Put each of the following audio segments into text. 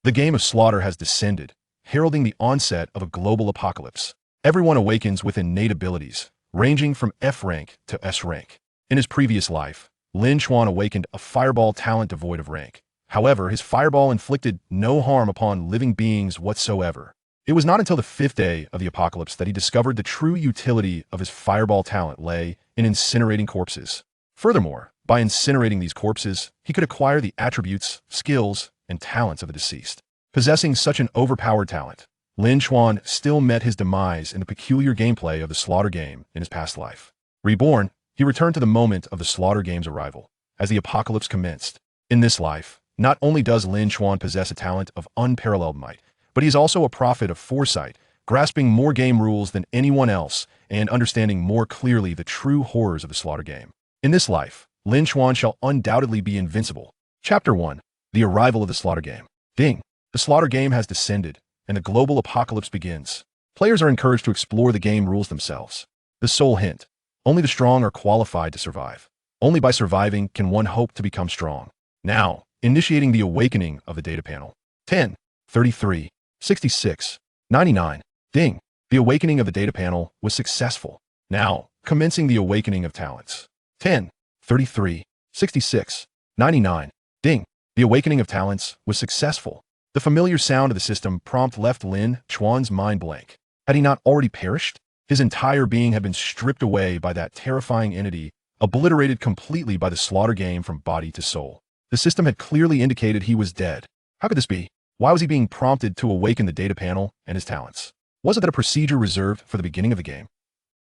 The game of slaughter has descended, heralding the onset of a global apocalypse. Everyone awakens with innate abilities, ranging from F rank to S rank. In his previous life, Lin Chuan awakened a fireball talent devoid of rank. However, his fireball inflicted no harm upon living beings whatsoever. It was not until the 5th day of the apocalypse that he discovered the true utility of his fireball talent lay in incinerating corpses. Furthermore, by incinerating these corpses, he could acquire the attributes, skills, and talents of the deceased. Possessing such an overpowered talent, Lin Chuan still met his demise in the peculiar gameplay of the slaughter game in his past life. Reborn, he returned to the moment of the slaughter game's arrival, as the apocalypse commenced. In this life, not only does Lin Chuan possess a talent of unparalleled might, but he is also a prophet of foresight, grasping more game rules than anyone else and understanding more clearly the true horrors of the slaughter game. In this life, Lin Chuan shall undoubtedly be invincible. Chapter 1. The Arrival of the Slaughter Game. Ding! The slaughter game has descended, and the global apocalypse begins. Players are encouraged to explore the game rules themselves. The sole hint: only the strong are qualified to survive. Only by surviving can one hope to become strong. Now, initiating the awakening of the data panel. 10, 33, 66, 99. Ding! The awakening of the data panel was successful. Now, commencing the awakening of talents. 10, 33, 66, 99. Ding! The awakening of talents was successful. The familiar sound of the system prompt left Lin Chuan's mind blank. Had he not already perished? His entire being had been stripped away by that terrifying entity, obliterated completely by the slaughter game from body to soul. The system had clearly indicated he was dead. How could this be? Why was he being prompted to awaken the data panel and his talents? Was it that a procedure reserved for the beginning of the game?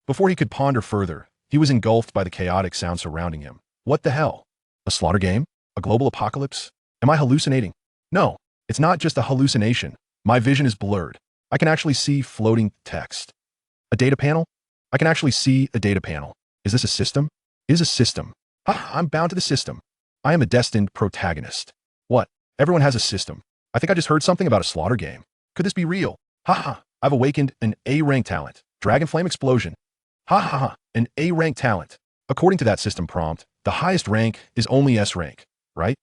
Before he could ponder further, he was engulfed by the chaotic sound surrounding him. What the hell? A slaughter game? A global apocalypse? Am I hallucinating? No, it's not just a hallucination. My vision is blurred. I can actually see floating text. A data panel? I can actually see a data panel. Is this a system? It is a system. Ha, I'm bound to the system. I am a destined protagonist. What? Everyone has a system. I think I just heard something about a slaughter game. Could this be real? Ha ha, I've awakened an A-rank talent. Dragon Flame Explosion. Ha ha ha, an A-rank talent. According to that system prompt, the highest rank is only S rank, right?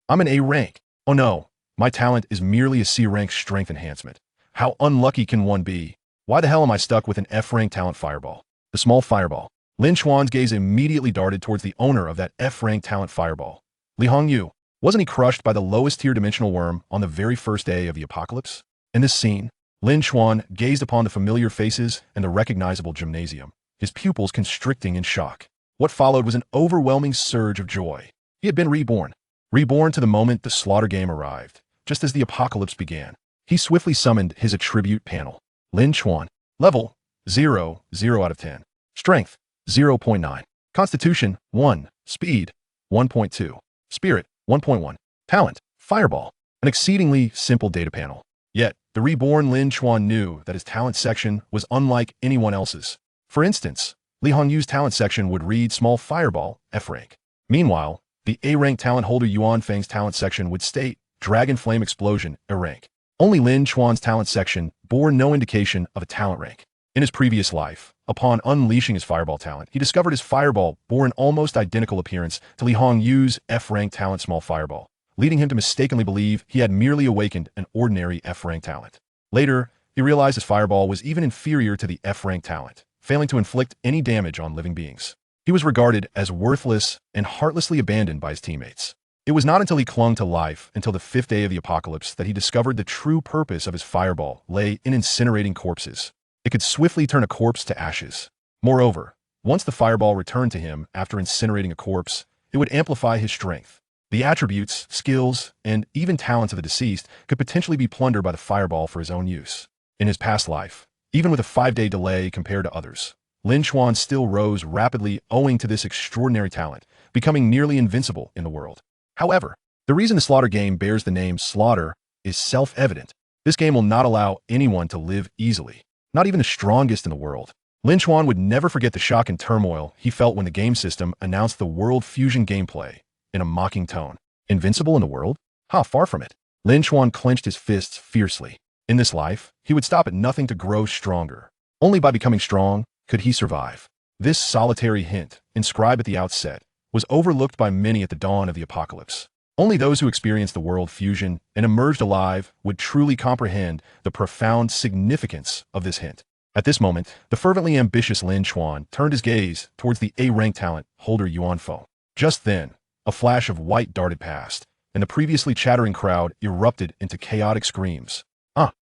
I'm an A rank. Oh no, my talent is merely a C rank strength enhancement. How unlucky can one be? Why the hell am I stuck with an F rank talent fireball? The small fireball. Lin Chuan's gaze immediately darted towards the owner of that F rank talent fireball. Li Hongyu. Wasn't he crushed by the lowest tier dimensional worm on the very first day of the apocalypse? In this scene, Lin Chuan gazed upon the familiar faces and the recognizable gymnasium, his pupils constricting in shock. What followed was an overwhelming surge of joy. He had been reborn. Reborn to the moment the slaughter game arrived. Just as the apocalypse began, he swiftly summoned his attribute panel. Lin Chuan. Level 0, 0 out of 10. Strength 0.9. Constitution 1. Speed 1.2. Spirit 1.1. Talent Fireball. An exceedingly simple data panel. Yet, the reborn Lin Chuan knew that his talent section was unlike anyone else's. For instance, Li Hongyu's talent section would read Small Fireball, F rank. Meanwhile, the A-rank talent holder Yuan Feng's talent section would state Dragon Flame Explosion, A rank. Only Lin Chuan's talent section bore no indication of a talent rank. In his previous life, upon unleashing his Fireball talent, he discovered his Fireball bore an almost identical appearance to Li Hongyu's F-rank talent Small Fireball, leading him to mistakenly believe he had merely awakened an ordinary F-rank talent. Later, he realized his Fireball was even inferior to the F-rank talent, failing to inflict any damage on living beings. He was regarded as worthless and heartlessly abandoned by his teammates. It was not until he clung to life until the 5th day of the apocalypse that he discovered the true purpose of his Fireball lay in incinerating corpses. It could swiftly turn a corpse to ashes. Moreover, once the Fireball returned to him after incinerating a corpse, it would amplify his strength. The attributes, skills, and even talents of the deceased could potentially be plundered by the Fireball for his own use. In his past life, even with a 5-day delay compared to others, Lin Chuan still rose rapidly owing to this extraordinary talent, becoming nearly invincible in the world. However, the reason the slaughter game bears the name Slaughter is self-evident. This game will not allow anyone to live easily, not even the strongest in the world. Lin Chuan would never forget the shock and turmoil he felt when the game system announced the World Fusion gameplay in a mocking tone. Invincible in the world? Ha, far from it. Lin Chuan clenched his fists fiercely. In this life, he would stop at nothing to grow stronger. Only by becoming strong could he survive. This solitary hint, inscribed at the outset, was overlooked by many at the dawn of the apocalypse. Only those who experienced the world fusion and emerged alive would truly comprehend the profound significance of this hint. At this moment, the fervently ambitious Lin Chuan turned his gaze towards the A-rank talent holder Yuan Feng. Just then, a flash of white darted past, and the previously chattering crowd erupted into chaotic screams.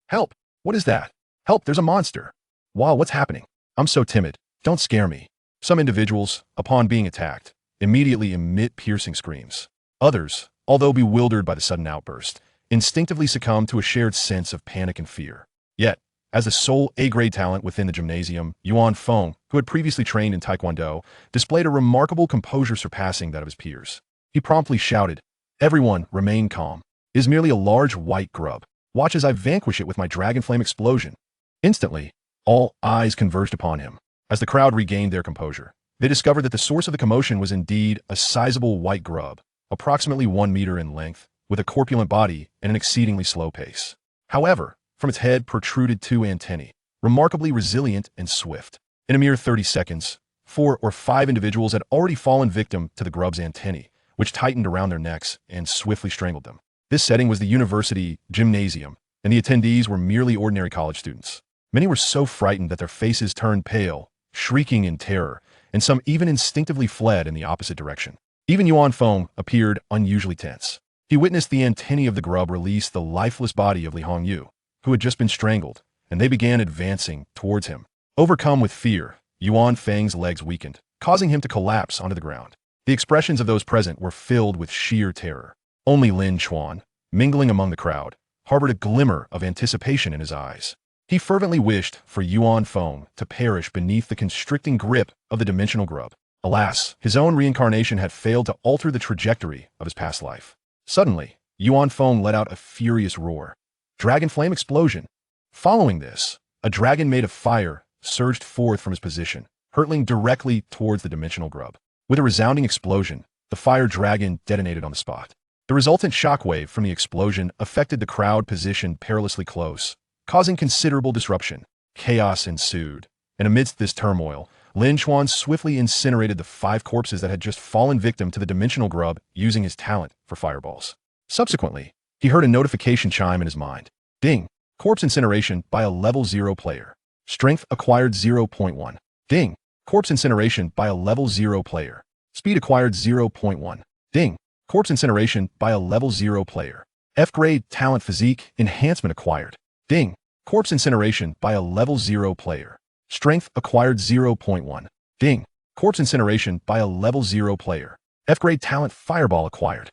Help! What is that? Help, there's a monster! Wow, what's happening? I'm so timid. Don't scare me. Some individuals, upon being attacked, immediately emit piercing screams. Others, although bewildered by the sudden outburst, instinctively succumb to a shared sense of panic and fear. Yet, as the sole A-grade talent within the gymnasium, Yuan Feng, who had previously trained in Taekwondo, displayed a remarkable composure surpassing that of his peers. He promptly shouted, "Everyone, remain calm. It is merely a large white grub. Watch as I vanquish it with my dragon flame explosion." Instantly, all eyes converged upon him. As the crowd regained their composure, they discovered that the source of the commotion was indeed a sizable white grub, approximately 1 meter in length, with a corpulent body and an exceedingly slow pace. However, from its head protruded 2 antennae, remarkably resilient and swift. In a mere 30 seconds, 4 or 5 individuals had already fallen victim to the grub's antennae, which tightened around their necks and swiftly strangled them. This setting was the university gymnasium, and the attendees were merely ordinary college students. Many were so frightened that their faces turned pale, shrieking in terror, and some even instinctively fled in the opposite direction. Even Yuan Feng appeared unusually tense. He witnessed the antennae of the grub release the lifeless body of Li Hongyu, who had just been strangled, and they began advancing towards him. Overcome with fear, Yuan Feng's legs weakened, causing him to collapse onto the ground. The expressions of those present were filled with sheer terror. Only Lin Chuan, mingling among the crowd, harbored a glimmer of anticipation in his eyes. He fervently wished for Yuan Feng to perish beneath the constricting grip of the dimensional grub. Alas, his own reincarnation had failed to alter the trajectory of his past life. Suddenly, Yuan Feng let out a furious roar. Dragon flame explosion. Following this, a dragon made of fire surged forth from his position, hurtling directly towards the dimensional grub. With a resounding explosion, the fire dragon detonated on the spot. The resultant shockwave from the explosion affected the crowd positioned perilously close, causing considerable disruption. Chaos ensued, and amidst this turmoil, Lin Chuan swiftly incinerated the 5 corpses that had just fallen victim to the dimensional grub using his talent for fireballs. Subsequently, he heard a notification chime in his mind. Ding! Corpse incineration by a level 0 player. Strength acquired 0.1. Ding! Corpse incineration by a level 0 player. Speed acquired 0.1. Ding! Corpse incineration by a level 0 player. F-grade talent physique enhancement acquired. Ding! Corpse incineration by a level 0 player. Strength acquired 0.1. Ding! Corpse incineration by a level 0 player. F-grade talent fireball acquired.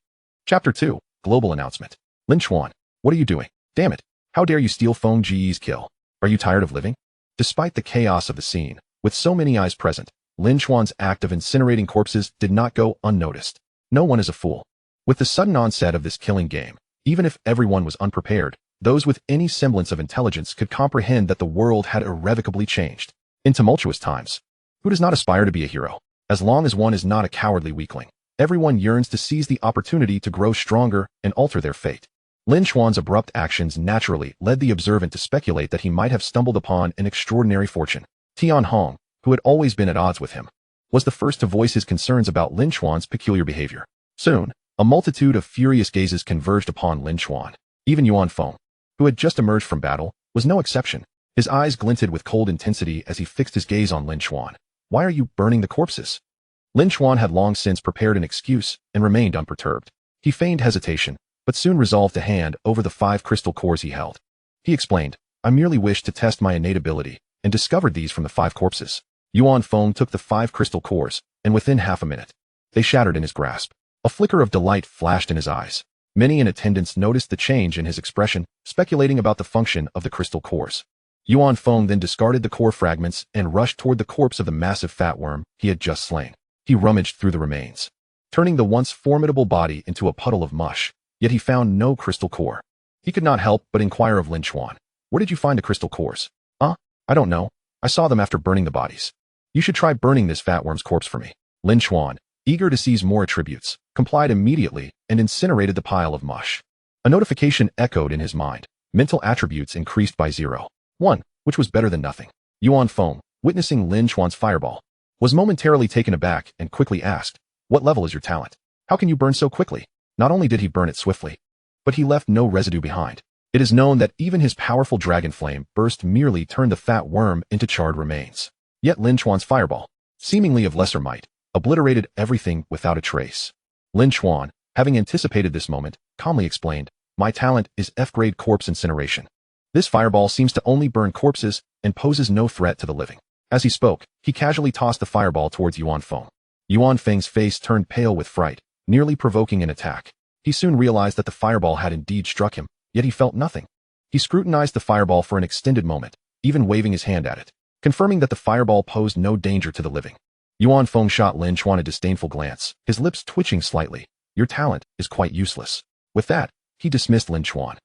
Chapter 2. Global announcement. Lin Chuan, what are you doing? Damn it. How dare you steal Feng Ji's kill? Are you tired of living? Despite the chaos of the scene, with so many eyes present, Lin Chuan's act of incinerating corpses did not go unnoticed. No one is a fool. With the sudden onset of this killing game, even if everyone was unprepared, those with any semblance of intelligence could comprehend that the world had irrevocably changed. In tumultuous times, who does not aspire to be a hero? As long as one is not a cowardly weakling, everyone yearns to seize the opportunity to grow stronger and alter their fate. Lin Chuan's abrupt actions naturally led the observant to speculate that he might have stumbled upon an extraordinary fortune. Tian Hong, who had always been at odds with him, was the first to voice his concerns about Lin Chuan's peculiar behavior. Soon, a multitude of furious gazes converged upon Lin Chuan. Even Yuan Feng, who had just emerged from battle, was no exception. His eyes glinted with cold intensity as he fixed his gaze on Lin Chuan. Why are you burning the corpses? Lin Chuan had long since prepared an excuse and remained unperturbed. He feigned hesitation, but soon resolved to hand over the 5 crystal cores he held. He explained, I merely wished to test my innate ability, and discovered these from the 5 corpses. Yuan Feng took the 5 crystal cores, and within half a minute, they shattered in his grasp. A flicker of delight flashed in his eyes. Many in attendance noticed the change in his expression, speculating about the function of the crystal cores. Yuan Feng then discarded the core fragments and rushed toward the corpse of the massive fat worm he had just slain. He rummaged through the remains, turning the once formidable body into a puddle of mush, yet he found no crystal core. He could not help but inquire of Lin Chuan, where did you find the crystal cores? I don't know. I saw them after burning the bodies. You should try burning this fat worm's corpse for me. Lin Chuan, eager to seize more attributes, complied immediately and incinerated the pile of mush. A notification echoed in his mind. Mental attributes increased by 0.1, which was better than nothing. Yuan Feng, witnessing Lin Chuan's fireball, was momentarily taken aback and quickly asked, what level is your talent? How can you burn so quickly? Not only did he burn it swiftly, but he left no residue behind. It is known that even his powerful dragon flame burst merely turned the fat worm into charred remains. Yet Lin Chuan's fireball, seemingly of lesser might, obliterated everything without a trace. Lin Chuan, having anticipated this moment, calmly explained, "My talent is F-grade corpse incineration. This fireball seems to only burn corpses and poses no threat to the living." As he spoke, he casually tossed the fireball towards Yuan Feng. Yuan Feng's face turned pale with fright, nearly provoking an attack. He soon realized that the fireball had indeed struck him, yet he felt nothing. He scrutinized the fireball for an extended moment, even waving his hand at it, confirming that the fireball posed no danger to the living. Yuan Feng shot Lin Chuan a disdainful glance, his lips twitching slightly. "Your talent is quite useless." With that, he dismissed Lin Chuan,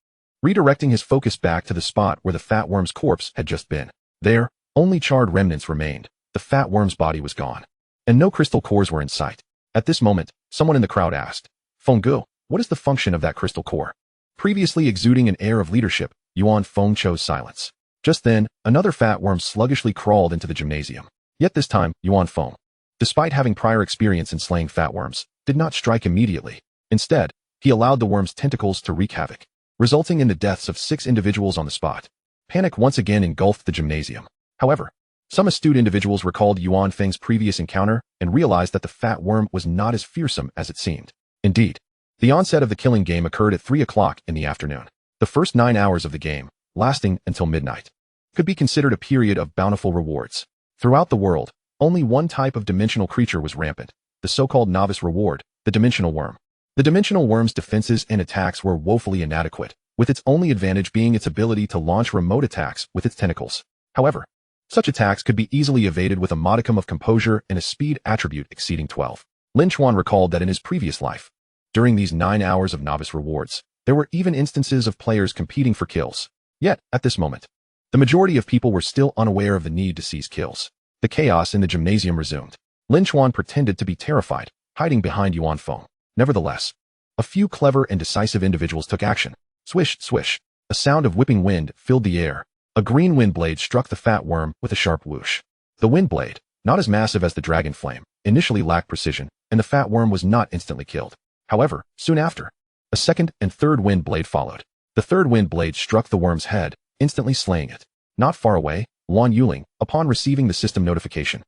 redirecting his focus back to the spot where the fat worm's corpse had just been. There, only charred remnants remained. The fat worm's body was gone, and no crystal cores were in sight. At this moment, someone in the crowd asked, "Feng Gu, what is the function of that crystal core?" Previously exuding an air of leadership, Yuan Feng chose silence. Just then, another fat worm sluggishly crawled into the gymnasium. Yet this time, Yuan Feng, despite having prior experience in slaying fat worms, did not strike immediately. Instead, he allowed the worm's tentacles to wreak havoc, resulting in the deaths of 6 individuals on the spot. Panic once again engulfed the gymnasium. However, some astute individuals recalled Yuan Feng's previous encounter and realized that the fat worm was not as fearsome as it seemed. Indeed, the onset of the killing game occurred at 3 o'clock in the afternoon. The first 9 hours of the game, lasting until midnight, could be considered a period of bountiful rewards. Throughout the world, only one type of dimensional creature was rampant, the so-called novice reward, the dimensional worm. The dimensional worm's defenses and attacks were woefully inadequate, with its only advantage being its ability to launch remote attacks with its tentacles. However, such attacks could be easily evaded with a modicum of composure and a speed attribute exceeding 12. Lin Chuan recalled that in his previous life, during these 9 hours of novice rewards, there were even instances of players competing for kills. Yet, at this moment, the majority of people were still unaware of the need to seize kills. The chaos in the gymnasium resumed. Lin Chuan pretended to be terrified, hiding behind Yuan Feng. Nevertheless, a few clever and decisive individuals took action. Swish, swish. A sound of whipping wind filled the air. A green wind blade struck the fat worm with a sharp whoosh. The wind blade, not as massive as the dragon flame, initially lacked precision, and the fat worm was not instantly killed. However, soon after, a second and third wind blade followed. The third wind blade struck the worm's head, instantly slaying it. Not far away, Luan Yuling, upon receiving the system notification,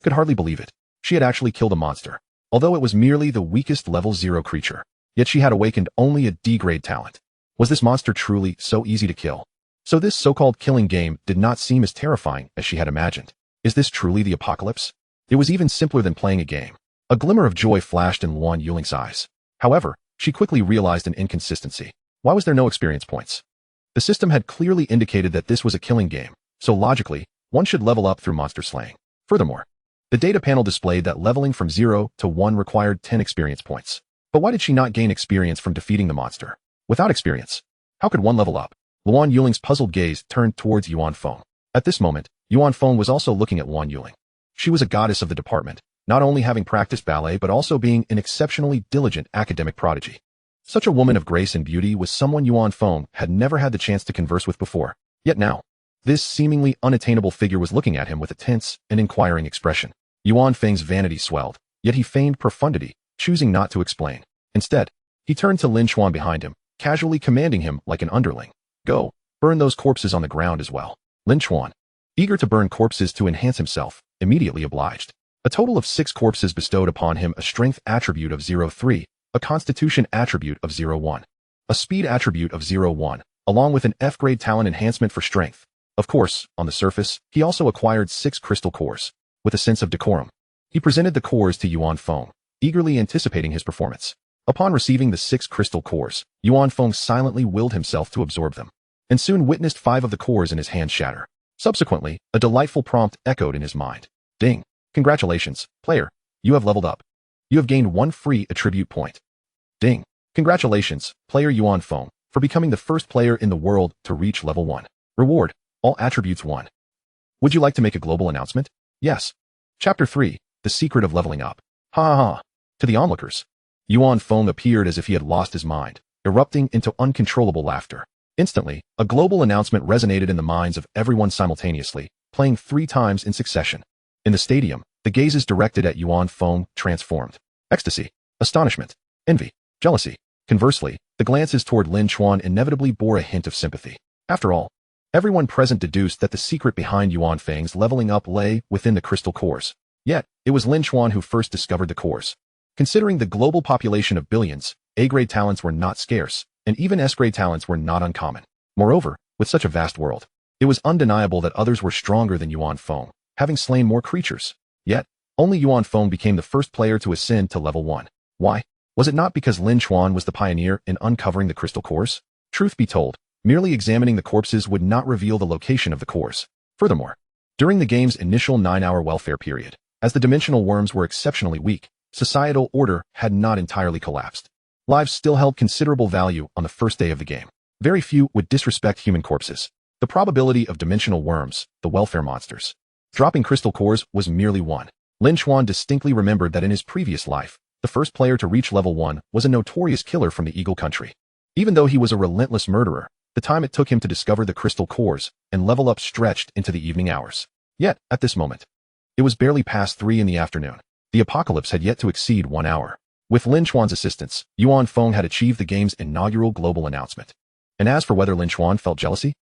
could hardly believe it. She had actually killed a monster. Although it was merely the weakest level 0 creature, yet she had awakened only a D-grade talent. Was this monster truly so easy to kill? So this so-called killing game did not seem as terrifying as she had imagined. Is this truly the apocalypse? It was even simpler than playing a game. A glimmer of joy flashed in Luan Yuling's eyes. However, she quickly realized an inconsistency. Why was there no experience points? The system had clearly indicated that this was a killing game, so logically, one should level up through monster slaying. Furthermore, the data panel displayed that leveling from 0 to 1 required 10 experience points. But why did she not gain experience from defeating the monster? Without experience, how could one level up? Luan Yuling's puzzled gaze turned towards Yuan Feng. At this moment, Yuan Feng was also looking at Luan Yuling. She was a goddess of the department, not only having practiced ballet but also being an exceptionally diligent academic prodigy. Such a woman of grace and beauty was someone Yuan Feng had never had the chance to converse with before. Yet now, this seemingly unattainable figure was looking at him with a tense and inquiring expression. Yuan Feng's vanity swelled, yet he feigned profundity, choosing not to explain. Instead, he turned to Lin Chuan behind him, casually commanding him like an underling. "Go, burn those corpses on the ground as well." Lin Chuan, eager to burn corpses to enhance himself, immediately obliged. A total of 6 corpses bestowed upon him a strength attribute of 0.3, a constitution attribute of 0.1, a speed attribute of 0.1, along with an F-grade talent enhancement for strength. Of course, on the surface, he also acquired 6 crystal cores. With a sense of decorum, he presented the cores to Yuan Feng, eagerly anticipating his performance. Upon receiving the 6 crystal cores, Yuan Feng silently willed himself to absorb them, and soon witnessed 5 of the cores in his hand shatter. Subsequently, a delightful prompt echoed in his mind. Ding! Congratulations, player, you have leveled up. You have gained 1 free attribute point. Ding! Congratulations, player Yuan Feng, for becoming the first player in the world to reach level 1. Reward, all attributes 1. Would you like to make a global announcement? Yes. Chapter 3, The Secret of Leveling Up. Ha ha ha. To the onlookers, Yuan Feng appeared as if he had lost his mind, erupting into uncontrollable laughter. Instantly, a global announcement resonated in the minds of everyone simultaneously, playing 3 times in succession. In the stadium, the gazes directed at Yuan Feng transformed. Ecstasy, astonishment, envy, jealousy, Conversely, the glances toward Lin Chuan inevitably bore a hint of sympathy. After all, everyone present deduced that the secret behind Yuan Feng's leveling up lay within the crystal cores. Yet, it was Lin Chuan who first discovered the cores. Considering the global population of billions, A-grade talents were not scarce, and even S-grade talents were not uncommon. Moreover, with such a vast world, it was undeniable that others were stronger than Yuan Feng, having slain more creatures. Yet, only Yuan Feng became the first player to ascend to level 1. Why? Was it not because Lin Chuan was the pioneer in uncovering the crystal cores? Truth be told, merely examining the corpses would not reveal the location of the cores. Furthermore, during the game's initial 9-hour welfare period, as the dimensional worms were exceptionally weak, societal order had not entirely collapsed. Lives still held considerable value on the first day of the game. Very few would disrespect human corpses. The probability of dimensional worms, the welfare monsters, dropping crystal cores was merely 1. Lin Chuan distinctly remembered that in his previous life, the first player to reach level 1 was a notorious killer from the Eagle Country. Even though he was a relentless murderer, the time it took him to discover the crystal cores and level up stretched into the evening hours. Yet, at this moment, it was barely past 3 in the afternoon. The apocalypse had yet to exceed 1 hour. With Lin Chuan's assistance, Yuan Feng had achieved the game's inaugural global announcement. And as for whether Lin Chuan felt jealousy?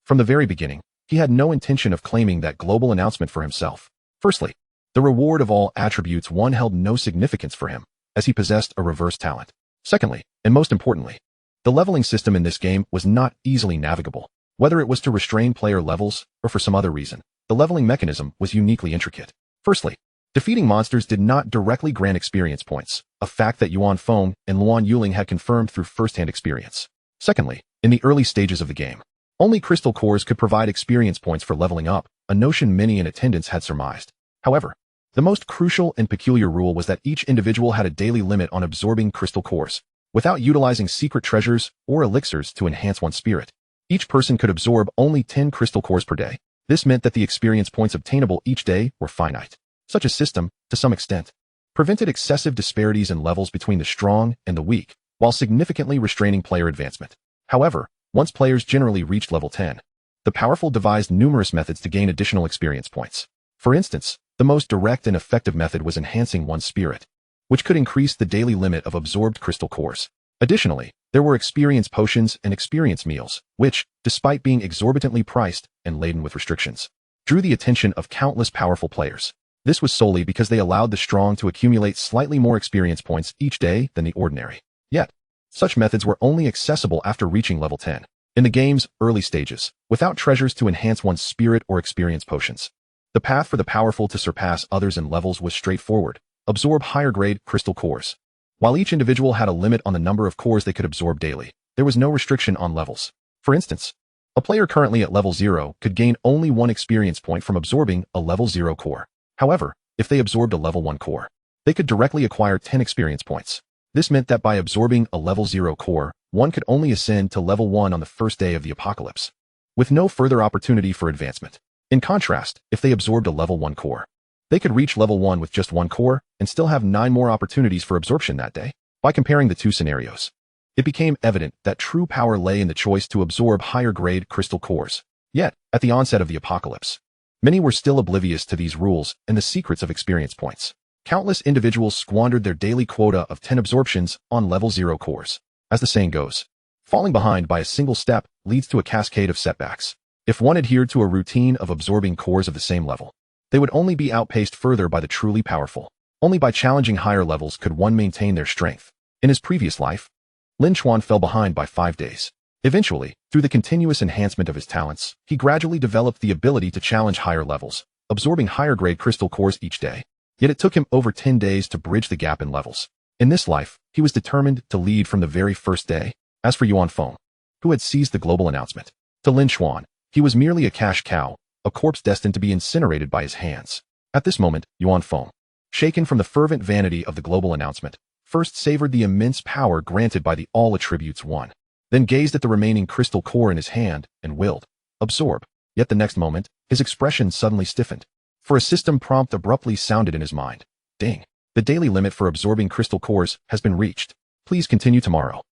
From the very beginning, he had no intention of claiming that global announcement for himself. Firstly, the reward of all attributes 1 held no significance for him, as he possessed a reverse talent. Secondly, and most importantly, the leveling system in this game was not easily navigable. Whether it was to restrain player levels or for some other reason, the leveling mechanism was uniquely intricate. Firstly, defeating monsters did not directly grant experience points, a fact that Yuan Feng and Luan Yuling had confirmed through first-hand experience. Secondly, in the early stages of the game, only crystal cores could provide experience points for leveling up, a notion many in attendance had surmised. However, the most crucial and peculiar rule was that each individual had a daily limit on absorbing crystal cores. Without utilizing secret treasures or elixirs to enhance one's spirit, each person could absorb only 10 crystal cores per day. This meant that the experience points obtainable each day were finite. Such a system, to some extent, prevented excessive disparities in levels between the strong and the weak, while significantly restraining player advancement. However, once players generally reached level 10, the powerful devised numerous methods to gain additional experience points. For instance, the most direct and effective method was enhancing one's spirit, which could increase the daily limit of absorbed crystal cores. Additionally, there were experience potions and experience meals, which, despite being exorbitantly priced and laden with restrictions, drew the attention of countless powerful players. This was solely because they allowed the strong to accumulate slightly more experience points each day than the ordinary. Yet, such methods were only accessible after reaching level 10. In the game's early stages, without treasures to enhance one's spirit or experience potions, the path for the powerful to surpass others in levels was straightforward: absorb higher-grade crystal cores. While each individual had a limit on the number of cores they could absorb daily, there was no restriction on levels. For instance, a player currently at level 0 could gain only 1 experience point from absorbing a level 0 core. However, if they absorbed a level 1 core, they could directly acquire 10 experience points. This meant that by absorbing a level 0 core, one could only ascend to level 1 on the first day of the apocalypse, with no further opportunity for advancement. In contrast, if they absorbed a level 1 core, they could reach level 1 with just 1 core and still have 9 more opportunities for absorption that day. By comparing the two scenarios, it became evident that true power lay in the choice to absorb higher-grade crystal cores. Yet, at the onset of the apocalypse, many were still oblivious to these rules and the secrets of experience points. Countless individuals squandered their daily quota of 10 absorptions on level 0 cores. As the saying goes, falling behind by a single step leads to a cascade of setbacks. If one adhered to a routine of absorbing cores of the same level, they would only be outpaced further by the truly powerful. Only by challenging higher levels could one maintain their strength. In his previous life, Lin Chuan fell behind by 5 days. Eventually, through the continuous enhancement of his talents, he gradually developed the ability to challenge higher levels, absorbing higher-grade crystal cores each day. Yet it took him over 10 days to bridge the gap in levels. In this life, he was determined to lead from the very first day. As for Yuan Feng, who had seized the global announcement, to Lin Chuan, he was merely a cash cow, a corpse destined to be incinerated by his hands. At this moment, Yuan Feng, shaken from the fervent vanity of the global announcement, first savored the immense power granted by the all attributes 1, then gazed at the remaining crystal core in his hand and willed, absorb. Yet the next moment, his expression suddenly stiffened, for a system prompt abruptly sounded in his mind. Ding. The daily limit for absorbing crystal cores has been reached. Please continue tomorrow.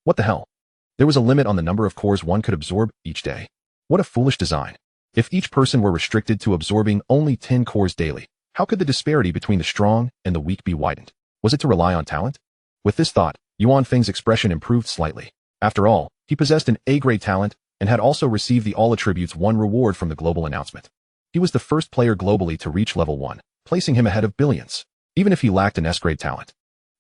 What the hell? There was a limit on the number of cores one could absorb each day. What a foolish design. If each person were restricted to absorbing only 10 cores daily, how could the disparity between the strong and the weak be widened? Was it to rely on talent? With this thought, Yuan Feng's expression improved slightly. After all, he possessed an A-grade talent and had also received the All Attributes 1 reward from the global announcement. He was the first player globally to reach level 1, placing him ahead of billions. Even if he lacked an S-grade talent,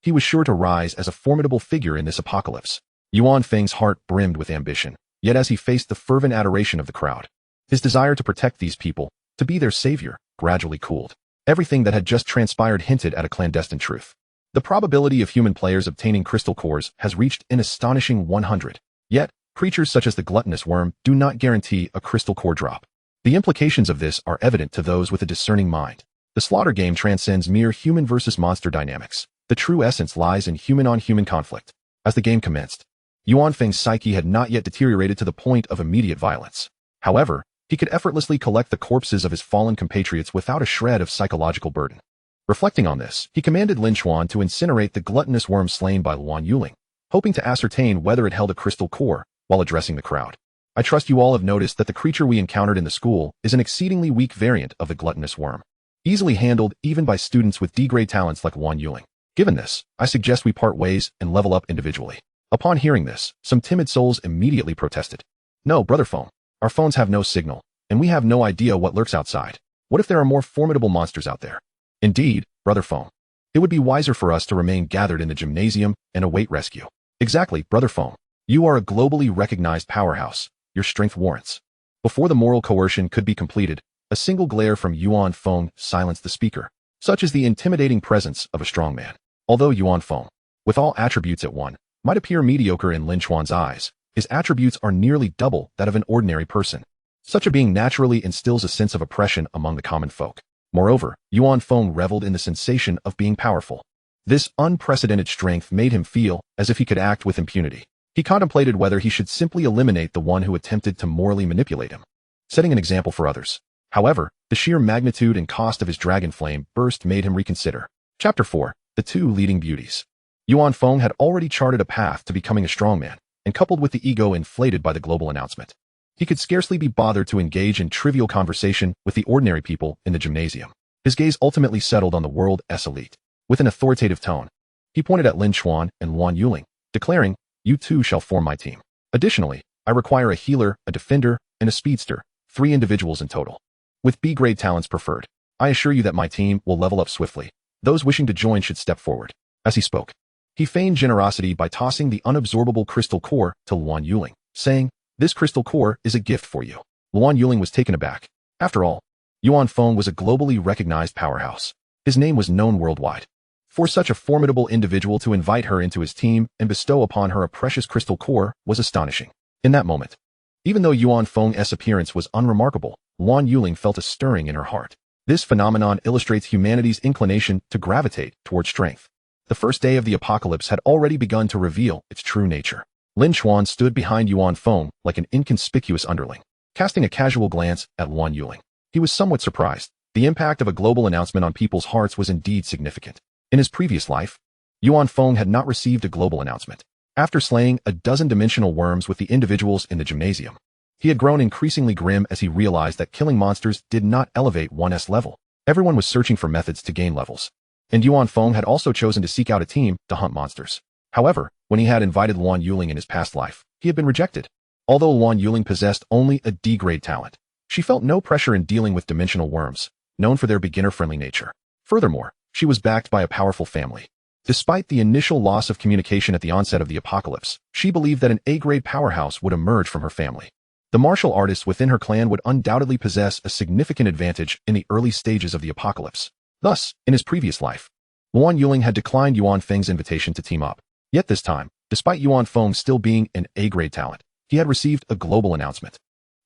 he was sure to rise as a formidable figure in this apocalypse. Yuan Feng's heart brimmed with ambition, yet as he faced the fervent adoration of the crowd, his desire to protect these people, to be their savior, gradually cooled. Everything that had just transpired hinted at a clandestine truth. The probability of human players obtaining crystal cores has reached an astonishing 100. Yet, creatures such as the gluttonous worm do not guarantee a crystal core drop. The implications of this are evident to those with a discerning mind. The slaughter game transcends mere human versus monster dynamics. The true essence lies in human-on-human conflict. As the game commenced, Yuan Feng's psyche had not yet deteriorated to the point of immediate violence. However, he could effortlessly collect the corpses of his fallen compatriots without a shred of psychological burden. Reflecting on this, he commanded Lin Chuan to incinerate the gluttonous worm slain by Luan Yuling, hoping to ascertain whether it held a crystal core, while addressing the crowd. I trust you all have noticed that the creature we encountered in the school is an exceedingly weak variant of the gluttonous worm, easily handled even by students with D-grade talents like Luan Yuling. Given this, I suggest we part ways and level up individually. Upon hearing this, some timid souls immediately protested. No, brother phone. Our phones have no signal, and we have no idea what lurks outside. What if there are more formidable monsters out there? Indeed, brother phone. It would be wiser for us to remain gathered in the gymnasium and await rescue. Exactly, brother phone. You are a globally recognized powerhouse. Your strength warrants. Before the moral coercion could be completed, a single glare from Yuan Feng silenced the speaker. Such is the intimidating presence of a strong man. Although Yuan Feng, with all attributes at 1, might appear mediocre in Lin Chuan's eyes, his attributes are nearly double that of an ordinary person. Such a being naturally instills a sense of oppression among the common folk. Moreover, Yuan Feng reveled in the sensation of being powerful. This unprecedented strength made him feel as if he could act with impunity. He contemplated whether he should simply eliminate the one who attempted to morally manipulate him, setting an example for others. However, the sheer magnitude and cost of his dragon flame burst made him reconsider. Chapter 4. The Two Leading Beauties. Yuan Feng had already charted a path to becoming a strongman, and coupled with the ego inflated by the global announcement, he could scarcely be bothered to engage in trivial conversation with the ordinary people in the gymnasium. His gaze ultimately settled on the world's elite. With an authoritative tone, he pointed at Lin Chuan and Luan Yuling, declaring, "You two shall form my team. Additionally, I require a healer, a defender, and a speedster, 3 individuals in total, with B-grade talents preferred. I assure you that my team will level up swiftly. Those wishing to join should step forward." As he spoke, he feigned generosity by tossing the unabsorbable crystal core to Luan Yuling, saying, "This crystal core is a gift for you." Luan Yuling was taken aback. After all, Yuan Feng was a globally recognized powerhouse. His name was known worldwide. For such a formidable individual to invite her into his team and bestow upon her a precious crystal core was astonishing. In that moment, even though Yuan Feng's appearance was unremarkable, Luan Yuling felt a stirring in her heart. This phenomenon illustrates humanity's inclination to gravitate toward strength. The first day of the apocalypse had already begun to reveal its true nature. Lin Chuan stood behind Yuan Feng like an inconspicuous underling, casting a casual glance at Luan Yuling. He was somewhat surprised. The impact of a global announcement on people's hearts was indeed significant. In his previous life, Yuan Feng had not received a global announcement. After slaying a dozen dimensional worms with the individuals in the gymnasium, he had grown increasingly grim as he realized that killing monsters did not elevate one's level. Everyone was searching for methods to gain levels, and Yuan Feng had also chosen to seek out a team to hunt monsters. However, when he had invited Luan Yuling in his past life, he had been rejected. Although Luan Yuling possessed only a D-grade talent, she felt no pressure in dealing with dimensional worms, known for their beginner-friendly nature. Furthermore, she was backed by a powerful family. Despite the initial loss of communication at the onset of the apocalypse, she believed that an A-grade powerhouse would emerge from her family. The martial artists within her clan would undoubtedly possess a significant advantage in the early stages of the apocalypse. Thus, in his previous life, Luan Yuling had declined Yuan Feng's invitation to team up. Yet this time, despite Yuan Feng still being an A-grade talent, he had received a global announcement.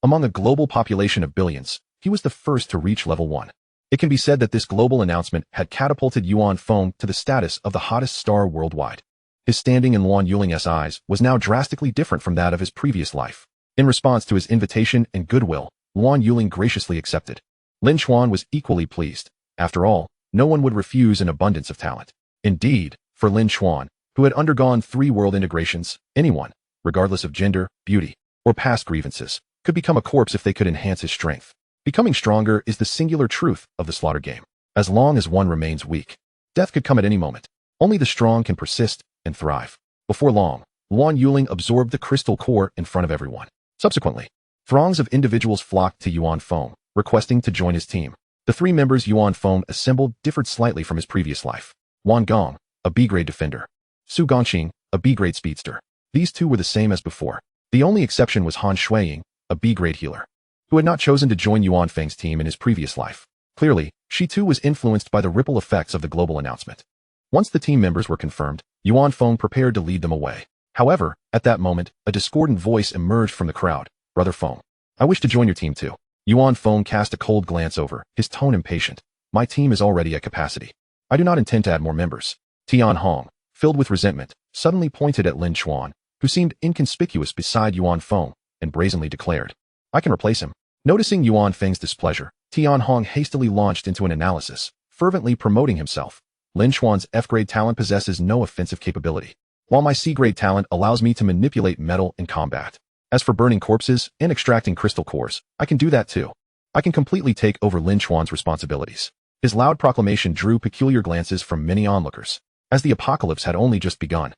Among a global population of billions, he was the first to reach level 1. It can be said that this global announcement had catapulted Yuan Feng to the status of the hottest star worldwide. His standing in Luan Yuling's eyes was now drastically different from that of his previous life. In response to his invitation and goodwill, Luan Yuling graciously accepted. Lin Chuan was equally pleased. After all, no one would refuse an abundance of talent. Indeed, for Lin Chuan, who had undergone 3 world integrations, anyone, regardless of gender, beauty, or past grievances, could become a corpse if they could enhance his strength. Becoming stronger is the singular truth of the slaughter game. As long as one remains weak, death could come at any moment. Only the strong can persist and thrive. Before long, Luan Yuling absorbed the crystal core in front of everyone. Subsequently, throngs of individuals flocked to Yuan Feng, requesting to join his team. The three members Yuan Feng assembled differed slightly from his previous life. Wan Gong, a B-grade defender. Su Gongqing, a B-grade speedster. These two were the same as before. The only exception was Han Shuiying, a B-grade healer, who had not chosen to join Yuan Feng's team in his previous life. Clearly, she too was influenced by the ripple effects of the global announcement. Once the team members were confirmed, Yuan Feng prepared to lead them away. However, at that moment, a discordant voice emerged from the crowd. Brother Feng, I wish to join your team too. Yuan Feng cast a cold glance over, his tone impatient. My team is already at capacity. I do not intend to add more members. Tian Hong, filled with resentment, suddenly pointed at Lin Chuan, who seemed inconspicuous beside Yuan Feng, and brazenly declared, I can replace him. Noticing Yuan Feng's displeasure, Tian Hong hastily launched into an analysis, fervently promoting himself. Lin Chuan's F-grade talent possesses no offensive capability, while my C-grade talent allows me to manipulate metal in combat. As for burning corpses and extracting crystal cores, I can do that too. I can completely take over Lin Chuan's responsibilities. His loud proclamation drew peculiar glances from many onlookers. As the apocalypse had only just begun,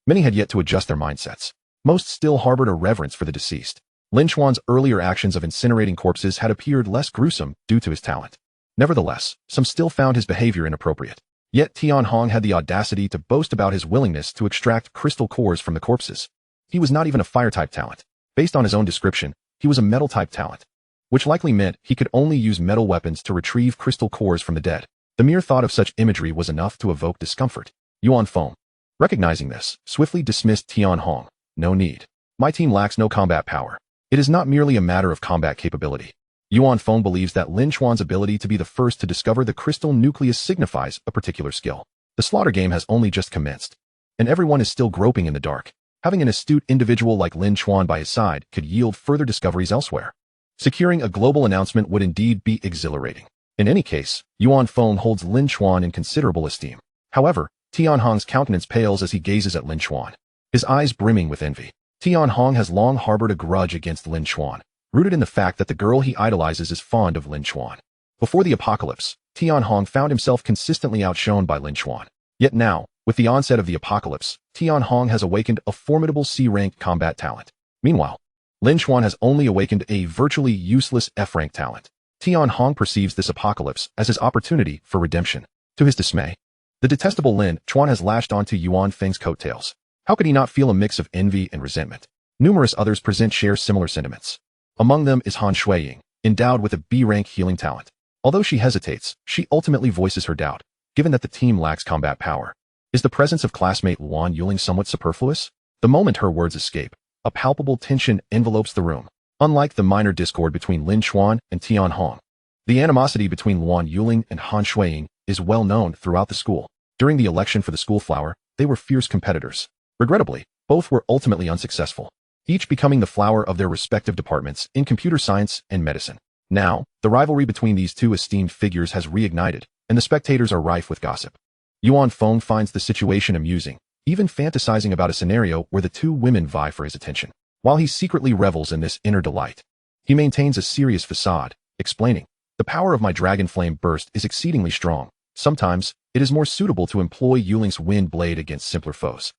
many had yet to adjust their mindsets. Most still harbored a reverence for the deceased. Lin Chuan's earlier actions of incinerating corpses had appeared less gruesome due to his talent. Nevertheless, some still found his behavior inappropriate. Yet Tian Hong had the audacity to boast about his willingness to extract crystal cores from the corpses. He was not even a fire-type talent. Based on his own description, he was a metal-type talent, which likely meant he could only use metal weapons to retrieve crystal cores from the dead. The mere thought of such imagery was enough to evoke discomfort. Yuan Feng, recognizing this, swiftly dismissed Tian Hong. No need. My team lacks no combat power. It is not merely a matter of combat capability. Yuan Feng believes that Lin Chuan's ability to be the first to discover the crystal nucleus signifies a particular skill. The slaughter game has only just commenced, and everyone is still groping in the dark. Having an astute individual like Lin Chuan by his side could yield further discoveries elsewhere. Securing a global announcement would indeed be exhilarating. In any case, Yuan Feng holds Lin Chuan in considerable esteem. However, Tian Hong's countenance pales as he gazes at Lin Chuan, his eyes brimming with envy. Tian Hong has long harbored a grudge against Lin Chuan, rooted in the fact that the girl he idolizes is fond of Lin Chuan. Before the apocalypse, Tian Hong found himself consistently outshone by Lin Chuan. Yet now, with the onset of the apocalypse, Tian Hong has awakened a formidable C-rank combat talent. Meanwhile, Lin Chuan has only awakened a virtually useless F-rank talent. Tian Hong perceives this apocalypse as his opportunity for redemption. To his dismay, the detestable Lin Chuan has latched onto Yuan Feng's coattails. How could he not feel a mix of envy and resentment? Numerous others share similar sentiments. Among them is Han Shuiying, endowed with a B-rank healing talent. Although she hesitates, she ultimately voices her doubt, given that the team lacks combat power. Is the presence of classmate Luan Yuling somewhat superfluous? The moment her words escape, a palpable tension envelopes the room. Unlike the minor discord between Lin Chuan and Tian Hong, the animosity between Luan Yuling and Han Shuiying is well known throughout the school. During the election for the school flower, they were fierce competitors. Regrettably, both were ultimately unsuccessful, each becoming the flower of their respective departments in computer science and medicine. Now, the rivalry between these two esteemed figures has reignited, and the spectators are rife with gossip. Yuan Feng finds the situation amusing, even fantasizing about a scenario where the two women vie for his attention. While he secretly revels in this inner delight, he maintains a serious facade, explaining, the power of my dragon flame burst is exceedingly strong. Sometimes, it is more suitable to employ Yuling's wind blade against simpler foes.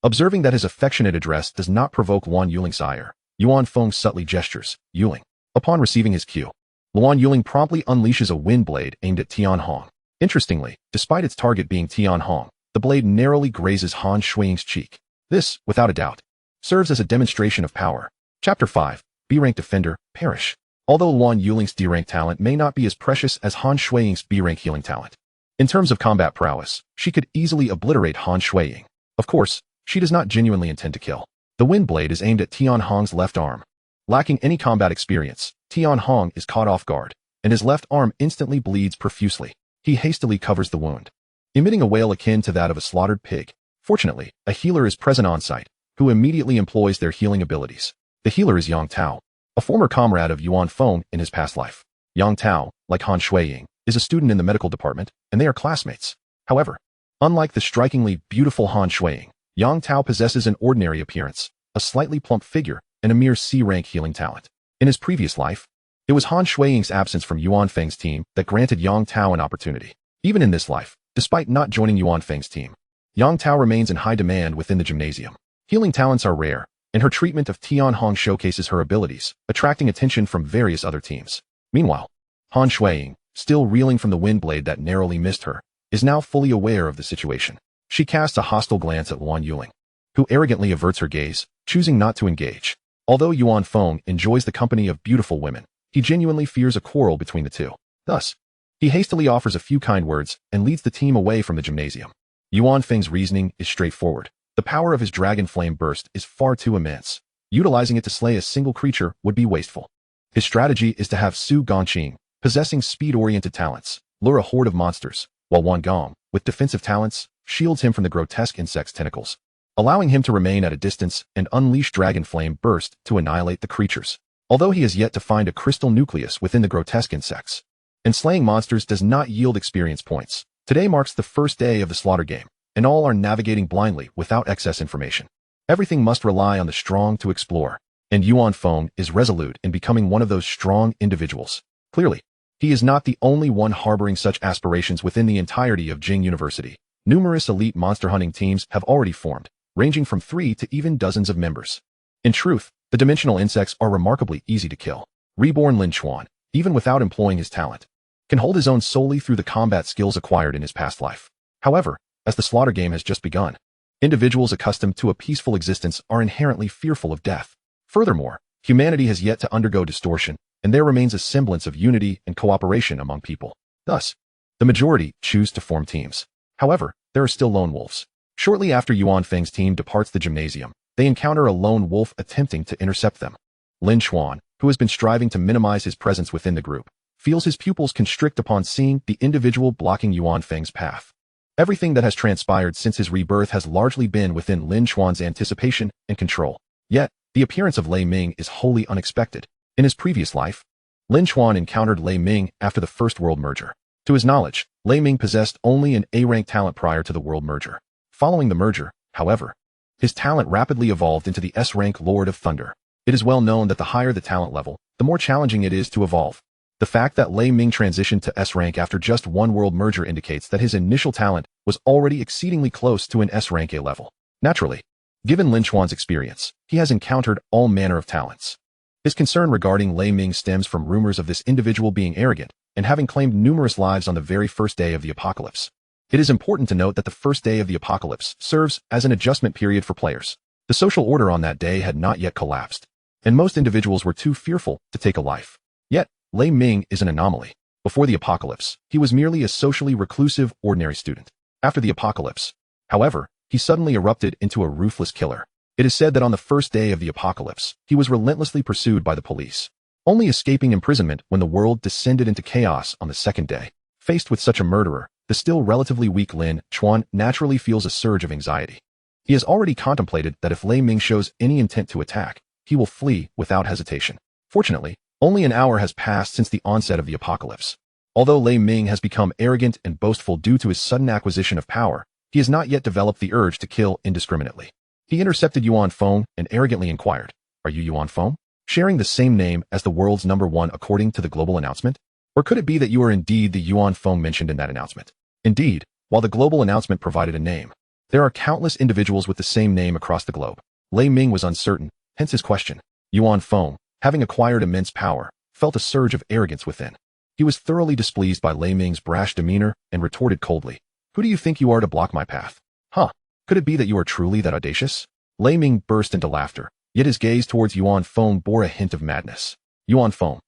Observing that his affectionate address does not provoke Luan Yuling's ire, Yuan Feng subtly gestures, Yuling. Upon receiving his cue, Luan Yuling promptly unleashes a wind blade aimed at Tian Hong. Interestingly, despite its target being Tian Hong, the blade narrowly grazes Han Shuiying's cheek. This, without a doubt, serves as a demonstration of power. Chapter 5, B-rank defender, perish. Although Luan Yuling's D-rank talent may not be as precious as Han Shuiying's B-rank healing talent, in terms of combat prowess, she could easily obliterate Han Shuiying. Of course, she does not genuinely intend to kill. The wind blade is aimed at Tian Hong's left arm. Lacking any combat experience, Tian Hong is caught off guard, and his left arm instantly bleeds profusely. He hastily covers the wound, emitting a wail akin to that of a slaughtered pig. Fortunately, a healer is present on site, who immediately employs their healing abilities. The healer is Yang Tao, a former comrade of Yuan Feng in his past life. Yang Tao, like Han Shuiying, is a student in the medical department, and they are classmates. However, unlike the strikingly beautiful Han Shuiying, Yang Tao possesses an ordinary appearance, a slightly plump figure, and a mere C-rank healing talent. In his previous life, it was Han Shuiying's absence from Yuan Feng's team that granted Yang Tao an opportunity. Even in this life, despite not joining Yuan Feng's team, Yang Tao remains in high demand within the gymnasium. Healing talents are rare, and her treatment of Tian Hong showcases her abilities, attracting attention from various other teams. Meanwhile, Han Shuiying, still reeling from the wind blade that narrowly missed her, is now fully aware of the situation. She casts a hostile glance at Wan Yuling, who arrogantly averts her gaze, choosing not to engage. Although Yuan Feng enjoys the company of beautiful women, he genuinely fears a quarrel between the two. Thus, he hastily offers a few kind words and leads the team away from the gymnasium. Yuan Feng's reasoning is straightforward. The power of his dragon flame burst is far too immense. Utilizing it to slay a single creature would be wasteful. His strategy is to have Su Gongqing, possessing speed-oriented talents, lure a horde of monsters, while Wan Gong, with defensive talents, shields him from the grotesque insect's tentacles, allowing him to remain at a distance and unleash dragon flame burst to annihilate the creatures. Although he has yet to find a crystal nucleus within the grotesque insects, and slaying monsters does not yield experience points. Today marks the first day of the slaughter game, and all are navigating blindly without excess information. Everything must rely on the strong to explore, and Yuan Feng is resolute in becoming one of those strong individuals. Clearly, he is not the only one harboring such aspirations within the entirety of Jing University. Numerous elite monster hunting teams have already formed, ranging from 3 to even dozens of members. In truth, the dimensional insects are remarkably easy to kill. Reborn Lin Chuan, even without employing his talent, can hold his own solely through the combat skills acquired in his past life. However, as the slaughter game has just begun, individuals accustomed to a peaceful existence are inherently fearful of death. Furthermore, humanity has yet to undergo distortion, and there remains a semblance of unity and cooperation among people. Thus, the majority choose to form teams. However, there are still lone wolves. Shortly after Yuan Feng's team departs the gymnasium, they encounter a lone wolf attempting to intercept them. Lin Chuan, who has been striving to minimize his presence within the group, feels his pupils constrict upon seeing the individual blocking Yuan Feng's path. Everything that has transpired since his rebirth has largely been within Lin Chuan's anticipation and control. Yet, the appearance of Lei Ming is wholly unexpected. In his previous life, Lin Chuan encountered Lei Ming after the First World Merger. To his knowledge, Lei Ming possessed only an A-rank talent prior to the World Merger. Following the merger, however, his talent rapidly evolved into the S-rank Lord of Thunder. It is well known that the higher the talent level, the more challenging it is to evolve. The fact that Lei Ming transitioned to S-rank after just one world merger indicates that his initial talent was already exceedingly close to an S-rank A level. Naturally, given Lin Chuan's experience, he has encountered all manner of talents. His concern regarding Lei Ming stems from rumors of this individual being arrogant and having claimed numerous lives on the very first day of the apocalypse. It is important to note that the first day of the apocalypse serves as an adjustment period for players. The social order on that day had not yet collapsed, and most individuals were too fearful to take a life. Yet, Lei Ming is an anomaly. Before the apocalypse, he was merely a socially reclusive, ordinary student. After the apocalypse, however, he suddenly erupted into a ruthless killer. It is said that on the first day of the apocalypse, he was relentlessly pursued by the police, only escaping imprisonment when the world descended into chaos on the second day. Faced with such a murderer, the still relatively weak Lin Chuan naturally feels a surge of anxiety. He has already contemplated that if Lei Ming shows any intent to attack, he will flee without hesitation. Fortunately, only an hour has passed since the onset of the apocalypse. Although Lei Ming has become arrogant and boastful due to his sudden acquisition of power, he has not yet developed the urge to kill indiscriminately. He intercepted Yuan Feng and arrogantly inquired, "Are you Yuan Feng? Sharing the same name as the world's #1 according to the global announcement? Or could it be that you are indeed the Yuan Feng mentioned in that announcement?" Indeed, while the global announcement provided a name, there are countless individuals with the same name across the globe. Lei Ming was uncertain, hence his question. Yuan Feng, having acquired immense power, felt a surge of arrogance within. He was thoroughly displeased by Lei Ming's brash demeanor and retorted coldly, "Who do you think you are to block my path? Huh? Could it be that you are truly that audacious?" Lei Ming burst into laughter, yet his gaze towards Yuan Feng bore a hint of madness. Yuan Feng,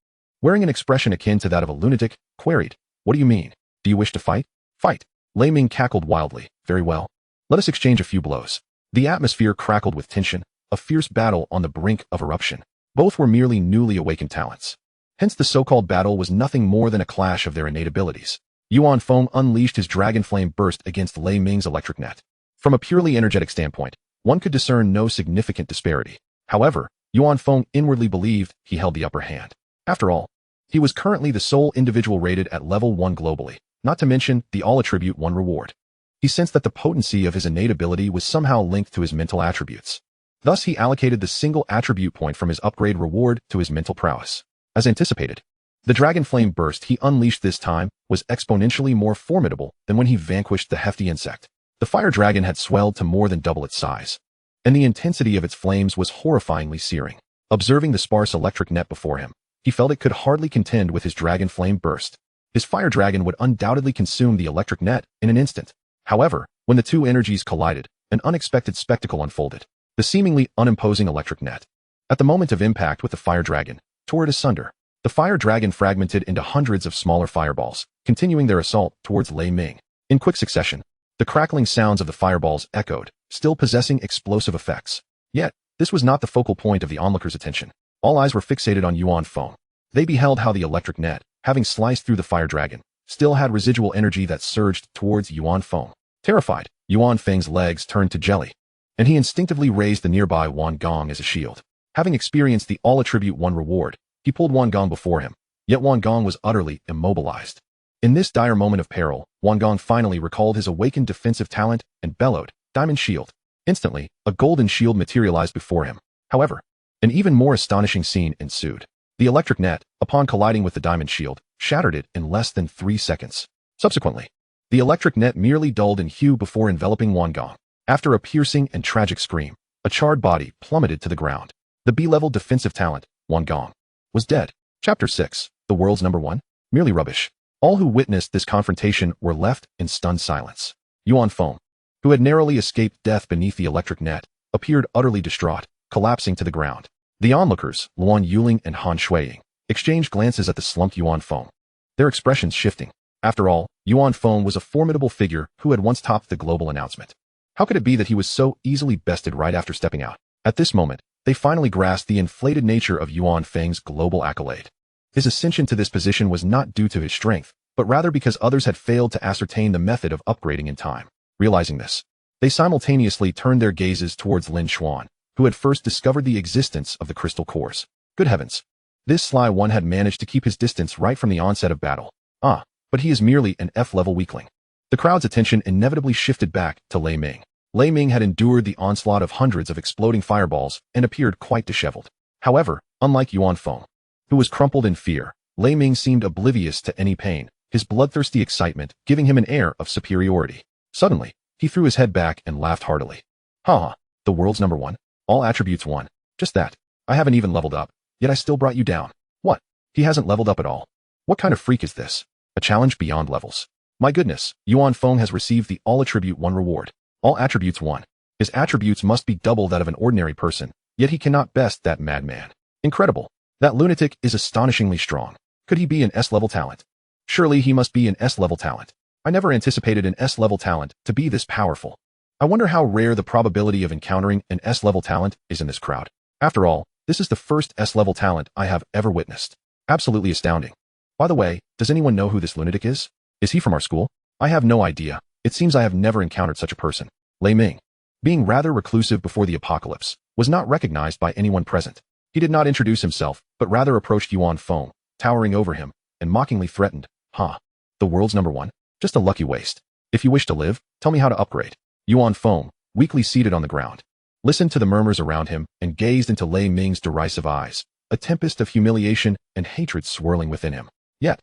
wearing an expression akin to that of a lunatic, queried, "What do you mean? Do you wish to fight?" "Fight?" Lei Ming cackled wildly. "Very well. Let us exchange a few blows." The atmosphere crackled with tension, a fierce battle on the brink of eruption. Both were merely newly awakened talents. Hence the so-called battle was nothing more than a clash of their innate abilities. Yuan Feng unleashed his dragon flame burst against Lei Ming's electric net. From a purely energetic standpoint, one could discern no significant disparity. However, Yuan Feng inwardly believed he held the upper hand. After all, he was currently the sole individual rated at level 1 globally, not to mention the all-attribute 1 reward. He sensed that the potency of his innate ability was somehow linked to his mental attributes. Thus, he allocated the single attribute point from his upgrade reward to his mental prowess. As anticipated, the dragon flame burst he unleashed this time was exponentially more formidable than when he vanquished the hefty insect. The fire dragon had swelled to more than double its size. and the intensity of its flames was horrifyingly searing. Observing the sparse electric net before him, he felt it could hardly contend with his dragon flame burst. His fire dragon would undoubtedly consume the electric net in an instant. However, when the two energies collided, an unexpected spectacle unfolded. The seemingly unimposing electric net, at the moment of impact with the fire dragon, tore it asunder. The fire dragon fragmented into hundreds of smaller fireballs, continuing their assault towards Lei Ming. In quick succession, the crackling sounds of the fireballs echoed, still possessing explosive effects. Yet, this was not the focal point of the onlookers' attention. All eyes were fixated on Yuan Feng. They beheld how the electric net, having sliced through the fire dragon, still had residual energy that surged towards Yuan Feng. Terrified, Yuan Feng's legs turned to jelly, and he instinctively raised the nearby Wan Gong as a shield. Having experienced the all-attribute one reward, he pulled Wan Gong before him, yet Wan Gong was utterly immobilized. In this dire moment of peril, Wan Gong finally recalled his awakened defensive talent and bellowed, "Diamond Shield." Instantly, a golden shield materialized before him. However, an even more astonishing scene ensued. The electric net, upon colliding with the diamond shield, shattered it in less than 3 seconds. Subsequently, the electric net merely dulled in hue before enveloping Wan Gong. After a piercing and tragic scream, a charred body plummeted to the ground. The B-level defensive talent, Wan Gong, was dead. Chapter 6, The World's Number 1? Merely rubbish. All who witnessed this confrontation were left in stunned silence. Yuan Feng, who had narrowly escaped death beneath the electric net, appeared utterly distraught, collapsing to the ground. The onlookers, Luan Yuling and Han Shuiying, exchanged glances at the slumped Yuan Feng, their expressions shifting. After all, Yuan Feng was a formidable figure who had once topped the global announcement. How could it be that he was so easily bested right after stepping out? At this moment, they finally grasped the inflated nature of Yuan Feng's global accolade. His ascension to this position was not due to his strength, but rather because others had failed to ascertain the method of upgrading in time. Realizing this, they simultaneously turned their gazes towards Lin Chuan, who had first discovered the existence of the crystal cores. Good heavens! This sly one had managed to keep his distance right from the onset of battle. But he is merely an F-level weakling. The crowd's attention inevitably shifted back to Lei Ming. Lei Ming had endured the onslaught of hundreds of exploding fireballs and appeared quite disheveled. However, unlike Yuan Feng, who was crumpled in fear, Lei Ming seemed oblivious to any pain, his bloodthirsty excitement giving him an air of superiority. Suddenly, he threw his head back and laughed heartily. Ha! The world's number 1? All attributes 1. Just that. I haven't even leveled up, yet I still brought you down. What? He hasn't leveled up at all. What kind of freak is this? A challenge beyond levels. My goodness, Yuan Feng has received the all-attribute 1 reward. All attributes 1. His attributes must be double that of an ordinary person, yet he cannot best that madman. Incredible. That lunatic is astonishingly strong. Could he be an S-level talent? Surely he must be an S-level talent. I never anticipated an S-level talent to be this powerful. I wonder how rare the probability of encountering an S-level talent is in this crowd. After all, this is the first S-level talent I have ever witnessed. Absolutely astounding. By the way, does anyone know who this lunatic is? Is he from our school? I have no idea. It seems I have never encountered such a person. Lei Ming, being rather reclusive before the apocalypse, was not recognized by anyone present. He did not introduce himself, but rather approached Yuan Feng, towering over him, and mockingly threatened, The world's number 1? Just a lucky waste. If you wish to live, tell me how to upgrade. Yuan Feng, weakly seated on the ground, listened to the murmurs around him and gazed into Lei Ming's derisive eyes, a tempest of humiliation and hatred swirling within him. Yet,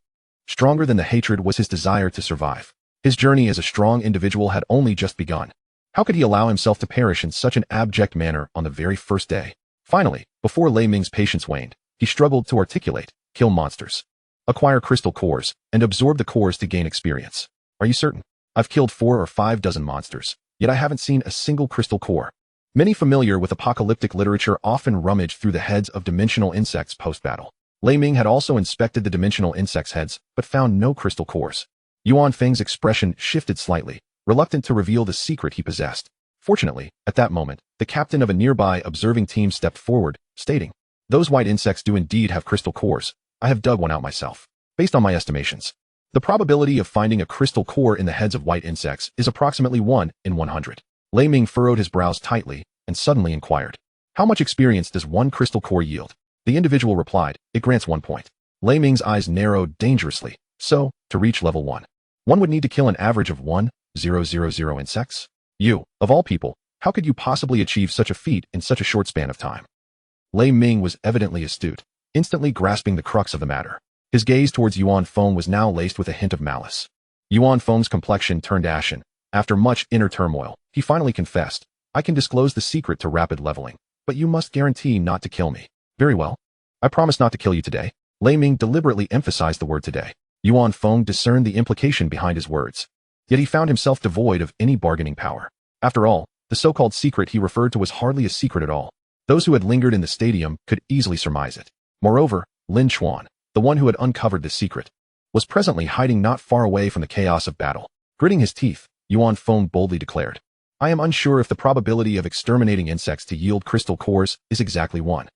stronger than the hatred was his desire to survive. His journey as a strong individual had only just begun. How could he allow himself to perish in such an abject manner on the very first day? Finally, before Lei Ming's patience waned, he struggled to articulate, kill monsters, acquire crystal cores, and absorb the cores to gain experience. Are you certain? I've killed 4 or 5 dozen monsters, yet I haven't seen a single crystal core. Many familiar with apocalyptic literature often rummage through the heads of dimensional insects post-battle. Lei Ming had also inspected the dimensional insects' heads, but found no crystal cores. Yuan Feng's expression shifted slightly, reluctant to reveal the secret he possessed. Fortunately, at that moment, the captain of a nearby observing team stepped forward, stating, "Those white insects do indeed have crystal cores. I have dug one out myself. Based on my estimations, the probability of finding a crystal core in the heads of white insects is approximately 1 in 100. Lei Ming furrowed his brows tightly and suddenly inquired, "How much experience does 1 crystal core yield?" The individual replied, "It grants 1 point. Lei Ming's eyes narrowed dangerously. So, to reach level 1, one would need to kill an average of 1,000 insects? You, of all people, how could you possibly achieve such a feat in such a short span of time? Lei Ming was evidently astute, instantly grasping the crux of the matter. His gaze towards Yuan Feng was now laced with a hint of malice. Yuan Feng's complexion turned ashen. After much inner turmoil, he finally confessed, I can disclose the secret to rapid leveling, but you must guarantee not to kill me. Very well. I promise not to kill you today. Lei Ming deliberately emphasized the word today. Yuan Feng discerned the implication behind his words. Yet he found himself devoid of any bargaining power. After all, the so-called secret he referred to was hardly a secret at all. Those who had lingered in the stadium could easily surmise it. Moreover, Lin Chuan, the one who had uncovered the secret, was presently hiding not far away from the chaos of battle. Gritting his teeth, Yuan Feng boldly declared, I am unsure if the probability of exterminating insects to yield crystal cores is exactly 1.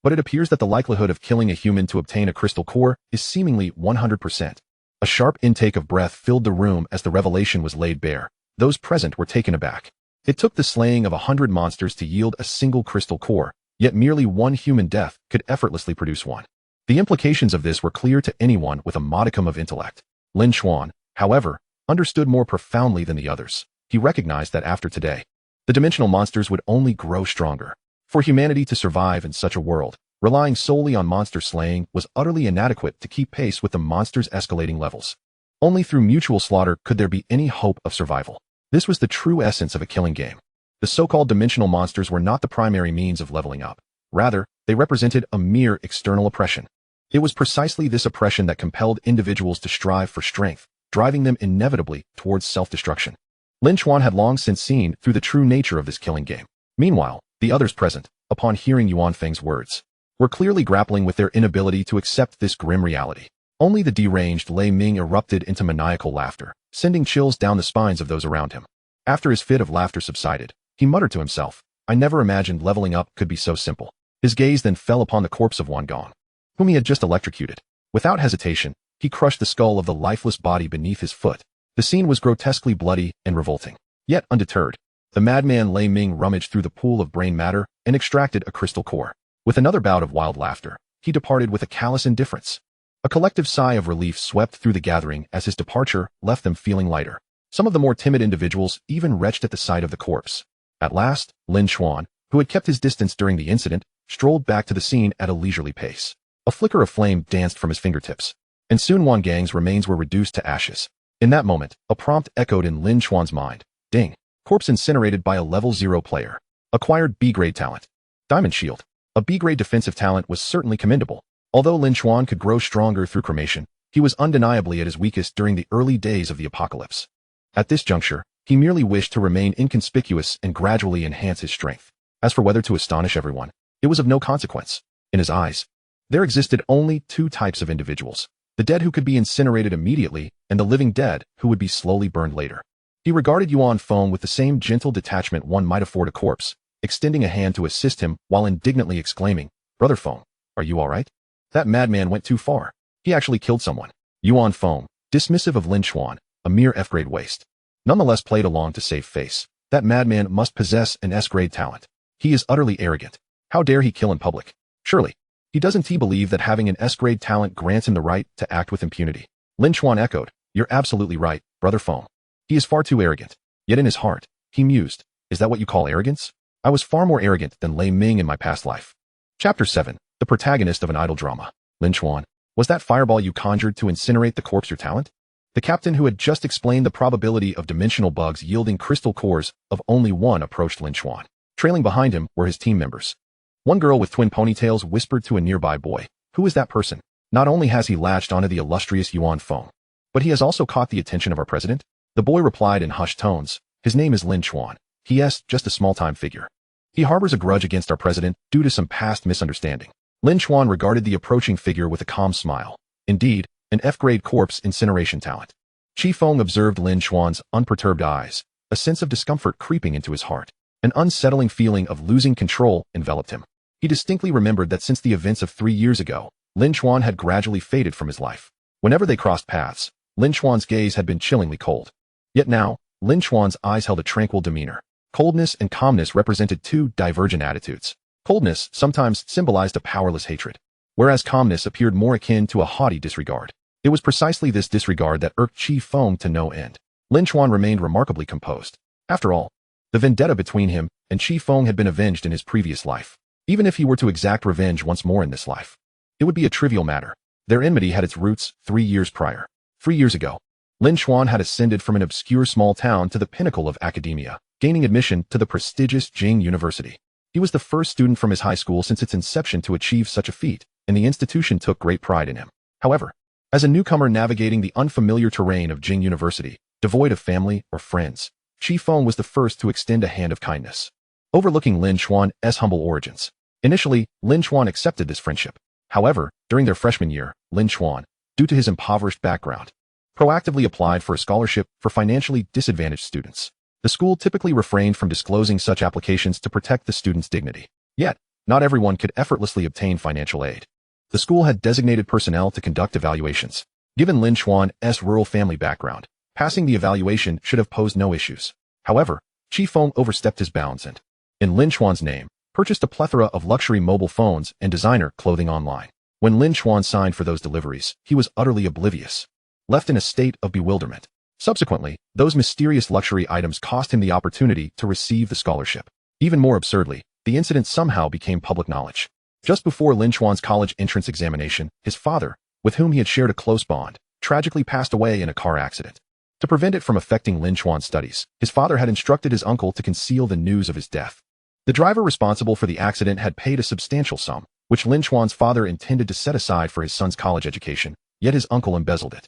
But it appears that the likelihood of killing a human to obtain a crystal core is seemingly 100%. A sharp intake of breath filled the room as the revelation was laid bare. Those present were taken aback. It took the slaying of 100 monsters to yield a single crystal core, yet merely one human death could effortlessly produce one. The implications of this were clear to anyone with a modicum of intellect. Lin Chuan, however, understood more profoundly than the others. He recognized that after today, the dimensional monsters would only grow stronger. For humanity to survive in such a world, relying solely on monster slaying was utterly inadequate to keep pace with the monsters' escalating levels. Only through mutual slaughter could there be any hope of survival. This was the true essence of a killing game. The so-called dimensional monsters were not the primary means of leveling up. Rather, they represented a mere external oppression. It was precisely this oppression that compelled individuals to strive for strength, driving them inevitably towards self-destruction. Lin Chuan had long since seen through the true nature of this killing game. Meanwhile, the others present, upon hearing Yuan Feng's words, were clearly grappling with their inability to accept this grim reality. Only the deranged Lei Ming erupted into maniacal laughter, sending chills down the spines of those around him. After his fit of laughter subsided, he muttered to himself, I never imagined leveling up could be so simple. His gaze then fell upon the corpse of Yuan Gong, whom he had just electrocuted. Without hesitation, he crushed the skull of the lifeless body beneath his foot. The scene was grotesquely bloody and revolting. Yet undeterred, the madman Lei Ming rummaged through the pool of brain matter and extracted a crystal core. With another bout of wild laughter, he departed with a callous indifference. A collective sigh of relief swept through the gathering as his departure left them feeling lighter. Some of the more timid individuals even retched at the sight of the corpse. At last, Lin Chuan, who had kept his distance during the incident, strolled back to the scene at a leisurely pace. A flicker of flame danced from his fingertips, and soon Yuan Gang's remains were reduced to ashes. In that moment, a prompt echoed in Lin Chuan's mind. Ding. Corpse incinerated by a level 0 player. Acquired B-grade talent. Diamond Shield. A B-grade defensive talent was certainly commendable. Although Lin Chuan could grow stronger through cremation, he was undeniably at his weakest during the early days of the apocalypse. At this juncture, he merely wished to remain inconspicuous and gradually enhance his strength. As for whether to astonish everyone, it was of no consequence. In his eyes, there existed only 2 types of individuals. The dead who could be incinerated immediately, and the living dead who would be slowly burned later. He regarded Yuan Feng with the same gentle detachment one might afford a corpse, extending a hand to assist him while indignantly exclaiming, Brother Feng, are you all right? That madman went too far. He actually killed someone. Yuan Feng, dismissive of Lin Chuan, a mere F-grade waste, nonetheless played along to save face. That madman must possess an S-grade talent. He is utterly arrogant. How dare he kill in public? Surely, he doesn't believe that having an S-grade talent grants him the right to act with impunity. Lin Chuan echoed, You're absolutely right, Brother Feng. He is far too arrogant. Yet in his heart, he mused, Is that what you call arrogance? I was far more arrogant than Lei Ming in my past life. Chapter 7. The protagonist of an idle drama. Lin Chuan, was that fireball you conjured to incinerate the corpse your talent? The captain who had just explained the probability of dimensional bugs yielding crystal cores of only 1 approached Lin Chuan. Trailing behind him were his team members. One girl with twin ponytails whispered to a nearby boy, Who is that person? Not only has he latched onto the illustrious Yuan Feng, but he has also caught the attention of our president? The boy replied in hushed tones, His name is Lin Chuan. He is just a small-time figure. He harbors a grudge against our president due to some past misunderstanding. Lin Chuan regarded the approaching figure with a calm smile. Indeed, an F-grade corpse incineration talent. Chi Feng observed Lin Chuan's unperturbed eyes, a sense of discomfort creeping into his heart. An unsettling feeling of losing control enveloped him. He distinctly remembered that since the events of 3 years ago, Lin Chuan had gradually faded from his life. Whenever they crossed paths, Lin Chuan's gaze had been chillingly cold. Yet now, Lin Chuan's eyes held a tranquil demeanor. Coldness and calmness represented 2 divergent attitudes. Coldness sometimes symbolized a powerless hatred, whereas calmness appeared more akin to a haughty disregard. It was precisely this disregard that irked Chi Feng to no end. Lin Chuan remained remarkably composed. After all, the vendetta between him and Chi Feng had been avenged in his previous life. Even if he were to exact revenge once more in this life, it would be a trivial matter. Their enmity had its roots 3 years prior. 3 years ago, Lin Chuan had ascended from an obscure small town to the pinnacle of academia, gaining admission to the prestigious Jing University. He was the first student from his high school since its inception to achieve such a feat, and the institution took great pride in him. However, as a newcomer navigating the unfamiliar terrain of Jing University, devoid of family or friends, Chi Feng was the first to extend a hand of kindness. Overlooking Lin Chuan's humble origins. Initially, Lin Chuan accepted this friendship. However, during their freshman year, Lin Chuan, due to his impoverished background, proactively applied for a scholarship for financially disadvantaged students. The school typically refrained from disclosing such applications to protect the student's dignity. Yet, not everyone could effortlessly obtain financial aid. The school had designated personnel to conduct evaluations. Given Lin Chuan's rural family background, passing the evaluation should have posed no issues. However, Chi Feng overstepped his bounds and, in Lin Chuan's name, purchased a plethora of luxury mobile phones and designer clothing online. When Lin Chuan signed for those deliveries, he was utterly oblivious, left in a state of bewilderment. Subsequently, those mysterious luxury items cost him the opportunity to receive the scholarship. Even more absurdly, the incident somehow became public knowledge. Just before Lin Chuan's college entrance examination, his father, with whom he had shared a close bond, tragically passed away in a car accident. To prevent it from affecting Lin Chuan's studies, his father had instructed his uncle to conceal the news of his death. The driver responsible for the accident had paid a substantial sum, which Lin Chuan's father intended to set aside for his son's college education, yet his uncle embezzled it.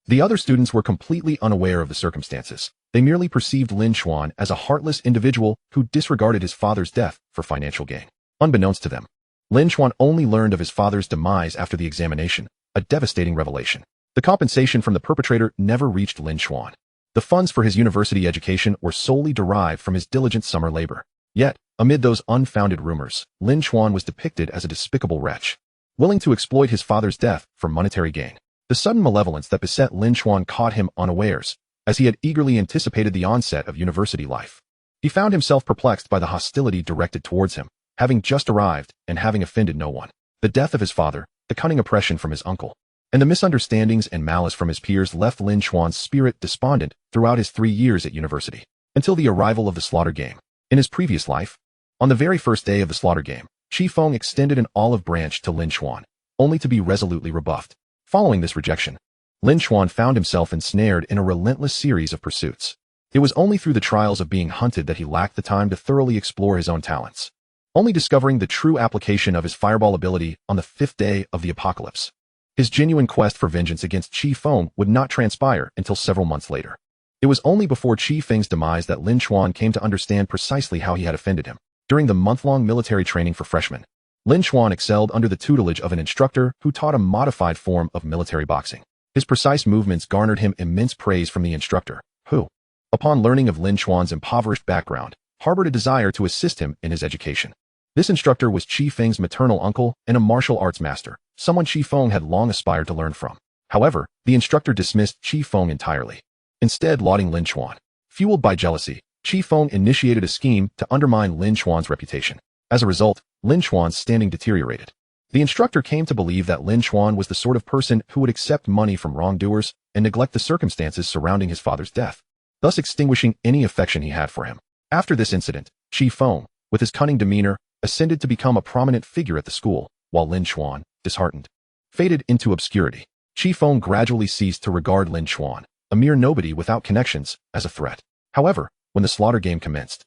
The other students were completely unaware of the circumstances. They merely perceived Lin Chuan as a heartless individual who disregarded his father's death for financial gain. Unbeknownst to them, Lin Chuan only learned of his father's demise after the examination, a devastating revelation. The compensation from the perpetrator never reached Lin Chuan. The funds for his university education were solely derived from his diligent summer labor. Yet, amid those unfounded rumors, Lin Chuan was depicted as a despicable wretch, willing to exploit his father's death for monetary gain. The sudden malevolence that beset Lin Chuan caught him unawares, as he had eagerly anticipated the onset of university life. He found himself perplexed by the hostility directed towards him, having just arrived and having offended no one. The death of his father, the cunning oppression from his uncle, and the misunderstandings and malice from his peers left Lin Chuan's spirit despondent throughout his 3 years at university, until the arrival of the slaughter game. In his previous life, on the very first day of the slaughter game, Chi Feng extended an olive branch to Lin Chuan, only to be resolutely rebuffed. Following this rejection, Lin Chuan found himself ensnared in a relentless series of pursuits. It was only through the trials of being hunted that he lacked the time to thoroughly explore his own talents, only discovering the true application of his fireball ability on the 5th day of the apocalypse. His genuine quest for vengeance against Chi Feng would not transpire until several months later. It was only before Chi Feng's demise that Lin Chuan came to understand precisely how he had offended him. During the month-long military training for freshmen, Lin Chuan excelled under the tutelage of an instructor who taught a modified form of military boxing. His precise movements garnered him immense praise from the instructor, who, upon learning of Lin Chuan's impoverished background, harbored a desire to assist him in his education. This instructor was Chi Feng's maternal uncle and a martial arts master, someone Chi Feng had long aspired to learn from. However, the instructor dismissed Chi Feng entirely, instead lauding Lin Chuan. Fueled by jealousy, Chi Feng initiated a scheme to undermine Lin Chuan's reputation. As a result, Lin Chuan's standing deteriorated. The instructor came to believe that Lin Chuan was the sort of person who would accept money from wrongdoers and neglect the circumstances surrounding his father's death, thus extinguishing any affection he had for him. After this incident, Chi Feng, with his cunning demeanor, ascended to become a prominent figure at the school, while Lin Chuan, disheartened, faded into obscurity. Chi Feng gradually ceased to regard Lin Chuan, a mere nobody without connections, as a threat. However, when the slaughter game commenced,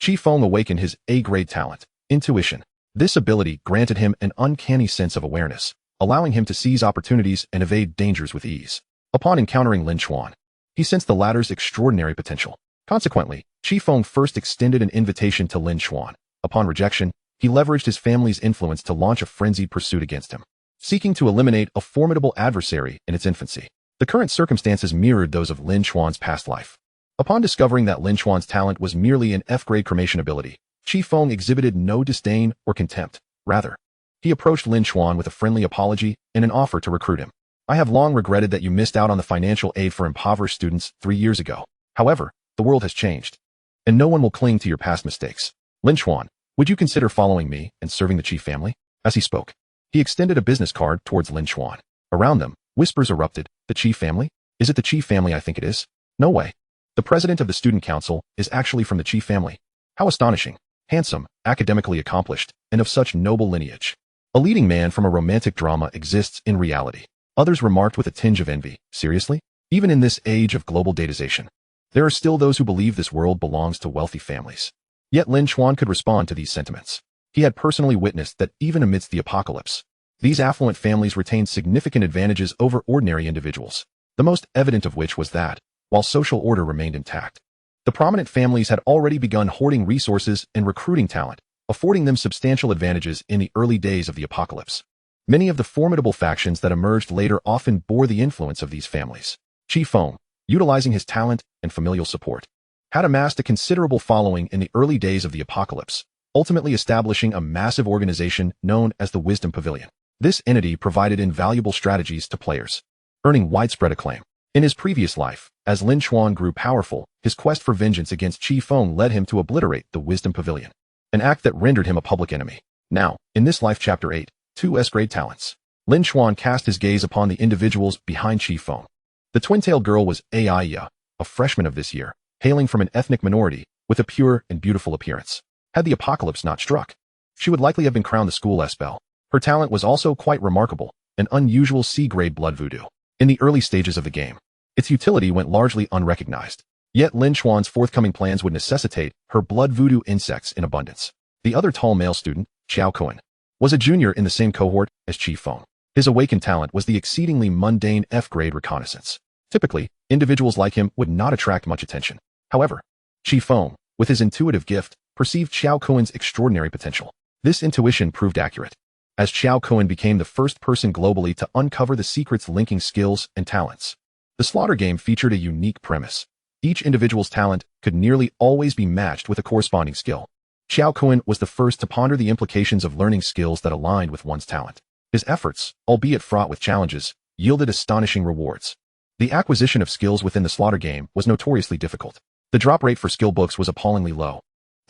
Chi Feng awakened his A-grade talent, intuition. This ability granted him an uncanny sense of awareness, allowing him to seize opportunities and evade dangers with ease. Upon encountering Lin Chuan, he sensed the latter's extraordinary potential. Consequently, Chi Feng first extended an invitation to Lin Chuan. Upon rejection, he leveraged his family's influence to launch a frenzied pursuit against him, seeking to eliminate a formidable adversary in its infancy. The current circumstances mirrored those of Lin Chuan's past life. Upon discovering that Lin Chuan's talent was merely an F-grade cremation ability, Chi Feng exhibited no disdain or contempt. Rather, he approached Lin Chuan with a friendly apology and an offer to recruit him. I have long regretted that you missed out on the financial aid for impoverished students 3 years ago. However, the world has changed, and no one will cling to your past mistakes. Lin Chuan, would you consider following me and serving the Chi family? As he spoke, he extended a business card towards Lin Chuan. Around them, whispers erupted. The Chi family? Is it the Chi family I think it is? No way. The president of the student council is actually from the Chi family. How astonishing. Handsome, academically accomplished, and of such noble lineage. A leading man from a romantic drama exists in reality. Others remarked with a tinge of envy. Seriously? Even in this age of global datization, There are still those who believe this world belongs to wealthy families. Yet Lin Chuan could respond to these sentiments. He had personally witnessed that even amidst the apocalypse, these affluent families retained significant advantages over ordinary individuals, the most evident of which was that, while social order remained intact, the prominent families had already begun hoarding resources and recruiting talent, affording them substantial advantages in the early days of the apocalypse. Many of the formidable factions that emerged later often bore the influence of these families. Chi Feng, utilizing his talent and familial support, had amassed a considerable following in the early days of the apocalypse, ultimately establishing a massive organization known as the Wisdom Pavilion. This entity provided invaluable strategies to players, earning widespread acclaim. In his previous life, as Lin Chuan grew powerful, his quest for vengeance against Chi Feng led him to obliterate the Wisdom Pavilion, an act that rendered him a public enemy. Now, in this life chapter 8, 2 S-grade talents, Lin Chuan cast his gaze upon the individuals behind Chi Feng. The twin-tailed girl was Aya, a freshman of this year, hailing from an ethnic minority, with a pure and beautiful appearance. Had the apocalypse not struck, she would likely have been crowned the school S-belle. Her talent was also quite remarkable, an unusual C-grade blood voodoo. In the early stages of the game, its utility went largely unrecognized. Yet Lin Chuan's forthcoming plans would necessitate her blood voodoo insects in abundance. The other tall male student, Xiao Kuan, was a junior in the same cohort as Chi Feng. His awakened talent was the exceedingly mundane F-grade reconnaissance. Typically, individuals like him would not attract much attention. However, Chi Feng, with his intuitive gift, perceived Xiao Kuan's extraordinary potential. This intuition proved accurate, as Xiao Kuan became the first person globally to uncover the secrets linking skills and talents. The slaughter game featured a unique premise. Each individual's talent could nearly always be matched with a corresponding skill. Xiao Kuan was the first to ponder the implications of learning skills that aligned with one's talent. His efforts, albeit fraught with challenges, yielded astonishing rewards. The acquisition of skills within the slaughter game was notoriously difficult. The drop rate for skill books was appallingly low,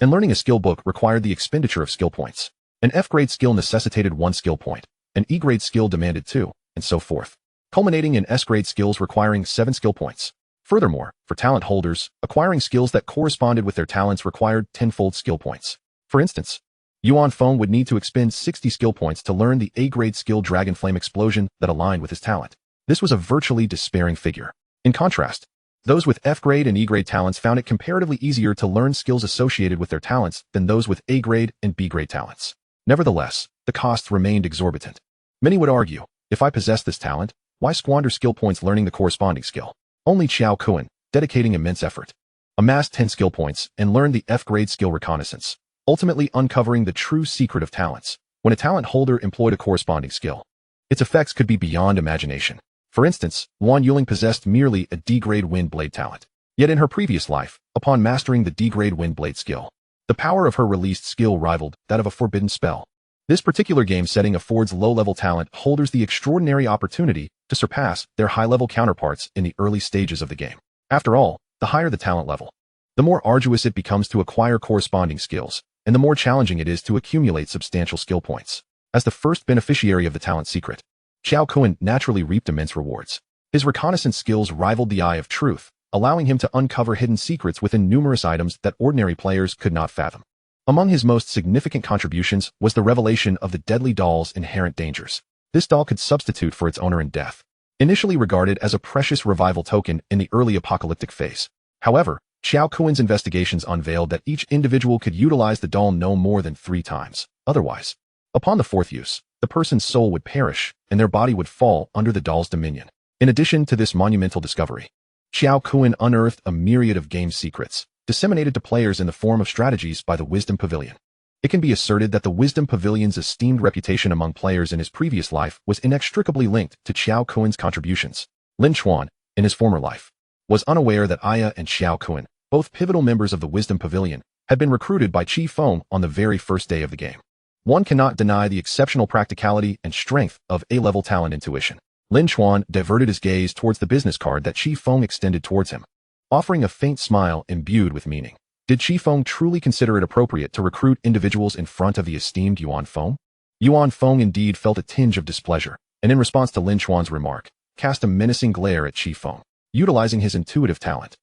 and learning a skill book required the expenditure of skill points. An F-grade skill necessitated 1 skill point, an E-grade skill demanded 2, and so forth, culminating in S-grade skills requiring 7 skill points. Furthermore, for talent holders, acquiring skills that corresponded with their talents required 10-fold skill points. For instance, Yuan Feng would need to expend 60 skill points to learn the A-grade skill Dragon Flame Explosion that aligned with his talent. This was a virtually despairing figure. In contrast, those with F-grade and E-grade talents found it comparatively easier to learn skills associated with their talents than those with A-grade and B-grade talents. Nevertheless, the costs remained exorbitant. Many would argue, if I possess this talent, why squander skill points learning the corresponding skill? Only Xiao Kuan, dedicating immense effort, amassed 10 skill points and learned the F-grade skill reconnaissance, ultimately uncovering the true secret of talents. When a talent holder employed a corresponding skill, its effects could be beyond imagination. For instance, Wan Yuling possessed merely a D-grade wind blade talent. Yet in her previous life, upon mastering the D-grade wind blade skill, the power of her released skill rivaled that of a forbidden spell. This particular game setting affords low-level talent holders the extraordinary opportunity to surpass their high-level counterparts in the early stages of the game. After all, the higher the talent level, the more arduous it becomes to acquire corresponding skills, and the more challenging it is to accumulate substantial skill points. As the first beneficiary of the talent secret, Xiao Kuan naturally reaped immense rewards. His reconnaissance skills rivaled the Eye of Truth, allowing him to uncover hidden secrets within numerous items that ordinary players could not fathom. Among his most significant contributions was the revelation of the deadly doll's inherent dangers. This doll could substitute for its owner in death. Initially regarded as a precious revival token in the early apocalyptic phase. However, Xiao Kuan's investigations unveiled that each individual could utilize the doll no more than 3 times. Otherwise, upon the 4th use, the person's soul would perish and their body would fall under the doll's dominion. In addition to this monumental discovery, Xiao Kuan unearthed a myriad of game secrets, disseminated to players in the form of strategies by the Wisdom Pavilion. It can be asserted that the Wisdom Pavilion's esteemed reputation among players in his previous life was inextricably linked to Xiao Kuan's contributions. Lin Chuan, in his former life, was unaware that Aya and Xiao Kuan, both pivotal members of the Wisdom Pavilion, had been recruited by Chi Feng on the very first day of the game. One cannot deny the exceptional practicality and strength of A-level talent intuition. Lin Chuan diverted his gaze towards the business card that Chi Feng extended towards him, offering a faint smile imbued with meaning. Did Chi Feng truly consider it appropriate to recruit individuals in front of the esteemed Yuan Feng? Yuan Feng indeed felt a tinge of displeasure, and in response to Lin Chuan's remark, cast a menacing glare at Chi Feng, utilizing his intuitive talent.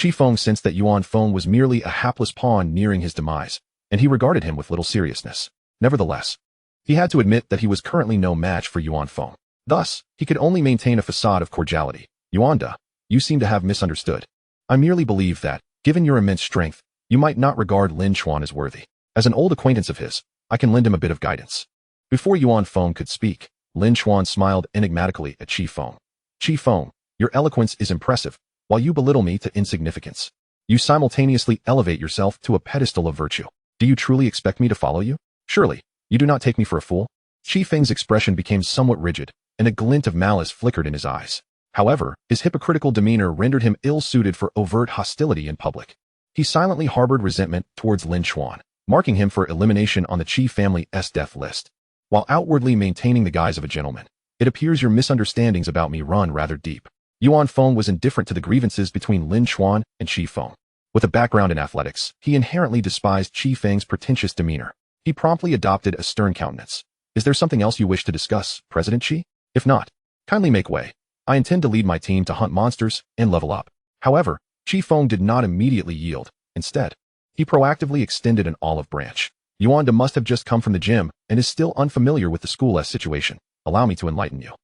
Chi Feng sensed that Yuan Feng was merely a hapless pawn nearing his demise, and he regarded him with little seriousness. Nevertheless, he had to admit that he was currently no match for Yuan Feng. Thus, he could only maintain a facade of cordiality. Yuanda, you seem to have misunderstood. I merely believe that, given your immense strength, you might not regard Lin Chuan as worthy. As an old acquaintance of his, I can lend him a bit of guidance." Before Yuan Feng could speak, Lin Chuan smiled enigmatically at Chi Feng. "Chi Feng, your eloquence is impressive, while you belittle me to insignificance. You simultaneously elevate yourself to a pedestal of virtue. Do you truly expect me to follow you? Surely, you do not take me for a fool?" Chi Feng's expression became somewhat rigid, and a glint of malice flickered in his eyes. However, his hypocritical demeanor rendered him ill-suited for overt hostility in public. He silently harbored resentment towards Lin Chuan, marking him for elimination on the Chi family's death list. While outwardly maintaining the guise of a gentleman, it appears your misunderstandings about me run rather deep. Yuan Feng was indifferent to the grievances between Lin Chuan and Chi Feng. With a background in athletics, he inherently despised Chi Feng's pretentious demeanor. He promptly adopted a stern countenance. "Is there something else you wish to discuss, President Chi? If not, kindly make way. I intend to lead my team to hunt monsters and level up." However, Chi Feng did not immediately yield. Instead, he proactively extended an olive branch. "Yuanda must have just come from the gym and is still unfamiliar with the school's situation. Allow me to enlighten you.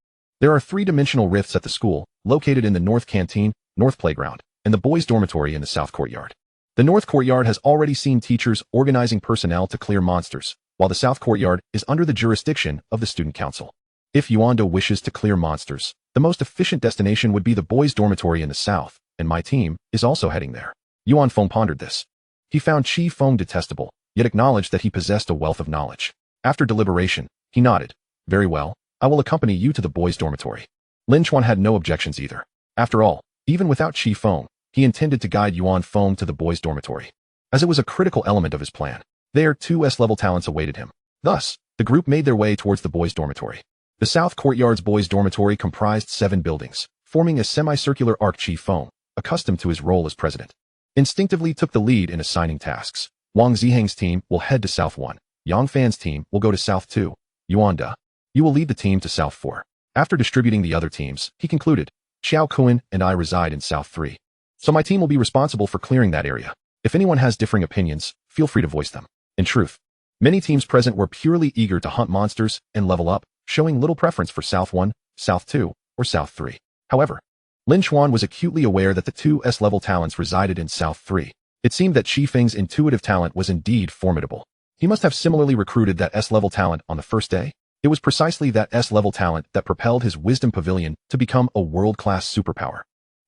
There are 3-dimensional rifts at the school, located in the North Canteen, North Playground, and the boys' dormitory in the South Courtyard. The North Courtyard has already seen teachers organizing personnel to clear monsters, while the South Courtyard is under the jurisdiction of the Student Council. If Yuanda wishes to clear monsters, the most efficient destination would be the boys' dormitory in the South, and my team is also heading there." Yuan Feng pondered this. He found Chi Feng detestable, yet acknowledged that he possessed a wealth of knowledge. After deliberation, he nodded. "Very well, I will accompany you to the boys' dormitory." Lin Chuan had no objections either. After all, even without Chi Feng, he intended to guide Yuan Feng to the boys' dormitory, as it was a critical element of his plan. There, 2 S-level talents awaited him. Thus, the group made their way towards the boys' dormitory. The South Courtyard's boys' dormitory comprised 7 buildings, forming a semicircular arc. Chi Feng, accustomed to his role as president, instinctively took the lead in assigning tasks. Wang Ziheng's team will head to South 1. Yang Fan's team will go to South 2. Yuanda, you will lead the team to South 4. After distributing the other teams, he concluded, "Xiao Kuan and I reside in South 3. So my team will be responsible for clearing that area. If anyone has differing opinions, feel free to voice them." In truth, many teams present were purely eager to hunt monsters and level up, showing little preference for South 1, South 2, or South 3. However, Lin Chuan was acutely aware that the 2 S-level talents resided in South 3. It seemed that Chi Feng's intuitive talent was indeed formidable. He must have similarly recruited that S-level talent on the first day. It was precisely that S-level talent that propelled his Wisdom Pavilion to become a world-class superpower.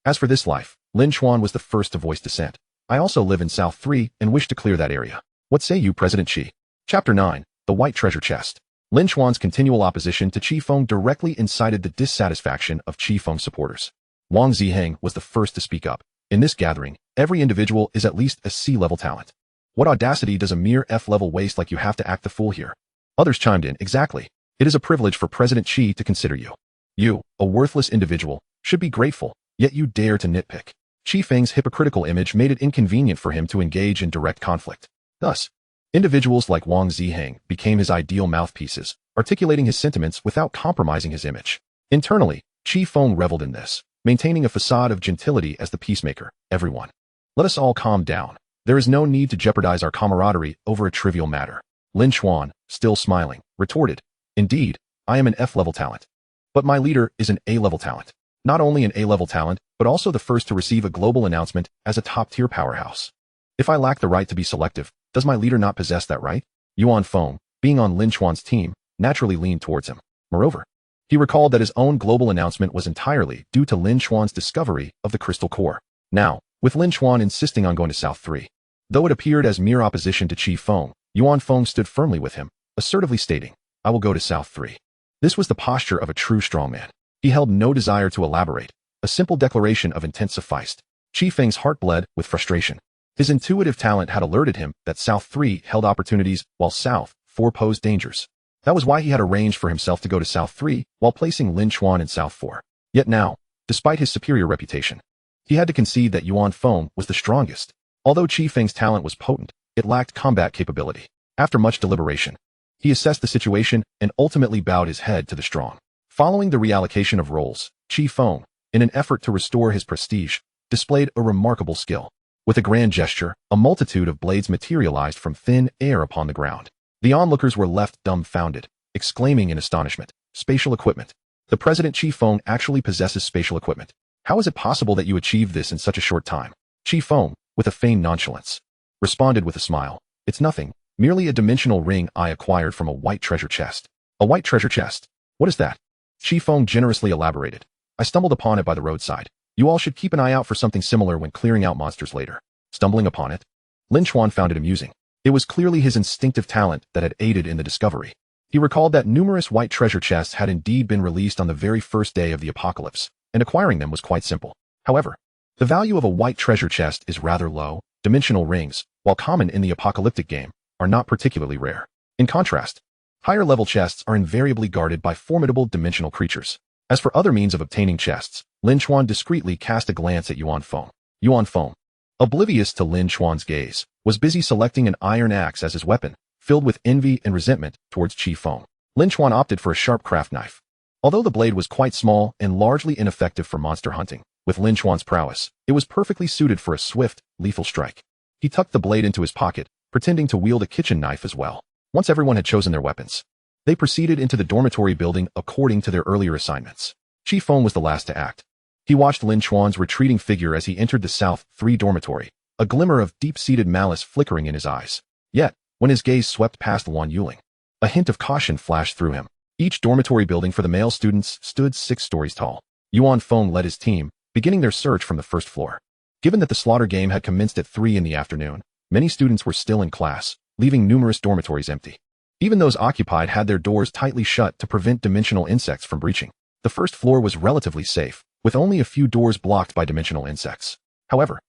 As for this life, Lin Chuan was the first to voice dissent. "I also live in South 3 and wish to clear that area. What say you, President Chi?" Chapter 9, The White Treasure Chest. Lin Chuan's continual opposition to Chi Feng directly incited the dissatisfaction of Chi Feng's supporters. Wang Ziheng was the first to speak up. "In this gathering, every individual is at least a C-level talent. What audacity does a mere F-level waste like you have to act the fool here?" Others chimed in, "Exactly. It is a privilege for President Chi to consider you. You, a worthless individual, should be grateful, yet you dare to nitpick." Chi Feng's hypocritical image made it inconvenient for him to engage in direct conflict. Thus, individuals like Wang Ziheng became his ideal mouthpieces, articulating his sentiments without compromising his image. Internally, Chi Feng reveled in this, maintaining a facade of gentility as the peacemaker. "Everyone, let us all calm down. There is no need to jeopardize our camaraderie over a trivial matter." Lin Chuan, still smiling, retorted, "Indeed, I am an F-level talent. But my leader is an A-level talent. Not only an A-level talent, but also the first to receive a global announcement as a top-tier powerhouse. If I lack the right to be selective, does my leader not possess that right?" Yuan Feng, being on Lin Chuan's team, naturally leaned towards him. Moreover, he recalled that his own global announcement was entirely due to Lin Chuan's discovery of the crystal core. Now, with Lin Chuan insisting on going to South 3, though it appeared as mere opposition to Chi Feng, Yuan Feng stood firmly with him, assertively stating, "I will go to South 3. This was the posture of a true strongman. He held no desire to elaborate. A simple declaration of intent sufficed. Chi Feng's heart bled with frustration. His intuitive talent had alerted him that South 3 held opportunities while South 4 posed dangers. That was why he had arranged for himself to go to South 3 while placing Lin Chuan in South 4. Yet now, despite his superior reputation, he had to concede that Yuan Feng was the strongest. Although Chi Feng's talent was potent, it lacked combat capability. After much deliberation, he assessed the situation and ultimately bowed his head to the strong. Following the reallocation of roles, Chi Feng, in an effort to restore his prestige, displayed a remarkable skill. With a grand gesture, a multitude of blades materialized from thin air upon the ground. The onlookers were left dumbfounded, exclaiming in astonishment, "Spatial equipment. The President Chi Feng actually possesses spatial equipment. How is it possible that you achieved this in such a short time?" Chi Feng, with a feigned nonchalance, responded with a smile. It's nothing, merely a dimensional ring I acquired from a white treasure chest. A white treasure chest? What is that? Chi Feng generously elaborated. I stumbled upon it by the roadside. You all should keep an eye out for something similar when clearing out monsters later. Stumbling upon it? Lin Chuan found it amusing. It was clearly his instinctive talent that had aided in the discovery. He recalled that numerous white treasure chests had indeed been released on the very first day of the apocalypse, and acquiring them was quite simple. However, the value of a white treasure chest is rather low. Dimensional rings, while common in the apocalyptic game, are not particularly rare. In contrast, higher-level chests are invariably guarded by formidable dimensional creatures. As for other means of obtaining chests, Lin Chuan discreetly cast a glance at Yuan Feng. Yuan Feng, oblivious to Lin Chuan's gaze, was busy selecting an iron axe as his weapon, filled with envy and resentment towards Chi Feng. Lin Chuan opted for a sharp craft knife. Although the blade was quite small and largely ineffective for monster hunting, with Lin Chuan's prowess, it was perfectly suited for a swift, lethal strike. He tucked the blade into his pocket, pretending to wield a kitchen knife as well. Once everyone had chosen their weapons, they proceeded into the dormitory building according to their earlier assignments. Chi Feng was the last to act. He watched Lin Chuan's retreating figure as he entered the South 3 dormitory, a glimmer of deep-seated malice flickering in his eyes. Yet, when his gaze swept past Yuan Yuling, a hint of caution flashed through him. Each dormitory building for the male students stood 6 stories tall. Yuan Feng led his team, beginning their search from the first floor. Given that the slaughter game had commenced at 3 in the afternoon, many students were still in class, leaving numerous dormitories empty. Even those occupied had their doors tightly shut to prevent dimensional insects from breaching. The first floor was relatively safe, with only a few doors blocked by dimensional insects. However,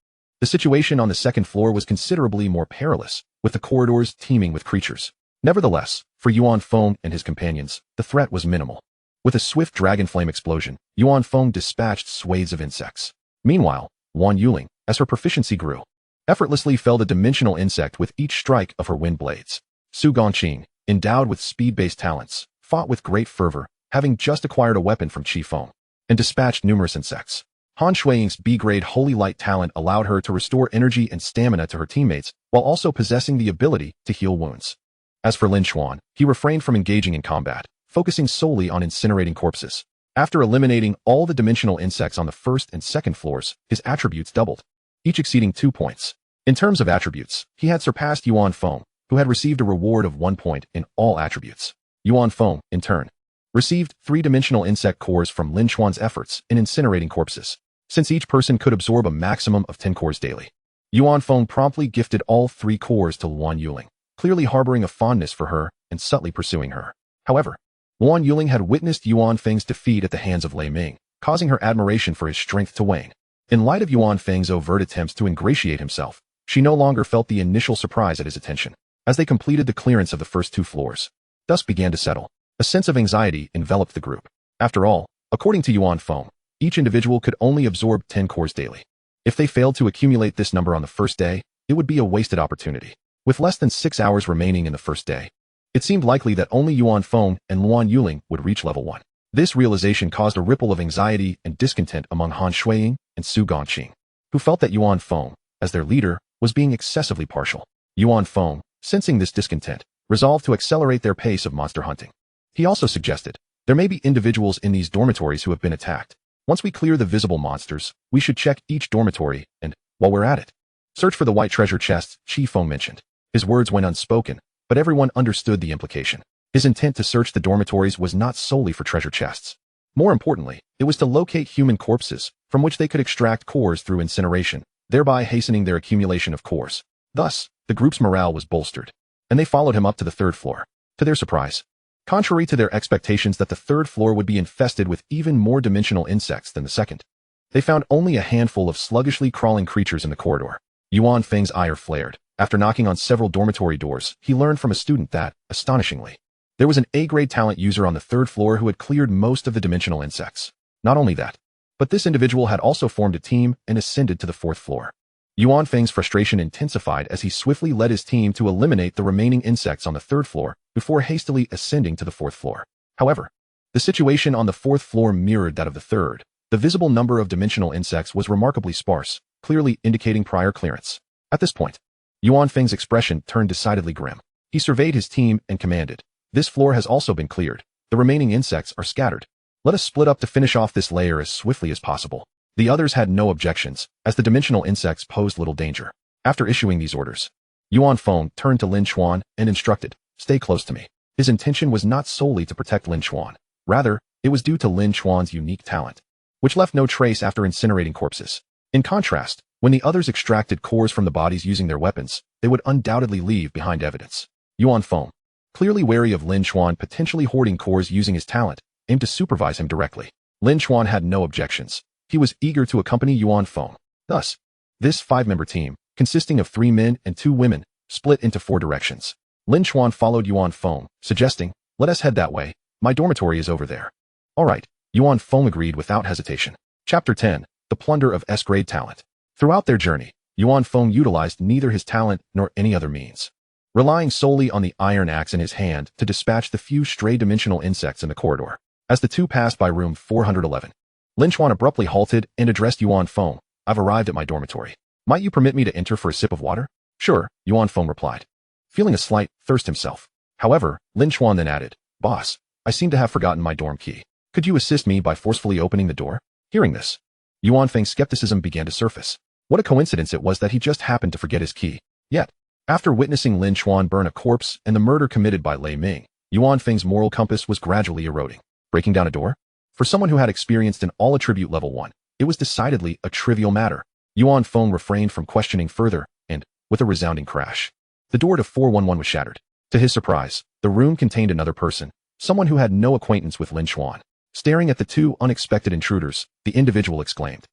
the situation on the second floor was considerably more perilous, with the corridors teeming with creatures. Nevertheless, for Yuan Feng and his companions, the threat was minimal. With a swift dragon flame explosion, Yuan Feng dispatched swathes of insects. Meanwhile, Yuan Yuling, as her proficiency grew, effortlessly felled a dimensional insect with each strike of her wind blades. Su Gongqing, endowed with speed-based talents, fought with great fervor, having just acquired a weapon from Chi Feng, and dispatched numerous insects. Han Shuiying's B-grade Holy Light talent allowed her to restore energy and stamina to her teammates, while also possessing the ability to heal wounds. As for Lin Chuan, he refrained from engaging in combat, focusing solely on incinerating corpses. After eliminating all the dimensional insects on the first and second floors, his attributes doubled, each exceeding 2 points. In terms of attributes, he had surpassed Yuan Feng, who had received a reward of 1 point in all attributes. Yuan Feng, in turn, received 3-dimensional insect cores from Lin Chuan's efforts in incinerating corpses, since each person could absorb a maximum of 10 cores daily. Yuan Feng promptly gifted all 3 cores to Yuan Yuling, clearly harboring a fondness for her and subtly pursuing her. However, Yuan Yuling had witnessed Yuan Feng's defeat at the hands of Lei Ming, causing her admiration for his strength to wane. In light of Yuan Feng's overt attempts to ingratiate himself, she no longer felt the initial surprise at his attention. As they completed the clearance of the first 2 floors, dusk began to settle. A sense of anxiety enveloped the group. After all, according to Yuan Feng, each individual could only absorb 10 cores daily. If they failed to accumulate this number on the first day, it would be a wasted opportunity. With less than 6 hours remaining in the first day, it seemed likely that only Yuan Feng and Yuan Yuling would reach level 1. This realization caused a ripple of anxiety and discontent among Han Shuiying and Su Gongqing, who felt that Yuan Feng, as their leader, was being excessively partial. Yuan Feng, sensing this discontent, resolved to accelerate their pace of monster hunting. He also suggested, there may be individuals in these dormitories who have been attacked. Once we clear the visible monsters, we should check each dormitory and, while we're at it, search for the white treasure chests Chi Feng mentioned. His words went unspoken, but everyone understood the implication. His intent to search the dormitories was not solely for treasure chests. More importantly, it was to locate human corpses, from which they could extract cores through incineration, thereby hastening their accumulation of cores. Thus, the group's morale was bolstered, and they followed him up to the 3rd floor. To their surprise, contrary to their expectations that the 3rd floor would be infested with even more dimensional insects than the 2nd, they found only a handful of sluggishly crawling creatures in the corridor. Yuan Feng's ire flared. After knocking on several dormitory doors, he learned from a student that, astonishingly, there was an A-grade talent user on the 3rd floor who had cleared most of the dimensional insects. Not only that, but this individual had also formed a team and ascended to the 4th floor. Yuan Feng's frustration intensified as he swiftly led his team to eliminate the remaining insects on the 3rd floor before hastily ascending to the 4th floor. However, the situation on the 4th floor mirrored that of the 3rd. The visible number of dimensional insects was remarkably sparse, clearly indicating prior clearance. At this point, Yuan Feng's expression turned decidedly grim. He surveyed his team and commanded, "This floor has also been cleared. The remaining insects are scattered. Let us split up to finish off this layer as swiftly as possible." The others had no objections, as the dimensional insects posed little danger. After issuing these orders, Yuan Feng turned to Lin Chuan and instructed, "Stay close to me." His intention was not solely to protect Lin Chuan. Rather, it was due to Lin Chuan's unique talent, which left no trace after incinerating corpses. In contrast, when the others extracted cores from the bodies using their weapons, they would undoubtedly leave behind evidence. Yuan Feng, clearly wary of Lin Chuan potentially hoarding cores using his talent, aimed to supervise him directly. Lin Chuan had no objections. He was eager to accompany Yuan Feng. Thus, this 5-member team, consisting of 3 men and 2 women, split into 4 directions. Lin Chuan followed Yuan Feng, suggesting, "Let us head that way. My dormitory is over there." "All right," Yuan Feng agreed without hesitation. Chapter 10, The Plunder of S-Grade Talent. Throughout their journey, Yuan Feng utilized neither his talent nor any other means, relying solely on the iron axe in his hand to dispatch the few stray dimensional insects in the corridor. As the two passed by room 411, Lin Chuan abruptly halted and addressed Yuan Feng. "I've arrived at my dormitory. Might you permit me to enter for a sip of water?" "Sure," Yuan Feng replied, feeling a slight thirst himself. However, Lin Chuan then added, "Boss, I seem to have forgotten my dorm key. Could you assist me by forcefully opening the door?" Hearing this, Yuan Feng's skepticism began to surface. What a coincidence it was that he just happened to forget his key. Yet, after witnessing Lin Chuan burn a corpse and the murder committed by Lei Ming, Yuan Feng's moral compass was gradually eroding. Breaking down a door? For someone who had experienced an all-attribute level 1, it was decidedly a trivial matter. Yuan Feng refrained from questioning further, and, with a resounding crash, the door to 411 was shattered. To his surprise, the room contained another person, someone who had no acquaintance with Lin Chuan. Staring at the two unexpected intruders, the individual exclaimed,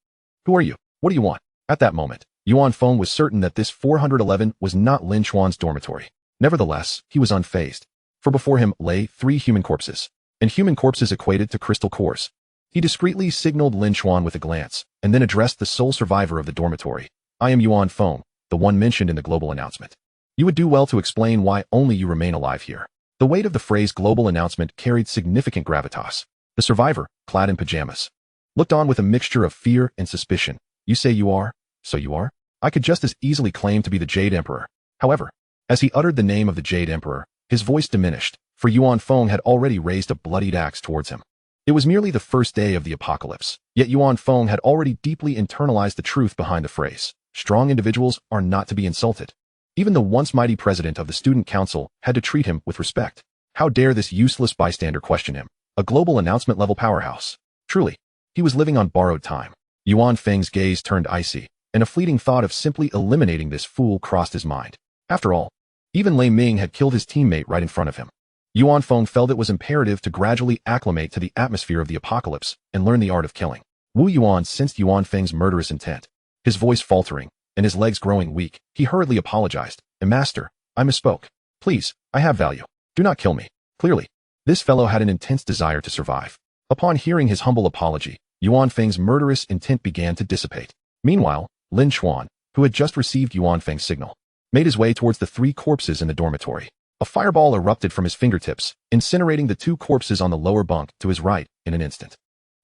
"Who are you? What do you want?" At that moment, Yuan Feng was certain that this 411 was not Lin Chuan's dormitory. Nevertheless, he was unfazed, for before him lay 3 human corpses, and human corpses equated to crystal cores. He discreetly signaled Lin Chuan with a glance, and then addressed the sole survivor of the dormitory. "I am Yuan Feng, the one mentioned in the global announcement. You would do well to explain why only you remain alive here." The weight of the phrase global announcement carried significant gravitas. The survivor, clad in pajamas, looked on with a mixture of fear and suspicion. "You say you are? So you are? I could just as easily claim to be the Jade Emperor." However, as he uttered the name of the Jade Emperor, his voice diminished, for Yuan Feng had already raised a bloodied axe towards him. It was merely the first day of the apocalypse, yet Yuan Feng had already deeply internalized the truth behind the phrase. Strong individuals are not to be insulted. Even the once mighty president of the student council had to treat him with respect. How dare this useless bystander question him? A global announcement level powerhouse. Truly, he was living on borrowed time. Yuan Feng's gaze turned icy, and a fleeting thought of simply eliminating this fool crossed his mind. After all, even Lei Ming had killed his teammate right in front of him. Yuan Feng felt it was imperative to gradually acclimate to the atmosphere of the apocalypse and learn the art of killing. Wu Yuan sensed Yuan Feng's murderous intent. His voice faltering, and his legs growing weak, he hurriedly apologized. "Master, I misspoke. Please, I have value. Do not kill me." Clearly, this fellow had an intense desire to survive. Upon hearing his humble apology, Yuan Feng's murderous intent began to dissipate. Meanwhile, Lin Chuan, who had just received Yuan Feng's signal, made his way towards the 3 corpses in the dormitory. A fireball erupted from his fingertips, incinerating the 2 corpses on the lower bunk to his right in an instant.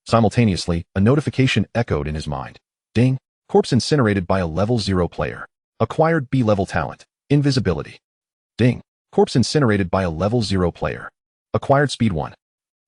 Simultaneously, a notification echoed in his mind. Ding! Corpse incinerated by a level 0 player. Acquired B-level talent. Invisibility. Ding! Corpse incinerated by a level 0 player. Acquired speed 1.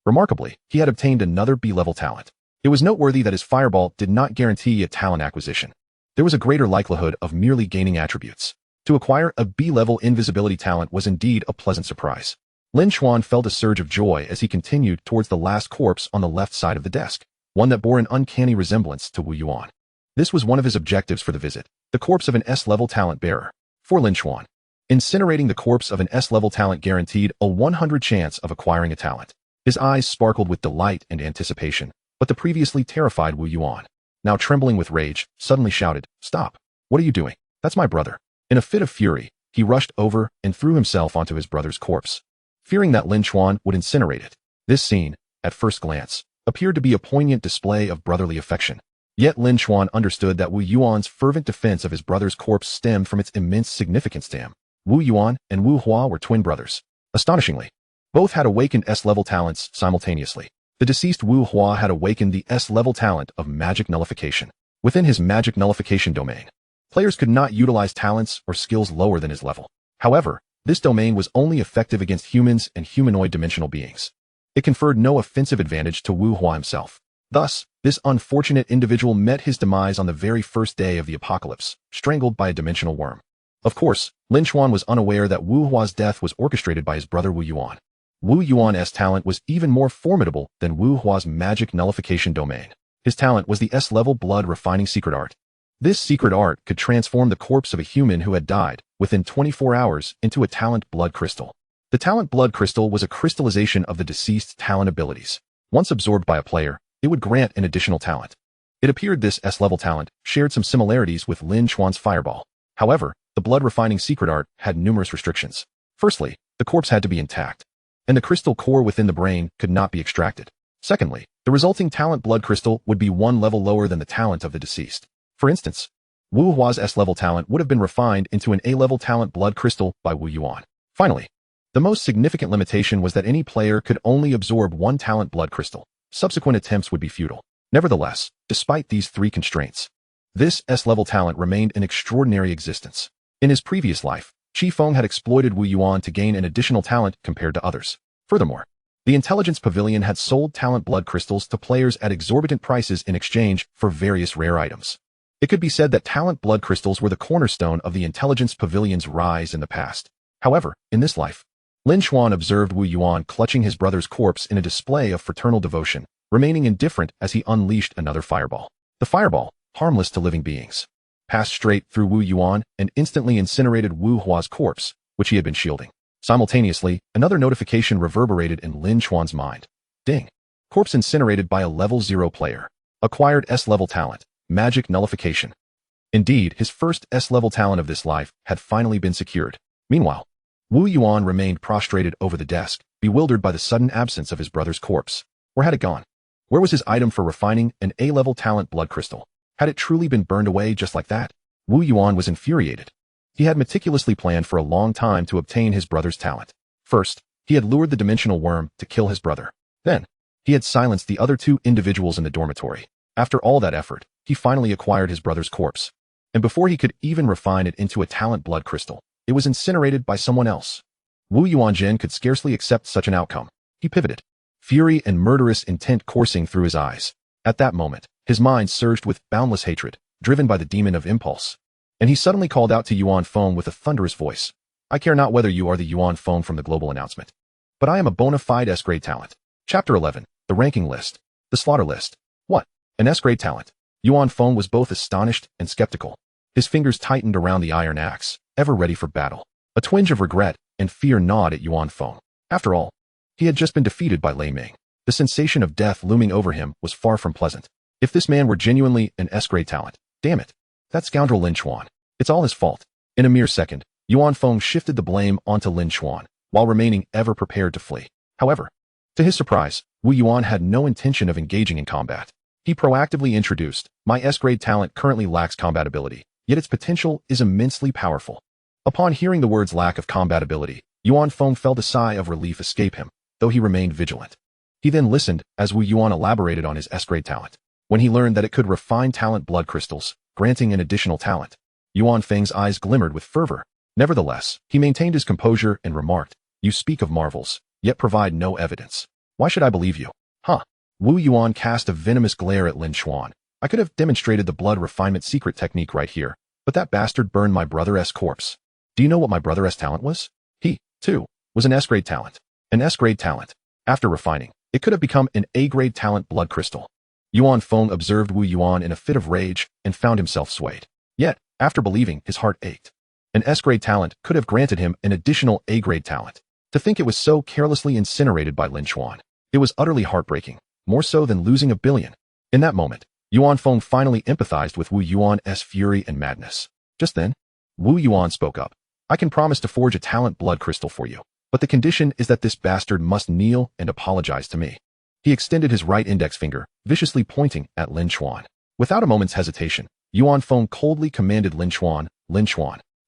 Remarkably, he had obtained another B-level talent. It was noteworthy that his fireball did not guarantee a talent acquisition. There was a greater likelihood of merely gaining attributes. To acquire a B-level invisibility talent was indeed a pleasant surprise. Lin Chuan felt a surge of joy as he continued towards the last corpse on the left side of the desk, one that bore an uncanny resemblance to Wu Yuan. This was one of his objectives for the visit, the corpse of an S-level talent bearer. For Lin Chuan, incinerating the corpse of an S-level talent guaranteed a 100 chance of acquiring a talent. His eyes sparkled with delight and anticipation, but the previously terrified Wu Yuan, now trembling with rage, suddenly shouted, "Stop! What are you doing? That's my brother." In a fit of fury, he rushed over and threw himself onto his brother's corpse, fearing that Lin Chuan would incinerate it. This scene, at first glance, appeared to be a poignant display of brotherly affection. Yet Lin Chuan understood that Wu Yuan's fervent defense of his brother's corpse stemmed from its immense significance to him. Wu Yuan and Wu Hua were twin brothers. Astonishingly, both had awakened S-level talents simultaneously. The deceased Wu Hua had awakened the S-level talent of magic nullification. Within his magic nullification domain, players could not utilize talents or skills lower than his level. However, this domain was only effective against humans and humanoid dimensional beings. It conferred no offensive advantage to Wu Hua himself. Thus, This unfortunate individual met his demise on the very first day of the apocalypse, strangled by a dimensional worm. Of course, Lin Chuan was unaware that Wu Hua's death was orchestrated by his brother Wu Yuan. Wu Yuan's talent was even more formidable than Wu Hua's magic nullification domain. His talent was the S-level blood refining secret art. This secret art could transform the corpse of a human who had died within 24 hours into a talent blood crystal. The talent blood crystal was a crystallization of the deceased's talent abilities. Once absorbed by a player, it would grant an additional talent. It appeared this S-level talent shared some similarities with Lin Chuan's fireball. However, the blood refining secret art had numerous restrictions. Firstly, the corpse had to be intact, and the crystal core within the brain could not be extracted. Secondly, the resulting talent blood crystal would be one level lower than the talent of the deceased. For instance, Wu Hua's S-level talent would have been refined into an A-level talent blood crystal by Wu Yuan. Finally, the most significant limitation was that any player could only absorb one talent blood crystal. Subsequent attempts would be futile. Nevertheless, despite these three constraints, this S-level talent remained in extraordinary existence. In his previous life, Chi Feng had exploited Wu Yuan to gain an additional talent compared to others. Furthermore, the Intelligence Pavilion had sold talent blood crystals to players at exorbitant prices in exchange for various rare items. It could be said that talent blood crystals were the cornerstone of the Intelligence Pavilion's rise in the past. However, in this life, Lin Chuan observed Wu Yuan clutching his brother's corpse in a display of fraternal devotion, remaining indifferent as he unleashed another fireball. The fireball, harmless to living beings, passed straight through Wu Yuan and instantly incinerated Wu Hua's corpse, which he had been shielding. Simultaneously, another notification reverberated in Lin Chuan's mind. Ding. Corpse incinerated by a level 0 player. Acquired S-level talent. Magic nullification. Indeed, his first S-level talent of this life had finally been secured. Meanwhile, Wu Yuan remained prostrated over the desk, bewildered by the sudden absence of his brother's corpse. Where had it gone? Where was his item for refining an A-level talent blood crystal? Had it truly been burned away just like that? Wu Yuan was infuriated. He had meticulously planned for a long time to obtain his brother's talent. First, he had lured the dimensional worm to kill his brother. Then, he had silenced the other two individuals in the dormitory. After all that effort, he finally acquired his brother's corpse. And before he could even refine it into a talent blood crystal, it was incinerated by someone else. Wu Yuanzhen could scarcely accept such an outcome. He pivoted, fury and murderous intent coursing through his eyes. At that moment, his mind surged with boundless hatred, driven by the demon of impulse. And he suddenly called out to Yuan Feng with a thunderous voice. I care not whether you are the Yuan Feng from the global announcement, but I am a bona fide S-grade talent. Chapter 11, the ranking list, the slaughter list. What? An S-grade talent? Yuan Feng was both astonished and skeptical. His fingers tightened around the iron axe, ever ready for battle. A twinge of regret and fear gnawed at Yuan Feng. After all, he had just been defeated by Lei Ming. The sensation of death looming over him was far from pleasant. If this man were genuinely an S-grade talent, damn it, that scoundrel Lin Chuan. It's all his fault. In a mere second, Yuan Feng shifted the blame onto Lin Chuan, while remaining ever prepared to flee. However, to his surprise, Wu Yuan had no intention of engaging in combat. He proactively introduced, my S-grade talent currently lacks combat ability, yet its potential is immensely powerful. Upon hearing the words lack of combat ability, Yuan Feng felt a sigh of relief escape him, though he remained vigilant. He then listened as Wu Yuan elaborated on his S-grade talent. When he learned that it could refine talent blood crystals, granting an additional talent, Yuan Feng's eyes glimmered with fervor. Nevertheless, he maintained his composure and remarked, you speak of marvels, yet provide no evidence. Why should I believe you? Huh? Wu Yuan cast a venomous glare at Lin Chuan. I could have demonstrated the blood refinement secret technique right here, but that bastard burned my brother's corpse. Do you know what my brother's talent was? He, too, was an S-grade talent. An S-grade talent. After refining, it could have become an A-grade talent blood crystal. Yuan Feng observed Wu Yuan in a fit of rage and found himself swayed. Yet, after believing, his heart ached. An S-grade talent could have granted him an additional A-grade talent. To think it was so carelessly incinerated by Lin Chuan. It was utterly heartbreaking, more so than losing $1 billion. In that moment, Yuan Feng finally empathized with Wu Yuan's fury and madness. Just then, Wu Yuan spoke up. I can promise to forge a talent blood crystal for you, but the condition is that this bastard must kneel and apologize to me. He extended his right index finger, viciously pointing at Lin Chuan. Without a moment's hesitation, Yuan Feng coldly commanded Lin Chuan,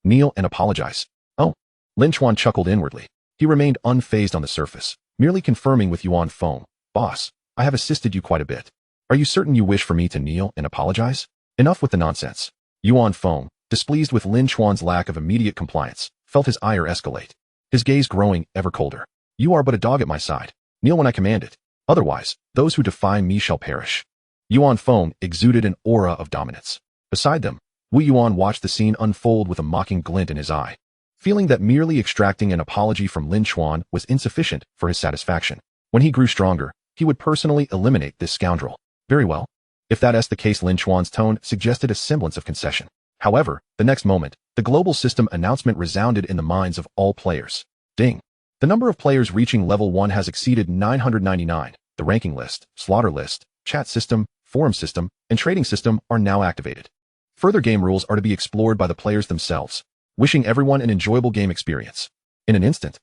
kneel and apologize. Oh. Lin Chuan chuckled inwardly. He remained unfazed on the surface, merely confirming with Yuan Feng, boss, I have assisted you quite a bit. Are you certain you wish for me to kneel and apologize? Enough with the nonsense. Yuan Feng, displeased with Lin Chuan's lack of immediate compliance, felt his ire escalate, his gaze growing ever colder. You are but a dog at my side. Kneel when I command it. Otherwise, those who defy me shall perish. Yuan Feng exuded an aura of dominance. Beside them, Wu Yuan watched the scene unfold with a mocking glint in his eye, feeling that merely extracting an apology from Lin Chuan was insufficient for his satisfaction. When he grew stronger, he would personally eliminate this scoundrel. Very well. If that's the case, Lin Chuan's tone suggested a semblance of concession. However, the next moment, the global system announcement resounded in the minds of all players. Ding. The number of players reaching level 1 has exceeded 999. The ranking list, slaughter list, chat system, forum system, and trading system are now activated. Further game rules are to be explored by the players themselves, wishing everyone an enjoyable game experience. In an instant,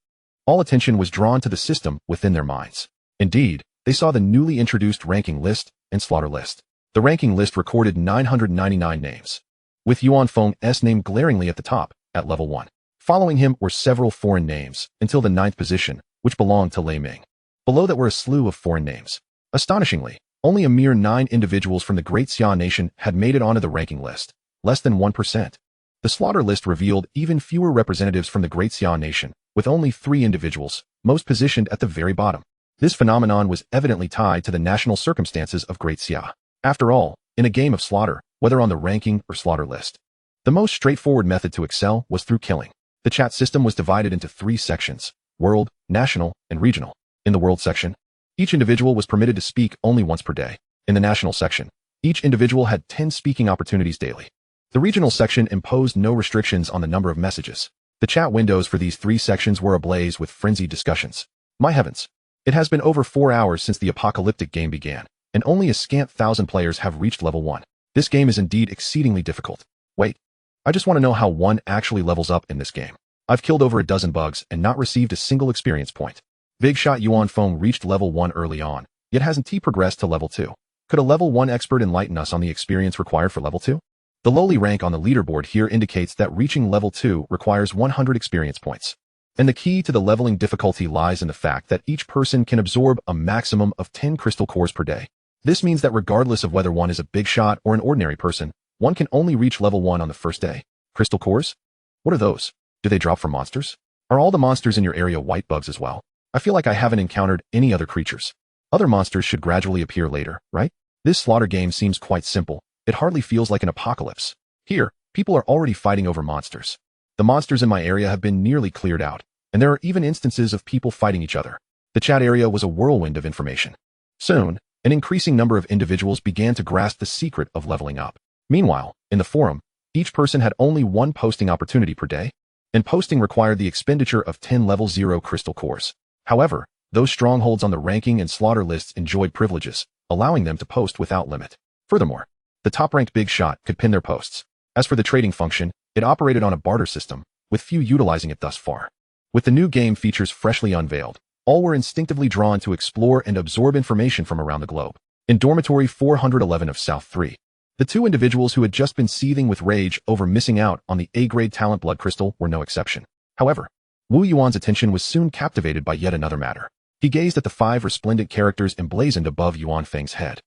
all attention was drawn to the system within their minds. Indeed, they saw the newly introduced ranking list and slaughter list. The ranking list recorded 999 names, with Yuan Feng's name glaringly at the top, at level 1. Following him were several foreign names, until the 9th position, which belonged to Lei Ming. Below that were a slew of foreign names. Astonishingly, only a mere 9 individuals from the Great Xia nation had made it onto the ranking list, less than 1%. The slaughter list revealed even fewer representatives from the Great Xia nation, with only 3 individuals, most positioned at the very bottom. This phenomenon was evidently tied to the national circumstances of Great Xia. After all, in a game of slaughter, whether on the ranking or slaughter list, the most straightforward method to excel was through killing. The chat system was divided into 3 sections: world, national, and regional. In the world section, each individual was permitted to speak only once per day. In the national section, each individual had 10 speaking opportunities daily. The regional section imposed no restrictions on the number of messages. The chat windows for these 3 sections were ablaze with frenzied discussions. My heavens! It has been over 4 hours since the apocalyptic game began, and only a scant 1,000 players have reached level 1. This game is indeed exceedingly difficult. Wait, I just want to know how one actually levels up in this game. I've killed over a dozen bugs and not received a single experience point. Big shot Yuan Feng reached level 1 early on, yet hasn't he progressed to level 2? Could a level 1 expert enlighten us on the experience required for level 2? The lowly rank on the leaderboard here indicates that reaching level 2 requires 100 experience points. And the key to the leveling difficulty lies in the fact that each person can absorb a maximum of 10 crystal cores per day. This means that regardless of whether one is a big shot or an ordinary person, one can only reach level 1 on the first day. Crystal cores? What are those? Do they drop from monsters? Are all the monsters in your area white bugs as well? I feel like I haven't encountered any other creatures. Other monsters should gradually appear later, right? This slaughter game seems quite simple. It hardly feels like an apocalypse. Here, people are already fighting over monsters. The monsters in my area have been nearly cleared out, and there are even instances of people fighting each other. The chat area was a whirlwind of information. Soon, an increasing number of individuals began to grasp the secret of leveling up. Meanwhile, in the forum, each person had only 1 posting opportunity per day, and posting required the expenditure of 10 level 0 crystal cores. However, those strongholds on the ranking and slaughter lists enjoyed privileges, allowing them to post without limit. Furthermore, the top-ranked big shot could pin their posts. As for the trading function, it operated on a barter system, with few utilizing it thus far. With the new game features freshly unveiled, all were instinctively drawn to explore and absorb information from around the globe. In Dormitory 411 of South 3, the 2 individuals who had just been seething with rage over missing out on the A-grade talent blood crystal were no exception. However, Wu Yuan's attention was soon captivated by yet another matter. He gazed at the 5 resplendent characters emblazoned above Yuan Feng's head,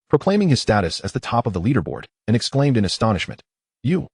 proclaiming his status as the top of the leaderboard, and exclaimed in astonishment, You,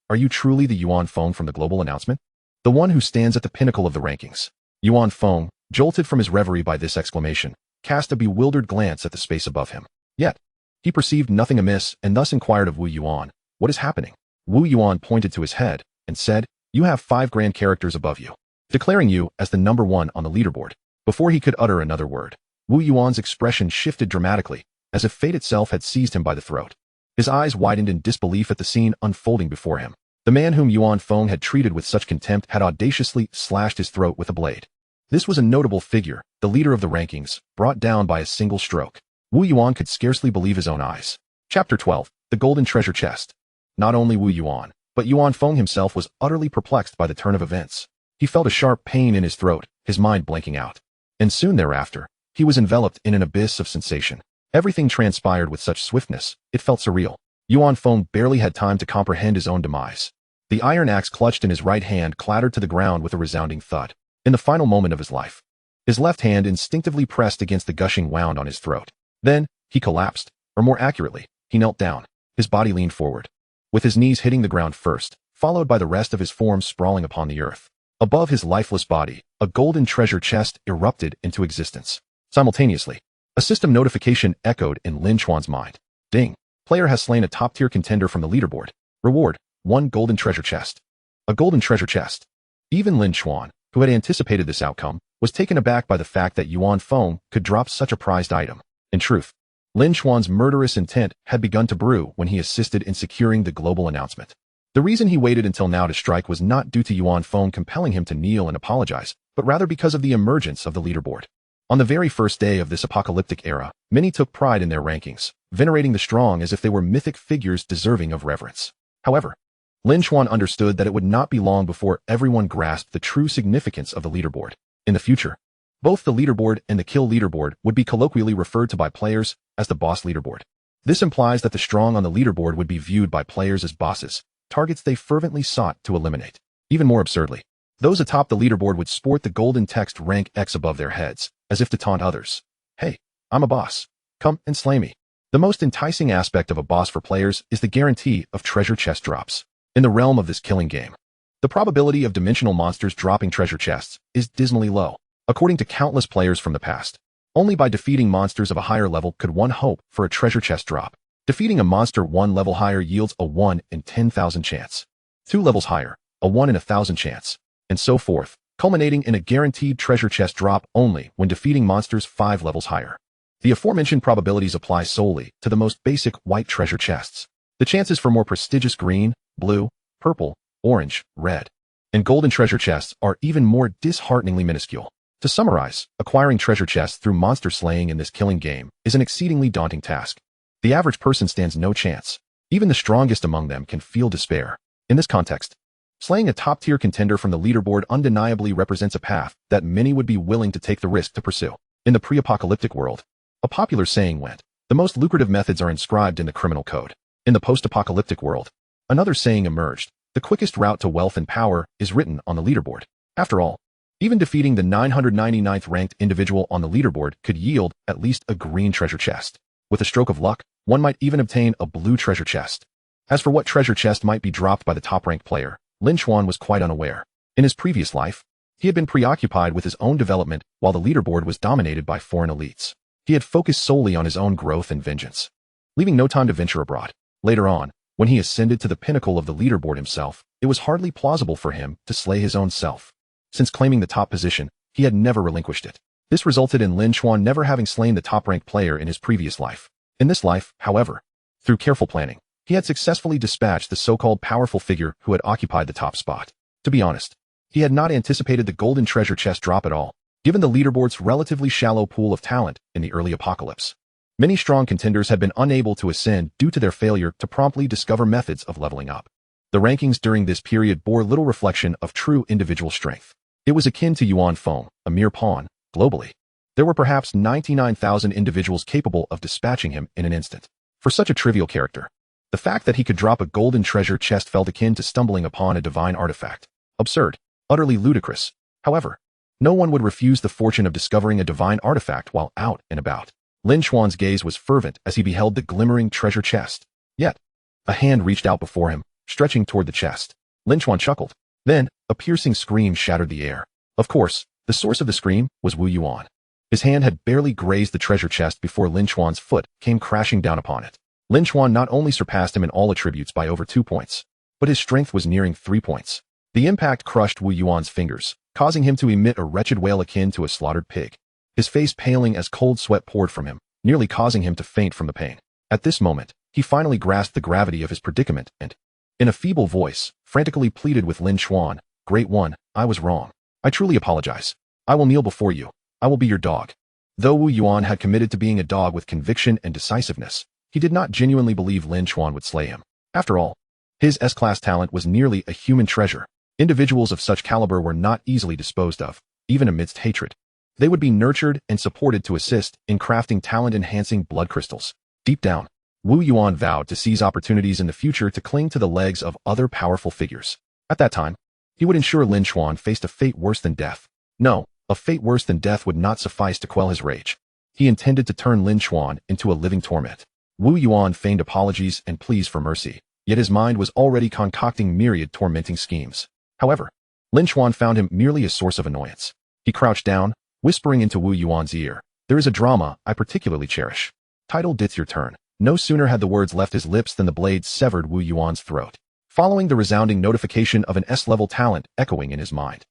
are you truly the Yuan Feng from the global announcement? The one who stands at the pinnacle of the rankings. Yuan Feng, jolted from his reverie by this exclamation, cast a bewildered glance at the space above him. Yet, he perceived nothing amiss and thus inquired of Wu Yuan, What is happening? Wu Yuan pointed to his head and said, You have 5 grand characters above you, declaring you as the number 1 on the leaderboard. Before he could utter another word, Wu Yuan's expression shifted dramatically, as if fate itself had seized him by the throat. His eyes widened in disbelief at the scene unfolding before him. The man whom Yuan Feng had treated with such contempt had audaciously slashed his throat with a blade. This was a notable figure, the leader of the rankings, brought down by a single stroke. Wu Yuan could scarcely believe his own eyes. Chapter 12, The Golden Treasure Chest. Not only Wu Yuan, but Yuan Feng himself was utterly perplexed by the turn of events. He felt a sharp pain in his throat, his mind blanking out. And soon thereafter, he was enveloped in an abyss of sensation. Everything transpired with such swiftness, it felt surreal. Yuan Feng barely had time to comprehend his own demise. The iron axe clutched in his right hand clattered to the ground with a resounding thud. In the final moment of his life, his left hand instinctively pressed against the gushing wound on his throat. Then, he collapsed, or more accurately, he knelt down. His body leaned forward, with his knees hitting the ground first, followed by the rest of his form sprawling upon the earth. Above his lifeless body, a golden treasure chest erupted into existence. Simultaneously, A system notification echoed in Lin Chuan's mind. Ding. Player has slain a top-tier contender from the leaderboard. Reward, 1 golden treasure chest. A golden treasure chest. Even Lin Chuan, who had anticipated this outcome, was taken aback by the fact that Yuan Feng could drop such a prized item. In truth, Lin Chuan's murderous intent had begun to brew when he assisted in securing the global announcement. The reason he waited until now to strike was not due to Yuan Feng compelling him to kneel and apologize, but rather because of the emergence of the leaderboard. On the very first day of this apocalyptic era, many took pride in their rankings, venerating the strong as if they were mythic figures deserving of reverence. However, Lin Chuan understood that it would not be long before everyone grasped the true significance of the leaderboard. In the future, both the leaderboard and the kill leaderboard would be colloquially referred to by players as the boss leaderboard. This implies that the strong on the leaderboard would be viewed by players as bosses, targets they fervently sought to eliminate. Even more absurdly, those atop the leaderboard would sport the golden text rank X above their heads, as if to taunt others. Hey, I'm a boss. Come and slay me. The most enticing aspect of a boss for players is the guarantee of treasure chest drops. In the realm of this killing game, the probability of dimensional monsters dropping treasure chests is dismally low. According to countless players from the past, only by defeating monsters of a higher level could one hope for a treasure chest drop. Defeating a monster 1 level higher yields a 1 in 10,000 chance. 2 levels higher, a 1 in 1,000 chance, and so forth, culminating in a guaranteed treasure chest drop only when defeating monsters 5 levels higher. The aforementioned probabilities apply solely to the most basic white treasure chests. The chances for more prestigious green, blue, purple, orange, red, and golden treasure chests are even more dishearteningly minuscule. To summarize, acquiring treasure chests through monster slaying in this killing game is an exceedingly daunting task. The average person stands no chance. Even the strongest among them can feel despair. In this context, slaying a top-tier contender from the leaderboard undeniably represents a path that many would be willing to take the risk to pursue. In the pre-apocalyptic world, a popular saying went, the most lucrative methods are inscribed in the criminal code. In the post-apocalyptic world, another saying emerged, the quickest route to wealth and power is written on the leaderboard. After all, even defeating the 999th ranked individual on the leaderboard could yield at least a green treasure chest. With a stroke of luck, one might even obtain a blue treasure chest. As for what treasure chest might be dropped by the top-ranked player, Lin Chuan was quite unaware. In his previous life, he had been preoccupied with his own development while the leaderboard was dominated by foreign elites. He had focused solely on his own growth and vengeance, leaving no time to venture abroad. Later on, when he ascended to the pinnacle of the leaderboard himself, it was hardly plausible for him to slay his own self. Since claiming the top position, he had never relinquished it. This resulted in Lin Chuan never having slain the top-ranked player in his previous life. In this life, however, through careful planning, he had successfully dispatched the so-called powerful figure who had occupied the top spot. To be honest, he had not anticipated the golden treasure chest drop at all, given the leaderboard's relatively shallow pool of talent in the early apocalypse. Many strong contenders had been unable to ascend due to their failure to promptly discover methods of leveling up. The rankings during this period bore little reflection of true individual strength. It was akin to Yuan Feng, a mere pawn, globally. There were perhaps 99,000 individuals capable of dispatching him in an instant. For such a trivial character, the fact that he could drop a golden treasure chest felt akin to stumbling upon a divine artifact. Absurd, utterly ludicrous. However, no one would refuse the fortune of discovering a divine artifact while out and about. Lin Chuan's gaze was fervent as he beheld the glimmering treasure chest. Yet, a hand reached out before him, stretching toward the chest. Lin Chuan chuckled. Then, a piercing scream shattered the air. Of course, the source of the scream was Wu Yuan. His hand had barely grazed the treasure chest before Lin Chuan's foot came crashing down upon it. Lin Chuan not only surpassed him in all attributes by over 2 points, but his strength was nearing 3 points. The impact crushed Wu Yuan's fingers, causing him to emit a wretched wail akin to a slaughtered pig. His face paling as cold sweat poured from him, nearly causing him to faint from the pain. At this moment, he finally grasped the gravity of his predicament and, in a feeble voice, frantically pleaded with Lin Chuan, Great One, I was wrong. I truly apologize. I will kneel before you. I will be your dog. Though Wu Yuan had committed to being a dog with conviction and decisiveness, he did not genuinely believe Lin Chuan would slay him. After all, his S-class talent was nearly a human treasure. Individuals of such caliber were not easily disposed of, even amidst hatred. They would be nurtured and supported to assist in crafting talent-enhancing blood crystals. Deep down, Wu Yuan vowed to seize opportunities in the future to cling to the legs of other powerful figures. At that time, he would ensure Lin Chuan faced a fate worse than death. No, a fate worse than death would not suffice to quell his rage. He intended to turn Lin Chuan into a living torment. Wu Yuan feigned apologies and pleas for mercy, yet his mind was already concocting myriad tormenting schemes. However, Lin Chuan found him merely a source of annoyance. He crouched down, whispering into Wu Yuan's ear, There is a drama I particularly cherish. Titled It's Your Turn. No sooner had the words left his lips than the blade severed Wu Yuan's throat, following the resounding notification of an S-level talent echoing in his mind.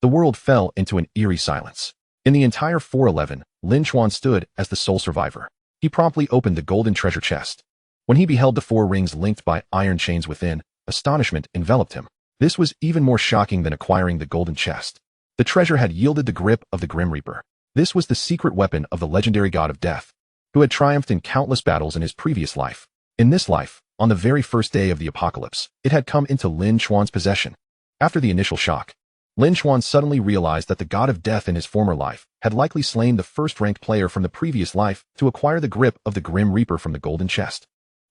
The world fell into an eerie silence. In the entire 411, Lin Chuan stood as the sole survivor. He promptly opened the golden treasure chest. When he beheld the 4 rings linked by iron chains within, astonishment enveloped him. This was even more shocking than acquiring the golden chest. The treasure had yielded the grip of the Grim Reaper. This was the secret weapon of the legendary god of death, who had triumphed in countless battles in his previous life. In this life, on the very first day of the apocalypse, it had come into Lin Chuan's possession. After the initial shock, Lin Chuan suddenly realized that the god of death in his former life had likely slain the first-ranked player from the previous life to acquire the grip of the Grim Reaper from the golden chest.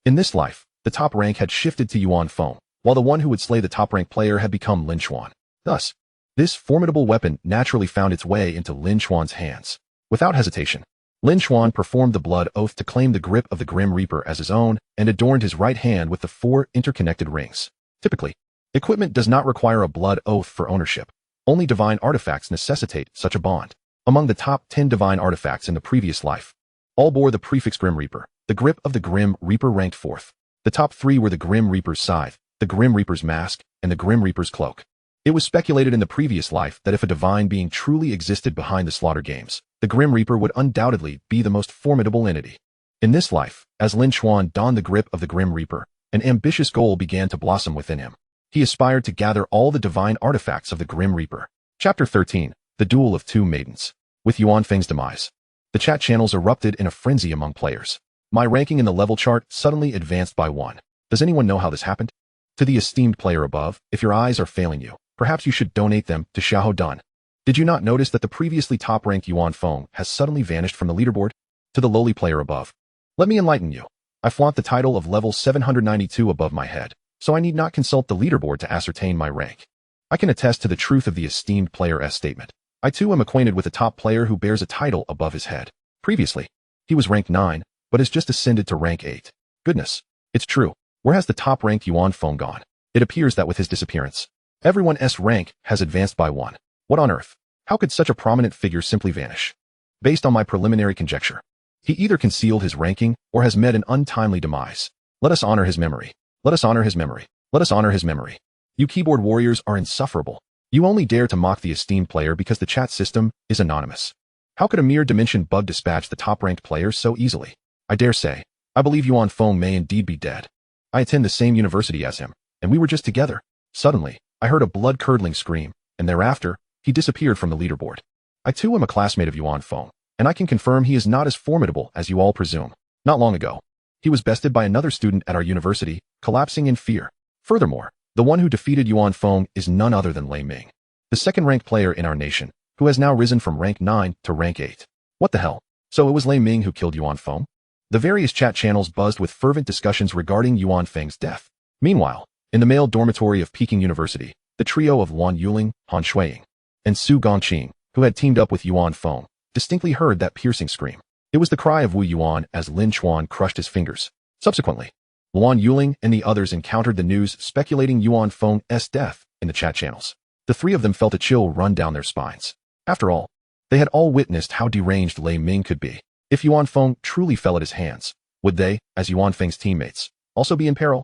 In this life, the top rank had shifted to Yuan Feng, while the one who would slay the top-ranked player had become Lin Chuan. Thus, this formidable weapon naturally found its way into Lin Chuan's hands. Without hesitation, Lin Chuan performed the blood oath to claim the grip of the Grim Reaper as his own and adorned his right hand with the 4 interconnected rings. Typically, equipment does not require a blood oath for ownership. Only divine artifacts necessitate such a bond. Among the top 10 divine artifacts in the previous life, all bore the prefix Grim Reaper. The grip of the Grim Reaper ranked 4th. The top 3 were the Grim Reaper's scythe, the Grim Reaper's mask, and the Grim Reaper's cloak. It was speculated in the previous life that if a divine being truly existed behind the Slaughter Games, the Grim Reaper would undoubtedly be the most formidable entity. In this life, as Lin Chuan donned the grip of the Grim Reaper, an ambitious goal began to blossom within him. He aspired to gather all the divine artifacts of the Grim Reaper. Chapter 13. The Duel of Two Maidens. With Yuan Feng's demise, the chat channels erupted in a frenzy among players. My ranking in the level chart suddenly advanced by 1. Does anyone know how this happened? To the esteemed player above, if your eyes are failing you, perhaps you should donate them to Xiahou Dun. Did you not notice that the previously top-ranked Yuan Feng has suddenly vanished from the leaderboard? To the lowly player above, let me enlighten you. I flaunt the title of level 792 above my head, so I need not consult the leaderboard to ascertain my rank. I can attest to the truth of the esteemed player's statement. I too am acquainted with a top player who bears a title above his head. Previously, he was rank 9, but has just ascended to rank 8. Goodness, it's true. Where has the top-ranked Yuan Feng gone? It appears that with his disappearance, everyone's rank has advanced by 1. What on earth? How could such a prominent figure simply vanish? Based on my preliminary conjecture, he either concealed his ranking or has met an untimely demise. Let us honor his memory. Let us honor his memory. Let us honor his memory. You keyboard warriors are insufferable. You only dare to mock the esteemed player because the chat system is anonymous. How could a mere dimension bug dispatch the top-ranked players so easily? I dare say, I believe Yuan Feng may indeed be dead. I attend the same university as him, and we were just together. Suddenly, I heard a blood-curdling scream, and thereafter, he disappeared from the leaderboard. I too am a classmate of Yuan Feng, and I can confirm he is not as formidable as you all presume. Not long ago, he was bested by another student at our university, collapsing in fear. Furthermore, the one who defeated Yuan Feng is none other than Lei Ming, the second-ranked player in our nation, who has now risen from rank 9 to rank 8. What the hell? So it was Lei Ming who killed Yuan Feng? The various chat channels buzzed with fervent discussions regarding Yuan Feng's death. Meanwhile, in the male dormitory of Peking University, the trio of Wan Yuling, Han Shuiying, and Su Gongqing, who had teamed up with Yuan Feng, distinctly heard that piercing scream. It was the cry of Wu Yuan as Lin Chuan crushed his fingers. Subsequently, Wan Yuling and the others encountered the news speculating Yuan Feng's death in the chat channels. The 3 of them felt a chill run down their spines. After all, they had all witnessed how deranged Lei Ming could be. If Yuan Feng truly fell at his hands, would they, as Yuan Feng's teammates, also be in peril?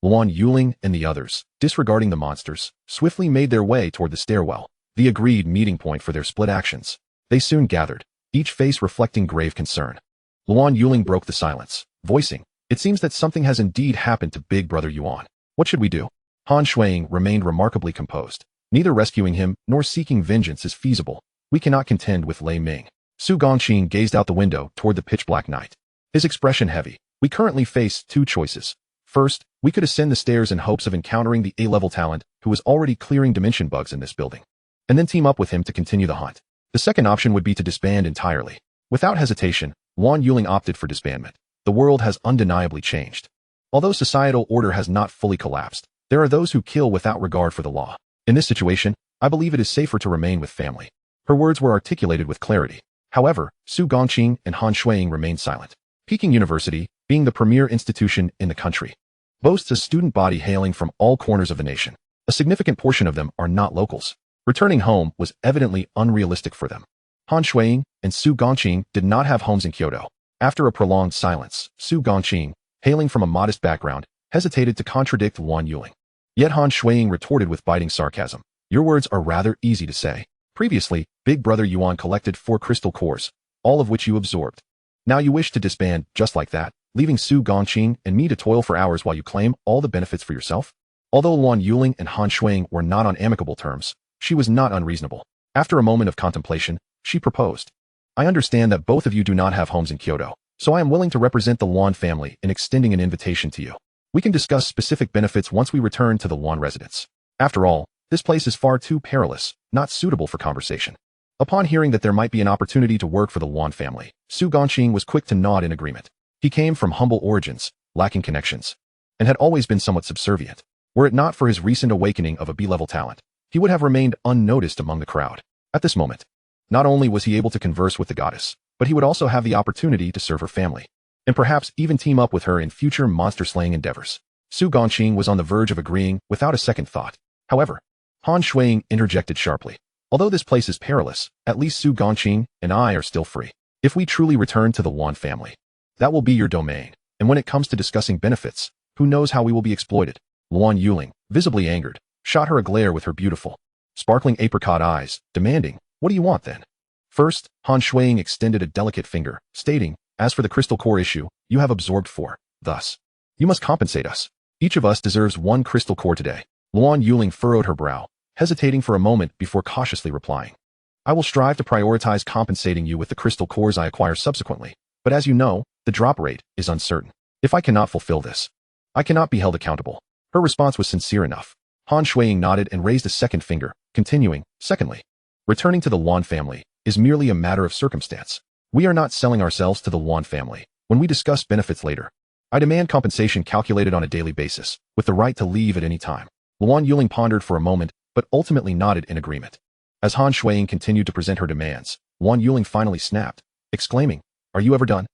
Wan Yuling and the others, disregarding the monsters, swiftly made their way toward the stairwell, the agreed meeting point for their split actions. They soon gathered, each face reflecting grave concern. Wan Yuling broke the silence, voicing, "It seems that something has indeed happened to Big Brother Yuan. What should we do?" Han Shuiying remained remarkably composed. Neither rescuing him nor seeking vengeance is feasible. We cannot contend with Lei Ming. Su Gongqing gazed out the window toward the pitch-black night, his expression heavy. We currently face 2 choices. First, we could ascend the stairs in hopes of encountering the A-level talent who is already clearing dimension bugs in this building, and then team up with him to continue the hunt. The second option would be to disband entirely. Without hesitation, Wan Yuling opted for disbandment. The world has undeniably changed. Although societal order has not fully collapsed, there are those who kill without regard for the law. In this situation, I believe it is safer to remain with family. Her words were articulated with clarity. However, Su Gongqing and Han Shuiying remained silent. Peking University, being the premier institution in the country, boasts a student body hailing from all corners of the nation. A significant portion of them are not locals. Returning home was evidently unrealistic for them. Han Shuiying and Su Gongqing did not have homes in Kyoto. After a prolonged silence, Su Gongqing, hailing from a modest background, hesitated to contradict Luan Yuling. Yet Han Shuiying retorted with biting sarcasm. Your words are rather easy to say. Previously, Big Brother Yuan collected 4 crystal cores, all of which you absorbed. Now you wish to disband just like that, leaving Su Gongqing and me to toil for hours while you claim all the benefits for yourself? Although Luan Yuling and Han Shuiying were not on amicable terms, she was not unreasonable. After a moment of contemplation, she proposed. I understand that both of you do not have homes in Kyoto, so I am willing to represent the Luan family in extending an invitation to you. We can discuss specific benefits once we return to the Luan residence. After all, this place is far too perilous, not suitable for conversation. Upon hearing that there might be an opportunity to work for the Luan family, Su Gongqing was quick to nod in agreement. He came from humble origins, lacking connections, and had always been somewhat subservient. Were it not for his recent awakening of a B-level talent, he would have remained unnoticed among the crowd. At this moment, not only was he able to converse with the goddess, but he would also have the opportunity to serve her family, and perhaps even team up with her in future monster-slaying endeavors. Su Gongqing was on the verge of agreeing without a second thought. However, Han Shuiying interjected sharply. Although this place is perilous, at least Su Gongqing and I are still free. If we truly return to the Luan family, that will be your domain, and when it comes to discussing benefits, who knows how we will be exploited? Luan Yuling, visibly angered, shot her a glare with her beautiful, sparkling apricot eyes, demanding, what do you want then? First, Han Shuiying extended a delicate finger, stating, as for the crystal core issue, you have absorbed 4. Thus, you must compensate us. Each of us deserves 1 crystal core today. Luan Yuling furrowed her brow, hesitating for a moment before cautiously replying. I will strive to prioritize compensating you with the crystal cores I acquire subsequently, but as you know, the drop rate is uncertain. If I cannot fulfill this, I cannot be held accountable. Her response was sincere enough. Han Shuiying nodded and raised a second finger, continuing, secondly, returning to the Luan family is merely a matter of circumstance. We are not selling ourselves to the Luan family. When we discuss benefits later, I demand compensation calculated on a daily basis, with the right to leave at any time. Luan Yuling pondered for a moment, but ultimately nodded in agreement. As Han Shuiying continued to present her demands, Luan Yuling finally snapped, exclaiming, are you ever done?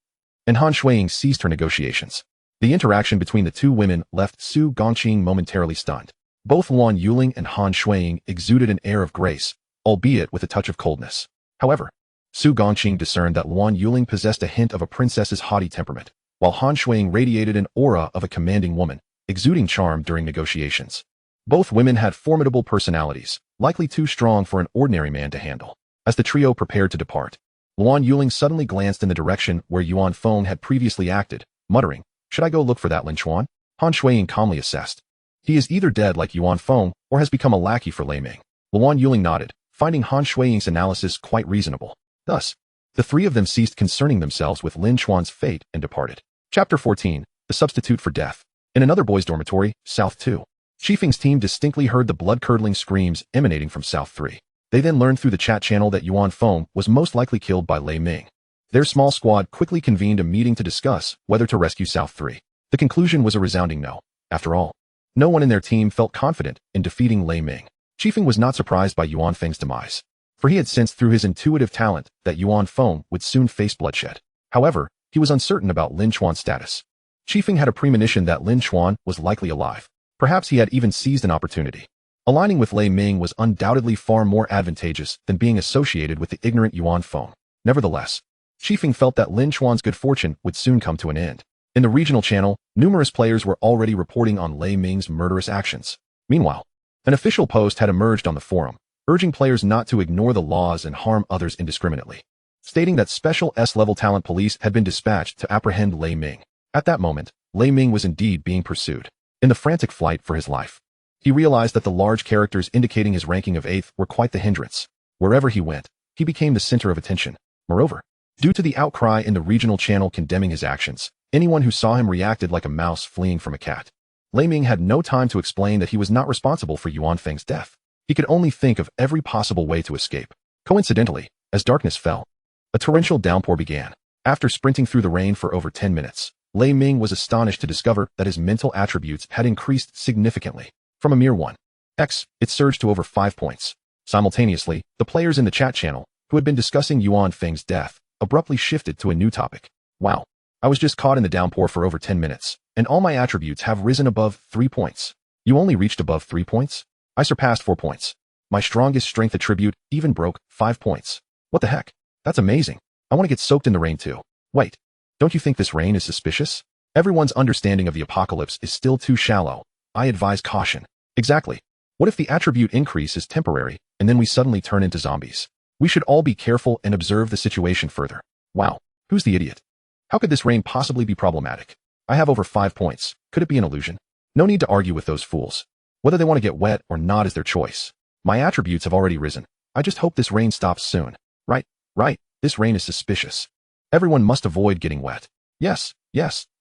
And Han Shuiying ceased her negotiations. The interaction between the two women left Su Gongqing momentarily stunned. Both Luan Yuling and Han Shuiying exuded an air of grace, albeit with a touch of coldness. However, Su Gongqing discerned that Luan Yuling possessed a hint of a princess's haughty temperament, while Han Shuiying radiated an aura of a commanding woman, exuding charm during negotiations. Both women had formidable personalities, likely too strong for an ordinary man to handle. As the trio prepared to depart, Luan Yuling suddenly glanced in the direction where Yuan Feng had previously acted, muttering, should I go look for that Lin Chuan? Han Shuiying calmly assessed. He is either dead like Yuan Feng or has become a lackey for Lei Ming. Luan Yuling nodded, finding Han Shuiying's analysis quite reasonable. Thus, the 3 of them ceased concerning themselves with Lin Chuan's fate and departed. Chapter 14, The Substitute for Death. In another boys' dormitory, South 2. Chifeng's team distinctly heard the blood-curdling screams emanating from South 3. They then learned through the chat channel that Yuan Feng was most likely killed by Lei Ming. Their small squad quickly convened a meeting to discuss whether to rescue South 3. The conclusion was a resounding no. After all, no one in their team felt confident in defeating Lei Ming. Chifeng was not surprised by Yuan Feng's demise, for he had sensed through his intuitive talent that Yuan Feng would soon face bloodshed. However, he was uncertain about Lin Chuan's status. Chifeng had a premonition that Lin Chuan was likely alive. Perhaps he had even seized an opportunity. Aligning with Lei Ming was undoubtedly far more advantageous than being associated with the ignorant Yuan Feng. Nevertheless, Chifeng felt that Lin Chuan's good fortune would soon come to an end. In the regional channel, numerous players were already reporting on Lei Ming's murderous actions. Meanwhile, an official post had emerged on the forum, urging players not to ignore the laws and harm others indiscriminately, stating that special S-level talent police had been dispatched to apprehend Lei Ming. At that moment, Lei Ming was indeed being pursued. In the frantic flight for his life, he realized that the large characters indicating his ranking of 8th were quite the hindrance. Wherever he went, he became the center of attention. Moreover, due to the outcry in the regional channel condemning his actions, anyone who saw him reacted like a mouse fleeing from a cat. Lei Ming had no time to explain that he was not responsible for Yuan Feng's death. He could only think of every possible way to escape. Coincidentally, as darkness fell, a torrential downpour began. After sprinting through the rain for over 10 minutes, Lei Ming was astonished to discover that his mental attributes had increased significantly. From a mere 1x, it surged to over 5 points. Simultaneously, the players in the chat channel, who had been discussing Yuan Feng's death, abruptly shifted to a new topic. Wow, I was just caught in the downpour for over 10 minutes, and all my attributes have risen above 3 points. You only reached above 3 points? I surpassed 4 points. My strongest strength attribute even broke 5 points. What the heck? That's amazing. I want to get soaked in the rain too. Wait, don't you think this rain is suspicious? Everyone's understanding of the apocalypse is still too shallow. I advise caution. Exactly. What if the attribute increase is temporary, and then we suddenly turn into zombies? We should all be careful and observe the situation further. Wow, who's the idiot? How could this rain possibly be problematic? I have over 5 points. Could it be an illusion? No need to argue with those fools. Whether they want to get wet or not is their choice. My attributes have already risen. I just hope this rain stops soon. Right, this rain is suspicious. Everyone must avoid getting wet. Yes,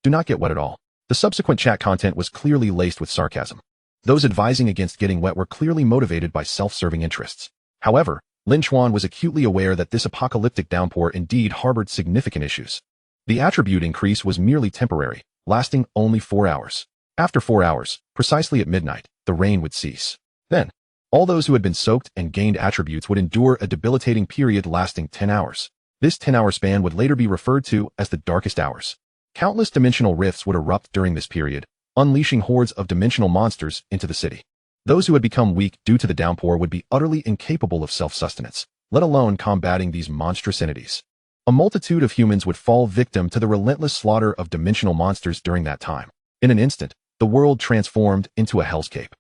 do not get wet at all. The subsequent chat content was clearly laced with sarcasm. Those advising against getting wet were clearly motivated by self-serving interests. However, Lin Chuan was acutely aware that this apocalyptic downpour indeed harbored significant issues. The attribute increase was merely temporary, lasting only 4 hours. After 4 hours, precisely at midnight, the rain would cease. Then, all those who had been soaked and gained attributes would endure a debilitating period lasting 10 hours. This 10-hour span would later be referred to as the darkest hours. Countless dimensional rifts would erupt during this period, unleashing hordes of dimensional monsters into the city. Those who had become weak due to the downpour would be utterly incapable of self-sustenance, let alone combating these monstrous entities. A multitude of humans would fall victim to the relentless slaughter of dimensional monsters during that time. In an instant, the world transformed into a hellscape.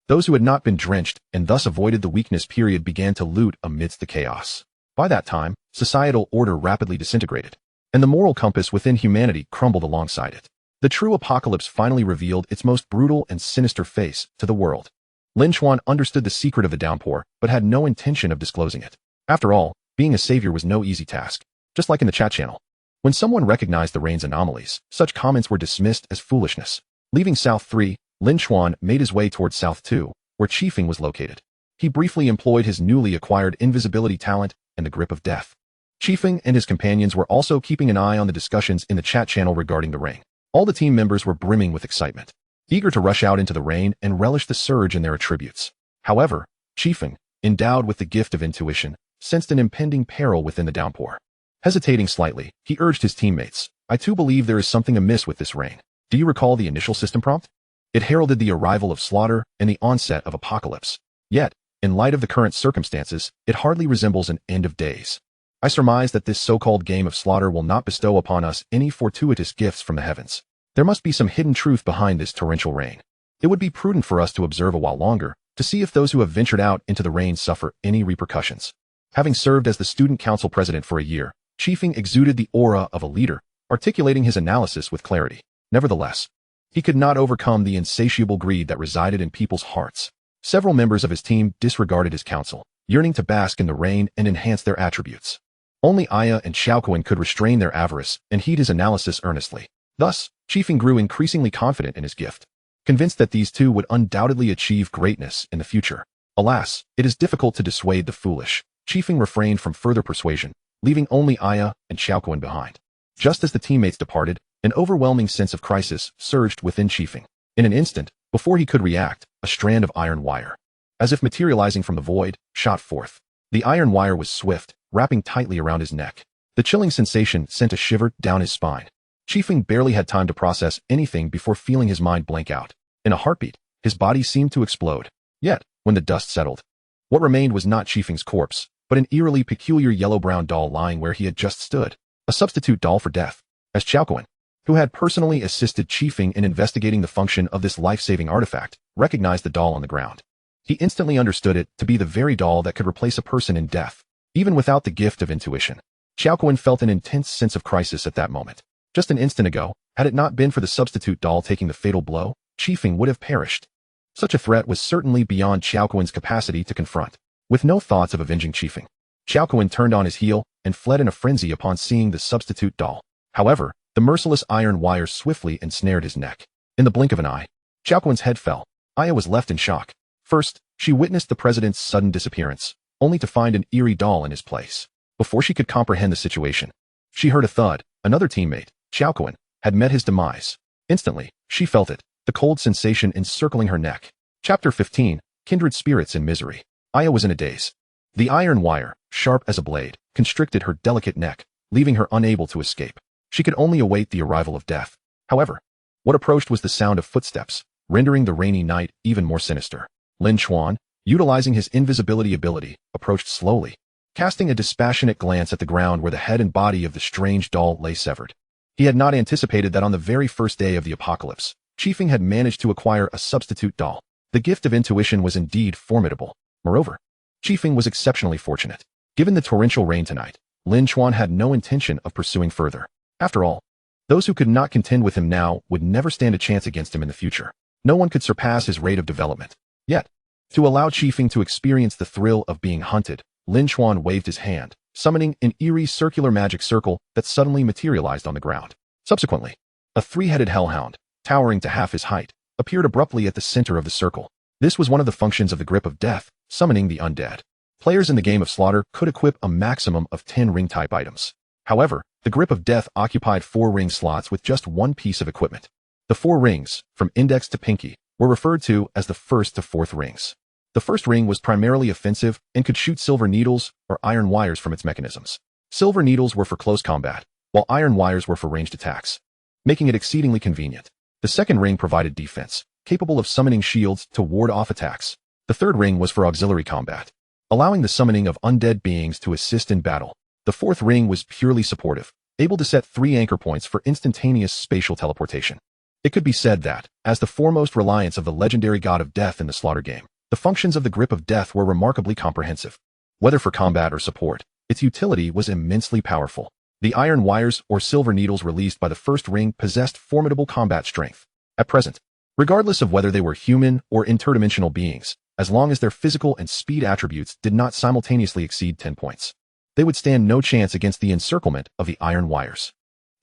Those who had not been drenched and thus avoided the weakness period began to loot amidst the chaos. By that time, societal order rapidly disintegrated, and the moral compass within humanity crumbled alongside it. The true apocalypse finally revealed its most brutal and sinister face to the world. Lin Chuan understood the secret of the downpour, but had no intention of disclosing it. After all, being a savior was no easy task. Just like in the chat channel. When someone recognized the rain's anomalies, such comments were dismissed as foolishness. Leaving South 3, Lin Chuan made his way towards South 2, where Chi Feng was located. He briefly employed his newly acquired invisibility talent and the grip of death. Chi Feng and his companions were also keeping an eye on the discussions in the chat channel regarding the rain. All the team members were brimming with excitement, eager to rush out into the rain and relish the surge in their attributes. However, Chi Feng, endowed with the gift of intuition, sensed an impending peril within the downpour. Hesitating slightly, he urged his teammates, "I too believe there is something amiss with this rain. Do you recall the initial system prompt? It heralded the arrival of slaughter and the onset of apocalypse. Yet, in light of the current circumstances, it hardly resembles an end of days. I surmise that this so-called game of slaughter will not bestow upon us any fortuitous gifts from the heavens. There must be some hidden truth behind this torrential rain. It would be prudent for us to observe a while longer, to see if those who have ventured out into the rain suffer any repercussions." Having served as the student council president for a year, Chi Feng exuded the aura of a leader, articulating his analysis with clarity. Nevertheless, he could not overcome the insatiable greed that resided in people's hearts. Several members of his team disregarded his counsel, yearning to bask in the rain and enhance their attributes. Only Aya and Xiaoquan could restrain their avarice and heed his analysis earnestly. Thus, Chi Feng grew increasingly confident in his gift, convinced that these two would undoubtedly achieve greatness in the future. Alas, it is difficult to dissuade the foolish. Chi Feng refrained from further persuasion, leaving only Aya and Xiaoquan behind. Just as the teammates departed, an overwhelming sense of crisis surged within Chi Feng. In an instant, before he could react, a strand of iron wire, as if materializing from the void, shot forth. The iron wire was swift, wrapping tightly around his neck. The chilling sensation sent a shiver down his spine. Chi Feng barely had time to process anything before feeling his mind blank out. In a heartbeat, his body seemed to explode. Yet, when the dust settled, what remained was not Chi Feng's corpse, but an eerily peculiar yellow-brown doll lying where he had just stood. A substitute doll for death. As Xiaoquan, who had personally assisted Chi Feng in investigating the function of this life-saving artifact, recognized the doll on the ground. He instantly understood it to be the very doll that could replace a person in death, even without the gift of intuition. Xiaoquan felt an intense sense of crisis at that moment. Just an instant ago, had it not been for the substitute doll taking the fatal blow, Chi Feng would have perished. Such a threat was certainly beyond Xiaoquan's capacity to confront. With no thoughts of avenging Chi Feng, Xiaoquan turned on his heel and fled in a frenzy upon seeing the substitute doll. However, the merciless iron wire swiftly ensnared his neck. In the blink of an eye, Xiaoquan's head fell. Aya was left in shock. First, she witnessed the president's sudden disappearance, only to find an eerie doll in his place. Before she could comprehend the situation, she heard a thud. Another teammate, Xiaoquan, had met his demise. Instantly, she felt it, the cold sensation encircling her neck. Chapter 15, Kindred Spirits in Misery. Aya was in a daze. The iron wire, sharp as a blade, constricted her delicate neck, leaving her unable to escape. She could only await the arrival of death. However, what approached was the sound of footsteps, rendering the rainy night even more sinister. Lin Chuan, utilizing his invisibility ability, approached slowly. casting a dispassionate glance at the ground where the head and body of the strange doll lay severed. He had not anticipated that on the very first day of the apocalypse, Qifeng had managed to acquire a substitute doll. The gift of intuition was indeed formidable. Moreover, Qifeng was exceptionally fortunate. Given the torrential rain tonight, Lin Chuan had no intention of pursuing further. After all, those who could not contend with him now would never stand a chance against him in the future. No one could surpass his rate of development. Yet, to allow Qifeng to experience the thrill of being hunted, Lin Chuan waved his hand, summoning an eerie circular magic circle that suddenly materialized on the ground. Subsequently, a three-headed hellhound, towering to half his height, appeared abruptly at the center of the circle. This was one of the functions of the Grip of Death, summoning the undead. Players in the game of Slaughter could equip a maximum of 10 ring-type items. However, the Grip of Death occupied 4 ring slots with just one piece of equipment. The 4 rings, from index to pinky, were referred to as the first to fourth rings. The first ring was primarily offensive and could shoot silver needles or iron wires from its mechanisms. Silver needles were for close combat, while iron wires were for ranged attacks, making it exceedingly convenient. The second ring provided defense, capable of summoning shields to ward off attacks. The third ring was for auxiliary combat, allowing the summoning of undead beings to assist in battle. The fourth ring was purely supportive, able to set 3 anchor points for instantaneous spatial teleportation. It could be said that, as the foremost reliance of the legendary god of death in the Slaughter game, the functions of the Grip of Death were remarkably comprehensive. Whether for combat or support, its utility was immensely powerful. The iron wires or silver needles released by the first ring possessed formidable combat strength. At present, regardless of whether they were human or interdimensional beings, as long as their physical and speed attributes did not simultaneously exceed 10 points, they would stand no chance against the encirclement of the iron wires.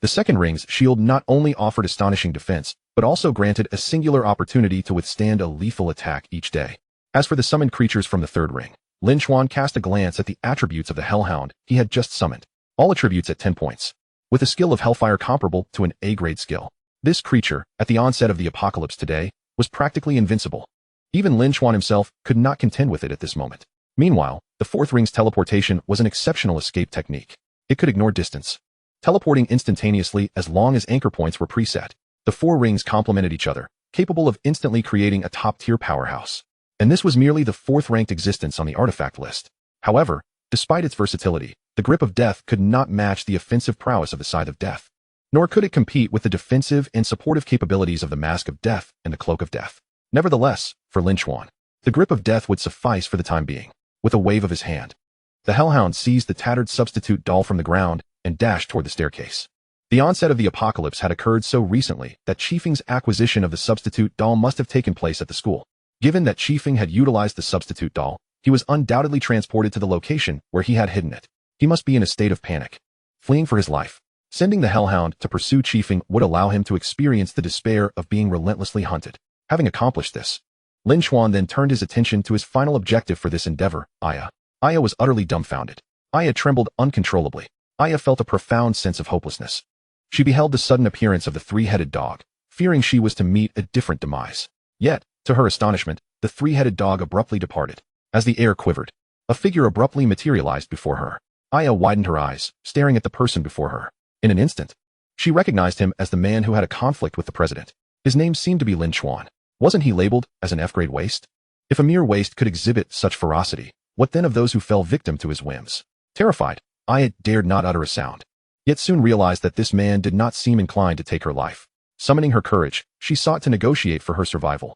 The second ring's shield not only offered astonishing defense, but also granted a singular opportunity to withstand a lethal attack each day. As for the summoned creatures from the third ring, Lin Chuan cast a glance at the attributes of the Hellhound he had just summoned, all attributes at 10 points, with a skill of Hellfire comparable to an A-grade skill. This creature, at the onset of the apocalypse today, was practically invincible. Even Lin Chuan himself could not contend with it at this moment. Meanwhile, the fourth ring's teleportation was an exceptional escape technique. It could ignore distance, teleporting instantaneously as long as anchor points were preset. The 4 rings complemented each other, capable of instantly creating a top-tier powerhouse. And this was merely the 4th-ranked existence on the artifact list. However, despite its versatility, the Grip of Death could not match the offensive prowess of the Scythe of Death. Nor could it compete with the defensive and supportive capabilities of the Mask of Death and the Cloak of Death. Nevertheless, for Lin Chuan, the Grip of Death would suffice for the time being. With a wave of his hand, the Hellhound seized the tattered substitute doll from the ground and dashed toward the staircase. The onset of the apocalypse had occurred so recently that Qifeng's acquisition of the substitute doll must have taken place at the school. Given that Qifeng had utilized the substitute doll, he was undoubtedly transported to the location where he had hidden it. He must be in a state of panic, fleeing for his life. Sending the Hellhound to pursue Qifeng would allow him to experience the despair of being relentlessly hunted. Having accomplished this, Lin Chuan then turned his attention to his final objective for this endeavor, Aya. Aya was utterly dumbfounded. Aya trembled uncontrollably. Aya felt a profound sense of hopelessness. She beheld the sudden appearance of the 3-headed dog, fearing she was to meet a different demise. Yet, to her astonishment, the 3-headed dog abruptly departed. As the air quivered, a figure abruptly materialized before her. Aya widened her eyes, staring at the person before her. In an instant, she recognized him as the man who had a conflict with the president. His name seemed to be Lin Chuan. Wasn't he labeled as an F-grade waste? If a mere waste could exhibit such ferocity, what then of those who fell victim to his whims? Terrified, Aya dared not utter a sound, yet soon realized that this man did not seem inclined to take her life. Summoning her courage, she sought to negotiate for her survival.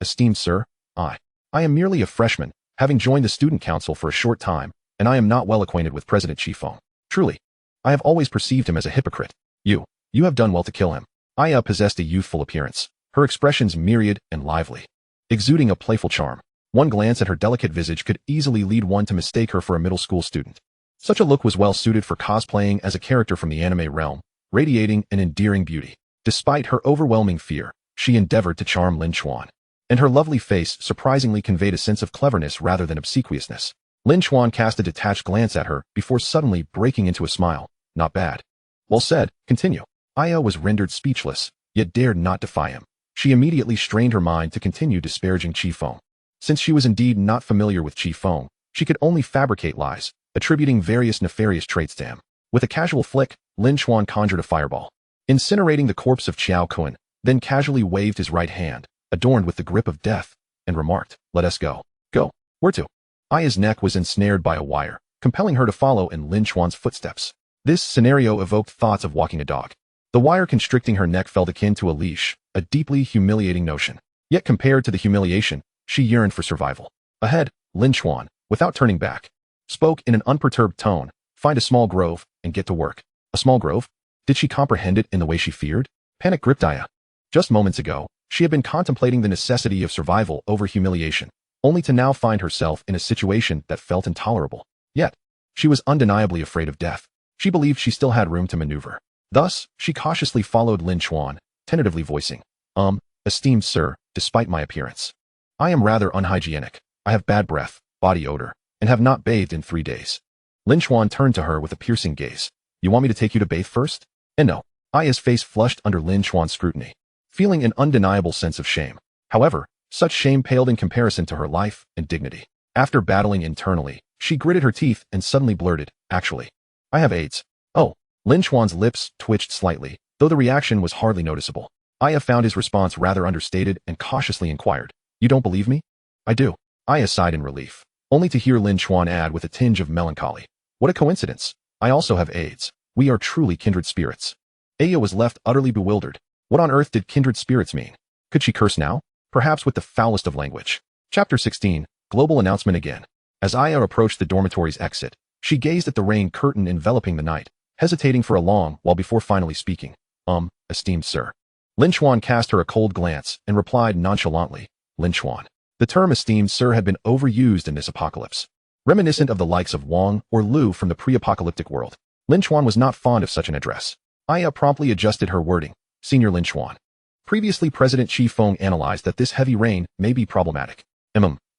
Esteemed sir, I am merely a freshman, having joined the student council for a short time, and I am not well acquainted with President Qifeng. Truly, I have always perceived him as a hypocrite. You have done well to kill him. Aya possessed a youthful appearance, her expressions myriad and lively, exuding a playful charm. One glance at her delicate visage could easily lead one to mistake her for a middle school student. Such a look was well suited for cosplaying as a character from the anime realm, radiating an endearing beauty. Despite her overwhelming fear, she endeavored to charm Lin Chuan, and her lovely face surprisingly conveyed a sense of cleverness rather than obsequiousness. Lin Chuan cast a detached glance at her before suddenly breaking into a smile. Not bad. Well said, continue. Aya was rendered speechless, yet dared not defy him. She immediately strained her mind to continue disparaging Qifeng. Since she was indeed not familiar with Qifeng, she could only fabricate lies, attributing various nefarious traits to him. With a casual flick, Lin Chuan conjured a fireball, incinerating the corpse of Qiao Kun, then casually waved his right hand, adorned with the Grip of Death, and remarked, "Let us go." Go. Where to? Aya's neck was ensnared by a wire, compelling her to follow in Lin Chuan's footsteps. This scenario evoked thoughts of walking a dog. The wire constricting her neck felt akin to a leash, a deeply humiliating notion. Yet compared to the humiliation, she yearned for survival. Ahead, Lin Chuan, without turning back, spoke in an unperturbed tone, "Find a small grove and get to work." A small grove? Did she comprehend it in the way she feared? Panic gripped Aya. Just moments ago, she had been contemplating the necessity of survival over humiliation, only to now find herself in a situation that felt intolerable. Yet, she was undeniably afraid of death. She believed she still had room to maneuver. Thus, she cautiously followed Lin Chuan, tentatively voicing, "Esteemed sir, despite my appearance, I am rather unhygienic. I have bad breath, body odor, and have not bathed in 3 days." Lin Chuan turned to her with a piercing gaze. "You want me to take you to bathe first?" And no. Aya's face flushed under Lin Chuan's scrutiny, feeling an undeniable sense of shame. However, such shame paled in comparison to her life and dignity. After battling internally, she gritted her teeth and suddenly blurted, "Actually, I have AIDS." "Oh." Lin Chuan's lips twitched slightly, though the reaction was hardly noticeable. Aya found his response rather understated and cautiously inquired, "You don't believe me?" "I do." Aya sighed in relief, only to hear Lin Chuan add with a tinge of melancholy, "What a coincidence. I also have AIDS. We are truly kindred spirits." Aya was left utterly bewildered. What on earth did kindred spirits mean? Could she curse now? Perhaps with the foulest of language. Chapter 16, Global Announcement Again. As Aya approached the dormitory's exit, she gazed at the rain curtain enveloping the night, hesitating for a long while before finally speaking. Esteemed sir." Lin Chuan cast her a cold glance and replied nonchalantly, "Lin Chuan." The term esteemed sir had been overused in this apocalypse, reminiscent of the likes of Wang or Lu from the pre-apocalyptic world. Lin Chuan was not fond of such an address. Aya promptly adjusted her wording, "Senior Lin Chuan." Previously, President Chi Feng analyzed that this heavy rain may be problematic.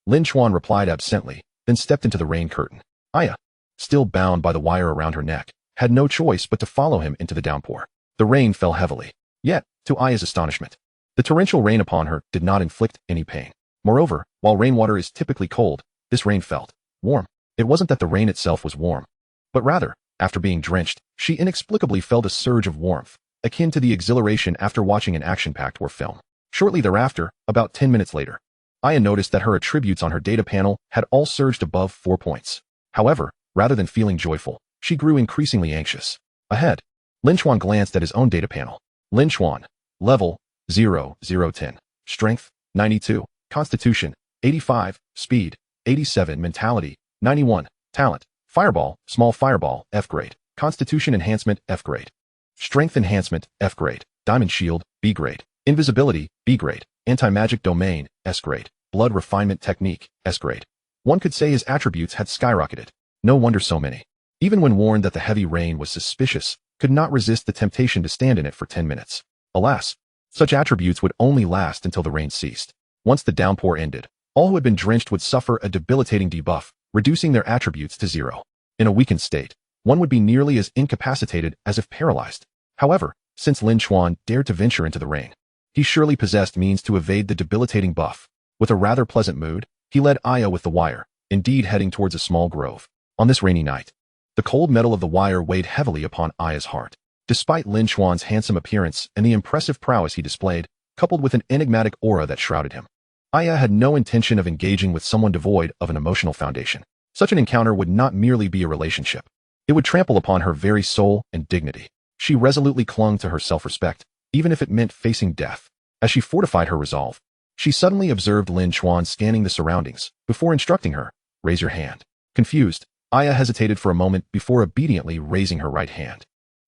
Lin Chuan replied absently, then stepped into the rain curtain. Aya, still bound by the wire around her neck, had no choice but to follow him into the downpour. The rain fell heavily. Yet, to Aya's astonishment, the torrential rain upon her did not inflict any pain. Moreover, while rainwater is typically cold, this rain felt warm. It wasn't that the rain itself was warm, but rather, after being drenched, she inexplicably felt a surge of warmth, akin to the exhilaration after watching an action-packed war film. Shortly thereafter, about 10 minutes later, Aya noticed that her attributes on her data panel had all surged above 4 points. However, rather than feeling joyful, she grew increasingly anxious. Ahead, Lin Chuan glanced at his own data panel. Lin Chuan, level 0010, strength 92, constitution 85, speed 87, mentality 91, talent fireball, small fireball, F grade, constitution enhancement, F grade, strength enhancement, F grade, diamond shield, B grade, invisibility, B grade, anti-magic domain, S grade, blood refinement technique, S grade. One could say his attributes had skyrocketed. No wonder so many, even when warned that the heavy rain was suspicious, could not resist the temptation to stand in it for 10 minutes. Alas, such attributes would only last until the rain ceased. Once the downpour ended, all who had been drenched would suffer a debilitating debuff, reducing their attributes to 0. In a weakened state, one would be nearly as incapacitated as if paralyzed. However, since Lin Chuan dared to venture into the rain, he surely possessed means to evade the debilitating buff. With a rather pleasant mood, he led Aya with the wire, indeed heading towards a small grove. On this rainy night, the cold metal of the wire weighed heavily upon Aya's heart. Despite Lin Chuan's handsome appearance and the impressive prowess he displayed, coupled with an enigmatic aura that shrouded him, Aya had no intention of engaging with someone devoid of an emotional foundation. Such an encounter would not merely be a relationship. It would trample upon her very soul and dignity. She resolutely clung to her self-respect, even if it meant facing death. As she fortified her resolve, she suddenly observed Lin Chuan scanning the surroundings, before instructing her, "Raise your hand." Confused, Aya hesitated for a moment before obediently raising her right hand.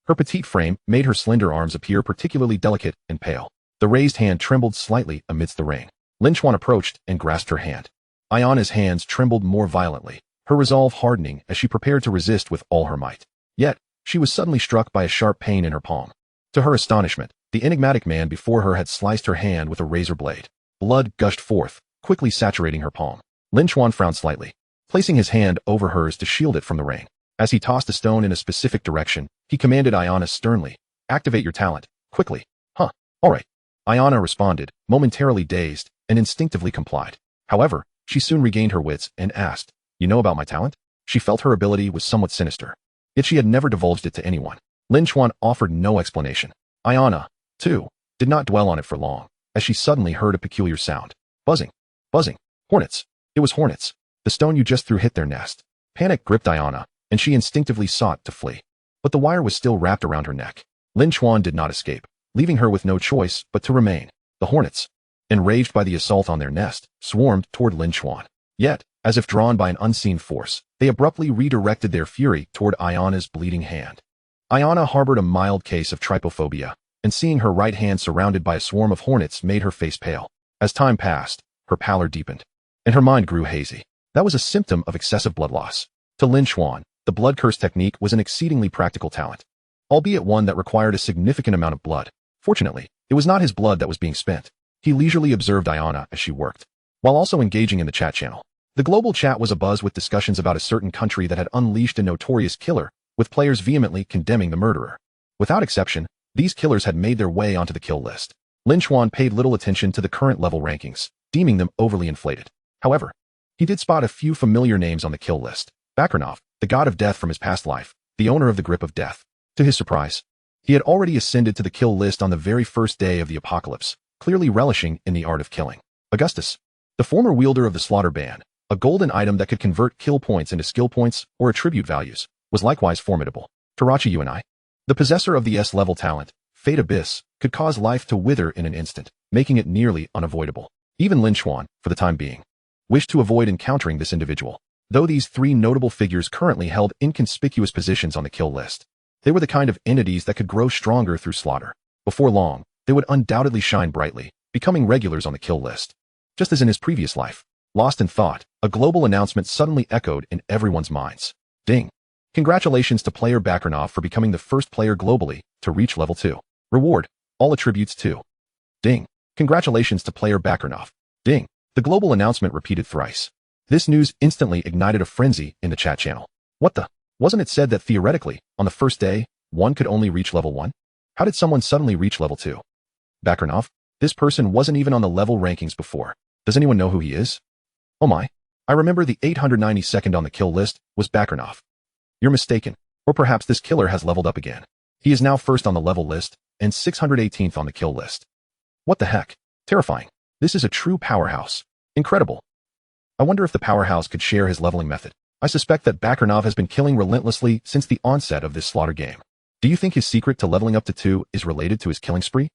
Her petite frame made her slender arms appear particularly delicate and pale. The raised hand trembled slightly amidst the rain. Lin Chuan approached and grasped her hand. Aya's hands trembled more violently, her resolve hardening as she prepared to resist with all her might. Yet, she was suddenly struck by a sharp pain in her palm. To her astonishment, the enigmatic man before her had sliced her hand with a razor blade. Blood gushed forth, quickly saturating her palm. Lin Chuan frowned slightly, placing his hand over hers to shield it from the rain. As he tossed a stone in a specific direction, he commanded Ayana sternly, "Activate your talent, quickly." "Huh, all right." Ayana responded, momentarily dazed, and instinctively complied. However, she soon regained her wits and asked, "You know about my talent?" She felt her ability was somewhat sinister, yet she had never divulged it to anyone. Lin Chuan offered no explanation. Ayana, too, did not dwell on it for long, as she suddenly heard a peculiar sound. Buzzing. Buzzing. Hornets. It was hornets. The stone you just threw hit their nest. Panic gripped Iana, and she instinctively sought to flee. But the wire was still wrapped around her neck. Lin Chuan did not escape, leaving her with no choice but to remain. The hornets, enraged by the assault on their nest, swarmed toward Lin Chuan. Yet, as if drawn by an unseen force, they abruptly redirected their fury toward Iana's bleeding hand. Iana harbored a mild case of trypophobia, and seeing her right hand surrounded by a swarm of hornets made her face pale. As time passed, her pallor deepened, and her mind grew hazy. That was a symptom of excessive blood loss. To Lin Chuan, the blood curse technique was an exceedingly practical talent, albeit one that required a significant amount of blood. Fortunately, it was not his blood that was being spent. He leisurely observed Iana as she worked, while also engaging in the chat channel. The global chat was abuzz with discussions about a certain country that had unleashed a notorious killer, with players vehemently condemning the murderer. Without exception, these killers had made their way onto the kill list. Lin Chuan paid little attention to the current level rankings, deeming them overly inflated. However, he did spot a few familiar names on the kill list. Bakranov, the god of death from his past life, the owner of the grip of death. To his surprise, he had already ascended to the kill list on the very first day of the apocalypse, clearly relishing in the art of killing. Augustus, the former wielder of the slaughter ban, a golden item that could convert kill points into skill points or attribute values, was likewise formidable. Tarachi Uni, the possessor of the S-level talent, Fate Abyss, could cause life to wither in an instant, making it nearly unavoidable. Even Lin Chuan, for the time being, wished to avoid encountering this individual. Though these three notable figures currently held inconspicuous positions on the kill list, they were the kind of entities that could grow stronger through slaughter. Before long, they would undoubtedly shine brightly, becoming regulars on the kill list. Just as in his previous life, lost in thought, a global announcement suddenly echoed in everyone's minds. Ding! Congratulations to player Bakranov for becoming the first player globally to reach level 2. Reward, all attributes 2. Ding! Congratulations to player Bakranov. Ding! The global announcement repeated thrice. This news instantly ignited a frenzy in the chat channel. What the? Wasn't it said that theoretically, on the first day, one could only reach level 1? How did someone suddenly reach level 2? Bakranov? This person wasn't even on the level rankings before. Does anyone know who he is? Oh my. I remember the 892nd on the kill list was Bakranov. You're mistaken. Or perhaps this killer has leveled up again. He is now first on the level list, and 618th on the kill list. What the heck? Terrifying. This is a true powerhouse. Incredible. I wonder if the powerhouse could share his leveling method. I suspect that Bakranov has been killing relentlessly since the onset of this slaughter game. Do you think his secret to leveling up to 2 is related to his killing spree?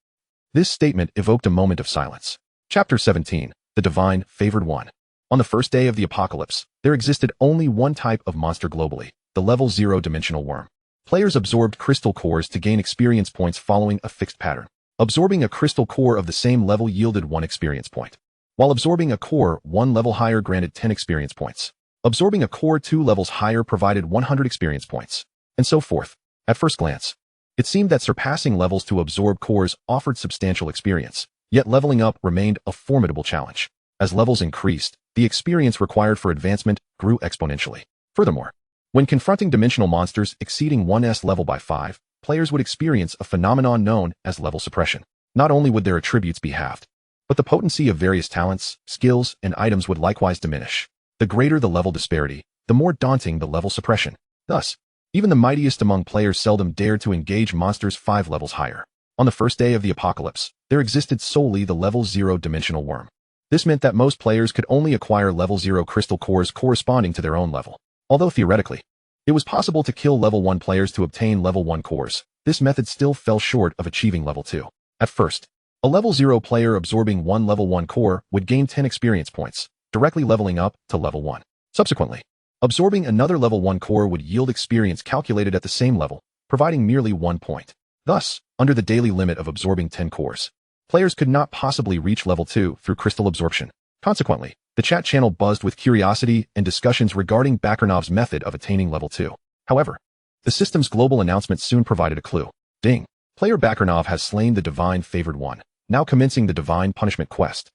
This statement evoked a moment of silence. Chapter 17, The Divine Favored One. On the first day of the apocalypse, there existed only one type of monster globally, the level 0 dimensional worm. Players absorbed crystal cores to gain experience points following a fixed pattern. Absorbing a crystal core of the same level yielded 1 experience point, while absorbing a core 1 level higher granted 10 experience points. Absorbing a core 2 levels higher provided 100 experience points, and so forth. At first glance, it seemed that surpassing levels to absorb cores offered substantial experience, yet leveling up remained a formidable challenge. As levels increased, the experience required for advancement grew exponentially. Furthermore, when confronting dimensional monsters exceeding 1's level by 5, players would experience a phenomenon known as level suppression. Not only would their attributes be halved, but the potency of various talents, skills, and items would likewise diminish. The greater the level disparity, the more daunting the level suppression. Thus, even the mightiest among players seldom dared to engage monsters 5 levels higher. On the first day of the apocalypse, there existed solely the level 0 dimensional worm. This meant that most players could only acquire level 0 crystal cores corresponding to their own level. Although theoretically, it was possible to kill level 1 players to obtain level 1 cores, this method still fell short of achieving level 2. At first, a level 0 player absorbing 1 level 1 core would gain 10 experience points, directly leveling up to level 1. Subsequently, absorbing another level 1 core would yield experience calculated at the same level, providing merely 1 point. Thus, under the daily limit of absorbing 10 cores, players could not possibly reach level 2 through crystal absorption. Consequently, the chat channel buzzed with curiosity and discussions regarding Bakranov's method of attaining level 2. However, the system's global announcement soon provided a clue. Ding! Player Bakranov has slain the Divine Favored One, now commencing the Divine Punishment quest.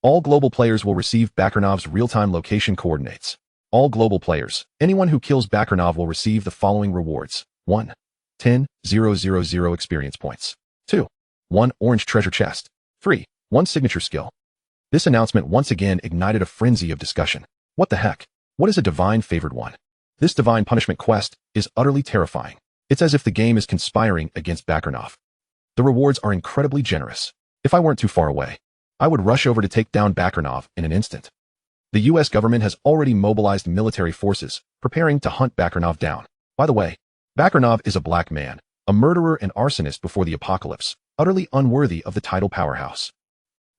All global players will receive Bakranov's real-time location coordinates. All global players, anyone who kills Bakranov will receive the following rewards. 1. 10,000 experience points. 2. 1 orange treasure chest. 3. 1 signature skill. This announcement once again ignited a frenzy of discussion. What the heck? What is a Divine Favored One? This Divine Punishment quest is utterly terrifying. It's as if the game is conspiring against Bakranov. The rewards are incredibly generous. If I weren't too far away, I would rush over to take down Bakranov in an instant. The US government has already mobilized military forces, preparing to hunt Bakarnov down. By the way, Bakarnov is a black man, a murderer and arsonist before the apocalypse, utterly unworthy of the title powerhouse.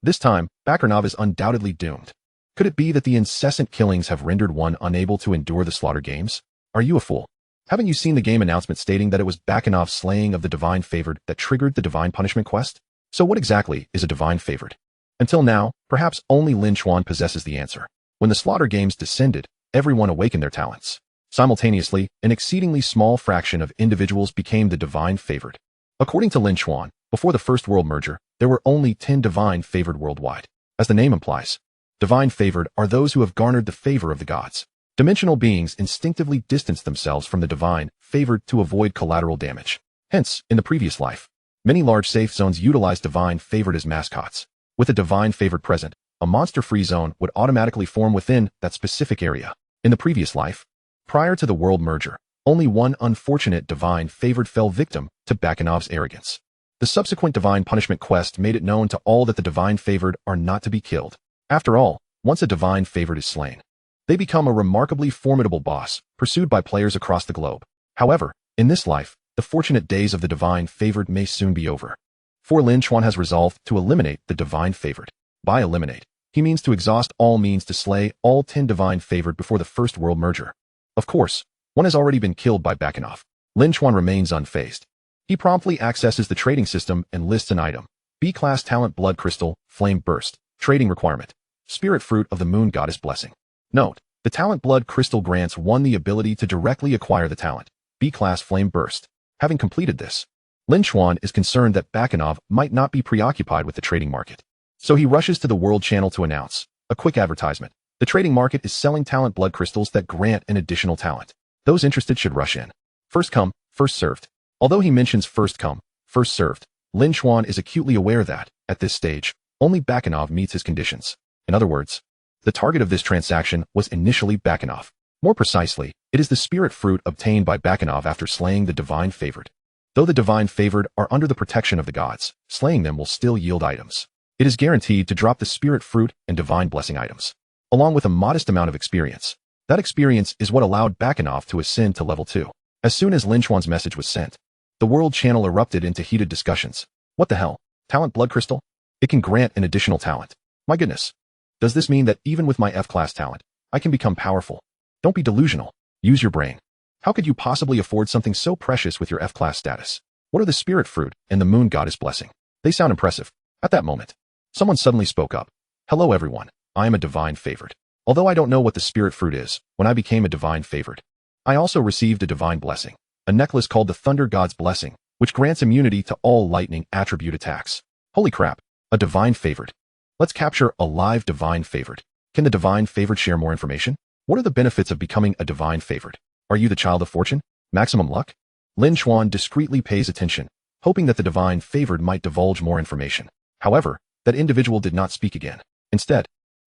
This time, Bakarnov is undoubtedly doomed. Could it be that the incessant killings have rendered one unable to endure the slaughter games? Are you a fool? Haven't you seen the game announcement stating that it was Bakarnov's slaying of the divine favored that triggered the divine punishment quest? So what exactly is a divine favored? Until now, perhaps only Lin Chuan possesses the answer. When the slaughter games descended, everyone awakened their talents. Simultaneously, an exceedingly small fraction of individuals became the divine favored. According to Lin Chuan, before the First World Merger, there were only 10 divine favored worldwide. As the name implies, divine favored are those who have garnered the favor of the gods. Dimensional beings instinctively distance themselves from the divine favored to avoid collateral damage. Hence, in the previous life, many large safe zones utilized divine favored as mascots. With a divine favored present, a monster-free zone would automatically form within that specific area. In the previous life, prior to the world merger, only one unfortunate divine favored fell victim to Bakarnov's arrogance. The subsequent divine punishment quest made it known to all that the divine favored are not to be killed. After all, once a divine favored is slain, they become a remarkably formidable boss, pursued by players across the globe. However, in this life, the fortunate days of the divine favored may soon be over. For Lin Chuan has resolved to eliminate the divine favored. By eliminate, he means to exhaust all means to slay all 10 divine favored before the First World Merger. Of course, one has already been killed by Bakarnov. Lin Chuan remains unfazed. He promptly accesses the trading system and lists an item. B-class talent blood crystal, flame burst, trading requirement, spirit fruit of the moon goddess blessing. Note, the talent blood crystal grants one the ability to directly acquire the talent, B-class flame burst. Having completed this, Lin Chuan is concerned that Bakarnov might not be preoccupied with the trading market. So he rushes to the World Channel to announce a quick advertisement. The trading market is selling talent blood crystals that grant an additional talent. Those interested should rush in. First come, first served. Although he mentions first come, first served, Lin Chuan is acutely aware that, at this stage, only Bakarnov meets his conditions. In other words, the target of this transaction was initially Bakarnov. More precisely, it is the spirit fruit obtained by Bakarnov after slaying the divine favored. Though the divine favored are under the protection of the gods, slaying them will still yield items. It is guaranteed to drop the spirit fruit and divine blessing items, along with a modest amount of experience. That experience is what allowed Bakarnov to ascend to level 2. As soon as Lin Chuan's message was sent, the World Channel erupted into heated discussions. What the hell? Talent blood crystal? It can grant an additional talent. My goodness. Does this mean that even with my F-class talent, I can become powerful? Don't be delusional. Use your brain. How could you possibly afford something so precious with your F-class status? What are the spirit fruit and the moon goddess blessing? They sound impressive. At that moment, someone suddenly spoke up. Hello everyone, I am a divine favored. Although I don't know what the spirit fruit is, when I became a divine favored, I also received a divine blessing, a necklace called the Thunder God's Blessing, which grants immunity to all lightning attribute attacks. Holy crap, a divine favored. Let's capture a live divine favored. Can the divine favored share more information? What are the benefits of becoming a divine favored? Are you the child of fortune? Maximum luck? Lin Chuan discreetly pays attention, hoping that the divine favored might divulge more information. However, that individual did not speak again. Instead,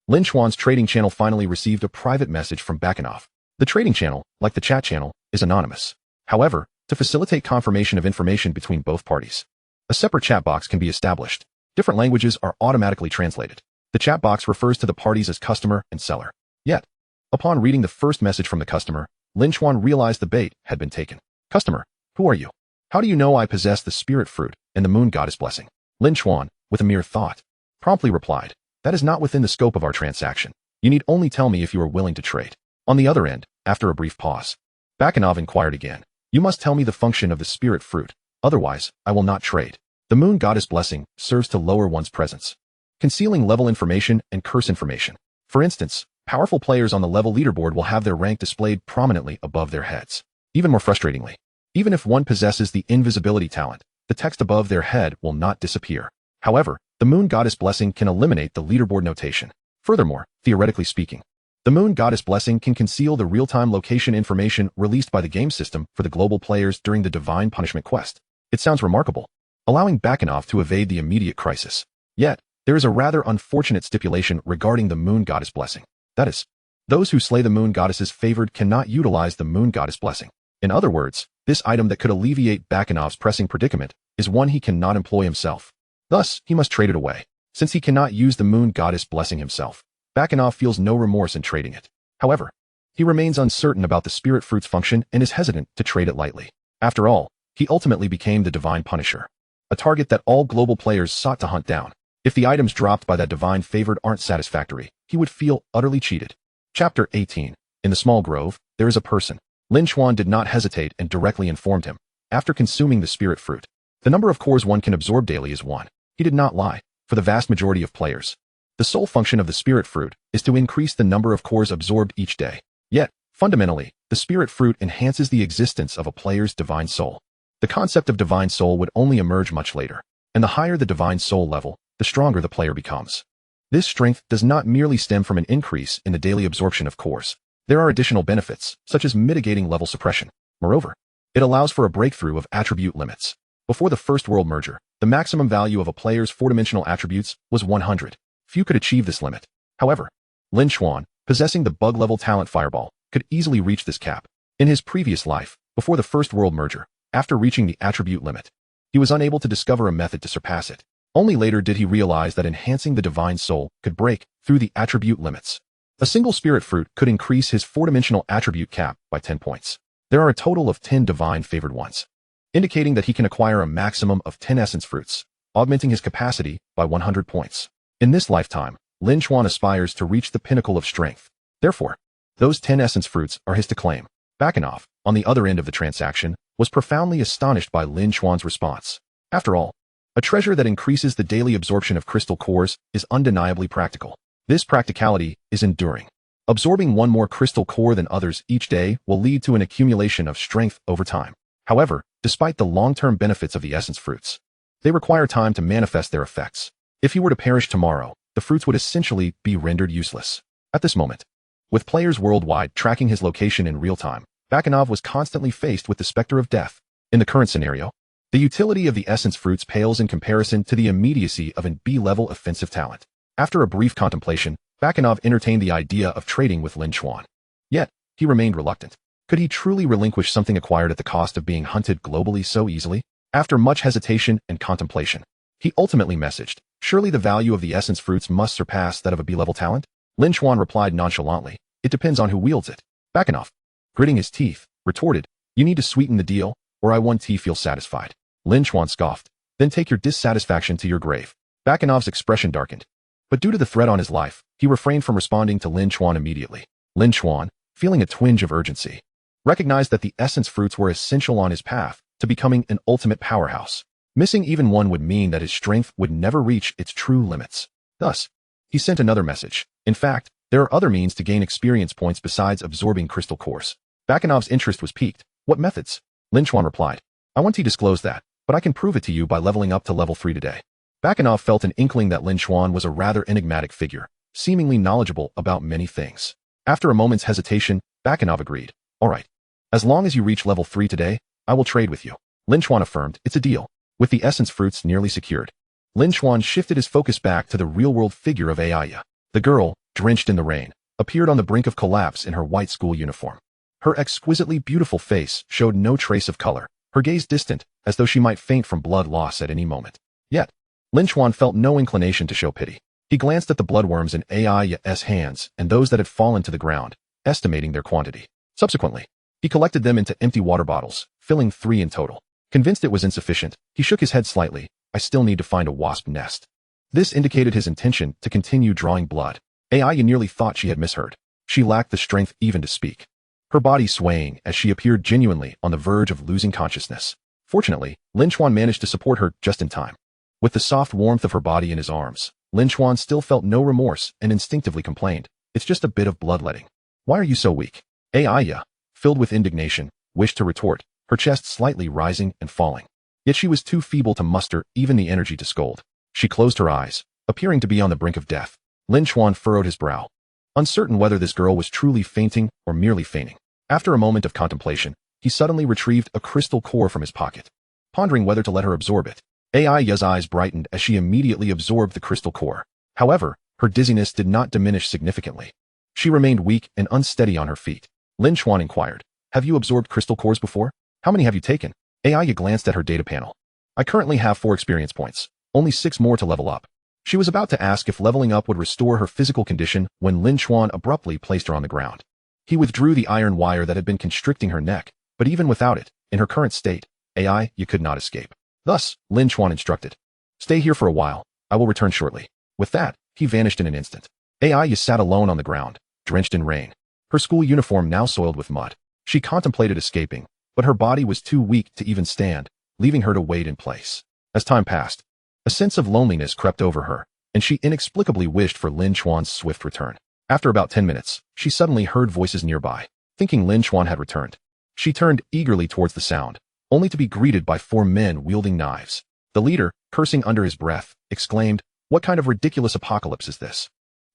Lin Chuan's trading channel finally received a private message from Bakarnov. The trading channel, like the chat channel, is anonymous. However, to facilitate confirmation of information between both parties, a separate chat box can be established. Different languages are automatically translated. The chat box refers to the parties as customer and seller. Yet, upon reading the first message from the customer, Lin Chuan realized the bait had been taken. Customer, who are you? How do you know I possess the spirit fruit and the moon goddess blessing? Lin Chuan, with a mere thought, promptly replied, that is not within the scope of our transaction. You need only tell me if you are willing to trade. On the other end, after a brief pause, Bakarnov inquired again. You must tell me the function of the spirit fruit. Otherwise, I will not trade. The moon goddess blessing serves to lower one's presence, concealing level information and curse information. For instance, powerful players on the level leaderboard will have their rank displayed prominently above their heads. Even more frustratingly, even if one possesses the invisibility talent, the text above their head will not disappear. However, the moon goddess blessing can eliminate the leaderboard notation. Furthermore, theoretically speaking, the moon goddess blessing can conceal the real-time location information released by the game system for the global players during the divine punishment quest. It sounds remarkable, allowing Bakarnov to evade the immediate crisis. Yet, there is a rather unfortunate stipulation regarding the moon goddess blessing. That is, those who slay the moon goddess's favored cannot utilize the moon goddess blessing. In other words, this item that could alleviate Bakarnov's pressing predicament is one he cannot employ himself. Thus, he must trade it away. Since he cannot use the moon goddess blessing himself, Bakanov feels no remorse in trading it. However, he remains uncertain about the spirit fruit's function and is hesitant to trade it lightly. After all, he ultimately became the Divine Punisher, a target that all global players sought to hunt down. If the items dropped by that divine favored aren't satisfactory, he would feel utterly cheated. Chapter 18. In the small grove, there is a person. Lin Chuan did not hesitate and directly informed him. After consuming the spirit fruit, the number of cores one can absorb daily is 1. He did not lie. For the vast majority of players, the sole function of the spirit fruit is to increase the number of cores absorbed each day. Yet, fundamentally, the spirit fruit enhances the existence of a player's divine soul. The concept of divine soul would only emerge much later, and the higher the divine soul level, the stronger the player becomes. This strength does not merely stem from an increase in the daily absorption of cores. There are additional benefits, such as mitigating level suppression. Moreover, it allows for a breakthrough of attribute limits. Before the First World Merger, the maximum value of a player's four-dimensional attributes was 100. Few could achieve this limit. However, Lin Chuan, possessing the bug-level talent Fireball, could easily reach this cap. In his previous life, before the First World Merger, after reaching the attribute limit, he was unable to discover a method to surpass it. Only later did he realize that enhancing the divine soul could break through the attribute limits. A single spirit fruit could increase his four-dimensional attribute cap by 10 points. There are a total of 10 divine favored ones, indicating that he can acquire a maximum of 10 essence fruits, augmenting his capacity by 100 points. In this lifetime, Lin Chuan aspires to reach the pinnacle of strength. Therefore, those 10 essence fruits are his to claim. Bakanov, on the other end of the transaction, was profoundly astonished by Lin Chuan's response. After all, a treasure that increases the daily absorption of crystal cores is undeniably practical. This practicality is enduring. Absorbing one more crystal core than others each day will lead to an accumulation of strength over time. However, despite the long-term benefits of the essence fruits, they require time to manifest their effects. If he were to perish tomorrow, the fruits would essentially be rendered useless. At this moment, with players worldwide tracking his location in real time, Bakanov was constantly faced with the specter of death. In the current scenario, the utility of the essence fruits pales in comparison to the immediacy of an B-level offensive talent. After a brief contemplation, Bakanov entertained the idea of trading with Lin Chuan. Yet, he remained reluctant. Could he truly relinquish something acquired at the cost of being hunted globally so easily? After much hesitation and contemplation, he ultimately messaged, "Surely the value of the essence fruits must surpass that of a B-level talent?" Lin Chuan replied nonchalantly, "It depends on who wields it." Bakanov, gritting his teeth, retorted, "You need to sweeten the deal, or I won't feel satisfied." Lin Chuan scoffed, "Then take your dissatisfaction to your grave." Bakanov's expression darkened. But due to the threat on his life, he refrained from responding to Lin Chuan immediately. Lin Chuan, feeling a twinge of urgency, recognized that the essence fruits were essential on his path to becoming an ultimate powerhouse. Missing even one would mean that his strength would never reach its true limits. Thus, he sent another message. In fact, there are other means to gain experience points besides absorbing crystal cores. Bakanov's interest was piqued. "What methods?" Lin Chuan replied, "I won't disclose that, but I can prove it to you by leveling up to level 3 today." Bakanov felt an inkling that Lin Chuan was a rather enigmatic figure, seemingly knowledgeable about many things. After a moment's hesitation, Bakanov agreed. "All right. As long as you reach level 3 today, I will trade with you." Lin Chuan affirmed, "It's a deal." With the essence fruits nearly secured, Lin Chuan shifted his focus back to the real-world figure of Aya. The girl, drenched in the rain, appeared on the brink of collapse in her white school uniform. Her exquisitely beautiful face showed no trace of color, her gaze distant, as though she might faint from blood loss at any moment. Yet, Lin Chuan felt no inclination to show pity. He glanced at the bloodworms in Aya's hands and those that had fallen to the ground, estimating their quantity. Subsequently, he collected them into empty water bottles, filling 3 in total. Convinced it was insufficient, he shook his head slightly. "I still need to find a wasp nest." This indicated his intention to continue drawing blood. Aya nearly thought she had misheard. She lacked the strength even to speak, her body swaying as she appeared genuinely on the verge of losing consciousness. Fortunately, Lin Chuan managed to support her just in time. With the soft warmth of her body in his arms, Lin Chuan still felt no remorse and instinctively complained, "It's just a bit of bloodletting. Why are you so weak?" Aya, filled with indignation, wished to retort, her chest slightly rising and falling. Yet she was too feeble to muster even the energy to scold. She closed her eyes, appearing to be on the brink of death. Lin Chuan furrowed his brow, uncertain whether this girl was truly fainting or merely feigning. After a moment of contemplation, he suddenly retrieved a crystal core from his pocket, pondering whether to let her absorb it. Aya's eyes brightened as she immediately absorbed the crystal core. However, her dizziness did not diminish significantly. She remained weak and unsteady on her feet. Lin Chuan inquired, "Have you absorbed crystal cores before? How many have you taken?" Aya glanced at her data panel. "I currently have 4 experience points, only 6 more to level up." She was about to ask if leveling up would restore her physical condition when Lin Chuan abruptly placed her on the ground. He withdrew the iron wire that had been constricting her neck, but even without it, in her current state, AI, you could not escape. Thus, Lin Chuan instructed, "Stay here for a while, I will return shortly." With that, he vanished in an instant. AI, you sat alone on the ground, drenched in rain. Her school uniform now soiled with mud. She contemplated escaping, but her body was too weak to even stand, leaving her to wait in place. As time passed, a sense of loneliness crept over her, and she inexplicably wished for Lin Chuan's swift return. After about 10 minutes, she suddenly heard voices nearby. Thinking Lin Chuan had returned, she turned eagerly towards the sound, only to be greeted by 4 men wielding knives. The leader, cursing under his breath, exclaimed, "What kind of ridiculous apocalypse is this?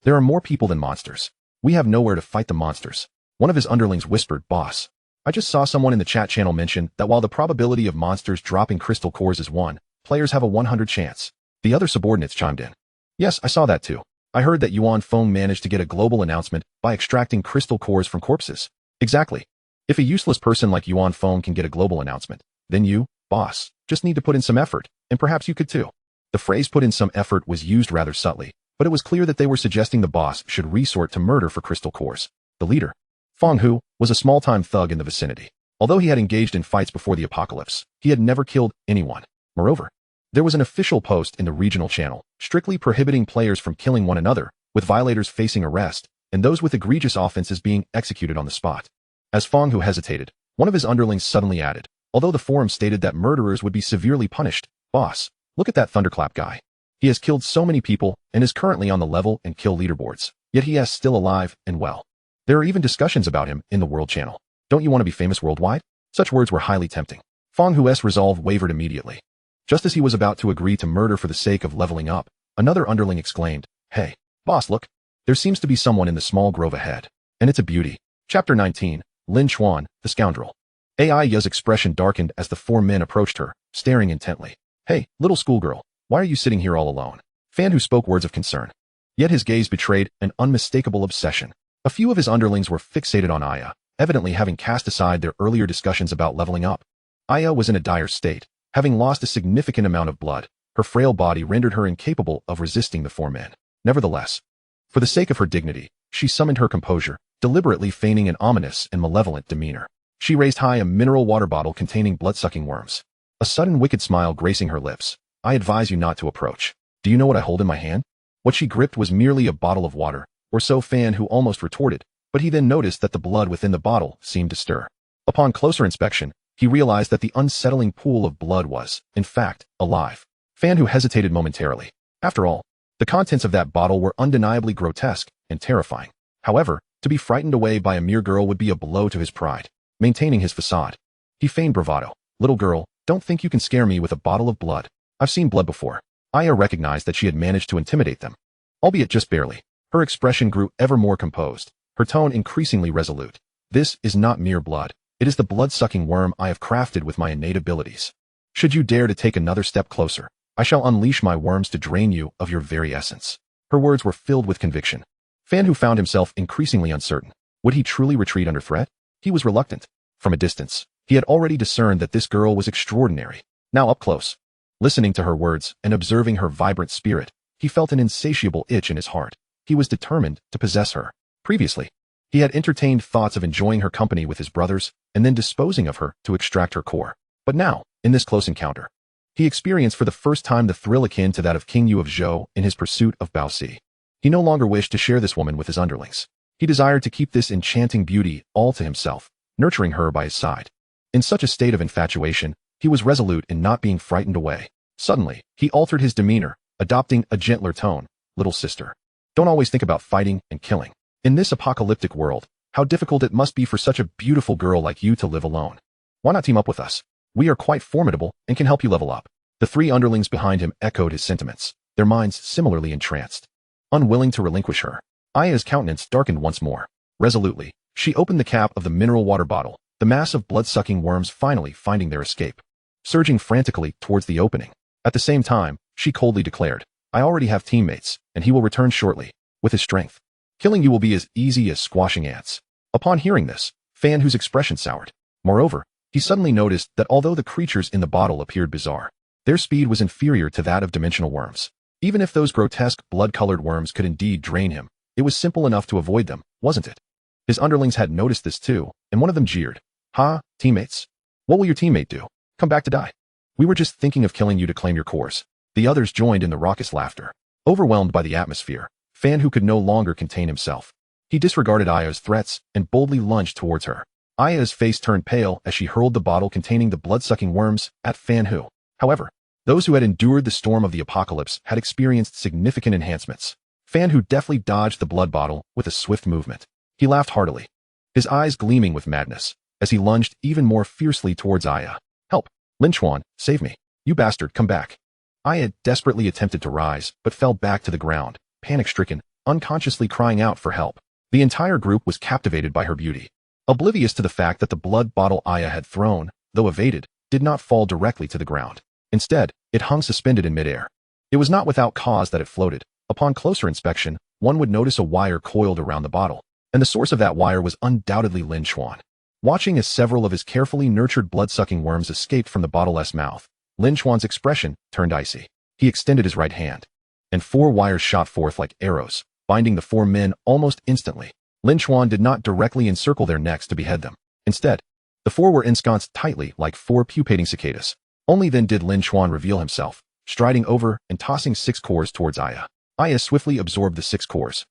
There are more people than monsters. We have nowhere to fight the monsters." One of his underlings whispered, "Boss, I just saw someone in the chat channel mention that while the probability of monsters dropping crystal cores is 1, players have a 100 chance. The other subordinates chimed in. "Yes, I saw that too. I heard that Yuan Feng managed to get a global announcement by extracting crystal cores from corpses." Exactly. If a useless person like Yuan Feng can get a global announcement, then you, boss, just need to put in some effort, and perhaps you could too. The phrase "put in some effort" was used rather subtly, but it was clear that they were suggesting the boss should resort to murder for crystal cores. The leader, Feng Hu, was a small-time thug in the vicinity. Although he had engaged in fights before the apocalypse, he had never killed anyone. Moreover, there was an official post in the regional channel, strictly prohibiting players from killing one another, with violators facing arrest, and those with egregious offenses being executed on the spot. As Feng Hu hesitated, one of his underlings suddenly added, although the forum stated that murderers would be severely punished, "Boss, look at that thunderclap guy. He has killed so many people and is currently on the level and kill leaderboards, yet he is still alive and well. There are even discussions about him in the World Channel. Don't you want to be famous worldwide?" Such words were highly tempting. Feng Hu's resolve wavered immediately. Just as he was about to agree to murder for the sake of leveling up, another underling exclaimed, "Hey, boss, look. There seems to be someone in the small grove ahead. And it's a beauty." Chapter 19, Lin Chuan, the Scoundrel. Ai's expression darkened as the 4 men approached her, staring intently. "Hey, little schoolgirl, why are you sitting here all alone?" Fan Hu spoke words of concern. Yet his gaze betrayed an unmistakable obsession. A few of his underlings were fixated on Aya, evidently having cast aside their earlier discussions about leveling up. Aya was in a dire state. Having lost a significant amount of blood, her frail body rendered her incapable of resisting the 4 men. Nevertheless, for the sake of her dignity, she summoned her composure, deliberately feigning an ominous and malevolent demeanor. She raised high a mineral water bottle containing blood-sucking worms. A sudden wicked smile gracing her lips. "I advise you not to approach. Do you know what I hold in my hand?" What she gripped was merely a bottle of water, or so Fan Hu almost retorted, but he then noticed that the blood within the bottle seemed to stir. Upon closer inspection, he realized that the unsettling pool of blood was, in fact, alive. Fan Hu hesitated momentarily. After all, the contents of that bottle were undeniably grotesque and terrifying. However, to be frightened away by a mere girl would be a blow to his pride. Maintaining his facade, he feigned bravado. "Little girl, don't think you can scare me with a bottle of blood. I've seen blood before." Aya recognized that she had managed to intimidate them, albeit just barely. Her expression grew ever more composed, her tone increasingly resolute. "This is not mere blood. It is the blood-sucking worm I have crafted with my innate abilities. Should you dare to take another step closer, I shall unleash my worms to drain you of your very essence." Her words were filled with conviction. Fan Hu found himself increasingly uncertain. Would he truly retreat under threat? He was reluctant. From a distance, he had already discerned that this girl was extraordinary. Now up close, listening to her words and observing her vibrant spirit, he felt an insatiable itch in his heart. He was determined to possess her. Previously, he had entertained thoughts of enjoying her company with his brothers and then disposing of her to extract her core. But now, in this close encounter, he experienced for the first time the thrill akin to that of King Yu of Zhou in his pursuit of Baoxi. He no longer wished to share this woman with his underlings. He desired to keep this enchanting beauty all to himself, nurturing her by his side. In such a state of infatuation, he was resolute in not being frightened away. Suddenly, he altered his demeanor, adopting a gentler tone. "Little sister, don't always think about fighting and killing. In this apocalyptic world, how difficult it must be for such a beautiful girl like you to live alone. Why not team up with us? We are quite formidable and can help you level up." The 3 underlings behind him echoed his sentiments, their minds similarly entranced. Unwilling to relinquish her, Aya's countenance darkened once more. Resolutely, she opened the cap of the mineral water bottle, the mass of blood-sucking worms finally finding their escape, surging frantically towards the opening. At the same time, she coldly declared, "I already have teammates, and he will return shortly, with his strength. Killing you will be as easy as squashing ants." Upon hearing this, Fan Hu's expression soured. Moreover, he suddenly noticed that although the creatures in the bottle appeared bizarre, their speed was inferior to that of dimensional worms. Even if those grotesque, blood-colored worms could indeed drain him, it was simple enough to avoid them, wasn't it? His underlings had noticed this too, and one of them jeered. "Ha, teammates? What will your teammate do? Come back to die? We were just thinking of killing you to claim your cores." The others joined in the raucous laughter. Overwhelmed by the atmosphere, Fan, who could no longer contain himself, he disregarded Aya's threats and boldly lunged towards her. Aya's face turned pale as she hurled the bottle containing the blood-sucking worms at Fan Hu. However, those who had endured the storm of the apocalypse had experienced significant enhancements. Fan Hu deftly dodged the blood bottle with a swift movement. He laughed heartily, his eyes gleaming with madness, as he lunged even more fiercely towards Aya. "Help! Lin Chuan, save me! You bastard, come back!" Aya desperately attempted to rise, but fell back to the ground, panic-stricken, unconsciously crying out for help. The entire group was captivated by her beauty, oblivious to the fact that the blood bottle Aya had thrown, though evaded, did not fall directly to the ground. Instead, it hung suspended in midair. It was not without cause that it floated. Upon closer inspection, one would notice a wire coiled around the bottle, and the source of that wire was undoubtedly Lin Chuan. Watching as several of his carefully nurtured blood-sucking worms escaped from the bottle's mouth, Lin Chuan's expression turned icy. He extended his right hand, and 4 wires shot forth like arrows, binding the 4 men almost instantly. Lin Chuan did not directly encircle their necks to behead them. Instead, the 4 were ensconced tightly like 4 pupating cicadas. Only then did Lin Chuan reveal himself, striding over and tossing 6 cores towards Aya. Aya swiftly absorbed the 6 cores,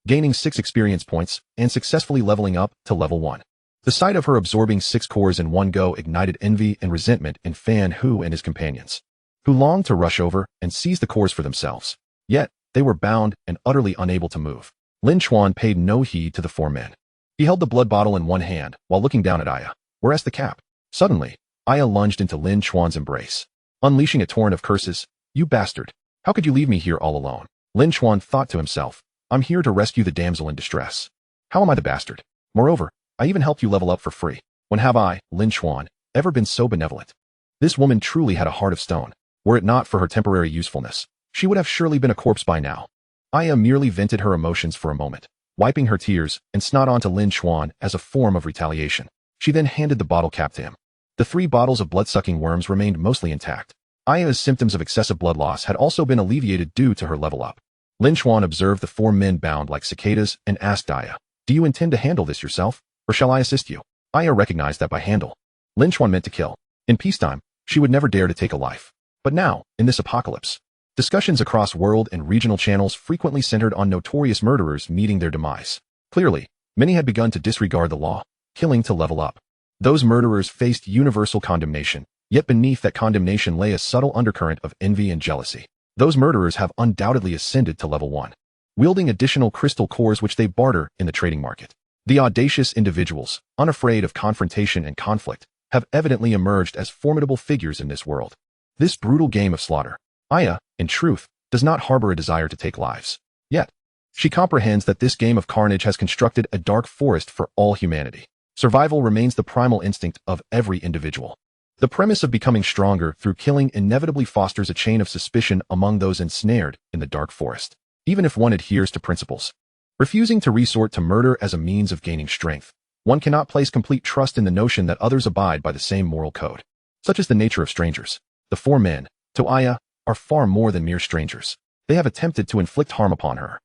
gaining 6 experience points and successfully leveling up to level 1. The sight of her absorbing 6 cores in one go ignited envy and resentment in Fan Hu and his companions, who longed to rush over and seize the cores for themselves. Yet, they were bound and utterly unable to move. Lin Chuan paid no heed to the 4 men. He held the blood bottle in one hand while looking down at Aya. "Where's the cap?" Suddenly, Aya lunged into Lin Chuan's embrace, unleashing a torrent of curses. "You bastard! How could you leave me here all alone?" Lin Chuan thought to himself, "I'm here to rescue the damsel in distress. How am I the bastard? Moreover, I even helped you level up for free. When have I, Lin Chuan, ever been so benevolent?" This woman truly had a heart of stone. Were it not for her temporary usefulness, she would have surely been a corpse by now. Aya merely vented her emotions for a moment, wiping her tears and snot onto Lin Chuan as a form of retaliation. She then handed the bottle cap to him. The 3 bottles of blood-sucking worms remained mostly intact. Aya's symptoms of excessive blood loss had also been alleviated due to her level up. Lin Chuan observed the 4 men bound like cicadas and asked Aya, "Do you intend to handle this yourself, or shall I assist you?" Aya recognized that by handle, Lin Chuan meant to kill. In peacetime, she would never dare to take a life. But now, in this apocalypse, discussions across world and regional channels frequently centered on notorious murderers meeting their demise. Clearly, many had begun to disregard the law, killing to level up. Those murderers faced universal condemnation, yet beneath that condemnation lay a subtle undercurrent of envy and jealousy. Those murderers have undoubtedly ascended to level 1, wielding additional crystal cores which they barter in the trading market. The audacious individuals, unafraid of confrontation and conflict, have evidently emerged as formidable figures in this world. This brutal game of slaughter. Aya, in truth, does not harbor a desire to take lives. Yet, she comprehends that this game of carnage has constructed a dark forest for all humanity. Survival remains the primal instinct of every individual. The premise of becoming stronger through killing inevitably fosters a chain of suspicion among those ensnared in the dark forest, even if one adheres to principles. Refusing to resort to murder as a means of gaining strength, one cannot place complete trust in the notion that others abide by the same moral code. Such is the nature of strangers. The 4 men, to Aya, are far more than mere strangers. They have attempted to inflict harm upon her.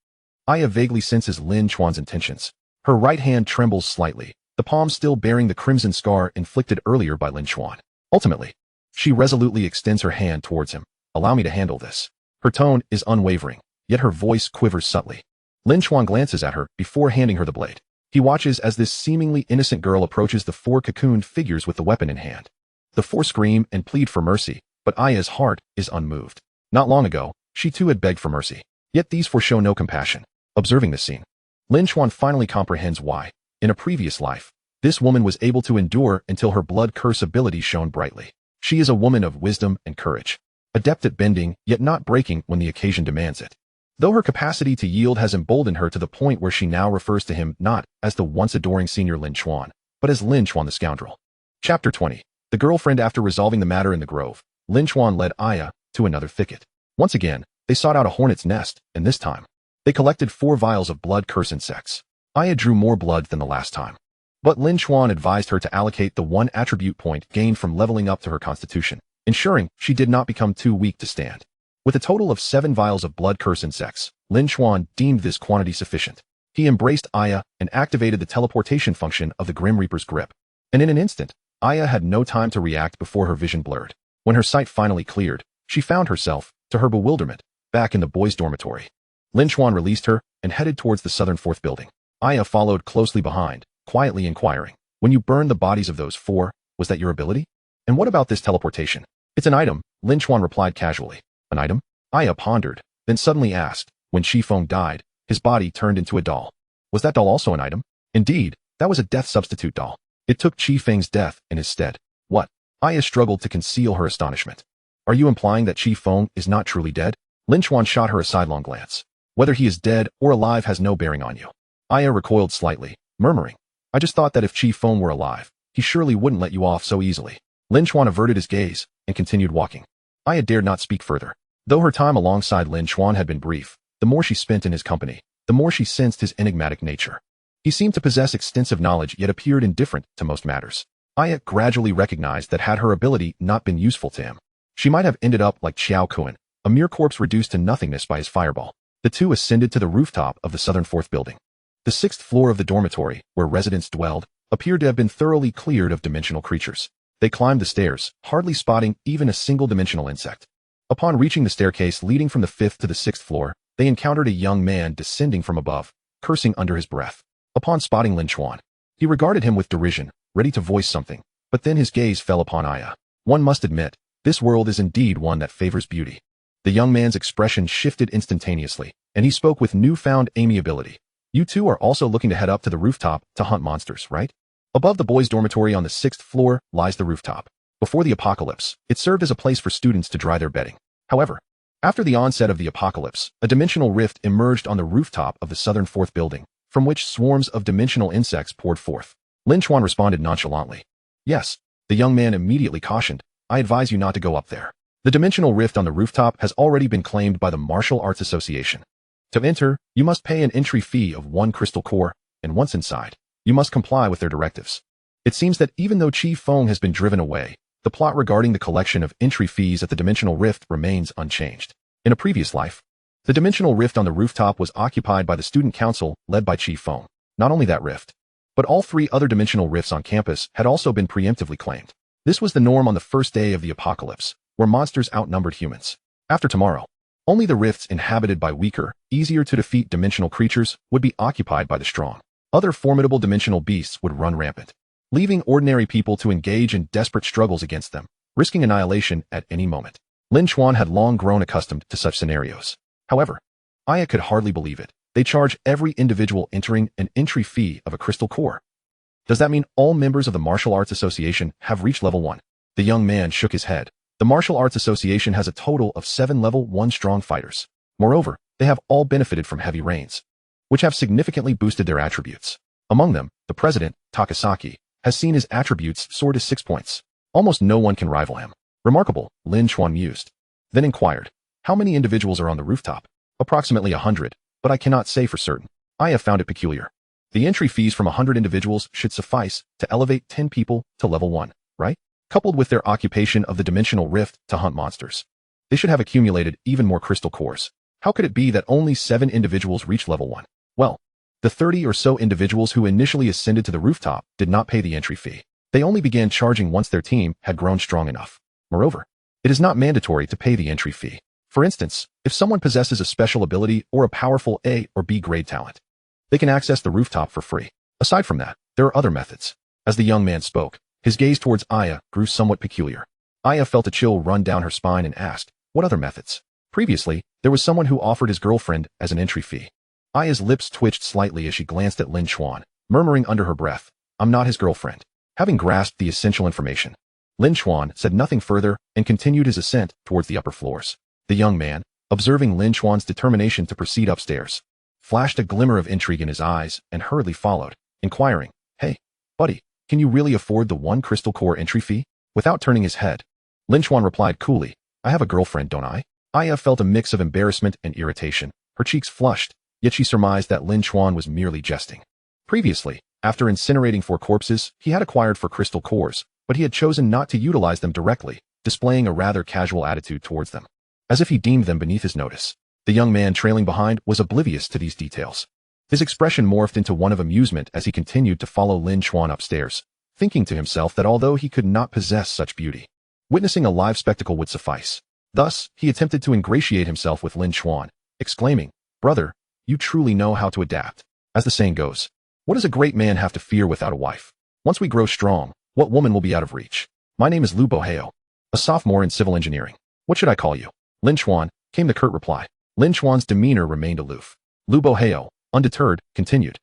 Aya vaguely senses Lin Chuan's intentions. Her right hand trembles slightly, the palm still bearing the crimson scar inflicted earlier by Lin Chuan. Ultimately, she resolutely extends her hand towards him. "Allow me to handle this." Her tone is unwavering, yet her voice quivers subtly. Lin Chuan glances at her before handing her the blade. He watches as this seemingly innocent girl approaches the 4 cocooned figures with the weapon in hand. The 4 scream and plead for mercy, but Aya's heart is unmoved. Not long ago, she too had begged for mercy. Yet these 4 show no compassion. Observing this scene, Lin Chuan finally comprehends why, in a previous life, this woman was able to endure until her blood curse ability shone brightly. She is a woman of wisdom and courage, adept at bending, yet not breaking when the occasion demands it. Though her capacity to yield has emboldened her to the point where she now refers to him not as the once adoring senior Lin Chuan, but as Lin Chuan the scoundrel. Chapter 20. The girlfriend. After resolving the matter in the grove, Lin Chuan led Aya to another thicket. Once again, they sought out a hornet's nest, and this time, they collected 4 vials of blood curse insects. Aya drew more blood than the last time, but Lin Chuan advised her to allocate the 1 attribute point gained from leveling up to her constitution, ensuring she did not become too weak to stand. With a total of 7 vials of blood curse insects, Lin Chuan deemed this quantity sufficient. He embraced Aya and activated the teleportation function of the Grim Reaper's grip. And in an instant, Aya had no time to react before her vision blurred. When her sight finally cleared, she found herself, to her bewilderment, back in the boys' dormitory. Lin Chuan released her and headed towards the southern 4th building. Aya followed closely behind, quietly inquiring, "When you burned the bodies of those 4, was that your ability? And what about this teleportation?" "It's an item," Lin Chuan replied casually. "An item?" Aya pondered, then suddenly asked, "When Shi Feng died, his body turned into a doll. Was that doll also an item?" "Indeed, that was a death substitute doll. It took Shi Feng's death in his stead." "What?" Aya struggled to conceal her astonishment. "Are you implying that Shi Feng is not truly dead?" Lin Chuan shot her a sidelong glance. "Whether he is dead or alive has no bearing on you." Aya recoiled slightly, murmuring, "I just thought that if Shi Feng were alive, he surely wouldn't let you off so easily." Lin Chuan averted his gaze and continued walking. Aya dared not speak further. Though her time alongside Lin Chuan had been brief, the more she spent in his company, the more she sensed his enigmatic nature. He seemed to possess extensive knowledge yet appeared indifferent to most matters. Aya gradually recognized that had her ability not been useful to him, she might have ended up like Xiao Kuan, a mere corpse reduced to nothingness by his fireball. The two ascended to the rooftop of the southern 4th building. The 6th floor of the dormitory, where residents dwelled, appeared to have been thoroughly cleared of dimensional creatures. They climbed the stairs, hardly spotting even a single dimensional insect. Upon reaching the staircase leading from the 5th to the 6th floor, they encountered a young man descending from above, cursing under his breath. Upon spotting Lin Chuan, he regarded him with derision, ready to voice something, but then his gaze fell upon Aya. One must admit, this world is indeed one that favors beauty. The young man's expression shifted instantaneously, and he spoke with newfound amiability. "You two are also looking to head up to the rooftop to hunt monsters, right? Above the boys' dormitory on the 6th floor lies the rooftop. Before the apocalypse, it served as a place for students to dry their bedding. However, after the onset of the apocalypse, a dimensional rift emerged on the rooftop of the southern 4th building, from which swarms of dimensional insects poured forth." Lin Chuan responded nonchalantly. "Yes." The young man immediately cautioned, "I advise you not to go up there. The dimensional rift on the rooftop has already been claimed by the Martial Arts Association. To enter, you must pay an entry fee of 1 crystal core, and once inside, you must comply with their directives." It seems that even though Shi Feng has been driven away, the plot regarding the collection of entry fees at the dimensional rift remains unchanged. In a previous life, the dimensional rift on the rooftop was occupied by the student council led by Shi Feng. Not only that rift, but all 3 other dimensional rifts on campus had also been preemptively claimed. This was the norm on the first day of the apocalypse, where monsters outnumbered humans. After tomorrow, only the rifts inhabited by weaker, easier to defeat dimensional creatures would be occupied by the strong. Other formidable dimensional beasts would run rampant, leaving ordinary people to engage in desperate struggles against them, risking annihilation at any moment. Lin Chuan had long grown accustomed to such scenarios. However, Aya could hardly believe it. They charge every individual entering an entry fee of a crystal core. Does that mean all members of the Martial Arts Association have reached level 1? The young man shook his head. The Martial Arts Association has a total of 7 level 1 strong fighters. Moreover, they have all benefited from heavy rains, which have significantly boosted their attributes. Among them, the president, Takasaki, has seen his attributes soar to 6 points. Almost no one can rival him. Remarkable, Lin Chuan mused. Then inquired, "How many individuals are on the rooftop?" "Approximately 100, but I cannot say for certain." Aya found it peculiar. The entry fees from 100 individuals should suffice to elevate 10 people to level 1, right? Coupled with their occupation of the dimensional rift to hunt monsters, they should have accumulated even more crystal cores. How could it be that only 7 individuals reached level 1? Well, the 30 or so individuals who initially ascended to the rooftop did not pay the entry fee. They only began charging once their team had grown strong enough. Moreover, it is not mandatory to pay the entry fee. For instance, if someone possesses a special ability or a powerful A or B grade talent, they can access the rooftop for free. Aside from that, there are other methods. As the young man spoke, his gaze towards Aya grew somewhat peculiar. Aya felt a chill run down her spine and asked, "What other methods?" Previously, there was someone who offered his girlfriend as an entry fee. Aya's lips twitched slightly as she glanced at Lin Chuan, murmuring under her breath, "I'm not his girlfriend." Having grasped the essential information, Lin Chuan said nothing further and continued his ascent towards the upper floors. The young man, observing Lin Chuan's determination to proceed upstairs, flashed a glimmer of intrigue in his eyes and hurriedly followed, inquiring, "Hey, buddy, can you really afford the 1 crystal core entry fee?" Without turning his head, Lin Chuan replied coolly, "I have a girlfriend, don't I?" Aya felt a mix of embarrassment and irritation. Her cheeks flushed, yet she surmised that Lin Chuan was merely jesting. Previously, after incinerating 4 corpses, he had acquired 4 crystal cores, but he had chosen not to utilize them directly, displaying a rather casual attitude towards them. as if he deemed them beneath his notice. The young man trailing behind was oblivious to these details. His expression morphed into one of amusement as he continued to follow Lin Chuan upstairs, thinking to himself that although he could not possess such beauty, witnessing a live spectacle would suffice. Thus, he attempted to ingratiate himself with Lin Chuan, exclaiming, "Brother, you truly know how to adapt. As the saying goes, what does a great man have to fear without a wife? Once we grow strong, what woman will be out of reach? My name is Lu Boheo, a sophomore in civil engineering. What should I call you?" Lin Chuan, came the curt reply. Lin Chuan's demeanor remained aloof. Lu Boheo, undeterred, continued,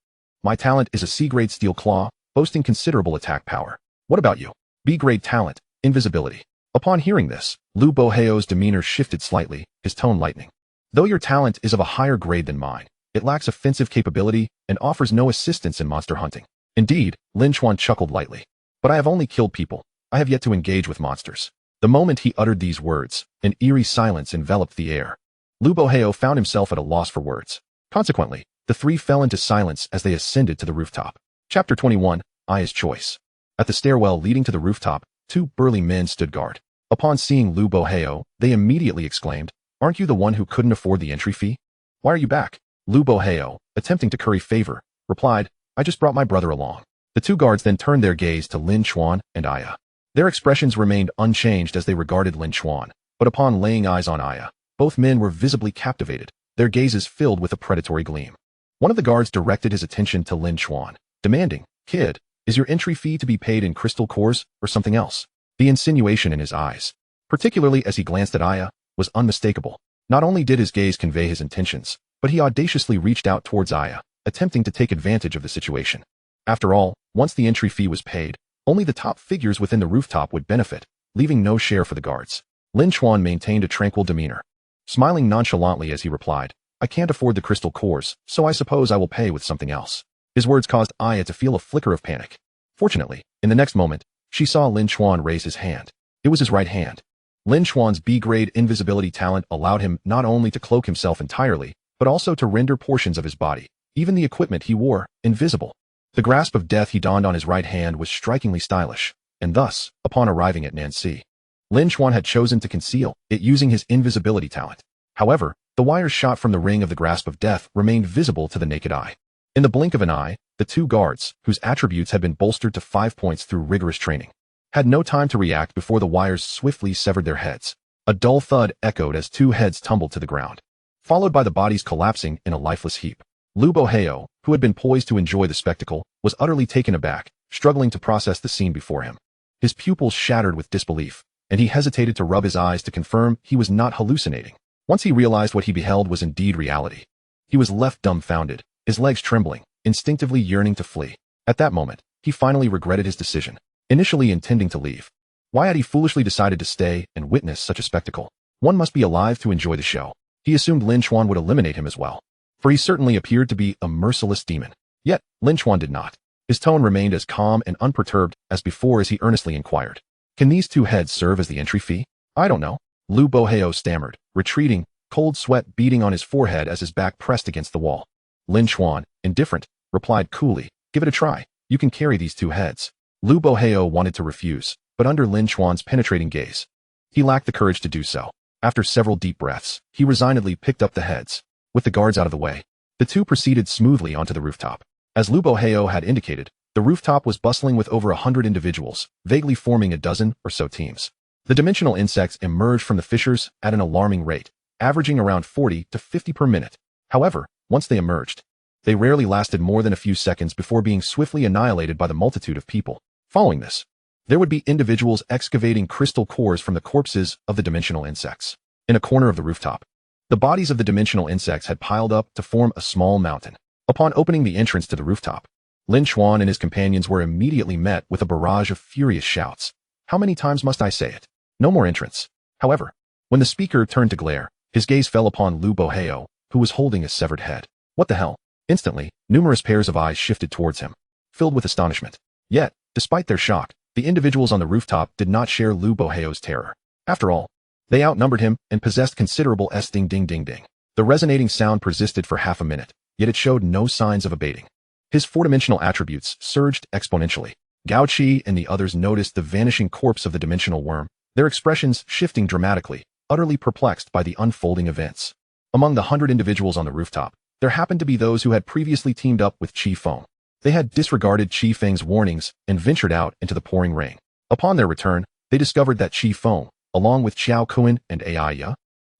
"My talent is a C-grade steel claw, boasting considerable attack power. What about you?" "B-grade talent, invisibility." Upon hearing this, Lu Boheo's demeanor shifted slightly, his tone lightening. "Though your talent is of a higher grade than mine, it lacks offensive capability and offers no assistance in monster hunting." "Indeed," Lin Chuan chuckled lightly. "But I have only killed people. I have yet to engage with monsters." The moment he uttered these words, an eerie silence enveloped the air. Lu Boheo found himself at a loss for words. Consequently, the three fell into silence as they ascended to the rooftop. Chapter 21, Aya's Choice. At the stairwell leading to the rooftop, two burly men stood guard. Upon seeing Lu Boheo, they immediately exclaimed, "Aren't you the one who couldn't afford the entry fee? Why are you back?" Lu Boheo, attempting to curry favor, replied, "I just brought my brother along." The two guards then turned their gaze to Lin Chuan and Aya. Their expressions remained unchanged as they regarded Lin Chuan, but upon laying eyes on Aya, both men were visibly captivated, their gazes filled with a predatory gleam. One of the guards directed his attention to Lin Chuan, demanding, "Kid, is your entry fee to be paid in crystal cores or something else?" The insinuation in his eyes, particularly as he glanced at Aya, was unmistakable. Not only did his gaze convey his intentions, but he audaciously reached out towards Aya, attempting to take advantage of the situation. After all, once the entry fee was paid, only the top figures within the rooftop would benefit, leaving no share for the guards. Lin Chuan maintained a tranquil demeanor, smiling nonchalantly as he replied, "I can't afford the crystal cores, so I suppose I will pay with something else." His words caused Aya to feel a flicker of panic. Fortunately, in the next moment, she saw Lin Chuan raise his hand. It was his right hand. Lin Chuan's B-grade invisibility talent allowed him not only to cloak himself entirely, but also to render portions of his body, even the equipment he wore, invisible. The grasp of death he donned on his right hand was strikingly stylish, and thus, upon arriving at Nancy, Lin Chuan had chosen to conceal it using his invisibility talent. However, the wires shot from the ring of the grasp of death remained visible to the naked eye. In the blink of an eye, the two guards, whose attributes had been bolstered to 5 points through rigorous training, had no time to react before the wires swiftly severed their heads. A dull thud echoed as two heads tumbled to the ground, followed by the bodies collapsing in a lifeless heap. Lu Boheo, who had been poised to enjoy the spectacle, was utterly taken aback, struggling to process the scene before him. His pupils shattered with disbelief, and he hesitated to rub his eyes to confirm he was not hallucinating. Once he realized what he beheld was indeed reality, he was left dumbfounded, his legs trembling, instinctively yearning to flee. At that moment, he finally regretted his decision, initially intending to leave. Why had he foolishly decided to stay and witness such a spectacle? One must be alive to enjoy the show. He assumed Lin Chuan would eliminate him as well, for he certainly appeared to be a merciless demon. Yet, Lin Chuan did not. His tone remained as calm and unperturbed as before as he earnestly inquired, "Can these two heads serve as the entry fee?" "I don't know," Lu Boheo stammered, retreating, cold sweat beading on his forehead as his back pressed against the wall. Lin Chuan, indifferent, replied coolly, "Give it a try. You can carry these two heads." Lu Boheo wanted to refuse, but under Lin Chuan's penetrating gaze, he lacked the courage to do so. After several deep breaths, he resignedly picked up the heads. With the guards out of the way, the two proceeded smoothly onto the rooftop. As Lu Boheo had indicated, the rooftop was bustling with over 100 individuals, vaguely forming a dozen or so teams. The dimensional insects emerged from the fissures at an alarming rate, averaging around 40 to 50 per minute. However, once they emerged, they rarely lasted more than a few seconds before being swiftly annihilated by the multitude of people. Following this, there would be individuals excavating crystal cores from the corpses of the dimensional insects. In a corner of the rooftop, the bodies of the dimensional insects had piled up to form a small mountain. Upon opening the entrance to the rooftop, Lin Chuan and his companions were immediately met with a barrage of furious shouts. How many times must I say it? No more entrance. However, when the speaker turned to glare, his gaze fell upon Lu Boheo, who was holding a severed head. What the hell? Instantly, numerous pairs of eyes shifted towards him, filled with astonishment. Yet, despite their shock, the individuals on the rooftop did not share Lu Boheo's terror. After all, they outnumbered him and possessed considerable ding ding ding ding. The resonating sound persisted for half a minute, yet it showed no signs of abating. His four-dimensional attributes surged exponentially. Gao Qi and the others noticed the vanishing corpse of the dimensional worm, their expressions shifting dramatically, utterly perplexed by the unfolding events. Among the 100 individuals on the rooftop, there happened to be those who had previously teamed up with Chi Feng. They had disregarded Chi Feng's warnings and ventured out into the pouring rain. Upon their return, they discovered that Chi Feng, along with Xiao Kuan and Ai,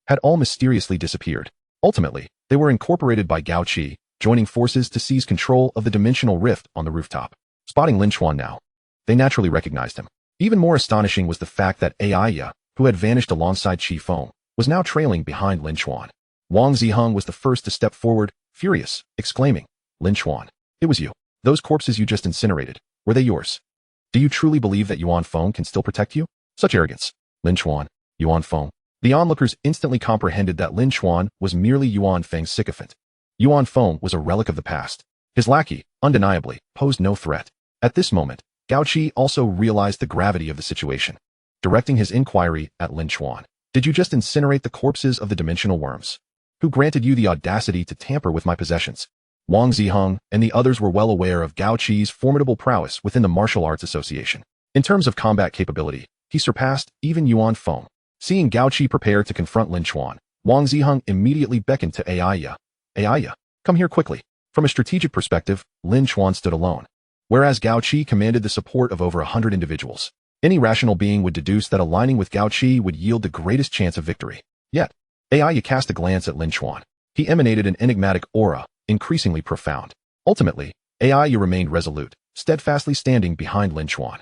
had all mysteriously disappeared. Ultimately, they were incorporated by Gao Qi, joining forces to seize control of the dimensional rift on the rooftop. Spotting Lin Chuan now, they naturally recognized him. Even more astonishing was the fact that Ai, who had vanished alongside Chi Feng, was now trailing behind Lin Chuan. Wang Ziheng was the first to step forward, furious, exclaiming, "Lin Chuan, it was you. Those corpses you just incinerated, were they yours? Do you truly believe that Yuan Feng can still protect you? Such arrogance. Lin Chuan, Yuan Feng." The onlookers instantly comprehended that Lin Chuan was merely Yuan Feng's sycophant. Yuan Feng was a relic of the past. His lackey, undeniably, posed no threat. At this moment, Gao Qi also realized the gravity of the situation. Directing his inquiry at Lin Chuan, "Did you just incinerate the corpses of the dimensional worms? Who granted you the audacity to tamper with my possessions?" Wang Ziheng and the others were well aware of Gao Qi's formidable prowess within the martial arts association. In terms of combat capability, he surpassed even Yuan Feng. Seeing Gao Qi prepare to confront Lin Chuan, Wang Ziheng immediately beckoned to Ai. "Ai, come here quickly." From a strategic perspective, Lin Chuan stood alone, whereas Gao Qi commanded the support of over 100 individuals. Any rational being would deduce that aligning with Gao Qi would yield the greatest chance of victory. Yet, Ai cast a glance at Lin Chuan. He emanated an enigmatic aura, increasingly profound. Ultimately, Ai remained resolute, steadfastly standing behind Lin Chuan.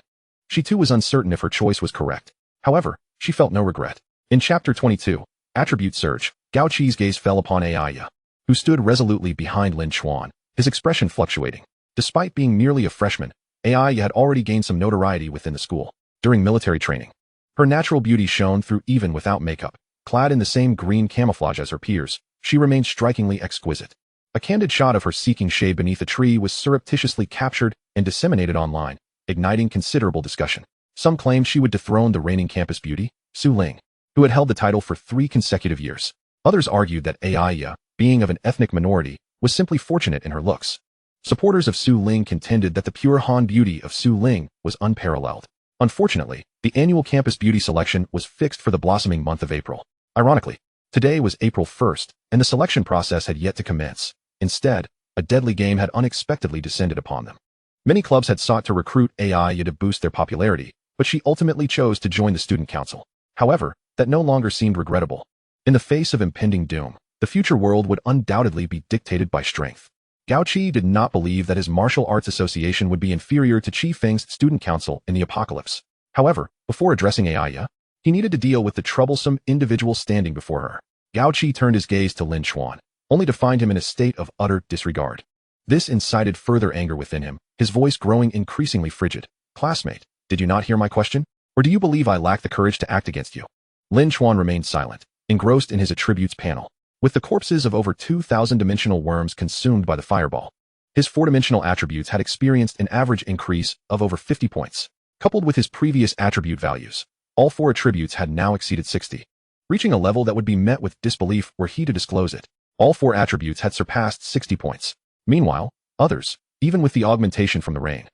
She too was uncertain if her choice was correct. However, she felt no regret. In Chapter 22, Attribute Surge, Gao Qi's gaze fell upon Ai, who stood resolutely behind Lin Chuan, his expression fluctuating. Despite being merely a freshman, Ai had already gained some notoriety within the school. During military training, her natural beauty shone through even without makeup. Clad in the same green camouflage as her peers, she remained strikingly exquisite. A candid shot of her seeking shade beneath a tree was surreptitiously captured and disseminated online, igniting considerable discussion. Some claimed she would dethrone the reigning campus beauty, Su Ling, who had held the title for 3 consecutive years. Others argued that Ai, being of an ethnic minority, was simply fortunate in her looks. Supporters of Su Ling contended that the pure Han beauty of Su Ling was unparalleled. Unfortunately, the annual campus beauty selection was fixed for the blossoming month of April. Ironically, today was April 1st, and the selection process had yet to commence. Instead, a deadly game had unexpectedly descended upon them. Many clubs had sought to recruit Ai to boost their popularity, but she ultimately chose to join the student council. However, that no longer seemed regrettable. In the face of impending doom, the future world would undoubtedly be dictated by strength. Gao Qi did not believe that his martial arts association would be inferior to Chi Feng's student council in the apocalypse. However, before addressing Ai, he needed to deal with the troublesome individual standing before her. Gao Qi turned his gaze to Lin Chuan, only to find him in a state of utter disregard. This incited further anger within him, his voice growing increasingly frigid. "Classmate, did you not hear my question? Or do you believe I lack the courage to act against you?" Lin Chuan remained silent, engrossed in his attributes panel. With the corpses of over 2,000 dimensional worms consumed by the fireball, his 4-dimensional attributes had experienced an average increase of over 50 points. Coupled with his previous attribute values, all 4 attributes had now exceeded 60, reaching a level that would be met with disbelief were he to disclose it. All 4 attributes had surpassed 60 points. Meanwhile, others, even with the augmentation from the rain,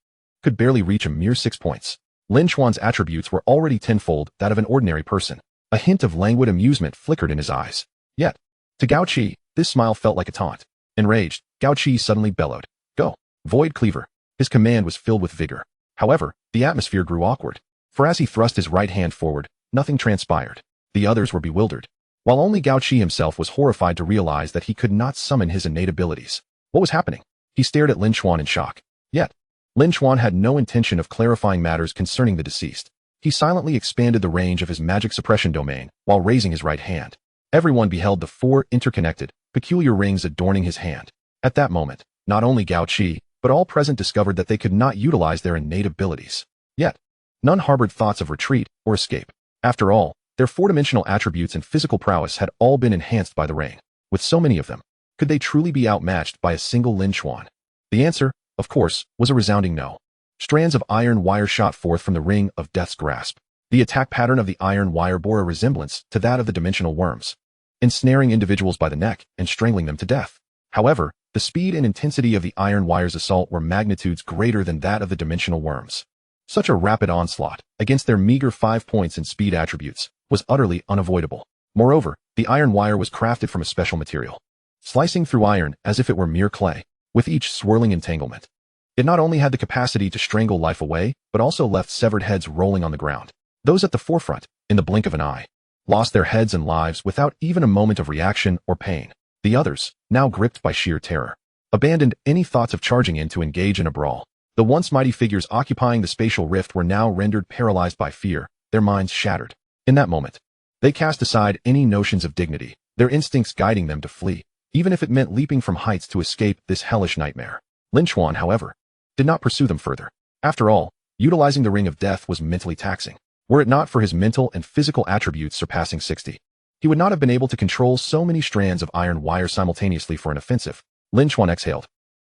could barely reach a mere 6 points. Lin Chuan's attributes were already tenfold that of an ordinary person. A hint of languid amusement flickered in his eyes. Yet, to Gao Qi, this smile felt like a taunt. Enraged, Gao Qi suddenly bellowed, "Go, Void Cleaver." His command was filled with vigor. However, the atmosphere grew awkward, for as he thrust his right hand forward, nothing transpired. The others were bewildered, while only Gao Qi himself was horrified to realize that he could not summon his innate abilities. What was happening? He stared at Lin Chuan in shock. Yet, Lin Chuan had no intention of clarifying matters concerning the deceased. He silently expanded the range of his magic suppression domain while raising his right hand. Everyone beheld the 4 interconnected, peculiar rings adorning his hand. At that moment, not only Gao Qi, but all present discovered that they could not utilize their innate abilities. Yet, none harbored thoughts of retreat or escape. After all, their 4-dimensional attributes and physical prowess had all been enhanced by the rain. With so many of them, could they truly be outmatched by a single Lin Chuan? The answer, of course, was a resounding no. Strands of iron wire shot forth from the ring of death's grasp. The attack pattern of the iron wire bore a resemblance to that of the dimensional worms, ensnaring individuals by the neck and strangling them to death. However, the speed and intensity of the iron wire's assault were magnitudes greater than that of the dimensional worms. Such a rapid onslaught, against their meager 5 points in speed attributes, was utterly unavoidable. Moreover, the iron wire was crafted from a special material, slicing through iron as if it were mere clay, with each swirling entanglement. It not only had the capacity to strangle life away, but also left severed heads rolling on the ground. Those at the forefront, in the blink of an eye, lost their heads and lives without even a moment of reaction or pain. The others, now gripped by sheer terror, abandoned any thoughts of charging in to engage in a brawl. The once mighty figures occupying the spatial rift were now rendered paralyzed by fear, their minds shattered. In that moment, they cast aside any notions of dignity, their instincts guiding them to flee, even if it meant leaping from heights to escape this hellish nightmare. Lin Chuan, however, did not pursue them further. After all, utilizing the Ring of Death was mentally taxing. Were it not for his mental and physical attributes surpassing 60, he would not have been able to control so many strands of iron wire simultaneously for an offensive. Lin Chuan exhaled,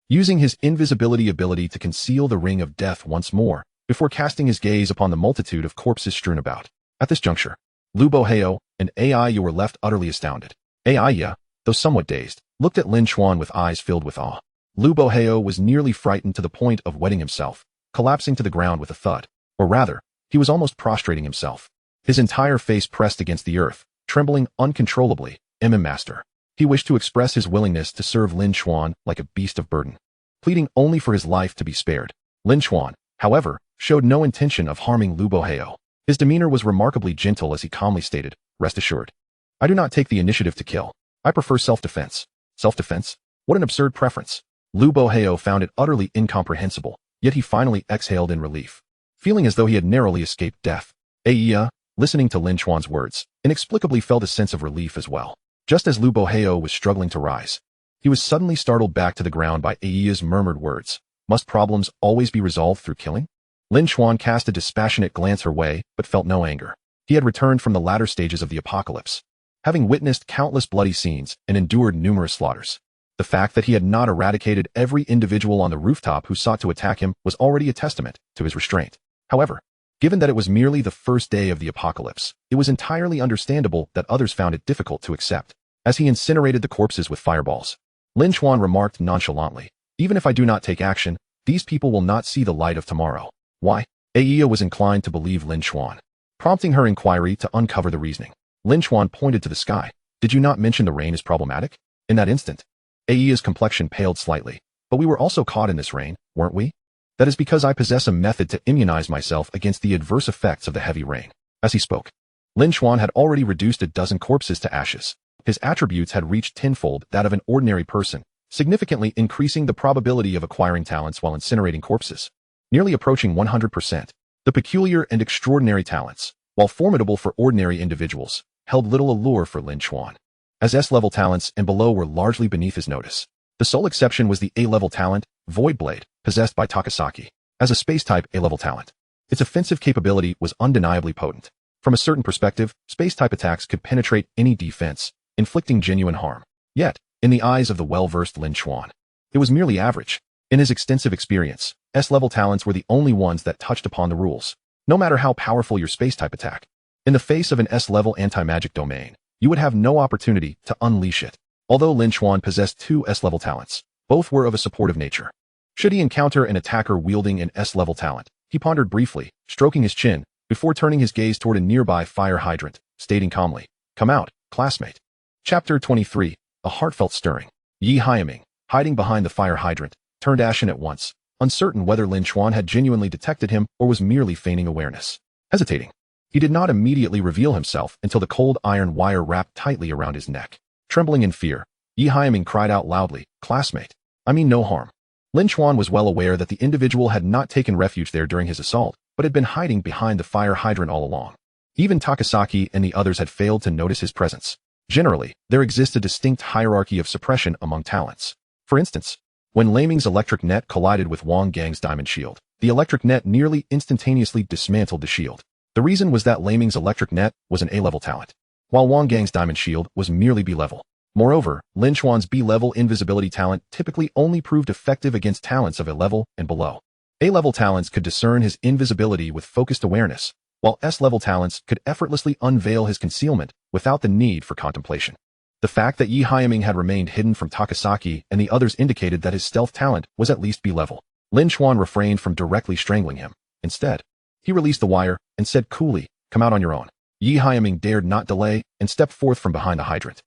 using his invisibility ability to conceal the Ring of Death once more, before casting his gaze upon the multitude of corpses strewn about. At this juncture, Lu Boheo and Aiya were left utterly astounded. Aiya, though somewhat dazed, looked at Lin Chuan with eyes filled with awe. Lu Boheo was nearly frightened to the point of wetting himself, collapsing to the ground with a thud. Or rather, he was almost prostrating himself, his entire face pressed against the earth, trembling uncontrollably. Master. He wished to express his willingness to serve Lin Chuan like a beast of burden, pleading only for his life to be spared. Lin Chuan, however, showed no intention of harming Lu Boheo. His demeanor was remarkably gentle as he calmly stated, "Rest assured, I do not take the initiative to kill. I prefer self-defense." Self-defense? What an absurd preference. Lu Boheo found it utterly incomprehensible, yet he finally exhaled in relief, feeling as though he had narrowly escaped death. Aiya, listening to Lin Chuan's words, inexplicably felt a sense of relief as well. Just as Lu Boheo was struggling to rise, he was suddenly startled back to the ground by Aiya's murmured words. Must problems always be resolved through killing? Lin Chuan cast a dispassionate glance her way, but felt no anger. He had returned from the latter stages of the apocalypse, having witnessed countless bloody scenes and endured numerous slaughters. The fact that he had not eradicated every individual on the rooftop who sought to attack him was already a testament to his restraint. However, given that it was merely the first day of the apocalypse, it was entirely understandable that others found it difficult to accept. As he incinerated the corpses with fireballs, Lin Chuan remarked nonchalantly, "Even if I do not take action, these people will not see the light of tomorrow." Why? Aiya was inclined to believe Lin Chuan, prompting her inquiry to uncover the reasoning. Lin Chuan pointed to the sky. "Did you not mention the rain is problematic?" In that instant, Aiya's complexion paled slightly. "But we were also caught in this rain, weren't we?" "That is because I possess a method to immunize myself against the adverse effects of the heavy rain." As he spoke, Lin Chuan had already reduced a dozen corpses to ashes. His attributes had reached tenfold that of an ordinary person, significantly increasing the probability of acquiring talents while incinerating corpses, nearly approaching 100%. The peculiar and extraordinary talents, while formidable for ordinary individuals, held little allure for Lin Chuan, as S-level talents and below were largely beneath his notice. The sole exception was the A-level talent, Void Blade, possessed by Takasaki. As a space-type A-level talent, its offensive capability was undeniably potent. From a certain perspective, space-type attacks could penetrate any defense, inflicting genuine harm. Yet, in the eyes of the well-versed Lin Chuan, it was merely average. In his extensive experience, S-level talents were the only ones that touched upon the rules. No matter how powerful your space-type attack, in the face of an S-level anti-magic domain, you would have no opportunity to unleash it. Although Lin Chuan possessed 2 S-level talents, both were of a supportive nature. Should he encounter an attacker wielding an S-level talent, he pondered briefly, stroking his chin, before turning his gaze toward a nearby fire hydrant, stating calmly, "Come out, classmate." Chapter 23, a heartfelt stirring. Yi Hyaming, hiding behind the fire hydrant, turned ashen at once, uncertain whether Lin Chuan had genuinely detected him or was merely feigning awareness. Hesitating, he did not immediately reveal himself until the cold iron wire wrapped tightly around his neck. Trembling in fear, Yi Hyaming cried out loudly, "Classmate, I mean no harm." Lin Chuan was well aware that the individual had not taken refuge there during his assault, but had been hiding behind the fire hydrant all along. Even Takasaki and the others had failed to notice his presence. Generally, there exists a distinct hierarchy of suppression among talents. For instance, when Laming's electric net collided with Wang Gang's diamond shield, the electric net nearly instantaneously dismantled the shield. The reason was that Laming's electric net was an A-level talent, while Wang Gang's diamond shield was merely B-level. Moreover, Lin Chuan's B-level invisibility talent typically only proved effective against talents of A-level and below. A-level talents could discern his invisibility with focused awareness, while S-level talents could effortlessly unveil his concealment without the need for contemplation. The fact that Yi Hyaming had remained hidden from Takasaki and the others indicated that his stealth talent was at least B-level. Lin Chuan refrained from directly strangling him. Instead, he released the wire and said coolly, "Come out on your own." Yi Hyaming dared not delay and stepped forth from behind the hydrant,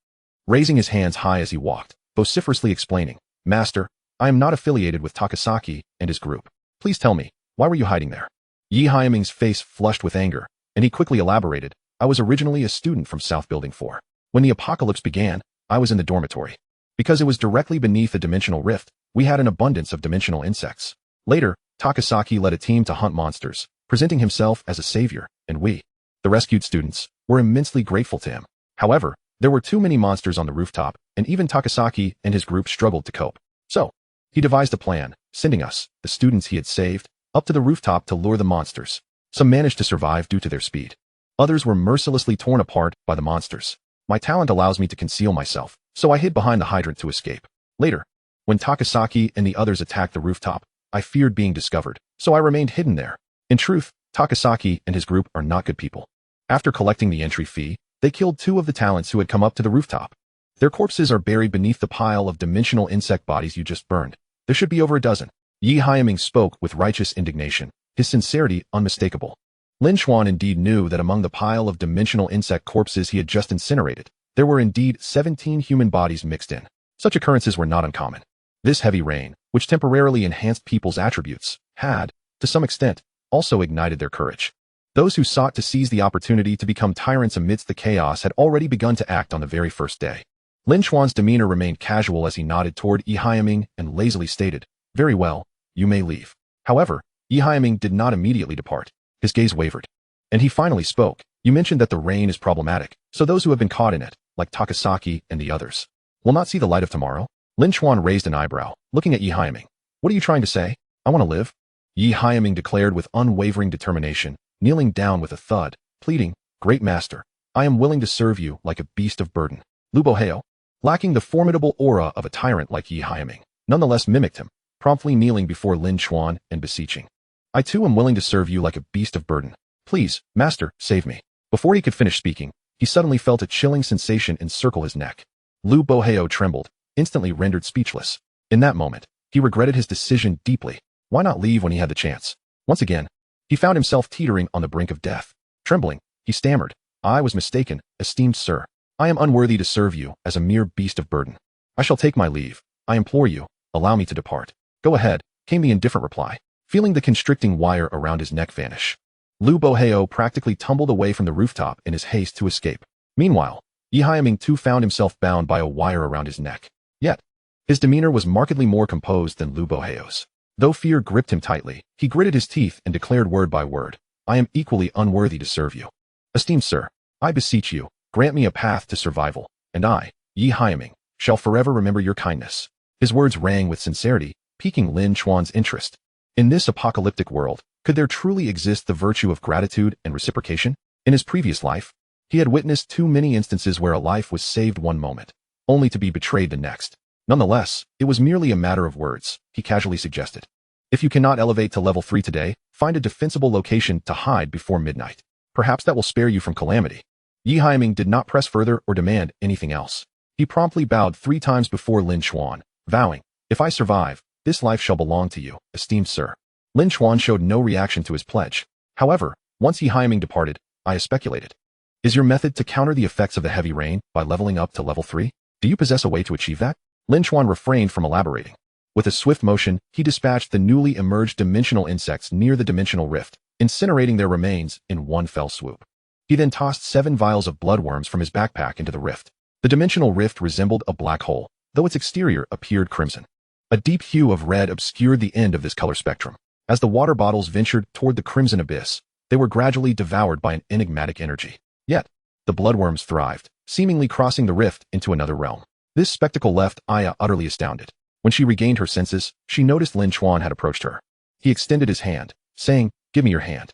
raising his hands high as he walked, vociferously explaining, "Master, I am not affiliated with Takasaki and his group. Please tell me, why were you hiding there?" Yi Hyaming's face flushed with anger, and he quickly elaborated, "I was originally a student from South Building 4. When the apocalypse began, I was in the dormitory. Because it was directly beneath a dimensional rift, we had an abundance of dimensional insects. Later, Takasaki led a team to hunt monsters, presenting himself as a savior, and we, the rescued students, were immensely grateful to him. However, there were too many monsters on the rooftop, and even Takasaki and his group struggled to cope. So, he devised a plan, sending us, the students he had saved, up to the rooftop to lure the monsters. Some managed to survive due to their speed. Others were mercilessly torn apart by the monsters. My talent allows me to conceal myself, so I hid behind the hydrant to escape. Later, when Takasaki and the others attacked the rooftop, I feared being discovered, so I remained hidden there. In truth, Takasaki and his group are not good people. After collecting the entry fee, they killed 2 of the talents who had come up to the rooftop. Their corpses are buried beneath the pile of dimensional insect bodies you just burned. There should be over a dozen." Yi Hyaming spoke with righteous indignation, his sincerity unmistakable. Lin Chuan indeed knew that among the pile of dimensional insect corpses he had just incinerated, there were indeed 17 human bodies mixed in. Such occurrences were not uncommon. This heavy rain, which temporarily enhanced people's attributes, had, to some extent, also ignited their courage. Those who sought to seize the opportunity to become tyrants amidst the chaos had already begun to act on the very first day. Lin Chuan's demeanor remained casual as he nodded toward Yi Hyaming and lazily stated, "Very well, you may leave." However, Yi Hyaming did not immediately depart. His gaze wavered. And he finally spoke, "You mentioned that the rain is problematic, so those who have been caught in it, like Takasaki and the others, will not see the light of tomorrow?" Lin Chuan raised an eyebrow, looking at Yi Hyaming. "What are you trying to say? I want to live?" Yi Hyaming declared with unwavering determination, kneeling down with a thud, pleading, "Great master, I am willing to serve you like a beast of burden." Lu Boheo, lacking the formidable aura of a tyrant like Yi Hyaming, nonetheless mimicked him, promptly kneeling before Lin Chuan and beseeching, "I too am willing to serve you like a beast of burden. Please, master, save me." Before he could finish speaking, he suddenly felt a chilling sensation encircle his neck. Lu Boheo trembled, instantly rendered speechless. In that moment, he regretted his decision deeply. Why not leave when he had the chance? Once again, he found himself teetering on the brink of death. Trembling, he stammered, "I was mistaken, esteemed sir. I am unworthy to serve you as a mere beast of burden. I shall take my leave. I implore you, allow me to depart." "Go ahead," came the indifferent reply, feeling the constricting wire around his neck vanish. Lu Boheo practically tumbled away from the rooftop in his haste to escape. Meanwhile, Yi Hyaming too found himself bound by a wire around his neck. Yet, his demeanor was markedly more composed than Lu Boheo's. Though fear gripped him tightly, he gritted his teeth and declared word by word, "I am equally unworthy to serve you. Esteemed sir, I beseech you, grant me a path to survival, and I, Yi Hyaming, shall forever remember your kindness." His words rang with sincerity, piquing Lin Chuan's interest. In this apocalyptic world, could there truly exist the virtue of gratitude and reciprocation? In his previous life, he had witnessed too many instances where a life was saved one moment, only to be betrayed the next. Nonetheless, it was merely a matter of words, he casually suggested. "If you cannot elevate to level 3 today, find a defensible location to hide before midnight. Perhaps that will spare you from calamity." Yi Hyaming did not press further or demand anything else. He promptly bowed 3 times before Lin Chuan, vowing, "If I survive, this life shall belong to you, esteemed sir." Lin Chuan showed no reaction to his pledge. However, once Yi Hyaming departed, I speculated, "Is your method to counter the effects of the heavy rain by leveling up to level 3? Do you possess a way to achieve that?" Lin Chuan refrained from elaborating. With a swift motion, he dispatched the newly emerged dimensional insects near the dimensional rift, incinerating their remains in one fell swoop. He then tossed 7 vials of bloodworms from his backpack into the rift. The dimensional rift resembled a black hole, though its exterior appeared crimson. A deep hue of red obscured the end of this color spectrum. As the water bottles ventured toward the crimson abyss, they were gradually devoured by an enigmatic energy. Yet, the bloodworms thrived, seemingly crossing the rift into another realm. This spectacle left Aya utterly astounded. When she regained her senses, she noticed Lin Chuan had approached her. He extended his hand, saying, "Give me your hand."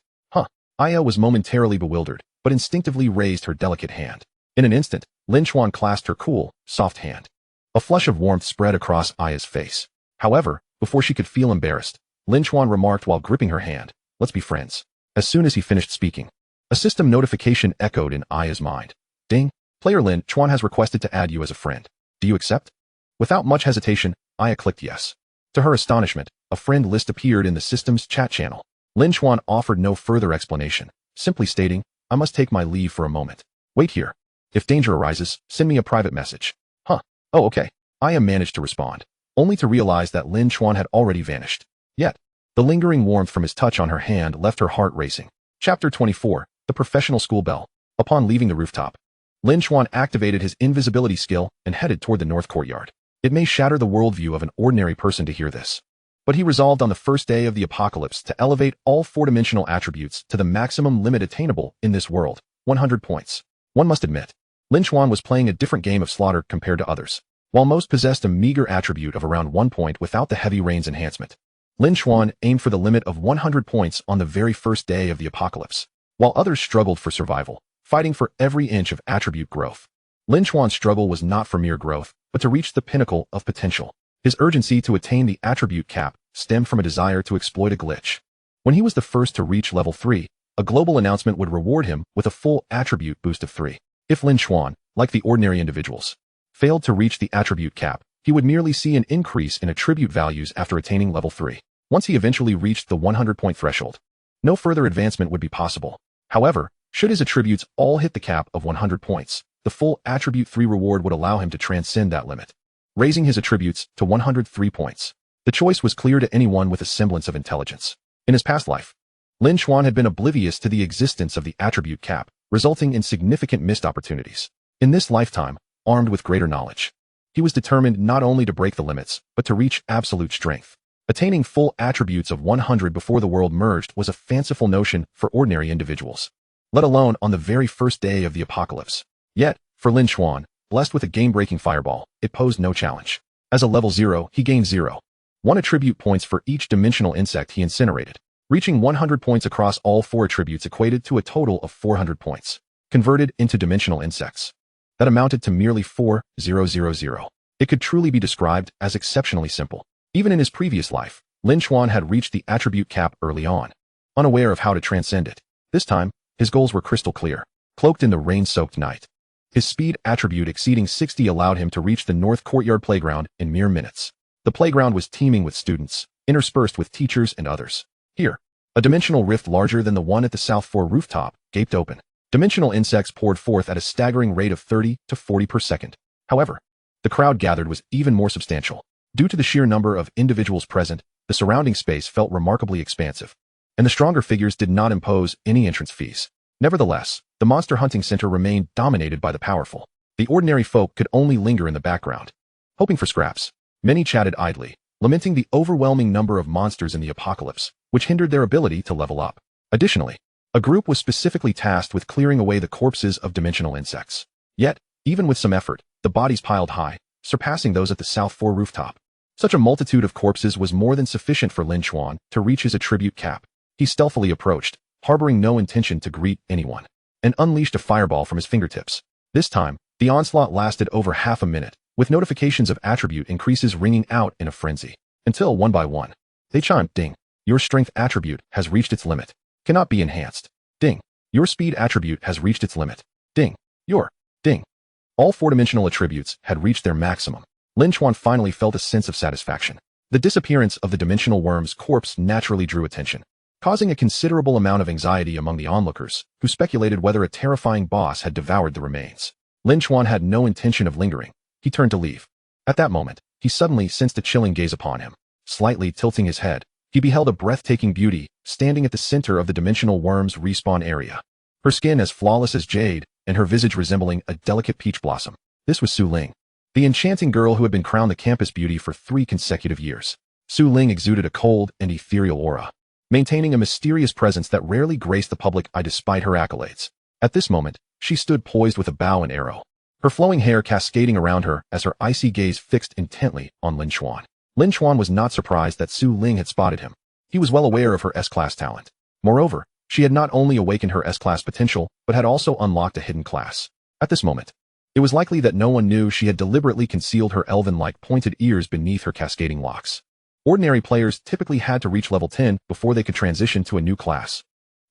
Aya was momentarily bewildered, but instinctively raised her delicate hand. In an instant, Lin Chuan clasped her cool, soft hand. A flush of warmth spread across Aya's face. However, before she could feel embarrassed, Lin Chuan remarked while gripping her hand, "Let's be friends." As soon as he finished speaking, a system notification echoed in Aya's mind. "Ding! Player Lin Chuan has requested to add you as a friend. Do you accept?" Without much hesitation, Aya clicked yes. To her astonishment, a friend list appeared in the system's chat channel. Lin Chuan offered no further explanation, simply stating, I must take my leave for a moment. Wait here. If danger arises, send me a private message. Huh. Oh, okay. I managed to respond, only to realize that Lin Chuan had already vanished. Yet, the lingering warmth from his touch on her hand left her heart racing. Chapter 24, The Professional School Bell. Upon leaving the rooftop, Lin Chuan activated his invisibility skill and headed toward the north courtyard. It may shatter the worldview of an ordinary person to hear this, but he resolved on the first day of the apocalypse to elevate all four-dimensional attributes to the maximum limit attainable in this world, 100 points. One must admit, Lin Chuan was playing a different game of slaughter compared to others. While most possessed a meager attribute of around 1 point without the heavy rains enhancement, Lin Chuan aimed for the limit of 100 points on the very first day of the apocalypse, while others struggled for survival, fighting for every inch of attribute growth. Lin Chuan's struggle was not for mere growth, but to reach the pinnacle of potential. His urgency to attain the attribute cap stemmed from a desire to exploit a glitch. When he was the first to reach level 3, a global announcement would reward him with a full attribute boost of 3. If Lin Chuan, like the ordinary individuals, failed to reach the attribute cap, he would merely see an increase in attribute values after attaining level 3. Once he eventually reached the 100-point threshold, no further advancement would be possible. However, should his attributes all hit the cap of 100 points, the full attribute 3 reward would allow him to transcend that limit, raising his attributes to 103 points. The choice was clear to anyone with a semblance of intelligence. In his past life, Lin Chuan had been oblivious to the existence of the attribute cap, resulting in significant missed opportunities. In this lifetime, armed with greater knowledge, he was determined not only to break the limits, but to reach absolute strength. Attaining full attributes of 100 before the world merged was a fanciful notion for ordinary individuals, let alone on the very first day of the apocalypse. Yet, for Lin Chuan, blessed with a game-breaking fireball, it posed no challenge. As a level 0, he gained 0.1 attribute points for each dimensional insect he incinerated. Reaching 100 points across all 4 attributes equated to a total of 400 points, converted into dimensional insects. That amounted to merely 4,000. It could truly be described as exceptionally simple. Even in his previous life, Lin Chuan had reached the attribute cap early on, unaware of how to transcend it. This time, his goals were crystal clear, cloaked in the rain-soaked night. His speed attribute exceeding 60 allowed him to reach the North Courtyard playground in mere minutes. The playground was teeming with students, interspersed with teachers and others. Here, a dimensional rift larger than the one at the South 4 rooftop gaped open. Dimensional insects poured forth at a staggering rate of 30 to 40 per second. However, the crowd gathered was even more substantial. Due to the sheer number of individuals present, the surrounding space felt remarkably expansive, and the stronger figures did not impose any entrance fees. Nevertheless, the monster hunting center remained dominated by the powerful. The ordinary folk could only linger in the background, hoping for scraps. Many chatted idly, lamenting the overwhelming number of monsters in the apocalypse, which hindered their ability to level up. Additionally, a group was specifically tasked with clearing away the corpses of dimensional insects. Yet, even with some effort, the bodies piled high, surpassing those at the South 4 rooftop. Such a multitude of corpses was more than sufficient for Lin Chuan to reach his attribute cap. He stealthily approached, harboring no intention to greet anyone, and unleashed a fireball from his fingertips. This time, the onslaught lasted over half a minute, with notifications of attribute increases ringing out in a frenzy, until one by one, they chimed, ding. Your strength attribute has reached its limit. Cannot be enhanced. Ding. Your speed attribute has reached its limit. Ding. Your. Ding. All 4-dimensional attributes had reached their maximum. Lin Chuan finally felt a sense of satisfaction. The disappearance of the dimensional worm's corpse naturally drew attention, causing a considerable amount of anxiety among the onlookers, who speculated whether a terrifying boss had devoured the remains. Lin Chuan had no intention of lingering. He turned to leave. At that moment, he suddenly sensed a chilling gaze upon him. Slightly tilting his head, he beheld a breathtaking beauty standing at the center of the dimensional worm's respawn area. Her skin as flawless as jade, and her visage resembling a delicate peach blossom. This was Su Ling, the enchanting girl who had been crowned the campus beauty for 3 consecutive years. Su Ling exuded a cold and ethereal aura, maintaining a mysterious presence that rarely graced the public eye despite her accolades. At this moment, she stood poised with a bow and arrow, her flowing hair cascading around her as her icy gaze fixed intently on Lin Chuan. Lin Chuan was not surprised that Su Ling had spotted him. He was well aware of her S-class talent. Moreover, she had not only awakened her S-class potential, but had also unlocked a hidden class. At this moment, it was likely that no one knew she had deliberately concealed her elven-like pointed ears beneath her cascading locks. Ordinary players typically had to reach level 10 before they could transition to a new class.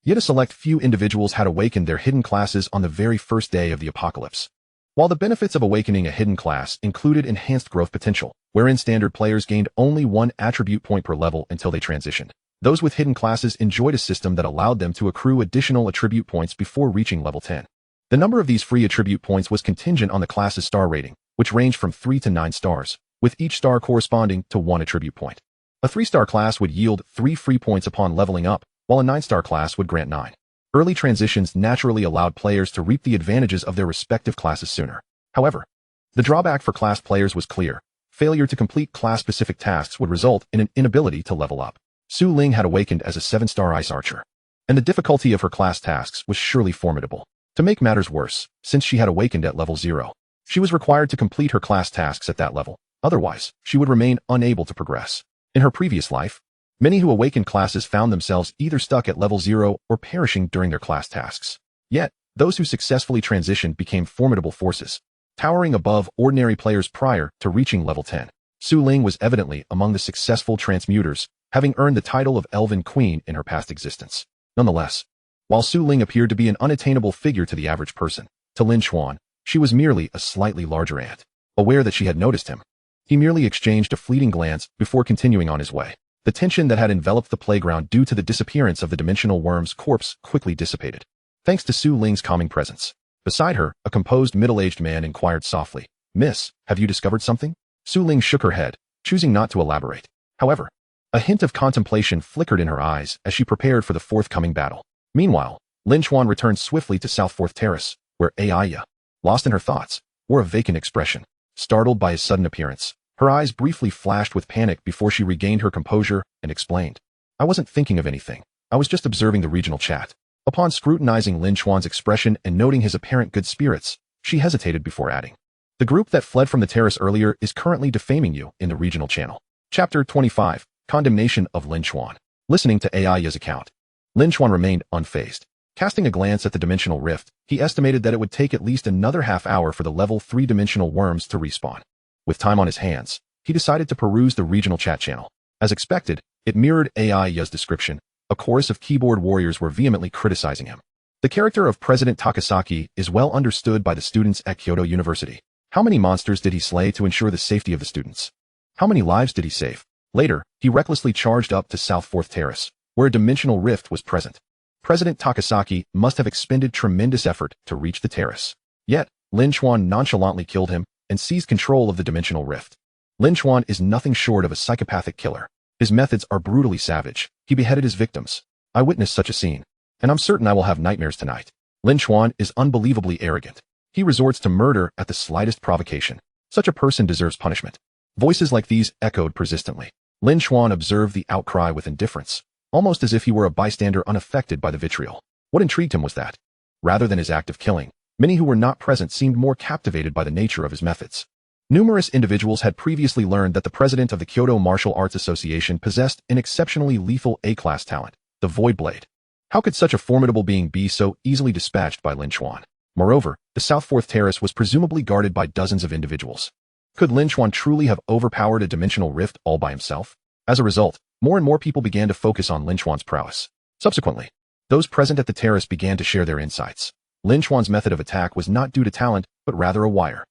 Yet a select few individuals had awakened their hidden classes on the very first day of the apocalypse. While the benefits of awakening a hidden class included enhanced growth potential, wherein standard players gained only 1 attribute point per level until they transitioned, Those with hidden classes enjoyed a system that allowed them to accrue additional attribute points before reaching level 10. The number of these free attribute points was contingent on the class's star rating, which ranged from 3 to 9 stars, with each star corresponding to 1 attribute point. A 3-star class would yield 3 free points upon leveling up, while a 9-star class would grant 9. Early transitions naturally allowed players to reap the advantages of their respective classes sooner. However, the drawback for class players was clear. Failure to complete class-specific tasks would result in an inability to level up. Su Ling had awakened as a 7-star ice archer, and the difficulty of her class tasks was surely formidable. To make matters worse, since she had awakened at level 0, she was required to complete her class tasks at that level. Otherwise, she would remain unable to progress. In her previous life, many who awakened classes found themselves either stuck at level 0 or perishing during their class tasks. Yet, those who successfully transitioned became formidable forces, towering above ordinary players prior to reaching level 10. Su Ling was evidently among the successful transmuters, having earned the title of Elven Queen in her past existence. Nonetheless, while Su Ling appeared to be an unattainable figure to the average person, to Lin Chuan, she was merely a slightly larger ant. Aware that she had noticed him, he merely exchanged a fleeting glance before continuing on his way. The tension that had enveloped the playground due to the disappearance of the dimensional worm's corpse quickly dissipated, thanks to Su Ling's calming presence. Beside her, a composed middle-aged man inquired softly, "Miss, have you discovered something?" Su Ling shook her head, choosing not to elaborate. However, a hint of contemplation flickered in her eyes as she prepared for the forthcoming battle. Meanwhile, Lin Chuan returned swiftly to South Fourth Terrace, where Aya, lost in her thoughts, wore a vacant expression. Startled by his sudden appearance, her eyes briefly flashed with panic before she regained her composure and explained, "I wasn't thinking of anything. I was just observing the regional chat." Upon scrutinizing Lin Chuan's expression and noting his apparent good spirits, she hesitated before adding, "The group that fled from the terrace earlier is currently defaming you in the regional channel." Chapter 25, Condemnation of Lin Chuan. Listening to Aya's account, Lin Chuan remained unfazed. Casting a glance at the dimensional rift, he estimated that it would take at least another half-hour for the level 3 dimensional worms to respawn. With time on his hands, he decided to peruse the regional chat channel. As expected, it mirrored Aya's description. A chorus of keyboard warriors were vehemently criticizing him. The character of President Takasaki is well understood by the students at Kyoto University. How many monsters did he slay to ensure the safety of the students? How many lives did he save? Later, he recklessly charged up to South Fourth Terrace, where a dimensional rift was present. President Takasaki must have expended tremendous effort to reach the terrace. Yet, Lin Chuan nonchalantly killed him and seized control of the dimensional rift. Lin Chuan is nothing short of a psychopathic killer. His methods are brutally savage. He beheaded his victims. I witnessed such a scene, and I'm certain I will have nightmares tonight. Lin Chuan is unbelievably arrogant. He resorts to murder at the slightest provocation. Such a person deserves punishment. Voices like these echoed persistently. Lin Chuan observed the outcry with indifference, almost as if he were a bystander unaffected by the vitriol. What intrigued him was that, rather than his act of killing, many who were not present seemed more captivated by the nature of his methods. Numerous individuals had previously learned that the president of the Kyoto Martial Arts Association possessed an exceptionally lethal A-class talent, the Void Blade. How could such a formidable being be so easily dispatched by Lin Chuan? Moreover, the South Fourth Terrace was presumably guarded by dozens of individuals. Could Lin Chuan truly have overpowered a dimensional rift all by himself? As a result, more and more people began to focus on Lin Chuan's prowess. Subsequently, those present at the terrace began to share their insights. Lin Chuan's method of attack was not due to talent, but rather a wire.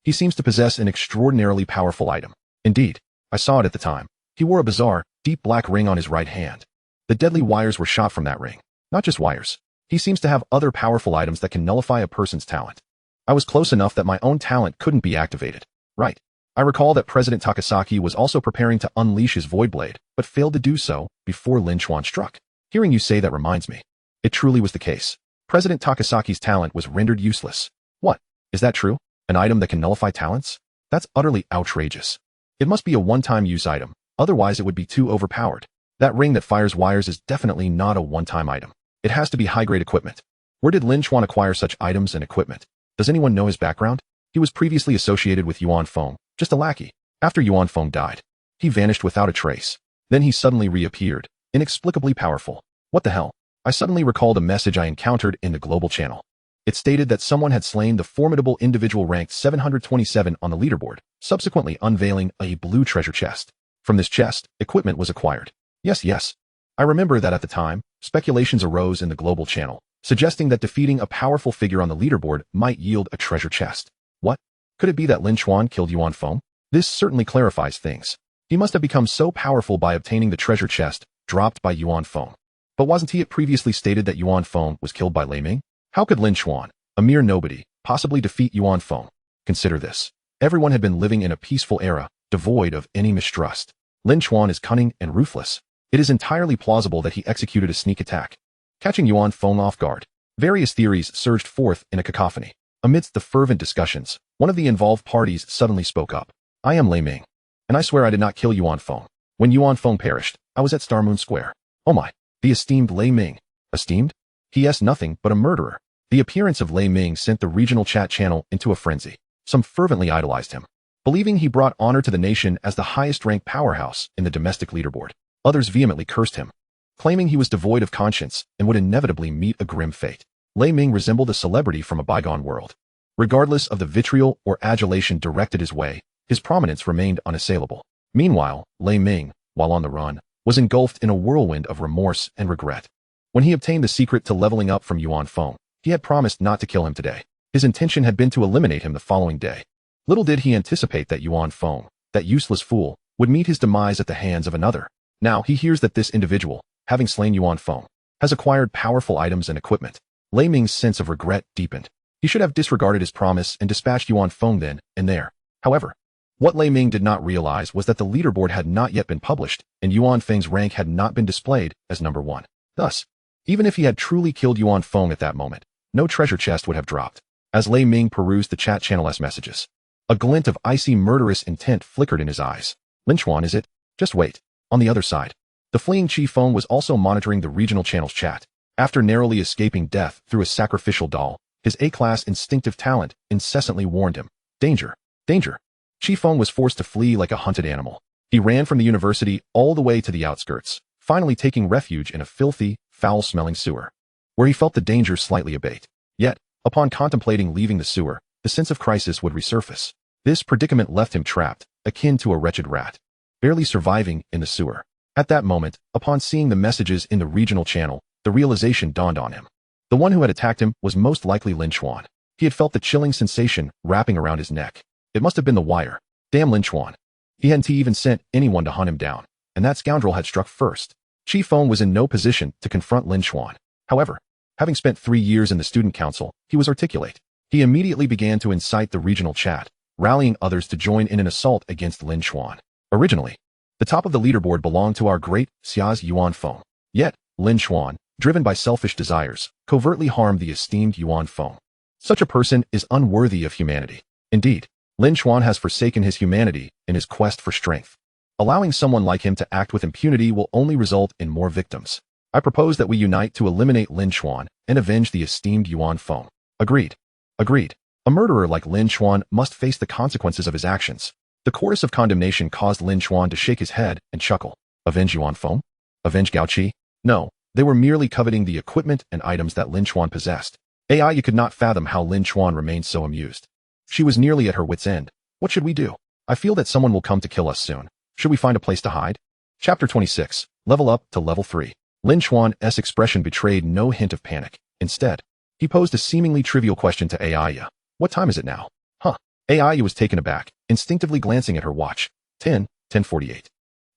He seems to possess an extraordinarily powerful item. Indeed, I saw it at the time. He wore a bizarre, deep black ring on his right hand. The deadly wires were shot from that ring. Not just wires. He seems to have other powerful items that can nullify a person's talent. I was close enough that my own talent couldn't be activated. Right. I recall that President Takasaki was also preparing to unleash his Void Blade, but failed to do so before Lin Chuan struck. Hearing you say that reminds me. It truly was the case. President Takasaki's talent was rendered useless. What? Is that true? An item that can nullify talents? That's utterly outrageous. It must be a one-time use item, otherwise it would be too overpowered. That ring that fires wires is definitely not a one-time item. It has to be high-grade equipment. Where did Lin Chuan acquire such items and equipment? Does anyone know his background? He was previously associated with Yuan Feng, just a lackey. After Yuan Feng died, he vanished without a trace. Then he suddenly reappeared, inexplicably powerful. What the hell? I suddenly recalled a message I encountered in the global channel. It stated that someone had slain the formidable individual ranked 727 on the leaderboard, subsequently unveiling a blue treasure chest. From this chest, equipment was acquired. Yes. I remember that at the time, speculations arose in the global channel, suggesting that defeating a powerful figure on the leaderboard might yield a treasure chest. What? Could it be that Lin Chuan killed Yuan Feng? This certainly clarifies things. He must have become so powerful by obtaining the treasure chest dropped by Yuan Feng. But wasn't it previously stated that Yuan Feng was killed by Lei Ming? How could Lin Chuan, a mere nobody, possibly defeat Yuan Feng? Consider this. Everyone had been living in a peaceful era, devoid of any mistrust. Lin Chuan is cunning and ruthless. It is entirely plausible that he executed a sneak attack, catching Yuan Feng off guard. Various theories surged forth in a cacophony. Amidst the fervent discussions, one of the involved parties suddenly spoke up. I am Lei Ming, and I swear I did not kill Yuan Feng. When Yuan Feng perished, I was at Star Moon Square. Oh my, the esteemed Lei Ming. Esteemed? He is nothing but a murderer. The appearance of Lei Ming sent the regional chat channel into a frenzy. Some fervently idolized him, believing he brought honor to the nation as the highest-ranked powerhouse in the domestic leaderboard. Others vehemently cursed him, claiming he was devoid of conscience and would inevitably meet a grim fate. Lei Ming resembled a celebrity from a bygone world. Regardless of the vitriol or adulation directed his way, his prominence remained unassailable. Meanwhile, Lei Ming, while on the run, was engulfed in a whirlwind of remorse and regret. When he obtained the secret to leveling up from Yuan Feng, he had promised not to kill him today. His intention had been to eliminate him the following day. Little did he anticipate that Yuan Feng, that useless fool, would meet his demise at the hands of another. Now he hears that this individual, having slain Yuan Feng, has acquired powerful items and equipment. Lei Ming's sense of regret deepened. He should have disregarded his promise and dispatched Yuan Feng then and there. However, what Lei Ming did not realize was that the leaderboard had not yet been published, and Yuan Feng's rank had not been displayed as number 1. Thus, even if he had truly killed Yuan Feng at that moment, no treasure chest would have dropped. As Lei Ming perused the chat channel's messages, a glint of icy murderous intent flickered in his eyes. Lin Chuan, is it? Just wait. On the other side, the fleeing Chi Feng was also monitoring the regional channel's chat. After narrowly escaping death through a sacrificial doll, his A-class instinctive talent incessantly warned him. Danger! Danger! Chi Feng was forced to flee like a hunted animal. He ran from the university all the way to the outskirts, finally taking refuge in a filthy, foul-smelling sewer, where he felt the danger slightly abate. Yet, upon contemplating leaving the sewer, the sense of crisis would resurface. This predicament left him trapped, akin to a wretched rat, barely surviving in the sewer. At that moment, upon seeing the messages in the regional channel, the realization dawned on him. The one who had attacked him was most likely Lin Chuan. He had felt the chilling sensation wrapping around his neck. It must have been the wire. Damn Lin Chuan. He hadn't even sent anyone to hunt him down, and that scoundrel had struck first. Chi Feng was in no position to confront Lin Chuan. However, having spent 3 years in the student council, he was articulate. He immediately began to incite the regional chat, rallying others to join in an assault against Lin Chuan. Originally, the top of the leaderboard belonged to our great Xia's Yuan Feng. Yet, Lin Chuan, driven by selfish desires, covertly harmed the esteemed Yuan Feng. Such a person is unworthy of humanity. Indeed, Lin Chuan has forsaken his humanity in his quest for strength. Allowing someone like him to act with impunity will only result in more victims. I propose that we unite to eliminate Lin Chuan and avenge the esteemed Yuan Feng. Agreed. Agreed. A murderer like Lin Chuan must face the consequences of his actions. The chorus of condemnation caused Lin Chuan to shake his head and chuckle. Avenge Yuan Feng? Avenge Gao Qi? No, they were merely coveting the equipment and items that Lin Chuan possessed. You could not fathom how Lin Chuan remained so amused. She was nearly at her wit's end. What should we do? I feel that someone will come to kill us soon. Should we find a place to hide? Chapter 26. Level up to level 3. Lin Chuan's expression betrayed no hint of panic. Instead, he posed a seemingly trivial question to Aya. What time is it now? Huh. Aya was taken aback, instinctively glancing at her watch. 10:48.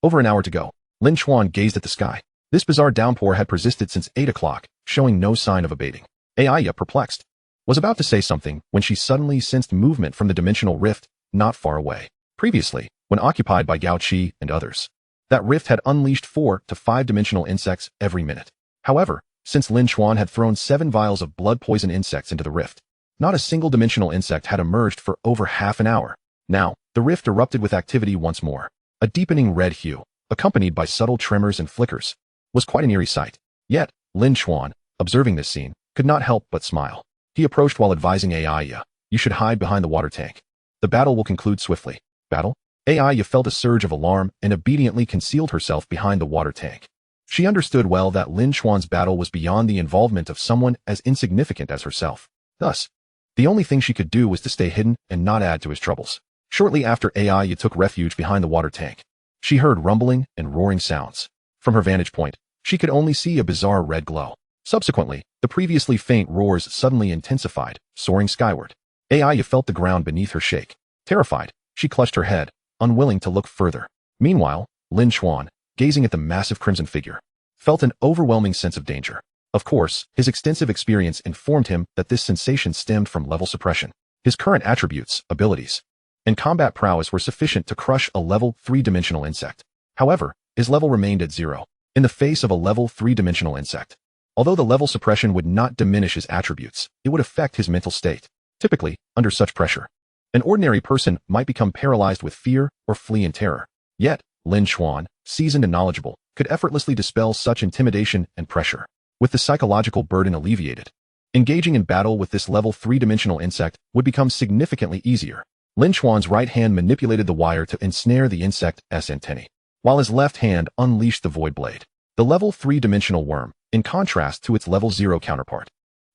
Over an hour to go. Lin Chuan gazed at the sky. This bizarre downpour had persisted since 8 o'clock, showing no sign of abating. Aya, perplexed, was about to say something when she suddenly sensed movement from the dimensional rift not far away. Previously, when occupied by Gao Qi and others, that rift had unleashed 4 to 5 dimensional insects every minute. However, since Lin Chuan had thrown 7 vials of blood poison insects into the rift, not a single dimensional insect had emerged for over half an hour. Now, the rift erupted with activity once more. A deepening red hue, accompanied by subtle tremors and flickers, was quite an eerie sight. Yet, Lin Chuan, observing this scene, could not help but smile. He approached while advising Aya, you should hide behind the water tank. The battle will conclude swiftly. Battle? Aya felt a surge of alarm and obediently concealed herself behind the water tank. She understood well that Lin Chuan's battle was beyond the involvement of someone as insignificant as herself. Thus, the only thing she could do was to stay hidden and not add to his troubles. Shortly after Aya took refuge behind the water tank, she heard rumbling and roaring sounds. From her vantage point, she could only see a bizarre red glow. Subsequently, the previously faint roars suddenly intensified, soaring skyward. Aya felt the ground beneath her shake. Terrified, she clutched her head, unwilling to look further. Meanwhile, Lin Chuan, gazing at the massive crimson figure, felt an overwhelming sense of danger. Of course, his extensive experience informed him that this sensation stemmed from level suppression. His current attributes, abilities, and combat prowess were sufficient to crush a level 3-dimensional insect. However, his level remained at 0, in the face of a level 3-dimensional insect. Although the level suppression would not diminish his attributes, it would affect his mental state. Typically, under such pressure, an ordinary person might become paralyzed with fear or flee in terror. Yet, Lin Chuan, seasoned and knowledgeable, could effortlessly dispel such intimidation and pressure. With the psychological burden alleviated, engaging in battle with this level 3-dimensional insect would become significantly easier. Lin Chuan's right hand manipulated the wire to ensnare the insect's antennae, while his left hand unleashed the void blade. The level 3-dimensional worm, in contrast to its level 0 counterpart,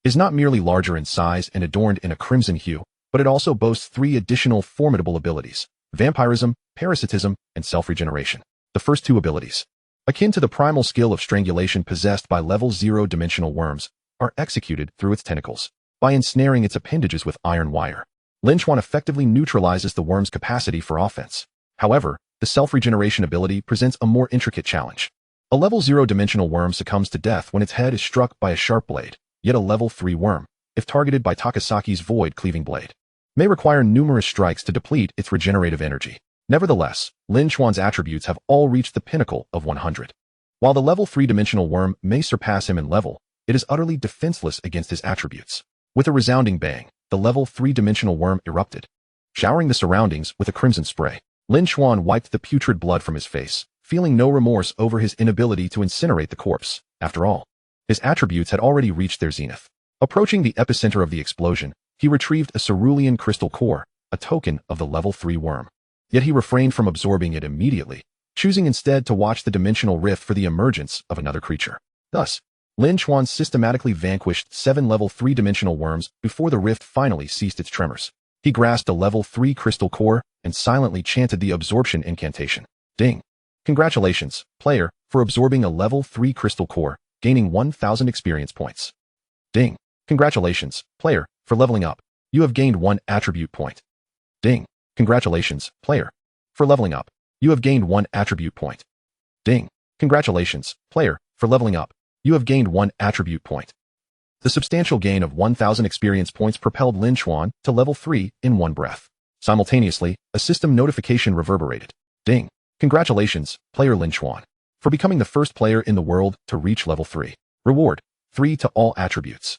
is not merely larger in size and adorned in a crimson hue, but it also boasts 3 additional formidable abilities: vampirism, parasitism, and self-regeneration. The first 2 abilities, akin to the primal skill of strangulation possessed by level 0-dimensional worms, are executed through its tentacles. By ensnaring its appendages with iron wire, Lin Chuan effectively neutralizes the worm's capacity for offense. However, the self-regeneration ability presents a more intricate challenge. A level 0-dimensional worm succumbs to death when its head is struck by a sharp blade, yet a level 3 worm, if targeted by Takasaki's void-cleaving blade, may require numerous strikes to deplete its regenerative energy. Nevertheless, Lin Chuan's attributes have all reached the pinnacle of 100. While the level 3-dimensional worm may surpass him in level, it is utterly defenseless against his attributes. With a resounding bang, the level 3-dimensional worm erupted, showering the surroundings with a crimson spray. Lin Chuan wiped the putrid blood from his face, feeling no remorse over his inability to incinerate the corpse. After all, his attributes had already reached their zenith. Approaching the epicenter of the explosion, he retrieved a cerulean crystal core, a token of the level 3 worm. Yet he refrained from absorbing it immediately, choosing instead to watch the dimensional rift for the emergence of another creature. Thus, Lin Chuan systematically vanquished 7 level 3-dimensional worms before the rift finally ceased its tremors. He grasped a level 3 crystal core and silently chanted the absorption incantation. Ding! Congratulations, player, for absorbing a level 3 crystal core, gaining 1,000 experience points. Ding! Congratulations, player, for leveling up. You have gained 1 attribute point. Ding! Congratulations, player, for leveling up. You have gained 1 attribute point. Ding! Congratulations, player, for leveling up. You have gained 1 attribute point. The substantial gain of 1,000 experience points propelled Lin Chuan to level 3 in one breath. Simultaneously, a system notification reverberated. Ding! Congratulations, player Lin Chuan, for becoming the first player in the world to reach level 3. Reward: 3 to all attributes.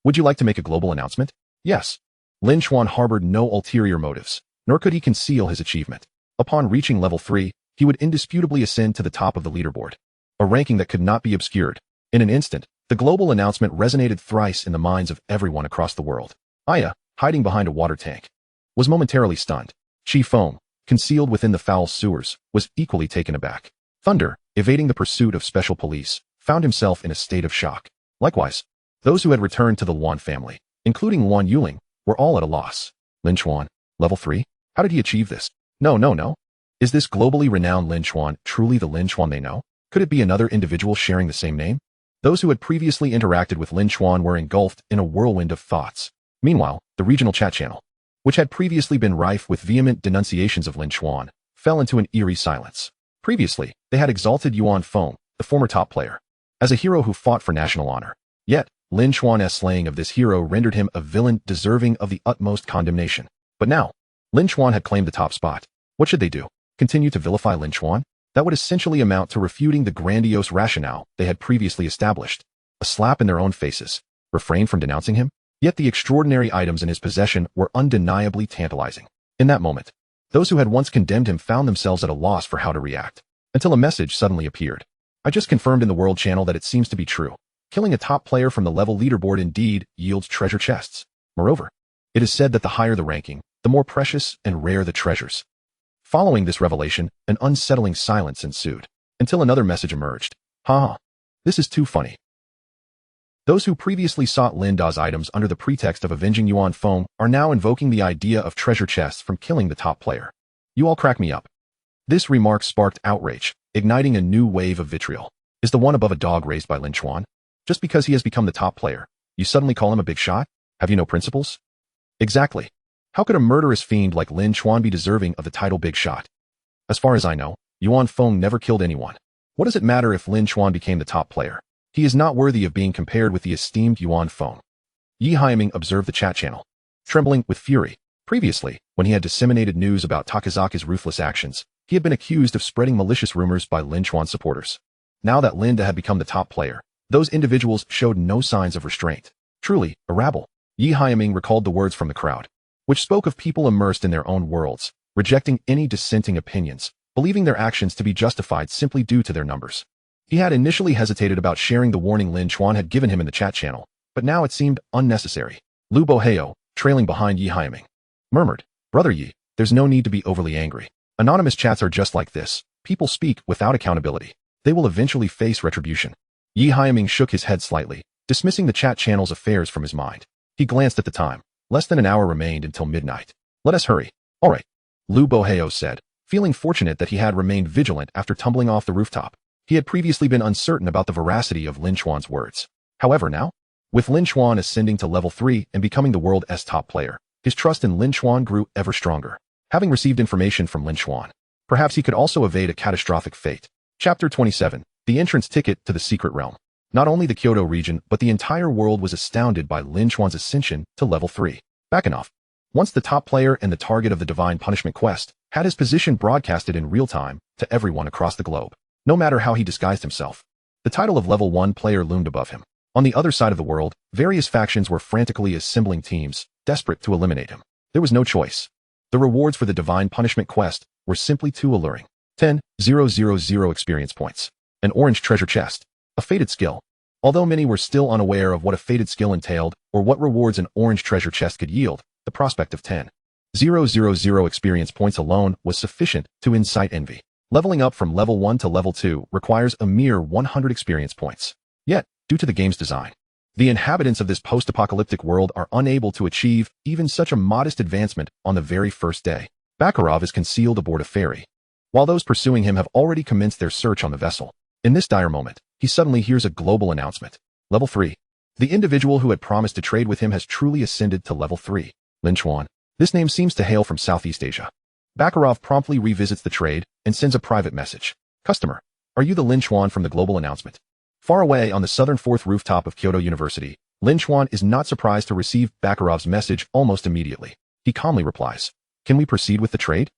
Would you like to make a global announcement? Yes. Lin Chuan harbored no ulterior motives, nor could he conceal his achievement. Upon reaching level 3, he would indisputably ascend to the top of the leaderboard, a ranking that could not be obscured. In an instant, the global announcement resonated thrice in the minds of everyone across the world. Aya, hiding behind a water tank, was momentarily stunned. Chi Feng, concealed within the foul sewers, was equally taken aback. Thunder, evading the pursuit of special police, found himself in a state of shock. Likewise, those who had returned to the Yuan family, including Yuan Yuling, were all at a loss. Lin Chuan, level 3? How did he achieve this? No. Is this globally renowned Lin Chuan truly the Lin Chuan they know? Could it be another individual sharing the same name? Those who had previously interacted with Lin Chuan were engulfed in a whirlwind of thoughts. Meanwhile, the regional chat channel, which had previously been rife with vehement denunciations of Lin Chuan, fell into an eerie silence. Previously, they had exalted Yuan Feng, the former top player, as a hero who fought for national honor. Yet, Lin Chuan's slaying of this hero rendered him a villain deserving of the utmost condemnation. But now, Lin Chuan had claimed the top spot. What should they do? Continue to vilify Lin Chuan? That would essentially amount to refuting the grandiose rationale they had previously established. A slap in their own faces. Refrain from denouncing him? Yet the extraordinary items in his possession were undeniably tantalizing. In that moment, those who had once condemned him found themselves at a loss for how to react, until a message suddenly appeared. I just confirmed in the world channel that it seems to be true. Killing a top player from the level leaderboard indeed yields treasure chests. Moreover, it is said that the higher the ranking, the more precious and rare the treasures. Following this revelation, an unsettling silence ensued, until another message emerged. This is too funny. Those who previously sought Lin Da's items under the pretext of avenging Yuan Feng are now invoking the idea of treasure chests from killing the top player. You all crack me up. This remark sparked outrage, igniting a new wave of vitriol. Is the one above a dog raised by Lin Chuan? Just because he has become the top player, you suddenly call him a big shot? Have you no principles? Exactly. How could a murderous fiend like Lin Chuan be deserving of the title Big Shot? As far as I know, Yuan Feng never killed anyone. What does it matter if Lin Chuan became the top player? He is not worthy of being compared with the esteemed Yuan Feng. Yi Haiming observed the chat channel, trembling with fury. Previously, when he had disseminated news about Takazaka's ruthless actions, he had been accused of spreading malicious rumors by Lin Chuan's supporters. Now that Linda had become the top player, those individuals showed no signs of restraint. Truly, a rabble. Yi Haiming recalled the words from the crowd, which spoke of people immersed in their own worlds, rejecting any dissenting opinions, believing their actions to be justified simply due to their numbers. He had initially hesitated about sharing the warning Lin Chuan had given him in the chat channel, but now it seemed unnecessary. Lu Boheo, trailing behind Yi Haiming, murmured, "Brother Yi, there's no need to be overly angry. Anonymous chats are just like this. People speak without accountability. They will eventually face retribution." Yi Haiming shook his head slightly, dismissing the chat channel's affairs from his mind. He glanced at the time. Less than an hour remained until midnight. "Let us hurry." "All right," Lu Boheo said, feeling fortunate that he had remained vigilant after tumbling off the rooftop. He had previously been uncertain about the veracity of Lin Chuan's words. However, now, with Lin Chuan ascending to level 3 and becoming the world's top player, his trust in Lin Chuan grew ever stronger. Having received information from Lin Chuan, perhaps he could also evade a catastrophic fate. Chapter 27. The Entrance Ticket to the Secret Realm. Not only the Kyoto region, but the entire world was astounded by Lin Chuan's ascension to level 3. Bakanov, once the top player and the target of the Divine Punishment quest, had his position broadcasted in real time to everyone across the globe. No matter how he disguised himself, the title of level 1 player loomed above him. On the other side of the world, various factions were frantically assembling teams, desperate to eliminate him. There was no choice. The rewards for the Divine Punishment quest were simply too alluring. 10,000 experience points. An orange treasure chest. A fated skill. Although many were still unaware of what a fated skill entailed or what rewards an orange treasure chest could yield, the prospect of 10,000 experience points alone was sufficient to incite envy. Leveling up from level 1 to level 2 requires a mere 100 experience points. Yet, due to the game's design, the inhabitants of this post-apocalyptic world are unable to achieve even such a modest advancement on the very first day. Bakarov is concealed aboard a ferry, while those pursuing him have already commenced their search on the vessel. In this dire moment, he suddenly hears a global announcement. Level 3. The individual who had promised to trade with him has truly ascended to level 3. Lin Chuan. This name seems to hail from Southeast Asia. Bakarov promptly revisits the trade and sends a private message. "Customer, are you the Lin Chuan from the global announcement?" Far away on the southern 4th rooftop of Kyoto University, Lin Chuan is not surprised to receive Bakarov's message almost immediately. He calmly replies, "Can we proceed with the trade?"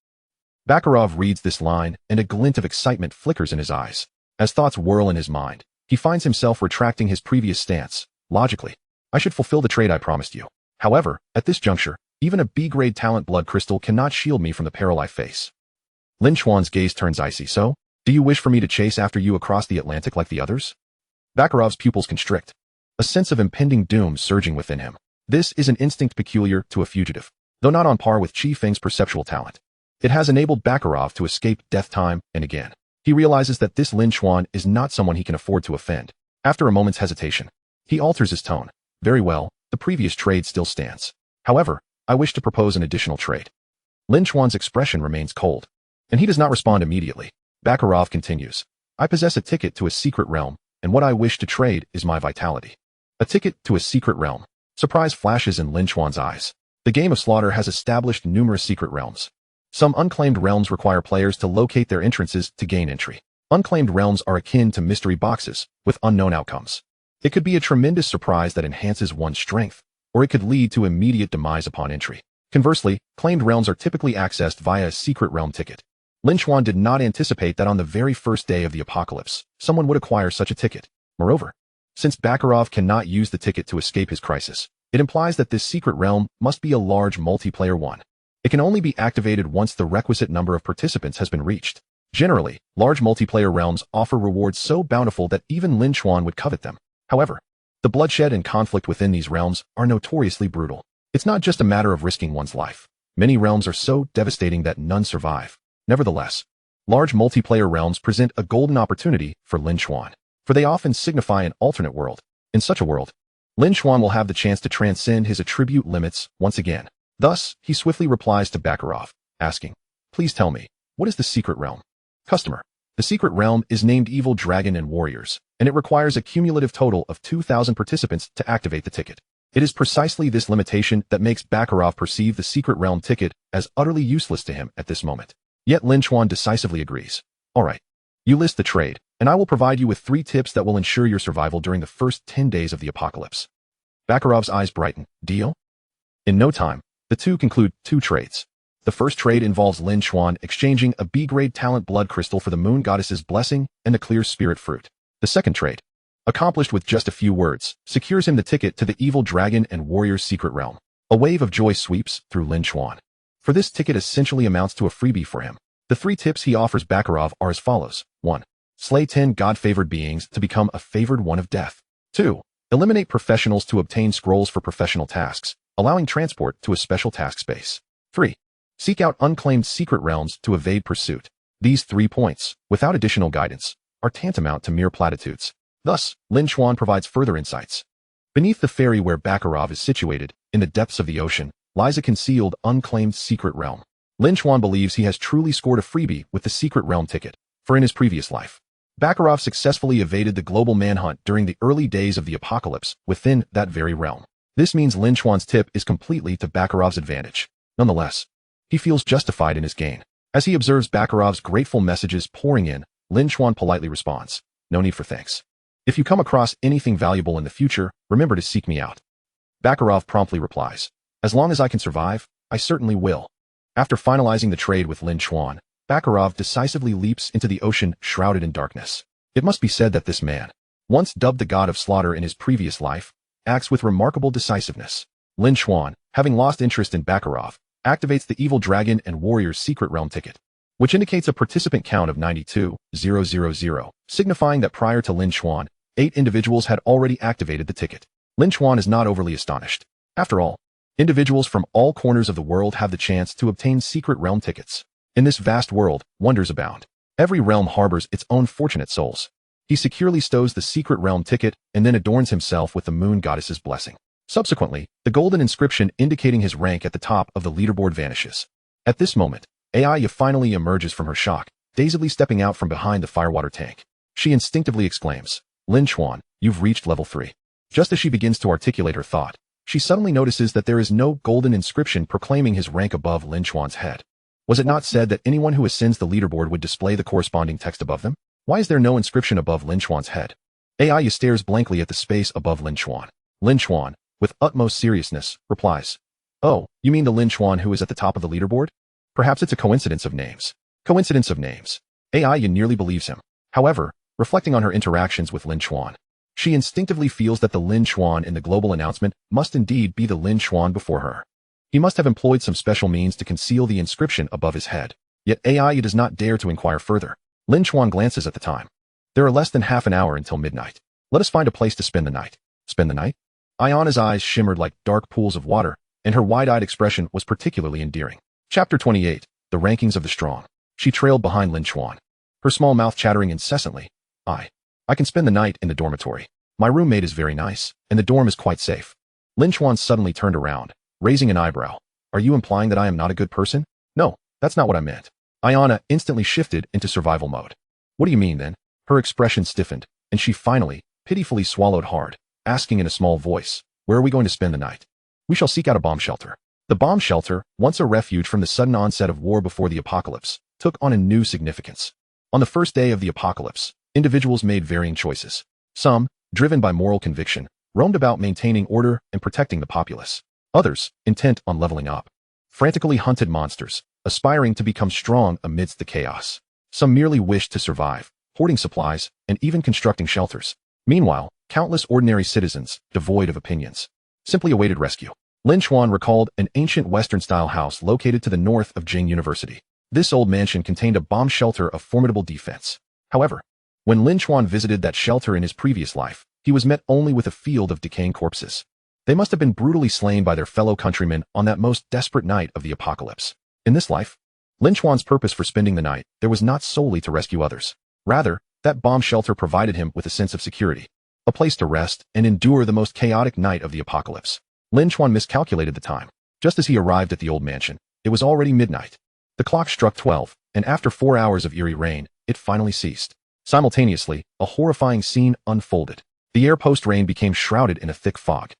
Bakarov reads this line, and a glint of excitement flickers in his eyes. As thoughts whirl in his mind, he finds himself retracting his previous stance. Logically, I should fulfill the trade I promised you. However, at this juncture, even a B-grade talent blood crystal cannot shield me from the peril I face. Lin Chuan's gaze turns icy. "So, do you wish for me to chase after you across the Atlantic like the others?" Bakarov's pupils constrict, a sense of impending doom surging within him. This is an instinct peculiar to a fugitive, though not on par with Chi Feng's perceptual talent. It has enabled Bakarov to escape death time and again. He realizes that this Lin Chuan is not someone he can afford to offend. After a moment's hesitation, he alters his tone. "Very well, the previous trade still stands. However, I wish to propose an additional trade." Lin Chuan's expression remains cold, and he does not respond immediately. Bakarov continues, "I possess a ticket to a secret realm, and what I wish to trade is my vitality." A ticket to a secret realm. Surprise flashes in Lin Chuan's eyes. The game of Slaughter has established numerous secret realms. Some unclaimed realms require players to locate their entrances to gain entry. Unclaimed realms are akin to mystery boxes, with unknown outcomes. It could be a tremendous surprise that enhances one's strength, or it could lead to immediate demise upon entry. Conversely, claimed realms are typically accessed via a secret realm ticket. Lin Chuan did not anticipate that on the very first day of the apocalypse, someone would acquire such a ticket. Moreover, since Bakarov cannot use the ticket to escape his crisis, it implies that this secret realm must be a large multiplayer one. It can only be activated once the requisite number of participants has been reached. Generally, large multiplayer realms offer rewards so bountiful that even Lin Chuan would covet them. However, the bloodshed and conflict within these realms are notoriously brutal. It's not just a matter of risking one's life. Many realms are so devastating that none survive. Nevertheless, large multiplayer realms present a golden opportunity for Lin Chuan, for they often signify an alternate world. In such a world, Lin Chuan will have the chance to transcend his attribute limits once again. Thus, he swiftly replies to Bakarov, asking, "Please tell me, what is the secret realm?" Customer. The secret realm is named Evil Dragon and Warriors, and it requires a cumulative total of 2,000 participants to activate the ticket. It is precisely this limitation that makes Bakarov perceive the secret realm ticket as utterly useless to him at this moment. Yet Lin Chuan decisively agrees. "All right. You list the trade, and I will provide you with 3 tips that will ensure your survival during the first 10 days of the apocalypse. Bakarov's eyes brighten. Deal? In no time, the two conclude 2 trades. The first trade involves Lin Chuan exchanging a B-grade talent blood crystal for the moon goddess's blessing and a clear spirit fruit. The second trade, accomplished with just a few words, secures him the ticket to the evil dragon and warrior's secret realm. A wave of joy sweeps through Lin Chuan. For this ticket essentially amounts to a freebie for him. The 3 tips he offers Bakarov are as follows. 1. Slay 10 God-favored beings to become a favored one of death. 2. Eliminate professionals to obtain scrolls for professional tasks, allowing transport to a special task space. 3. Seek out unclaimed secret realms to evade pursuit. These 3 points, without additional guidance, are tantamount to mere platitudes. Thus, Lin Chuan provides further insights. Beneath the ferry where Bakarov is situated, in the depths of the ocean, lies a concealed, unclaimed secret realm. Lin Chuan believes he has truly scored a freebie with the secret realm ticket, for in his previous life, Bakarov successfully evaded the global manhunt during the early days of the apocalypse within that very realm. This means Lin Chuan's tip is completely to Bakarov's advantage. Nonetheless, he feels justified in his gain. As he observes Bakarov's grateful messages pouring in, Lin Chuan politely responds, "No need for thanks. If you come across anything valuable in the future, remember to seek me out." Bakarov promptly replies, "As long as I can survive, I certainly will." After finalizing the trade with Lin Chuan, Bakarov decisively leaps into the ocean shrouded in darkness. It must be said that this man, once dubbed the god of slaughter in his previous life, acts with remarkable decisiveness. Lin Chuan, having lost interest in Bakarov, activates the evil dragon and warrior's secret realm ticket, which indicates a participant count of 92,000, signifying that prior to Lin Chuan, 8 individuals had already activated the ticket. Lin Chuan is not overly astonished. After all, individuals from all corners of the world have the chance to obtain secret realm tickets. In this vast world, wonders abound. Every realm harbors its own fortunate souls. He securely stows the secret realm ticket and then adorns himself with the moon goddess's blessing. Subsequently, the golden inscription indicating his rank at the top of the leaderboard vanishes. At this moment, Ai finally emerges from her shock, dazedly stepping out from behind the firewater tank. She instinctively exclaims, "Lin Chuan, you've reached level 3. Just as she begins to articulate her thought, she suddenly notices that there is no golden inscription proclaiming his rank above Lin Chuan's head. Was it not said that anyone who ascends the leaderboard would display the corresponding text above them? Why is there no inscription above Lin Chuan's head? Ai stares blankly at the space above Lin Chuan. Lin Chuan, with utmost seriousness, replies, "Oh, you mean the Lin Chuan who is at the top of the leaderboard? Perhaps it's a coincidence of names." Coincidence of names. Ai nearly believes him. However, reflecting on her interactions with Lin Chuan, she instinctively feels that the Lin Chuan in the global announcement must indeed be the Lin Chuan before her. He must have employed some special means to conceal the inscription above his head. Yet Ai does not dare to inquire further. Lin Chuan glances at the time. There are less than half an hour until midnight. Let us find a place to spend the night. Spend the night? Ayana's eyes shimmered like dark pools of water, and her wide-eyed expression was particularly endearing. Chapter 28, The Rankings of the Strong. She trailed behind Lin Chuan, her small mouth chattering incessantly. I can spend the night in the dormitory. My roommate is very nice, and the dorm is quite safe." Lin Chuan suddenly turned around, raising an eyebrow. "Are you implying that I am not a good person?" "No, that's not what I meant." Ayana instantly shifted into survival mode. "What do you mean then?" Her expression stiffened, and she finally, pitifully swallowed hard, asking in a small voice, "Where are we going to spend the night?" "We shall seek out a bomb shelter." The bomb shelter, once a refuge from the sudden onset of war before the apocalypse, took on a new significance. On the first day of the apocalypse, individuals made varying choices. Some, driven by moral conviction, roamed about maintaining order and protecting the populace. Others, intent on leveling up, frantically hunted monsters, aspiring to become strong amidst the chaos. Some merely wished to survive, hoarding supplies, and even constructing shelters. Meanwhile, countless ordinary citizens, devoid of opinions, simply awaited rescue. Lin Chuan recalled an ancient Western-style house located to the north of Jing University. This old mansion contained a bomb shelter of formidable defense. However, when Lin Chuan visited that shelter in his previous life, he was met only with a field of decaying corpses. They must have been brutally slain by their fellow countrymen on that most desperate night of the apocalypse. In this life, Lin Chuan's purpose for spending the night there was not solely to rescue others. Rather, that bomb shelter provided him with a sense of security, a place to rest and endure the most chaotic night of the apocalypse. Lin Chuan miscalculated the time. Just as he arrived at the old mansion, it was already midnight. The clock struck 12, and after 4 hours of eerie rain, it finally ceased. Simultaneously, a horrifying scene unfolded. The air post-rain became shrouded in a thick fog.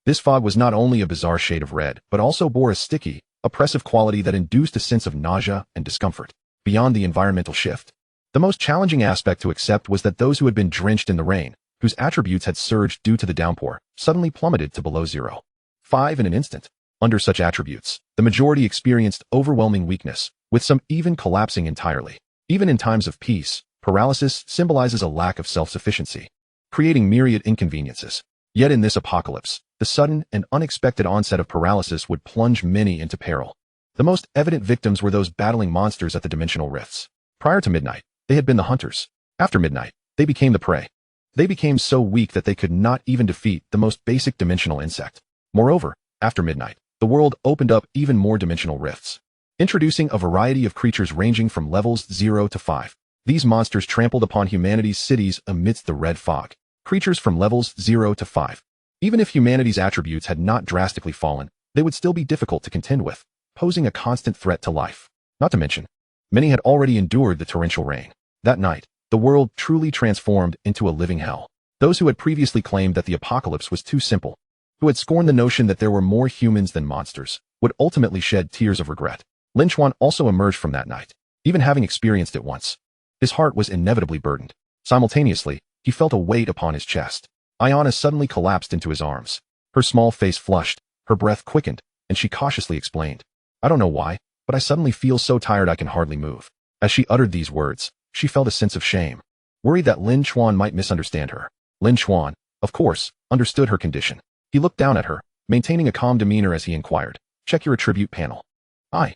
This fog was not only a bizarre shade of red, but also bore a sticky, oppressive quality that induced a sense of nausea and discomfort. Beyond the environmental shift, The most challenging aspect to accept was that those who had been drenched in the rain, whose attributes had surged due to the downpour, suddenly plummeted to below 0.5 in an instant. Under such attributes, the majority experienced overwhelming weakness, with some even collapsing entirely. Even in times of peace, paralysis symbolizes a lack of self-sufficiency, creating myriad inconveniences. Yet in this apocalypse, the sudden and unexpected onset of paralysis would plunge many into peril. The most evident victims were those battling monsters at the dimensional rifts. Prior to midnight, they had been the hunters. After midnight, they became the prey. They became so weak that they could not even defeat the most basic dimensional insect. Moreover, after midnight, the world opened up even more dimensional rifts, introducing a variety of creatures ranging from levels 0 to 5. These monsters trampled upon humanity's cities amidst the red fog. Creatures from levels 0 to 5. Even if humanity's attributes had not drastically fallen, they would still be difficult to contend with, posing a constant threat to life. Not to mention, many had already endured the torrential rain. That night, the world truly transformed into a living hell. Those who had previously claimed that the apocalypse was too simple, who had scorned the notion that there were more humans than monsters, would ultimately shed tears of regret. Lin Chuan also emerged from that night, even having experienced it once. His heart was inevitably burdened. Simultaneously, he felt a weight upon his chest. Ayana suddenly collapsed into his arms. Her small face flushed, her breath quickened, and she cautiously explained, "I don't know why, but I suddenly feel so tired I can hardly move." As she uttered these words, she felt a sense of shame, worried that Lin Chuan might misunderstand her. Lin Chuan, of course, understood her condition. He looked down at her, maintaining a calm demeanor as he inquired, "Check your attribute panel." I.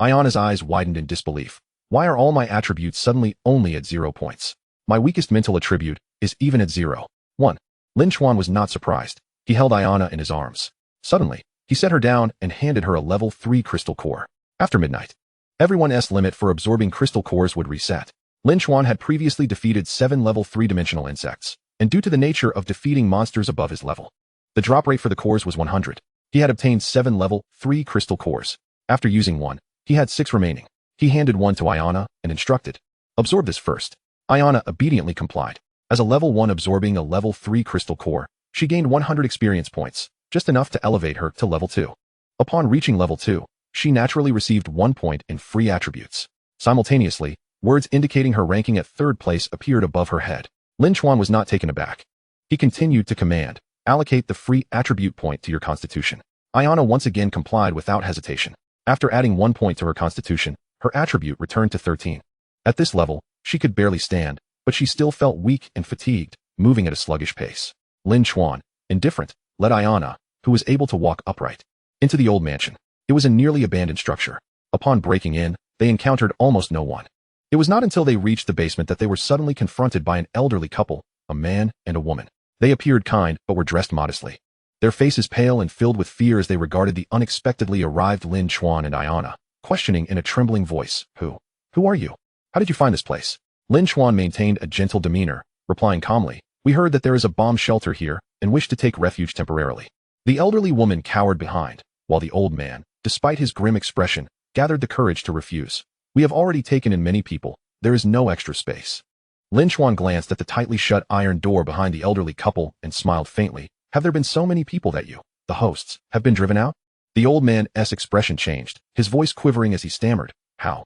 Ayana's eyes widened in disbelief. Why are all my attributes suddenly only at 0 points? My weakest mental attribute is even at 0.1. Lin Chuan was not surprised. He held Ayana in his arms. Suddenly, he set her down and handed her a level 3 crystal core. After midnight, everyone's limit for absorbing crystal cores would reset. Lin Chuan had previously defeated 7 level 3-dimensional insects, and due to the nature of defeating monsters above his level, the drop rate for the cores was 100. He had obtained 7 level 3 crystal cores. After using one, he had 6 remaining. He handed one to Ayana and instructed, "Absorb this first." Ayana obediently complied. As a level 1 absorbing a level 3 crystal core, she gained 100 experience points, just enough to elevate her to level 2. Upon reaching level 2, she naturally received 1 point in free attributes. Simultaneously, words indicating her ranking at 3rd place appeared above her head. Lin Chuan was not taken aback. He continued to command, "Allocate the free attribute point to your constitution." Ayana once again complied without hesitation. After adding 1 point to her constitution, her attribute returned to 13. At this level, she could barely stand, but she still felt weak and fatigued, moving at a sluggish pace. Lin Chuan, indifferent, led Ayana, who was able to walk upright, into the old mansion. It was a nearly abandoned structure. Upon breaking in, they encountered almost no one. It was not until they reached the basement that they were suddenly confronted by an elderly couple, a man and a woman. They appeared kind but were dressed modestly. Their faces pale and filled with fear as they regarded the unexpectedly arrived Lin Chuan and Ayana, questioning in a trembling voice, Who are you? How did you find this place?" Lin Chuan maintained a gentle demeanor, replying calmly, "We heard that there is a bomb shelter here and wish to take refuge temporarily." The elderly woman cowered behind, while the old man, despite his grim expression, gathered the courage to refuse. "We have already taken in many people. There is no extra space." Lin Chuan glanced at the tightly shut iron door behind the elderly couple and smiled faintly. "Have there been so many people that you, the hosts, have been driven out?" The old man's expression changed, his voice quivering as he stammered, How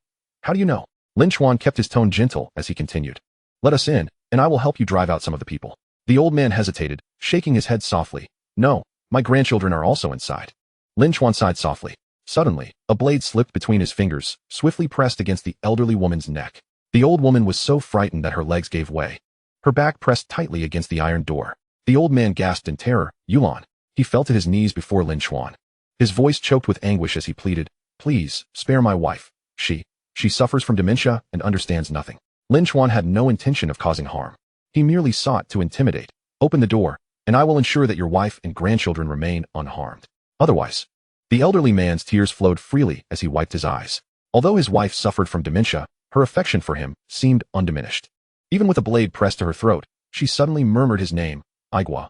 do you know?" Lin Chuan kept his tone gentle as he continued, "Let us in, and I will help you drive out some of the people." The old man hesitated, shaking his head softly. "No, my grandchildren are also inside." Lin Chuan sighed softly. Suddenly, a blade slipped between his fingers, swiftly pressed against the elderly woman's neck. The old woman was so frightened that her legs gave way. Her back pressed tightly against the iron door. The old man gasped in terror, "Yuan." He fell to his knees before Lin Chuan. His voice choked with anguish as he pleaded, "Please, spare my wife. She suffers from dementia and understands nothing." Lin Chuan had no intention of causing harm. He merely sought to intimidate. "Open the door, and I will ensure that your wife and grandchildren remain unharmed. Otherwise." The elderly man's tears flowed freely as he wiped his eyes. Although his wife suffered from dementia, her affection for him seemed undiminished. Even with a blade pressed to her throat, she suddenly murmured his name, Igua.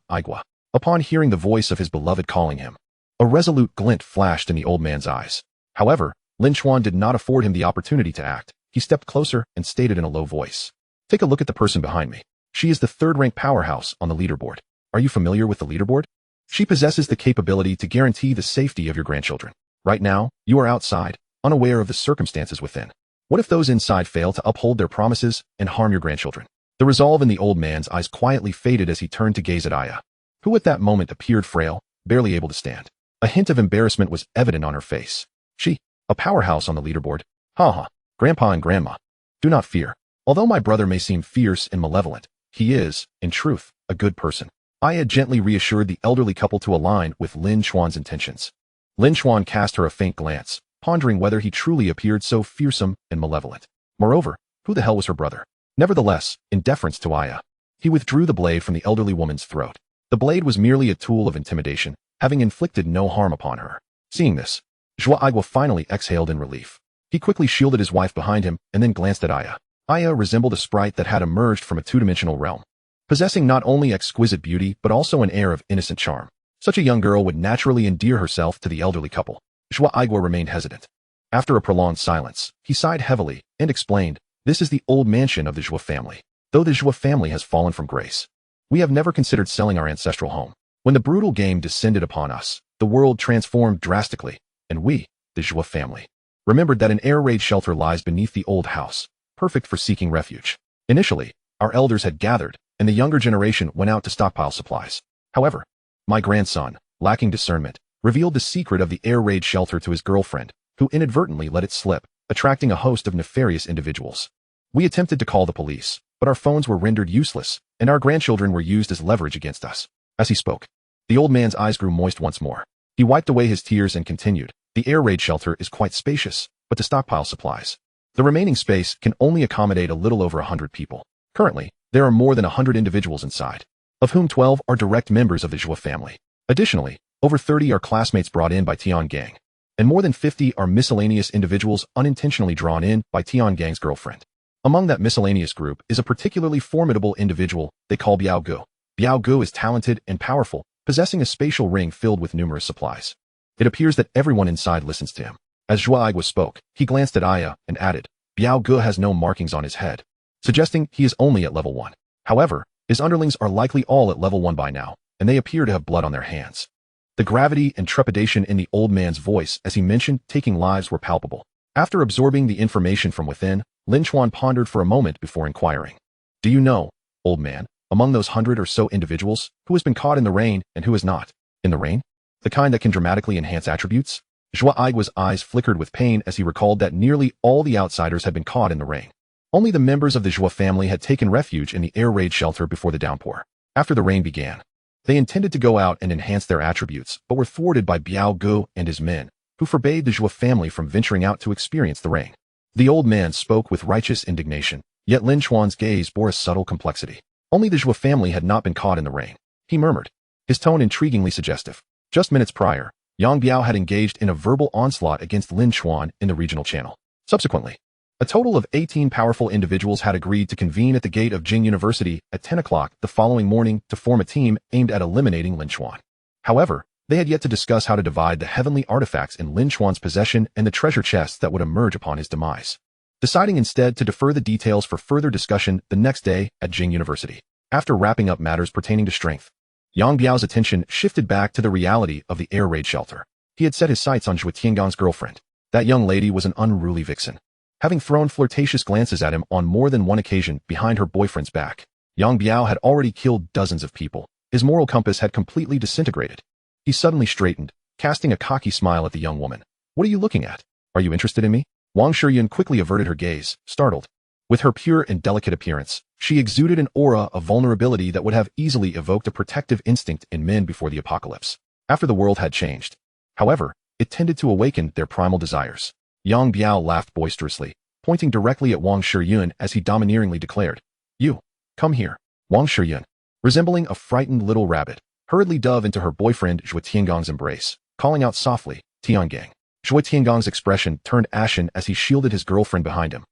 Upon hearing the voice of his beloved calling him, a resolute glint flashed in the old man's eyes. However, Lin Chuan did not afford him the opportunity to act. He stepped closer and stated in a low voice, "Take a look at the person behind me. She is the 3rd-rank powerhouse on the leaderboard. Are you familiar with the leaderboard? She possesses the capability to guarantee the safety of your grandchildren. Right now, you are outside, unaware of the circumstances within. What if those inside fail to uphold their promises and harm your grandchildren? The resolve in the old man's eyes quietly faded as he turned to gaze at Aya, who at that moment appeared frail, barely able to stand. A hint of embarrassment was evident on her face. She, a powerhouse on the leaderboard. Ha ha, Grandpa and Grandma. Do not fear. Although my brother may seem fierce and malevolent, he is, in truth, a good person. Aya gently reassured the elderly couple to align with Lin Chuan's intentions. Lin Chuan cast her a faint glance, pondering whether he truly appeared so fearsome and malevolent. Moreover, who the hell was her brother? Nevertheless, in deference to Aya, he withdrew the blade from the elderly woman's throat. The blade was merely a tool of intimidation, having inflicted no harm upon her. Seeing this, Zhuo Aiguo finally exhaled in relief. He quickly shielded his wife behind him and then glanced at Aya. Aya resembled a sprite that had emerged from a two-dimensional realm, possessing not only exquisite beauty but also an air of innocent charm. Such a young girl would naturally endear herself to the elderly couple. Zhuo Aiguo remained hesitant. After a prolonged silence, he sighed heavily and explained, "This is the old mansion of the Zhuo family. Though the Zhuo family has fallen from grace, we have never considered selling our ancestral home. When the brutal game descended upon us, the world transformed drastically, and we, the Zhuo family, remembered that an air raid shelter lies beneath the old house, perfect for seeking refuge. Initially, our elders had gathered, and the younger generation went out to stockpile supplies. However, my grandson, lacking discernment, revealed the secret of the air raid shelter to his girlfriend, who inadvertently let it slip, attracting a host of nefarious individuals. We attempted to call the police, but our phones were rendered useless, and our grandchildren were used as leverage against us." As he spoke, the old man's eyes grew moist once more. He wiped away his tears and continued, "The air raid shelter is quite spacious, but to stockpile supplies, the remaining space can only accommodate a little over 100 people. Currently, there are more than 100 individuals inside, of whom 12 are direct members of the Zhuo family. Additionally, over 30 are classmates brought in by Tian Gang, and more than 50 are miscellaneous individuals unintentionally drawn in by Tian Gang's girlfriend. Among that miscellaneous group is a particularly formidable individual they call Biao Gu. Biao Gu is talented and powerful, possessing a spatial ring filled with numerous supplies. It appears that everyone inside listens to him." As Zhuo Aiguo spoke, he glanced at Aya and added, "Biao Gu has no markings on his head, suggesting he is only at level 1. However, his underlings are likely all at level 1 by now, and they appear to have blood on their hands." The gravity and trepidation in the old man's voice as he mentioned taking lives were palpable. After absorbing the information from within, Lin Chuan pondered for a moment before inquiring, "Do you know, old man, among those 100 or so individuals, who has been caught in the rain and who has not? In the rain? The kind that can dramatically enhance attributes?" Zhuo Aiguo's eyes flickered with pain as he recalled that nearly all the outsiders had been caught in the rain. Only the members of the Zhuo family had taken refuge in the air raid shelter before the downpour. After the rain began, they intended to go out and enhance their attributes, but were thwarted by Biao Gu and his men, who forbade the Zhuo family from venturing out to experience the rain. The old man spoke with righteous indignation, yet Lin Chuan's gaze bore a subtle complexity. Only the Zhuo family had not been caught in the rain. He murmured, his tone intriguingly suggestive. Just minutes prior, Yang Biao had engaged in a verbal onslaught against Lin Chuan in the regional channel. Subsequently, a total of 18 powerful individuals had agreed to convene at the gate of Jing University at 10 o'clock the following morning to form a team aimed at eliminating Lin Chuan. However, they had yet to discuss how to divide the heavenly artifacts in Lin Chuan's possession and the treasure chests that would emerge upon his demise, deciding instead to defer the details for further discussion the next day at Jing University. After wrapping up matters pertaining to strength, Yang Biao's attention shifted back to the reality of the air raid shelter. He had set his sights on Zhuo Tiangong's girlfriend. That young lady was an unruly vixen, having thrown flirtatious glances at him on more than one occasion behind her boyfriend's back. Yang Biao had already killed dozens of people. His moral compass had completely disintegrated. He suddenly straightened, casting a cocky smile at the young woman. "What are you looking at? Are you interested in me?" Wang Shiyun quickly averted her gaze, startled. With her pure and delicate appearance, she exuded an aura of vulnerability that would have easily evoked a protective instinct in men before the apocalypse. After the world had changed, however, it tended to awaken their primal desires. Yang Biao laughed boisterously, pointing directly at Wang Shiyun as he domineeringly declared, "You, come here." Wang Shiyun, resembling a frightened little rabbit, hurriedly dove into her boyfriend Zhuo Tiangong's embrace, calling out softly, "Tiangang." Zhuo Tiangong's expression turned ashen as he shielded his girlfriend behind him.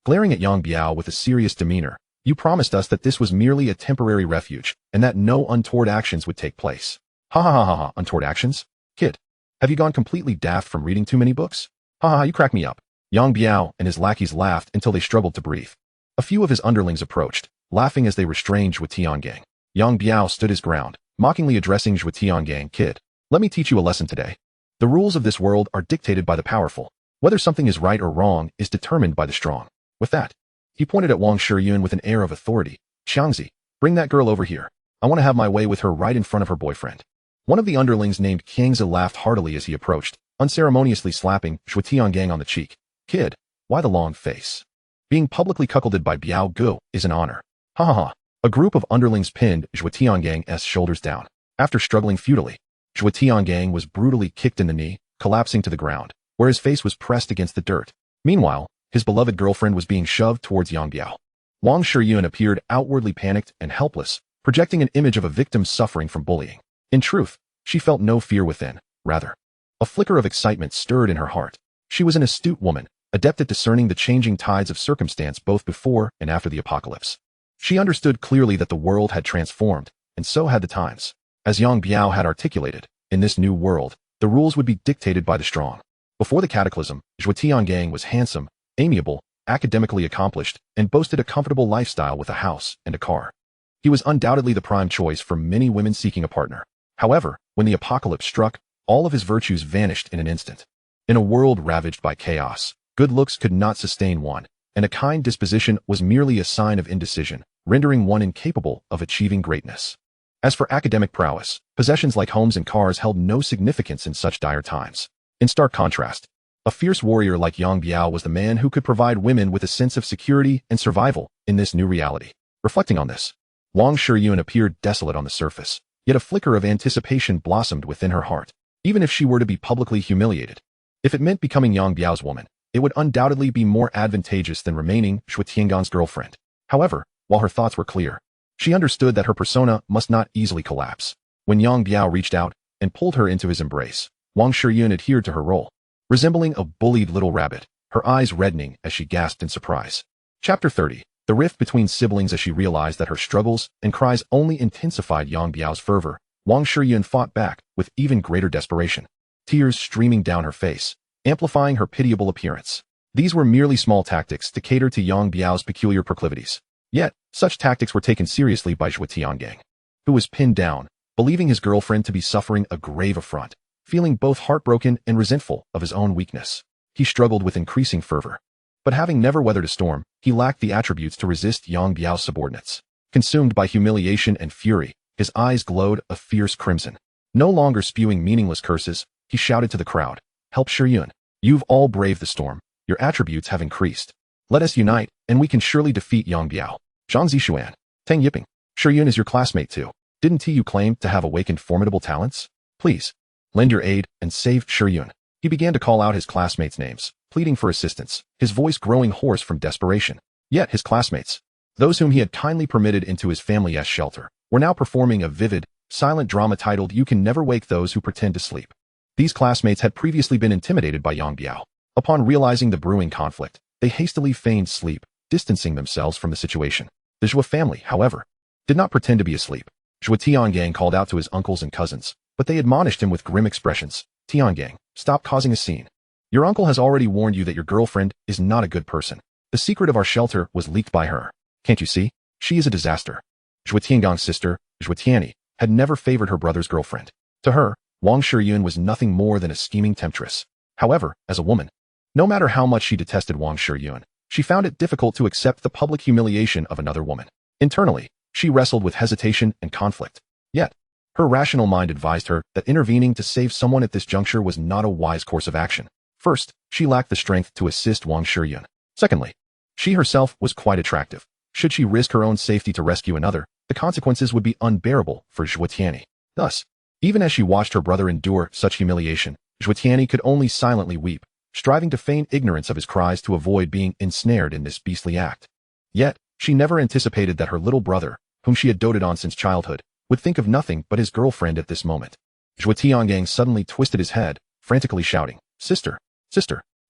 Glaring at Yang Biao with a serious demeanor, "You promised us that this was merely a temporary refuge, and that no untoward actions would take place." "Ha ha ha ha ha, untoward actions? Kid, have you gone completely daft from reading too many books? Ha ha ha, you crack me up." Yang Biao and his lackeys laughed until they struggled to breathe. A few of his underlings approached, laughing as they restrained Zhuo Tiangang. Yang Biao stood his ground, mockingly addressing Zhuo Tiangang, "Kid, let me teach you a lesson today. The rules of this world are dictated by the powerful. Whether something is right or wrong is determined by the strong. With that, he pointed at Wang Shiyun with an air of authority. Xiangzi, bring that girl over here. I want to have my way with her right in front of her boyfriend. One of the underlings named Qiangzi laughed heartily as he approached, unceremoniously slapping Zhuo Tiangang on the cheek. Kid, why the long face? Being publicly cuckolded by Biao Gu is an honor. Ha ha ha. A group of underlings pinned Zhuo Tiangang's shoulders down. After struggling futilely, Zhuo Tiangang was brutally kicked in the knee, collapsing to the ground, where his face was pressed against the dirt. Meanwhile, his beloved girlfriend was being shoved towards Yang Biao. Wang Shiyun appeared outwardly panicked and helpless, projecting an image of a victim suffering from bullying. In truth, she felt no fear within, rather. A flicker of excitement stirred in her heart. She was an astute woman, adept at discerning the changing tides of circumstance both before and after the apocalypse. She understood clearly that the world had transformed, and so had the times. As Yang Biao had articulated, in this new world, the rules would be dictated by the strong. Before the cataclysm, Zhuo Tiangang was handsome, amiable, academically accomplished, and boasted a comfortable lifestyle with a house and a car. He was undoubtedly the prime choice for many women seeking a partner. However, when the apocalypse struck, all of his virtues vanished in an instant. In a world ravaged by chaos, good looks could not sustain one, and a kind disposition was merely a sign of indecision, rendering one incapable of achieving greatness. As for academic prowess, possessions like homes and cars held no significance in such dire times. In stark contrast, a fierce warrior like Yang Biao was the man who could provide women with a sense of security and survival in this new reality. Reflecting on this, Wang Shiyun appeared desolate on the surface, yet a flicker of anticipation blossomed within her heart. Even if she were to be publicly humiliated, if it meant becoming Yang Biao's woman, it would undoubtedly be more advantageous than remaining Zhuo Tiangang's girlfriend. However, while her thoughts were clear, she understood that her persona must not easily collapse. When Yang Biao reached out and pulled her into his embrace, Wang Shiyun adhered to her role, resembling a bullied little rabbit, her eyes reddening as she gasped in surprise. Chapter 30. The rift between siblings. As she realized that her struggles and cries only intensified Yang Biao's fervor, Wang Shiyun fought back with even greater desperation, tears streaming down her face, amplifying her pitiable appearance. These were merely small tactics to cater to Yang Biao's peculiar proclivities. Yet, such tactics were taken seriously by Zhuo Tiangang, who was pinned down, believing his girlfriend to be suffering a grave affront. Feeling both heartbroken and resentful of his own weakness, he struggled with increasing fervor. But having never weathered a storm, he lacked the attributes to resist Yang Biao's subordinates. Consumed by humiliation and fury, his eyes glowed a fierce crimson. No longer spewing meaningless curses, he shouted to the crowd, "Help Shiyun. You've all braved the storm. Your attributes have increased. Let us unite, and we can surely defeat Yang Biao." Zhang Zixuan, Tang Yiping, Shiyun is your classmate too. Didn't you claim to have awakened formidable talents? Please, lend your aid and save Shiyun. He began to call out his classmates' names, pleading for assistance, his voice growing hoarse from desperation. Yet his classmates, those whom he had kindly permitted into his family's shelter, were now performing a vivid, silent drama titled "You Can Never Wake Those Who Pretend to Sleep." These classmates had previously been intimidated by Yang Biao. Upon realizing the brewing conflict, they hastily feigned sleep, distancing themselves from the situation. The Zhuo family, however, did not pretend to be asleep. Zhuo Tiangang called out to his uncles and cousins, but they admonished him with grim expressions. "Tiangang, stop causing a scene. Your uncle has already warned you that your girlfriend is not a good person. The secret of our shelter was leaked by her. Can't you see? She is a disaster." Zhuo Tiangang's sister, Zhuo Tianyi, had never favored her brother's girlfriend. To her, Wang Shiyun was nothing more than a scheming temptress. However, as a woman, no matter how much she detested Wang Shiyun, she found it difficult to accept the public humiliation of another woman. Internally, she wrestled with hesitation and conflict. Yet, her rational mind advised her that intervening to save someone at this juncture was not a wise course of action. First, she lacked the strength to assist Wang Shiyun. Secondly, she herself was quite attractive. Should she risk her own safety to rescue another, the consequences would be unbearable for Zhuo Tianyi. Thus, even as she watched her brother endure such humiliation, Zhuo Tianyi could only silently weep, striving to feign ignorance of his cries to avoid being ensnared in this beastly act. Yet, she never anticipated that her little brother, whom she had doted on since childhood, would think of nothing but his girlfriend at this moment. Zhuo Tiangang suddenly twisted his head, frantically shouting, Sister,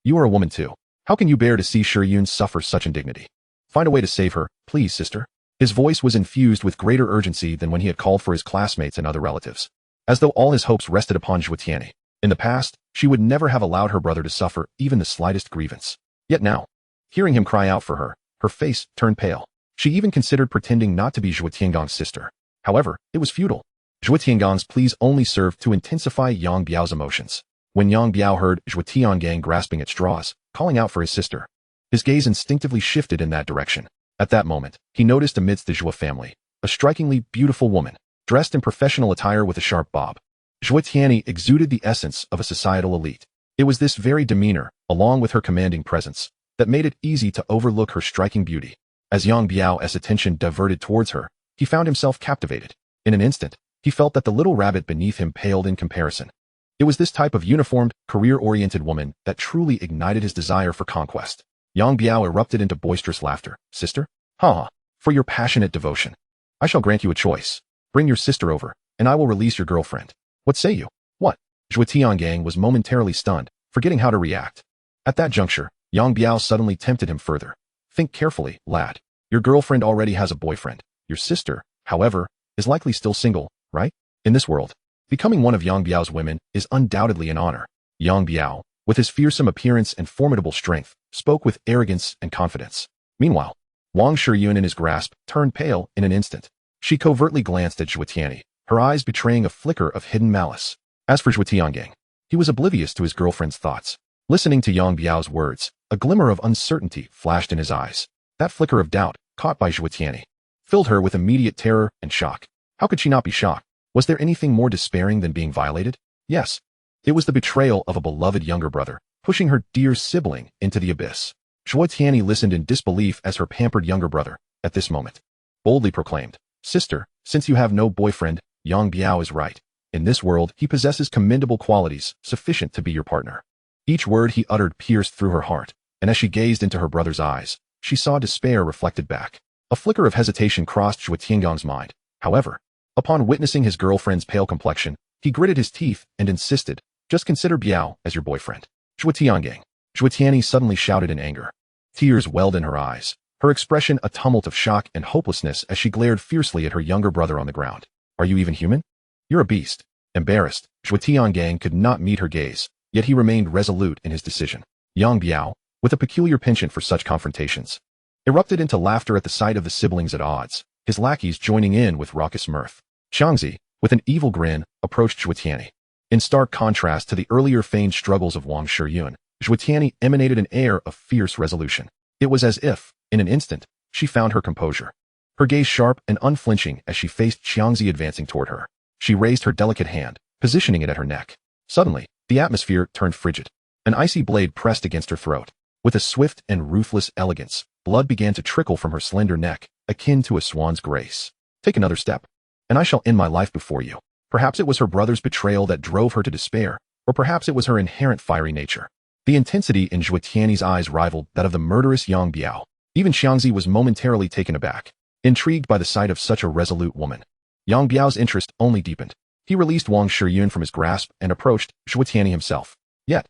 you are a woman too. How can you bear to see Shiyun suffer such indignity? Find a way to save her, please, sister." His voice was infused with greater urgency than when he had called for his classmates and other relatives, as though all his hopes rested upon Zhuo Tianyi. In the past, she would never have allowed her brother to suffer even the slightest grievance. Yet now, hearing him cry out for her, her face turned pale. She even considered pretending not to be Zhuo Tiangang's sister. However, it was futile. Zhuo Tiangang's pleas only served to intensify Yang Biao's emotions. When Yang Biao heard Zhuo Tiangang grasping at straws, calling out for his sister, his gaze instinctively shifted in that direction. At that moment, he noticed amidst the Zhuo family, a strikingly beautiful woman, dressed in professional attire with a sharp bob. Zhuo Tianyi exuded the essence of a societal elite. It was this very demeanor, along with her commanding presence, that made it easy to overlook her striking beauty. As Yang Biao's attention diverted towards her, he found himself captivated. In an instant, he felt that the little rabbit beneath him paled in comparison. It was this type of uniformed, career-oriented woman that truly ignited his desire for conquest. Yang Biao erupted into boisterous laughter. Sister? Ha! For your passionate devotion. I shall grant you a choice. Bring your sister over, and I will release your girlfriend. What say you? What? Zhuo Tiangang was momentarily stunned, forgetting how to react. At that juncture, Yang Biao suddenly tempted him further. Think carefully, lad. Your girlfriend already has a boyfriend. Your sister, however, is likely still single, right? In this world, becoming one of Yang Biao's women is undoubtedly an honor. Yang Biao, with his fearsome appearance and formidable strength, spoke with arrogance and confidence. Meanwhile, Wang Shiyun in his grasp turned pale in an instant. She covertly glanced at Zhuo Tianyi, her eyes betraying a flicker of hidden malice. As for Zhuo Tiangang, he was oblivious to his girlfriend's thoughts. Listening to Yang Biao's words, a glimmer of uncertainty flashed in his eyes. That flicker of doubt, caught by Zhuo Tianyi, filled her with immediate terror and shock. How could she not be shocked? Was there anything more despairing than being violated? Yes. It was the betrayal of a beloved younger brother, pushing her dear sibling into the abyss. Zhuo Tianyi listened in disbelief as her pampered younger brother, at this moment, boldly proclaimed, Sister, since you have no boyfriend, Yang Biao is right. In this world, he possesses commendable qualities sufficient to be your partner. Each word he uttered pierced through her heart, and as she gazed into her brother's eyes, she saw despair reflected back. A flicker of hesitation crossed Zhuo Tiangang's mind. However, upon witnessing his girlfriend's pale complexion, he gritted his teeth and insisted, just consider Biao as your boyfriend. Zhuo Tiangang. Zhuo Tianyi suddenly shouted in anger. Tears welled in her eyes, her expression a tumult of shock and hopelessness as she glared fiercely at her younger brother on the ground. Are you even human? You're a beast. Embarrassed, Zhuo Tiangang could not meet her gaze, yet he remained resolute in his decision. Yang Biao, with a peculiar penchant for such confrontations, erupted into laughter at the sight of the siblings at odds, his lackeys joining in with raucous mirth. Xiangzi, with an evil grin, approached Zhuo Tianyi. In stark contrast to the earlier feigned struggles of Wang Shiyun, Zhuo Tianyi emanated an air of fierce resolution. It was as if, in an instant, she found her composure. Her gaze sharp and unflinching as she faced Xiangzi advancing toward her. She raised her delicate hand, positioning it at her neck. Suddenly, the atmosphere turned frigid. An icy blade pressed against her throat. With a swift and ruthless elegance, blood began to trickle from her slender neck, akin to a swan's grace. Take another step, and I shall end my life before you. Perhaps it was her brother's betrayal that drove her to despair, or perhaps it was her inherent fiery nature. The intensity in Zhuo Tianyi's eyes rivaled that of the murderous Yang Biao. Even Xiangzi was momentarily taken aback, intrigued by the sight of such a resolute woman. Yang Biao's interest only deepened. He released Wang Shiyun from his grasp and approached Zhuo Tianyi himself. Yet,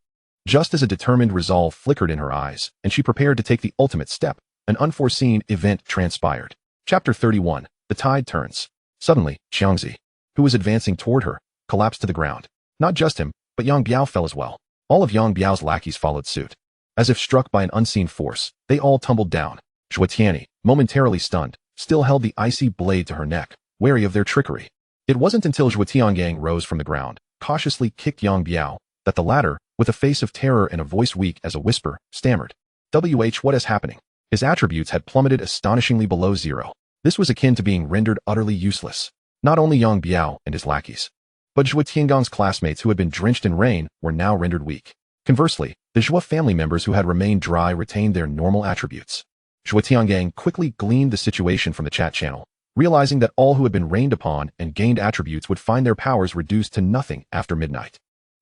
just as a determined resolve flickered in her eyes, and she prepared to take the ultimate step, an unforeseen event transpired. Chapter 31. The Tide Turns. Suddenly, Xiangzi, who was advancing toward her, collapsed to the ground. Not just him, but Yang Biao fell as well. All of Yang Biao's lackeys followed suit. As if struck by an unseen force, they all tumbled down. Zhuo Tianyi, momentarily stunned, still held the icy blade to her neck, wary of their trickery. It wasn't until Zhuo Tiangang rose from the ground, cautiously kicked Yang Biao, that the latter, with a face of terror and a voice weak as a whisper, stammered. What is happening? His attributes had plummeted astonishingly below zero. This was akin to being rendered utterly useless. Not only Yang Biao and his lackeys, but Zhuo Tiangang's classmates who had been drenched in rain were now rendered weak. Conversely, the Zhuo family members who had remained dry retained their normal attributes. Zhuo Tiangang quickly gleaned the situation from the chat channel, realizing that all who had been rained upon and gained attributes would find their powers reduced to nothing after midnight.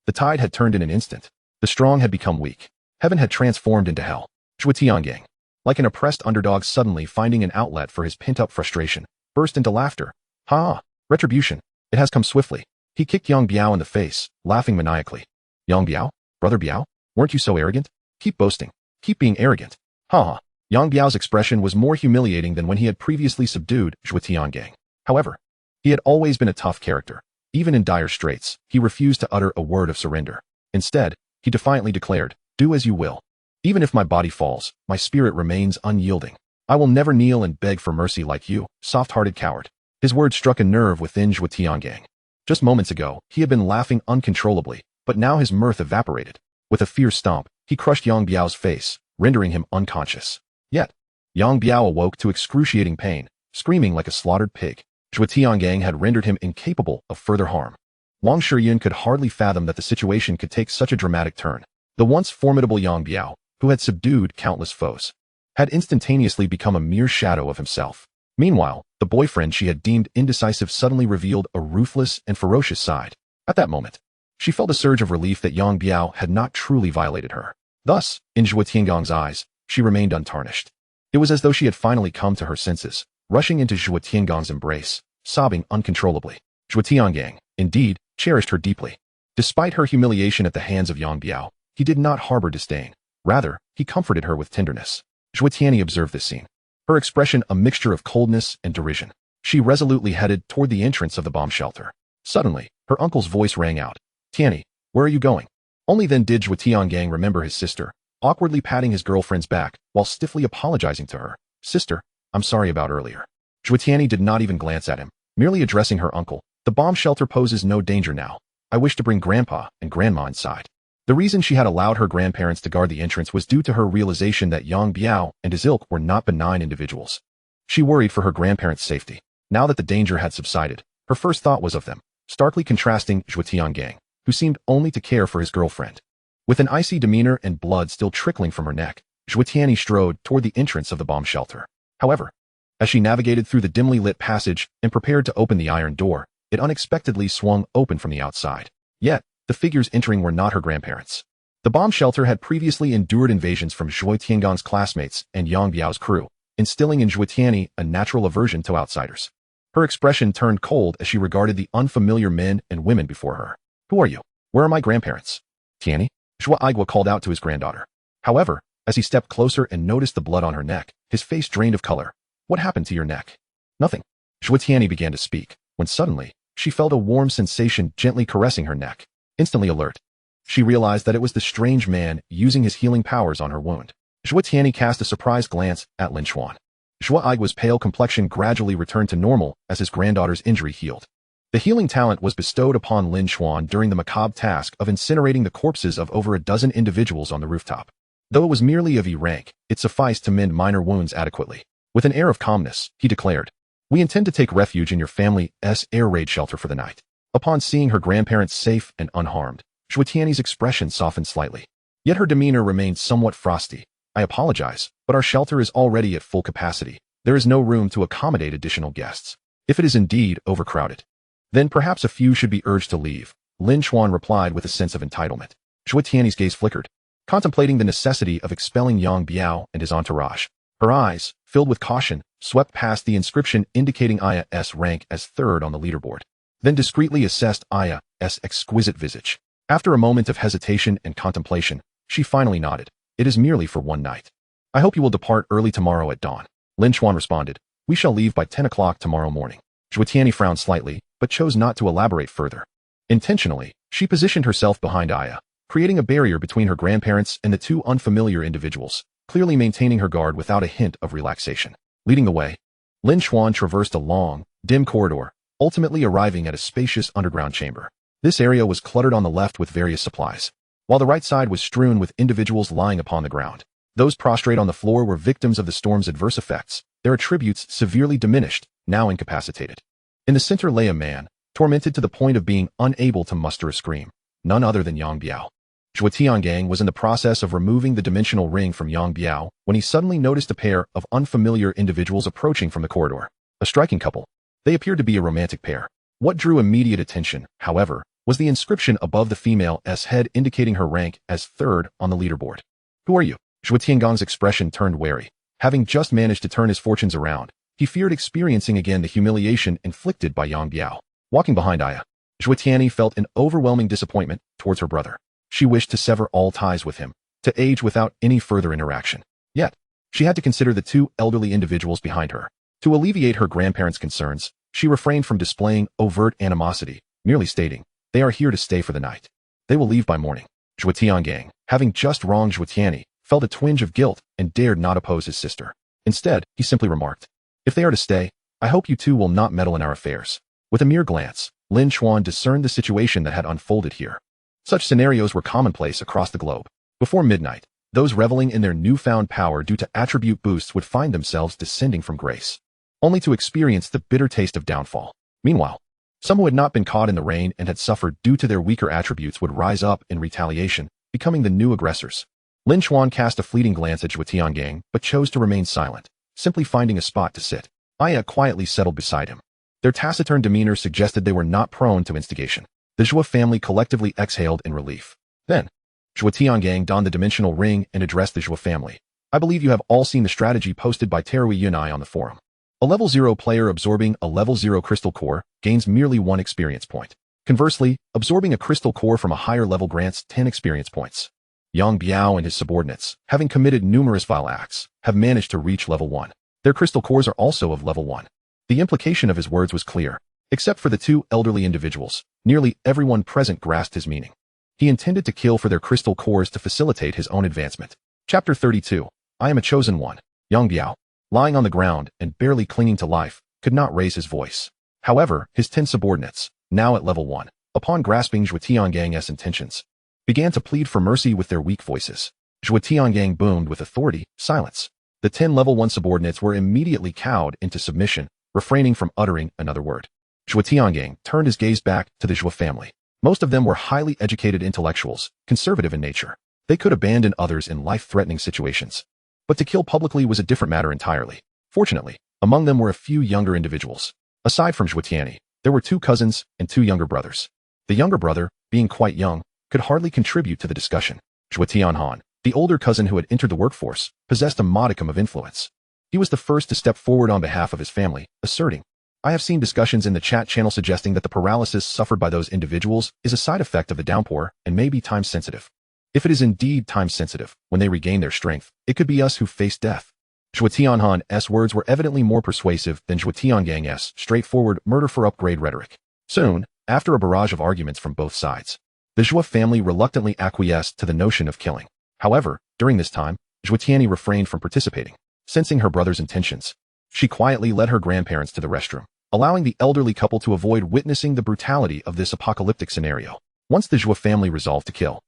The tide had turned in an instant. The strong had become weak. Heaven had transformed into hell. Zhuo Tiangang, like an oppressed underdog suddenly finding an outlet for his pent-up frustration, burst into laughter. Ha! Retribution. It has come swiftly. He kicked Yang Biao in the face, laughing maniacally. Yang Biao? Brother Biao? Weren't you so arrogant? Keep boasting. Keep being arrogant. Ha ha. Yang Biao's expression was more humiliating than when he had previously subdued Zhuo Tiangang. However, he had always been a tough character. Even in dire straits, he refused to utter a word of surrender. Instead, he defiantly declared, do as you will. Even if my body falls, my spirit remains unyielding. I will never kneel and beg for mercy like you, soft-hearted coward. His words struck a nerve within Zhuo Tiangang. Just moments ago, he had been laughing uncontrollably, But now his mirth evaporated. With a fierce stomp, he crushed Yang Biao's face, rendering him unconscious. Yet, Yang Biao awoke to excruciating pain, screaming like a slaughtered pig. Zhuo Tiangang had rendered him incapable of further harm. Wang Shiyun could hardly fathom that the situation could take such a dramatic turn. The once formidable Yang Biao, who had subdued countless foes, had instantaneously become a mere shadow of himself. Meanwhile, the boyfriend she had deemed indecisive suddenly revealed a ruthless and ferocious side. At that moment, she felt a surge of relief that Yang Biao had not truly violated her. Thus, in Zhuo Tiangang's eyes, she remained untarnished. It was as though she had finally come to her senses, rushing into Zhuo Tiangang's embrace, sobbing uncontrollably. Zhuo Tiangang, indeed, cherished her deeply. Despite her humiliation at the hands of Yang Biao, he did not harbor disdain. Rather, he comforted her with tenderness. Zhuo Tianyi observed this scene, her expression a mixture of coldness and derision. She resolutely headed toward the entrance of the bomb shelter. Suddenly, her uncle's voice rang out. Tianyi, where are you going? Only then did Zhuo Tiangang remember his sister, awkwardly patting his girlfriend's back while stiffly apologizing to her. Sister, I'm sorry about earlier. Zhuo Tianyi did not even glance at him, merely addressing her uncle. The bomb shelter poses no danger now. I wish to bring Grandpa and Grandma inside. The reason she had allowed her grandparents to guard the entrance was due to her realization that Yang Biao and his ilk were not benign individuals. She worried for her grandparents' safety. Now that the danger had subsided, her first thought was of them, starkly contrasting Zhuo Tiangang, who seemed only to care for his girlfriend. With an icy demeanor and blood still trickling from her neck, Zhuo Tianyi strode toward the entrance of the bomb shelter. However, as she navigated through the dimly lit passage and prepared to open the iron door, it unexpectedly swung open from the outside. Yet, the figures entering were not her grandparents. The bomb shelter had previously endured invasions from Zhuo Tiangang's classmates and Yang Biao's crew, instilling in Zhuo Tianyi a natural aversion to outsiders. Her expression turned cold as she regarded the unfamiliar men and women before her. Who are you? Where are my grandparents? Tianyi? Zhuo Aigua called out to his granddaughter. However, as he stepped closer and noticed the blood on her neck, his face drained of color. What happened to your neck? Nothing. Zhuo Tianyi began to speak, when suddenly, she felt a warm sensation gently caressing her neck. Instantly alert, she realized that it was the strange man using his healing powers on her wound. Zhuo Tianyi cast a surprised glance at Lin Chuan. Zhuo Aigua's pale complexion gradually returned to normal as his granddaughter's injury healed. The healing talent was bestowed upon Lin Chuan during the macabre task of incinerating the corpses of over a dozen individuals on the rooftop. Though it was merely of E rank, it sufficed to mend minor wounds adequately. With an air of calmness, he declared, "We intend to take refuge in your family's air raid shelter for the night." Upon seeing her grandparents safe and unharmed, Zhuo Tianyi's expression softened slightly. Yet her demeanor remained somewhat frosty. I apologize, but our shelter is already at full capacity. There is no room to accommodate additional guests. If it is indeed overcrowded, then perhaps a few should be urged to leave, Lin Chuan replied with a sense of entitlement. Zhuo Tianyi's gaze flickered, contemplating the necessity of expelling Yang Biao and his entourage. Her eyes, filled with caution, swept past the inscription indicating Aya's rank as third on the leaderboard, then discreetly assessed Aya's exquisite visage. After a moment of hesitation and contemplation, she finally nodded. It is merely for one night. I hope you will depart early tomorrow at dawn. Lin Chuan responded. We shall leave by 10 o'clock tomorrow morning. Zhuo Tianyi frowned slightly, but chose not to elaborate further. Intentionally, she positioned herself behind Aya, creating a barrier between her grandparents and the two unfamiliar individuals, clearly maintaining her guard without a hint of relaxation. Leading the way, Lin Chuan traversed a long, dim corridor, ultimately arriving at a spacious underground chamber. This area was cluttered on the left with various supplies, while the right side was strewn with individuals lying upon the ground. Those prostrate on the floor were victims of the storm's adverse effects, their attributes severely diminished, now incapacitated. In the center lay a man, tormented to the point of being unable to muster a scream, none other than Yang Biao. Zhuo Tiangang was in the process of removing the dimensional ring from Yang Biao when he suddenly noticed a pair of unfamiliar individuals approaching from the corridor. A striking couple. They appeared to be a romantic pair. What drew immediate attention, however, was the inscription above the female's head indicating her rank as third on the leaderboard. Who are you? Zhuo Tiangang's expression turned wary. Having just managed to turn his fortunes around, he feared experiencing again the humiliation inflicted by Yang Biao. Walking behind Aya, Zhuo Tianyi felt an overwhelming disappointment towards her brother. She wished to sever all ties with him, to age without any further interaction. Yet, she had to consider the two elderly individuals behind her. To alleviate her grandparents' concerns, she refrained from displaying overt animosity, merely stating, they are here to stay for the night. They will leave by morning. Zhuo Tiangang, having just wronged Zhuo Tianyi, felt a twinge of guilt and dared not oppose his sister. Instead, he simply remarked, if they are to stay, I hope you two will not meddle in our affairs. With a mere glance, Lin Chuan discerned the situation that had unfolded here. Such scenarios were commonplace across the globe. Before midnight, those reveling in their newfound power due to attribute boosts would find themselves descending from grace, only to experience the bitter taste of downfall. Meanwhile, some who had not been caught in the rain and had suffered due to their weaker attributes would rise up in retaliation, becoming the new aggressors. Lin Chuan cast a fleeting glance at Zhuo Tiangang, but chose to remain silent, simply finding a spot to sit. Aya quietly settled beside him. Their taciturn demeanor suggested they were not prone to instigation. The Zhuo family collectively exhaled in relief. Then, Zhuo Tiangang donned the dimensional ring and addressed the Zhuo family. I believe you have all seen the strategy posted by Terui Yunai on the forum. A level 0 player absorbing a level 0 crystal core gains merely 1 experience point. Conversely, absorbing a crystal core from a higher level grants 10 experience points. Yang Biao and his subordinates, having committed numerous vile acts, have managed to reach level 1. Their crystal cores are also of level 1. The implication of his words was clear. Except for the 2 elderly individuals, nearly everyone present grasped his meaning. He intended to kill for their crystal cores to facilitate his own advancement. Chapter 32. I am a chosen one. Yang Biao, lying on the ground and barely clinging to life, could not raise his voice. However, his 10 subordinates, now at level 1, upon grasping Zhuo Tiangang's intentions, began to plead for mercy with their weak voices. Zhuo Tiangang boomed with authority, silence. The 10 level 1 subordinates were immediately cowed into submission, refraining from uttering another word. Zhuo Tiangang turned his gaze back to the Zhuo family. Most of them were highly educated intellectuals, conservative in nature. They could abandon others in life-threatening situations. But to kill publicly was a different matter entirely. Fortunately, among them were a few younger individuals. Aside from Zhuo Tianyi, there were 2 cousins and 2 younger brothers. The younger brother, being quite young, could hardly contribute to the discussion. Zhuo Tianhan, the older cousin who had entered the workforce, possessed a modicum of influence. He was the first to step forward on behalf of his family, asserting, I have seen discussions in the chat channel suggesting that the paralysis suffered by those individuals is a side effect of the downpour and may be time-sensitive. If it is indeed time-sensitive, when they regain their strength, it could be us who face death. Zhuo Tianhan's words were evidently more persuasive than Zhuo Tiangang's straightforward murder-for-upgrade rhetoric. Soon, after a barrage of arguments from both sides, the Zhuo family reluctantly acquiesced to the notion of killing. However, during this time, Zhuo Tianyi refrained from participating. Sensing her brother's intentions, she quietly led her grandparents to the restroom, allowing the elderly couple to avoid witnessing the brutality of this apocalyptic scenario. Once the Zhuo family resolved to kill,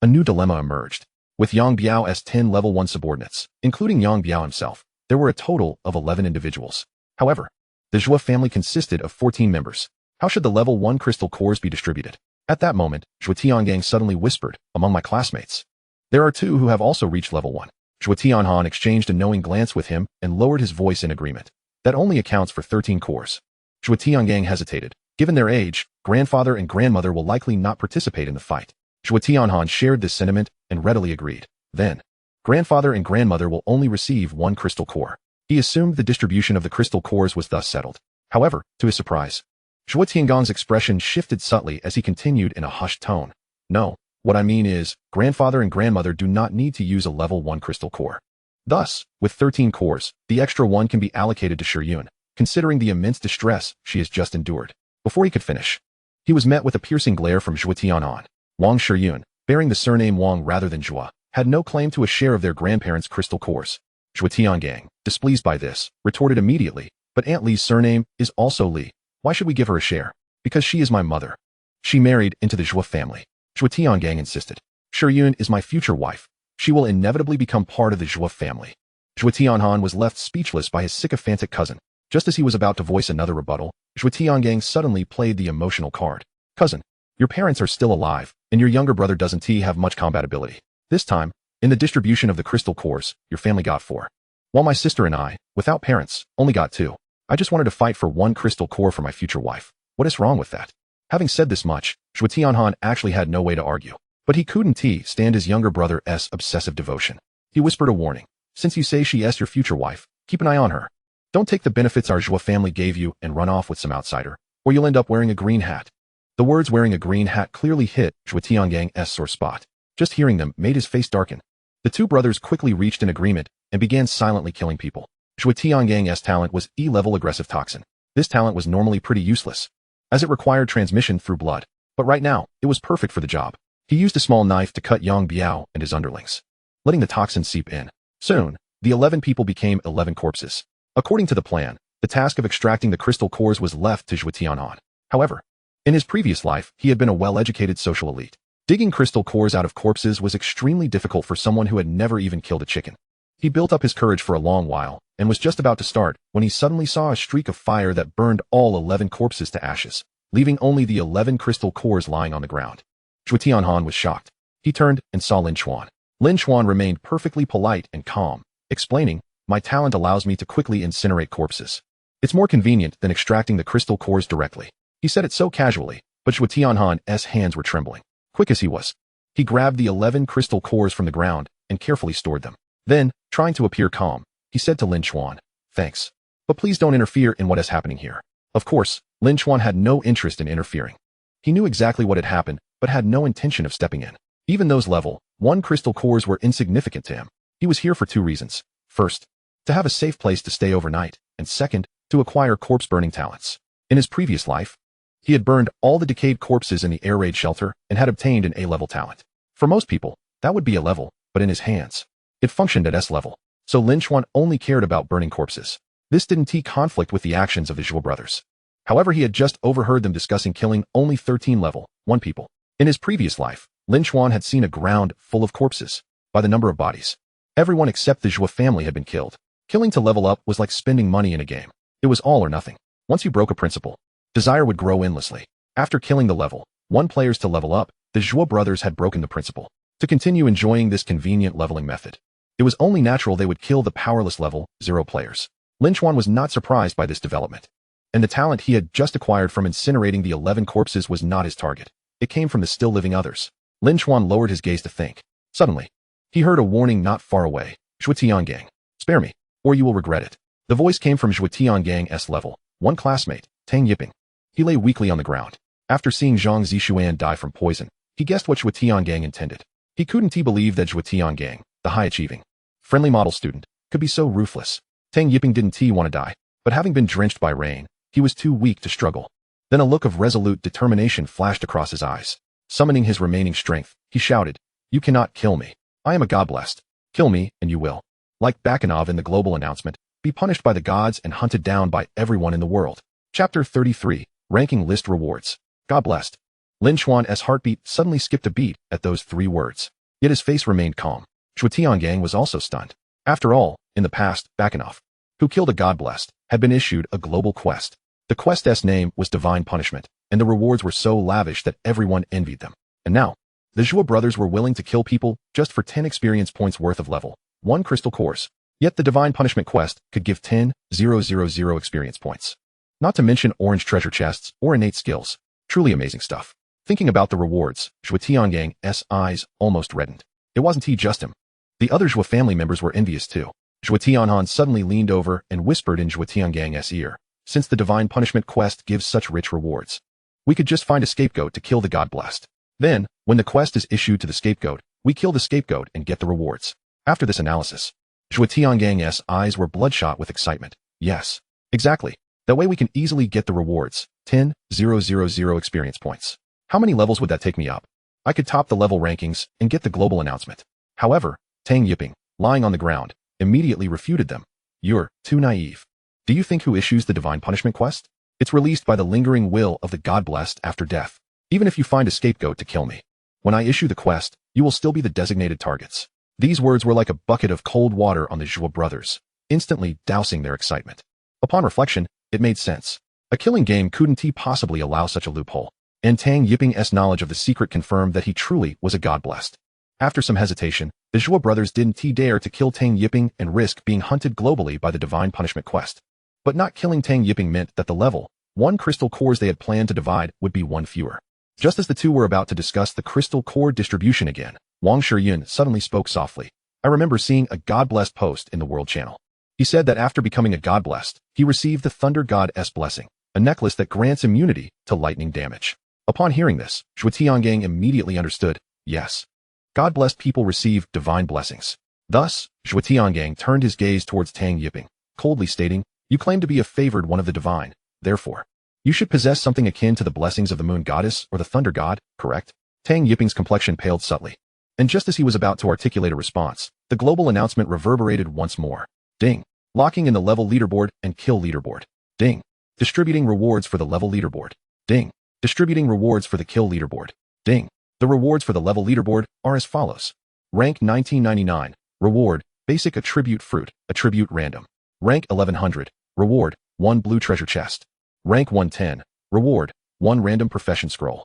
a new dilemma emerged. With Yang Biao's 10 level 1 subordinates, including Yang Biao himself, there were a total of 11 individuals. However, the Zhuo family consisted of 14 members. How should the level 1 crystal cores be distributed? At that moment, Zhuo Tiangang suddenly whispered, among my classmates, there are 2 who have also reached level 1. Zhuo Tianhan exchanged a knowing glance with him and lowered his voice in agreement. That only accounts for 13 cores. Zhuo Tiangang hesitated. Given their age, grandfather and grandmother will likely not participate in the fight. Zhuo Tianhan shared this sentiment and readily agreed. Then, grandfather and grandmother will only receive 1 crystal core. He assumed the distribution of the crystal cores was thus settled. However, to his surprise, Zhuo Tiangang's expression shifted subtly as he continued in a hushed tone. No. What I mean is, grandfather and grandmother do not need to use a level 1 crystal core. Thus, with 13 cores, the extra 1 can be allocated to Shiyun, considering the immense distress she has just endured. Before he could finish, he was met with a piercing glare from Zhuo Tianhan. Wang Shiyun, bearing the surname Wang rather than Zhuo, had no claim to a share of their grandparents' crystal cores. Zhuo Tiangang, displeased by this, retorted immediately, but Aunt Li's surname is also Li. Why should we give her a share? Because she is my mother. She married into the Zhuo family. Zhuo Tiangang insisted. Shiyun is my future wife. She will inevitably become part of the Zhuo family. Zhuo Tianhan was left speechless by his sycophantic cousin. Just as he was about to voice another rebuttal, Zhuo Tiangang suddenly played the emotional card. Cousin, your parents are still alive, and your younger brother doesn't have much compatibility. This time, in the distribution of the crystal cores, your family got 4. While my sister and I, without parents, only got 2. I just wanted to fight for 1 crystal core for my future wife. What is wrong with that? Having said this much, Zhuo Tianhan actually had no way to argue. But he couldn't stand his younger brother's obsessive devotion. He whispered a warning. Since you say she is your future wife, keep an eye on her. Don't take the benefits our Zhuo family gave you and run off with some outsider, or you'll end up wearing a green hat. The words wearing a green hat clearly hit Zhuo Tianggang's sore spot. Just hearing them made his face darken. The 2 brothers quickly reached an agreement and began silently killing people. Zhuo Tianggang's talent was E-level aggressive toxin. This talent was normally pretty useless, as it required transmission through blood. But right now, it was perfect for the job. He used a small knife to cut Yang Biao and his underlings, letting the toxin seep in. Soon, the 11 people became 11 corpses. According to the plan, the task of extracting the crystal cores was left to Zhuo Tianhan. However, in his previous life, he had been a well-educated social elite. Digging crystal cores out of corpses was extremely difficult for someone who had never even killed a chicken. He built up his courage for a long while, and was just about to start when he suddenly saw a streak of fire that burned all 11 corpses to ashes, leaving only the 11 crystal cores lying on the ground. Zhuo Tianhan was shocked. He turned and saw Lin Chuan. Lin Chuan remained perfectly polite and calm, explaining, "My talent allows me to quickly incinerate corpses. It's more convenient than extracting the crystal cores directly." He said it so casually, but Zhuo Tianhan's hands were trembling. Quick as he was, he grabbed the 11 crystal cores from the ground and carefully stored them. Then, trying to appear calm, he said to Lin Chuan, "Thanks. But please don't interfere in what is happening here." Of course, Lin Chuan had no interest in interfering. He knew exactly what had happened, but had no intention of stepping in. Even those level 1 crystal cores were insignificant to him. He was here for 2 reasons. First, to have a safe place to stay overnight, and second, to acquire corpse-burning talents. In his previous life, he had burned all the decayed corpses in the air raid shelter and had obtained an A-level talent. For most people, that would be a level, but in his hands, it functioned at S-level. So Lin Chuan only cared about burning corpses. This didn't conflict with the actions of his Zhuo brothers. However, he had just overheard them discussing killing only 13 level 1 people. In his previous life, Lin Chuan had seen a ground full of corpses. By the number of bodies, everyone except the Zhuo family had been killed. Killing to level up was like spending money in a game. It was all or nothing. Once you broke a principle, desire would grow endlessly. After killing the level 1 players to level up, the Zhuo brothers had broken the principle. To continue enjoying this convenient leveling method, it was only natural they would kill the powerless level 0 players. Lin Chuan was not surprised by this development. And the talent he had just acquired from incinerating the 11 corpses was not his target. It came from the still living others. Lin Chuan lowered his gaze to think. Suddenly, he heard a warning not far away. "Zhuo Tiangang, spare me, or you will regret it." The voice came from Zhuo Tiangang's level 1 classmate, Tang Yiping. He lay weakly on the ground. After seeing Zhang Zishuan die from poison, he guessed what Zhuo Tiangang intended. He couldn't believe that Zhuo Tiangang, the high-achieving, friendly model student, could be so ruthless. Tang Yiping didn't want to die, but having been drenched by rain, he was too weak to struggle. Then a look of resolute determination flashed across his eyes. Summoning his remaining strength, he shouted, "You cannot kill me. I am a god blessed. Kill me, and you will, like Bakanov in the global announcement, be punished by the gods and hunted down by everyone in the world." Chapter 33, Ranking List Rewards. God blessed. Lin Chuan's heartbeat suddenly skipped a beat at those 3 words. Yet his face remained calm. Zhuo Tiangang was also stunned. After all, in the past, Bakanov, who killed a god blessed, had been issued a global quest. The quest's name was Divine Punishment, and the rewards were so lavish that everyone envied them. And now, the Zhuo brothers were willing to kill people just for 10 experience points worth of level 1 crystal cores. Yet the Divine Punishment quest could give 10,000 experience points. Not to mention orange treasure chests or innate skills. Truly amazing stuff. Thinking about the rewards, Zhuo Tianggang's eyes almost reddened. It wasn't just him. The other Zhuo family members were envious too. Zhuo Tianhan suddenly leaned over and whispered in Zhuo Tianggang's ear, "Since the Divine Punishment quest gives such rich rewards, we could just find a scapegoat to kill the god blessed. Then, when the quest is issued to the scapegoat, we kill the scapegoat and get the rewards." After this analysis, Zhuo Tianggang's eyes were bloodshot with excitement. Yes, exactly. That way we can easily get the rewards, 10,000 experience points. How many levels would that take me up? I could top the level rankings and get the global announcement. However, Tang Yiping, lying on the ground, immediately refuted them. "You're too naive. Do you think who issues the Divine Punishment quest? It's released by the lingering will of the God blessed after death. Even if you find a scapegoat to kill me, when I issue the quest, you will still be the designated targets." These words were like a bucket of cold water on the Zhuo brothers, instantly dousing their excitement. Upon reflection, it made sense. A killing game couldn't possibly allow such a loophole. And Tang Yiping's knowledge of the secret confirmed that he truly was a god blessed. After some hesitation, the Zhuo brothers didn't dare to kill Tang Yiping and risk being hunted globally by the Divine Punishment quest. But not killing Tang Yiping meant that the level 1 crystal cores they had planned to divide would be 1 fewer. Just as the two were about to discuss the crystal core distribution again, Wang Shiyun suddenly spoke softly. "I remember seeing a god-blessed post in the World Channel. He said that after becoming a god-blessed, he received the Thunder God's blessing, a necklace that grants immunity to lightning damage." Upon hearing this, Zhuo Tiangang immediately understood. Yes, god-blessed people receive divine blessings. Thus, Zhuo Tiangang turned his gaze towards Tang Yiping, coldly stating, "You claim to be a favored one of the divine. Therefore, you should possess something akin to the blessings of the moon goddess or the thunder god, correct?" Tang Yiping's complexion paled subtly. And just as he was about to articulate a response, the global announcement reverberated once more. Ding. Locking in the level leaderboard and kill leaderboard. Ding. Distributing rewards for the level leaderboard. Ding. Distributing rewards for the kill leaderboard. Ding. The rewards for the level leaderboard are as follows. Rank 1999. Reward, Basic Attribute Fruit, Attribute Random. Rank 1100. Reward, 1 Blue Treasure Chest. Rank 110. Reward, 1 Random Profession Scroll.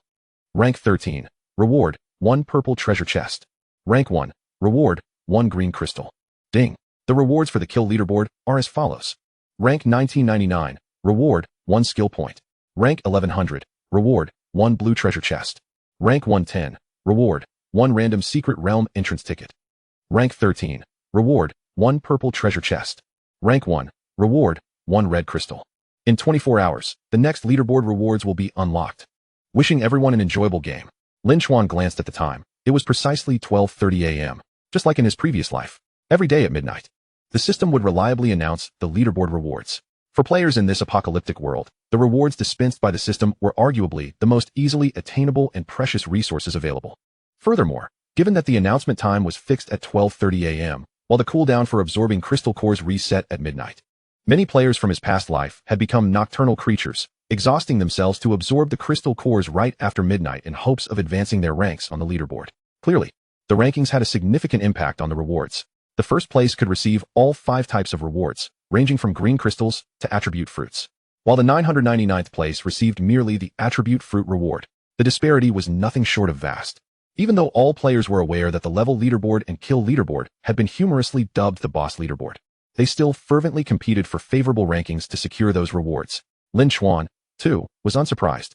Rank 13. Reward, 1 Purple Treasure Chest. Rank 1. Reward, 1 Green Crystal. Ding. The rewards for the kill leaderboard are as follows. Rank 1999. Reward, 1 Skill Point. Rank 1100. Reward, 1 Blue Treasure Chest. Rank 110. Reward, 1 Random Secret Realm Entrance Ticket. Rank 13. Reward, 1 Purple Treasure Chest. Rank 1. Reward, 1 Red Crystal. In 24 hours, the next leaderboard rewards will be unlocked. Wishing everyone an enjoyable game. Lin Chuan glanced at the time. It was precisely 12:30 a.m., just like in his previous life. Every day at midnight, the system would reliably announce the leaderboard rewards. For players in this apocalyptic world, the rewards dispensed by the system were arguably the most easily attainable and precious resources available. Furthermore, given that the announcement time was fixed at 12:30 a.m., while the cooldown for absorbing crystal cores reset at midnight, many players from his past life had become nocturnal creatures, exhausting themselves to absorb the crystal cores right after midnight in hopes of advancing their ranks on the leaderboard. Clearly, the rankings had a significant impact on the rewards. The first place could receive all 5 types of rewards, ranging from green crystals to attribute fruits, while the 999th place received merely the attribute fruit reward. The disparity was nothing short of vast. Even though all players were aware that the level leaderboard and kill leaderboard had been humorously dubbed the boss leaderboard, they still fervently competed for favorable rankings to secure those rewards. Lin Chuan, too, was unsurprised.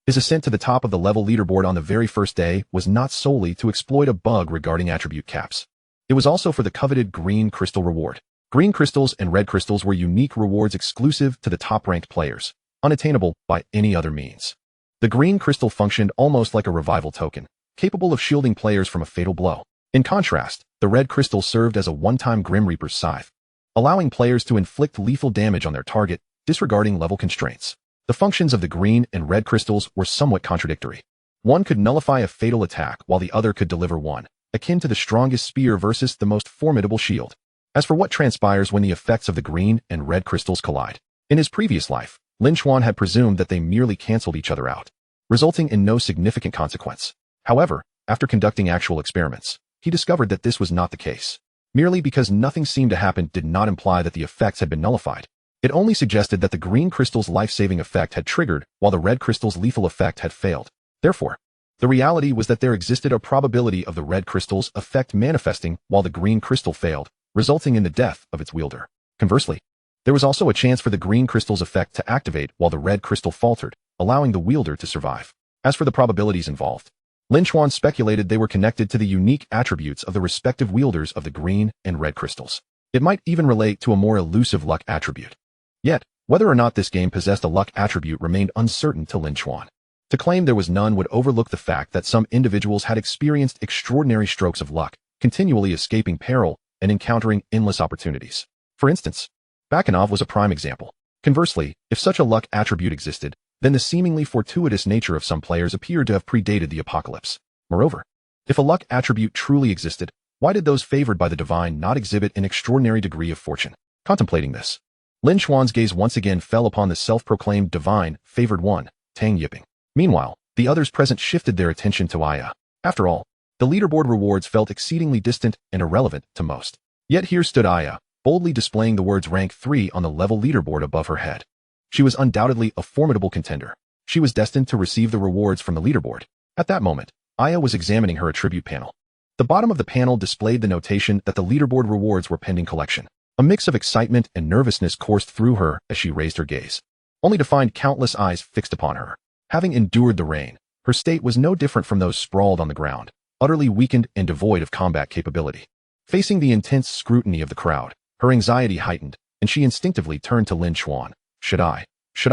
His ascent to the top of the level leaderboard on the very first day was not solely to exploit a bug regarding attribute caps. It was also for the coveted green crystal reward. Green crystals and red crystals were unique rewards exclusive to the top-ranked players, unattainable by any other means. The green crystal functioned almost like a revival token, capable of shielding players from a fatal blow. In contrast, the red crystal served as a one-time Grim Reaper's scythe, allowing players to inflict lethal damage on their target, disregarding level constraints. The functions of the green and red crystals were somewhat contradictory. One could nullify a fatal attack while the other could deliver one, akin to the strongest spear versus the most formidable shield. As for what transpires when the effects of the green and red crystals collide, in his previous life, Lin Chuan had presumed that they merely cancelled each other out, resulting in no significant consequence. However, after conducting actual experiments, he discovered that this was not the case. Merely because nothing seemed to happen did not imply that the effects had been nullified. It only suggested that the green crystal's life-saving effect had triggered while the red crystal's lethal effect had failed. Therefore, the reality was that there existed a probability of the red crystal's effect manifesting while the green crystal failed, resulting in the death of its wielder. Conversely, there was also a chance for the green crystal's effect to activate while the red crystal faltered, allowing the wielder to survive. As for the probabilities involved, Lin Chuan speculated they were connected to the unique attributes of the respective wielders of the green and red crystals. It might even relate to a more elusive luck attribute. Yet, whether or not this game possessed a luck attribute remained uncertain to Lin Chuan. To claim there was none would overlook the fact that some individuals had experienced extraordinary strokes of luck, continually escaping peril and encountering endless opportunities. For instance, Bakanov was a prime example. Conversely, if such a luck attribute existed, then the seemingly fortuitous nature of some players appeared to have predated the apocalypse. Moreover, if a luck attribute truly existed, why did those favored by the divine not exhibit an extraordinary degree of fortune? Contemplating this, Lin Chuan's gaze once again fell upon the self-proclaimed divine, favored one, Tang Yiping. Meanwhile, the others present shifted their attention to Aya. After all, the leaderboard rewards felt exceedingly distant and irrelevant to most. Yet here stood Aya, boldly displaying the words rank 3 on the level leaderboard above her head. She was undoubtedly a formidable contender. She was destined to receive the rewards from the leaderboard. At that moment, Aya was examining her attribute panel. The bottom of the panel displayed the notation that the leaderboard rewards were pending collection. A mix of excitement and nervousness coursed through her as she raised her gaze, only to find countless eyes fixed upon her. Having endured the rain, her state was no different from those sprawled on the ground, utterly weakened and devoid of combat capability. Facing the intense scrutiny of the crowd, her anxiety heightened, and she instinctively turned to Lin Chuan. Should I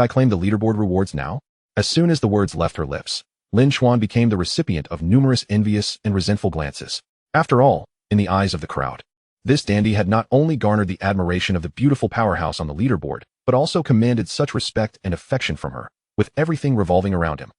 claim the leaderboard rewards now? As soon as the words left her lips, Lin Chuan became the recipient of numerous envious and resentful glances. After all, in the eyes of the crowd, this dandy had not only garnered the admiration of the beautiful powerhouse on the leaderboard, but also commanded such respect and affection from her, with everything revolving around him.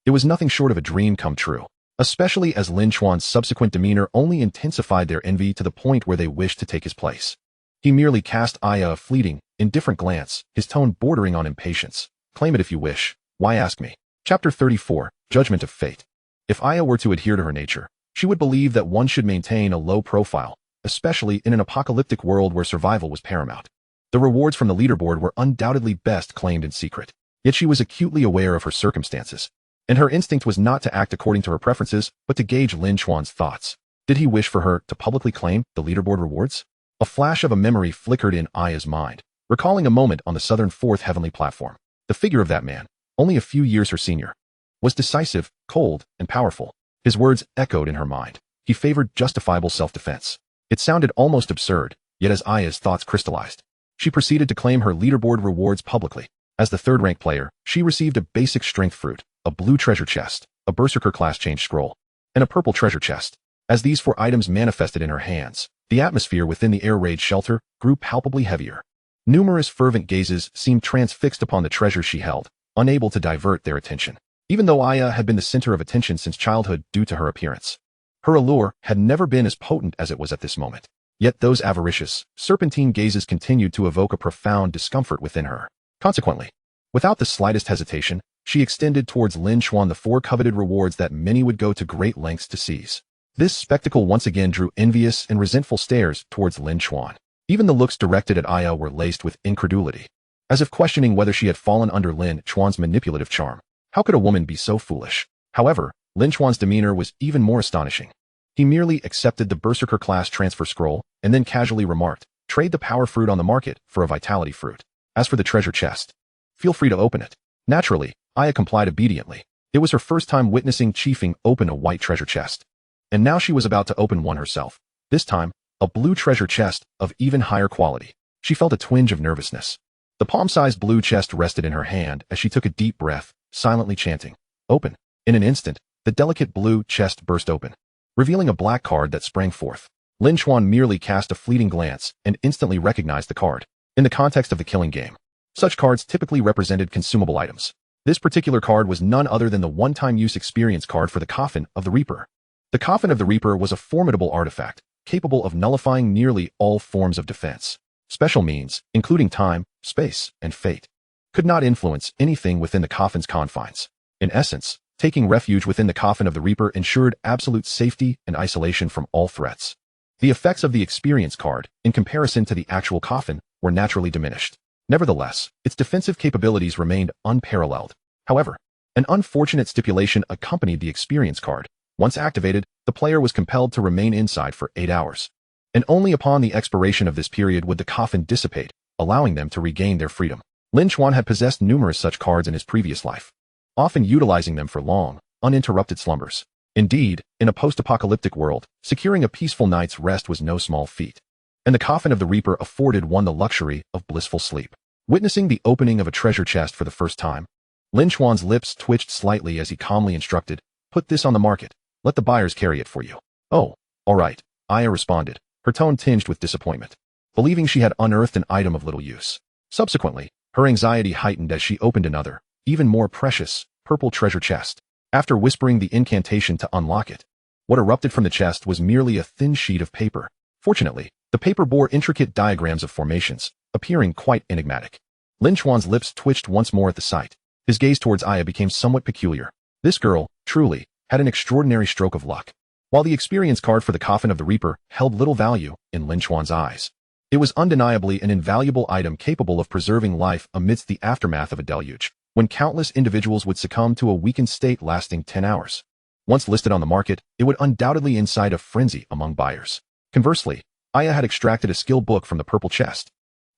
It was nothing short of a dream come true, especially as Lin Chuan's subsequent demeanor only intensified their envy to the point where they wished to take his place. He merely cast Aya a fleeting, indifferent glance, his tone bordering on impatience. Claim it if you wish. Why ask me? Chapter 34, Judgment of Fate. If Aya were to adhere to her nature, she would believe that one should maintain a low profile, especially in an apocalyptic world where survival was paramount. The rewards from the leaderboard were undoubtedly best claimed in secret. Yet she was acutely aware of her circumstances, and her instinct was not to act according to her preferences, but to gauge Lin Chuan's thoughts. Did he wish for her to publicly claim the leaderboard rewards? A flash of a memory flickered in Aya's mind, recalling a moment on the southern fourth heavenly platform. The figure of that man, only a few years her senior, was decisive, cold, and powerful. His words echoed in her mind. He favored justifiable self-defense. It sounded almost absurd, yet as Aya's thoughts crystallized, she proceeded to claim her leaderboard rewards publicly. As the third-ranked player, she received a basic strength fruit, a blue treasure chest, a berserker class change scroll, and a purple treasure chest. As these 4 items manifested in her hands, the atmosphere within the air raid shelter grew palpably heavier. Numerous fervent gazes seemed transfixed upon the treasure she held, unable to divert their attention. Even though Aya had been the center of attention since childhood due to her appearance, her allure had never been as potent as it was at this moment. Yet those avaricious, serpentine gazes continued to evoke a profound discomfort within her. Consequently, without the slightest hesitation, she extended towards Lin Chuan the 4 coveted rewards that many would go to great lengths to seize. This spectacle once again drew envious and resentful stares towards Lin Chuan. Even the looks directed at Aya were laced with incredulity, as if questioning whether she had fallen under Lin Chuan's manipulative charm. How could a woman be so foolish? However, Lin Chuan's demeanor was even more astonishing. He merely accepted the berserker class transfer scroll and then casually remarked, "Trade the power fruit on the market for a vitality fruit. As for the treasure chest, feel free to open it." Naturally, Aya complied obediently. It was her first time witnessing Qifeng open a white treasure chest, and now she was about to open one herself. This time, a blue treasure chest of even higher quality. She felt a twinge of nervousness. The palm-sized blue chest rested in her hand as she took a deep breath, silently chanting, "Open." In an instant, the delicate blue chest burst open, revealing a black card that sprang forth. Lin Chuan merely cast a fleeting glance and instantly recognized the card. In the context of the killing game, such cards typically represented consumable items. This particular card was none other than the one-time use experience card for the Coffin of the Reaper. The Coffin of the Reaper was a formidable artifact, capable of nullifying nearly all forms of defense. Special means, including time, space, and fate, could not influence anything within the coffin's confines. In essence, taking refuge within the Coffin of the Reaper ensured absolute safety and isolation from all threats. The effects of the experience card, in comparison to the actual coffin, were naturally diminished. Nevertheless, its defensive capabilities remained unparalleled. However, an unfortunate stipulation accompanied the experience card. Once activated, the player was compelled to remain inside for 8 hours. And only upon the expiration of this period would the coffin dissipate, allowing them to regain their freedom. Lin Chuan had possessed numerous such cards in his previous life, often utilizing them for long, uninterrupted slumbers. Indeed, in a post-apocalyptic world, securing a peaceful night's rest was no small feat, and the Coffin of the Reaper afforded one the luxury of blissful sleep. Witnessing the opening of a treasure chest for the first time, Lin Chuan's lips twitched slightly as he calmly instructed, "Put this on the market. Let the buyers carry it for you." "Oh, all right," Aya responded, her tone tinged with disappointment, believing she had unearthed an item of little use. Subsequently, her anxiety heightened as she opened another, even more precious, purple treasure chest. After whispering the incantation to unlock it, what erupted from the chest was merely a thin sheet of paper. Fortunately, the paper bore intricate diagrams of formations, appearing quite enigmatic. Lin Chuan's lips twitched once more at the sight. His gaze towards Aya became somewhat peculiar. This girl, truly, had an extraordinary stroke of luck. While the experience card for the Coffin of the Reaper held little value in Lin Chuan's eyes, it was undeniably an invaluable item capable of preserving life amidst the aftermath of a deluge, when countless individuals would succumb to a weakened state lasting 10 hours. Once listed on the market, it would undoubtedly incite a frenzy among buyers. Conversely, Aya had extracted a skill book from the purple chest,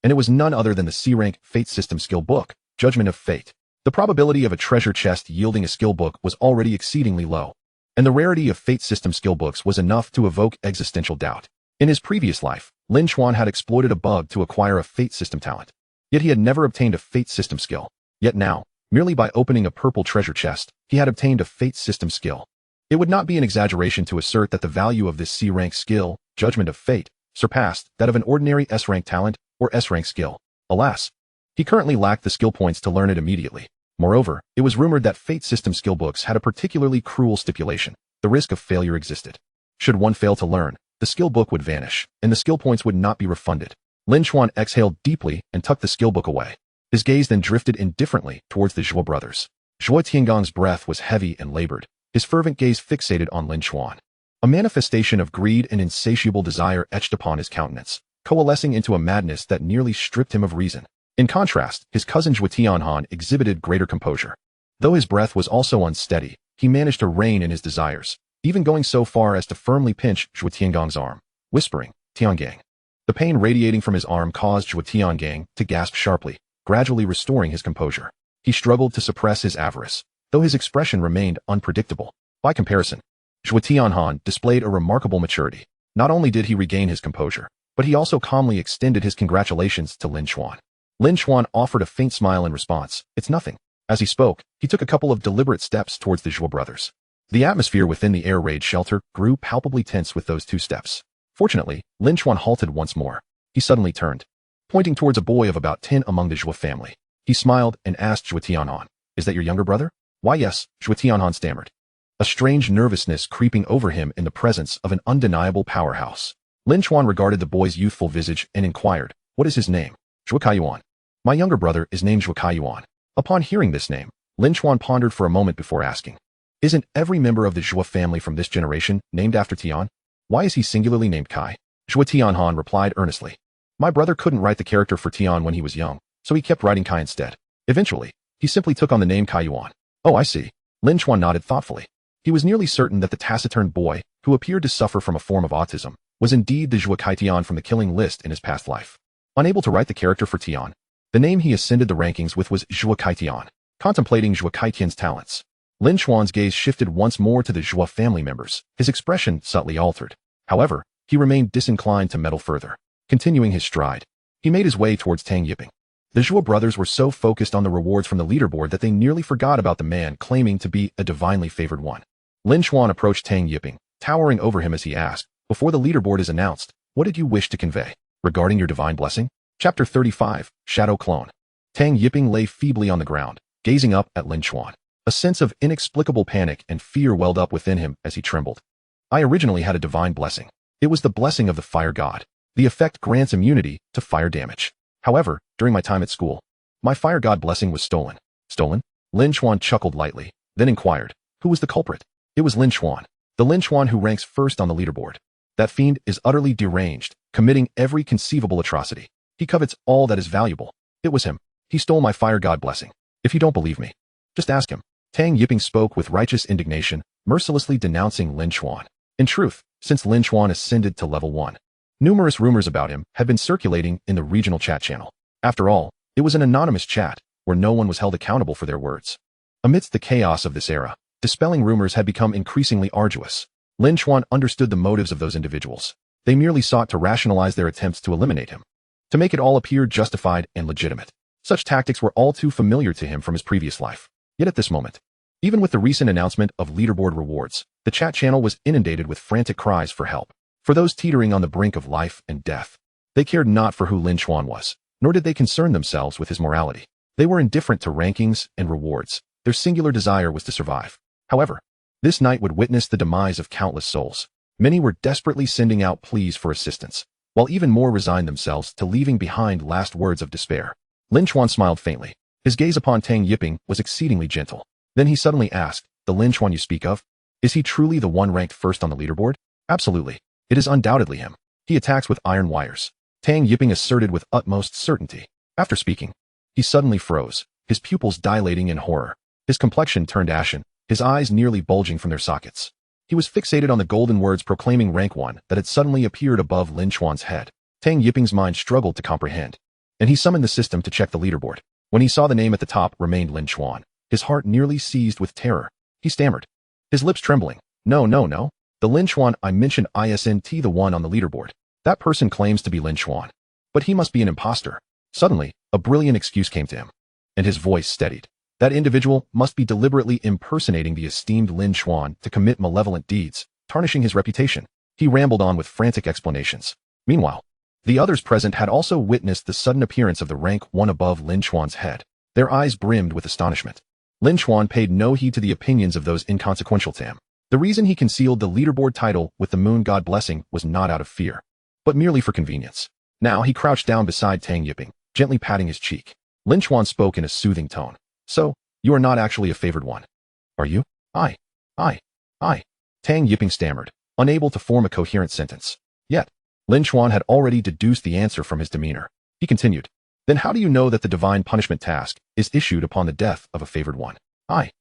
and it was none other than the C-rank Fate System skill book, Judgment of Fate. The probability of a treasure chest yielding a skill book was already exceedingly low, and the rarity of Fate System skill books was enough to evoke existential doubt. In his previous life, Lin Chuan had exploited a bug to acquire a Fate System talent, yet he had never obtained a Fate System skill. Yet now, merely by opening a purple treasure chest, he had obtained a Fate System skill. It would not be an exaggeration to assert that the value of this C-rank skill, Judgment of Fate, surpassed that of an ordinary S-rank talent or S-rank skill. Alas, he currently lacked the skill points to learn it immediately. Moreover, it was rumored that Fate System skill books had a particularly cruel stipulation. The risk of failure existed. Should one fail to learn, the skill book would vanish, and the skill points would not be refunded. Lin Chuan exhaled deeply and tucked the skill book away. His gaze then drifted indifferently towards the Zhuo brothers. Zhuo Tiangong's breath was heavy and labored, his fervent gaze fixated on Lin Chuan. A manifestation of greed and insatiable desire etched upon his countenance, coalescing into a madness that nearly stripped him of reason. In contrast, his cousin Zhuo Tianhan exhibited greater composure. Though his breath was also unsteady, he managed to rein in his desires, even going so far as to firmly pinch Zhuo Tiangang's arm, whispering, "Tiangang." The pain radiating from his arm caused Zhuo Tiangang to gasp sharply, gradually restoring his composure. He struggled to suppress his avarice, though his expression remained unpredictable. By comparison, Zhuo Tianhan displayed a remarkable maturity. Not only did he regain his composure, but he also calmly extended his congratulations to Lin Chuan. Lin Chuan offered a faint smile in response. "It's nothing." As he spoke, he took a couple of deliberate steps towards the Zhuo brothers. The atmosphere within the air raid shelter grew palpably tense with those 2 steps. Fortunately, Lin Chuan halted once more. He suddenly turned, pointing towards a boy of about 10 among the Zhuo family. He smiled and asked Zhuo Tianhan, "Is that your younger brother?" "Why, yes," Zhuo Tianhan stammered, a strange nervousness creeping over him in the presence of an undeniable powerhouse. Lin Chuan regarded the boy's youthful visage and inquired, "What is his name?" "Zhuo Kaiyuan." "My younger brother is named Zhuo Kaiyuan." Upon hearing this name, Lin Chuan pondered for a moment before asking, "Isn't every member of the Zhuo family from this generation named after Tian? Why is he singularly named Kai?" Zhuo Tianhan replied earnestly, "My brother couldn't write the character for Tian when he was young, so he kept writing Kai instead. Eventually, he simply took on the name Kaiyuan." "Oh, I see." Lin Chuan nodded thoughtfully. He was nearly certain that the taciturn boy, who appeared to suffer from a form of autism, was indeed the Zhuo Kaitian from the killing list in his past life. Unable to write the character for Tian, the name he ascended the rankings with was Zhuo Kaitian. Contemplating Zhuo Kaitian's talents, Lin Chuan's gaze shifted once more to the Zhuo family members. His expression subtly altered. However, he remained disinclined to meddle further. Continuing his stride, he made his way towards Tang Yiping. The Zhuo brothers were so focused on the rewards from the leaderboard that they nearly forgot about the man claiming to be a divinely favored one. Lin Chuan approached Tang Yiping, towering over him as he asked, "Before the leaderboard is announced, what did you wish to convey regarding your divine blessing?" Chapter 35, Shadow Clone. Tang Yiping lay feebly on the ground, gazing up at Lin Chuan. A sense of inexplicable panic and fear welled up within him as he trembled. "I originally had a divine blessing. It was the blessing of the fire god. The effect grants immunity to fire damage. However, during my time at school, my fire god blessing was stolen." "Stolen?" Lin Chuan chuckled lightly, then inquired, "Who was the culprit?" "It was Lin Chuan. The Lin Chuan who ranks first on the leaderboard. That fiend is utterly deranged, committing every conceivable atrocity. He covets all that is valuable. It was him. He stole my fire god blessing. If you don't believe me, just ask him." Tang Yiping spoke with righteous indignation, mercilessly denouncing Lin Chuan. In truth, since Lin Chuan ascended to level 1, numerous rumors about him had been circulating in the regional chat channel. After all, it was an anonymous chat, where no one was held accountable for their words. Amidst the chaos of this era, dispelling rumors had become increasingly arduous. Lin Chuan understood the motives of those individuals. They merely sought to rationalize their attempts to eliminate him, to make it all appear justified and legitimate. Such tactics were all too familiar to him from his previous life. Yet at this moment, even with the recent announcement of leaderboard rewards, the chat channel was inundated with frantic cries for help. For those teetering on the brink of life and death, they cared not for who Lin Chuan was, nor did they concern themselves with his morality. They were indifferent to rankings and rewards. Their singular desire was to survive. However, this night would witness the demise of countless souls. Many were desperately sending out pleas for assistance, while even more resigned themselves to leaving behind last words of despair. Lin Chuan smiled faintly. His gaze upon Tang Yiping was exceedingly gentle. Then he suddenly asked, "The Lin Chuan you speak of? Is he truly the one ranked first on the leaderboard?" "Absolutely. It is undoubtedly him. He attacks with iron wires," Tang Yiping asserted with utmost certainty. After speaking, he suddenly froze, his pupils dilating in horror. His complexion turned ashen, his eyes nearly bulging from their sockets. He was fixated on the golden words proclaiming rank 1 that had suddenly appeared above Lin Chuan's head. Tang Yiping's mind struggled to comprehend, and he summoned the system to check the leaderboard. When he saw the name at the top remained Lin Chuan, his heart nearly seized with terror. He stammered, his lips trembling, No. The Lin Chuan I mentioned isn't the one on the leaderboard. That person claims to be Lin Chuan, but he must be an imposter." Suddenly, a brilliant excuse came to him, and his voice steadied. That individual must be deliberately impersonating the esteemed Lin Chuan to commit malevolent deeds, tarnishing his reputation. He rambled on with frantic explanations. Meanwhile, the others present had also witnessed the sudden appearance of the rank 1 above Lin Chuan's head. Their eyes brimmed with astonishment. Lin Chuan paid no heed to the opinions of those inconsequential to him. The reason he concealed the leaderboard title with the moon god blessing was not out of fear, but merely for convenience. Now he crouched down beside Tang Yiping, gently patting his cheek. Lin Chuan spoke in a soothing tone. "So, you are not actually a favored one, are you?" "I I. Tang Yiping stammered, unable to form a coherent sentence. Yet, Lin Chuan had already deduced the answer from his demeanor. He continued, then how do you know that the divine punishment task is issued upon the death of a favored one? I.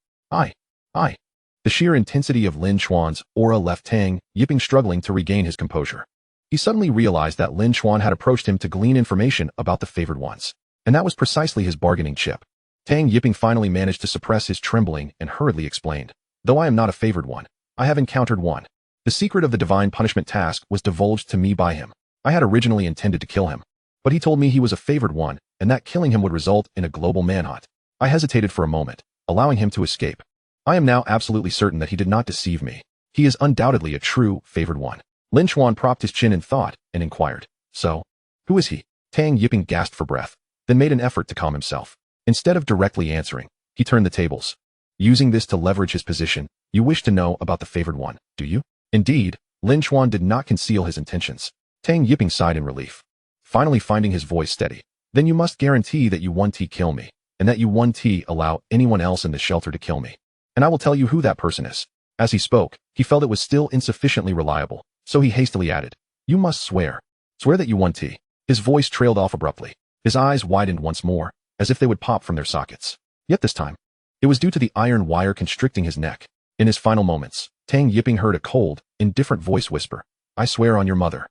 The sheer intensity of Lin Chuan's aura left Tang Yiping struggling to regain his composure. He suddenly realized that Lin Chuan had approached him to glean information about the favored ones, and that was precisely his bargaining chip. Tang Yiping finally managed to suppress his trembling and hurriedly explained, though I am not a favored one, I have encountered one. The secret of the divine punishment task was divulged to me by him. I had originally intended to kill him, but he told me he was a favored one, and that killing him would result in a global manhunt. I hesitated for a moment, allowing him to escape. I am now absolutely certain that he did not deceive me. He is undoubtedly a true favored one. Lin Chuan propped his chin in thought and inquired, so, who is he? Tang Yiping gasped for breath, then made an effort to calm himself. Instead of directly answering, he turned the tables. Using this to leverage his position, you wish to know about the favored one, do you? Indeed, Lin Chuan did not conceal his intentions. Tang Yiping sighed in relief, finally finding his voice steady. Then you must guarantee that you 1T kill me, and that you 1T allow anyone else in this shelter to kill me. And I will tell you who that person is. As he spoke, he felt it was still insufficiently reliable, so he hastily added, you must swear. Swear that you 1T. His voice trailed off abruptly. His eyes widened once more, as if they would pop from their sockets. Yet this time, it was due to the iron wire constricting his neck. In his final moments, Tang Yiping heard a cold, indifferent voice whisper, I swear on your mother.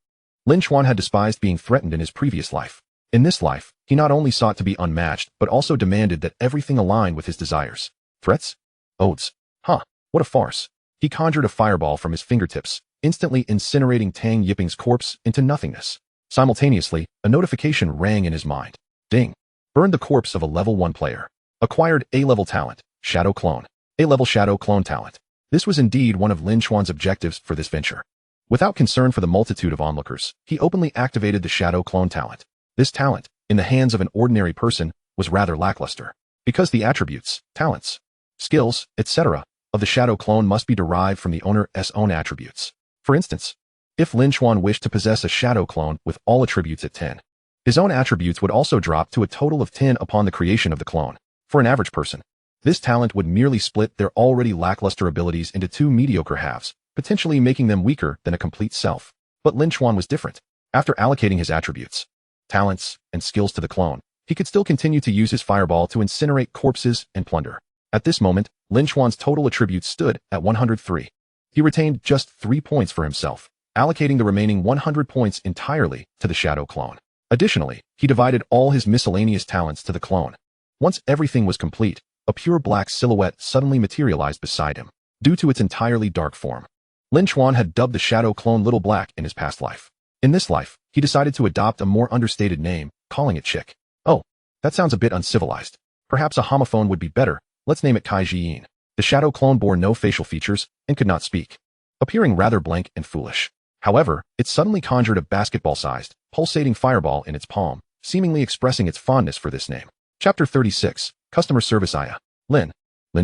Lin Chuan had despised being threatened in his previous life. In this life, he not only sought to be unmatched, but also demanded that everything align with his desires. Threats? Oaths. What a farce. He conjured a fireball from his fingertips, instantly incinerating Tang Yiping's corpse into nothingness. Simultaneously, a notification rang in his mind. Ding. Burned the corpse of a level 1 player. Acquired A-level talent, Shadow Clone. A-level Shadow Clone talent. This was indeed one of Lin Chuan's objectives for this venture. Without concern for the multitude of onlookers, he openly activated the Shadow Clone talent. This talent, in the hands of an ordinary person, was rather lackluster, because the attributes, talents, skills, etc., of the Shadow Clone must be derived from the owner's own attributes. For instance, if Lin Chuan wished to possess a Shadow Clone with all attributes at 10, his own attributes would also drop to a total of 10 upon the creation of the clone. For an average person, this talent would merely split their already lackluster abilities into 2 mediocre halves, potentially making them weaker than a complete self. But Lin Chuan was different. After allocating his attributes, talents, and skills to the clone, he could still continue to use his fireball to incinerate corpses and plunder. At this moment, Lin Chuan's total attributes stood at 103. He retained just 3 points for himself, allocating the remaining 100 points entirely to the Shadow Clone. Additionally, he divided all his miscellaneous talents to the clone. Once everything was complete, a pure black silhouette suddenly materialized beside him, due to its entirely dark form. Lin Chuan had dubbed the Shadow Clone Little Black in his past life. In this life, he decided to adopt a more understated name, calling it Chick. Oh, that sounds a bit uncivilized. Perhaps a homophone would be better. Let's name it Kai Jiyin. The Shadow Clone bore no facial features and could not speak, appearing rather blank and foolish. However, it suddenly conjured a basketball-sized, pulsating fireball in its palm, seemingly expressing its fondness for this name. Chapter 36, Customer Service Aya. Lin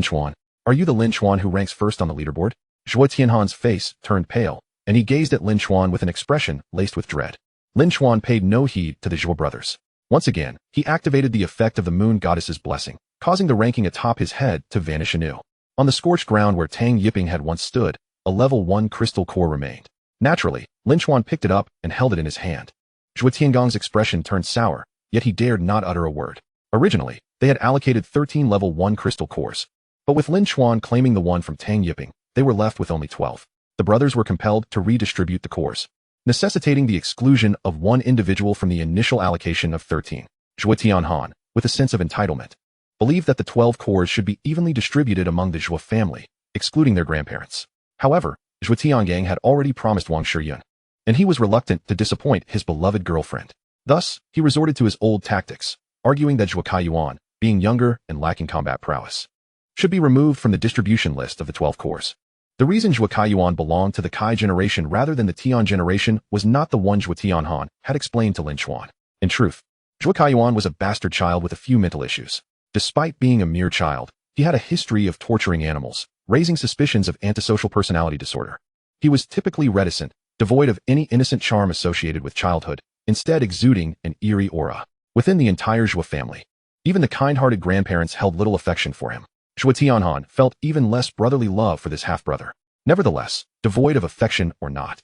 Chuan. Are you the Lin Chuan who ranks first on the leaderboard? Zhuo Tianhan's face turned pale, and he gazed at Lin Chuan with an expression laced with dread. Lin Chuan paid no heed to the Zhuo brothers. Once again, he activated the effect of the moon goddess's blessing, causing the ranking atop his head to vanish anew. On the scorched ground where Tang Yiping had once stood, a level 1 crystal core remained. Naturally, Lin Chuan picked it up and held it in his hand. Zhuo Tiangong's expression turned sour, yet he dared not utter a word. Originally, they had allocated 13 level 1 crystal cores, but with Lin Chuan claiming the one from Tang Yiping, they were left with only 12. The brothers were compelled to redistribute the cores, necessitating the exclusion of one individual from the initial allocation of 13. Zhuo Tianhan, with a sense of entitlement, believed that the 12 cores should be evenly distributed among the Zhuo family, excluding their grandparents. However, Zhuo Tiangang had already promised Wang Shiyun, and he was reluctant to disappoint his beloved girlfriend. Thus, he resorted to his old tactics, arguing that Zhuo Kaiyuan, being younger and lacking combat prowess, should be removed from the distribution list of the 12 cores. The reason Zhuo Kaiyuan belonged to the Kai generation rather than the Tian generation was not the one Zhuo Tianhan had explained to Lin Chuan. In truth, Zhuo Kaiyuan was a bastard child with a few mental issues. Despite being a mere child, he had a history of torturing animals, raising suspicions of antisocial personality disorder. He was typically reticent, devoid of any innocent charm associated with childhood, instead exuding an eerie aura. Within the entire Zhuo family, even the kind-hearted grandparents held little affection for him. Shuo Tianhan felt even less brotherly love for this half-brother. Nevertheless, devoid of affection or not,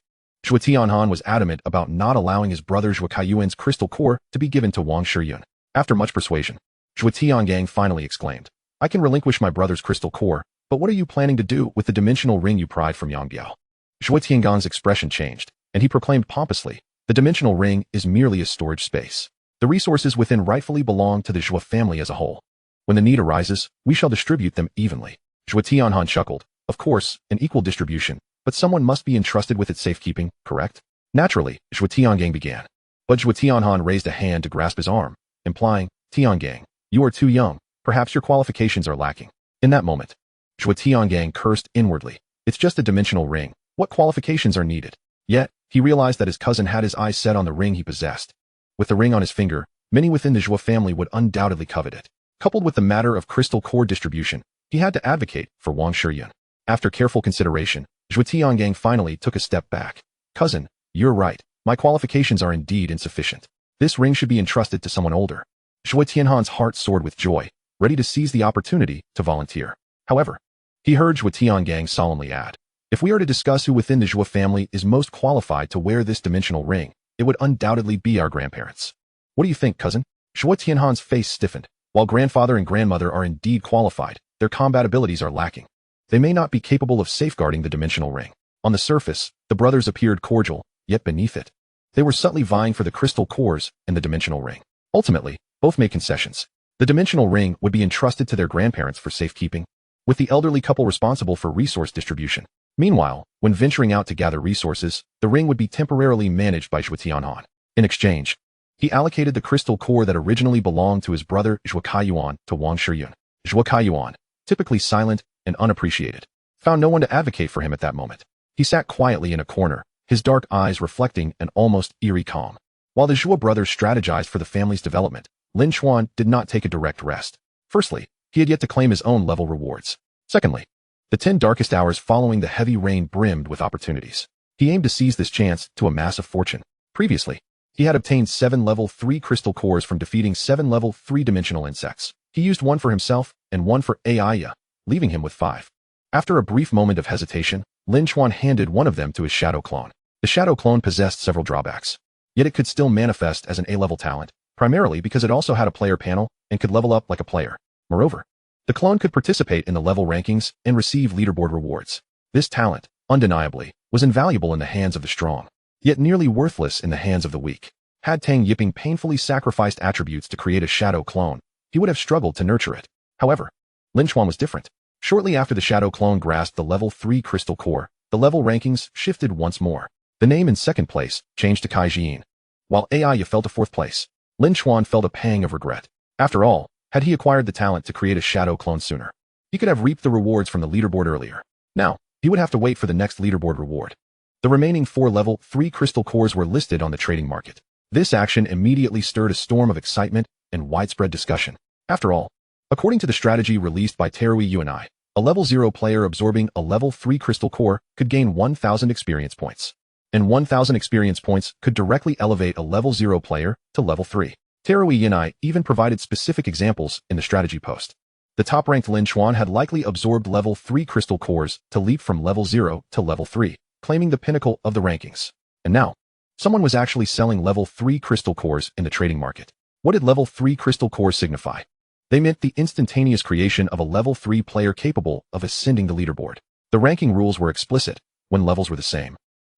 Shuo Tianhan was adamant about not allowing his brother Zhuo Kaiyuan's crystal core to be given to Wang Shiyun. After much persuasion, Shuo Tiangang finally exclaimed, "I can relinquish my brother's crystal core, but what are you planning to do with the dimensional ring you pried from Yangbiao?" Shuo Tiangang's expression changed, and he proclaimed pompously, "The dimensional ring is merely a storage space. The resources within rightfully belong to the Zhuo family as a whole. When the need arises, we shall distribute them evenly." Shuo Tianhan chuckled. "Of course, an equal distribution, but someone must be entrusted with its safekeeping, correct?" Naturally, Shuo Tiangang began. But Shuo Tianhan raised a hand to grasp his arm, implying, "Tiangang, you are too young, perhaps your qualifications are lacking." In that moment, Shuo Tiangang cursed inwardly. It's just a dimensional ring. What qualifications are needed? Yet, he realized that his cousin had his eyes set on the ring he possessed. With the ring on his finger, many within the Zhuo family would undoubtedly covet it. Coupled with the matter of crystal core distribution, he had to advocate for Wang Shiyun. After careful consideration, Shuo Tiangang finally took a step back. "Cousin, you're right. My qualifications are indeed insufficient. This ring should be entrusted to someone older." Shuo Tianhan's heart soared with joy, ready to seize the opportunity to volunteer. However, he heard Shuo Tiangang solemnly add, "If we are to discuss who within the Zhuo family is most qualified to wear this dimensional ring, it would undoubtedly be our grandparents. What do you think, cousin?" Shuo Tianhan's face stiffened. While grandfather and grandmother are indeed qualified, their combat abilities are lacking. They may not be capable of safeguarding the dimensional ring. On the surface, the brothers appeared cordial, yet beneath it, they were subtly vying for the crystal cores and the dimensional ring. Ultimately, both made concessions. The dimensional ring would be entrusted to their grandparents for safekeeping, with the elderly couple responsible for resource distribution. Meanwhile, when venturing out to gather resources, the ring would be temporarily managed by Shuo Tianhan. In exchange, he allocated the crystal core that originally belonged to his brother Zhuo Kaiyuan to Wang Shiyun. Zhuo Kaiyuan, typically silent and unappreciated, found no one to advocate for him at that moment. He sat quietly in a corner, his dark eyes reflecting an almost eerie calm. While the Zhuo brothers strategized for the family's development, Lin Chuan did not take a direct rest. Firstly, he had yet to claim his own level rewards. Secondly, the 10 darkest hours following the heavy rain brimmed with opportunities. He aimed to seize this chance to amass a fortune. Previously, he had obtained 7 level 3 crystal cores from defeating 7 level 3 dimensional insects. He used one for himself and one for Aya, leaving him with 5. After a brief moment of hesitation, Lin Chuan handed one of them to his shadow clone. The shadow clone possessed several drawbacks, yet it could still manifest as an A-level talent, primarily because it also had a player panel and could level up like a player. Moreover, the clone could participate in the level rankings and receive leaderboard rewards. This talent, undeniably, was invaluable in the hands of the strong, yet nearly worthless in the hands of the weak. Had Tang Yiping painfully sacrificed attributes to create a shadow clone, he would have struggled to nurture it. However, Lin Chuan was different. Shortly after the shadow clone grasped the level 3 crystal core, the level rankings shifted once more. The name in second place changed to Kai Jian. While Aya fell to 4th place, Lin Chuan felt a pang of regret. After all, had he acquired the talent to create a shadow clone sooner, he could have reaped the rewards from the leaderboard earlier. Now, he would have to wait for the next leaderboard reward. The remaining 4 level 3 crystal cores were listed on the trading market. This action immediately stirred a storm of excitement and widespread discussion. After all, according to the strategy released by Terui Yuan, a level 0 player absorbing a level 3 crystal core could gain 1,000 experience points. And 1,000 experience points could directly elevate a level 0 player to level 3. Terui Yuan even provided specific examples in the strategy post. The top-ranked Lin Chuan had likely absorbed level 3 crystal cores to leap from level 0 to level 3, claiming the pinnacle of the rankings. And now, someone was actually selling level 3 crystal cores in the trading market. What did level 3 crystal cores signify? They meant the instantaneous creation of a level 3 player capable of ascending the leaderboard. The ranking rules were explicit when levels were the same.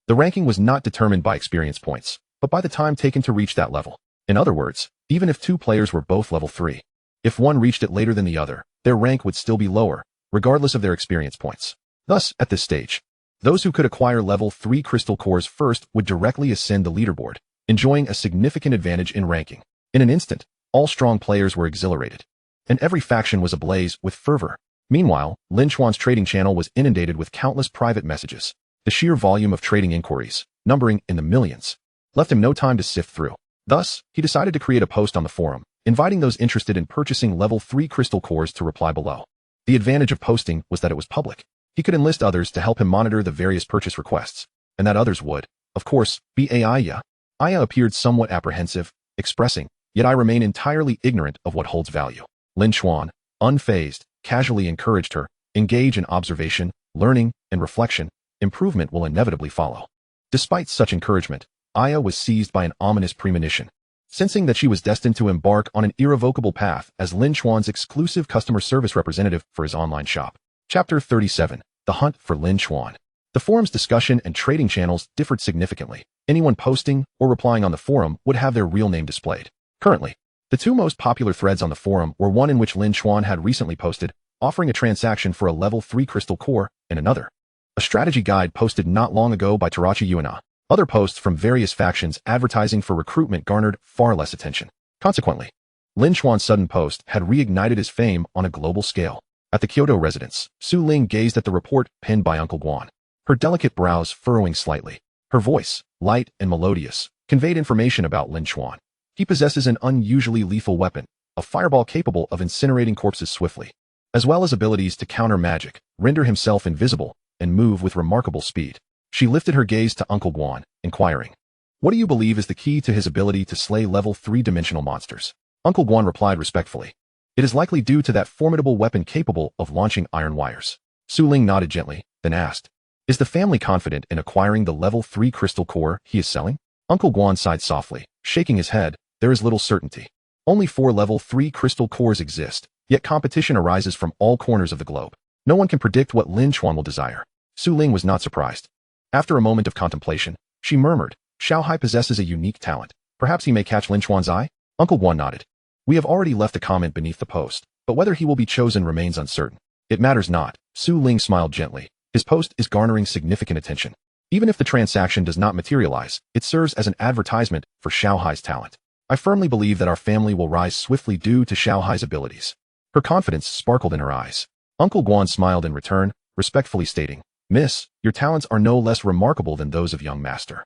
The ranking was not determined by experience points, but by the time taken to reach that level. In other words, even if 2 players were both level 3, if one reached it later than the other, their rank would still be lower, regardless of their experience points. Thus, at this stage, those who could acquire level 3 crystal cores first would directly ascend the leaderboard, enjoying a significant advantage in ranking. In an instant, all strong players were exhilarated, and every faction was ablaze with fervor. Meanwhile, Lin Chuan's trading channel was inundated with countless private messages. The sheer volume of trading inquiries, numbering in the millions, left him no time to sift through. Thus, he decided to create a post on the forum, inviting those interested in purchasing level 3 crystal cores to reply below. The advantage of posting was that it was public. He could enlist others to help him monitor the various purchase requests, and that others would, of course, be Aya. Aya appeared somewhat apprehensive, expressing, "Yet I remain entirely ignorant of what holds value." Lin Chuan, unfazed, casually encouraged her, engage in observation, learning, and reflection. Improvement will inevitably follow. Despite such encouragement, Aya was seized by an ominous premonition. Sensing that she was destined to embark on an irrevocable path as Lin Chuan's exclusive customer service representative for his online shop. Chapter 37. The Hunt for Lin Chuan. The forum's discussion and trading channels differed significantly. Anyone posting or replying on the forum would have their real name displayed. Currently, the two most popular threads on the forum were one in which Lin Chuan had recently posted, offering a transaction for a level 3 crystal core, and another, a strategy guide posted not long ago by Tarachi Yuana. Other posts from various factions advertising for recruitment garnered far less attention. Consequently, Lin Chuan's sudden post had reignited his fame on a global scale. At the Kyoto residence, Su Ling gazed at the report pinned by Uncle Guan, her delicate brows furrowing slightly. Her voice, light and melodious, conveyed information about Lin Chuan. He possesses an unusually lethal weapon, a fireball capable of incinerating corpses swiftly, as well as abilities to counter magic, render himself invisible, and move with remarkable speed. She lifted her gaze to Uncle Guan, inquiring, "What do you believe is the key to his ability to slay level 3-dimensional monsters?" Uncle Guan replied respectfully, "It is likely due to that formidable weapon capable of launching iron wires." Su Ling nodded gently, then asked, "Is the family confident in acquiring the level 3 crystal core he is selling?" Uncle Guan sighed softly, shaking his head. "There is little certainty. Only 4 level 3 crystal cores exist, yet competition arises from all corners of the globe. No one can predict what Lin Chuan will desire." Su Ling was not surprised. After a moment of contemplation, she murmured, "Xiaohai possesses a unique talent. Perhaps he may catch Lin Chuan's eye?" Uncle Guan nodded. "We have already left a comment beneath the post, but whether he will be chosen remains uncertain." "It matters not." Su Ling smiled gently. "His post is garnering significant attention. Even if the transaction does not materialize, it serves as an advertisement for Xiaohai's talent. I firmly believe that our family will rise swiftly due to Xiaohai's abilities." Her confidence sparkled in her eyes. Uncle Guan smiled in return, respectfully stating, "Miss, your talents are no less remarkable than those of young master,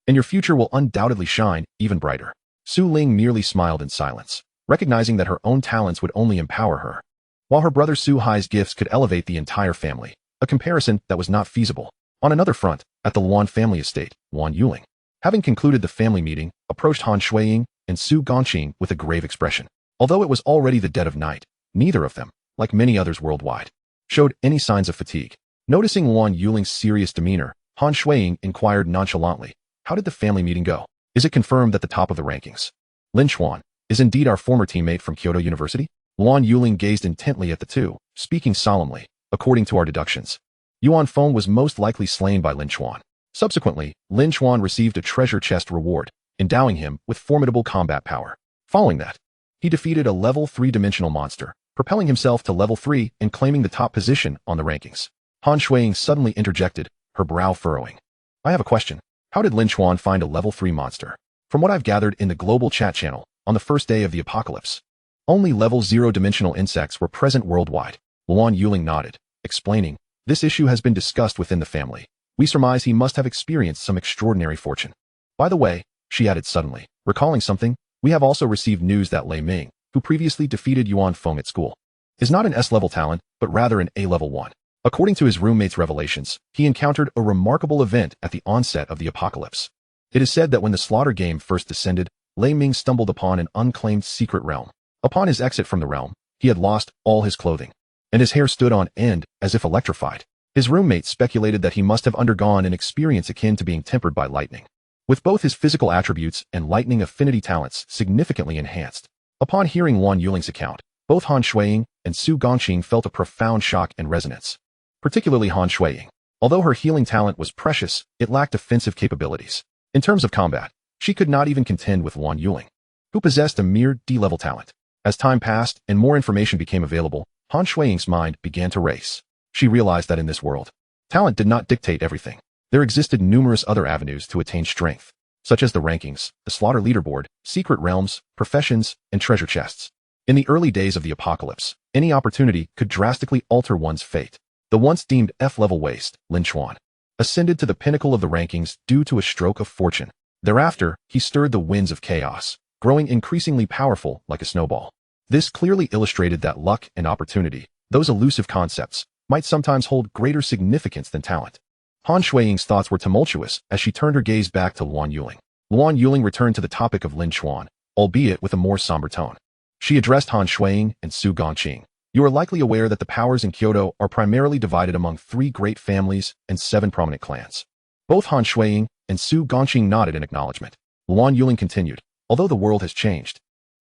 and your future will undoubtedly shine even brighter." Su Ling merely smiled in silence, recognizing that her own talents would only empower her, while her brother Su Hai's gifts could elevate the entire family, a comparison that was not feasible. On another front, at the Luan family estate, Wan Yuling, having concluded the family meeting, approached Han Shuiying and Su Gongqing with a grave expression. Although it was already the dead of night, neither of them, like many others worldwide, showed any signs of fatigue. Noticing Wan Yuling's serious demeanor, Han Shuiying inquired nonchalantly, "How did the family meeting go? Is it confirmed that the top of the rankings, Lin Chuan, is indeed our former teammate from Kyoto University?" Wan Yuling gazed intently at the two, speaking solemnly. "According to our deductions, Yuan Feng was most likely slain by Lin Chuan. Subsequently, Lin Chuan received a treasure chest reward, endowing him with formidable combat power. Following that, he defeated a level 3-dimensional monster, propelling himself to level 3 and claiming the top position on the rankings." Han Shuiying suddenly interjected, her brow furrowing. "I have a question. How did Lin Chuan find a level 3 monster? From what I've gathered in the global chat channel, on the first day of the apocalypse, only level 0-dimensional insects were present worldwide." Luan Yuling nodded, explaining, "This issue has been discussed within the family. We surmise he must have experienced some extraordinary fortune. By the way," she added suddenly, recalling something, "we have also received news that Lei Ming, who previously defeated Yuan Feng at school, is not an S-level talent, but rather an A-level one. According to his roommate's revelations, he encountered a remarkable event at the onset of the apocalypse. It is said that when the slaughter game first descended, Lei Ming stumbled upon an unclaimed secret realm. Upon his exit from the realm, he had lost all his clothing, and his hair stood on end as if electrified. His roommate speculated that he must have undergone an experience akin to being tempered by lightning, with both his physical attributes and lightning affinity talents significantly enhanced. Upon hearing Wan Yuling's account, both Han Shuiying and Su Gongqing felt a profound shock and resonance. Particularly Han Shuiying. Although her healing talent was precious, it lacked offensive capabilities. In terms of combat, she could not even contend with Wan Yuling, who possessed a mere D-level talent. As time passed and more information became available, Han Shuiying's mind began to race. She realized that in this world, talent did not dictate everything. There existed numerous other avenues to attain strength, such as the rankings, the slaughter leaderboard, secret realms, professions, and treasure chests. In the early days of the apocalypse, any opportunity could drastically alter one's fate. The once deemed F-level waste, Lin Chuan, ascended to the pinnacle of the rankings due to a stroke of fortune. Thereafter, he stirred the winds of chaos, growing increasingly powerful like a snowball. This clearly illustrated that luck and opportunity, those elusive concepts, might sometimes hold greater significance than talent. Han Shuiying's thoughts were tumultuous as she turned her gaze back to Luan Yuling. Luan Yuling returned to the topic of Lin Chuan, albeit with a more somber tone. She addressed Han Shuiying and Su Gongqing. You are likely aware that the powers in Kyoto are primarily divided among 3 great families and 7 prominent clans. Both Han Shuiying and Su Gongqing nodded in acknowledgement. Luan Yuling continued, although the world has changed,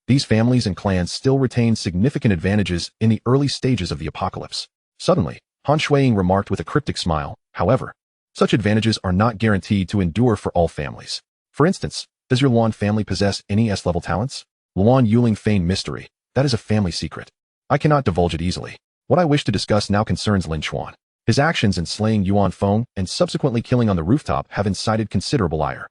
these families and clans still retain significant advantages in the early stages of the apocalypse. Suddenly, Han Shuiying remarked with a cryptic smile, however, such advantages are not guaranteed to endure for all families. For instance, does your Luan family possess any S-level talents? Luan Yuling feigned mystery. That is a family secret. I cannot divulge it easily. What I wish to discuss now concerns Lin Chuan. His actions in slaying Yuan Feng and subsequently killing on the rooftop have incited considerable ire.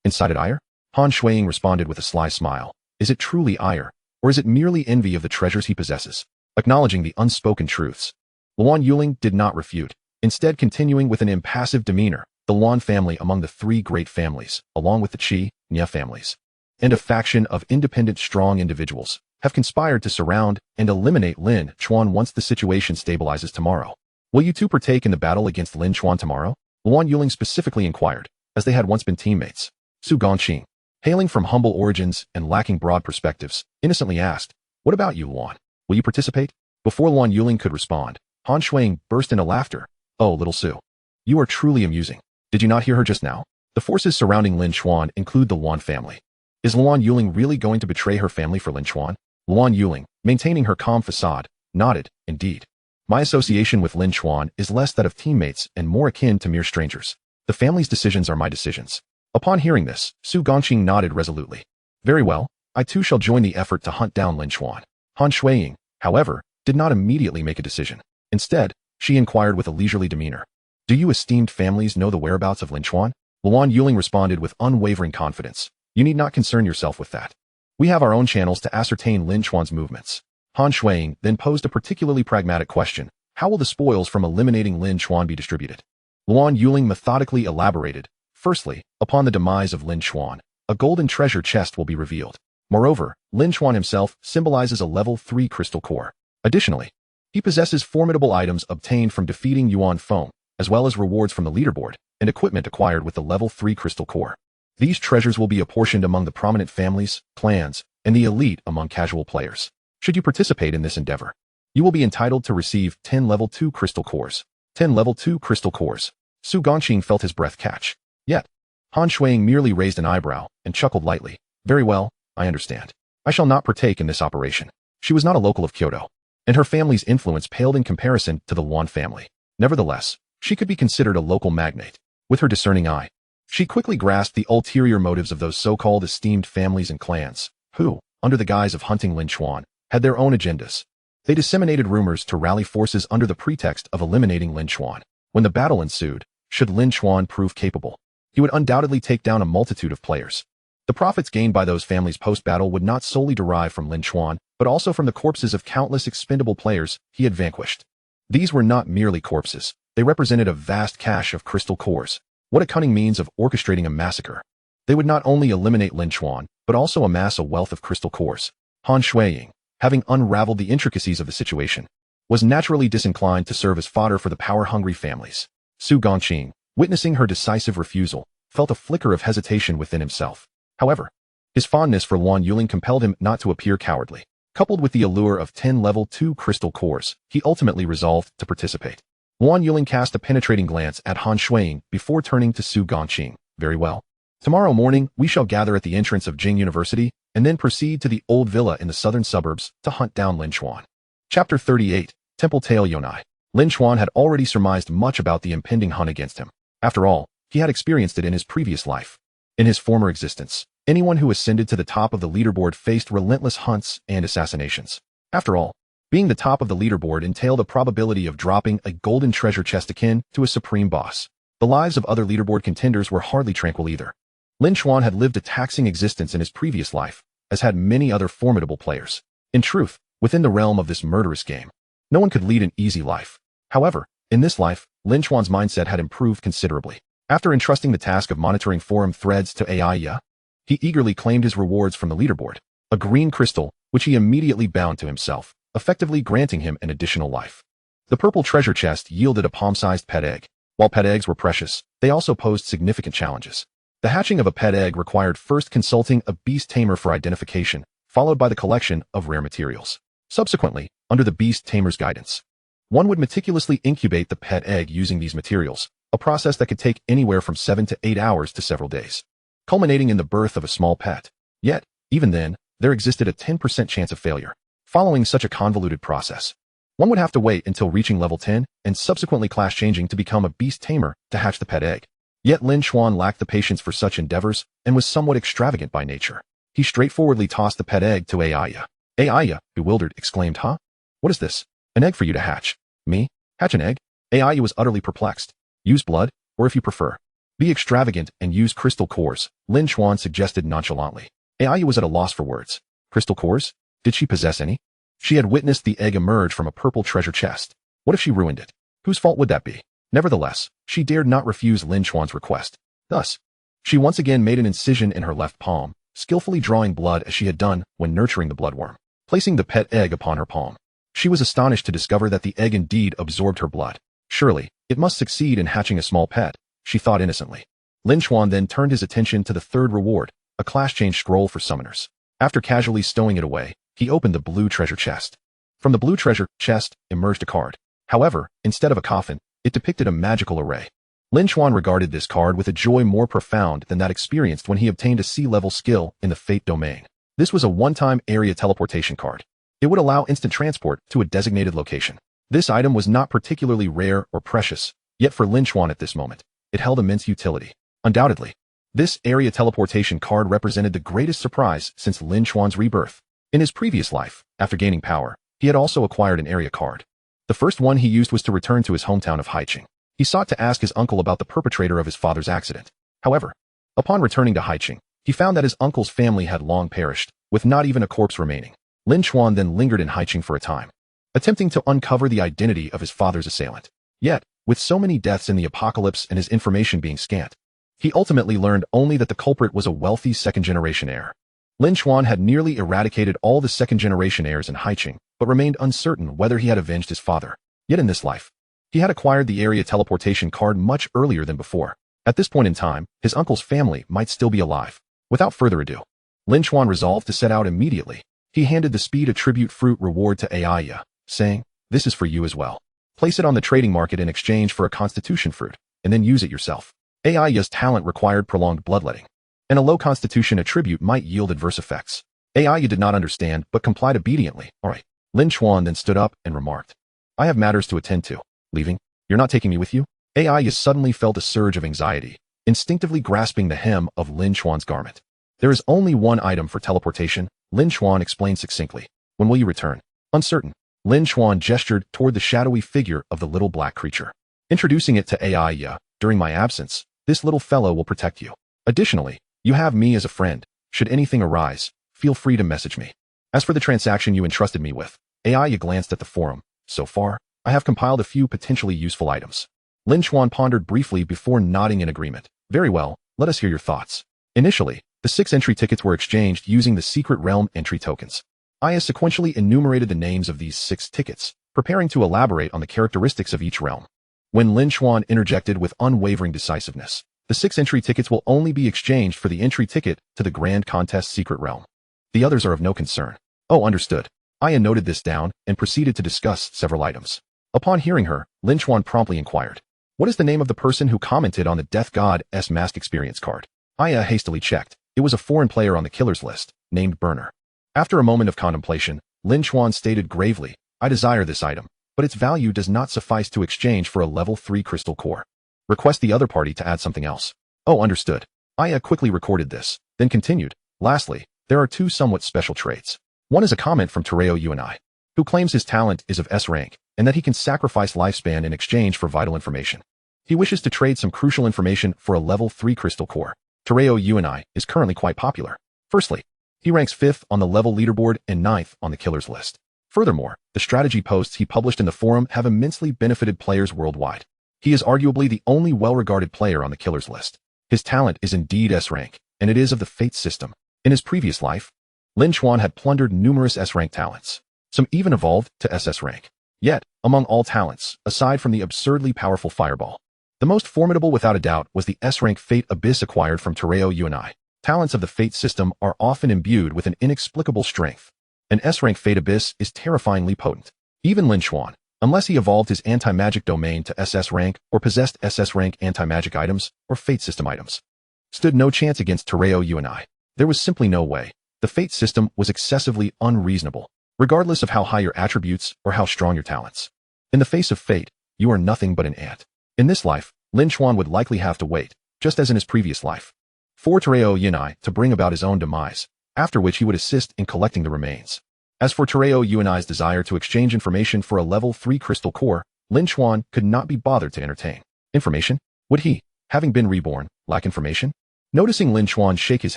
Incited ire? Han Shuiying responded with a sly smile. Is it truly ire, or is it merely envy of the treasures he possesses? Acknowledging the unspoken truths, Luan Yuling did not refute, instead continuing with an impassive demeanor. The Luan family among the 3 great families, along with the Qi, Nya families, and a faction of independent strong individuals, have conspired to surround and eliminate Lin Chuan once the situation stabilizes tomorrow. Will you two partake in the battle against Lin Chuan tomorrow? Luan Yuling specifically inquired, as they had once been teammates. Su Gongqing, hailing from humble origins and lacking broad perspectives, innocently asked, what about you, Luan? Will you participate? Before Luan Yuling could respond, Han Shuiying burst into laughter. Oh, little Su. You are truly amusing. Did you not hear her just now? The forces surrounding Lin Chuan include the Luan family. Is Luan Yuling really going to betray her family for Lin Chuan? Luan Yuling, maintaining her calm facade, nodded, indeed. My association with Lin Chuan is less that of teammates and more akin to mere strangers. The family's decisions are my decisions. Upon hearing this, Su Gongqing nodded resolutely. Very well, I too shall join the effort to hunt down Lin Chuan. Han Shuiying, however, did not immediately make a decision. Instead, she inquired with a leisurely demeanor. Do you esteemed families know the whereabouts of Lin Chuan? Luan Yuling responded with unwavering confidence. You need not concern yourself with that. We have our own channels to ascertain Lin Chuan's movements. Han Shuiying then posed a particularly pragmatic question. How will the spoils from eliminating Lin Chuan be distributed? Luan Yuling methodically elaborated. Firstly, upon the demise of Lin Chuan, a golden treasure chest will be revealed. Moreover, Lin Chuan himself symbolizes a level 3 crystal core. Additionally, he possesses formidable items obtained from defeating Yuan Feng, as well as rewards from the leaderboard and equipment acquired with the level 3 crystal core. These treasures will be apportioned among the prominent families, clans, and the elite among casual players. Should you participate in this endeavor, you will be entitled to receive 10 level 2 crystal cores. 10 level 2 crystal cores. Su Gongqing felt his breath catch. Yet, Han Shuiying merely raised an eyebrow and chuckled lightly. Very well, I understand. I shall not partake in this operation. She was not a local of Kyoto, and her family's influence paled in comparison to the Luan family. Nevertheless, she could be considered a local magnate. With her discerning eye, she quickly grasped the ulterior motives of those so-called esteemed families and clans, who, under the guise of hunting Lin Chuan, had their own agendas. They disseminated rumors to rally forces under the pretext of eliminating Lin Chuan. When the battle ensued, should Lin Chuan prove capable, he would undoubtedly take down a multitude of players. The profits gained by those families post-battle would not solely derive from Lin Chuan, but also from the corpses of countless expendable players he had vanquished. These were not merely corpses. They represented a vast cache of crystal cores. What a cunning means of orchestrating a massacre. They would not only eliminate Lin Chuan, but also amass a wealth of crystal cores. Han Shuiying, having unraveled the intricacies of the situation, was naturally disinclined to serve as fodder for the power-hungry families. Su Gongqing, witnessing her decisive refusal, felt a flicker of hesitation within himself. However, his fondness for Luan Yuling compelled him not to appear cowardly. Coupled with the allure of 10 level 2 crystal cores, he ultimately resolved to participate. Luan Yuling cast a penetrating glance at Han Shuiying before turning to Su Gongqing. Very well. Tomorrow morning, we shall gather at the entrance of Jing University, and then proceed to the old villa in the southern suburbs to hunt down Lin Chuan. Chapter 38, Temple Tale Yonai. Lin Chuan had already surmised much about the impending hunt against him. After all, he had experienced it in his previous life. In his former existence, anyone who ascended to the top of the leaderboard faced relentless hunts and assassinations. After all, being the top of the leaderboard entailed a probability of dropping a golden treasure chest akin to a supreme boss. The lives of other leaderboard contenders were hardly tranquil either. Lin Chuan had lived a taxing existence in his previous life, as had many other formidable players. In truth, within the realm of this murderous game, no one could lead an easy life. However, in this life, Lin Chuan's mindset had improved considerably. After entrusting the task of monitoring forum threads to AI, he eagerly claimed his rewards from the leaderboard, a green crystal, which he immediately bound to himself, effectively granting him an additional life. The purple treasure chest yielded a palm-sized pet egg. While pet eggs were precious, they also posed significant challenges. The hatching of a pet egg required first consulting a beast tamer for identification, followed by the collection of rare materials. Subsequently, under the beast tamer's guidance. One would meticulously incubate the pet egg using these materials, a process that could take anywhere from 7 to 8 hours to several days, culminating in the birth of a small pet. Yet, even then, there existed a 10% chance of failure. Following such a convoluted process, one would have to wait until reaching level 10 and subsequently class changing to become a beast tamer to hatch the pet egg. Yet Lin Chuan lacked the patience for such endeavors and was somewhat extravagant by nature. He straightforwardly tossed the pet egg to Aya. Aya, bewildered, exclaimed, "Huh? What is this? An egg for you to hatch? Me? Hatch an egg?" Aya was utterly perplexed. "Use blood, or if you prefer, be extravagant and use crystal cores," Lin Chuan suggested nonchalantly. Aya was at a loss for words. Crystal cores? Did she possess any? She had witnessed the egg emerge from a purple treasure chest. What if she ruined it? Whose fault would that be? Nevertheless, she dared not refuse Lin Chuan's request. Thus, she once again made an incision in her left palm, skillfully drawing blood as she had done when nurturing the bloodworm, placing the pet egg upon her palm. She was astonished to discover that the egg indeed absorbed her blood. Surely, it must succeed in hatching a small pet, she thought innocently. Lin Chuan then turned his attention to the third reward, a class change scroll for summoners. After casually stowing it away, he opened the blue treasure chest. From the blue treasure chest emerged a card. However, instead of a coffin, it depicted a magical array. Lin Chuan regarded this card with a joy more profound than that experienced when he obtained a sea-level skill in the Fate domain. This was a one-time area teleportation card. It would allow instant transport to a designated location. This item was not particularly rare or precious, yet for Lin Chuan at this moment, it held immense utility. Undoubtedly, this area teleportation card represented the greatest surprise since Lin Chuan's rebirth. In his previous life, after gaining power, he had also acquired an area card. The first one he used was to return to his hometown of Haiqing. He sought to ask his uncle about the perpetrator of his father's accident. However, upon returning to Haiqing, he found that his uncle's family had long perished, with not even a corpse remaining. Lin Chuan then lingered in Haiqing for a time, attempting to uncover the identity of his father's assailant. Yet, with so many deaths in the apocalypse and his information being scant, he ultimately learned only that the culprit was a wealthy second-generation heir. Lin Chuan had nearly eradicated all the second-generation heirs in Haiqing, but remained uncertain whether he had avenged his father. Yet in this life, he had acquired the area teleportation card much earlier than before. At this point in time, his uncle's family might still be alive. Without further ado, Lin Chuan resolved to set out immediately. He handed the speed attribute fruit reward to Aya, saying, "This is for you as well. Place it on the trading market in exchange for a constitution fruit, and then use it yourself." Aya's talent required prolonged bloodletting, and a low constitution attribute might yield adverse effects. Aya did not understand, but complied obediently. "All right." Lin Chuan then stood up and remarked, "I have matters to attend to. Leaving? You're not taking me with you?" Aya suddenly felt a surge of anxiety, instinctively grasping the hem of Lin Chuan's garment. "There is only one item for teleportation," Lin Chuan explained succinctly. "When will you return?" Uncertain, Lin Chuan gestured toward the shadowy figure of the little black creature, introducing it to Aya. "During my absence, this little fellow will protect you. Additionally, you have me as a friend. Should anything arise, feel free to message me. As for the transaction you entrusted me with," Aya glanced at the forum. "So far, I have compiled a few potentially useful items." Lin Chuan pondered briefly before nodding in agreement. "Very well, let us hear your thoughts." Initially, the 6 entry tickets were exchanged using the Secret Realm entry tokens. Aya sequentially enumerated the names of these 6 tickets, preparing to elaborate on the characteristics of each realm. When Lin Chuan interjected with unwavering decisiveness, the 6 entry tickets will only be exchanged for the entry ticket to the Grand Contest Secret Realm. The others are of no concern. "Oh, understood." Aya noted this down and proceeded to discuss several items. Upon hearing her, Lin Chuan promptly inquired, "What is the name of the person who commented on the Death God's Mask experience card?" Aya hastily checked. It was a foreign player on the killer's list, named Burner. After a moment of contemplation, Lin Chuan stated gravely, "I desire this item, but its value does not suffice to exchange for a level 3 crystal core. Request the other party to add something else." "Oh, understood." Aya quickly recorded this, then continued, "Lastly, there are 2 somewhat special traits. One is a comment from Yuan, who claims his talent is of S rank, and that he can sacrifice lifespan in exchange for vital information. He wishes to trade some crucial information for a level 3 crystal core. Yuan is currently quite popular. Firstly, he ranks 5th on the level leaderboard and 9th on the killer's list. Furthermore, the strategy posts he published in the forum have immensely benefited players worldwide. He is arguably the only well-regarded player on the killer's list. His talent is indeed S rank, and it is of the Fate system. In his previous life, Lin Chuan had plundered numerous S-rank talents. Some even evolved to SS rank. Yet, among all talents, aside from the absurdly powerful fireball, the most formidable without a doubt was the S-rank Fate Abyss acquired from Yuan. Talents of the Fate system are often imbued with an inexplicable strength. An S-rank Fate Abyss is terrifyingly potent. Even Lin Chuan, unless he evolved his anti-magic domain to SS rank or possessed SS rank anti-magic items or fate system items, stood no chance against Tereo UNI. There was simply no way. The fate system was excessively unreasonable, regardless of how high your attributes or how strong your talents. In the face of fate, you are nothing but an ant. In this life, Lin Chuan would likely have to wait, just as in his previous life, for Tereo UNI to bring about his own demise, after which he would assist in collecting the remains. As for Tereo UNI's desire to exchange information for a level 3 crystal core, Lin Chuan could not be bothered to entertain. Information? Would he, having been reborn, lack information? Noticing Lin Chuan shake his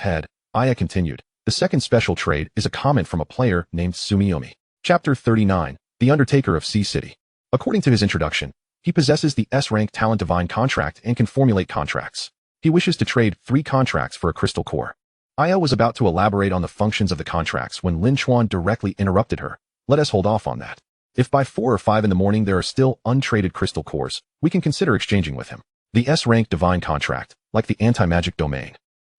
head, Aya continued, the second special trade is a comment from a player named Sumiomi. Chapter 39, The Undertaker of Sea City. According to his introduction, he possesses the S-rank talent divine contract and can formulate contracts. He wishes to trade 3 contracts for a crystal core. Aya was about to elaborate on the functions of the contracts when Lin Chuan directly interrupted her. Let us hold off on that. If by 4 or 5 in the morning there are still untraded crystal cores, we can consider exchanging with him. The S-rank divine contract, like the anti-magic domain,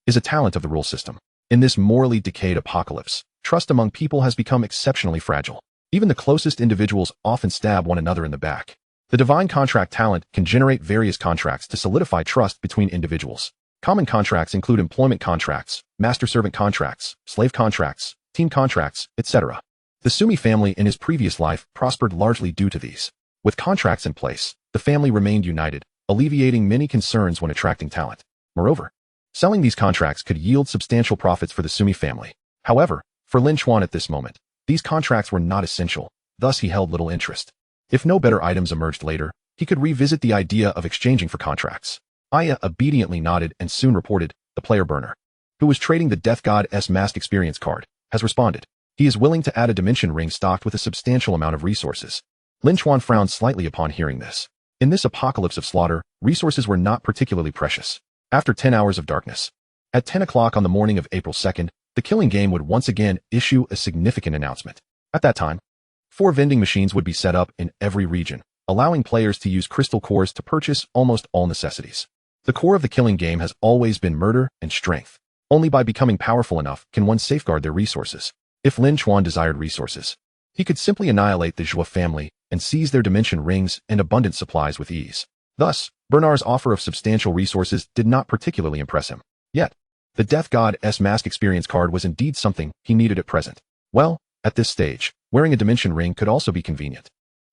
is a talent of the rule system. In this morally decayed apocalypse, trust among people has become exceptionally fragile. Even the closest individuals often stab one another in the back. The divine contract talent can generate various contracts to solidify trust between individuals. Common contracts include employment contracts, master-servant contracts, slave contracts, team contracts, etc. The Sumi family in his previous life prospered largely due to these. With contracts in place, the family remained united, alleviating many concerns when attracting talent. Moreover, selling these contracts could yield substantial profits for the Sumi family. However, for Lin Chuan at this moment, these contracts were not essential, thus he held little interest. If no better items emerged later, he could revisit the idea of exchanging for contracts. Aya obediently nodded and soon reported, the player burner, who was trading the Death God's masked experience card, has responded. He is willing to add a dimension ring stocked with a substantial amount of resources. Lin Chuan frowned slightly upon hearing this. In this apocalypse of slaughter, resources were not particularly precious. After 10 hours of darkness, at 10 o'clock on the morning of April 2nd, the killing game would once again issue a significant announcement. At that time, 4 vending machines would be set up in every region, allowing players to use crystal cores to purchase almost all necessities. The core of the killing game has always been murder and strength. Only by becoming powerful enough can one safeguard their resources. If Lin Chuan desired resources, he could simply annihilate the Zhua family and seize their dimension rings and abundant supplies with ease. Thus, Bernard's offer of substantial resources did not particularly impress him. Yet, the Death God's mask experience card was indeed something he needed at present. Well, at this stage, wearing a dimension ring could also be convenient.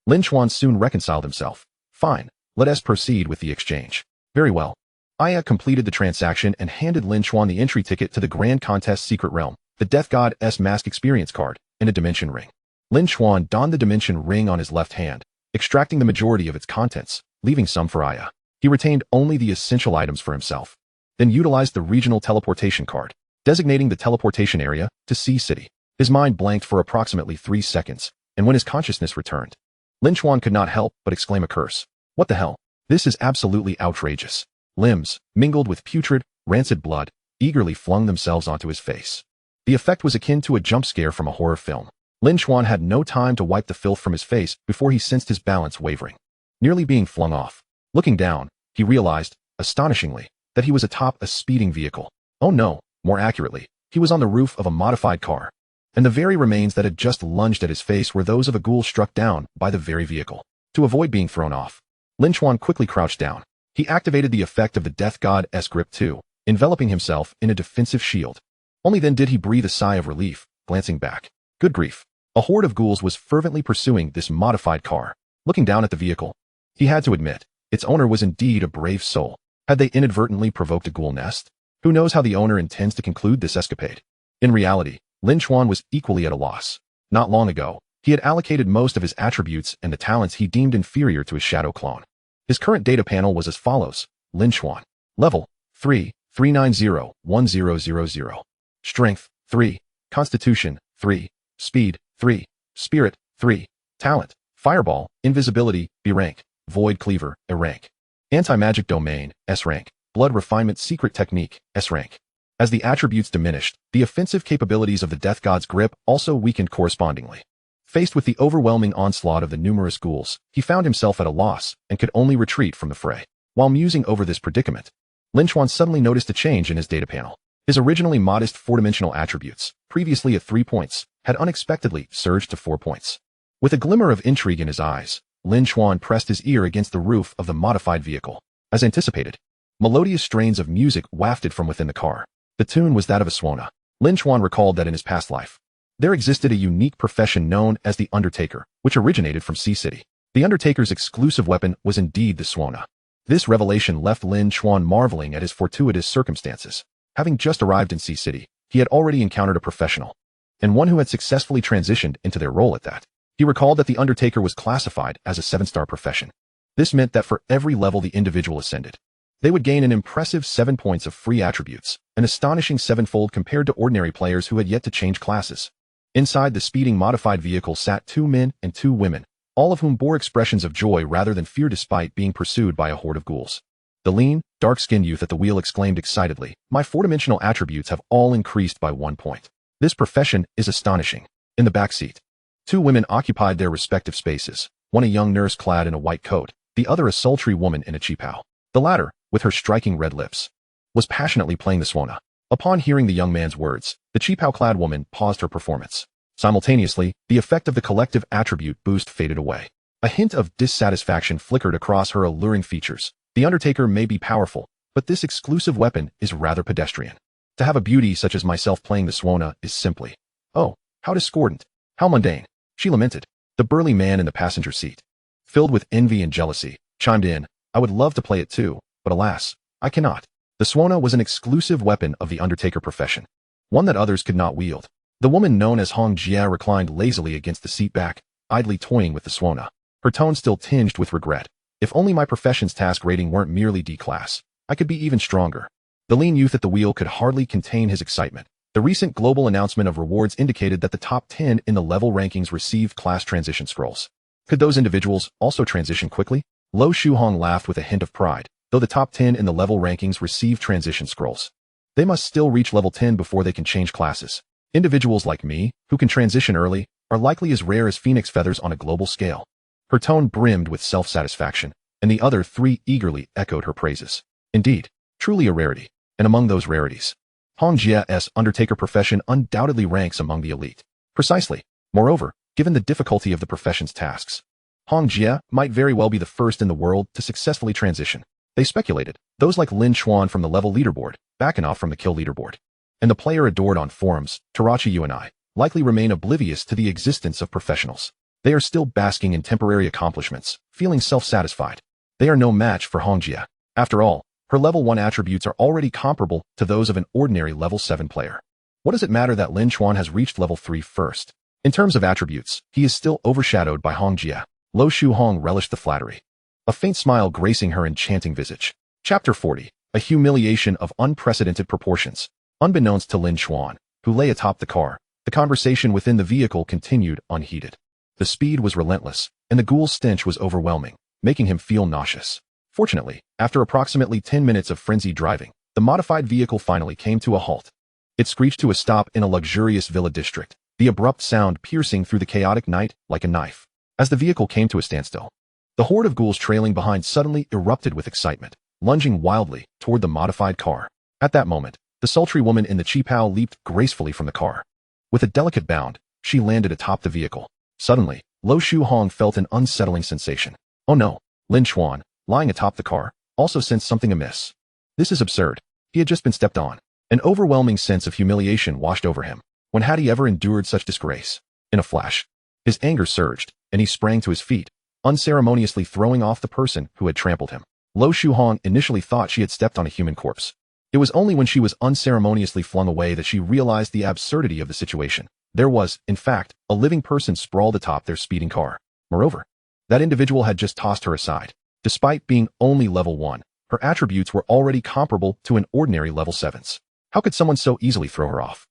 Lin Chuan soon reconciled himself. Fine, let us proceed with the exchange. Very well. Aya completed the transaction and handed Lin Chuan the entry ticket to the Grand Contest Secret Realm, the Death God's mask experience card, and a dimension ring. Lin Chuan donned the dimension ring on his left hand, extracting the majority of its contents, leaving some for Aya. He retained only the essential items for himself, then utilized the regional teleportation card, designating the teleportation area to Sea City. His mind blanked for approximately 3 seconds, and when his consciousness returned, Lin Chuan could not help but exclaim a curse. What the hell? This is absolutely outrageous. Limbs, mingled with putrid, rancid blood, eagerly flung themselves onto his face. The effect was akin to a jump scare from a horror film. Lin Chuan had no time to wipe the filth from his face before he sensed his balance wavering, nearly being flung off. Looking down, he realized, astonishingly, that he was atop a speeding vehicle. Oh no, more accurately, he was on the roof of a modified car, and the very remains that had just lunged at his face were those of a ghoul struck down by the very vehicle. To avoid being thrown off, Lin Chuan quickly crouched down. He activated the effect of the Death God's grip too, enveloping himself in a defensive shield. Only then did he breathe a sigh of relief, glancing back. Good grief. A horde of ghouls was fervently pursuing this modified car. Looking down at the vehicle, he had to admit, its owner was indeed a brave soul. Had they inadvertently provoked a ghoul nest? Who knows how the owner intends to conclude this escapade? In reality, Lin Chuan was equally at a loss. Not long ago, he had allocated most of his attributes and the talents he deemed inferior to his shadow clone. His current data panel was as follows. Lin Chuan. Level 3, 390, 1000. Strength 3. Constitution 3. Speed 3. Spirit 3. Talent Fireball, Invisibility, B rank. Void Cleaver, A rank. Anti-magic domain, S rank. Blood refinement secret technique, S rank. As the attributes diminished, the offensive capabilities of the Death God's grip also weakened correspondingly. Faced with the overwhelming onslaught of the numerous ghouls, he found himself at a loss and could only retreat from the fray. While musing over this predicament, Lin Chuan suddenly noticed a change in his data panel. His originally modest 4-dimensional attributes, previously at 3 points, had unexpectedly surged to 4 points. With a glimmer of intrigue in his eyes, Lin Chuan pressed his ear against the roof of the modified vehicle. As anticipated, melodious strains of music wafted from within the car. The tune was that of a suona. Lin Chuan recalled that in his past life, there existed a unique profession known as the Undertaker, which originated from Sea City. The Undertaker's exclusive weapon was indeed the suona. This revelation left Lin Chuan marveling at his fortuitous circumstances. Having just arrived in Sea City, he had already encountered a professional, and one who had successfully transitioned into their role at that. He recalled that the Undertaker was classified as a 7-star profession. This meant that for every level the individual ascended, they would gain an impressive 7 points of free attributes, an astonishing 7-fold compared to ordinary players who had yet to change classes. Inside the speeding modified vehicle sat 2 men and 2 women, all of whom bore expressions of joy rather than fear despite being pursued by a horde of ghouls. The lean, dark-skinned youth at the wheel exclaimed excitedly, "My 4-dimensional attributes have all increased by 1 point. This profession is astonishing." In the back seat, 2 women occupied their respective spaces, one a young nurse clad in a white coat, the other a sultry woman in a cheapao. The latter, with her striking red lips, was passionately playing the suona. Upon hearing the young man's words, the cheapao-clad woman paused her performance. Simultaneously, the effect of the collective attribute boost faded away. A hint of dissatisfaction flickered across her alluring features. The Undertaker may be powerful, but this exclusive weapon is rather pedestrian. To have a beauty such as myself playing the suona is simply, oh, how discordant, how mundane, she lamented. The burly man in the passenger seat, filled with envy and jealousy, chimed in, "I would love to play it too, but alas, I cannot." The suona was an exclusive weapon of the Undertaker profession, one that others could not wield. The woman known as Hong Jia reclined lazily against the seat back, idly toying with the suona. Her tone still tinged with regret. "If only my profession's task rating weren't merely D-class, I could be even stronger." The lean youth at the wheel could hardly contain his excitement. The recent global announcement of rewards indicated that the top 10 in the level rankings received class transition scrolls. Could those individuals also transition quickly? Lo Shuhong laughed with a hint of pride. Though the top 10 in the level rankings receive transition scrolls, they must still reach level 10 before they can change classes. Individuals like me, who can transition early, are likely as rare as phoenix feathers on a global scale. Her tone brimmed with self-satisfaction, and the other 3 eagerly echoed her praises. Indeed, truly a rarity. And among those rarities, Hong Jia's Undertaker profession undoubtedly ranks among the elite. Precisely. Moreover, given the difficulty of the profession's tasks, Hong Jia might very well be the first in the world to successfully transition. They speculated, those like Lin Chuan from the level leaderboard, Bakanov from the kill leaderboard, and the player adored on forums, Tarachi Uni, likely remain oblivious to the existence of professionals. They are still basking in temporary accomplishments, feeling self-satisfied. They are no match for Hong Jia. After all, her level 1 attributes are already comparable to those of an ordinary level 7 player. What does it matter that Lin Chuan has reached level 3 first? In terms of attributes, he is still overshadowed by Hong Jia. Lo Shu Hong relished the flattery, a faint smile gracing her enchanting visage. Chapter 40. A humiliation of unprecedented proportions. Unbeknownst to Lin Chuan, who lay atop the car, the conversation within the vehicle continued unheeded. The speed was relentless, and the ghoul's stench was overwhelming, making him feel nauseous. Fortunately, after approximately 10 minutes of frenzied driving, the modified vehicle finally came to a halt. It screeched to a stop in a luxurious villa district, the abrupt sound piercing through the chaotic night like a knife. As the vehicle came to a standstill, the horde of ghouls trailing behind suddenly erupted with excitement, lunging wildly toward the modified car. At that moment, the sultry woman in the cheapao leaped gracefully from the car. With a delicate bound, she landed atop the vehicle. Suddenly, Lo Shu Hong felt an unsettling sensation. Oh no, Lin Chuan, lying atop the car, also sensed something amiss. This is absurd. He had just been stepped on. An overwhelming sense of humiliation washed over him. When had he ever endured such disgrace? In a flash, his anger surged, and he sprang to his feet, unceremoniously throwing off the person who had trampled him. Lo Shu Hong initially thought she had stepped on a human corpse. It was only when she was unceremoniously flung away that she realized the absurdity of the situation. There was, in fact, a living person sprawled atop their speeding car. Moreover, that individual had just tossed her aside. Despite being only level 1, her attributes were already comparable to an ordinary level 7's. How could someone so easily throw her off?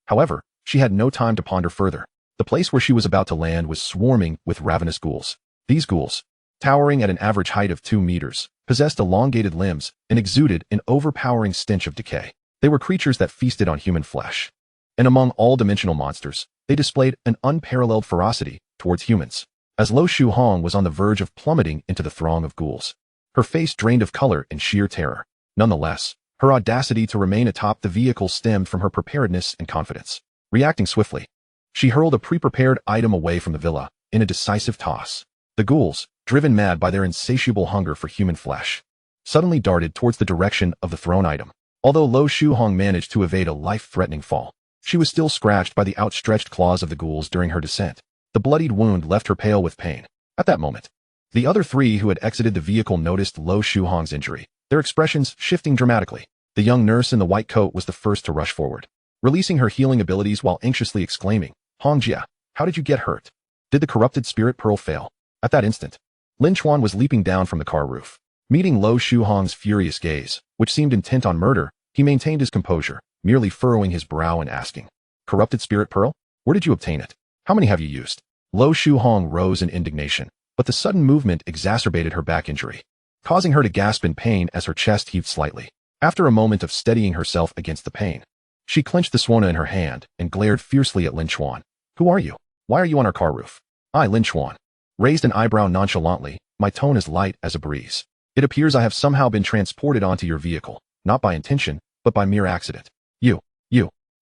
However, she had no time to ponder further. The place where she was about to land was swarming with ravenous ghouls. These ghouls, towering at an average height of 2 meters, possessed elongated limbs and exuded an overpowering stench of decay. They were creatures that feasted on human flesh. And among all dimensional monsters, they displayed an unparalleled ferocity towards humans. As Lo Shu Hong was on the verge of plummeting into the throng of ghouls, her face drained of color in sheer terror. Nonetheless, her audacity to remain atop the vehicle stemmed from her preparedness and confidence. Reacting swiftly, she hurled a pre-prepared item away from the villa, in a decisive toss. The ghouls, driven mad by their insatiable hunger for human flesh, suddenly darted towards the direction of the thrown item. Although Lo Shuhong managed to evade a life-threatening fall, she was still scratched by the outstretched claws of the ghouls during her descent. The bloodied wound left her pale with pain. At that moment, the other three who had exited the vehicle noticed Lo Shuhong's injury, their expressions shifting dramatically. The young nurse in the white coat was the first to rush forward, releasing her healing abilities while anxiously exclaiming, "Hongjia, how did you get hurt? Did the corrupted spirit pearl fail?" At that instant, Lin Chuan was leaping down from the car roof. Meeting Lo Shuhong's furious gaze, which seemed intent on murder, he maintained his composure, merely furrowing his brow and asking, "Corrupted spirit pearl? Where did you obtain it? How many have you used?" Lo Shuhong rose in indignation, but the sudden movement exacerbated her back injury, causing her to gasp in pain as her chest heaved slightly. After a moment of steadying herself against the pain, she clenched the swana in her hand and glared fiercely at Lin Chuan. "Who are you? Why are you on our car roof?" "I, Lin Chuan." Raised an eyebrow nonchalantly, my tone as light as a breeze. "It appears I have somehow been transported onto your vehicle, not by intention, but by mere accident. You.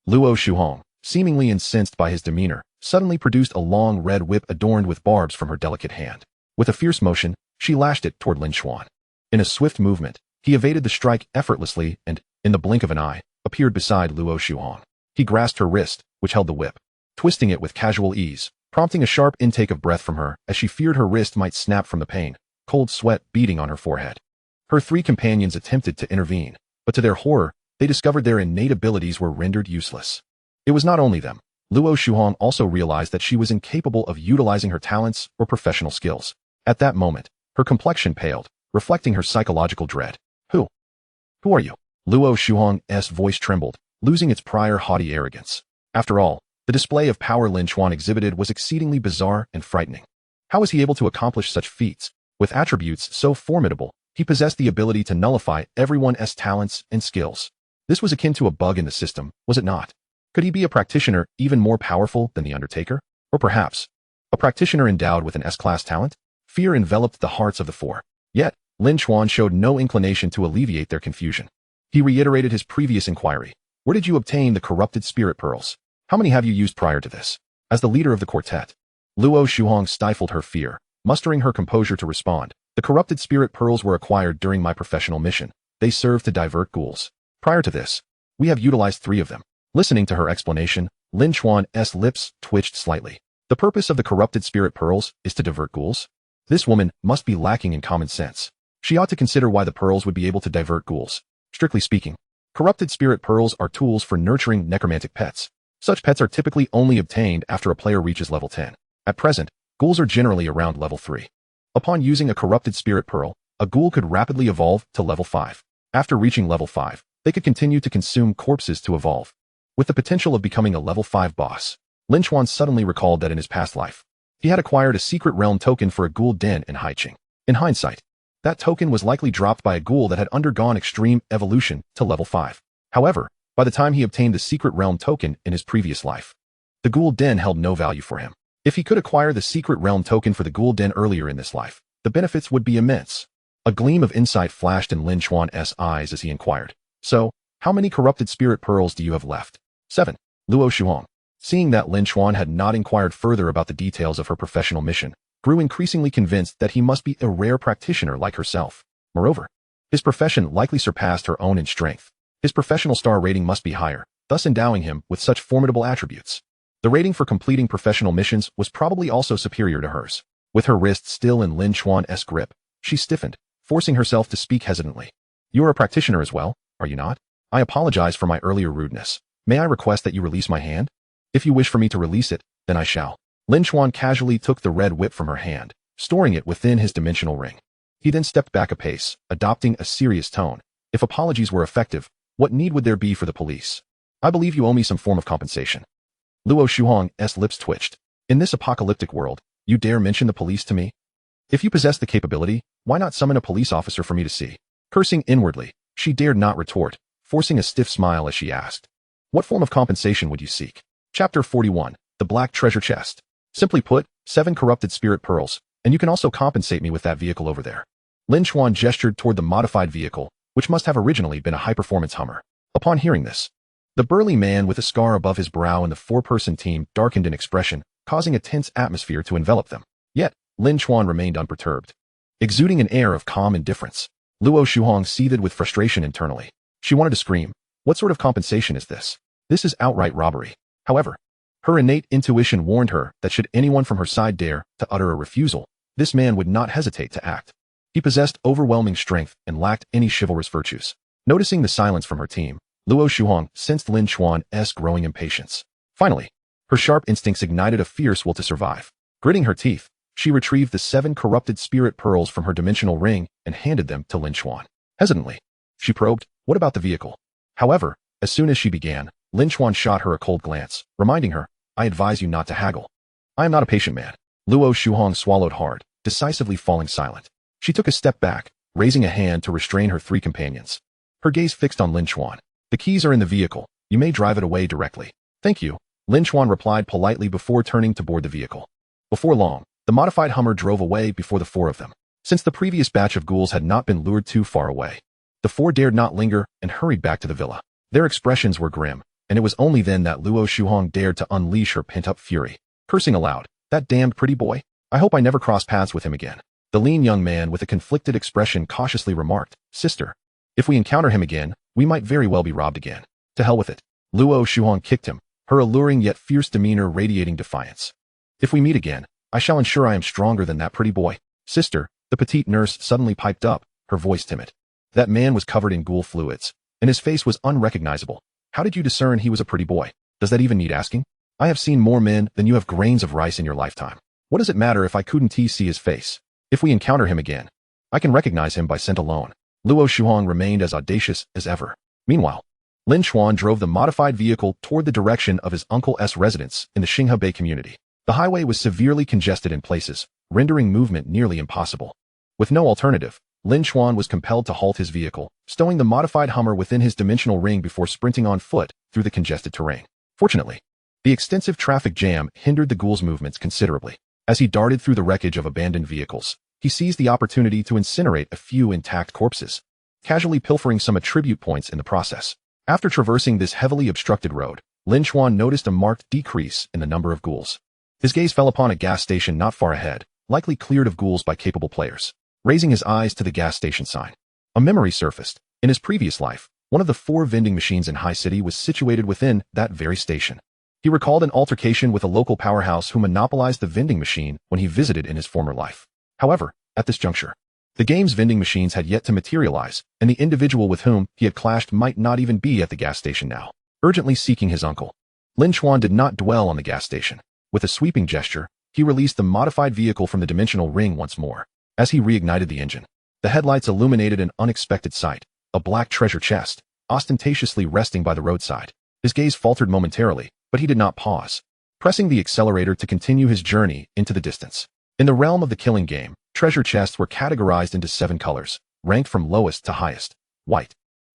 Luo Shuhong, seemingly incensed by his demeanor, suddenly produced a long red whip adorned with barbs from her delicate hand. With a fierce motion, she lashed it toward Lin Chuan. In a swift movement, he evaded the strike effortlessly and, in the blink of an eye, appeared beside Luo Shuhong. He grasped her wrist, which held the whip, twisting it with casual ease, prompting a sharp intake of breath from her as she feared her wrist might snap from the pain, cold sweat beading on her forehead. Her three companions attempted to intervene, but to their horror, they discovered their innate abilities were rendered useless. It was not only them. Luo Shuhong also realized that she was incapable of utilizing her talents or professional skills. At that moment, her complexion paled, reflecting her psychological dread. Who are you?" Luo Shuhong's voice trembled, losing its prior haughty arrogance. After all, the display of power Lin Chuan exhibited was exceedingly bizarre and frightening. How was he able to accomplish such feats? With attributes so formidable, he possessed the ability to nullify everyone's talents and skills. This was akin to a bug in the system, was it not? Could he be a practitioner even more powerful than the Undertaker? Or perhaps, a practitioner endowed with an S-class talent? Fear enveloped the hearts of the four. Yet, Lin Chuan showed no inclination to alleviate their confusion. He reiterated his previous inquiry. "Where did you obtain the corrupted spirit pearls? How many have you used prior to this?" As the leader of the quartet, Luo Shuhong stifled her fear, mustering her composure to respond. "The corrupted spirit pearls were acquired during my professional mission. They serve to divert ghouls. Prior to this, we have utilized 3 of them." Listening to her explanation, Lin Chuan's lips twitched slightly. The purpose of the corrupted spirit pearls is to divert ghouls? This woman must be lacking in common sense. She ought to consider why the pearls would be able to divert ghouls. Strictly speaking, corrupted spirit pearls are tools for nurturing necromantic pets. Such pets are typically only obtained after a player reaches level 10. At present, ghouls are generally around level 3. Upon using a corrupted spirit pearl, a ghoul could rapidly evolve to level 5. After reaching level 5, they could continue to consume corpses to evolve, with the potential of becoming a level 5 boss. Lin Chuan suddenly recalled that in his past life, he had acquired a secret realm token for a ghoul den in Haiqing. In hindsight, that token was likely dropped by a ghoul that had undergone extreme evolution to level 5. However, by the time he obtained the secret realm token in his previous life, the ghoul den held no value for him. If he could acquire the secret realm token for the ghoul den earlier in this life, the benefits would be immense. A gleam of insight flashed in Lin Chuan's eyes as he inquired, "So, how many corrupted spirit pearls do you have left?" 7. Luo Shuhong, seeing that Lin Chuan had not inquired further about the details of her professional mission, grew increasingly convinced that he must be a rare practitioner like herself. Moreover, his profession likely surpassed her own in strength. His professional star rating must be higher, thus endowing him with such formidable attributes. The rating for completing professional missions was probably also superior to hers. With her wrist still in Lin Chuan's grip, she stiffened, forcing herself to speak hesitantly. "You are a practitioner as well, are you not? I apologize for my earlier rudeness. May I request that you release my hand? If you wish for me to release it, then I shall." Lin Chuan casually took the red whip from her hand, storing it within his dimensional ring. He then stepped back a pace, adopting a serious tone. "If apologies were effective, what need would there be for the police? I believe you owe me some form of compensation." Luo Shuhong's lips twitched. "In this apocalyptic world, you dare mention the police to me? If you possess the capability, why not summon a police officer for me to see?" Cursing inwardly, she dared not retort, forcing a stiff smile as she asked, "What form of compensation would you seek?" Chapter 41, The Black Treasure Chest. Simply put, 7 corrupted spirit pearls, and you can also compensate me with that vehicle over there. Lin Chuan gestured toward the modified vehicle, which must have originally been a high-performance Hummer. Upon hearing this, the burly man with a scar above his brow in the 4-person team darkened in expression, causing a tense atmosphere to envelop them. Yet, Lin Chuan remained unperturbed. Exuding an air of calm indifference, Luo Shuhong seethed with frustration internally. She wanted to scream. What sort of compensation is this? This is outright robbery. However, her innate intuition warned her that should anyone from her side dare to utter a refusal, this man would not hesitate to act. He possessed overwhelming strength and lacked any chivalrous virtues. Noticing the silence from her team, Luo Shuhong sensed Lin Chuan's growing impatience. Finally, her sharp instincts ignited a fierce will to survive. Gritting her teeth, she retrieved the 7 corrupted spirit pearls from her dimensional ring and handed them to Lin Chuan. Hesitantly, she probed, what about the vehicle? However, as soon as she began, Lin Chuan shot her a cold glance, reminding her, I advise you not to haggle. I am not a patient man. Luo Shuhong swallowed hard, decisively falling silent. She took a step back, raising a hand to restrain her 3 companions. Her gaze fixed on Lin Chuan. The keys are in the vehicle. You may drive it away directly. Thank you, Lin Chuan replied politely before turning to board the vehicle. Before long, the modified Hummer drove away before the 4 of them. Since the previous batch of ghouls had not been lured too far away, the 4 dared not linger and hurried back to the villa. Their expressions were grim, and it was only then that Luo Shuhong dared to unleash her pent-up fury. Cursing aloud, that damned pretty boy. I hope I never cross paths with him again. The lean young man with a conflicted expression cautiously remarked, Sister, if we encounter him again, we might very well be robbed again. To hell with it. Luo Shuhong kicked him, her alluring yet fierce demeanor radiating defiance. If we meet again, I shall ensure I am stronger than that pretty boy. Sister, the petite nurse suddenly piped up, her voice timid. That man was covered in ghoul fluids, and his face was unrecognizable. How did you discern he was a pretty boy? Does that even need asking? I have seen more men than you have grains of rice in your lifetime. What does it matter if I couldn't see his face? If we encounter him again, I can recognize him by scent alone. Luo Shuhong remained as audacious as ever. Meanwhile, Lin Chuan drove the modified vehicle toward the direction of his uncle's residence in the Xinghe Bay community. The highway was severely congested in places, rendering movement nearly impossible. With no alternative, Lin Chuan was compelled to halt his vehicle, stowing the modified Hummer within his dimensional ring before sprinting on foot through the congested terrain. Fortunately, the extensive traffic jam hindered the ghoul's movements considerably. As he darted through the wreckage of abandoned vehicles, he seized the opportunity to incinerate a few intact corpses, casually pilfering some attribute points in the process. After traversing this heavily obstructed road, Lin Chuan noticed a marked decrease in the number of ghouls. His gaze fell upon a gas station not far ahead, likely cleared of ghouls by capable players. Raising his eyes to the gas station sign, a memory surfaced. In his previous life, one of the 4 vending machines in High City was situated within that very station. He recalled an altercation with a local powerhouse who monopolized the vending machine when he visited in his former life. However, at this juncture, the game's vending machines had yet to materialize, and the individual with whom he had clashed might not even be at the gas station now. Urgently seeking his uncle, Lin Chuan did not dwell on the gas station. With a sweeping gesture, he released the modified vehicle from the dimensional ring once more. As he reignited the engine, the headlights illuminated an unexpected sight, a black treasure chest, ostentatiously resting by the roadside. His gaze faltered momentarily, but he did not pause, pressing the accelerator to continue his journey into the distance. In the realm of the killing game, treasure chests were categorized into 7 colors, ranked from lowest to highest: white,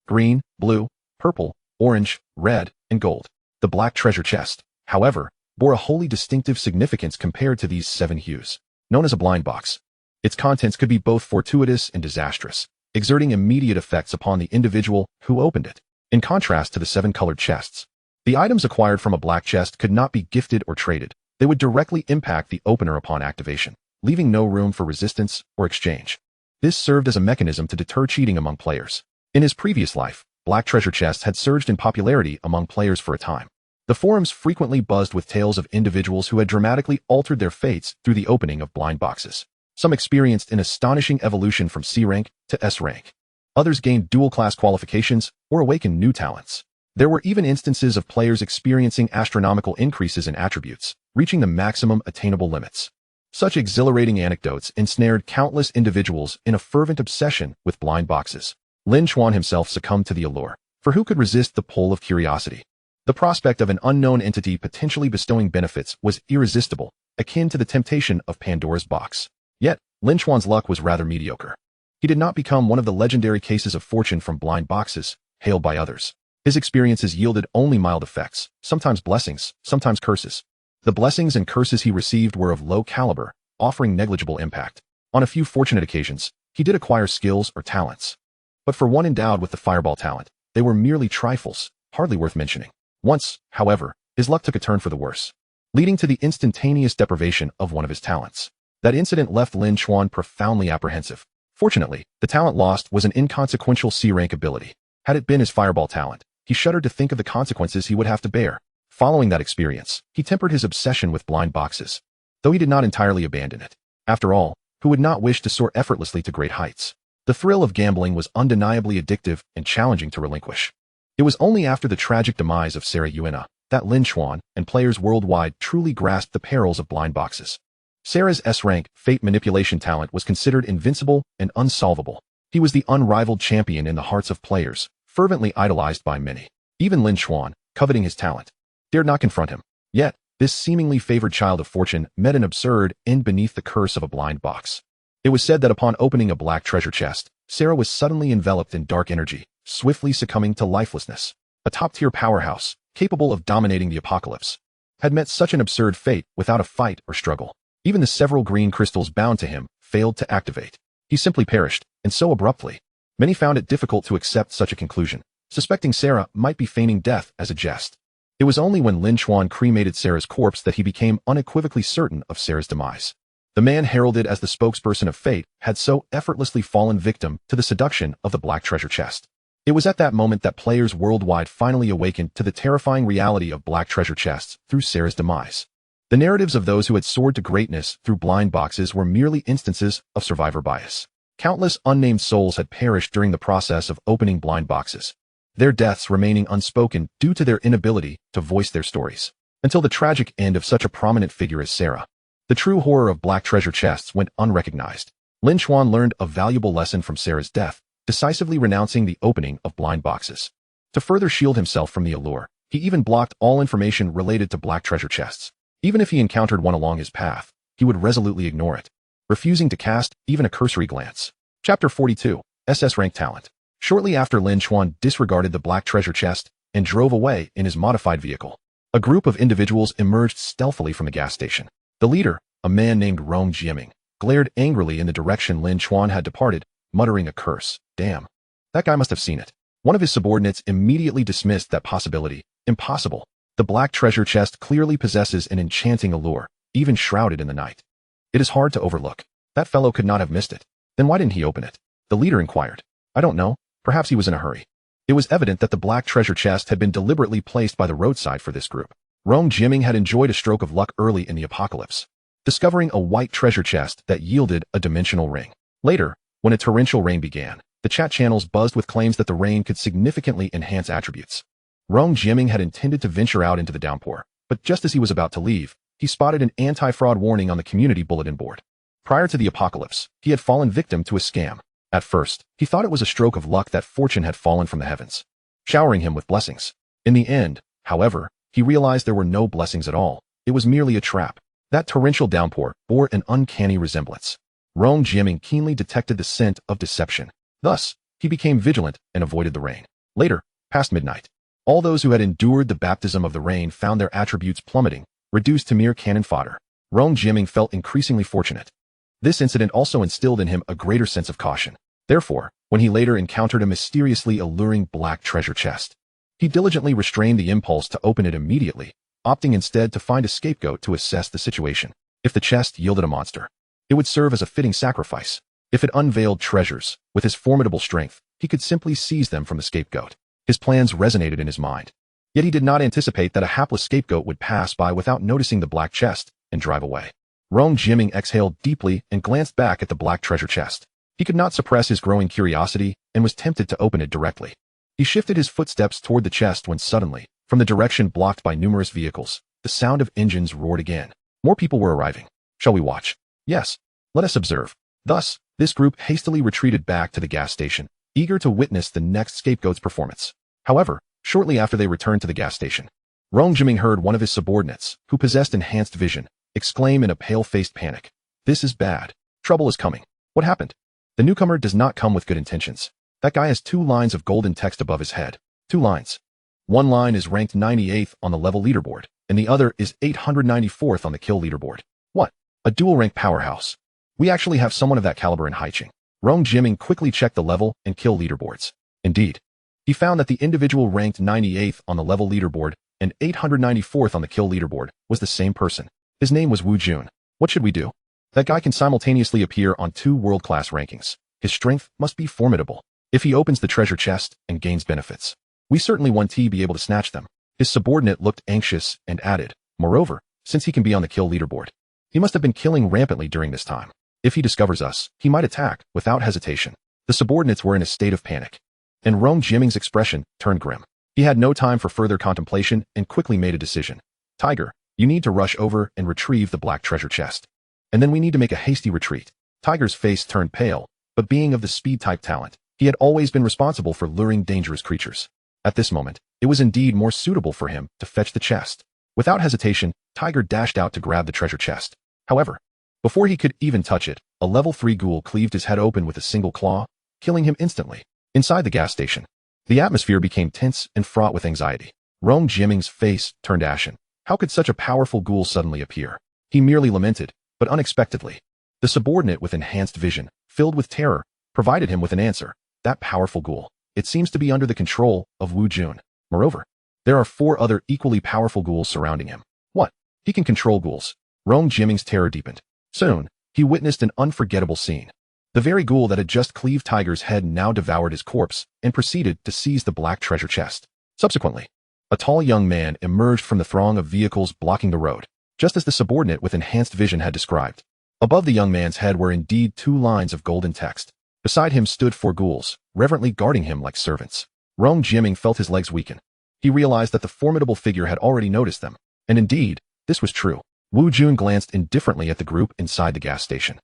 green, blue, purple, orange, red, and gold. The black treasure chest, however, bore a wholly distinctive significance compared to these 7 hues. Known as a blind box, its contents could be both fortuitous and disastrous, exerting immediate effects upon the individual who opened it. In contrast to the 7 colored chests, the items acquired from a black chest could not be gifted or traded. They would directly impact the opener upon activation, leaving no room for resistance or exchange. This served as a mechanism to deter cheating among players. In his previous life, black treasure chests had surged in popularity among players for a time. The forums frequently buzzed with tales of individuals who had dramatically altered their fates through the opening of blind boxes. Some experienced an astonishing evolution from C rank to S rank. Others gained dual class qualifications or awakened new talents. There were even instances of players experiencing astronomical increases in attributes, reaching the maximum attainable limits. Such exhilarating anecdotes ensnared countless individuals in a fervent obsession with blind boxes. Lin Chuan himself succumbed to the allure, for who could resist the pull of curiosity? The prospect of an unknown entity potentially bestowing benefits was irresistible, akin to the temptation of Pandora's box. Yet, Lin Chuan's luck was rather mediocre. He did not become one of the legendary cases of fortune from blind boxes, hailed by others. His experiences yielded only mild effects, sometimes blessings, sometimes curses. The blessings and curses he received were of low caliber, offering negligible impact. On a few fortunate occasions, he did acquire skills or talents. But for one endowed with the fireball talent, they were merely trifles, hardly worth mentioning. Once, however, his luck took a turn for the worse. leading to the instantaneous deprivation of one of his talents. That incident left Lin Chuan profoundly apprehensive. Fortunately, the talent lost was an inconsequential C-rank ability. Had it been his fireball talent, he shuddered to think of the consequences he would have to bear. Following that experience, he tempered his obsession with blind boxes, though he did not entirely abandon it. After all, who would not wish to soar effortlessly to great heights? The thrill of gambling was undeniably addictive and challenging to relinquish. It was only after the tragic demise of Sarah Yuan that Lin Chuan and players worldwide truly grasped the perils of blind boxes. Sarah's S-rank fate manipulation talent was considered invincible and unsolvable. He was the unrivaled champion in the hearts of players, fervently idolized by many. Even Lin Chuan, coveting his talent, dared not confront him. Yet, this seemingly favored child of fortune met an absurd end beneath the curse of a blind box. It was said that upon opening a black treasure chest, Sarah was suddenly enveloped in dark energy, swiftly succumbing to lifelessness. A top-tier powerhouse, capable of dominating the apocalypse, had met such an absurd fate without a fight or struggle. Even the several green crystals bound to him failed to activate. He simply perished, and so abruptly. Many found it difficult to accept such a conclusion, suspecting Sarah might be feigning death as a jest. It was only when Lin Chuan cremated Sarah's corpse that he became unequivocally certain of Sarah's demise. The man heralded as the spokesperson of fate had so effortlessly fallen victim to the seduction of the black treasure chest. It was at that moment that players worldwide finally awakened to the terrifying reality of black treasure chests through Sarah's demise. The narratives of those who had soared to greatness through blind boxes were merely instances of survivor bias. Countless unnamed souls had perished during the process of opening blind boxes, their deaths remaining unspoken due to their inability to voice their stories. Until the tragic end of such a prominent figure as Sarah. The true horror of black treasure chests went unrecognized. Lin Chuan learned a valuable lesson from Sarah's death, decisively renouncing the opening of blind boxes. To further shield himself from the allure, he even blocked all information related to black treasure chests. Even if he encountered one along his path, he would resolutely ignore it, refusing to cast even a cursory glance. Chapter 42, SS Rank Talent. Shortly after Lin Chuan disregarded the black treasure chest and drove away in his modified vehicle, a group of individuals emerged stealthily from the gas station. The leader, a man named Rong Jieming, glared angrily in the direction Lin Chuan had departed, muttering a curse. Damn. That guy must have seen it. One of his subordinates immediately dismissed that possibility. Impossible. The black treasure chest clearly possesses an enchanting allure, even shrouded in the night. It is hard to overlook. That fellow could not have missed it. Then why didn't he open it? The leader inquired. I don't know. Perhaps he was in a hurry. It was evident that the black treasure chest had been deliberately placed by the roadside for this group. Rong Jieming had enjoyed a stroke of luck early in the apocalypse, discovering a white treasure chest that yielded a dimensional ring. Later, when a torrential rain began, the chat channels buzzed with claims that the rain could significantly enhance attributes. Rong Jieming had intended to venture out into the downpour, but just as he was about to leave, he spotted an anti-fraud warning on the community bulletin board. Prior to the apocalypse, he had fallen victim to a scam. At first, he thought it was a stroke of luck that fortune had fallen from the heavens, showering him with blessings. In the end, however, he realized there were no blessings at all. It was merely a trap. That torrential downpour bore an uncanny resemblance. Rong Jieming keenly detected the scent of deception. Thus, he became vigilant and avoided the rain. Later, past midnight, all those who had endured the baptism of the rain found their attributes plummeting, reduced to mere cannon fodder. Rong Jieming felt increasingly fortunate. This incident also instilled in him a greater sense of caution. Therefore, when he later encountered a mysteriously alluring black treasure chest, he diligently restrained the impulse to open it immediately, opting instead to find a scapegoat to assess the situation. If the chest yielded a monster, it would serve as a fitting sacrifice. If it unveiled treasures, with his formidable strength, he could simply seize them from the scapegoat. His plans resonated in his mind. Yet he did not anticipate that a hapless scapegoat would pass by without noticing the black chest and drive away. Rong Jieming exhaled deeply and glanced back at the black treasure chest. He could not suppress his growing curiosity and was tempted to open it directly. He shifted his footsteps toward the chest when suddenly, from the direction blocked by numerous vehicles, the sound of engines roared again. More people were arriving. Shall we watch? Yes. Let us observe. Thus, this group hastily retreated back to the gas station, eager to witness the next scapegoat's performance. However, shortly after they returned to the gas station, Rong Jieming heard one of his subordinates, who possessed enhanced vision, exclaim in a pale-faced panic. This is bad. Trouble is coming. What happened? The newcomer does not come with good intentions. That guy has 2 lines of golden text above his head. 2 lines. One line is ranked 98th on the level leaderboard, and the other is 894th on the kill leaderboard. What? A dual rank powerhouse. We actually have someone of that caliber in Haiching. Rong Jieming quickly checked the level and kill leaderboards. Indeed, he found that the individual ranked 98th on the level leaderboard and 894th on the kill leaderboard, was the same person. His name was Wu Jun. What should we do? That guy can simultaneously appear on 2 world-class rankings. His strength must be formidable. If he opens the treasure chest and gains benefits, we certainly want to be able to snatch them. His subordinate looked anxious and added, moreover, since he can be on the kill leaderboard, he must have been killing rampantly during this time. If he discovers us, he might attack without hesitation. The subordinates were in a state of panic, and Rong Jimming's expression turned grim. He had no time for further contemplation and quickly made a decision. Tiger, you need to rush over and retrieve the black treasure chest. And then we need to make a hasty retreat. Tiger's face turned pale, but being of the speed-type talent, he had always been responsible for luring dangerous creatures. At this moment, it was indeed more suitable for him to fetch the chest. Without hesitation, Tiger dashed out to grab the treasure chest. However, before he could even touch it, a level 3 ghoul cleaved his head open with a single claw, killing him instantly. Inside the gas station, the atmosphere became tense and fraught with anxiety. Rong Jimming's face turned ashen. How could such a powerful ghoul suddenly appear? He merely lamented, but unexpectedly, the subordinate with enhanced vision, filled with terror, provided him with an answer. That powerful ghoul, it seems to be under the control of Wu Jun. Moreover, there are 4 other equally powerful ghouls surrounding him. What? He can control ghouls. Rong Jimming's terror deepened. Soon, he witnessed an unforgettable scene. The very ghoul that had just cleaved Tiger's head now devoured his corpse and proceeded to seize the black treasure chest. Subsequently, a tall young man emerged from the throng of vehicles blocking the road, just as the subordinate with enhanced vision had described. Above the young man's head were indeed 2 lines of golden text. Beside him stood 4 ghouls, reverently guarding him like servants. Rong Jimming felt his legs weaken. He realized that the formidable figure had already noticed them, and indeed, this was true. Wu Jun glanced indifferently at the group inside the gas station,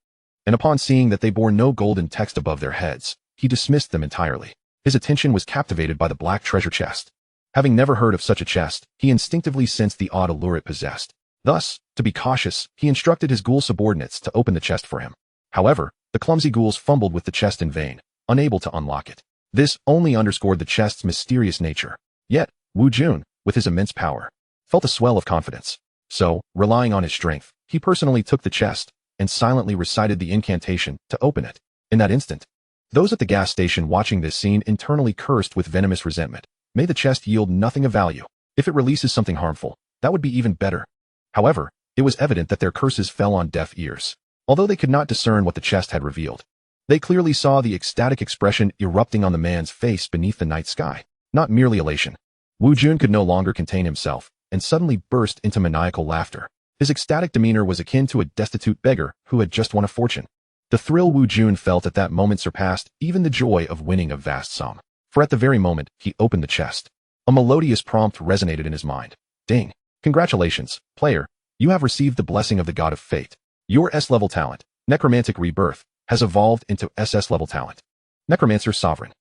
and upon seeing that they bore no golden text above their heads, he dismissed them entirely. His attention was captivated by the black treasure chest. Having never heard of such a chest, he instinctively sensed the odd allure it possessed. Thus, to be cautious, he instructed his ghoul subordinates to open the chest for him. However, the clumsy ghouls fumbled with the chest in vain, unable to unlock it. This only underscored the chest's mysterious nature. Yet, Wu Jun, with his immense power, felt a swell of confidence. So, relying on his strength, he personally took the chest and silently recited the incantation to open it. In that instant, those at the gas station watching this scene internally cursed with venomous resentment. May the chest yield nothing of value. If it releases something harmful, that would be even better. However, it was evident that their curses fell on deaf ears. Although they could not discern what the chest had revealed, they clearly saw the ecstatic expression erupting on the man's face beneath the night sky. Not merely elation. Wu Jun could no longer contain himself and suddenly burst into maniacal laughter. His ecstatic demeanor was akin to a destitute beggar who had just won a fortune. The thrill Wu Jun felt at that moment surpassed even the joy of winning a vast sum. For at the very moment he opened the chest, a melodious prompt resonated in his mind. Ding! Congratulations, player. You have received the blessing of the god of fate. Your S-level talent, Necromantic Rebirth, has evolved into SS-level talent. Necromancer Sovereign.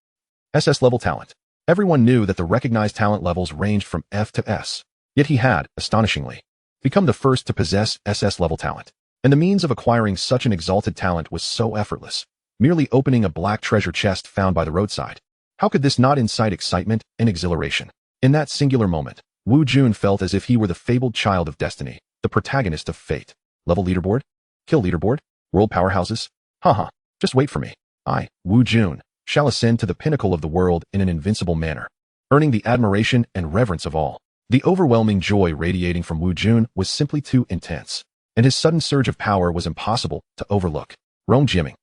SS-level talent. Everyone knew that the recognized talent levels ranged from F to S. Yet he had, astonishingly, become the first to possess SS-level talent. And the means of acquiring such an exalted talent was so effortless, merely opening a black treasure chest found by the roadside. How could this not incite excitement and exhilaration? In that singular moment, Wu Jun felt as if he were the fabled child of destiny, the protagonist of fate. Level leaderboard? Kill leaderboard? World powerhouses? Haha, just wait for me. I, Wu Jun, shall ascend to the pinnacle of the world in an invincible manner, earning the admiration and reverence of all. The overwhelming joy radiating from Wu Jun was simply too intense, and his sudden surge of power was impossible to overlook. Rong Jimming,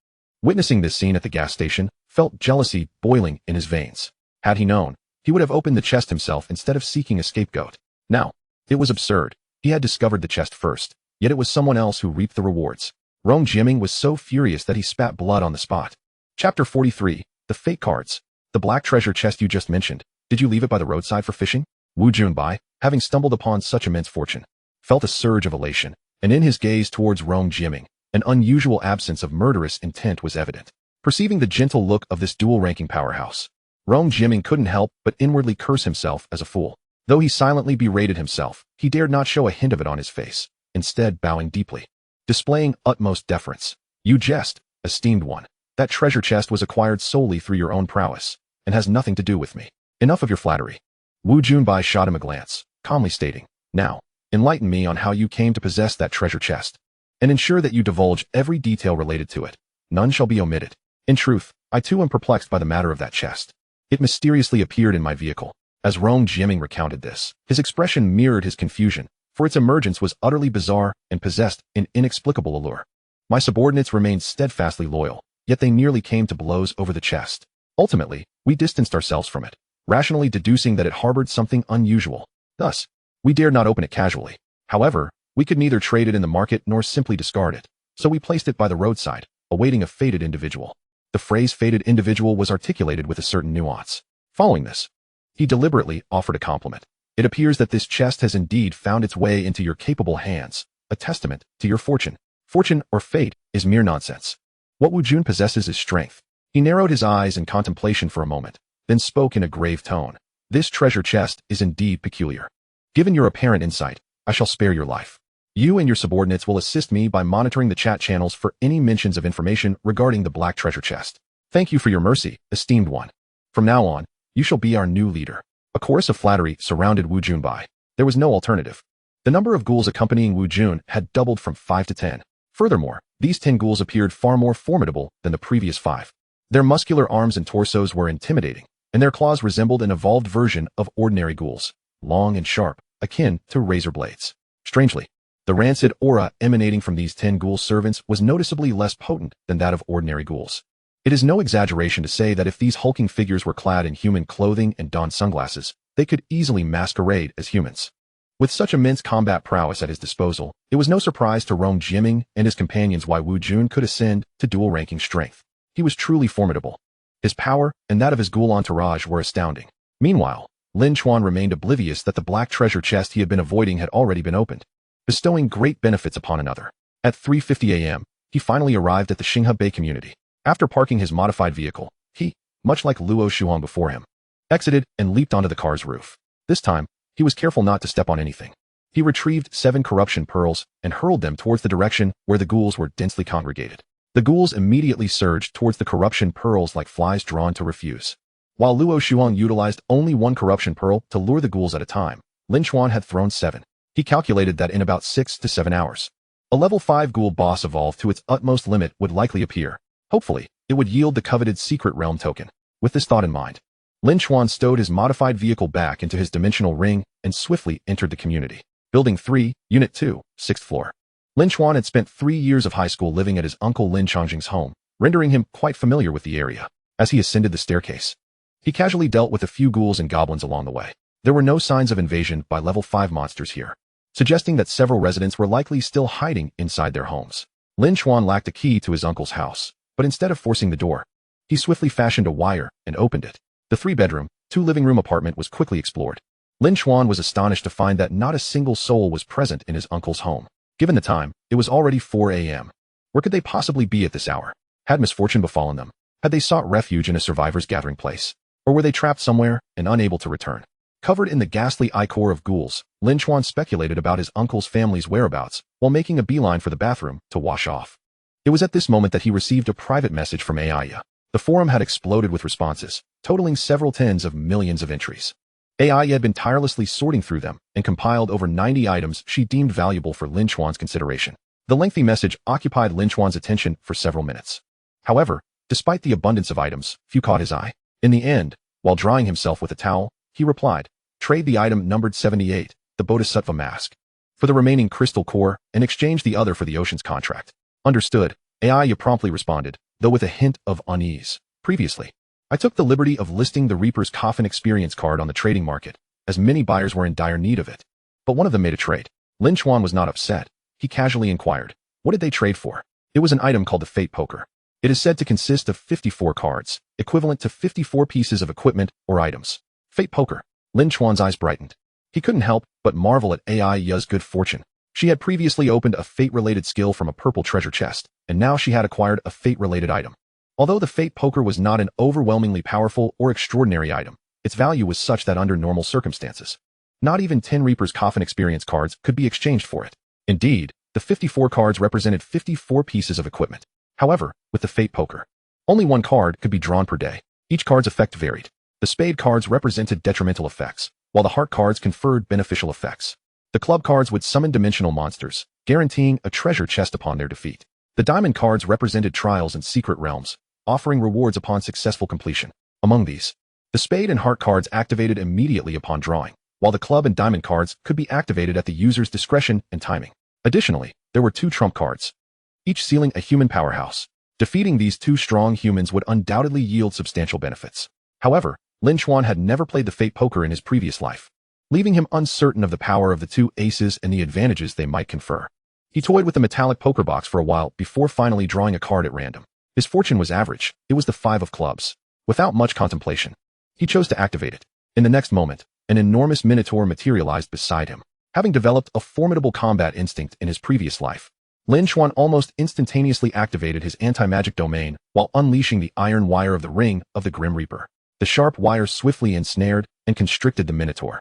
witnessing this scene at the gas station, felt jealousy boiling in his veins. Had he known, he would have opened the chest himself instead of seeking a scapegoat. Now, it was absurd. He had discovered the chest first, yet it was someone else who reaped the rewards. Rong Jimming was so furious that he spat blood on the spot. Chapter 43, The Fate Cards. The black treasure chest you just mentioned, did you leave it by the roadside for fishing? Wu Junbai, having stumbled upon such immense fortune, felt a surge of elation, and in his gaze towards Rong Jimming, an unusual absence of murderous intent was evident. Perceiving the gentle look of this dual-ranking powerhouse, Rong Jimming couldn't help but inwardly curse himself as a fool. Though he silently berated himself, he dared not show a hint of it on his face, instead bowing deeply, displaying utmost deference. You jest, esteemed one. That treasure chest was acquired solely through your own prowess, and has nothing to do with me. Enough of your flattery. Wu Junbai shot him a glance, calmly stating, Now, enlighten me on how you came to possess that treasure chest, and ensure that you divulge every detail related to it. None shall be omitted. In truth, I too am perplexed by the matter of that chest. It mysteriously appeared in my vehicle, As Rong Jiaming recounted this, his expression mirrored his confusion, for its emergence was utterly bizarre and possessed an inexplicable allure. My subordinates remained steadfastly loyal, yet they nearly came to blows over the chest. Ultimately, we distanced ourselves from it, rationally deducing that it harbored something unusual. Thus, we dared not open it casually. However, we could neither trade it in the market nor simply discard it, so we placed it by the roadside, awaiting a fated individual. The phrase fated individual was articulated with a certain nuance. Following this, he deliberately offered a compliment. It appears that this chest has indeed found its way into your capable hands, a testament to your fortune. Fortune or fate is mere nonsense. What Wu Jun possesses is strength. He narrowed his eyes in contemplation for a moment, then spoke in a grave tone. This treasure chest is indeed peculiar. Given your apparent insight, I shall spare your life. You and your subordinates will assist me by monitoring the chat channels for any mentions of information regarding the black treasure chest. Thank you for your mercy, esteemed one. From now on, you shall be our new leader. A chorus of flattery surrounded Wu Junbai. There was no alternative. The number of ghouls accompanying Wu Jun had doubled from 5 to 10. Furthermore, these 10 ghouls appeared far more formidable than the previous 5. Their muscular arms and torsos were intimidating, and their claws resembled an evolved version of ordinary ghouls, long and sharp, akin to razor blades. Strangely, the rancid aura emanating from these 10 ghoul servants was noticeably less potent than that of ordinary ghouls. It is no exaggeration to say that if these hulking figures were clad in human clothing and donned sunglasses, they could easily masquerade as humans. With such immense combat prowess at his disposal, it was no surprise to Rong Jiaming and his companions why Wu Jun could ascend to dual-ranking strength. He was truly formidable. His power and that of his ghoul entourage were astounding. Meanwhile, Lin Chuan remained oblivious that the black treasure chest he had been avoiding had already been opened, bestowing great benefits upon another. At 3:50 a.m., he finally arrived at the Xinghe Bay community. After parking his modified vehicle, he, much like Luo Shuang before him, exited and leaped onto the car's roof. This time, he was careful not to step on anything. He retrieved 7 corruption pearls and hurled them towards the direction where the ghouls were densely congregated. The ghouls immediately surged towards the corruption pearls like flies drawn to refuse. While Luo Shuang utilized only 1 corruption pearl to lure the ghouls at a time, Lin Chuan had thrown 7. He calculated that in about 6 to 7 hours, a level 5 ghoul boss evolved to its utmost limit would likely appear. Hopefully, it would yield the coveted secret realm token. With this thought in mind, Lin Chuan stowed his modified vehicle back into his dimensional ring and swiftly entered the community. Building 3, Unit 2, 6th floor. Lin Chuan had spent 3 years of high school living at his uncle Lin Changjing's home, rendering him quite familiar with the area. As he ascended the staircase, he casually dealt with a few ghouls and goblins along the way. There were no signs of invasion by level 5 monsters here, suggesting that several residents were likely still hiding inside their homes. Lin Chuan lacked a key to his uncle's house, but instead of forcing the door, he swiftly fashioned a wire and opened it. The 3-bedroom, 2-living-room apartment was quickly explored. Lin Chuan was astonished to find that not a single soul was present in his uncle's home. Given the time, it was already 4 a.m. Where could they possibly be at this hour? Had misfortune befallen them? Had they sought refuge in a survivors' gathering place? Or were they trapped somewhere and unable to return? Covered in the ghastly ichor of ghouls, Lin Chuan speculated about his uncle's family's whereabouts while making a beeline for the bathroom to wash off. It was at this moment that he received a private message from Aya. The forum had exploded with responses, totaling several tens of millions of entries. Aya had been tirelessly sorting through them and compiled over 90 items she deemed valuable for Lin Chuan's consideration. The lengthy message occupied Lin Chuan's attention for several minutes. However, despite the abundance of items, few caught his eye. In the end, while drying himself with a towel, he replied, "Trade the item numbered 78, the Bodhisattva mask, for the remaining crystal core and exchange the other for the ocean's contract." Understood, Aya promptly responded, though with a hint of unease. Previously, I took the liberty of listing the Reaper's Coffin experience card on the trading market, as many buyers were in dire need of it. But one of them made a trade. Lin Chuan was not upset. He casually inquired, what did they trade for? It was an item called the Fate Poker. It is said to consist of 54 cards, equivalent to 54 pieces of equipment or items. Fate Poker. Lin Chuan's eyes brightened. He couldn't help but marvel at Aya's good fortune. She had previously opened a fate-related skill from a purple treasure chest, and now she had acquired a fate-related item. Although the Fate Poker was not an overwhelmingly powerful or extraordinary item, its value was such that under normal circumstances, not even 10 Reaper's Coffin experience cards could be exchanged for it. Indeed, the 54 cards represented 54 pieces of equipment. However, with the Fate Poker, only 1 card could be drawn per day. Each card's effect varied. The Spade cards represented detrimental effects, while the Heart cards conferred beneficial effects. The Club cards would summon dimensional monsters, guaranteeing a treasure chest upon their defeat. The Diamond cards represented trials and secret realms, offering rewards upon successful completion. Among these, The spade and heart cards activated immediately upon drawing, while the club and diamond cards could be activated at the user's discretion and timing. Additionally, there were 2 trump cards, each sealing a human powerhouse. Defeating these 2 strong humans would undoubtedly yield substantial benefits. However, Lin Chuan had never played the fate poker in his previous life, leaving him uncertain of the power of the 2 aces and the advantages they might confer. He toyed with the metallic poker box for a while before finally drawing a card at random. His fortune was average. It was the 5 of clubs. Without much contemplation, he chose to activate it. In the next moment, an enormous minotaur materialized beside him. Having developed a formidable combat instinct in his previous life, Lin Chuan almost instantaneously activated his anti-magic domain while unleashing the iron wire of the ring of the Grim Reaper. The sharp wire swiftly ensnared and constricted the minotaur.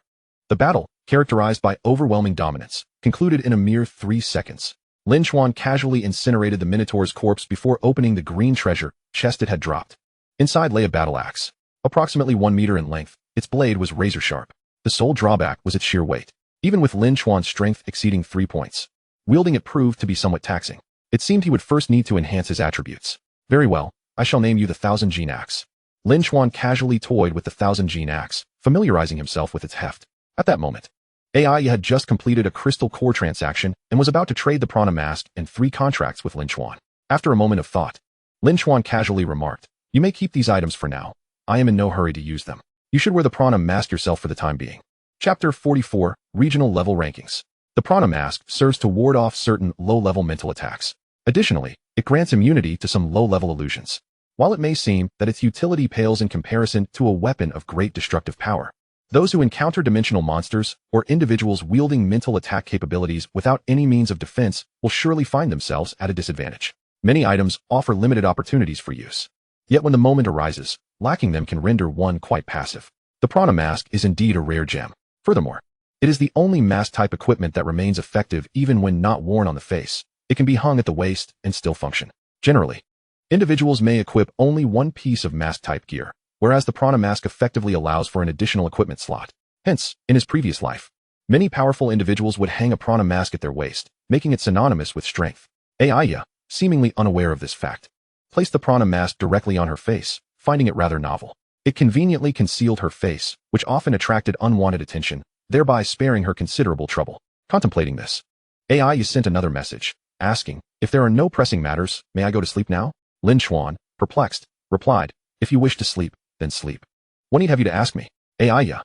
The battle, characterized by overwhelming dominance, concluded in a mere 3 seconds. Lin Chuan casually incinerated the minotaur's corpse before opening the green treasure chest it had dropped. Inside lay a battle axe. Approximately 1 meter in length, its blade was razor sharp. The sole drawback was its sheer weight. Even with Lin Chuan's strength exceeding 3 points, wielding it proved to be somewhat taxing. It seemed he would first need to enhance his attributes. Very well, I shall name you the 1000-gene axe. Lin Chuan casually toyed with the 1000-gene axe, familiarizing himself with its heft. At that moment, AI had just completed a crystal core transaction and was about to trade the prana mask and 3 contracts with Lin Chuan. After a moment of thought, Lin Chuan casually remarked, "You may keep these items for now. I am in no hurry to use them. You should wear the prana mask yourself for the time being." Chapter 44, Regional Level Rankings. The prana mask serves to ward off certain low-level mental attacks. Additionally, it grants immunity to some low-level illusions. While it may seem that its utility pales in comparison to a weapon of great destructive power, those who encounter dimensional monsters or individuals wielding mental attack capabilities without any means of defense will surely find themselves at a disadvantage. Many items offer limited opportunities for use. Yet when the moment arises, lacking them can render one quite passive. The prana mask is indeed a rare gem. Furthermore, it is the only mask-type equipment that remains effective even when not worn on the face. It can be hung at the waist and still function. Generally, individuals may equip only one piece of mask-type gear, whereas the prana mask effectively allows for an additional equipment slot. Hence, in his previous life, many powerful individuals would hang a prana mask at their waist, making it synonymous with strength. Aya, seemingly unaware of this fact, placed the prana mask directly on her face, finding it rather novel. It conveniently concealed her face, which often attracted unwanted attention, thereby sparing her considerable trouble. Contemplating this, Aya sent another message, asking, "If there are no pressing matters, may I go to sleep now?" Lin Chuan, perplexed, replied, "If you wish to sleep, then sleep. What need have you to ask me?" Aya.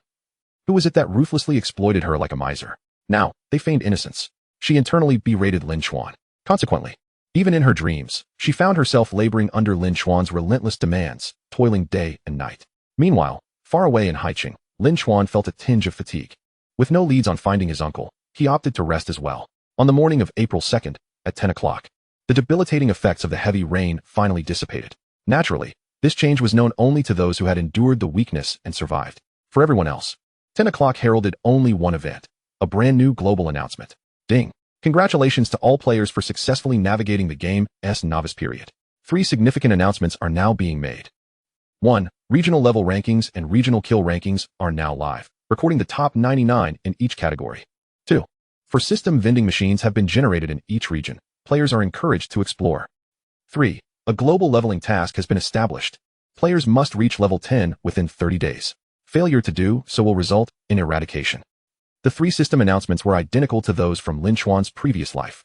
Who was it that ruthlessly exploited her like a miser? Now, they feigned innocence. She internally berated Lin Chuan. Consequently, even in her dreams, she found herself laboring under Lin Chuan's relentless demands, toiling day and night. Meanwhile, far away in Haicheng, Lin Chuan felt a tinge of fatigue. With no leads on finding his uncle, he opted to rest as well. On the morning of April 2nd, at 10 o'clock, the debilitating effects of the heavy rain finally dissipated. Naturally, this change was known only to those who had endured the weakness and survived. For everyone else, 10 o'clock heralded only one event, a brand new global announcement. Ding! Congratulations to all players for successfully navigating the game's novice period. 3 significant announcements are now being made. 1. Regional level rankings and regional kill rankings are now live, recording the top 99 in each category. 2. For system vending machines have been generated in each region. Players are encouraged to explore. 3. A global leveling task has been established. Players must reach level 10 within 30 days. Failure to do so will result in eradication. The 3 system announcements were identical to those from Lin Chuan's previous life.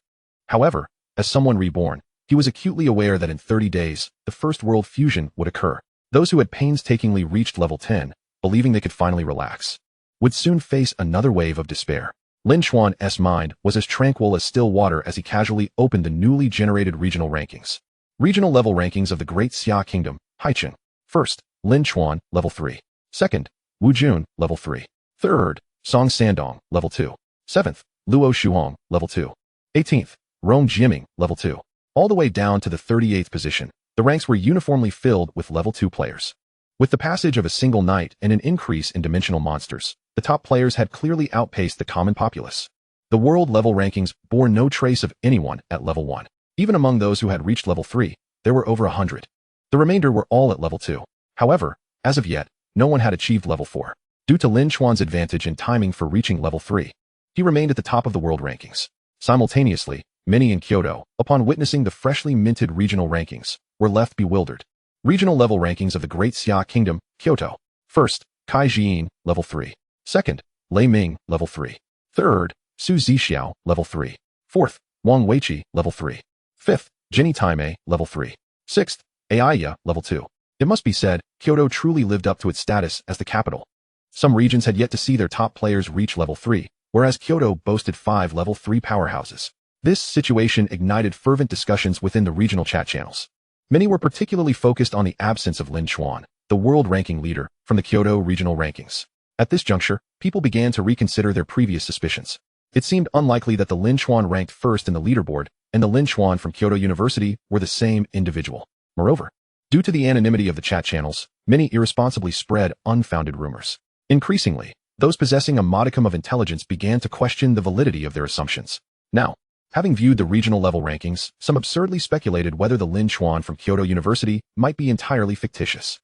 However, as someone reborn, he was acutely aware that in 30 days, the first world fusion would occur. Those who had painstakingly reached level 10, believing they could finally relax, would soon face another wave of despair. Lin Chuan's mind was as tranquil as still water as he casually opened the newly generated regional rankings. Regional level rankings of the Great Xia Kingdom, Haicheng. First, Lin Chuan, level 3. Second, Wu Jun, level 3. Third, Song Sandong, level 2. 7th, Luo Shuhong, level 2. 18th, Rong Jiming, level 2. All the way down to the 38th position, the ranks were uniformly filled with level 2 players. With the passage of a single night and an increase in dimensional monsters, the top players had clearly outpaced the common populace. The world level rankings bore no trace of anyone at level 1. Even among those who had reached level 3, there were over 100. The remainder were all at level 2. However, as of yet, no one had achieved level 4. Due to Lin Chuan's advantage in timing for reaching level 3, he remained at the top of the world rankings. Simultaneously, many in Kyoto, upon witnessing the freshly minted regional rankings, were left bewildered. Regional level rankings of the Great Xia Kingdom, Kyoto. First, Kai Jian, level 3. Second, Lei Ming, level 3. Third, Su Zixiao, level 3. Fourth, Wang Weiqi, level 3. Fifth, Jinny Taimei, level 3. Sixth, Aiya, level 2. It must be said, Kyoto truly lived up to its status as the capital. Some regions had yet to see their top players reach level 3, whereas Kyoto boasted 5 level 3 powerhouses. This situation ignited fervent discussions within the regional chat channels. Many were particularly focused on the absence of Lin Chuan, the world ranking leader, from the Kyoto regional rankings. At this juncture, people began to reconsider their previous suspicions. It seemed unlikely that the Lin Chuan ranked first in the leaderboard and the Lin Chuan from Kyoto University were the same individual. Moreover, due to the anonymity of the chat channels, many irresponsibly spread unfounded rumors. Increasingly, those possessing a modicum of intelligence began to question the validity of their assumptions. Now, having viewed the regional level rankings, some absurdly speculated whether the Lin Chuan from Kyoto University might be entirely fictitious.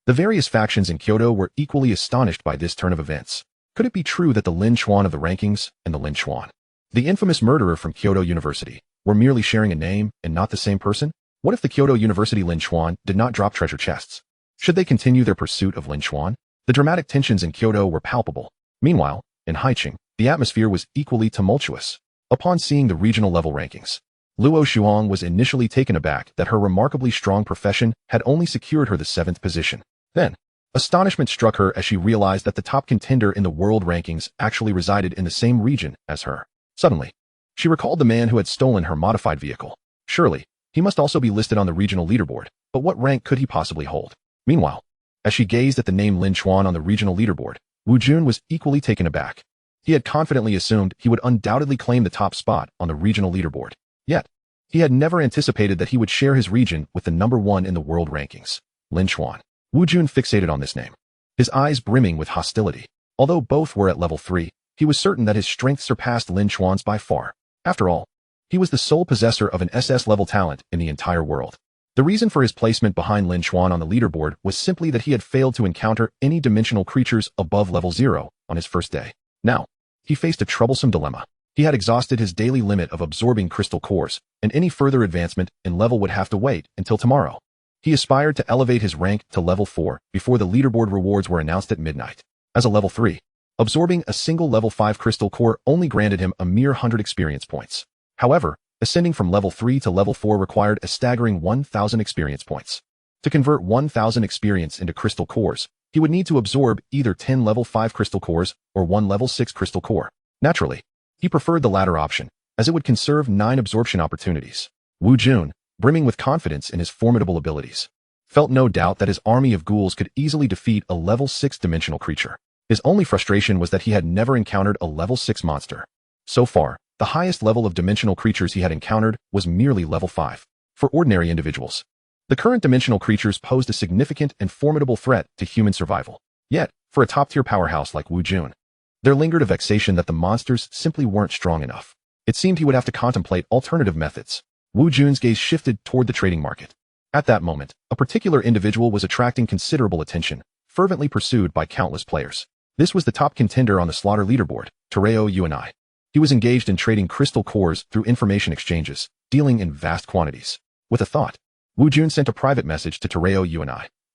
The various factions in Kyoto were equally astonished by this turn of events. Could it be true that the Lin Chuan of the rankings and the Lin Chuan, the infamous murderer from Kyoto University, were merely sharing a name and not the same person? What if the Kyoto University Lin Chuan did not drop treasure chests? Should they continue their pursuit of Lin Chuan? The dramatic tensions in Kyoto were palpable. Meanwhile, in Haicheng, the atmosphere was equally tumultuous. Upon seeing the regional level rankings, Luo Shuang was initially taken aback that her remarkably strong profession had only secured her the 7th position. Then, astonishment struck her as she realized that the top contender in the world rankings actually resided in the same region as her. Suddenly, she recalled the man who had stolen her modified vehicle. Surely, he must also be listed on the regional leaderboard, but what rank could he possibly hold? Meanwhile, as she gazed at the name Lin Chuan on the regional leaderboard, Wu Jun was equally taken aback. He had confidently assumed he would undoubtedly claim the top spot on the regional leaderboard. Yet, he had never anticipated that he would share his region with the number 1 in the world rankings, Lin Chuan. Wu Jun fixated on this name, his eyes brimming with hostility. Although both were at level 3, he was certain that his strength surpassed Lin Chuan's by far. After all, he was the sole possessor of an SS-level talent in the entire world. The reason for his placement behind Lin Chuan on the leaderboard was simply that he had failed to encounter any dimensional creatures above level 0 on his first day. Now, he faced a troublesome dilemma. He had exhausted his daily limit of absorbing crystal cores, and any further advancement in level would have to wait until tomorrow. He aspired to elevate his rank to level 4 before the leaderboard rewards were announced at midnight. As a level 3, absorbing a single level 5 crystal core only granted him a mere 100 experience points. However, ascending from level 3 to level 4 required a staggering 1,000 experience points. To convert 1,000 experience into crystal cores, he would need to absorb either 10 level 5 crystal cores or 1 level 6 crystal core. Naturally, he preferred the latter option, as it would conserve 9 absorption opportunities. Wu Jun, brimming with confidence in his formidable abilities, felt no doubt that his army of ghouls could easily defeat a level 6 dimensional creature. His only frustration was that he had never encountered a level 6 monster. So far, the highest level of dimensional creatures he had encountered was merely level 5. For ordinary individuals, the current dimensional creatures posed a significant and formidable threat to human survival. Yet, for a top-tier powerhouse like Wu Jun, there lingered a vexation that the monsters simply weren't strong enough. It seemed he would have to contemplate alternative methods. Wu Jun's gaze shifted toward the trading market. At that moment, a particular individual was attracting considerable attention, fervently pursued by countless players. This was the top contender on the slaughter leaderboard, Tereo Yuan. He was engaged in trading crystal cores through information exchanges, dealing in vast quantities. With a thought, Wu Jun sent a private message to Tereo Yuan.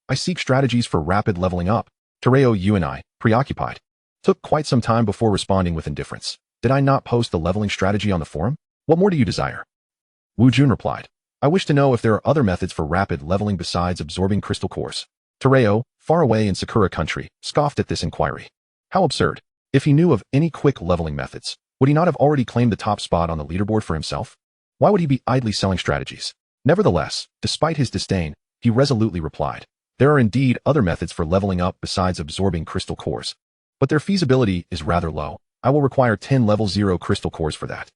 I seek strategies for rapid leveling up. Tereo Yuan, preoccupied, took quite some time before responding with indifference. Did I not post the leveling strategy on the forum? What more do you desire? Wu Jun replied, I wish to know if there are other methods for rapid leveling besides absorbing crystal cores. Tereo, far away in Sakura country, scoffed at this inquiry. How absurd. If he knew of any quick leveling methods, would he not have already claimed the top spot on the leaderboard for himself? Why would he be idly selling strategies? Nevertheless, despite his disdain, he resolutely replied, there are indeed other methods for leveling up besides absorbing crystal cores, but their feasibility is rather low. I will require 10 level 0 crystal cores for that.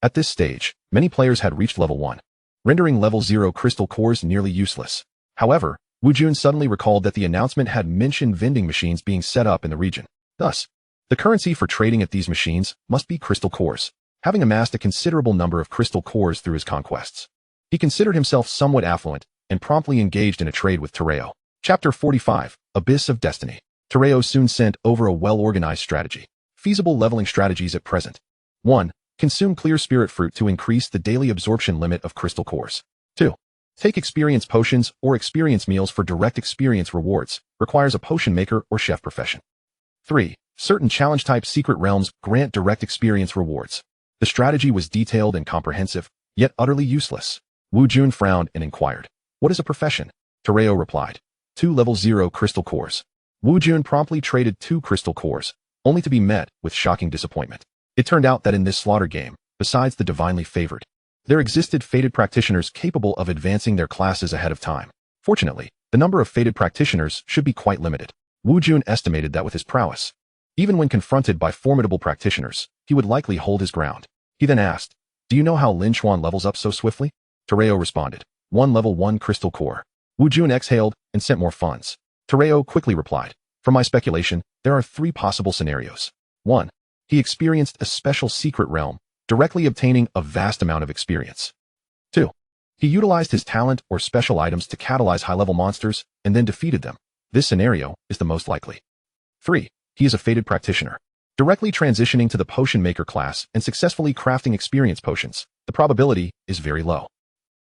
At this stage, many players had reached level 1, rendering level 0 crystal cores nearly useless. However, Wu Jun suddenly recalled that the announcement had mentioned vending machines being set up in the region. Thus, the currency for trading at these machines must be crystal cores. Having amassed a considerable number of crystal cores through his conquests, he considered himself somewhat affluent and promptly engaged in a trade with Tereo. Chapter 45, Abyss of Destiny. Tereo soon sent over a well-organized strategy. Feasible leveling strategies at present. 1. Consume clear spirit fruit to increase the daily absorption limit of crystal cores. 2. Take experience potions or experience meals for direct experience rewards. Requires a potion maker or chef profession. 3. Certain challenge-type secret realms grant direct experience rewards. The strategy was detailed and comprehensive, yet utterly useless. Wu Jun frowned and inquired, "What is a profession?" Tereo replied, 2 level 0 crystal cores. Wu Jun promptly traded 2 crystal cores, only to be met with shocking disappointment. It turned out that in this slaughter game, besides the divinely favored, there existed fated practitioners capable of advancing their classes ahead of time. Fortunately, the number of fated practitioners should be quite limited. Wu Jun estimated that with his prowess, even when confronted by formidable practitioners, he would likely hold his ground. He then asked, "Do you know how Lin Chuan levels up so swiftly?" Tereo responded, 1 level 1 crystal core. Wu Jun exhaled and sent more funds. Tereo quickly replied, "From my speculation, there are 3 possible scenarios. 1. He experienced a special secret realm, directly obtaining a vast amount of experience. 2. He utilized his talent or special items to catalyze high-level monsters and then defeated them. This scenario is the most likely. 3. He is a fated practitioner, directly transitioning to the potion maker class and successfully crafting experience potions. The probability is very low."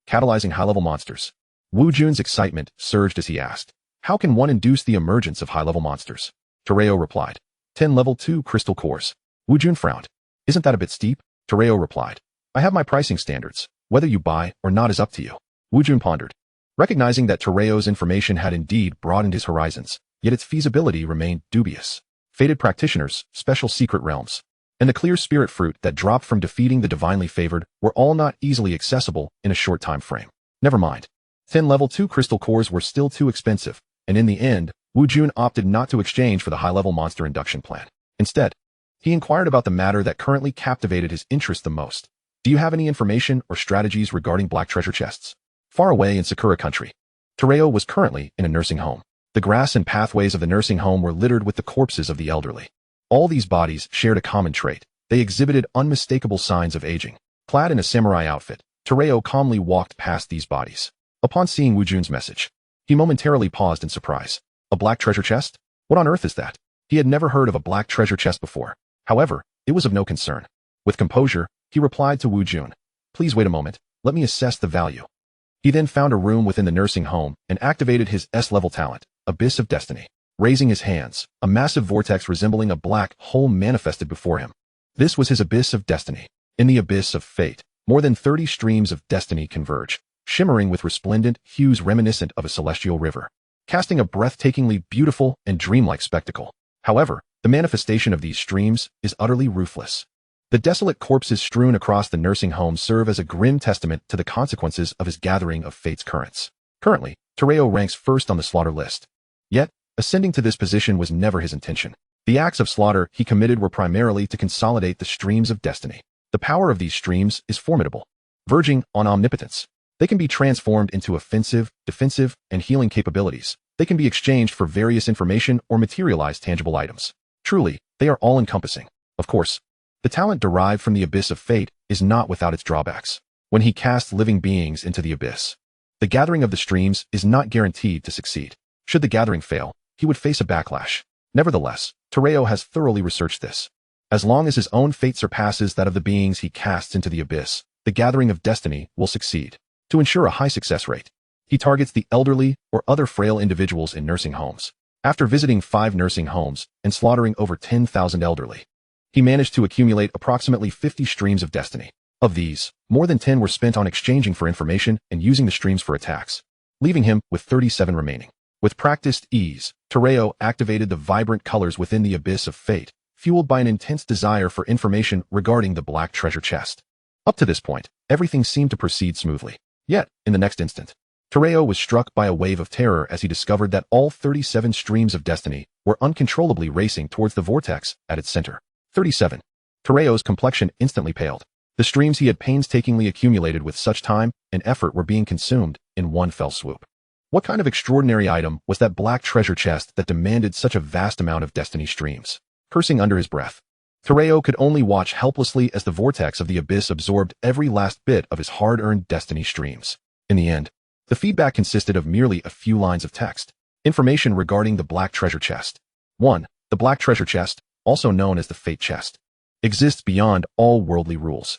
Catalyzing high-level monsters. Wu Jun's excitement surged as he asked, "How can one induce the emergence of high-level monsters?" Tereo replied, 10 level 2 crystal cores. Wu Jun frowned. "Isn't that a bit steep?" Tereo replied, "I have my pricing standards. Whether you buy or not is up to you." Wu Jun pondered, recognizing that Tereo's information had indeed broadened his horizons, yet its feasibility remained dubious. Fated practitioners, special secret realms, and the clear spirit fruit that dropped from defeating the divinely favored were all not easily accessible in a short time frame. Never mind. 10 level 2 crystal cores were still too expensive, and in the end, Wu Jun opted not to exchange for the high-level monster induction plan. Instead, he inquired about the matter that currently captivated his interest the most. "Do you have any information or strategies regarding black treasure chests?" Far away in Sakura country, Tereo was currently in a nursing home. The grass and pathways of the nursing home were littered with the corpses of the elderly. All these bodies shared a common trait. They exhibited unmistakable signs of aging. Clad in a samurai outfit, Tereo calmly walked past these bodies. Upon seeing Wu Jun's message, he momentarily paused in surprise. A black treasure chest? What on earth is that? He had never heard of a black treasure chest before. However, it was of no concern. With composure, he replied to Wu Jun, "Please wait a moment, let me assess the value." He then found a room within the nursing home and activated his S-level talent, Abyss of Destiny. Raising his hands, a massive vortex resembling a black hole manifested before him. This was his Abyss of Destiny. In the Abyss of Fate, more than 30 streams of destiny converge, shimmering with resplendent hues reminiscent of a celestial river, casting a breathtakingly beautiful and dreamlike spectacle. However, the manifestation of these streams is utterly ruthless. The desolate corpses strewn across the nursing home serve as a grim testament to the consequences of his gathering of fate's currents. Currently, Tereo ranks first on the slaughter list. Yet, ascending to this position was never his intention. The acts of slaughter he committed were primarily to consolidate the streams of destiny. The power of these streams is formidable, verging on omnipotence. They can be transformed into offensive, defensive, and healing capabilities. They can be exchanged for various information or materialized tangible items. Truly, they are all-encompassing. Of course, the talent derived from the Abyss of Fate is not without its drawbacks. When he casts living beings into the abyss, the gathering of the streams is not guaranteed to succeed. Should the gathering fail, he would face a backlash. Nevertheless, Tereo has thoroughly researched this. As long as his own fate surpasses that of the beings he casts into the abyss, the gathering of destiny will succeed. To ensure a high success rate, he targets the elderly or other frail individuals in nursing homes. After visiting 5 nursing homes and slaughtering over 10,000 elderly, he managed to accumulate approximately 50 streams of destiny. Of these, more than 10 were spent on exchanging for information and using the streams for attacks, leaving him with 37 remaining. With practiced ease, Tereo activated the vibrant colors within the Abyss of Fate, fueled by an intense desire for information regarding the black treasure chest. Up to this point, everything seemed to proceed smoothly. Yet, in the next instant, Tereo was struck by a wave of terror as he discovered that all 37 streams of destiny were uncontrollably racing towards the vortex at its center. 37. Tereo's complexion instantly paled. The streams he had painstakingly accumulated with such time and effort were being consumed in one fell swoop. What kind of extraordinary item was that black treasure chest that demanded such a vast amount of destiny streams? Cursing under his breath, Tereo could only watch helplessly as the vortex of the abyss absorbed every last bit of his hard-earned destiny streams. In the end, the feedback consisted of merely a few lines of text. Information regarding the black treasure chest. 1. The black treasure chest, also known as the fate chest, exists beyond all worldly rules.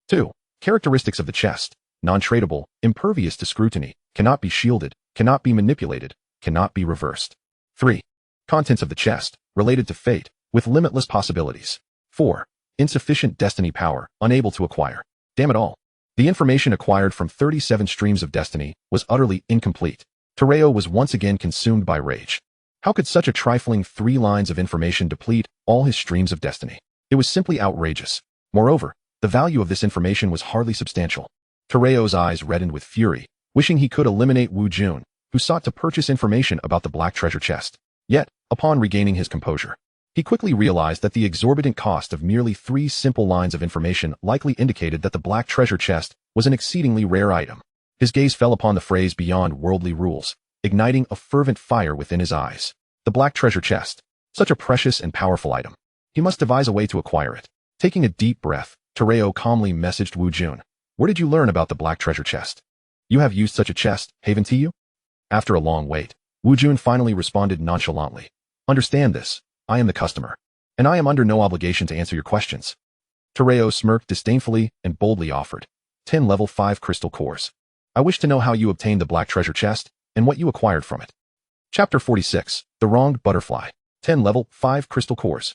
2. Characteristics of the chest. non-tradable, impervious to scrutiny, cannot be shielded, cannot be manipulated, cannot be reversed. 3. Contents of the chest, related to fate, with limitless possibilities. 4. Insufficient destiny power, unable to acquire. Damn it all. The information acquired from 37 streams of destiny was utterly incomplete. Tereo was once again consumed by rage. How could such a trifling 3 lines of information deplete all his streams of destiny? It was simply outrageous. Moreover, the value of this information was hardly substantial. Tereo's eyes reddened with fury, wishing he could eliminate Wu Jun, who sought to purchase information about the black treasure chest. Yet, upon regaining his composure, he quickly realized that the exorbitant cost of merely 3 simple lines of information likely indicated that the black treasure chest was an exceedingly rare item. His gaze fell upon the phrase beyond worldly rules, igniting a fervent fire within his eyes. The black treasure chest, such a precious and powerful item. He must devise a way to acquire it. Taking a deep breath, Tereo calmly messaged Wu Jun. Where did you learn about the black treasure chest? You have used such a chest, haven't you? After a long wait, Wu Jun finally responded nonchalantly. Understand this. I am the customer, and I am under no obligation to answer your questions. Tereo smirked disdainfully and boldly offered. 10 level 5 crystal cores. I wish to know how you obtained the black treasure chest and what you acquired from it. Chapter 46. The Wronged Butterfly. 10 level 5 crystal cores.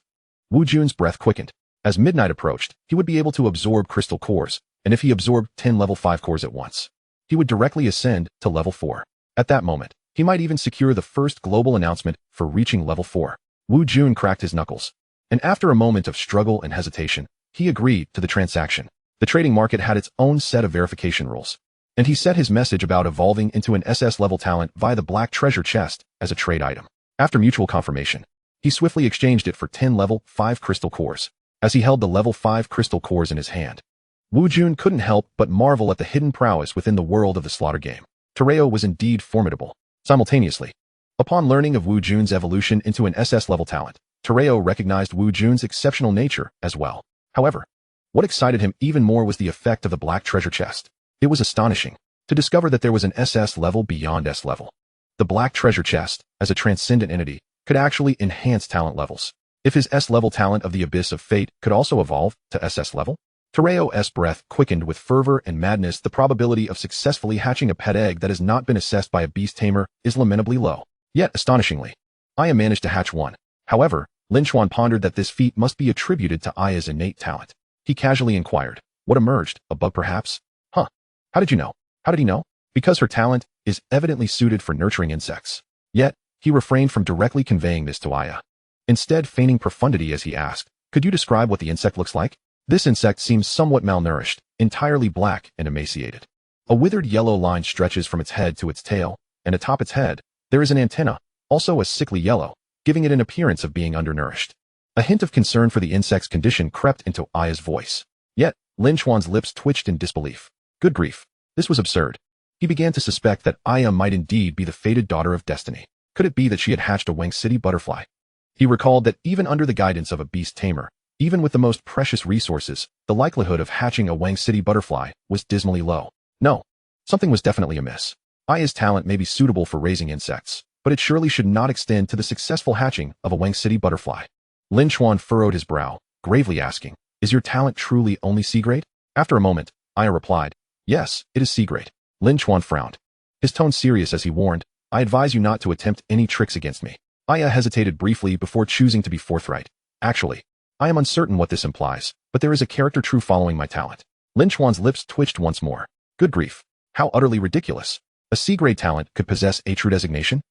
Wu Jun's breath quickened. As midnight approached, he would be able to absorb crystal cores, and if he absorbed 10 level 5 cores at once, he would directly ascend to level 4. At that moment, he might even secure the first global announcement for reaching level 4. Wu Jun cracked his knuckles, and after a moment of struggle and hesitation, he agreed to the transaction. The trading market had its own set of verification rules, and he set his message about evolving into an SS-level talent via the black treasure chest as a trade item. After mutual confirmation, he swiftly exchanged it for 10 level 5 crystal cores. As he held the level 5 crystal cores in his hand, Wu Jun couldn't help but marvel at the hidden prowess within the world of the slaughter game. Tereo was indeed formidable. Simultaneously, upon learning of Wu Jun's evolution into an SS-level talent, Tereo recognized Wu Jun's exceptional nature as well. However, what excited him even more was the effect of the black treasure chest. It was astonishing to discover that there was an SS level beyond S level. The black treasure chest, as a transcendent entity, could actually enhance talent levels. If his S-level talent of the Abyss of Fate could also evolve to SS level, Tereo's breath quickened with fervor and madness. The probability of successfully hatching a pet egg that has not been assessed by a beast tamer is lamentably low. Yet, astonishingly, Aya managed to hatch one. However, Lin Chuan pondered that this feat must be attributed to Aya's innate talent. He casually inquired, what emerged, a bug perhaps? Huh. How did you know? How did he know? Because her talent is evidently suited for nurturing insects. Yet, he refrained from directly conveying this to Aya. Instead, feigning profundity as he asked, could you describe what the insect looks like? This insect seems somewhat malnourished, entirely black and emaciated. A withered yellow line stretches from its head to its tail, and atop its head, there is an antenna, also a sickly yellow, giving it an appearance of being undernourished. A hint of concern for the insect's condition crept into Aya's voice. Yet, Lin Chuan's lips twitched in disbelief. Good grief. This was absurd. He began to suspect that Aya might indeed be the fated daughter of destiny. Could it be that she had hatched a Wang City butterfly? He recalled that even under the guidance of a beast tamer, even with the most precious resources, the likelihood of hatching a Wang City butterfly was dismally low. No, something was definitely amiss. Aya's talent may be suitable for raising insects, but it surely should not extend to the successful hatching of a Wang City butterfly. Lin Chuan furrowed his brow, gravely asking, is your talent truly only C-grade? After a moment, Aya replied, yes, it is C-grade. Lin Chuan frowned, his tone serious as he warned, I advise you not to attempt any tricks against me. Aya hesitated briefly before choosing to be forthright. Actually, I am uncertain what this implies, but there is a character true following my talent. Lin Chuan's lips twitched once more. Good grief. How utterly ridiculous. A C-grade talent could possess a true designation?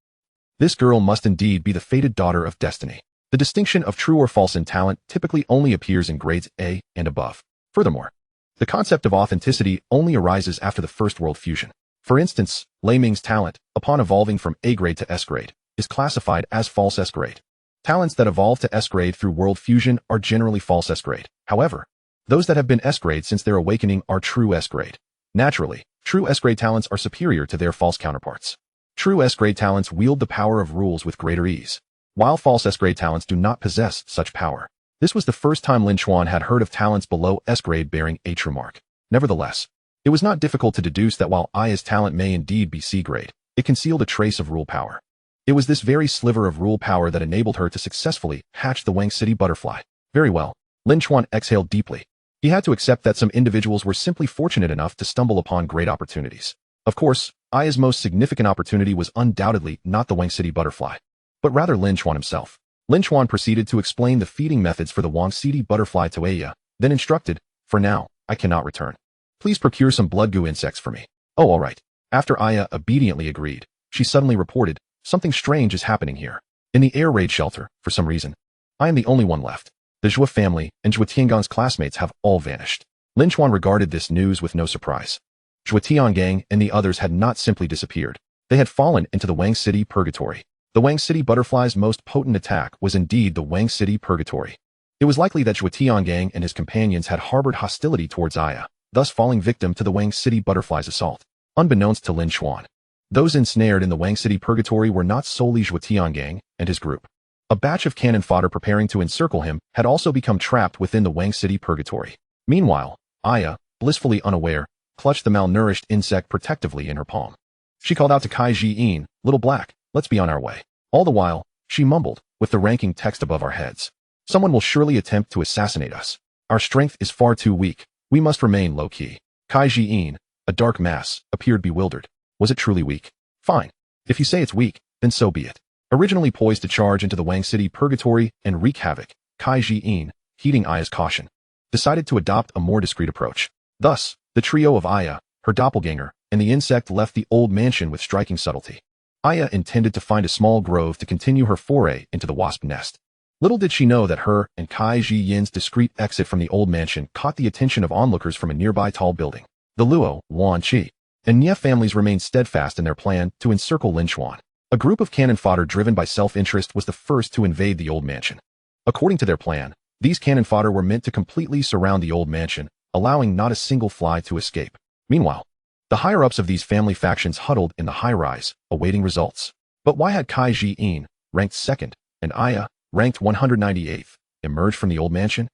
This girl must indeed be the fated daughter of destiny. The distinction of true or false in talent typically only appears in grades A and above. Furthermore, the concept of authenticity only arises after the first world fusion. For instance, Lei Ming's talent, upon evolving from A grade to S grade, is classified as false S grade. Talents that evolve to S grade through world fusion are generally false S grade. However, those that have been S grade since their awakening are true S grade. Naturally, true S grade talents are superior to their false counterparts. True S grade talents wield the power of rules with greater ease, while false S grade talents do not possess such power. This was the first time Lin Chuan had heard of talents below S grade bearing a true mark. Nevertheless, it was not difficult to deduce that while Aya's talent may indeed be C grade, it concealed a trace of rule power. It was this very sliver of rule power that enabled her to successfully hatch the Wang City butterfly. Very well. Lin Chuan exhaled deeply. He had to accept that some individuals were simply fortunate enough to stumble upon great opportunities. Of course, Aya's most significant opportunity was undoubtedly not the Wang City butterfly, but rather Lin Chuan himself. Lin Chuan proceeded to explain the feeding methods for the Wang City butterfly to Aya, then instructed, "For now, I cannot return. Please procure some blood goo insects for me." "Oh, all right." After Aya obediently agreed, she suddenly reported, "Something strange is happening here. In the air raid shelter, for some reason, I am the only one left. The Zhou family and Zhou Tiangang's classmates have all vanished." Lin Chuan regarded this news with no surprise. Zhou Tiangang and the others had not simply disappeared. They had fallen into the Wang City purgatory. The Wang City butterfly's most potent attack was indeed the Wang City purgatory. It was likely that Zhou Tiangang and his companions had harbored hostility towards Aya, thus falling victim to the Wang City butterfly's assault. Unbeknownst to Lin Chuan, those ensnared in the Wang City purgatory were not solely Zhou Tiangang and his group. A batch of cannon fodder preparing to encircle him had also become trapped within the Wang City purgatory. Meanwhile, Aya, blissfully unaware, clutched the malnourished insect protectively in her palm. She called out to Kai Ji-in, "Little Black, let's be on our way." All the while, she mumbled, with the ranking text above our heads, "Someone will surely attempt to assassinate us. Our strength is far too weak. We must remain low-key." Kai Ji-in, a dark mass, appeared bewildered. Was it truly weak? Fine. If you say it's weak, then so be it. Originally poised to charge into the Wang City purgatory and wreak havoc, Kai Ji-in, heeding Aya's caution, decided to adopt a more discreet approach. Thus, the trio of Aya, her doppelganger, and the insect left the old mansion with striking subtlety. Aya intended to find a small grove to continue her foray into the wasp nest. Little did she know that her and Kai Ji-yin's discreet exit from the old mansion caught the attention of onlookers from a nearby tall building. The Luo, Wan Qi, and Nie families remained steadfast in their plan to encircle Lin Chuan. A group of cannon fodder driven by self-interest was the first to invade the old mansion. According to their plan, these cannon fodder were meant to completely surround the old mansion, allowing not a single fly to escape. Meanwhile, the higher-ups of these family factions huddled in the high-rise, awaiting results. But why had Kai Ji-in, ranked 2nd, and Aya, ranked 198th, emerged from the old mansion?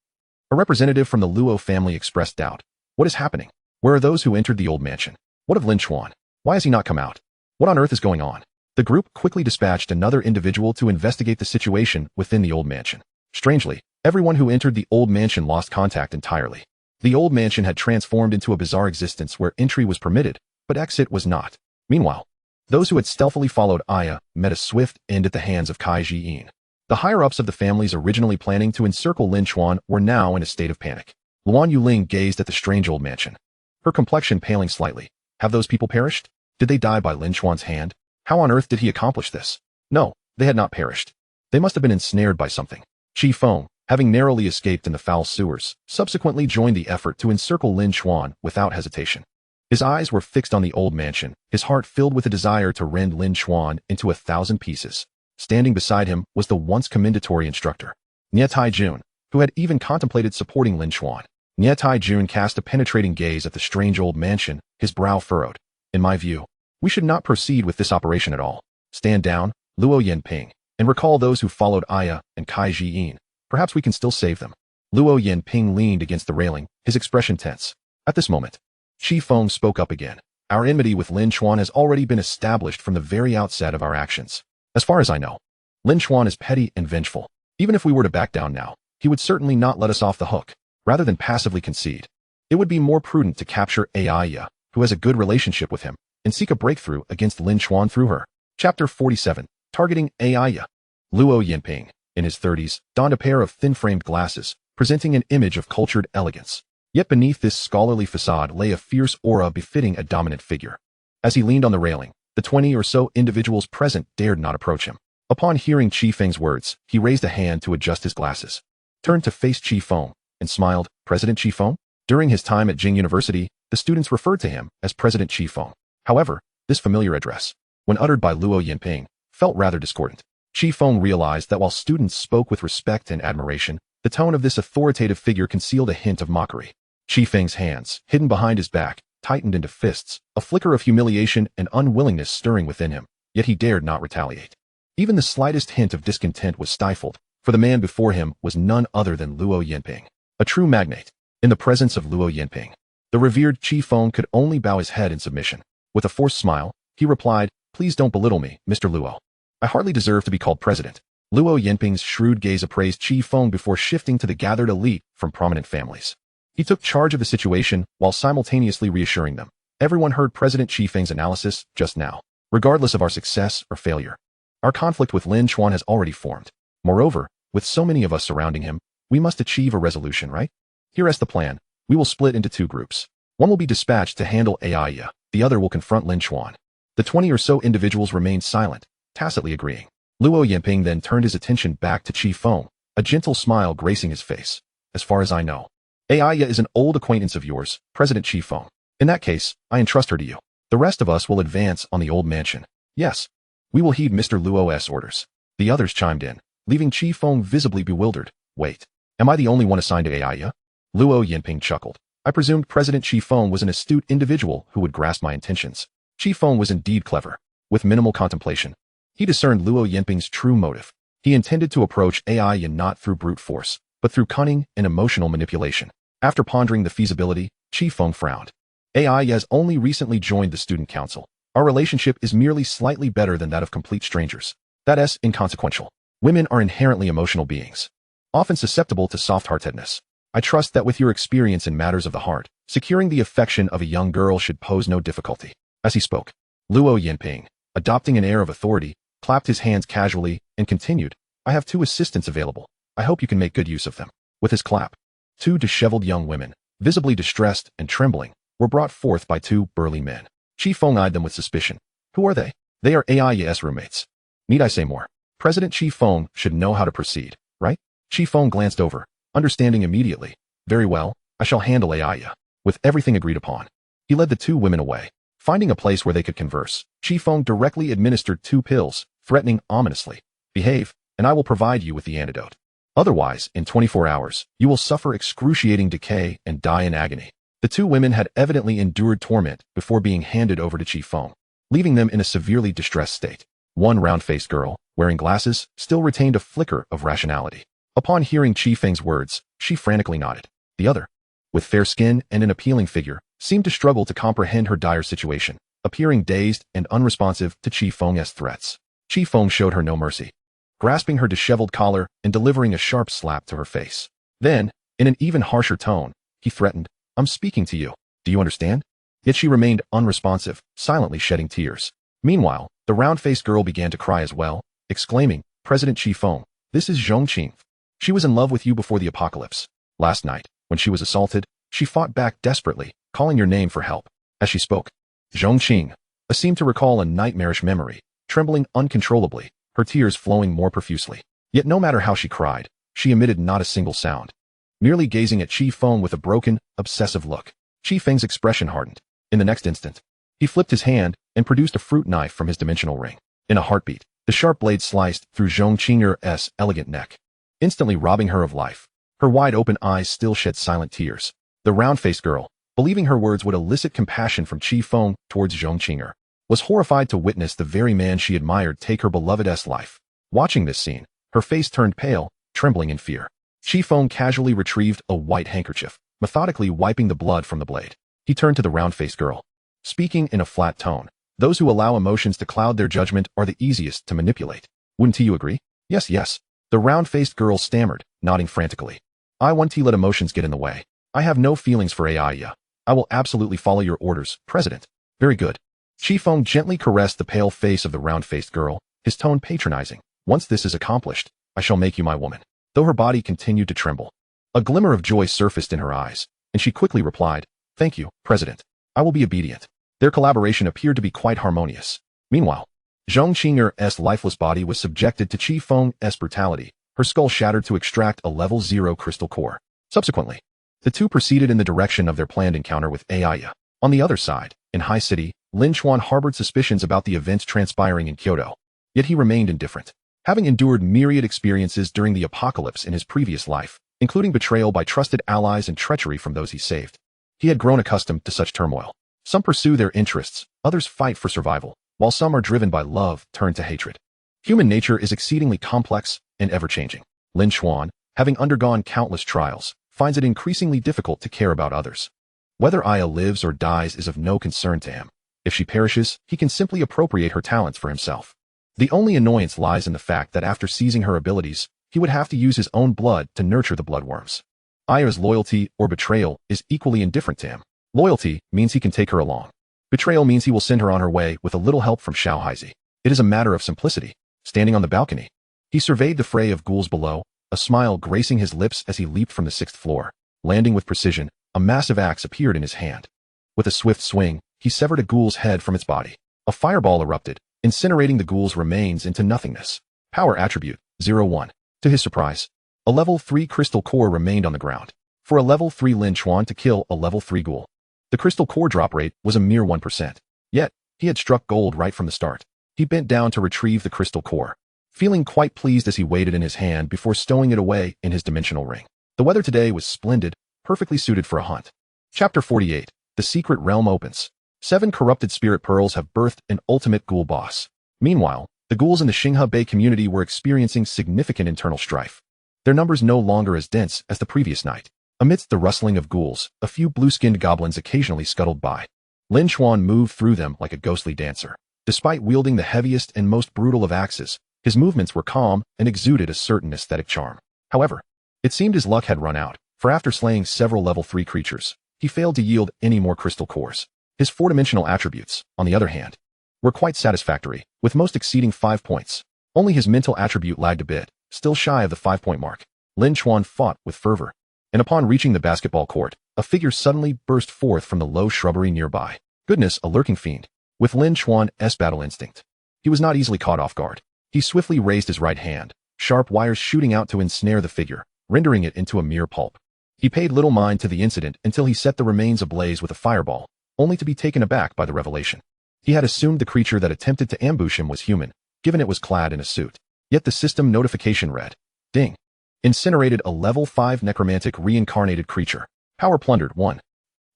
A representative from the Luo family expressed doubt. What is happening? Where are those who entered the old mansion? What of Lin Chuan? Why has he not come out? What on earth is going on? The group quickly dispatched another individual to investigate the situation within the old mansion. Strangely, everyone who entered the old mansion lost contact entirely. The old mansion had transformed into a bizarre existence where entry was permitted, but exit was not. Meanwhile, those who had stealthily followed Aya met a swift end at the hands of Kai Ji-in. The higher-ups of the families originally planning to encircle Lin Chuan were now in a state of panic. Luan Yuling gazed at the strange old mansion, her complexion paling slightly. Have those people perished? Did they die by Lin Chuan's hand? How on earth did he accomplish this? No, they had not perished. They must have been ensnared by something. Qi Feng, having narrowly escaped in the foul sewers, subsequently joined the effort to encircle Lin Chuan without hesitation. His eyes were fixed on the old mansion, his heart filled with a desire to rend Lin Chuan into 1,000 pieces. Standing beside him was the once commendatory instructor, Nie Taijun, who had even contemplated supporting Lin Chuan. Nie Taijun cast a penetrating gaze at the strange old mansion, his brow furrowed. "In my view, we should not proceed with this operation at all. Stand down, Luo Yanping, and recall those who followed Aya and Kai Ji-in. Perhaps we can still save them." Luo Yanping leaned against the railing, his expression tense. At this moment, Qi Feng spoke up again. "Our enmity with Lin Chuan has already been established from the very outset of our actions. As far as I know, Lin Chuan is petty and vengeful. Even if we were to back down now, he would certainly not let us off the hook. Rather than passively concede, it would be more prudent to capture Aya, who has a good relationship with him, and seek a breakthrough against Lin Chuan through her." Chapter 47, Targeting Aya. Luo Yanping, in his 30s, donned a pair of thin-framed glasses, presenting an image of cultured elegance. Yet beneath this scholarly facade lay a fierce aura befitting a dominant figure. As he leaned on the railing, the 20 or so individuals present dared not approach him. Upon hearing Qi Feng's words, he raised a hand to adjust his glasses, turned to face Qi Feng, and smiled. President Qi Feng? During his time at Jing University, the students referred to him as President Qi Feng. However, this familiar address, when uttered by Luo Yanping, felt rather discordant. Qi Feng realized that while students spoke with respect and admiration, the tone of this authoritative figure concealed a hint of mockery. Qi Feng's hands, hidden behind his back, tightened into fists, a flicker of humiliation and unwillingness stirring within him, yet he dared not retaliate. Even the slightest hint of discontent was stifled, for the man before him was none other than Luo Yanping, a true magnate. In the presence of Luo Yanping, the revered Qi Feng could only bow his head in submission. With a forced smile, he replied, "Please don't belittle me, Mr. Luo. I hardly deserve to be called president." Luo Yanping's shrewd gaze appraised Qi Feng before shifting to the gathered elite from prominent families. He took charge of the situation while simultaneously reassuring them. Everyone heard President Chi Feng's analysis just now. Regardless of our success or failure, our conflict with Lin Chuan has already formed. Moreover, with so many of us surrounding him, we must achieve a resolution, right? Here is the plan. We will split into 2 groups. One will be dispatched to handle Aya, the other will confront Lin Chuan. The 20 or so individuals remained silent, tacitly agreeing. Luo Yanping then turned his attention back to Chi Feng, a gentle smile gracing his face. As far as I know, Aya is an old acquaintance of yours, President Chi Feng. In that case, I entrust her to you. The rest of us will advance on the old mansion. Yes, we will heed Mr. Luo's orders. The others chimed in, leaving Chi Feng visibly bewildered. Wait, am I the only one assigned to Aya? Luo Yanping chuckled. I presumed President Chi Feng was an astute individual who would grasp my intentions. Chi Feng was indeed clever. With minimal contemplation, he discerned Luo Yanping's true motive. He intended to approach Aya not through brute force, but through cunning and emotional manipulation. After pondering the feasibility, Chi Feng frowned. Aya has only recently joined the student council. Our relationship is merely slightly better than that of complete strangers. That is inconsequential. Women are inherently emotional beings, often susceptible to soft-heartedness. I trust that with your experience in matters of the heart, securing the affection of a young girl should pose no difficulty. As he spoke, Luo Yanping, adopting an air of authority, clapped his hands casually and continued, I have 2 assistants available. I hope you can make good use of them. With his clap, 2 disheveled young women, visibly distressed and trembling, were brought forth by 2 burly men. Chi Feng eyed them with suspicion. Who are they? They are Aya's roommates. Need I say more? President Chi Feng should know how to proceed, right? Chi Feng glanced over, understanding immediately. Very well, I shall handle Aya. With everything agreed upon, he led the 2 women away. Finding a place where they could converse, Chi Feng directly administered 2 pills, threatening ominously. Behave, and I will provide you with the antidote. Otherwise, in 24 hours, you will suffer excruciating decay and die in agony. The 2 women had evidently endured torment before being handed over to Chi Feng, leaving them in a severely distressed state. One round-faced girl, wearing glasses, still retained a flicker of rationality. Upon hearing Chi Feng's words, she frantically nodded. The other, with fair skin and an appealing figure, seemed to struggle to comprehend her dire situation, appearing dazed and unresponsive to Chi Feng's threats. Chi Feng showed her no mercy, grasping her disheveled collar and delivering a sharp slap to her face. Then, in an even harsher tone, he threatened, I'm speaking to you. Do you understand? Yet she remained unresponsive, silently shedding tears. Meanwhile, the round-faced girl began to cry as well, exclaiming, President Chi Feng, this is Zhongqing. She was in love with you before the apocalypse. Last night, when she was assaulted, she fought back desperately, calling your name for help. As she spoke, Zhongqing seemed to recall a nightmarish memory, trembling uncontrollably, her tears flowing more profusely. Yet no matter how she cried, she emitted not a single sound, merely gazing at Chi Feng with a broken, obsessive look. Chi Feng's expression hardened. In the next instant, he flipped his hand and produced a fruit knife from his dimensional ring. In a heartbeat, the sharp blade sliced through Zhongqing's elegant neck, instantly robbing her of life. Her wide-open eyes still shed silent tears. The round-faced girl, believing her words would elicit compassion from Chi Feng towards Zhongqing, was horrified to witness the very man she admired take her beloved's life. Watching this scene, her face turned pale, trembling in fear. Chi Feng casually retrieved a white handkerchief, methodically wiping the blood from the blade. He turned to the round-faced girl, speaking in a flat tone. Those who allow emotions to cloud their judgment are the easiest to manipulate. Wouldn't you agree? Yes, yes. The round-faced girl stammered, nodding frantically. I won't let emotions get in the way. I have no feelings for Aya. I will absolutely follow your orders, President. Very good. Chi Feng gently caressed the pale face of the round-faced girl, his tone patronizing. Once this is accomplished, I shall make you my woman. Though her body continued to tremble, a glimmer of joy surfaced in her eyes, and she quickly replied, Thank you, President. I will be obedient. Their collaboration appeared to be quite harmonious. Meanwhile, Zhongqing's lifeless body was subjected to Chi Feng's brutality, her skull shattered to extract a level 0 crystal core. Subsequently, the 2 proceeded in the direction of their planned encounter with Aya. On the other side, in High City, Lin Chuan harbored suspicions about the events transpiring in Kyoto. Yet he remained indifferent. Having endured myriad experiences during the apocalypse in his previous life, including betrayal by trusted allies and treachery from those he saved, he had grown accustomed to such turmoil. Some pursue their interests, others fight for survival, while some are driven by love turned to hatred. Human nature is exceedingly complex and ever-changing. Lin Chuan, having undergone countless trials, finds it increasingly difficult to care about others. Whether Aya lives or dies is of no concern to him. If she perishes, he can simply appropriate her talents for himself. The only annoyance lies in the fact that after seizing her abilities, he would have to use his own blood to nurture the bloodworms. Aya's loyalty or betrayal is equally indifferent to him. Loyalty means he can take her along. Betrayal means he will send her on her way with a little help from Xiao Haizi. It is a matter of simplicity. Standing on the balcony, he surveyed the fray of ghouls below, a smile gracing his lips as he leaped from the 6th floor. Landing with precision, a massive axe appeared in his hand. With a swift swing, he severed a ghoul's head from its body. A fireball erupted, incinerating the ghoul's remains into nothingness. Power attribute, 0-1. To his surprise, a level 3 crystal core remained on the ground. For a level 3 Lin Chuan to kill a level 3 ghoul, the crystal core drop rate was a mere 1%. Yet, he had struck gold right from the start. He bent down to retrieve the crystal core, feeling quite pleased as he weighed it in his hand before stowing it away in his dimensional ring. The weather today was splendid, perfectly suited for a hunt. Chapter 48. The Secret Realm opens. 7 corrupted spirit pearls have birthed an ultimate ghoul boss. Meanwhile, the ghouls in the Xinghe Bay community were experiencing significant internal strife. Their numbers no longer as dense as the previous night. Amidst the rustling of ghouls, a few blue-skinned goblins occasionally scuttled by. Lin Chuan moved through them like a ghostly dancer. Despite wielding the heaviest and most brutal of axes, his movements were calm and exuded a certain aesthetic charm. However, it seemed his luck had run out, for after slaying several level 3 creatures, he failed to yield any more crystal cores. His 4-dimensional attributes, on the other hand, were quite satisfactory, with most exceeding 5 points. Only his mental attribute lagged a bit, still shy of the 5-point mark. Lin Chuan fought with fervor, and upon reaching the basketball court, a figure suddenly burst forth from the low shrubbery nearby. Goodness, a lurking fiend. With Lin Chuan's battle instinct, he was not easily caught off guard. He swiftly raised his right hand, sharp wires shooting out to ensnare the figure, rendering it into a mere pulp. He paid little mind to the incident until he set the remains ablaze with a fireball, only to be taken aback by the revelation. He had assumed the creature that attempted to ambush him was human, given it was clad in a suit. Yet the system notification read, "Ding. Incinerated a level 5 necromantic reincarnated creature. Power plundered 1.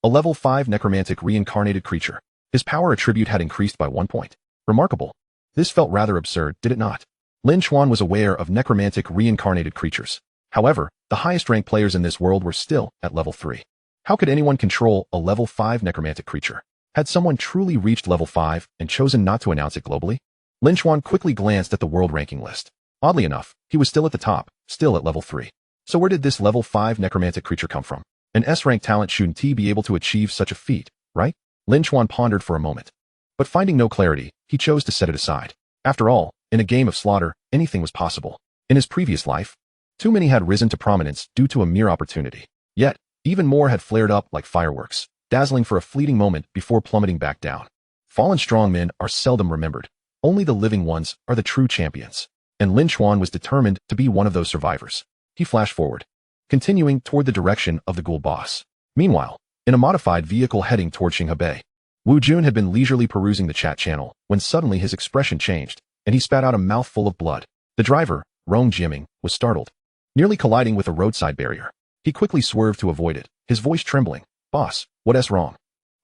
A level 5 necromantic reincarnated creature. His power attribute had increased by 1 point. Remarkable. This felt rather absurd, did it not? Lin Chuan was aware of necromantic reincarnated creatures. However, the highest ranked players in this world were still at level 3. How could anyone control a level 5 necromantic creature? Had someone truly reached level 5 and chosen not to announce it globally? Lin Chuan quickly glanced at the world ranking list. Oddly enough, he was still at the top, still at level 3. So where did this level 5 necromantic creature come from? An S-rank talent shouldn't be able to achieve such a feat, right? Lin Chuan pondered for a moment. But finding no clarity, he chose to set it aside. After all, in a game of slaughter, anything was possible. In his previous life, too many had risen to prominence due to a mere opportunity. Yet, even more had flared up like fireworks, dazzling for a fleeting moment before plummeting back down. Fallen strongmen are seldom remembered. Only the living ones are the true champions. And Lin Chuan was determined to be one of those survivors. He flashed forward, continuing toward the direction of the ghoul boss. Meanwhile, in a modified vehicle heading toward Xinghe Bay, Wu Jun had been leisurely perusing the chat channel when suddenly his expression changed, and he spat out a mouthful of blood. The driver, Rong Jiaming, was startled, nearly colliding with a roadside barrier. He quickly swerved to avoid it, his voice trembling. "Boss, what's wrong?"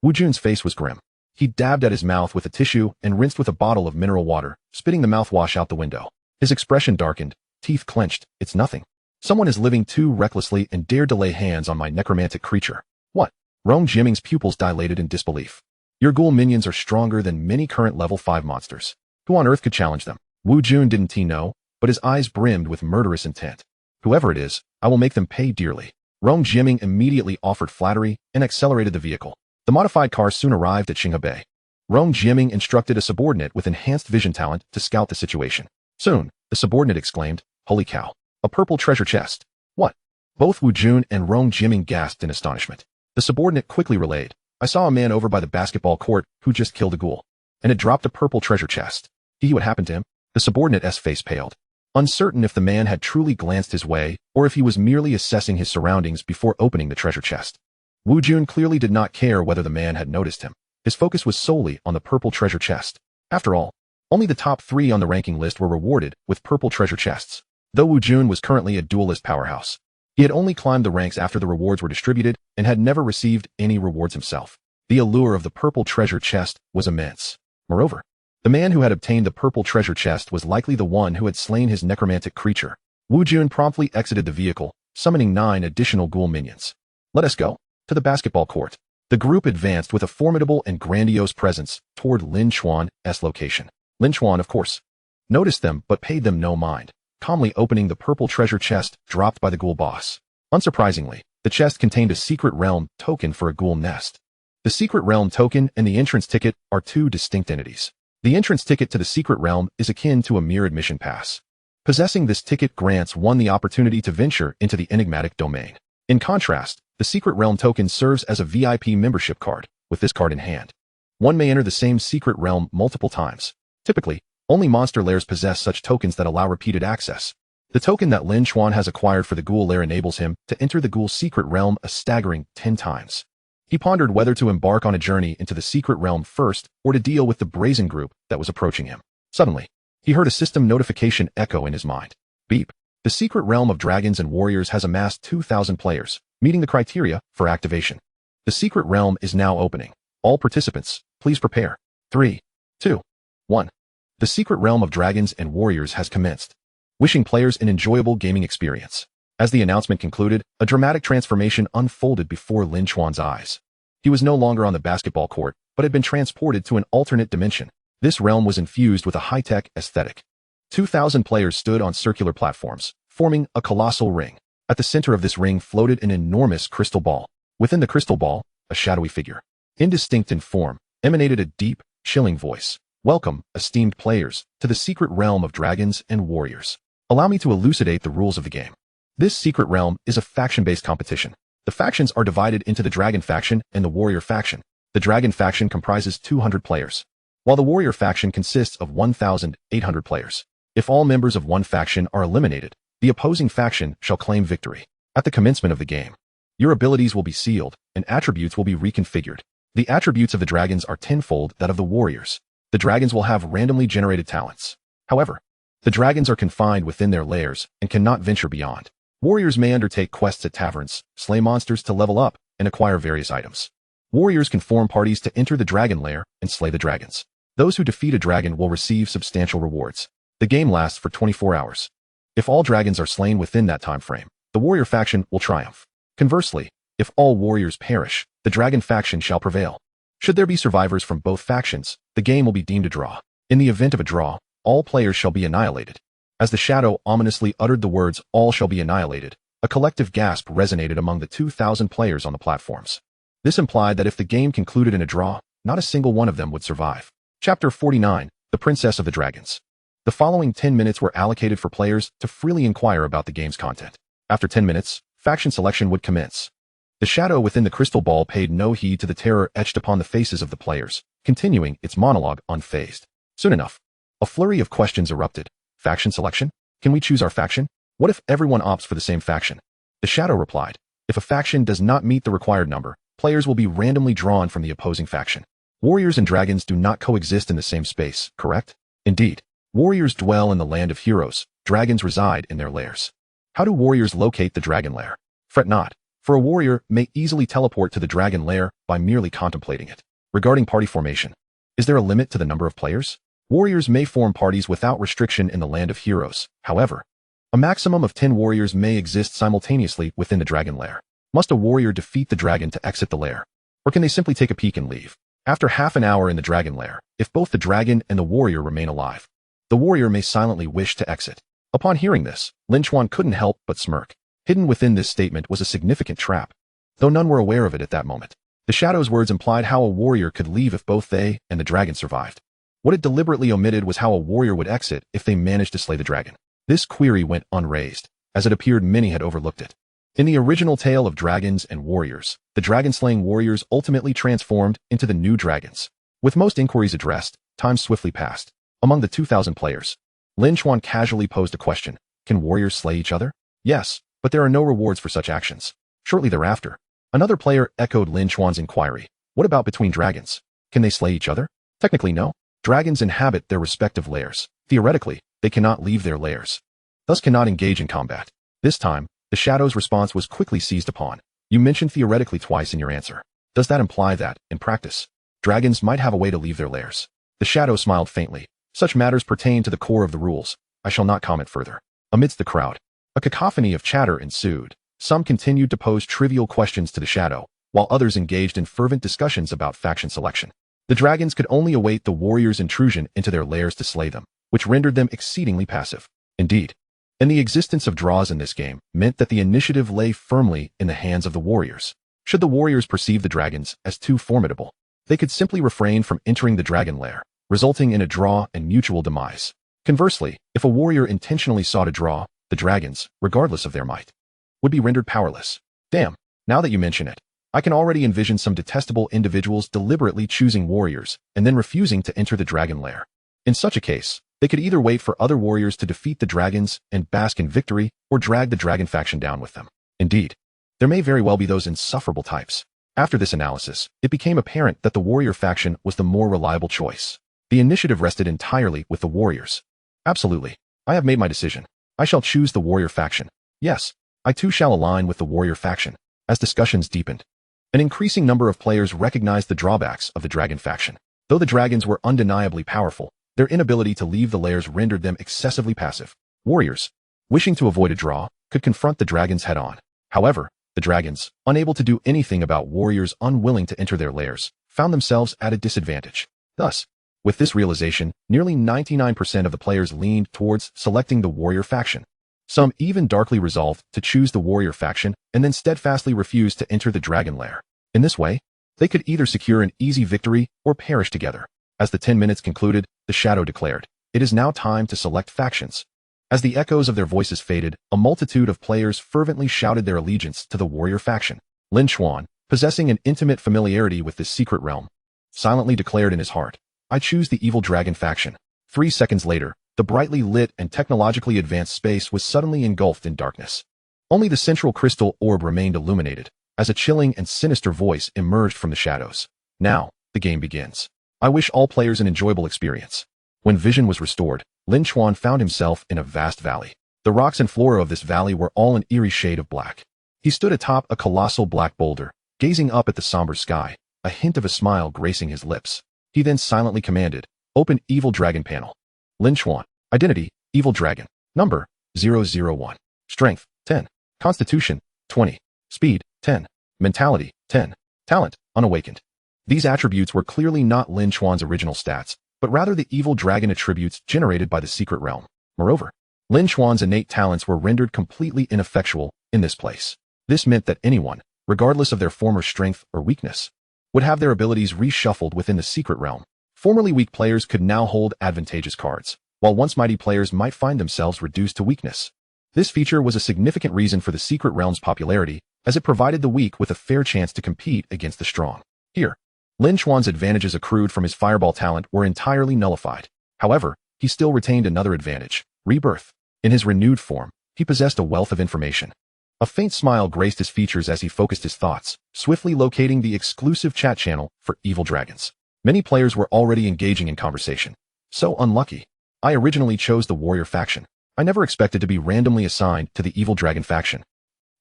Wu Jun's face was grim. He dabbed at his mouth with a tissue and rinsed with a bottle of mineral water, spitting the mouthwash out the window. His expression darkened, teeth clenched. "It's nothing. Someone is living too recklessly and dared to lay hands on my necromantic creature." "What?" Rong Jiaming's pupils dilated in disbelief. "Your ghoul minions are stronger than many current level 5 monsters. Who on earth could challenge them?" Wu Jun didn't know, but his eyes brimmed with murderous intent. "Whoever it is, I will make them pay dearly." Rong Jiaming immediately offered flattery and accelerated the vehicle. The modified car soon arrived at Xinghe Bay. Rong Jiaming instructed a subordinate with enhanced vision talent to scout the situation. Soon, the subordinate exclaimed, "Holy cow, a purple treasure chest." "What?" Both Wu Jun and Rong Jiaming gasped in astonishment. The subordinate quickly relayed, "I saw a man over by the basketball court who just killed a ghoul, and had dropped a purple treasure chest." What happened to him? The subordinate's face paled, uncertain if the man had truly glanced his way or if he was merely assessing his surroundings before opening the treasure chest. Wu Jun clearly did not care whether the man had noticed him. His focus was solely on the purple treasure chest. After all, only the top 3 on the ranking list were rewarded with purple treasure chests. Though Wu Jun was currently a duelist powerhouse, he had only climbed the ranks after the rewards were distributed and had never received any rewards himself. The allure of the purple treasure chest was immense. Moreover, the man who had obtained the purple treasure chest was likely the one who had slain his necromantic creature. Wu Jun promptly exited the vehicle, summoning 9 additional ghoul minions. "Let us go." To the basketball court, the group advanced with a formidable and grandiose presence toward Lin Chuan's location. Lin Chuan, of course, noticed them but paid them no mind, calmly opening the purple treasure chest dropped by the ghoul boss. Unsurprisingly, The chest contained a secret realm token for a ghoul nest. The secret realm token and the entrance ticket are two distinct entities. The entrance ticket to the secret realm is akin to a mere admission pass. Possessing this ticket grants one the opportunity to venture into the enigmatic domain. In contrast, the secret realm token serves as a VIP membership card. With this card in hand, one may enter the same secret realm multiple times. Typically, only monster lairs possess such tokens that allow repeated access. The token that Lin Chuan has acquired for the ghoul lair enables him to enter the ghoul secret realm a staggering 10 times. He pondered whether to embark on a journey into the secret realm first or to deal with the brazen group that was approaching him. Suddenly, he heard a system notification echo in his mind. Beep. The secret realm of dragons and warriors has amassed 2,000 players, meeting the criteria for activation. The secret realm is now opening. All participants, please prepare. 3, 2, 1. The secret realm of dragons and warriors has commenced. Wishing players an enjoyable gaming experience. As the announcement concluded, a dramatic transformation unfolded before Lin Chuan's eyes. He was no longer on the basketball court, but had been transported to an alternate dimension. This realm was infused with a high-tech aesthetic. 2,000 players stood on circular platforms, forming a colossal ring. At the center of this ring floated an enormous crystal ball. Within the crystal ball, a shadowy figure, indistinct in form, emanated a deep, chilling voice. Welcome, esteemed players, to the secret realm of dragons and warriors. Allow me to elucidate the rules of the game. This secret realm is a faction-based competition. The factions are divided into the dragon faction and the warrior faction. The dragon faction comprises 200 players, while the warrior faction consists of 1,800 players. If all members of one faction are eliminated, the opposing faction shall claim victory. At the commencement of the game, your abilities will be sealed, and attributes will be reconfigured. The attributes of the dragons are tenfold that of the warriors. The dragons will have randomly generated talents. However, the dragons are confined within their lairs and cannot venture beyond. Warriors may undertake quests at taverns, slay monsters to level up, and acquire various items. Warriors can form parties to enter the dragon lair and slay the dragons. Those who defeat a dragon will receive substantial rewards. The game lasts for 24 hours. If all dragons are slain within that time frame, the warrior faction will triumph. Conversely, if all warriors perish, the dragon faction shall prevail. Should there be survivors from both factions, the game will be deemed a draw. In the event of a draw, all players shall be annihilated. As the shadow ominously uttered the words, all shall be annihilated, a collective gasp resonated among the 2,000 players on the platforms. This implied that if the game concluded in a draw, not a single one of them would survive. Chapter 49, The Princess of the Dragons. The following 10 minutes were allocated for players to freely inquire about the game's content. After 10 minutes, faction selection would commence. The shadow within the crystal ball paid no heed to the terror etched upon the faces of the players, continuing its monologue unfazed. Soon enough, a flurry of questions erupted. Faction selection? Can we choose our faction? What if everyone opts for the same faction? The shadow replied, if a faction does not meet the required number, players will be randomly drawn from the opposing faction. Warriors and dragons do not coexist in the same space, correct? Indeed, warriors dwell in the land of heroes, dragons reside in their lairs. How do warriors locate the dragon lair? Fret not, for a warrior may easily teleport to the dragon lair by merely contemplating it. Regarding party formation, is there a limit to the number of players? Warriors may form parties without restriction in the land of heroes. However, a maximum of 10 warriors may exist simultaneously within the dragon lair. Must a warrior defeat the dragon to exit the lair? Or can they simply take a peek and leave? After half an hour in the dragon lair, if both the dragon and the warrior remain alive, the warrior may silently wish to exit. Upon hearing this, Lin Chuan couldn't help but smirk. Hidden within this statement was a significant trap, though none were aware of it at that moment. The shadow's words implied how a warrior could leave if both they and the dragon survived. What it deliberately omitted was how a warrior would exit if they managed to slay the dragon. This query went unraised, as it appeared many had overlooked it. In the original tale of dragons and warriors, the dragon-slaying warriors ultimately transformed into the new dragons. With most inquiries addressed, time swiftly passed. Among the 2,000 players, Lin Chuan casually posed a question. Can warriors slay each other? Yes, but there are no rewards for such actions. Shortly thereafter, another player echoed Lin Chuan's inquiry. What about between dragons? Can they slay each other? Technically, no. Dragons inhabit their respective lairs. Theoretically, they cannot leave their lairs, thus cannot engage in combat. This time, the shadow's response was quickly seized upon. You mentioned theoretically twice in your answer. Does that imply that, in practice, dragons might have a way to leave their lairs? The shadow smiled faintly. Such matters pertain to the core of the rules. I shall not comment further. Amidst the crowd, a cacophony of chatter ensued. Some continued to pose trivial questions to the shadow, while others engaged in fervent discussions about faction selection. The dragons could only await the warriors' intrusion into their lairs to slay them, which rendered them exceedingly passive. Indeed, And the existence of draws in this game meant that the initiative lay firmly in the hands of the warriors. Should the warriors perceive the dragons as too formidable, they could simply refrain from entering the dragon lair, resulting in a draw and mutual demise. Conversely, if a warrior intentionally sought a draw, the dragons, regardless of their might, would be rendered powerless. Damn, now that you mention it, I can already envision some detestable individuals deliberately choosing warriors and then refusing to enter the dragon lair. In such a case, they could either wait for other warriors to defeat the dragons and bask in victory, or drag the dragon faction down with them. Indeed, there may very well be those insufferable types. After this analysis, it became apparent that the warrior faction was the more reliable choice. The initiative rested entirely with the warriors. Absolutely. I have made my decision. I shall choose the warrior faction. Yes, I too shall align with the warrior faction. As discussions deepened, an increasing number of players recognized the drawbacks of the dragon faction. Though the dragons were undeniably powerful, their inability to leave the lairs rendered them excessively passive. Warriors, wishing to avoid a draw, could confront the dragons head-on. However, the dragons, unable to do anything about warriors unwilling to enter their lairs, found themselves at a disadvantage. Thus, with this realization, nearly 99% of the players leaned towards selecting the warrior faction. Some even darkly resolved to choose the warrior faction and then steadfastly refused to enter the dragon lair. In this way, they could either secure an easy victory or perish together. As the 10 minutes concluded, the shadow declared, "It is now time to select factions." As the echoes of their voices faded, a multitude of players fervently shouted their allegiance to the warrior faction. Lin Chuan, possessing an intimate familiarity with this secret realm, silently declared in his heart, "I choose the evil dragon faction." 3 seconds later, the brightly lit and technologically advanced space was suddenly engulfed in darkness. Only the central crystal orb remained illuminated, as a chilling and sinister voice emerged from the shadows. "Now, the game begins. I wish all players an enjoyable experience." When vision was restored, Lin Chuan found himself in a vast valley. The rocks and flora of this valley were all an eerie shade of black. He stood atop a colossal black boulder, gazing up at the somber sky, a hint of a smile gracing his lips. He then silently commanded, "Open Evil Dragon panel." Lin Chuan. Identity, Evil Dragon. Number, 001. Strength, 10. Constitution, 20. Speed, 10. Mentality, 10. Talent, unawakened. These attributes were clearly not Lin Chuan's original stats, but rather the evil dragon attributes generated by the secret realm. Moreover, Lin Chuan's innate talents were rendered completely ineffectual in this place. This meant that anyone, regardless of their former strength or weakness, would have their abilities reshuffled within the secret realm. Formerly weak players could now hold advantageous cards, while once mighty players might find themselves reduced to weakness. This feature was a significant reason for the secret realm's popularity, as it provided the weak with a fair chance to compete against the strong. Here, Lin Chuan's advantages accrued from his fireball talent were entirely nullified. However, he still retained another advantage, Rebirth. In his renewed form, he possessed a wealth of information. A faint smile graced his features as he focused his thoughts, swiftly locating the exclusive chat channel for evil dragons. Many players were already engaging in conversation. "So unlucky. I originally chose the warrior faction. I never expected to be randomly assigned to the evil dragon faction.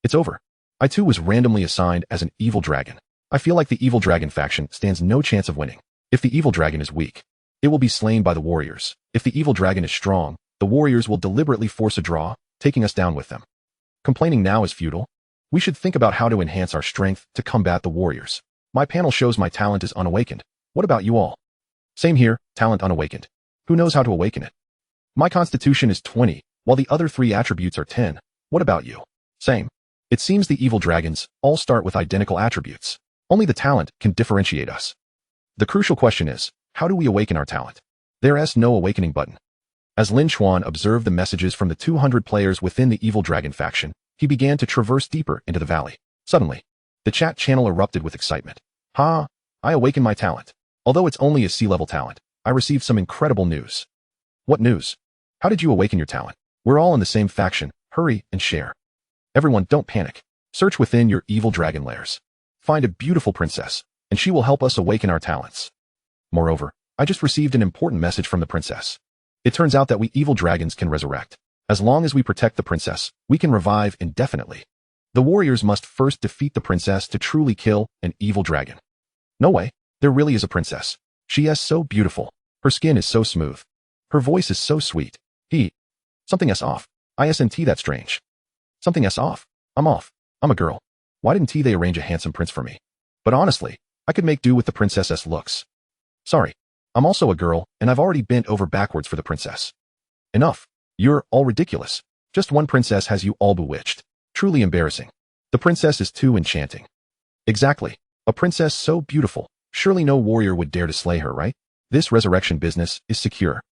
It's over. I too was randomly assigned as an evil dragon. I feel like the evil dragon faction stands no chance of winning. If the evil dragon is weak, it will be slain by the warriors. If the evil dragon is strong, the warriors will deliberately force a draw, taking us down with them. Complaining now is futile. We should think about how to enhance our strength to combat the warriors. My panel shows my talent is unawakened. What about you all?" "Same here, talent unawakened. Who knows how to awaken it?" "My constitution is 20, while the other 3 attributes are 10. What about you?" "Same. It seems the evil dragons all start with identical attributes. Only the talent can differentiate us. The crucial question is, how do we awaken our talent? There's no awakening button." As Lin Chuan observed the messages from the 200 players within the evil dragon faction, he began to traverse deeper into the valley. Suddenly, the chat channel erupted with excitement. "Ha! I awakened my talent. Although it's only a sea-level talent, I received some incredible news." "What news? How did you awaken your talent? We're all in the same faction. Hurry and share." "Everyone, don't panic. Search within your evil dragon lairs. Find a beautiful princess, and she will help us awaken our talents." Moreover, I just received an important message from the princess. It turns out that we evil dragons can resurrect. As long as we protect the princess, we can revive indefinitely. The warriors must first defeat the princess to truly kill an evil dragon. No way, there really is a princess. She is so beautiful. Her skin is so smooth. Her voice is so sweet. Something is off. Isn't that strange? Something is off. I'm off. I'm a girl. Why didn't they arrange a handsome prince for me? But honestly, I could make do with the princess's looks. Sorry, I'm also a girl, and I've already bent over backwards for the princess. Enough. You're all ridiculous. Just one princess has you all bewitched. Truly embarrassing. The princess is too enchanting. Exactly. A princess so beautiful. Surely no warrior would dare to slay her, right? This resurrection business is secure.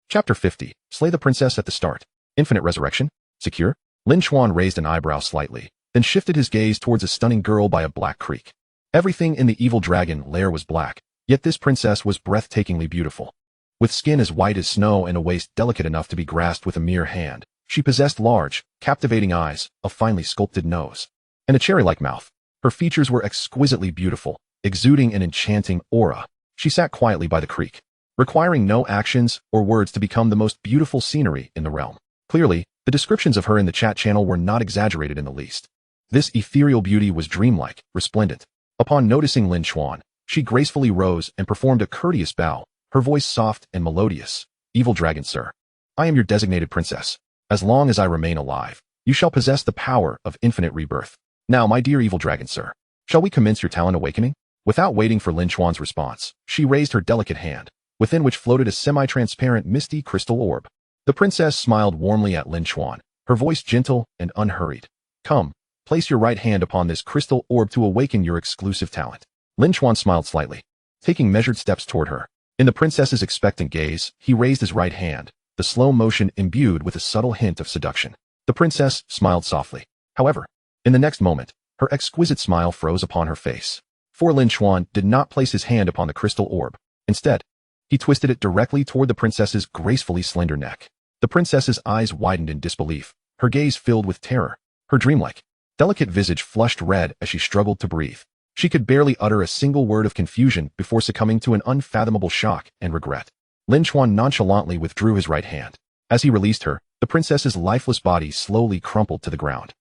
Chapter 50. Slay the princess at the start. Infinite resurrection? Secure? Lin Chuan raised an eyebrow slightly, then shifted his gaze towards a stunning girl by a black creek. Everything in the evil dragon lair was black, yet this princess was breathtakingly beautiful. With skin as white as snow and a waist delicate enough to be grasped with a mere hand, she possessed large, captivating eyes, a finely sculpted nose, and a cherry-like mouth. Her features were exquisitely beautiful, exuding an enchanting aura. She sat quietly by the creek, requiring no actions or words to become the most beautiful scenery in the realm. Clearly, the descriptions of her in the chat channel were not exaggerated in the least. This ethereal beauty was dreamlike, resplendent. Upon noticing Lin Chuan, she gracefully rose and performed a courteous bow, her voice soft and melodious. Evil dragon, sir. I am your designated princess. As long as I remain alive, you shall possess the power of infinite rebirth. Now, my dear evil dragon, sir, shall we commence your talent awakening? Without waiting for Lin Chuan's response, she raised her delicate hand, within which floated a semi-transparent misty crystal orb. The princess smiled warmly at Lin Chuan, her voice gentle and unhurried. Come, place your right hand upon this crystal orb to awaken your exclusive talent. Lin Chuan smiled slightly, taking measured steps toward her. In the princess's expectant gaze, he raised his right hand, the slow motion imbued with a subtle hint of seduction. The princess smiled softly. However, in the next moment, her exquisite smile froze upon her face. For Lin Chuan did not place his hand upon the crystal orb. Instead, he twisted it directly toward the princess's gracefully slender neck. The princess's eyes widened in disbelief, her gaze filled with terror. Her dreamlike, delicate visage flushed red as she struggled to breathe. She could barely utter a single word of confusion before succumbing to an unfathomable shock and regret. Lin Chuan nonchalantly withdrew his right hand. As he released her, the princess's lifeless body slowly crumpled to the ground.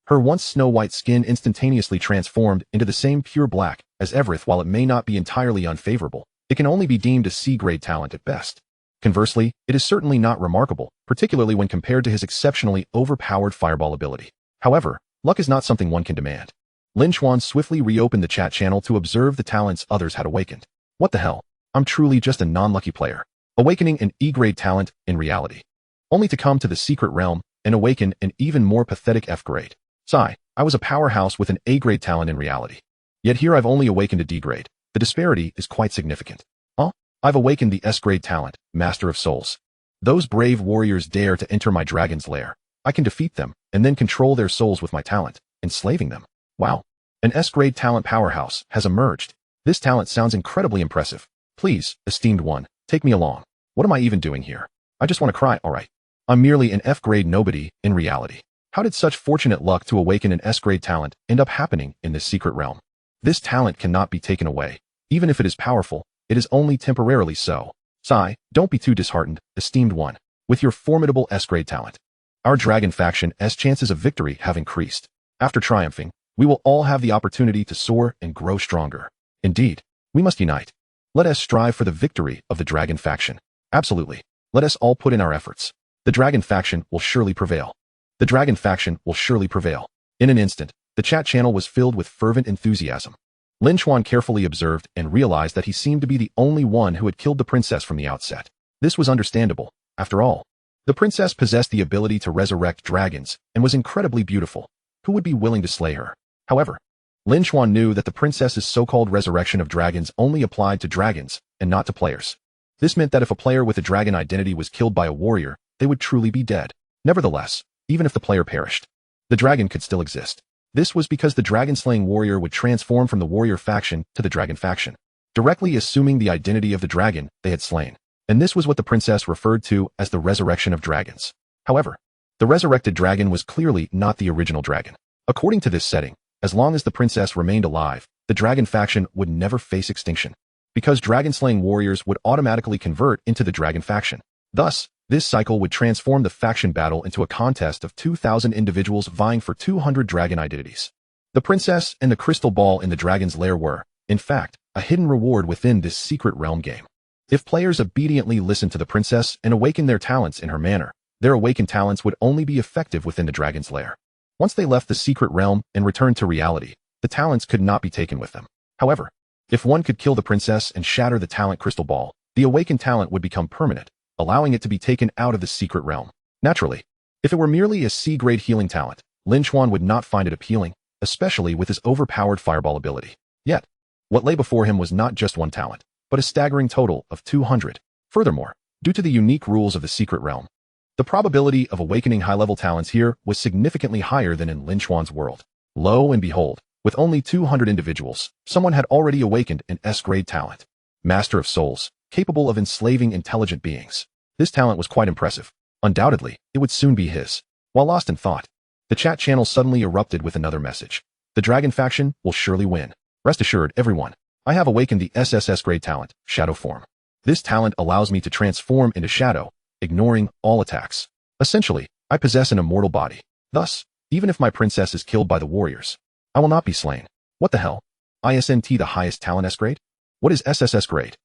Her once snow-white skin instantaneously transformed into the same pure black as Evereth. While it may not be entirely unfavorable, it can only be deemed a C-grade talent at best. Conversely, it is certainly not remarkable, particularly when compared to his exceptionally overpowered fireball ability. However, luck is not something one can demand. Lin Chuan swiftly reopened the chat channel to observe the talents others had awakened. What the hell? I'm truly just a non-lucky player. Awakening an E-grade talent in reality, only to come to the secret realm and awaken an even more pathetic F-grade. Sigh, I was a powerhouse with an A-grade talent in reality. Yet here I've only awakened a D-grade. The disparity is quite significant. I've awakened the S-grade talent, Master of Souls. Those brave warriors dare to enter my dragon's lair. I can defeat them and then control their souls with my talent, enslaving them. Wow. An S-grade talent powerhouse has emerged. This talent sounds incredibly impressive. Please, esteemed one, take me along. What am I even doing here? I just want to cry, alright. I'm merely an F-grade nobody in reality. How did such fortunate luck to awaken an S-grade talent end up happening in this secret realm? This talent cannot be taken away. Even if it is powerful, it is only temporarily so. Sigh, don't be too disheartened, esteemed one, with your formidable S-grade talent. Our dragon faction's chances of victory have increased. After triumphing, we will all have the opportunity to soar and grow stronger. Indeed, we must unite. Let us strive for the victory of the dragon faction. Absolutely. Let us all put in our efforts. The dragon faction will surely prevail. The dragon faction will surely prevail. In an instant, the chat channel was filled with fervent enthusiasm. Lin Chuan carefully observed and realized that he seemed to be the only one who had killed the princess from the outset. This was understandable. After all, the princess possessed the ability to resurrect dragons and was incredibly beautiful. Who would be willing to slay her? However, Lin Chuan knew that the princess's so-called resurrection of dragons only applied to dragons and not to players. This meant that if a player with a dragon identity was killed by a warrior, they would truly be dead. Nevertheless, even if the player perished, the dragon could still exist. This was because the dragon-slaying warrior would transform from the warrior faction to the dragon faction, directly assuming the identity of the dragon they had slain. And this was what the princess referred to as the resurrection of dragons. However, the resurrected dragon was clearly not the original dragon. According to this setting, as long as the princess remained alive, the dragon faction would never face extinction, because dragon-slaying warriors would automatically convert into the dragon faction. Thus, this cycle would transform the faction battle into a contest of 2,000 individuals vying for 200 dragon identities. The princess and the crystal ball in the dragon's lair were, in fact, a hidden reward within this secret realm game. If players obediently listened to the princess and awakened their talents in her manner, their awakened talents would only be effective within the dragon's lair. Once they left the secret realm and returned to reality, the talents could not be taken with them. However, if one could kill the princess and shatter the talent crystal ball, the awakened talent would become permanent, allowing it to be taken out of the secret realm. Naturally, If it were merely a C-grade healing talent, Lin Chuan would not find it appealing, especially with his overpowered fireball ability. Yet, what lay before him was not just one talent, but a staggering total of 200. Furthermore, due to the unique rules of the secret realm, the probability of awakening high-level talents here was significantly higher than in Lin Chuan's world. Lo and behold, with only 200 individuals, someone had already awakened an S-grade talent. Master of Souls, capable of enslaving intelligent beings. This talent was quite impressive. Undoubtedly, it would soon be his. While lost in thought, the chat channel suddenly erupted with another message. The dragon faction will surely win. Rest assured, everyone. I have awakened the SSS grade talent, Shadow Form. This talent allows me to transform into shadow, ignoring all attacks. Essentially, I possess an immortal body. Thus, even if my princess is killed by the warriors, I will not be slain. What the hell? ISNT the highest talent S grade? What is SSS grade?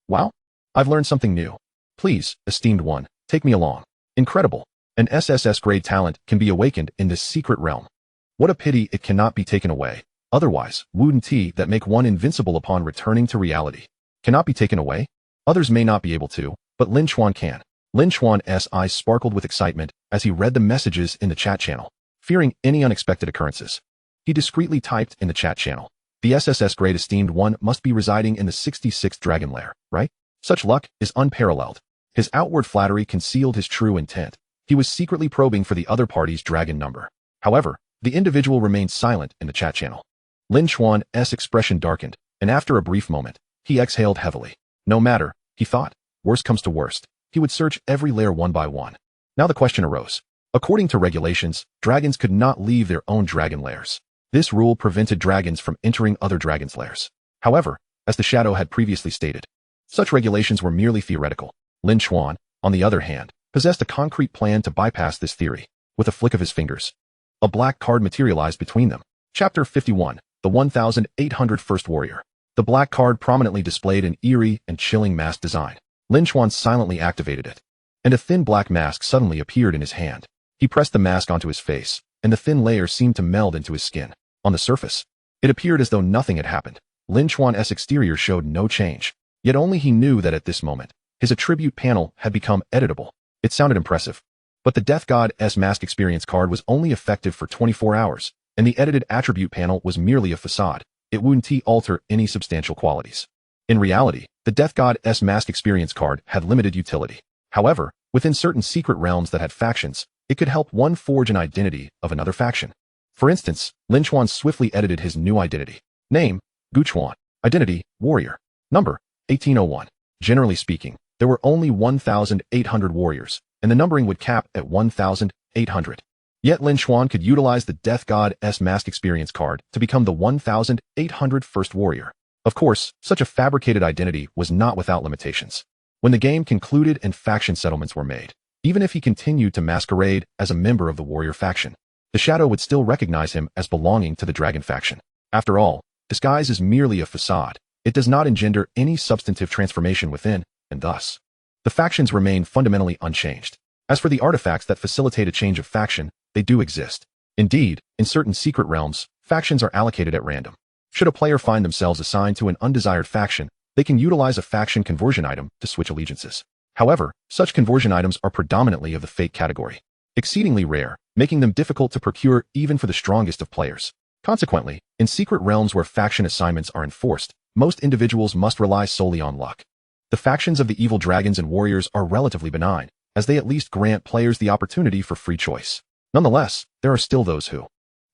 Wow, I've learned something new. Please, esteemed one, take me along. Incredible. An SSS grade talent can be awakened in this secret realm. What a pity it cannot be taken away. Otherwise, wouldn't that make one invincible upon returning to reality? Cannot be taken away? Others may not be able to, but Lin Chuan can. Lin Chuan's eyes sparkled with excitement as he read the messages in the chat channel, fearing any unexpected occurrences. He discreetly typed in the chat channel, the SSS grade esteemed one must be residing in the 66th dragon lair, right? Such luck is unparalleled. His outward flattery concealed his true intent. He was secretly probing for the other party's dragon number. However, the individual remained silent in the chat channel. Lin Chuan's expression darkened, and after a brief moment, he exhaled heavily. No matter, he thought, worst comes to worst, he would search every lair one by one. Now the question arose. According to regulations, dragons could not leave their own dragon lairs. This rule prevented dragons from entering other dragons' lairs. However, as the Shadow had previously stated, such regulations were merely theoretical. Lin Chuan, on the other hand, possessed a concrete plan to bypass this theory. With a flick of his fingers, a black card materialized between them. Chapter 51, The 1801st Warrior. The black card prominently displayed an eerie and chilling mask design. Lin Chuan silently activated it, and a thin black mask suddenly appeared in his hand. He pressed the mask onto his face, and the thin layer seemed to meld into his skin. On the surface, it appeared as though nothing had happened. Lin Chuan's exterior showed no change, yet only he knew that at this moment, his attribute panel had become editable. It sounded impressive, but the Death God's mask experience card was only effective for 24 hours, and the edited attribute panel was merely a facade. It wouldn't alter any substantial qualities. In reality, the Death God's mask experience card had limited utility. However, within certain secret realms that had factions, it could help one forge an identity of another faction. For instance, Lin Chuan swiftly edited his new identity. Name, Gu Chuan. Identity, Warrior. Number, 1801. Generally speaking, there were only 1,800 warriors, and the numbering would cap at 1,800. Yet Lin Chuan could utilize the Death God's mask experience card to become the 1,801st warrior. Of course, such a fabricated identity was not without limitations. When the game concluded and faction settlements were made, even if he continued to masquerade as a member of the warrior faction, the Shadow would still recognize him as belonging to the dragon faction. After all, disguise is merely a facade. It does not engender any substantive transformation within, and thus, the factions remain fundamentally unchanged. As for the artifacts that facilitate a change of faction, they do exist. Indeed, in certain secret realms, factions are allocated at random. Should a player find themselves assigned to an undesired faction, they can utilize a faction conversion item to switch allegiances. However, such conversion items are predominantly of the fake category, exceedingly rare, making them difficult to procure even for the strongest of players. Consequently, in secret realms where faction assignments are enforced, most individuals must rely solely on luck. The factions of the evil dragons and warriors are relatively benign, as they at least grant players the opportunity for free choice. Nonetheless, there are still those who,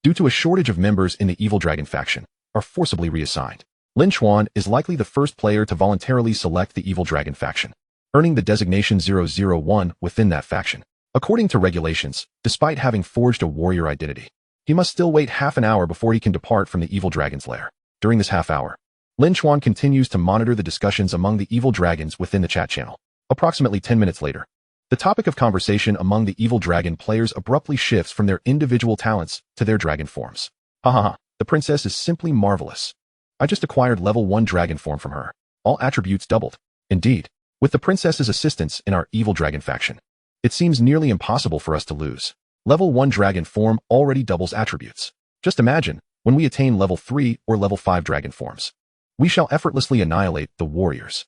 due to a shortage of members in the evil dragon faction, are forcibly reassigned. Lin Chuan is likely the first player to voluntarily select the evil dragon faction, earning the designation 001 within that faction. According to regulations, despite having forged a warrior identity, he must still wait half an hour before he can depart from the evil dragon's lair. During this half hour, Lin Chuan continues to monitor the discussions among the evil dragons within the chat channel. Approximately 10 minutes later, the topic of conversation among the evil dragon players abruptly shifts from their individual talents to their dragon forms. Hahaha, the princess is simply marvelous. I just acquired level 1 dragon form from her. All attributes doubled. Indeed, with the princess's assistance in our evil dragon faction, it seems nearly impossible for us to lose. Level 1 dragon form already doubles attributes. Just imagine, when we attain level 3 or level 5 dragon forms, we shall effortlessly annihilate the warriors.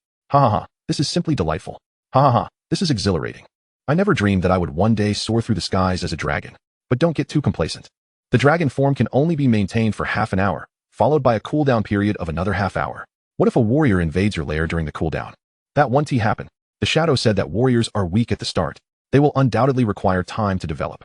This is simply delightful. This is exhilarating. I never dreamed that I would one day soar through the skies as a dragon. But don't get too complacent. The dragon form can only be maintained for half an hour, followed by a cooldown period of another half hour. What if a warrior invades your lair during the cooldown? That won't happen. The shadow said that warriors are weak at the start. They will undoubtedly require time to develop.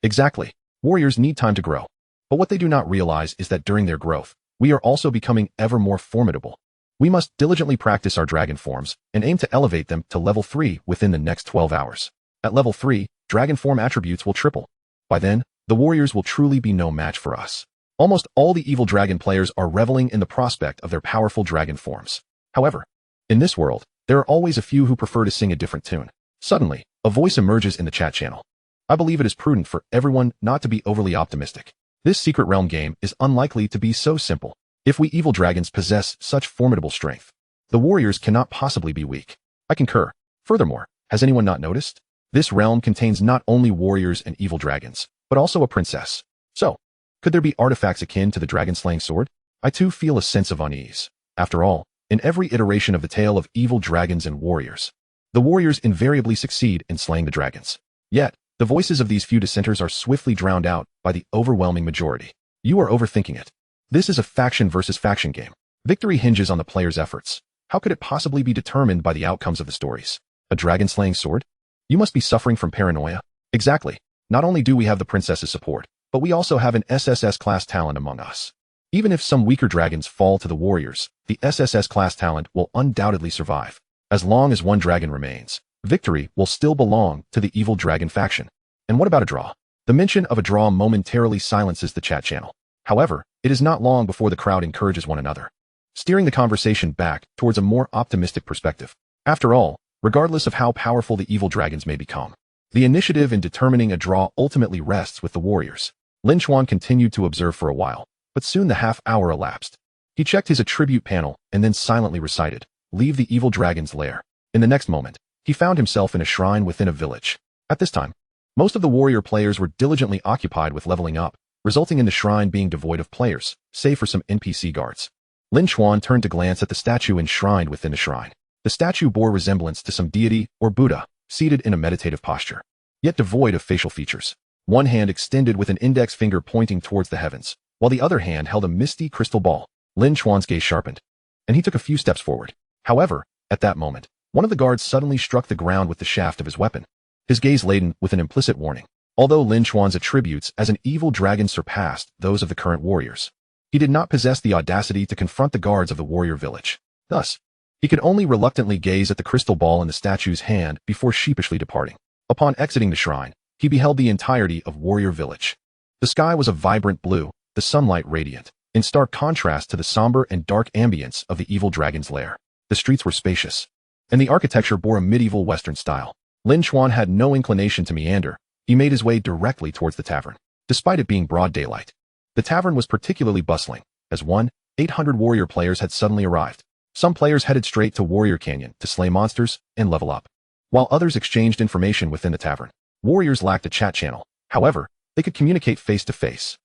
Exactly. Warriors need time to grow. But what they do not realize is that during their growth, we are also becoming ever more formidable. We must diligently practice our dragon forms and aim to elevate them to level 3 within the next 12 hours. At level 3, dragon form attributes will triple. By then, the warriors will truly be no match for us. Almost all the evil dragon players are reveling in the prospect of their powerful dragon forms. However, in this world, there are always a few who prefer to sing a different tune. Suddenly, a voice emerges in the chat channel. I believe it is prudent for everyone not to be overly optimistic. This Secret Realm game is unlikely to be so simple. If we evil dragons possess such formidable strength, the warriors cannot possibly be weak. I concur. Furthermore, has anyone not noticed? This realm contains not only warriors and evil dragons, but also a princess. So, could there be artifacts akin to the dragon-slaying sword? I too feel a sense of unease. After all, in every iteration of the tale of evil dragons and warriors, the warriors invariably succeed in slaying the dragons. Yet, the voices of these few dissenters are swiftly drowned out by the overwhelming majority. You are overthinking it. This is a faction versus faction game. Victory hinges on the player's efforts. How could it possibly be determined by the outcomes of the stories? A dragon-slaying sword? You must be suffering from paranoia. Exactly. Not only do we have the princess's support, but we also have an SSS-class talent among us. Even if some weaker dragons fall to the warriors, the SSS-class talent will undoubtedly survive. As long as one dragon remains, victory will still belong to the evil dragon faction. And what about a draw? The mention of a draw momentarily silences the chat channel. However, it is not long before the crowd encourages one another, steering the conversation back towards a more optimistic perspective. After all, regardless of how powerful the evil dragons may become, the initiative in determining a draw ultimately rests with the warriors. Lin Chuan continued to observe for a while, but soon the half-hour elapsed. He checked his attribute panel and then silently recited, "Leave the evil dragon's lair." In the next moment, he found himself in a shrine within a village. At this time, most of the warrior players were diligently occupied with leveling up, resulting in the shrine being devoid of players, save for some NPC guards. Lin Chuan turned to glance at the statue enshrined within the shrine. The statue bore resemblance to some deity or Buddha, seated in a meditative posture, yet devoid of facial features. One hand extended with an index finger pointing towards the heavens, while the other hand held a misty crystal ball. Lin Chuan's gaze sharpened, and he took a few steps forward. However, at that moment, one of the guards suddenly struck the ground with the shaft of his weapon, his gaze laden with an implicit warning. Although Lin Chuan's attributes as an evil dragon surpassed those of the current warriors, he did not possess the audacity to confront the guards of the warrior village. Thus, he could only reluctantly gaze at the crystal ball in the statue's hand before sheepishly departing. Upon exiting the shrine, he beheld the entirety of Warrior Village. The sky was a vibrant blue, the sunlight radiant, in stark contrast to the somber and dark ambience of the evil dragon's lair. The streets were spacious, and the architecture bore a medieval Western style. Lin Chuan had no inclination to meander. He made his way directly towards the tavern. Despite it being broad daylight, the tavern was particularly bustling, as 800 warrior players had suddenly arrived. Some players headed straight to Warrior Canyon to slay monsters and level up, while others exchanged information within the tavern. Warriors lacked a chat channel. However, they could communicate face-to-face.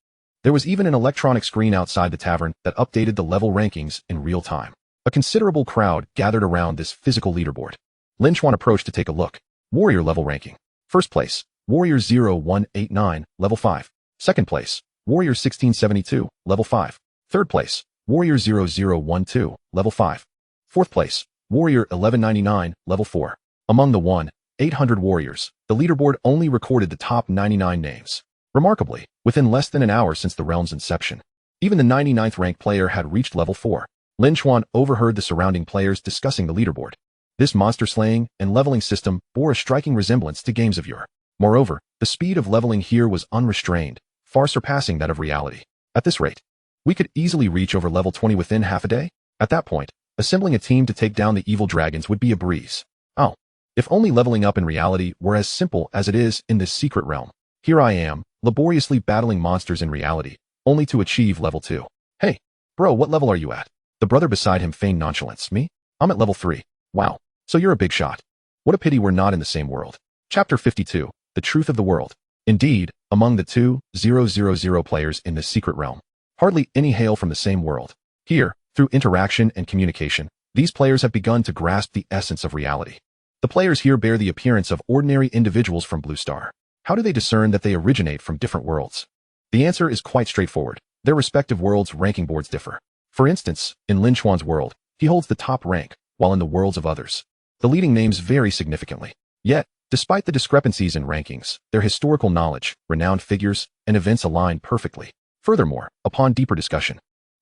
There was even an electronic screen outside the tavern that updated the level rankings in real time. A considerable crowd gathered around this physical leaderboard. Lin Chuan approached to take a look. Warrior level ranking. First place, Warrior 0189, level 5. Second place, Warrior 1672, level 5. Third place, Warrior 0012, level 5. Fourth place, Warrior 1199, level 4. Among the 800 warriors, the leaderboard only recorded the top 99 names. Remarkably, within less than an hour since the realm's inception, even the 99th ranked player had reached level 4. Lin Chuan overheard the surrounding players discussing the leaderboard. This monster-slaying and leveling system bore a striking resemblance to games of yore. Moreover, the speed of leveling here was unrestrained, far surpassing that of reality. At this rate, we could easily reach over level 20 within half a day. At that point, assembling a team to take down the evil dragons would be a breeze. Oh, if only leveling up in reality were as simple as it is in this secret realm. Here I am, laboriously battling monsters in reality, only to achieve level 2. Hey, bro, what level are you at? The brother beside him feigned nonchalance. Me? I'm at level 3. Wow, so you're a big shot. What a pity we're not in the same world. Chapter 52, The Truth of the World. Indeed, among the 2000 players in this secret realm, hardly any hail from the same world. Here, through interaction and communication, these players have begun to grasp the essence of reality. The players here bear the appearance of ordinary individuals from Blue Star. How do they discern that they originate from different worlds? The answer is quite straightforward. Their respective worlds' ranking boards differ. For instance, in Lin Chuan's world, he holds the top rank, while in the worlds of others, the leading names vary significantly. Yet, despite the discrepancies in rankings, their historical knowledge, renowned figures, and events align perfectly. Furthermore, upon deeper discussion,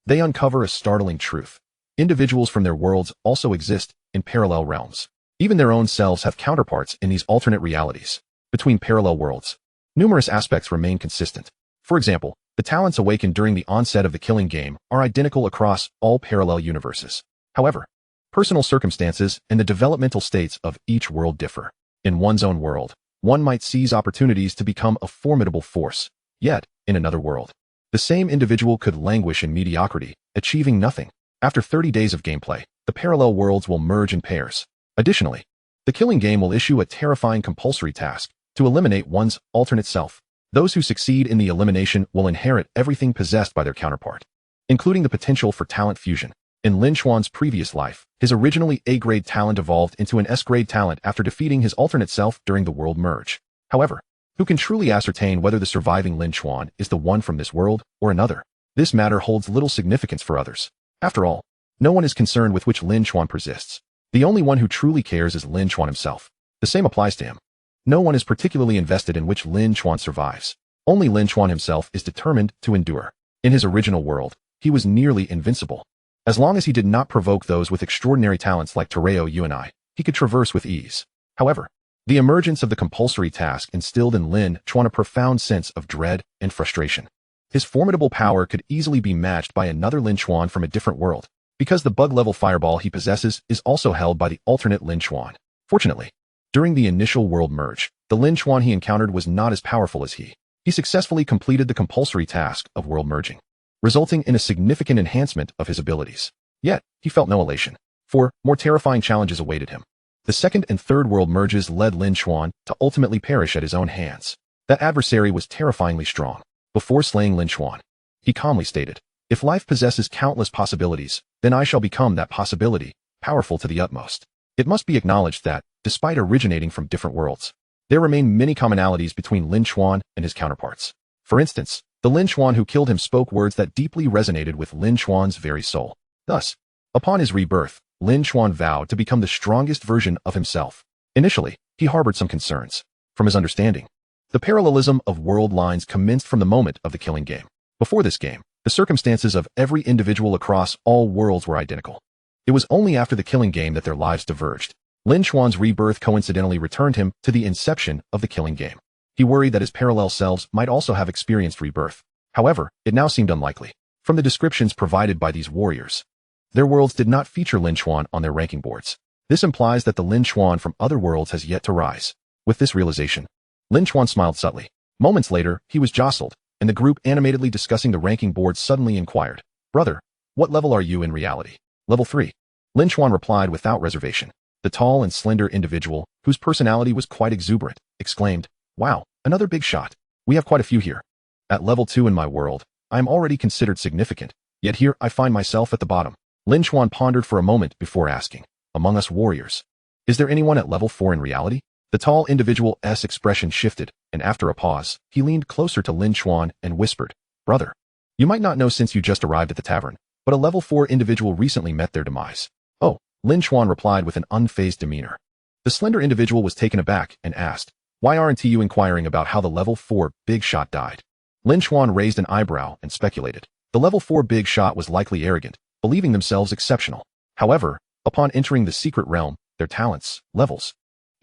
they uncover a startling truth. Individuals from their worlds also exist in parallel realms. Even their own selves have counterparts in these alternate realities. Between parallel worlds, numerous aspects remain consistent. For example, the talents awakened during the onset of the killing game are identical across all parallel universes. However, personal circumstances and the developmental states of each world differ. In one's own world, one might seize opportunities to become a formidable force. Yet, in another world, the same individual could languish in mediocrity, achieving nothing. After 30 days of gameplay, the parallel worlds will merge in pairs. Additionally, the killing game will issue a terrifying compulsory task to eliminate one's alternate self. Those who succeed in the elimination will inherit everything possessed by their counterpart, including the potential for talent fusion. In Lin Chuan's previous life, his originally A-grade talent evolved into an S-grade talent after defeating his alternate self during the world merge. However, who can truly ascertain whether the surviving Lin Chuan is the one from this world or another? This matter holds little significance for others. After all, no one is concerned with which Lin Chuan persists. The only one who truly cares is Lin Chuan himself. The same applies to him. No one is particularly invested in which Lin Chuan survives. Only Lin Chuan himself is determined to endure. In his original world, he was nearly invincible. As long as he did not provoke those with extraordinary talents like Tereo Yuan, he could traverse with ease. However, the emergence of the compulsory task instilled in Lin Chuan a profound sense of dread and frustration. His formidable power could easily be matched by another Lin Chuan from a different world, because the bug-level fireball he possesses is also held by the alternate Lin Chuan. Fortunately, during the initial world merge, the Lin Chuan he encountered was not as powerful as he. He successfully completed the compulsory task of world merging, resulting in a significant enhancement of his abilities. Yet, he felt no elation, for more terrifying challenges awaited him. The second and third world merges led Lin Chuan to ultimately perish at his own hands. That adversary was terrifyingly strong. Before slaying Lin Chuan, he calmly stated, "If life possesses countless possibilities, then I shall become that possibility, powerful to the utmost." It must be acknowledged that, despite originating from different worlds, there remain many commonalities between Lin Chuan and his counterparts. For instance, the Lin Chuan who killed him spoke words that deeply resonated with Lin Chuan's very soul. Thus, upon his rebirth, Lin Chuan vowed to become the strongest version of himself. Initially, he harbored some concerns. From his understanding, the parallelism of world lines commenced from the moment of the killing game. Before this game, the circumstances of every individual across all worlds were identical. It was only after the killing game that their lives diverged. Lin Chuan's rebirth coincidentally returned him to the inception of the killing game. He worried that his parallel selves might also have experienced rebirth. However, it now seemed unlikely. From the descriptions provided by these warriors, their worlds did not feature Lin Chuan on their ranking boards. This implies that the Lin Chuan from other worlds has yet to rise. With this realization, Lin Chuan smiled subtly. Moments later, he was jostled, and the group animatedly discussing the ranking board suddenly inquired, "Brother, what level are you in reality?" "Level 3. Lin Chuan replied without reservation. The tall and slender individual, whose personality was quite exuberant, exclaimed, "Wow, another big shot. We have quite a few here. At level 2 in my world, I am already considered significant, yet here I find myself at the bottom." Lin Chuan pondered for a moment before asking, "Among us warriors, is there anyone at level 4 in reality?" The tall individual's expression shifted, and after a pause, he leaned closer to Lin Chuan and whispered, "Brother, you might not know since you just arrived at the tavern, but a level 4 individual recently met their demise." "Oh," Lin Chuan replied with an unfazed demeanor. The slender individual was taken aback and asked, "Why aren't you inquiring about how the level 4 big shot died?" Lin Chuan raised an eyebrow and speculated. The level 4 big shot was likely arrogant, believing themselves exceptional. However, upon entering the secret realm, their talents, levels,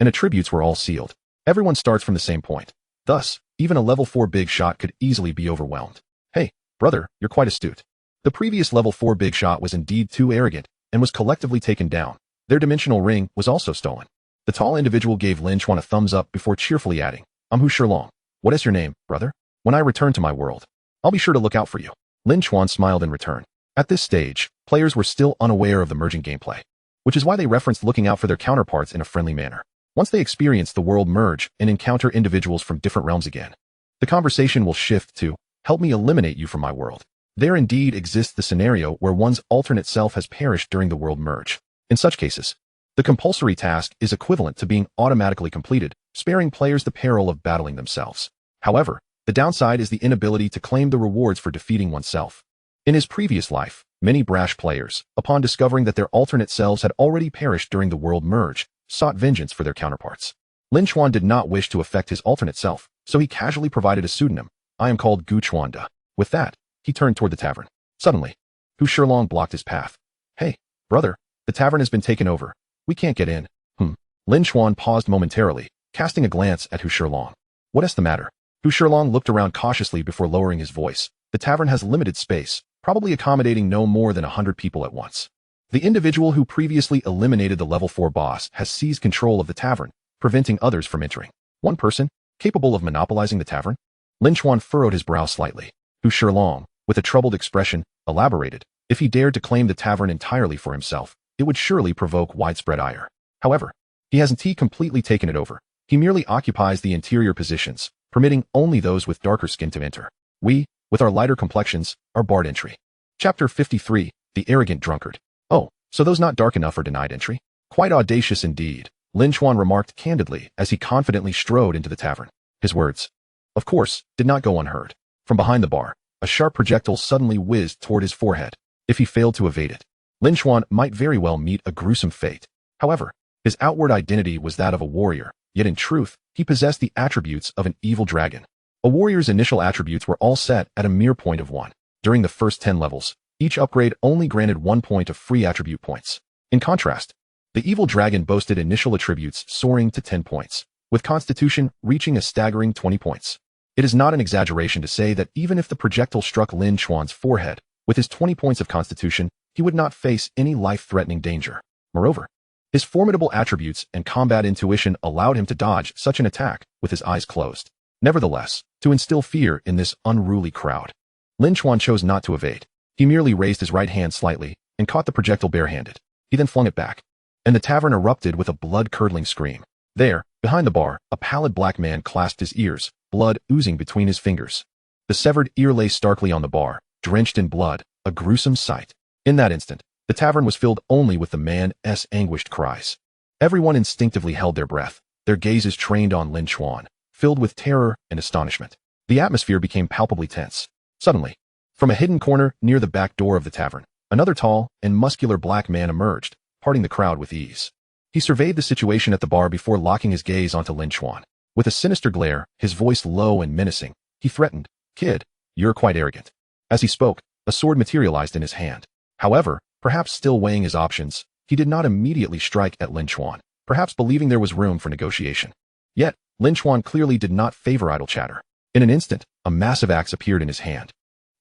and attributes were all sealed. Everyone starts from the same point. Thus, even a level 4 big shot could easily be overwhelmed. "Hey, brother, you're quite astute." The previous level 4 big shot was indeed too arrogant and was collectively taken down. Their dimensional ring was also stolen. The tall individual gave Lin Chuan a thumbs up before cheerfully adding, "I'm Hu Shilong. What is your name, brother? When I return to my world, I'll be sure to look out for you." Lin Chuan smiled in return. At this stage, players were still unaware of the merging gameplay, which is why they referenced looking out for their counterparts in a friendly manner. Once they experience the world merge and encounter individuals from different realms again, the conversation will shift to, "Help me eliminate you from my world." There indeed exists the scenario where one's alternate self has perished during the world merge. In such cases, The compulsory task is equivalent to being automatically completed, sparing players the peril of battling themselves. However, the downside is the inability to claim the rewards for defeating oneself. In his previous life, many brash players, upon discovering that their alternate selves had already perished during the world merge, sought vengeance for their counterparts. Lin Chuan did not wish to affect his alternate self, so he casually provided a pseudonym. I am called Gu Chuanda. With that, he turned toward the tavern. Suddenly, Hu Shilong blocked his path. Hey, brother, the tavern has been taken over. We can't get in. Lin Chuan paused momentarily, casting a glance at Hu Shilong. What is the matter? Hu Shilong looked around cautiously before lowering his voice. The tavern has limited space, probably accommodating no more than 100 people at once. The individual who previously eliminated the level 4 boss has seized control of the tavern, preventing others from entering. One person, capable of monopolizing the tavern? Lin Chuan furrowed his brow slightly. Hu Shilong, with a troubled expression, elaborated. If he dared to claim the tavern entirely for himself, it would surely provoke widespread ire. However, he hasn't completely taken it over. He merely occupies the interior positions, permitting only those with darker skin to enter. We, with our lighter complexions, are barred entry. Chapter 53, The Arrogant Drunkard. Oh, so those not dark enough are denied entry? Quite audacious indeed, Lin Chuan remarked candidly as he confidently strode into the tavern. His words, of course, did not go unheard. From behind the bar, a sharp projectile suddenly whizzed toward his forehead. If he failed to evade it, Lin Chuan might very well meet a gruesome fate. However, his outward identity was that of a warrior, yet in truth, he possessed the attributes of an evil dragon. A warrior's initial attributes were all set at a mere point of 1. During the first 10 levels, each upgrade only granted 1 point of free attribute points. In contrast, the evil dragon boasted initial attributes soaring to 10 points, with constitution reaching a staggering 20 points. It is not an exaggeration to say that even if the projectile struck Lin Chuan's forehead, with his 20 points of constitution, he would not face any life-threatening danger. Moreover, his formidable attributes and combat intuition allowed him to dodge such an attack with his eyes closed. Nevertheless, to instill fear in this unruly crowd, Lin Chuan chose not to evade. He merely raised his right hand slightly and caught the projectile barehanded. He then flung it back, and the tavern erupted with a blood-curdling scream. There, behind the bar, a pallid black man clasped his ears, blood oozing between his fingers. The severed ear lay starkly on the bar, drenched in blood, a gruesome sight. In that instant, the tavern was filled only with the man's anguished cries. Everyone instinctively held their breath, their gazes trained on Lin Chuan, filled with terror and astonishment. The atmosphere became palpably tense. Suddenly, from a hidden corner near the back door of the tavern, another tall and muscular black man emerged, parting the crowd with ease. He surveyed the situation at the bar before locking his gaze onto Lin Chuan. With a sinister glare, his voice low and menacing, he threatened, "Kid, you're quite arrogant." As he spoke, a sword materialized in his hand. However, perhaps still weighing his options, he did not immediately strike at Lin Chuan, perhaps believing there was room for negotiation. Yet, Lin Chuan clearly did not favor idle chatter. In an instant, a massive axe appeared in his hand,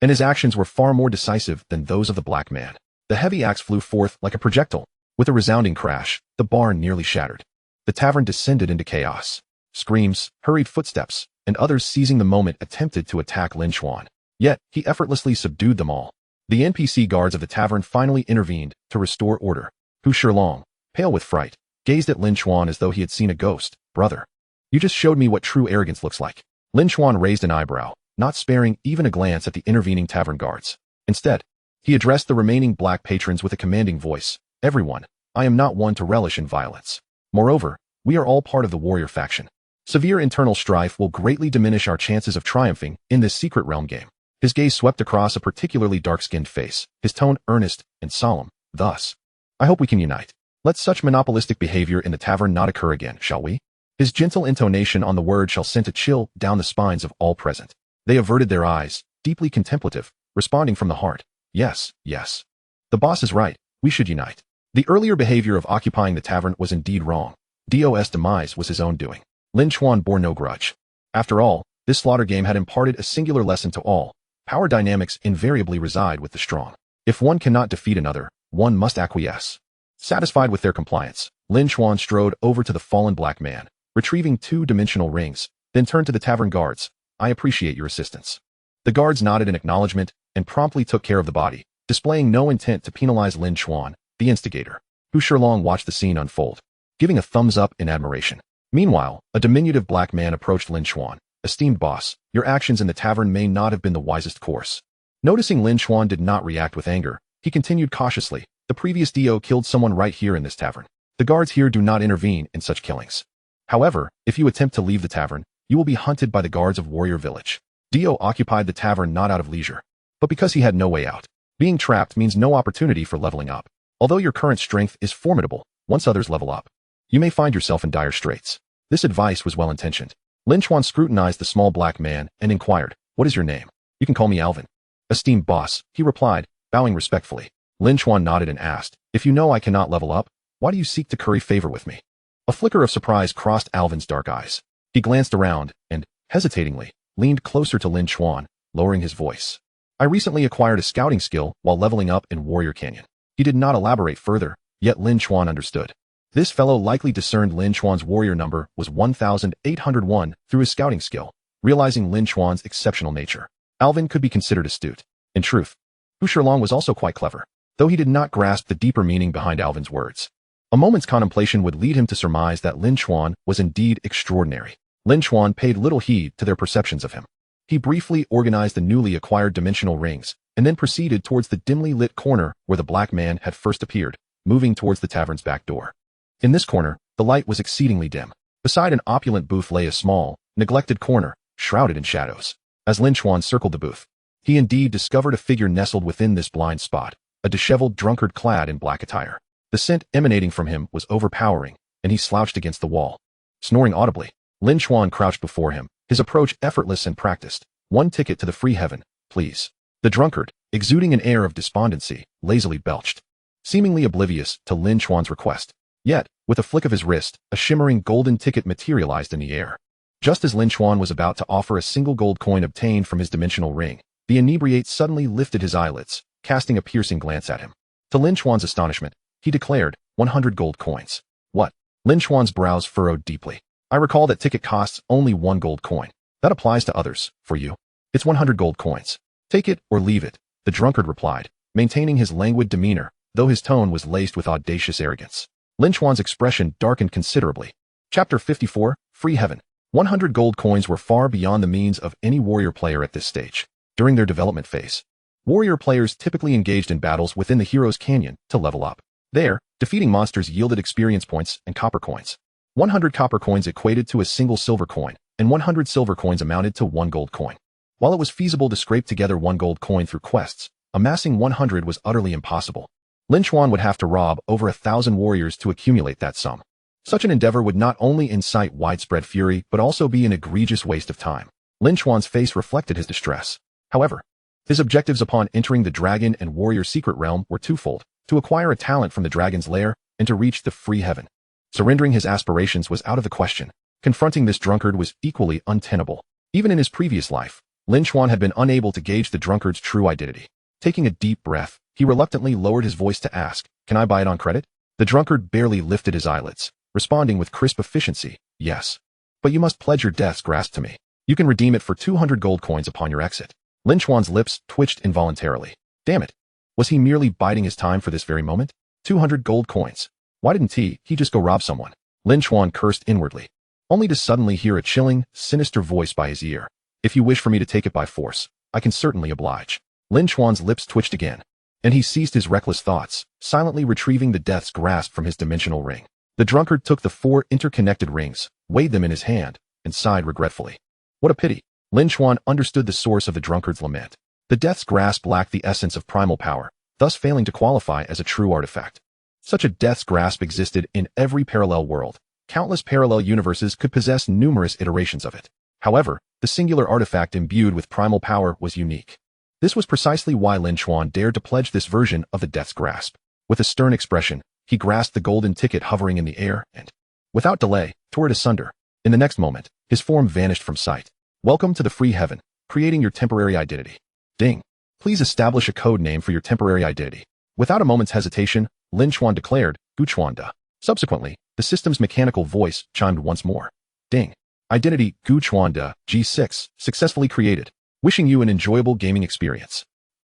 and his actions were far more decisive than those of the black man. The heavy axe flew forth like a projectile. With a resounding crash, the bar nearly shattered. The tavern descended into chaos. Screams, hurried footsteps, and others seizing the moment attempted to attack Lin Chuan. Yet, he effortlessly subdued them all. The NPC guards of the tavern finally intervened to restore order. Hu Shilong, pale with fright, gazed at Lin Chuan as though he had seen a ghost. "Brother, you just showed me what true arrogance looks like." Lin Chuan raised an eyebrow, not sparing even a glance at the intervening tavern guards. Instead, he addressed the remaining black patrons with a commanding voice. "Everyone, I am not one to relish in violence. Moreover, we are all part of the warrior faction. Severe internal strife will greatly diminish our chances of triumphing in this secret realm game." His gaze swept across a particularly dark-skinned face, his tone earnest and solemn. "Thus, I hope we can unite. Let such monopolistic behavior in the tavern not occur again, shall we?" His gentle intonation on the word shall sent a chill down the spines of all present. They averted their eyes, deeply contemplative, responding from the heart. "Yes, yes. The boss is right. We should unite." The earlier behavior of occupying the tavern was indeed wrong. DOS demise was his own doing. Lin Chuan bore no grudge. After all, this slaughter game had imparted a singular lesson to all. Power dynamics invariably reside with the strong. If one cannot defeat another, one must acquiesce. Satisfied with their compliance, Lin Chuan strode over to the fallen black man, retrieving 2-dimensional rings, then turned to the tavern guards. "I appreciate your assistance." The guards nodded in acknowledgement and promptly took care of the body, displaying no intent to penalize Lin Chuan, the instigator. Hu Shilong watched the scene unfold, giving a thumbs up in admiration. Meanwhile, a diminutive black man approached Lin Chuan. "Esteemed boss, your actions in the tavern may not have been the wisest course." Noticing Lin Chuan did not react with anger, he continued cautiously. "The previous DO killed someone right here in this tavern. The guards here do not intervene in such killings. However, if you attempt to leave the tavern, you will be hunted by the guards of Warrior Village. Dio occupied the tavern not out of leisure, but because he had no way out. Being trapped means no opportunity for leveling up. Although your current strength is formidable, once others level up, you may find yourself in dire straits. This advice was well-intentioned. Lin Chuan scrutinized the small black man and inquired, "What is your name?" "You can call me Alvin." "Esteemed boss," he replied, bowing respectfully. Lin Chuan nodded and asked, "If you know I cannot level up, why do you seek to curry favor with me?" A flicker of surprise crossed Alvin's dark eyes. He glanced around and, hesitatingly, leaned closer to Lin Chuan, lowering his voice. "I recently acquired a scouting skill while leveling up in Warrior Canyon." He did not elaborate further, yet Lin Chuan understood. This fellow likely discerned Lin Chuan's warrior number was 1,801 through his scouting skill. Realizing Lin Chuan's exceptional nature, Alvin could be considered astute. In truth, Hu Shilong was also quite clever, though he did not grasp the deeper meaning behind Alvin's words. A moment's contemplation would lead him to surmise that Lin Chuan was indeed extraordinary. Lin Chuan paid little heed to their perceptions of him. He briefly organized the newly acquired dimensional rings, and then proceeded towards the dimly lit corner where the black man had first appeared, moving towards the tavern's back door. In this corner, the light was exceedingly dim. Beside an opulent booth lay a small, neglected corner, shrouded in shadows. As Lin Chuan circled the booth, he indeed discovered a figure nestled within this blind spot, a disheveled drunkard clad in black attire. The scent emanating from him was overpowering, and he slouched against the wall. Snoring audibly, Lin Chuan crouched before him, his approach effortless and practiced. "One ticket to the free heaven, please." The drunkard, exuding an air of despondency, lazily belched, seemingly oblivious to Lin Chuan's request. Yet, with a flick of his wrist, a shimmering golden ticket materialized in the air. Just as Lin Chuan was about to offer a single gold coin obtained from his dimensional ring, the inebriate suddenly lifted his eyelids, casting a piercing glance at him. To Lin Chuan's astonishment, he declared, 100 gold coins. "What?" Lin Chuan's brows furrowed deeply. "I recall that ticket costs only 1 gold coin. That applies to others. For you, it's 100 gold coins. Take it or leave it," the drunkard replied, maintaining his languid demeanor, though his tone was laced with audacious arrogance. Lin Chuan's expression darkened considerably. Chapter 54, Free Heaven. 100 gold coins were far beyond the means of any warrior player at this stage. During their development phase, warrior players typically engaged in battles within the hero's canyon to level up. There, defeating monsters yielded experience points and copper coins. 100 copper coins equated to a single silver coin, and 100 silver coins amounted to 1 gold coin. While it was feasible to scrape together 1 gold coin through quests, amassing 100 was utterly impossible. Lin Chuan would have to rob over 1,000 warriors to accumulate that sum. Such an endeavor would not only incite widespread fury but also be an egregious waste of time. Lin Chuan's face reflected his distress. However, his objectives upon entering the dragon and warrior secret realm were twofold: to acquire a talent from the dragon's lair and to reach the free heaven. Surrendering his aspirations was out of the question. Confronting this drunkard was equally untenable. Even in his previous life, Lin Chuan had been unable to gauge the drunkard's true identity. Taking a deep breath, he reluctantly lowered his voice to ask, "Can I buy it on credit?" The drunkard barely lifted his eyelids, responding with crisp efficiency, "Yes. But you must pledge your death's grasp to me. You can redeem it for 200 gold coins upon your exit." Lin Chuan's lips twitched involuntarily. Damn it. Was he merely biding his time for this very moment? 200 gold coins. Why didn't he just go rob someone? Lin Chuan cursed inwardly, only to suddenly hear a chilling, sinister voice by his ear. "If you wish for me to take it by force, I can certainly oblige." Lin Chuan's lips twitched again, and he ceased his reckless thoughts, silently retrieving the death's grasp from his dimensional ring. The drunkard took the 4 interconnected rings, weighed them in his hand, and sighed regretfully. What a pity. Lin Chuan understood the source of the drunkard's lament. The death's grasp lacked the essence of primal power, thus failing to qualify as a true artifact. Such a death's grasp existed in every parallel world. Countless parallel universes could possess numerous iterations of it. However, the singular artifact imbued with primal power was unique. This was precisely why Lin Chuan dared to pledge this version of the death's grasp. With a stern expression, he grasped the golden ticket hovering in the air and, without delay, tore it asunder. In the next moment, his form vanished from sight. "Welcome to the free heaven, creating your temporary identity." Ding. "Please establish a code name for your temporary identity." Without a moment's hesitation, Lin Chuan declared, "Gu Chuan Da." Subsequently, the system's mechanical voice chimed once more. Ding. "Identity Gu Chuan Da, G6, successfully created. Wishing you an enjoyable gaming experience."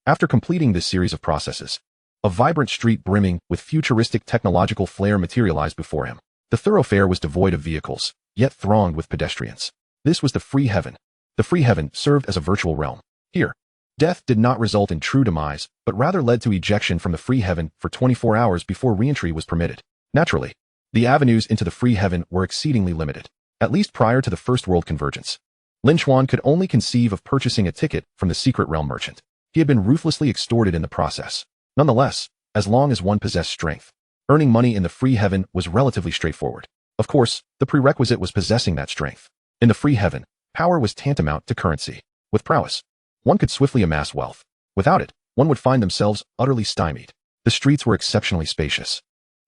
After completing this series of processes, a vibrant street brimming with futuristic technological flair materialized before him. The thoroughfare was devoid of vehicles, yet thronged with pedestrians. This was the free heaven. The free heaven served as a virtual realm. Here, death did not result in true demise, but rather led to ejection from the free heaven for 24 hours before re-entry was permitted. Naturally, The avenues into the free heaven were exceedingly limited. At least prior to the First World Convergence, Lin Chuan could only conceive of purchasing a ticket from the secret realm merchant. He had been ruthlessly extorted in the process. Nonetheless, as long as one possessed strength, earning money in the free heaven was relatively straightforward. Of course, the prerequisite was possessing that strength. In the free heaven, power was tantamount to currency. With prowess, one could swiftly amass wealth. Without it, one would find themselves utterly stymied. The streets were exceptionally spacious,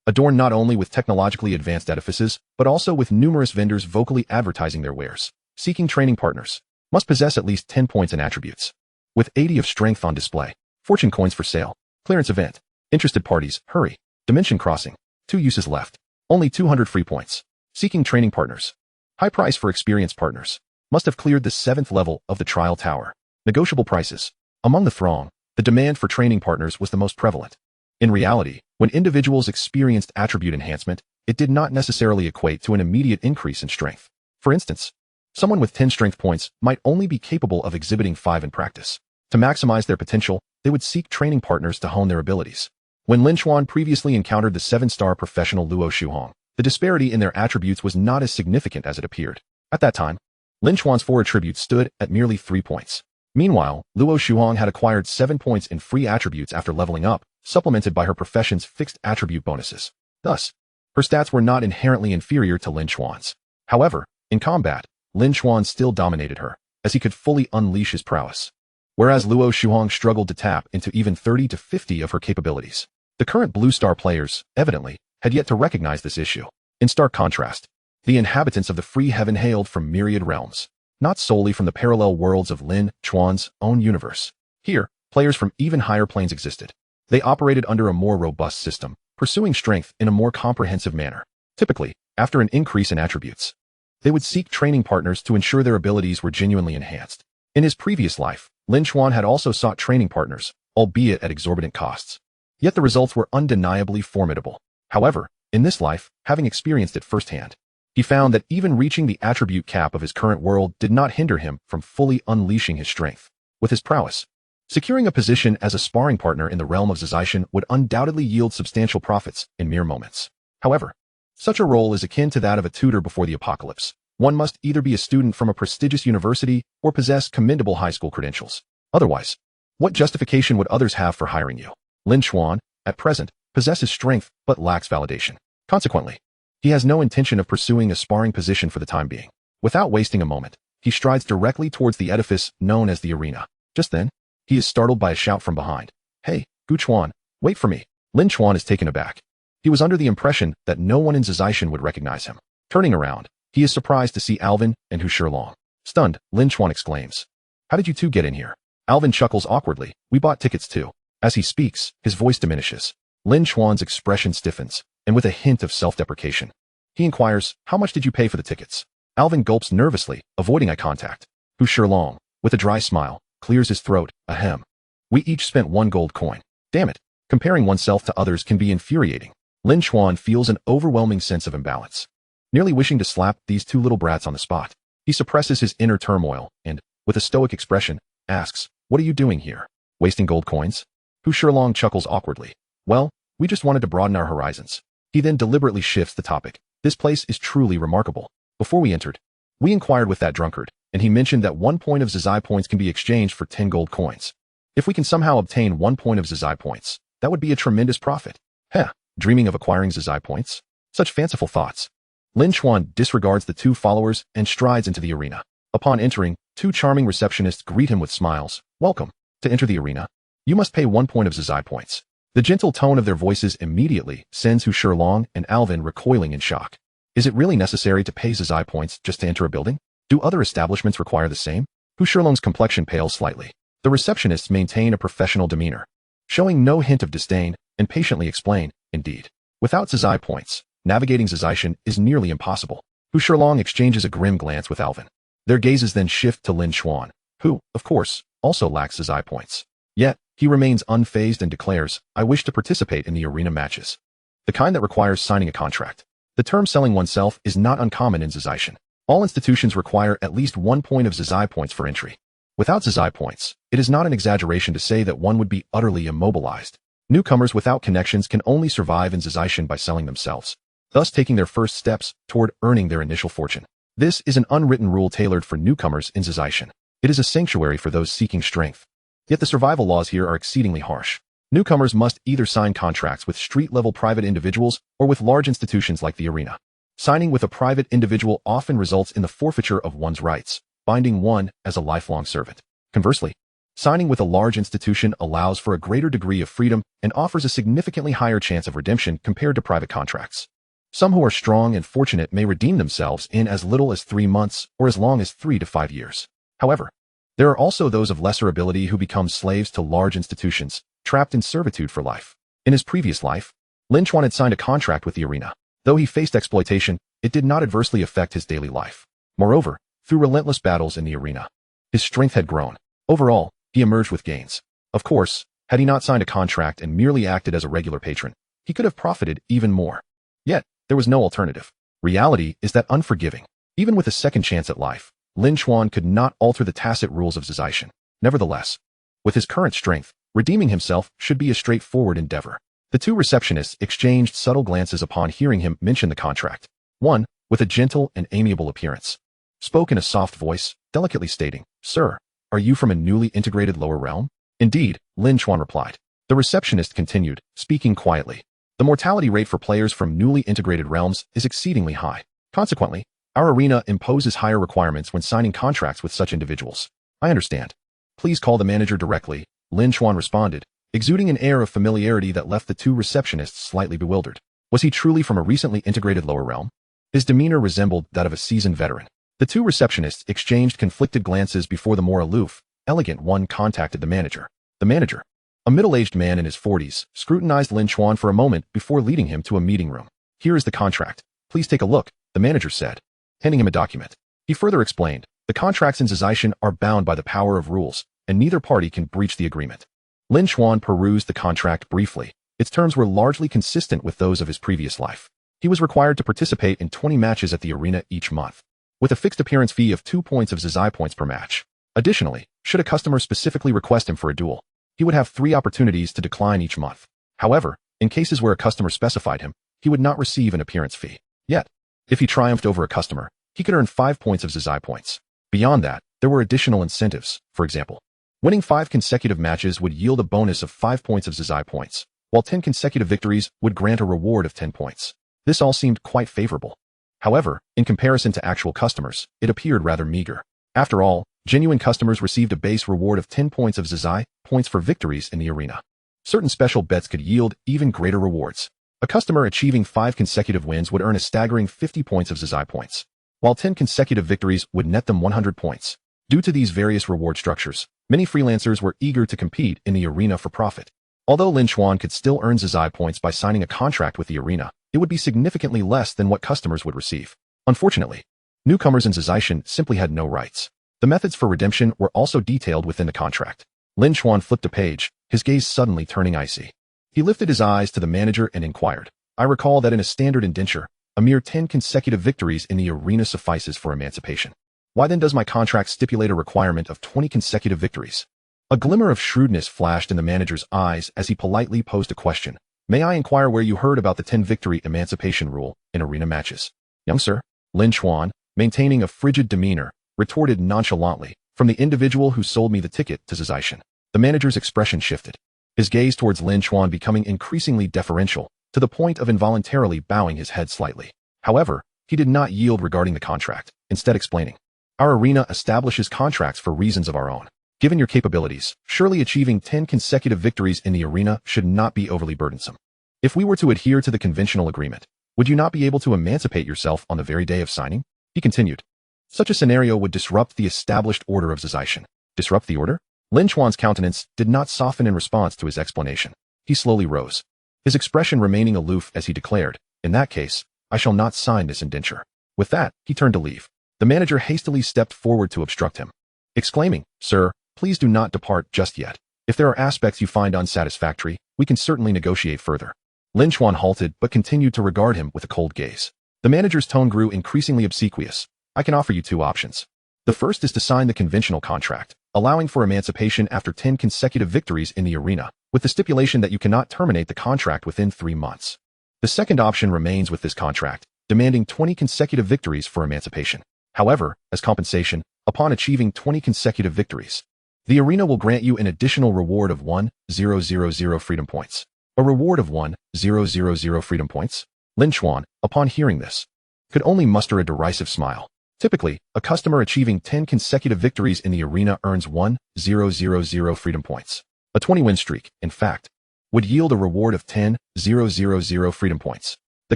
adorned not only with technologically advanced edifices, but also with numerous vendors vocally advertising their wares. Seeking training partners must possess at least 10 points in attributes, with 80 of strength on display. Fortune coins for sale. Clearance event. Interested parties, hurry. Dimension crossing. 2 uses left. Only 200 free points. Seeking training partners. High price for experienced partners. Must have cleared the 7th level of the trial tower. Negotiable prices. Among the throng, the demand for training partners was the most prevalent. In reality, when individuals experienced attribute enhancement, it did not necessarily equate to an immediate increase in strength. For instance, someone with 10 strength points might only be capable of exhibiting 5 in practice. To maximize their potential, they would seek training partners to hone their abilities. When Lin Chuan previously encountered the 7-star professional Luo Shuhong, the disparity in their attributes was not as significant as it appeared. At that time, Lin Chuan's 4 attributes stood at merely 3 points. Meanwhile, Luo Shuhong had acquired 7 points in free attributes after leveling up, supplemented by her profession's fixed attribute bonuses. Thus, her stats were not inherently inferior to Lin Chuan's. However, in combat, Lin Chuan still dominated her, as he could fully unleash his prowess, whereas Luo Shuhong struggled to tap into even 30 to 50 of her capabilities. The current Blue Star players, evidently, had yet to recognize this issue. In stark contrast, the inhabitants of the free heaven hailed from myriad realms, not solely from the parallel worlds of Lin Chuan's own universe. Here, players from even higher planes existed. They operated under a more robust system, pursuing strength in a more comprehensive manner. Typically, after an increase in attributes, they would seek training partners to ensure their abilities were genuinely enhanced. In his previous life, Lin Chuan had also sought training partners, albeit at exorbitant costs. Yet the results were undeniably formidable. However, in this life, having experienced it firsthand, he found that even reaching the attribute cap of his current world did not hinder him from fully unleashing his strength. With his prowess, securing a position as a sparring partner in the realm of Zization would undoubtedly yield substantial profits in mere moments. However, such a role is akin to that of a tutor before the apocalypse. One must either be a student from a prestigious university or possess commendable high school credentials. Otherwise, what justification would others have for hiring you? Lin Chuan, at present, possesses strength but lacks validation. Consequently, he has no intention of pursuing a sparring position for the time being. Without wasting a moment, he strides directly towards the edifice known as the arena. Just then, he is startled by a shout from behind. Hey, Gu Chuan, wait for me. Lin Chuan is taken aback. He was under the impression that no one in Zization would recognize him. Turning around, he is surprised to see Alvin and Hu Shilong. Stunned, Lin Chuan exclaims, "How did you two get in here?" Alvin chuckles awkwardly. "We bought tickets too." As he speaks, his voice diminishes. Lin Chuan's expression stiffens, and with a hint of self-deprecation, he inquires, "How much did you pay for the tickets?" Alvin gulps nervously, avoiding eye contact. Hu Shilong, with a dry smile, clears his throat. Ahem. "We each spent 1 gold coin. Damn it. Comparing oneself to others can be infuriating." Lin Chuan feels an overwhelming sense of imbalance, nearly wishing to slap these 2 little brats on the spot. He suppresses his inner turmoil and, with a stoic expression, asks, "What are you doing here? Wasting gold coins?" Hu Shilong chuckles awkwardly. "Well, we just wanted to broaden our horizons." He then deliberately shifts the topic. "This place is truly remarkable. Before we entered, we inquired with that drunkard, and he mentioned that 1 point of Zizai points can be exchanged for 10 gold coins. If we can somehow obtain 1 point of Zizai points, that would be a tremendous profit." Heh, dreaming of acquiring Zizai points? Such fanciful thoughts. Lin Chuan disregards the 2 followers and strides into the arena. Upon entering, 2 charming receptionists greet him with smiles. "Welcome. To enter the arena, you must pay 1 point of Zizai points." The gentle tone of their voices immediately sends Hu Shilong and Alvin recoiling in shock. Is it really necessary to pay Zizai points just to enter a building? Do other establishments require the same? Hu Shilong's complexion pales slightly. The receptionists maintain a professional demeanor, showing no hint of disdain, and patiently explain, "Indeed, without Zizai points, navigating Zization is nearly impossible." Hu Shilong exchanges a grim glance with Alvin. Their gazes then shift to Lin Chuan, who, of course, also lacks Zizai points. Yet, he remains unfazed and declares, "I wish to participate in the arena matches. The kind that requires signing a contract." The term selling oneself is not uncommon in Zization. All institutions require at least 1 point of Zizai points for entry. Without Zizai points, it is not an exaggeration to say that one would be utterly immobilized. Newcomers without connections can only survive in Zization by selling themselves. thus taking their first steps toward earning their initial fortune. This is an unwritten rule tailored for newcomers in Zization. It is a sanctuary for those seeking strength. Yet the survival laws here are exceedingly harsh. Newcomers must either sign contracts with street-level private individuals or with large institutions like the arena. Signing with a private individual often results in the forfeiture of one's rights, binding one as a lifelong servant. Conversely, signing with a large institution allows for a greater degree of freedom and offers a significantly higher chance of redemption compared to private contracts. Some who are strong and fortunate may redeem themselves in as little as 3 months or as long as 3 to 5 years. However, there are also those of lesser ability who become slaves to large institutions, trapped in servitude for life. In his previous life, Lin Chuan had signed a contract with the arena. Though he faced exploitation, it did not adversely affect his daily life. Moreover, through relentless battles in the arena, his strength had grown. Overall, he emerged with gains. Of course, had he not signed a contract and merely acted as a regular patron, he could have profited even more. Yet, there was no alternative. Reality is that unforgiving. Even with a second chance at life, Lin Chuan could not alter the tacit rules of Zization. Nevertheless, with his current strength, redeeming himself should be a straightforward endeavor. The two receptionists exchanged subtle glances upon hearing him mention the contract. One, with a gentle and amiable appearance, spoke in a soft voice, delicately stating, "Sir, are you from a newly integrated lower realm?" "Indeed," Lin Chuan replied. The receptionist continued, speaking quietly. "The mortality rate for players from newly integrated realms is exceedingly high. Consequently, our arena imposes higher requirements when signing contracts with such individuals." "I understand. Please call the manager directly," Lin Chuan responded, exuding an air of familiarity that left the two receptionists slightly bewildered. Was he truly from a recently integrated lower realm? His demeanor resembled that of a seasoned veteran. The two receptionists exchanged conflicted glances before the more aloof, elegant one contacted the manager. The manager, a middle-aged man in his 40s, scrutinized Lin Chuan for a moment before leading him to a meeting room. "Here is the contract. Please take a look," the manager said, handing him a document. He further explained, "The contracts in Zization are bound by the power of rules, and neither party can breach the agreement." Lin Chuan perused the contract briefly. Its terms were largely consistent with those of his previous life. He was required to participate in 20 matches at the arena each month, with a fixed appearance fee of 2 points of Zizai points per match. Additionally, should a customer specifically request him for a duel, he would have 3 opportunities to decline each month. However, in cases where a customer specified him, he would not receive an appearance fee. Yet, if he triumphed over a customer, he could earn 5 points of Zizai points. Beyond that, there were additional incentives. For example, winning 5 consecutive matches would yield a bonus of 5 points of Zizai points, while 10 consecutive victories would grant a reward of 10 points. This all seemed quite favorable. However, in comparison to actual customers, it appeared rather meager. After all, genuine customers received a base reward of 10 points of Zizai points for victories in the arena. Certain special bets could yield even greater rewards. A customer achieving 5 consecutive wins would earn a staggering 50 points of Zizai points, while 10 consecutive victories would net them 100 points. Due to these various reward structures, many freelancers were eager to compete in the arena for profit. Although Lin Chuan could still earn Zizai points by signing a contract with the arena, it would be significantly less than what customers would receive. Unfortunately, newcomers in Zization simply had no rights. The methods for redemption were also detailed within the contract. Lin Chuan flipped a page, his gaze suddenly turning icy. He lifted his eyes to the manager and inquired, "I recall that in a standard indenture, a mere 10 consecutive victories in the arena suffices for emancipation. Why then does my contract stipulate a requirement of 20 consecutive victories?" A glimmer of shrewdness flashed in the manager's eyes as he politely posed a question. "May I inquire where you heard about the 10 victory emancipation rule in arena matches?" "Young sir," Lin Chuan, maintaining a frigid demeanor, retorted nonchalantly, "from the individual who sold me the ticket to Zization." The manager's expression shifted, his gaze towards Lin Chuan becoming increasingly deferential, to the point of involuntarily bowing his head slightly. However, he did not yield regarding the contract, instead explaining, "Our arena establishes contracts for reasons of our own. Given your capabilities, surely achieving 10 consecutive victories in the arena should not be overly burdensome. If we were to adhere to the conventional agreement, would you not be able to emancipate yourself on the very day of signing?" He continued, "Such a scenario would disrupt the established order of Zization." Disrupt the order? Lin Chuan's countenance did not soften in response to his explanation. He slowly rose, his expression remaining aloof as he declared, "In that case, I shall not sign this indenture." With that, he turned to leave. The manager hastily stepped forward to obstruct him, exclaiming, "Sir, please do not depart just yet. If there are aspects you find unsatisfactory, we can certainly negotiate further." Lin Chuan halted but continued to regard him with a cold gaze. The manager's tone grew increasingly obsequious. "I can offer you 2 options. The first is to sign the conventional contract, allowing for emancipation after 10 consecutive victories in the arena, with the stipulation that you cannot terminate the contract within 3 months. The second option remains with this contract, demanding 20 consecutive victories for emancipation. However, as compensation, upon achieving 20 consecutive victories, the arena will grant you an additional reward of 1,000 freedom points. A reward of 1,000 freedom points? Lin Chuan, upon hearing this, could only muster a derisive smile. Typically, a customer achieving 10 consecutive victories in the arena earns 1,000 freedom points. A 20-win streak, in fact, would yield a reward of 10,000 freedom points. The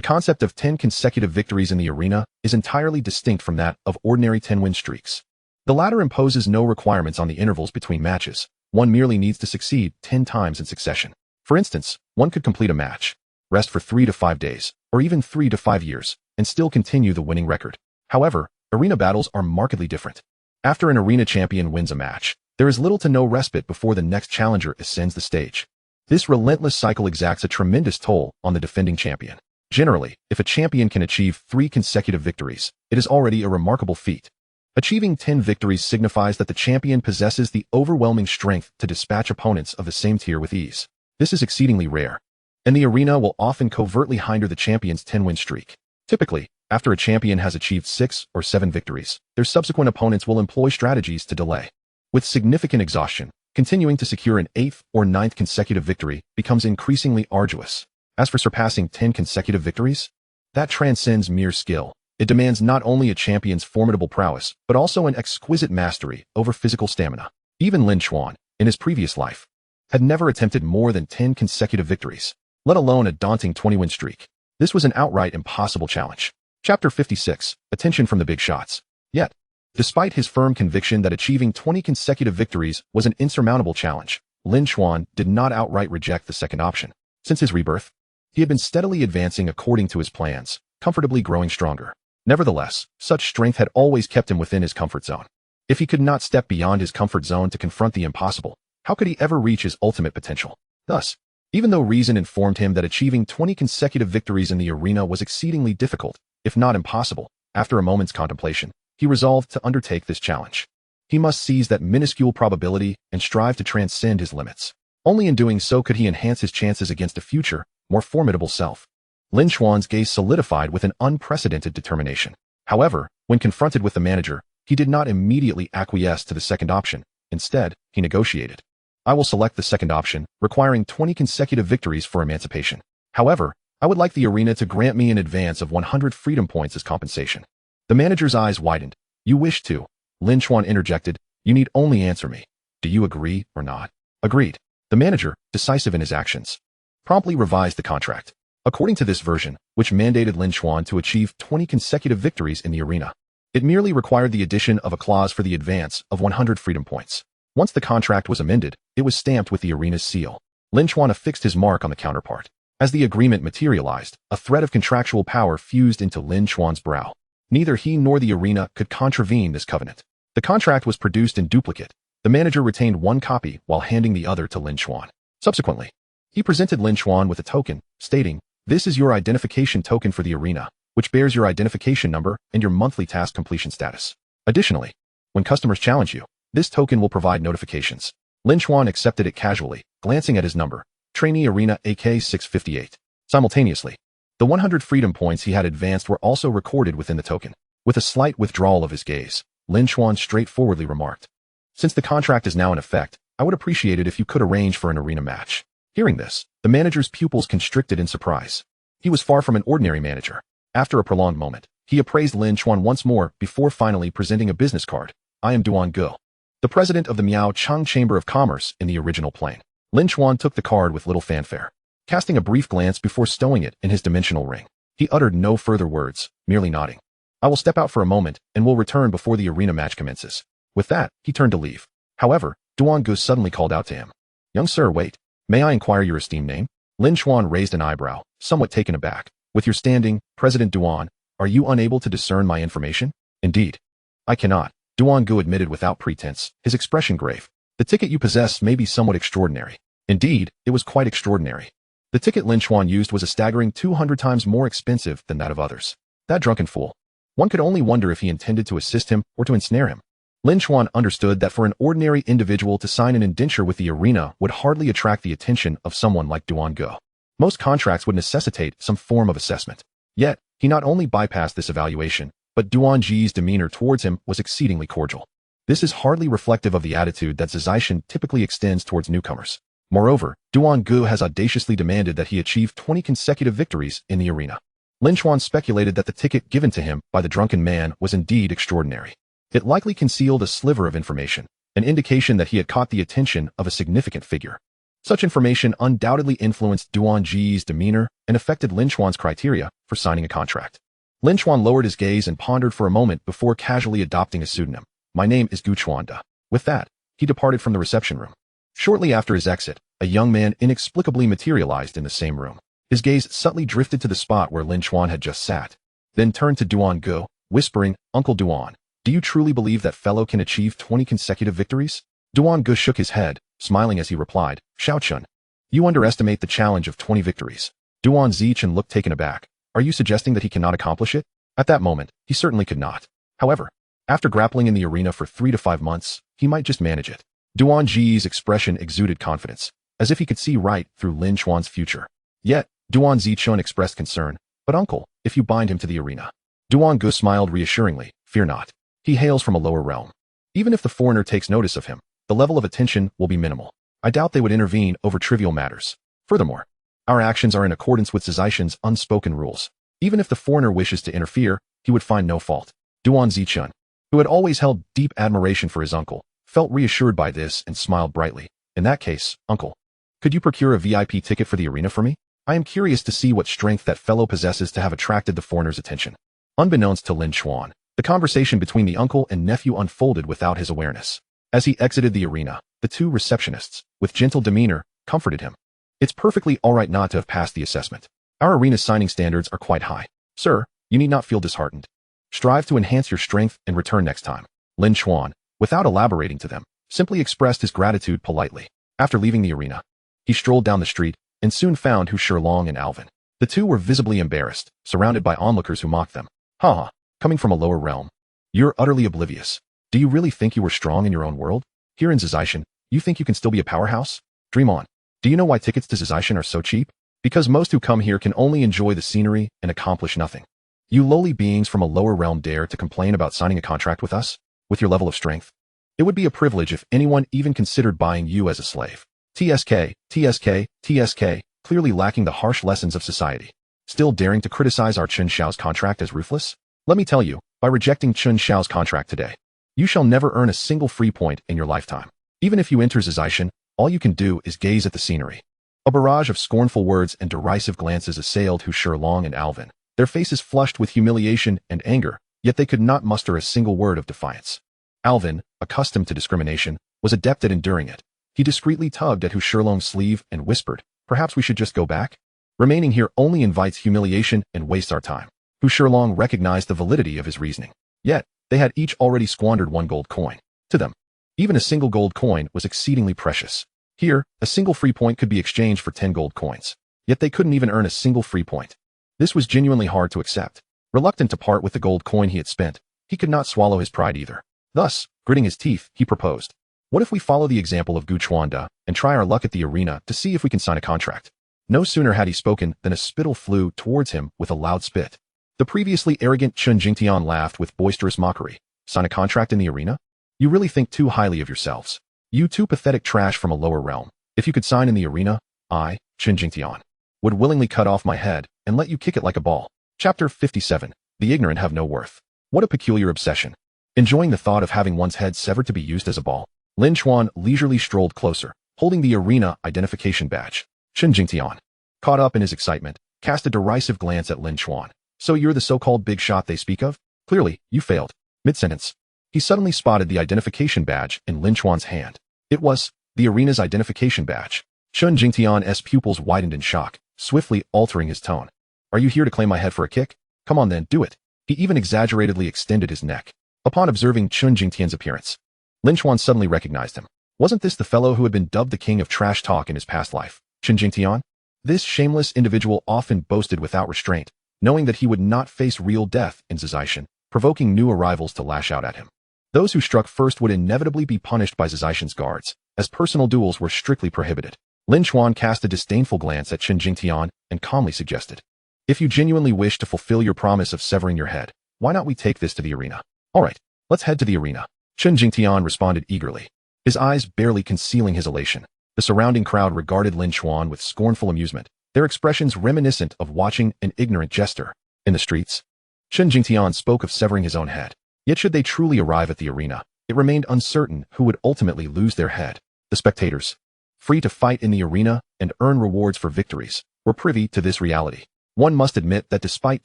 concept of 10 consecutive victories in the arena is entirely distinct from that of ordinary 10-win streaks. The latter imposes no requirements on the intervals between matches. One merely needs to succeed 10 times in succession. For instance, one could complete a match, rest for 3 to 5 days, or even 3 to 5 years, and still continue the winning record. However, arena battles are markedly different. After an arena champion wins a match, there is little to no respite before the next challenger ascends the stage. This relentless cycle exacts a tremendous toll on the defending champion. Generally, if a champion can achieve 3 consecutive victories, it is already a remarkable feat. Achieving 10 victories signifies that the champion possesses the overwhelming strength to dispatch opponents of the same tier with ease. This is exceedingly rare, and the arena will often covertly hinder the champion's 10-win streak. Typically, after a champion has achieved 6 or 7 victories, their subsequent opponents will employ strategies to delay. With significant exhaustion, continuing to secure an 8th or 9th consecutive victory becomes increasingly arduous. As for surpassing 10 consecutive victories, that transcends mere skill. It demands not only a champion's formidable prowess, but also an exquisite mastery over physical stamina. Even Lin Chuan, in his previous life, had never attempted more than 10 consecutive victories, let alone a daunting 20-win streak. This was an outright impossible challenge. Chapter 56, Attention from the Big Shots. Yet, despite his firm conviction that achieving 20 consecutive victories was an insurmountable challenge, Lin Chuan did not outright reject the second option. Since his rebirth, he had been steadily advancing according to his plans, comfortably growing stronger. Nevertheless, such strength had always kept him within his comfort zone. If he could not step beyond his comfort zone to confront the impossible, how could he ever reach his ultimate potential? Thus, even though reason informed him that achieving 20 consecutive victories in the arena was exceedingly difficult, if not impossible, after a moment's contemplation, he resolved to undertake this challenge. He must seize that minuscule probability and strive to transcend his limits. Only in doing so could he enhance his chances against a future, more formidable self. Lin Chuan's gaze solidified with an unprecedented determination. However, when confronted with the manager, he did not immediately acquiesce to the second option. Instead, he negotiated. I will select the second option, requiring 20 consecutive victories for emancipation. However, I would like the arena to grant me an advance of 100 freedom points as compensation. The manager's eyes widened. You wish to? Lin Chuan interjected. You need only answer me. Do you agree or not? Agreed. The manager, decisive in his actions, promptly revised the contract. According to this version, which mandated Lin Chuan to achieve 20 consecutive victories in the arena, it merely required the addition of a clause for the advance of 100 freedom points. Once the contract was amended, it was stamped with the arena's seal. Lin Chuan affixed his mark on the counterpart. As the agreement materialized, a thread of contractual power fused into Lin Chuan's brow. Neither he nor the arena could contravene this covenant. The contract was produced in duplicate. The manager retained one copy while handing the other to Lin Chuan. Subsequently, he presented Lin Chuan with a token, stating, "This is your identification token for the arena, which bears your identification number and your monthly task completion status. Additionally, when customers challenge you, this token will provide notifications." Lin Chuan accepted it casually, glancing at his number, Trainee Arena AK 658. Simultaneously, the 100 freedom points he had advanced were also recorded within the token. With a slight withdrawal of his gaze, Lin Chuan straightforwardly remarked, "Since the contract is now in effect, I would appreciate it if you could arrange for an arena match." Hearing this, the manager's pupils constricted in surprise. He was far from an ordinary manager. After a prolonged moment, he appraised Lin Chuan once more before finally presenting a business card. I am Duan Ge, the president of the Miao Chang Chamber of Commerce in the original plane. Lin Chuan took the card with little fanfare, casting a brief glance before stowing it in his dimensional ring. He uttered no further words, merely nodding. I will step out for a moment and will return before the arena match commences. With that, he turned to leave. However, Duan Ge suddenly called out to him. Young sir, wait. May I inquire your esteemed name? Lin Chuan raised an eyebrow, somewhat taken aback. With your standing, President Duan, are you unable to discern my information? Indeed, I cannot, Duan Ge admitted without pretense, his expression grave. The ticket you possess may be somewhat extraordinary. Indeed, it was quite extraordinary. The ticket Lin Chuan used was a staggering 200 times more expensive than that of others. That drunken fool. One could only wonder if he intended to assist him or to ensnare him. Lin Chuan understood that for an ordinary individual to sign an indenture with the arena would hardly attract the attention of someone like Duan Ge. Most contracts would necessitate some form of assessment. Yet, he not only bypassed this evaluation, but Duan Ji's demeanor towards him was exceedingly cordial. This is hardly reflective of the attitude that Zizishan typically extends towards newcomers. Moreover, Duan Gu has audaciously demanded that he achieve 20 consecutive victories in the arena. Lin Chuan speculated that the ticket given to him by the drunken man was indeed extraordinary. It likely concealed a sliver of information, an indication that he had caught the attention of a significant figure. Such information undoubtedly influenced Duan Ji's demeanor and affected Lin Chuan's criteria for signing a contract. Lin Chuan lowered his gaze and pondered for a moment before casually adopting a pseudonym. My name is Gu Chuanda. With that, he departed from the reception room. Shortly after his exit, a young man inexplicably materialized in the same room. His gaze subtly drifted to the spot where Lin Chuan had just sat, then turned to Duan Gu, whispering, Uncle Duan, do you truly believe that fellow can achieve 20 consecutive victories? Duan Gu shook his head, smiling as he replied, Xiaochun, you underestimate the challenge of 20 victories. Duan Zichen looked taken aback. Are you suggesting that he cannot accomplish it? At that moment, he certainly could not. However, after grappling in the arena for 3 to 5 months, he might just manage it. Duan Ji's expression exuded confidence, as if he could see right through Lin Chuan's future. Yet, Duan Zichun expressed concern. But uncle, if you bind him to the arena. Duan Gu smiled reassuringly. Fear not. He hails from a lower realm. Even if the foreigner takes notice of him, the level of attention will be minimal. I doubt they would intervene over trivial matters. Furthermore, our actions are in accordance with Zizishan's unspoken rules. Even if the foreigner wishes to interfere, he would find no fault. Duan Zichun, who had always held deep admiration for his uncle, felt reassured by this and smiled brightly. In that case, uncle, could you procure a VIP ticket for the arena for me? I am curious to see what strength that fellow possesses to have attracted the foreigner's attention. Unbeknownst to Lin Chuan, the conversation between the uncle and nephew unfolded without his awareness. As he exited the arena, the two receptionists, with gentle demeanor, comforted him. It's perfectly all right not to have passed the assessment. Our arena's signing standards are quite high. Sir, you need not feel disheartened. Strive to enhance your strength and return next time. Lin Chuan, without elaborating to them, simply expressed his gratitude politely. After leaving the arena, he strolled down the street and soon found Hu Shilong and Alvin. The two were visibly embarrassed, surrounded by onlookers who mocked them. Ha! Coming from a lower realm. You're utterly oblivious. Do you really think you were strong in your own world? Here in Zizishan, you think you can still be a powerhouse? Dream on. Do you know why tickets to Zizishan are so cheap? Because most who come here can only enjoy the scenery and accomplish nothing. You lowly beings from a lower realm dare to complain about signing a contract with us? With your level of strength? It would be a privilege if anyone even considered buying you as a slave. TSK, TSK, TSK, clearly lacking the harsh lessons of society. Still daring to criticize our Chun Xiao's contract as ruthless? Let me tell you, by rejecting Chun Xiao's contract today, you shall never earn a single free point in your lifetime. Even if you enter Zizishan, all you can do is gaze at the scenery. A barrage of scornful words and derisive glances assailed Hu Shilong and Alvin, their faces flushed with humiliation and anger, yet they could not muster a single word of defiance. Alvin, accustomed to discrimination, was adept at enduring it. He discreetly tugged at Hu Shilong's sleeve and whispered, perhaps we should just go back? Remaining here only invites humiliation and wastes our time. Hu Shilong recognized the validity of his reasoning. Yet, they had each already squandered 1 gold coin. To them, even a single gold coin was exceedingly precious. Here, a single free point could be exchanged for 10 gold coins. Yet they couldn't even earn a single free point. This was genuinely hard to accept. Reluctant to part with the gold coin he had spent, he could not swallow his pride either. Thus, gritting his teeth, he proposed, what if we follow the example of Gu Chuanda and try our luck at the arena to see if we can sign a contract? No sooner had he spoken than a spittle flew towards him with a loud spit. The previously arrogant Chun Jingtian laughed with boisterous mockery. Sign a contract in the arena? You really think too highly of yourselves. You two pathetic trash from a lower realm. If you could sign in the arena, I, Chun Jingtian, would willingly cut off my head and let you kick it like a ball. Chapter 57. The ignorant have no worth. What a peculiar obsession. Enjoying the thought of having one's head severed to be used as a ball, Lin Chuan leisurely strolled closer, holding the arena identification badge. Chun Jingtian, caught up in his excitement, cast a derisive glance at Lin Chuan. So you're the so-called big shot they speak of? Clearly, you failed. Mid-sentence, he suddenly spotted the identification badge in Lin Chuan's hand. It was the arena's identification badge. Chun Jingtian's pupils widened in shock, swiftly altering his tone. Are you here to claim my head for a kick? Come on then, do it. He even exaggeratedly extended his neck. Upon observing Chun Jingtian's appearance, Lin Chuan suddenly recognized him. Wasn't this the fellow who had been dubbed the king of trash talk in his past life? Chun Jingtian? This shameless individual often boasted without restraint, knowing that he would not face real death in Zizishan, provoking new arrivals to lash out at him. Those who struck first would inevitably be punished by Zizishan's guards, as personal duels were strictly prohibited. Lin Chuan cast a disdainful glance at Chen Jingtian and calmly suggested, "If you genuinely wish to fulfill your promise of severing your head, why not we take this to the arena?" "All right, let's head to the arena." Chen Jingtian responded eagerly, his eyes barely concealing his elation. The surrounding crowd regarded Lin Chuan with scornful amusement, their expressions reminiscent of watching an ignorant jester. In the streets, Chen Jingtian spoke of severing his own head. Yet should they truly arrive at the arena, it remained uncertain who would ultimately lose their head. The spectators, free to fight in the arena and earn rewards for victories, were privy to this reality. One must admit that despite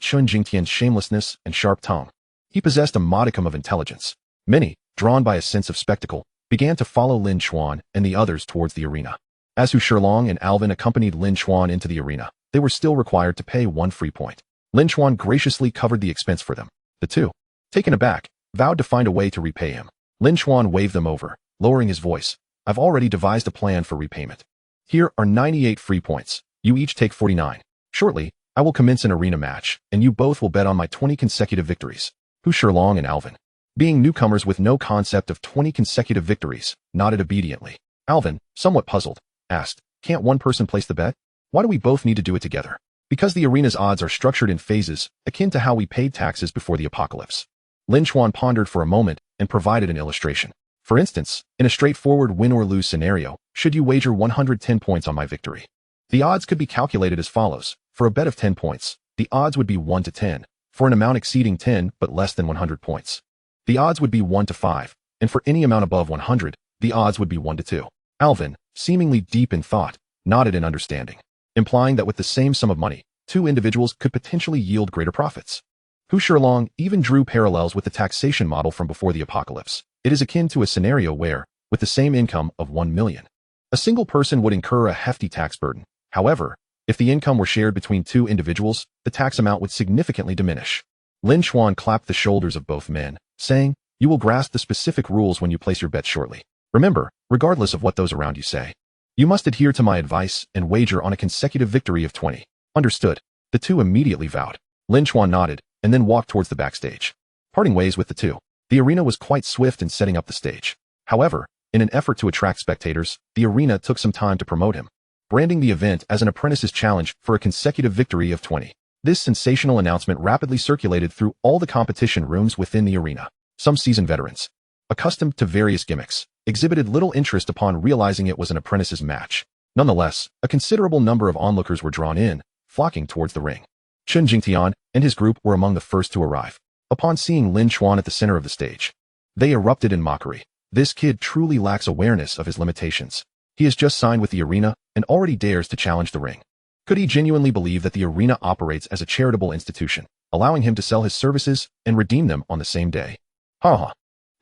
Chen Jingtian's shamelessness and sharp tongue, he possessed a modicum of intelligence. Many, drawn by a sense of spectacle, began to follow Lin Chuan and the others towards the arena. As Hu Shilong and Alvin accompanied Lin Chuan into the arena, they were still required to pay 1 free point. Lin Chuan graciously covered the expense for them. The two, taken aback, vowed to find a way to repay him. Lin Chuan waved them over, lowering his voice. "I've already devised a plan for repayment. Here are 98 free points. You each take 49. Shortly, I will commence an arena match, and you both will bet on my 20 consecutive victories." Hu Shilong and Alvin, being newcomers with no concept of 20 consecutive victories, nodded obediently. Alvin, somewhat puzzled, asked, "Can't one person place the bet? Why do we both need to do it together?" "Because the arena's odds are structured in phases, akin to how we paid taxes before the apocalypse." Lin Chuan pondered for a moment and provided an illustration. "For instance, in a straightforward win or lose scenario, should you wager 110 points on my victory? The odds could be calculated as follows. For a bet of 10 points, the odds would be 1 to 10. For an amount exceeding 10 but less than 100 points, the odds would be 1 to 5, and for any amount above 100, the odds would be 1 to 2. Alvin, seemingly deep in thought, nodded in understanding, implying that with the same sum of money, two individuals could potentially yield greater profits. Hu Shilong even drew parallels with the taxation model from before the apocalypse. It is akin to a scenario where, with the same income of 1 million, a single person would incur a hefty tax burden. However, if the income were shared between two individuals, the tax amount would significantly diminish. Lin Chuan clapped the shoulders of both men, saying, "You will grasp the specific rules when you place your bets shortly. Remember, regardless of what those around you say, you must adhere to my advice and wager on a consecutive victory of 20. Understood?" The two immediately vowed. Lin Chuan nodded, and then walked towards the backstage. Parting ways with the two, the arena was quite swift in setting up the stage. However, in an effort to attract spectators, the arena took some time to promote him, branding the event as an apprentice's challenge for a consecutive victory of 20. This sensational announcement rapidly circulated through all the competition rooms within the arena. Some seasoned veterans, accustomed to various gimmicks, exhibited little interest upon realizing it was an apprentice's match. Nonetheless, a considerable number of onlookers were drawn in, flocking towards the ring. Chen Jingtian and his group were among the first to arrive. Upon seeing Lin Chuan at the center of the stage, they erupted in mockery. "This kid truly lacks awareness of his limitations. He has just signed with the arena and already dares to challenge the ring. Could he genuinely believe that the arena operates as a charitable institution, allowing him to sell his services and redeem them on the same day? Ha!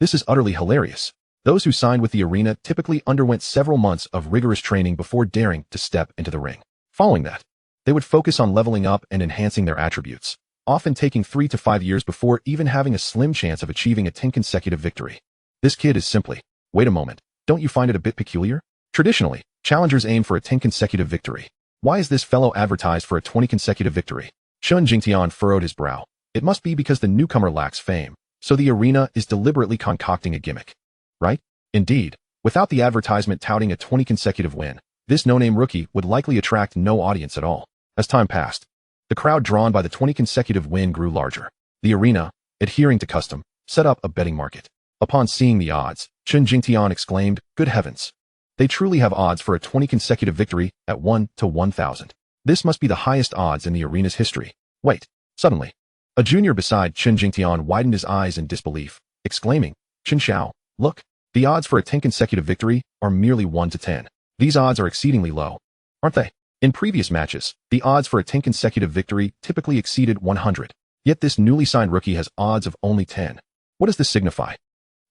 This is utterly hilarious." Those who signed with the arena typically underwent several months of rigorous training before daring to step into the ring. Following that, they would focus on leveling up and enhancing their attributes, often taking 3 to 5 years before even having a slim chance of achieving a 10 consecutive victory. This kid is simply, wait a moment, don't you find it a bit peculiar? Traditionally, challengers aim for a 10 consecutive victory. Why is this fellow advertised for a 20 consecutive victory? Chen Jingtian furrowed his brow. It must be because the newcomer lacks fame, so the arena is deliberately concocting a gimmick. Right? Indeed, without the advertisement touting a 20 consecutive win, this no-name rookie would likely attract no audience at all. As time passed, the crowd drawn by the 20 consecutive win grew larger. The arena, adhering to custom, set up a betting market. Upon seeing the odds, Chen Jingtian exclaimed, "Good heavens! They truly have odds for a 20 consecutive victory at 1 to 1,000. This must be the highest odds in the arena's history." Wait. Suddenly, a junior beside Chen Jingtian widened his eyes in disbelief, exclaiming, "Chen Xiao, look, the odds for a 10 consecutive victory are merely 1 to 10. These odds are exceedingly low, aren't they?" In previous matches, the odds for a 10 consecutive victory typically exceeded 100. Yet this newly signed rookie has odds of only 10. What does this signify?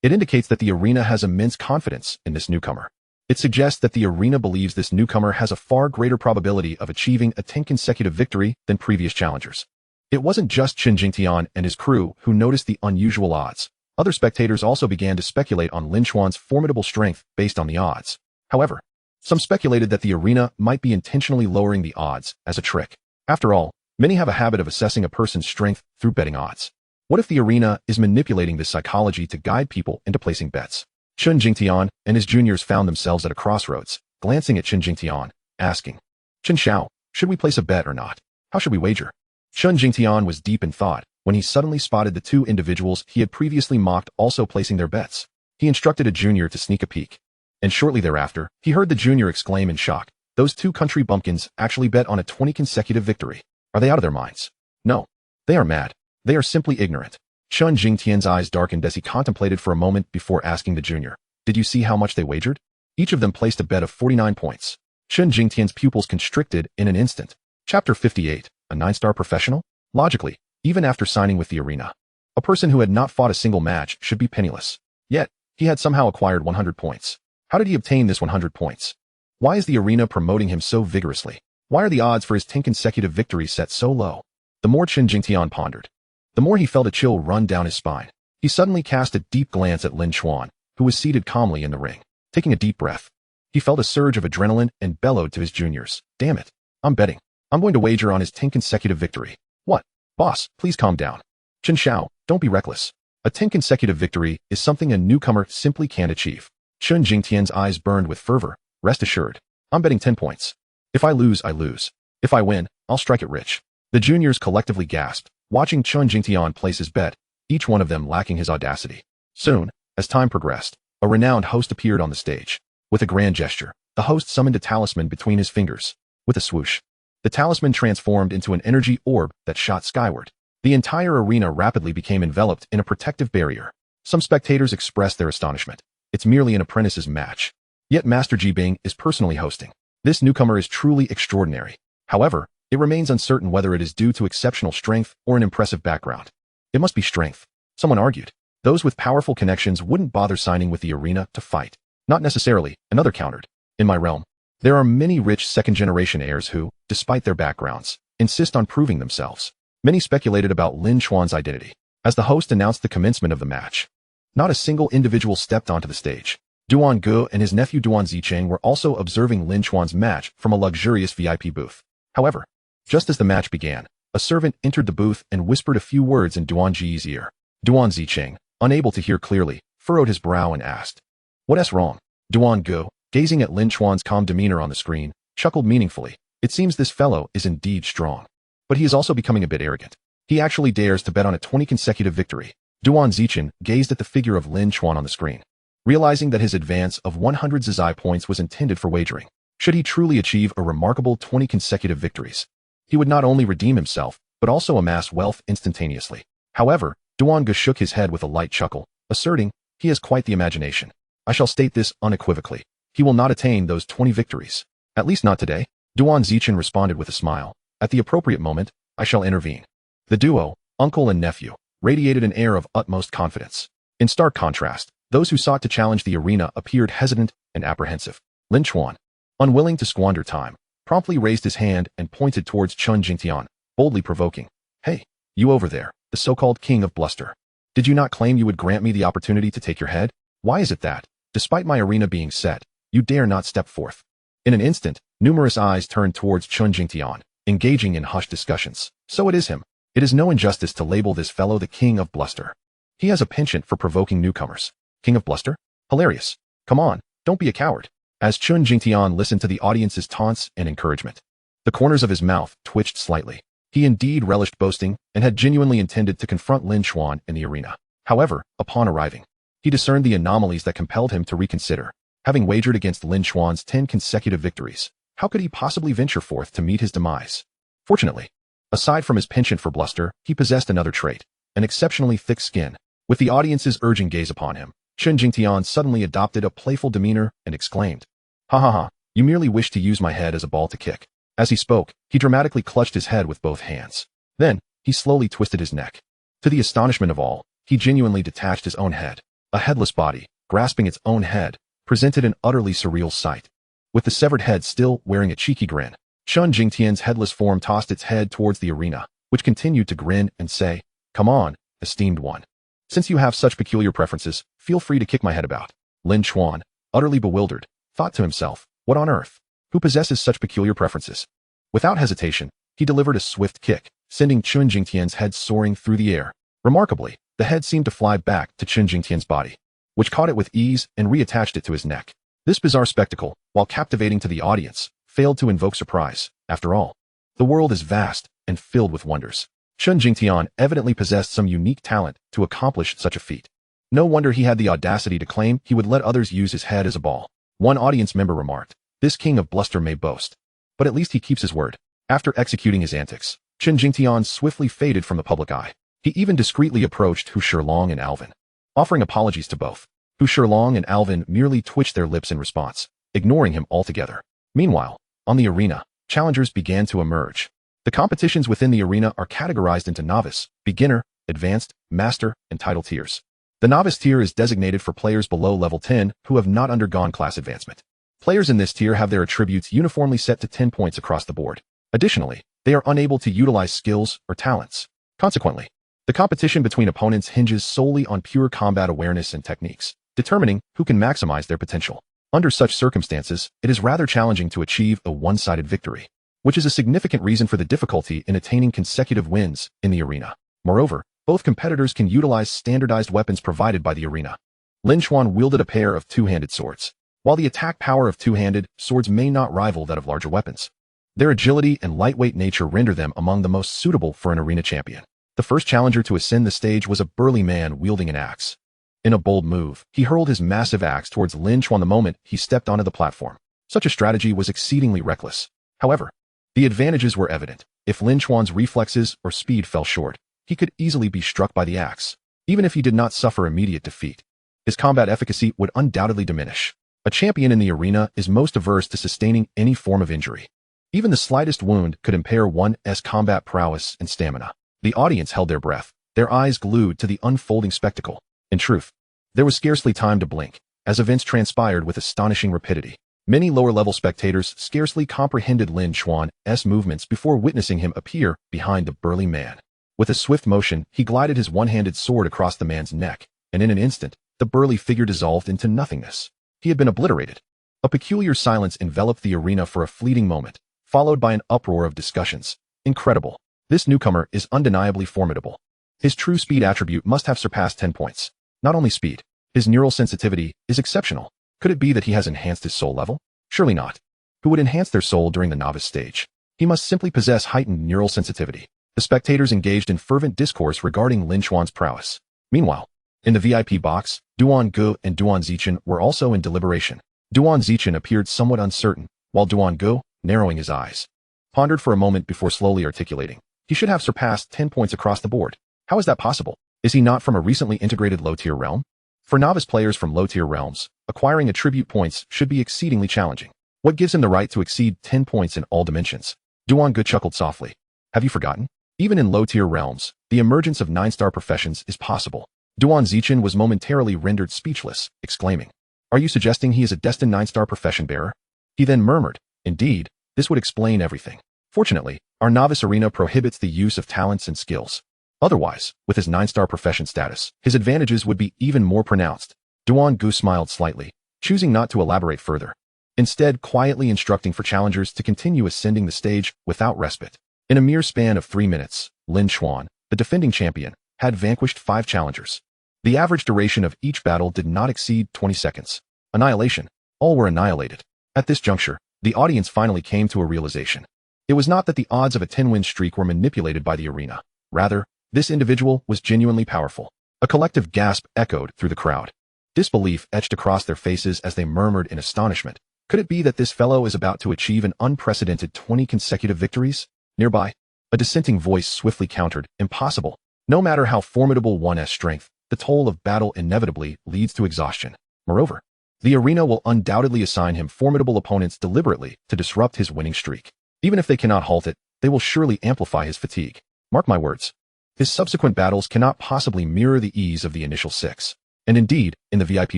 It indicates that the arena has immense confidence in this newcomer. It suggests that the arena believes this newcomer has a far greater probability of achieving a 10 consecutive victory than previous challengers. It wasn't just Chen Jingtian and his crew who noticed the unusual odds. Other spectators also began to speculate on Lin Chuan's formidable strength based on the odds. However, some speculated that the arena might be intentionally lowering the odds as a trick. After all, many have a habit of assessing a person's strength through betting odds. What if the arena is manipulating this psychology to guide people into placing bets? Chen Jingtian and his juniors found themselves at a crossroads. Glancing at Chen Jingtian, asking, "Chen Xiao, should we place a bet or not? How should we wager?" Chun Jingtian was deep in thought when he suddenly spotted the two individuals he had previously mocked also placing their bets. He instructed a junior to sneak a peek. And shortly thereafter, he heard the junior exclaim in shock, "Those two country bumpkins actually bet on a 20 consecutive victory. Are they out of their minds? No. They are mad. They are simply ignorant." Chun Jingtian's eyes darkened as he contemplated for a moment before asking the junior, "Did you see how much they wagered?" Each of them placed a bet of 49 points. Chun Jingtian's pupils constricted in an instant. Chapter 58, a 9-star professional? Logically, even after signing with the arena, a person who had not fought a single match should be penniless. Yet, he had somehow acquired 100 points. How did he obtain this 100 points? Why is the arena promoting him so vigorously? Why are the odds for his 10 consecutive victories set so low? The more Chun Jingtian pondered, the more he felt a chill run down his spine. He suddenly cast a deep glance at Lin Chuan, who was seated calmly in the ring. Taking a deep breath, he felt a surge of adrenaline and bellowed to his juniors, "Damn it. I'm betting. I'm going to wager on his 10 consecutive victory." "What? Boss, please calm down. Chen Xiao, don't be reckless. A 10 consecutive victory is something a newcomer simply can't achieve." Chun Jingtian's eyes burned with fervor. "Rest assured, I'm betting 10 points. If I lose, I lose. If I win, I'll strike it rich." The juniors collectively gasped, watching Chun Jingtian place his bet, each one of them lacking his audacity. Soon, as time progressed, a renowned host appeared on the stage. With a grand gesture, the host summoned a talisman between his fingers. With a swoosh, the talisman transformed into an energy orb that shot skyward. The entire arena rapidly became enveloped in a protective barrier. Some spectators expressed their astonishment. It's merely an apprentice's match. Yet Master Ji Bing is personally hosting. This newcomer is truly extraordinary. However, it remains uncertain whether it is due to exceptional strength or an impressive background. It must be strength, someone argued. Those with powerful connections wouldn't bother signing with the arena to fight. Not necessarily, another countered. In my realm, there are many rich second-generation heirs who, despite their backgrounds, insist on proving themselves. Many speculated about Lin Chuan's identity. As the host announced the commencement of the match, not a single individual stepped onto the stage. Duan Ge and his nephew Duan Zicheng were also observing Lin Chuan's match from a luxurious VIP booth. However, just as the match began, a servant entered the booth and whispered a few words in Duan Ji's ear. Duan Zicheng, unable to hear clearly, furrowed his brow and asked, "What's wrong?" Duan Ge, gazing at Lin Chuan's calm demeanor on the screen, chuckled meaningfully. "It seems this fellow is indeed strong. But he is also becoming a bit arrogant. He actually dares to bet on a 20 consecutive victory." Duan Zicheng gazed at the figure of Lin Chuan on the screen, realizing that his advance of 100 Zizai points was intended for wagering. Should he truly achieve a remarkable 20 consecutive victories, he would not only redeem himself, but also amass wealth instantaneously. However, Duan Ge shook his head with a light chuckle, asserting, "He has quite the imagination. I shall state this unequivocally. He will not attain those 20 victories. At least not today." Duan Zicheng responded with a smile. "At the appropriate moment, I shall intervene." The duo, uncle and nephew, radiated an air of utmost confidence. In stark contrast, those who sought to challenge the arena appeared hesitant and apprehensive. Lin Chuan, unwilling to squander time, promptly raised his hand and pointed towards Chun Jingtian, boldly provoking, "Hey, you over there, the so-called king of bluster. Did you not claim you would grant me the opportunity to take your head? Why is it that, despite my arena being set, you dare not step forth?" In an instant, numerous eyes turned towards Chun Jingtian, engaging in hushed discussions. So it is him. It is no injustice to label this fellow the king of bluster. He has a penchant for provoking newcomers. King of bluster? Hilarious. Come on, don't be a coward. As Chun Jingtian listened to the audience's taunts and encouragement, the corners of his mouth twitched slightly. He indeed relished boasting and had genuinely intended to confront Lin Chuan in the arena. However, upon arriving, he discerned the anomalies that compelled him to reconsider. Having wagered against Lin Chuan's 10 consecutive victories, how could he possibly venture forth to meet his demise? Fortunately, aside from his penchant for bluster, he possessed another trait, an exceptionally thick skin. With the audience's urging gaze upon him, Chun Jingtian suddenly adopted a playful demeanor and exclaimed, "Ha ha ha, you merely wish to use my head as a ball to kick." As he spoke, he dramatically clutched his head with both hands. Then, he slowly twisted his neck. To the astonishment of all, he genuinely detached his own head. A headless body, grasping its own head, presented an utterly surreal sight. With the severed head still wearing a cheeky grin, Chun Jingtian's headless form tossed its head towards the arena, which continued to grin and say, "Come on, esteemed one. Since you have such peculiar preferences, feel free to kick my head about." Lin Chuan, utterly bewildered, thought to himself, "What on earth? Who possesses such peculiar preferences?" Without hesitation, he delivered a swift kick, sending Chun Jingtian's head soaring through the air. Remarkably, the head seemed to fly back to Chun Jingtian's body, which caught it with ease and reattached it to his neck. This bizarre spectacle, while captivating to the audience, failed to invoke surprise. After all, the world is vast and filled with wonders. Chen Jingtian evidently possessed some unique talent to accomplish such a feat. No wonder he had the audacity to claim he would let others use his head as a ball. One audience member remarked, "This king of bluster may boast, but at least he keeps his word." After executing his antics, Chen Jingtian swiftly faded from the public eye. He even discreetly approached Hu Shilong and Alvin, offering apologies to both. Hu Shilong and Alvin merely twitched their lips in response, ignoring him altogether. Meanwhile, on the arena, challengers began to emerge. The competitions within the arena are categorized into novice, beginner, advanced, master, and title tiers. The novice tier is designated for players below level 10 who have not undergone class advancement. Players in this tier have their attributes uniformly set to 10 points across the board. Additionally, they are unable to utilize skills or talents. Consequently, the competition between opponents hinges solely on pure combat awareness and techniques, determining who can maximize their potential. Under such circumstances, it is rather challenging to achieve a one-sided victory, which is a significant reason for the difficulty in attaining consecutive wins in the arena. Moreover, both competitors can utilize standardized weapons provided by the arena. Lin Chuan wielded a pair of two-handed swords. While the attack power of two-handed swords may not rival that of larger weapons, their agility and lightweight nature render them among the most suitable for an arena champion. The first challenger to ascend the stage was a burly man wielding an axe. In a bold move, he hurled his massive axe towards Lin Chuan the moment he stepped onto the platform. Such a strategy was exceedingly reckless. However, the advantages were evident. If Lin Chuan's reflexes or speed fell short, he could easily be struck by the axe. Even if he did not suffer immediate defeat, his combat efficacy would undoubtedly diminish. A champion in the arena is most averse to sustaining any form of injury. Even the slightest wound could impair one's combat prowess and stamina. The audience held their breath, their eyes glued to the unfolding spectacle. In truth, there was scarcely time to blink, as events transpired with astonishing rapidity. Many lower-level spectators scarcely comprehended Lin Chuan's movements before witnessing him appear behind the burly man. With a swift motion, he glided his one-handed sword across the man's neck, and in an instant, the burly figure dissolved into nothingness. He had been obliterated. A peculiar silence enveloped the arena for a fleeting moment, followed by an uproar of discussions. Incredible. This newcomer is undeniably formidable. His true speed attribute must have surpassed 10 points. Not only speed, his neural sensitivity is exceptional. Could it be that he has enhanced his soul level? Surely not. Who would enhance their soul during the novice stage? He must simply possess heightened neural sensitivity. The spectators engaged in fervent discourse regarding Lin Chuan's prowess. Meanwhile, in the VIP box, Duan Gu and Duan Zichen were also in deliberation. Duan Zichen appeared somewhat uncertain, while Duan Gu, narrowing his eyes, pondered for a moment before slowly articulating. He should have surpassed 10 points across the board. How is that possible? Is he not from a recently integrated low-tier realm? For novice players from low-tier realms, acquiring attribute points should be exceedingly challenging. What gives him the right to exceed 10 points in all dimensions? Duan Gu chuckled softly. Have you forgotten? Even in low-tier realms, the emergence of 9-star professions is possible. Duan Zichen was momentarily rendered speechless, exclaiming, "Are you suggesting he is a destined 9-star profession bearer?" He then murmured, "Indeed, this would explain everything. Fortunately, our novice arena prohibits the use of talents and skills. Otherwise, with his 9-star profession status, his advantages would be even more pronounced." Duan Gu smiled slightly, choosing not to elaborate further, instead quietly instructing for challengers to continue ascending the stage without respite. In a mere span of 3 minutes, Lin Chuan, the defending champion, had vanquished 5 challengers. The average duration of each battle did not exceed 20 seconds. Annihilation. All were annihilated. At this juncture, the audience finally came to a realization. It was not that the odds of a 10-win streak were manipulated by the arena. Rather, this individual was genuinely powerful. A collective gasp echoed through the crowd. Disbelief etched across their faces as they murmured in astonishment. Could it be that this fellow is about to achieve an unprecedented 20 consecutive victories? Nearby, a dissenting voice swiftly countered, "Impossible. No matter how formidable one's strength, the toll of battle inevitably leads to exhaustion. Moreover, the arena will undoubtedly assign him formidable opponents deliberately to disrupt his winning streak. Even if they cannot halt it, they will surely amplify his fatigue. Mark my words. His subsequent battles cannot possibly mirror the ease of the initial 6. And indeed, in the VIP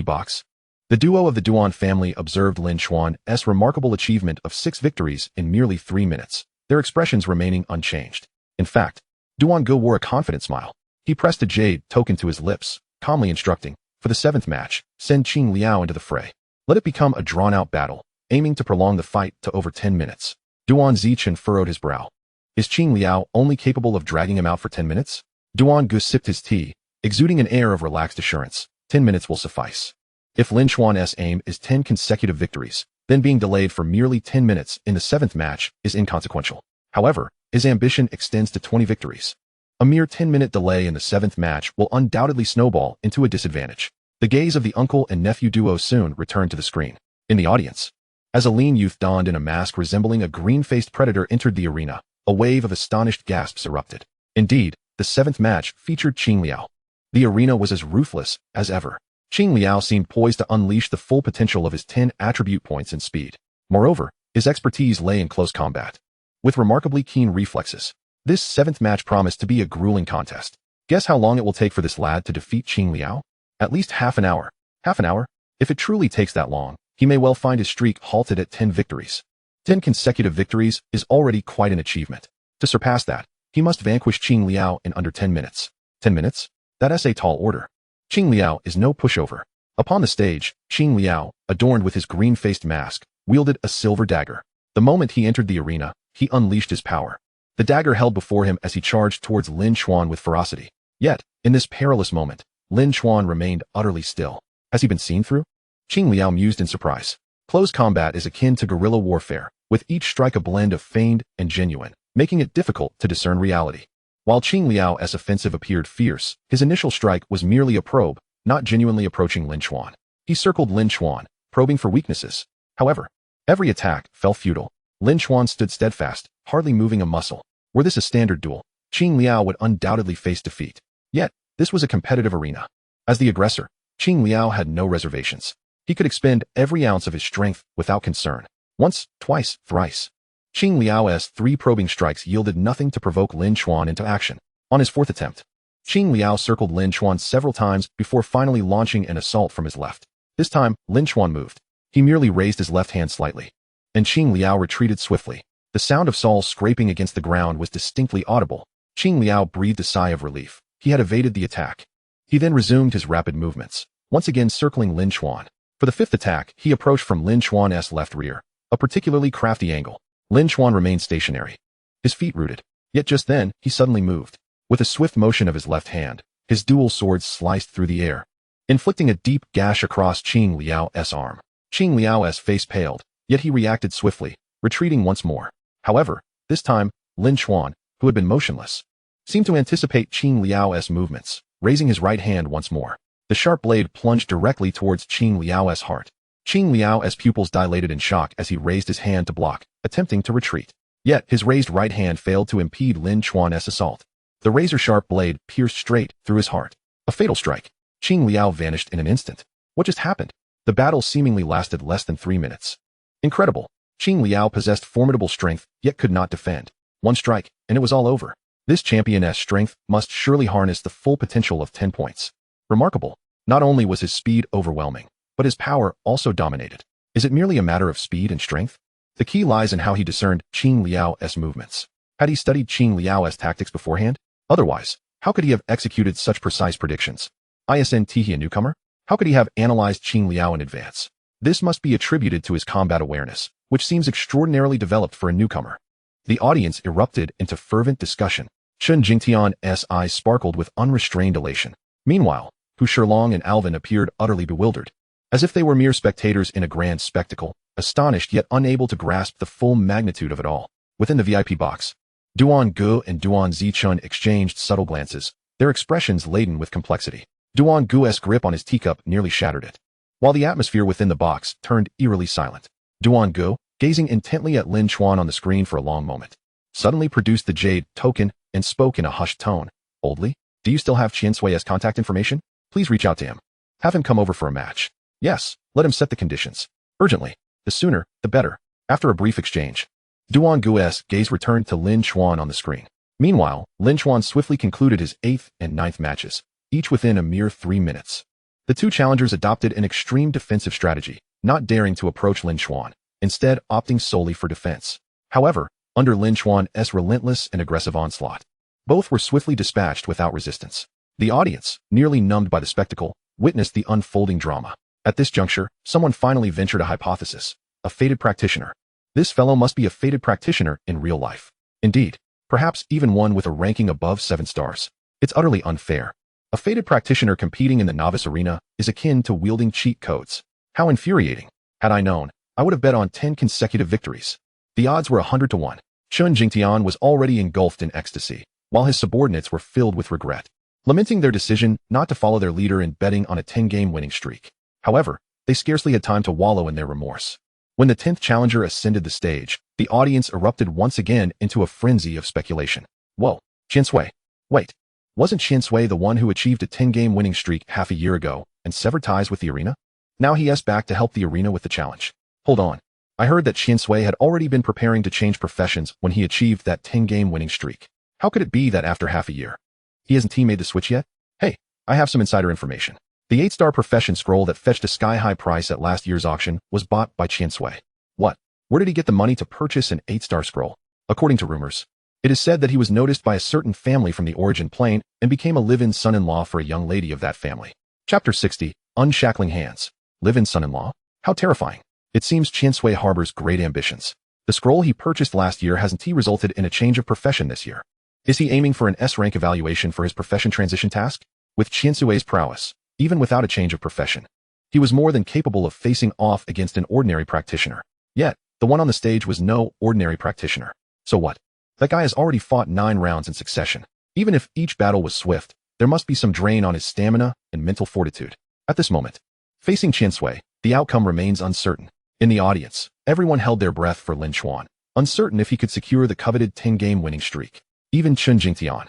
box, the duo of the Duan family observed Lin Chuan's remarkable achievement of 6 victories in merely 3 minutes, their expressions remaining unchanged. In fact, Duan Gu wore a confident smile. He pressed a jade token to his lips, calmly instructing, "For the 7th match, send Qing Liao into the fray. Let it become a drawn-out battle, aiming to prolong the fight to over 10 minutes. Duan Zichen furrowed his brow. Is Qing Liao only capable of dragging him out for 10 minutes? Duan Gu sipped his tea, exuding an air of relaxed assurance. 10 minutes will suffice. If Lin Chuan's aim is 10 consecutive victories, then being delayed for merely 10 minutes in the 7th match is inconsequential. However, his ambition extends to 20 victories. A mere 10-minute delay in the 7th match will undoubtedly snowball into a disadvantage. The gaze of the uncle and nephew duo soon returned to the screen. In the audience, as a lean youth donned in a mask resembling a green-faced predator entered the arena, a wave of astonished gasps erupted. Indeed, the 7th match featured Qing Liao. The arena was as ruthless as ever. Qing Liao seemed poised to unleash the full potential of his 10 attribute points in speed. Moreover, his expertise lay in close combat. With remarkably keen reflexes, this 7th match promised to be a grueling contest. Guess how long it will take for this lad to defeat Qing Liao? At least half an hour. Half an hour? If it truly takes that long, he may well find his streak halted at 10 victories. 10 consecutive victories is already quite an achievement. To surpass that, he must vanquish Qing Liao in under 10 minutes. 10 minutes? That's a tall order. Qing Liao is no pushover. Upon the stage, Qing Liao, adorned with his green-faced mask, wielded a silver dagger. The moment he entered the arena, he unleashed his power. The dagger held before him as he charged towards Lin Chuan with ferocity. Yet, in this perilous moment, Lin Chuan remained utterly still. Has he been seen through? Qing Liao mused in surprise. Close combat is akin to guerrilla warfare, with each strike a blend of feigned and genuine, making it difficult to discern reality. While Qing Liao's offensive appeared fierce, his initial strike was merely a probe, not genuinely approaching Lin Chuan. He circled Lin Chuan, probing for weaknesses. However, every attack fell futile. Lin Chuan stood steadfast, hardly moving a muscle. Were this a standard duel, Qing Liao would undoubtedly face defeat. Yet, this was a competitive arena. As the aggressor, Qing Liao had no reservations. He could expend every ounce of his strength without concern. Once, twice, thrice. Qing Liao's 3 probing strikes yielded nothing to provoke Lin Chuan into action. On his 4th attempt, Qing Liao circled Lin Chuan several times before finally launching an assault from his left. This time, Lin Chuan moved. He merely raised his left hand slightly, and Qing Liao retreated swiftly. The sound of soles scraping against the ground was distinctly audible. Qing Liao breathed a sigh of relief. He had evaded the attack. He then resumed his rapid movements, once again circling Lin Chuan. For the 5th attack, he approached from Lin Chuan's left rear, a particularly crafty angle. Lin Chuan remained stationary, his feet rooted. Yet just then, he suddenly moved. With a swift motion of his left hand, his dual swords sliced through the air, inflicting a deep gash across Qing Liao's arm. Qing Liao's face paled, yet he reacted swiftly, retreating once more. However, this time, Lin Chuan, who had been motionless, seemed to anticipate Qing Liao's movements, raising his right hand once more. The sharp blade plunged directly towards Qing Liao's heart. Qing Liao's pupils dilated in shock as he raised his hand to block, attempting to retreat. Yet, his raised right hand failed to impede Lin Chuan's assault. The razor-sharp blade pierced straight through his heart. A fatal strike. Qing Liao vanished in an instant. What just happened? The battle seemingly lasted less than 3 minutes. Incredible. Qing Liao possessed formidable strength, yet could not defend. One strike, and it was all over. This champion's strength must surely harness the full potential of 10 points. Remarkable. Not only was his speed overwhelming, but his power also dominated. Is it merely a matter of speed and strength? The key lies in how he discerned Qing Liao's movements. Had he studied Qing Liao's tactics beforehand? Otherwise, how could he have executed such precise predictions? Isn't he a newcomer? How could he have analyzed Qing Liao in advance? This must be attributed to his combat awareness, which seems extraordinarily developed for a newcomer. The audience erupted into fervent discussion. Chen Jingtian's eyes sparkled with unrestrained elation. Meanwhile, Hu Shilong and Alvin appeared utterly bewildered, as if they were mere spectators in a grand spectacle, astonished yet unable to grasp the full magnitude of it all. Within the VIP box, Duan Gu and Duan Zichun exchanged subtle glances, their expressions laden with complexity. Duan Gu's grip on his teacup nearly shattered it, while the atmosphere within the box turned eerily silent. Duan Gu, gazing intently at Lin Chuan on the screen for a long moment, suddenly produced the jade token and spoke in a hushed tone. Boldly, "Do you still have Qian Sui's contact information? Please reach out to him. Have him come over for a match. Yes, let him set the conditions. Urgently. The sooner, the better." After a brief exchange, Duan Gu's gaze returned to Lin Chuan on the screen. Meanwhile, Lin Chuan swiftly concluded his 8th and 9th matches, each within a mere 3 minutes. The two challengers adopted an extreme defensive strategy, not daring to approach Lin Chuan, instead opting solely for defense. However, under Lin Chuan's relentless and aggressive onslaught, both were swiftly dispatched without resistance. The audience, nearly numbed by the spectacle, witnessed the unfolding drama. At this juncture, someone finally ventured a hypothesis. A fated practitioner. This fellow must be a fated practitioner in real life. Indeed, perhaps even one with a ranking above 7 stars. It's utterly unfair. A fated practitioner competing in the novice arena is akin to wielding cheat codes. How infuriating. Had I known, I would have bet on 10 consecutive victories. The odds were 100 to 1. Chun Jingtian was already engulfed in ecstasy, while his subordinates were filled with regret, lamenting their decision not to follow their leader in betting on a 10-game winning streak. However, they scarcely had time to wallow in their remorse. When the 10th challenger ascended the stage, the audience erupted once again into a frenzy of speculation. Whoa, Qiansui. Wait, wasn't Qiansui the one who achieved a 10-game winning streak half a year ago and severed ties with the arena? Now he is back to help the arena with the challenge. Hold on. I heard that Qiansui had already been preparing to change professions when he achieved that 10-game winning streak. How could it be that after half a year, he hasn't made the switch yet? Hey, I have some insider information. The 8-star profession scroll that fetched a sky-high price at last year's auction was bought by Qiansui. What? Where did he get the money to purchase an 8-star scroll? According to rumors, it is said that he was noticed by a certain family from the origin plane and became a live-in son-in-law for a young lady of that family. Chapter 60, Unshackling Hands. Live-in son-in-law? How terrifying. It seems Qiansui harbors great ambitions. The scroll he purchased last year hasn't resulted in a change of profession this year. Is he aiming for an S-rank evaluation for his profession transition task? With Qiansui's prowess, even without a change of profession, he was more than capable of facing off against an ordinary practitioner. Yet, the one on the stage was no ordinary practitioner. So what? That guy has already fought 9 rounds in succession. Even if each battle was swift, there must be some drain on his stamina and mental fortitude. At this moment, facing Qiansui, the outcome remains uncertain. In the audience, everyone held their breath for Lin Chuan, uncertain if he could secure the coveted 10-game winning streak. Even Chun Jingtian,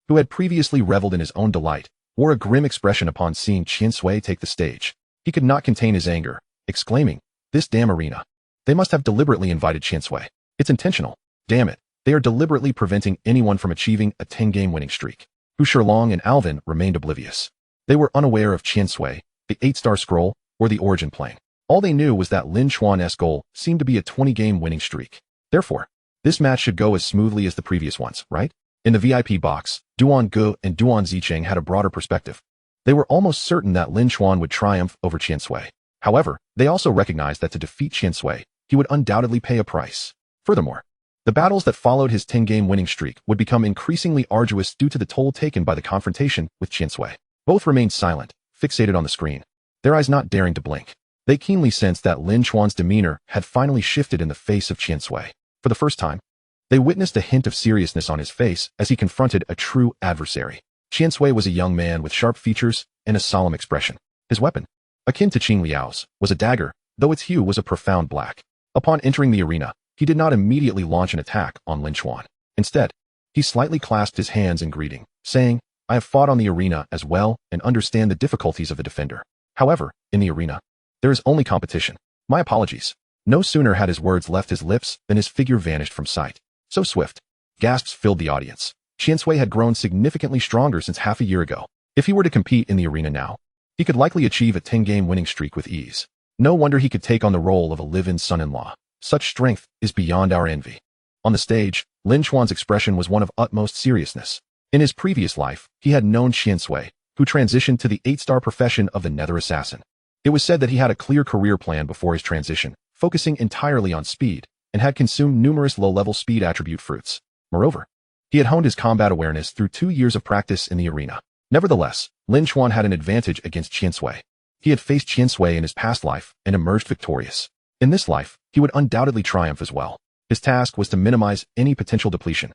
who had previously reveled in his own delight, wore a grim expression upon seeing Qiansui take the stage. He could not contain his anger, exclaiming, "This damn arena. They must have deliberately invited Qiansui. It's intentional. Damn it. They are deliberately preventing anyone from achieving a 10-game winning streak." Hu Shilong and Alvin remained oblivious. They were unaware of Qiansui, the 8-star scroll, or the origin plane. All they knew was that Lin Chuan's goal seemed to be a 20-game winning streak. Therefore, this match should go as smoothly as the previous ones, right? In the VIP box, Duan Gu and Duan Zicheng had a broader perspective. They were almost certain that Lin Chuan would triumph over Qiansui. However, they also recognized that to defeat Qiansui, he would undoubtedly pay a price. Furthermore, the battles that followed his 10-game winning streak would become increasingly arduous due to the toll taken by the confrontation with Qiansui. Both remained silent, fixated on the screen, their eyes not daring to blink. They keenly sensed that Lin Chuan's demeanor had finally shifted in the face of Qiansui. For the first time, they witnessed a hint of seriousness on his face as he confronted a true adversary. Qiansui was a young man with sharp features and a solemn expression. His weapon, akin to Qing Liao's, was a dagger, though its hue was a profound black. Upon entering the arena, he did not immediately launch an attack on Lin Chuan. Instead, he slightly clasped his hands in greeting, saying, "I have fought on the arena as well and understand the difficulties of a defender. However, in the arena, there is only competition. My apologies." No sooner had his words left his lips than his figure vanished from sight. So swift. Gasps filled the audience. Qiansui had grown significantly stronger since half a year ago. If he were to compete in the arena now, he could likely achieve a 10-game winning streak with ease. No wonder he could take on the role of a live-in son-in-law. Such strength is beyond our envy. On the stage, Lin Chuan's expression was one of utmost seriousness. In his previous life, he had known Qiansui, who transitioned to the 8-star profession of the Nether Assassin. It was said that he had a clear career plan before his transition, focusing entirely on speed, and had consumed numerous low-level speed attribute fruits. Moreover, he had honed his combat awareness through 2 years of practice in the arena. Nevertheless, Lin Chuan had an advantage against Qiansui. He had faced Qiansui in his past life and emerged victorious. In this life, he would undoubtedly triumph as well. His task was to minimize any potential depletion.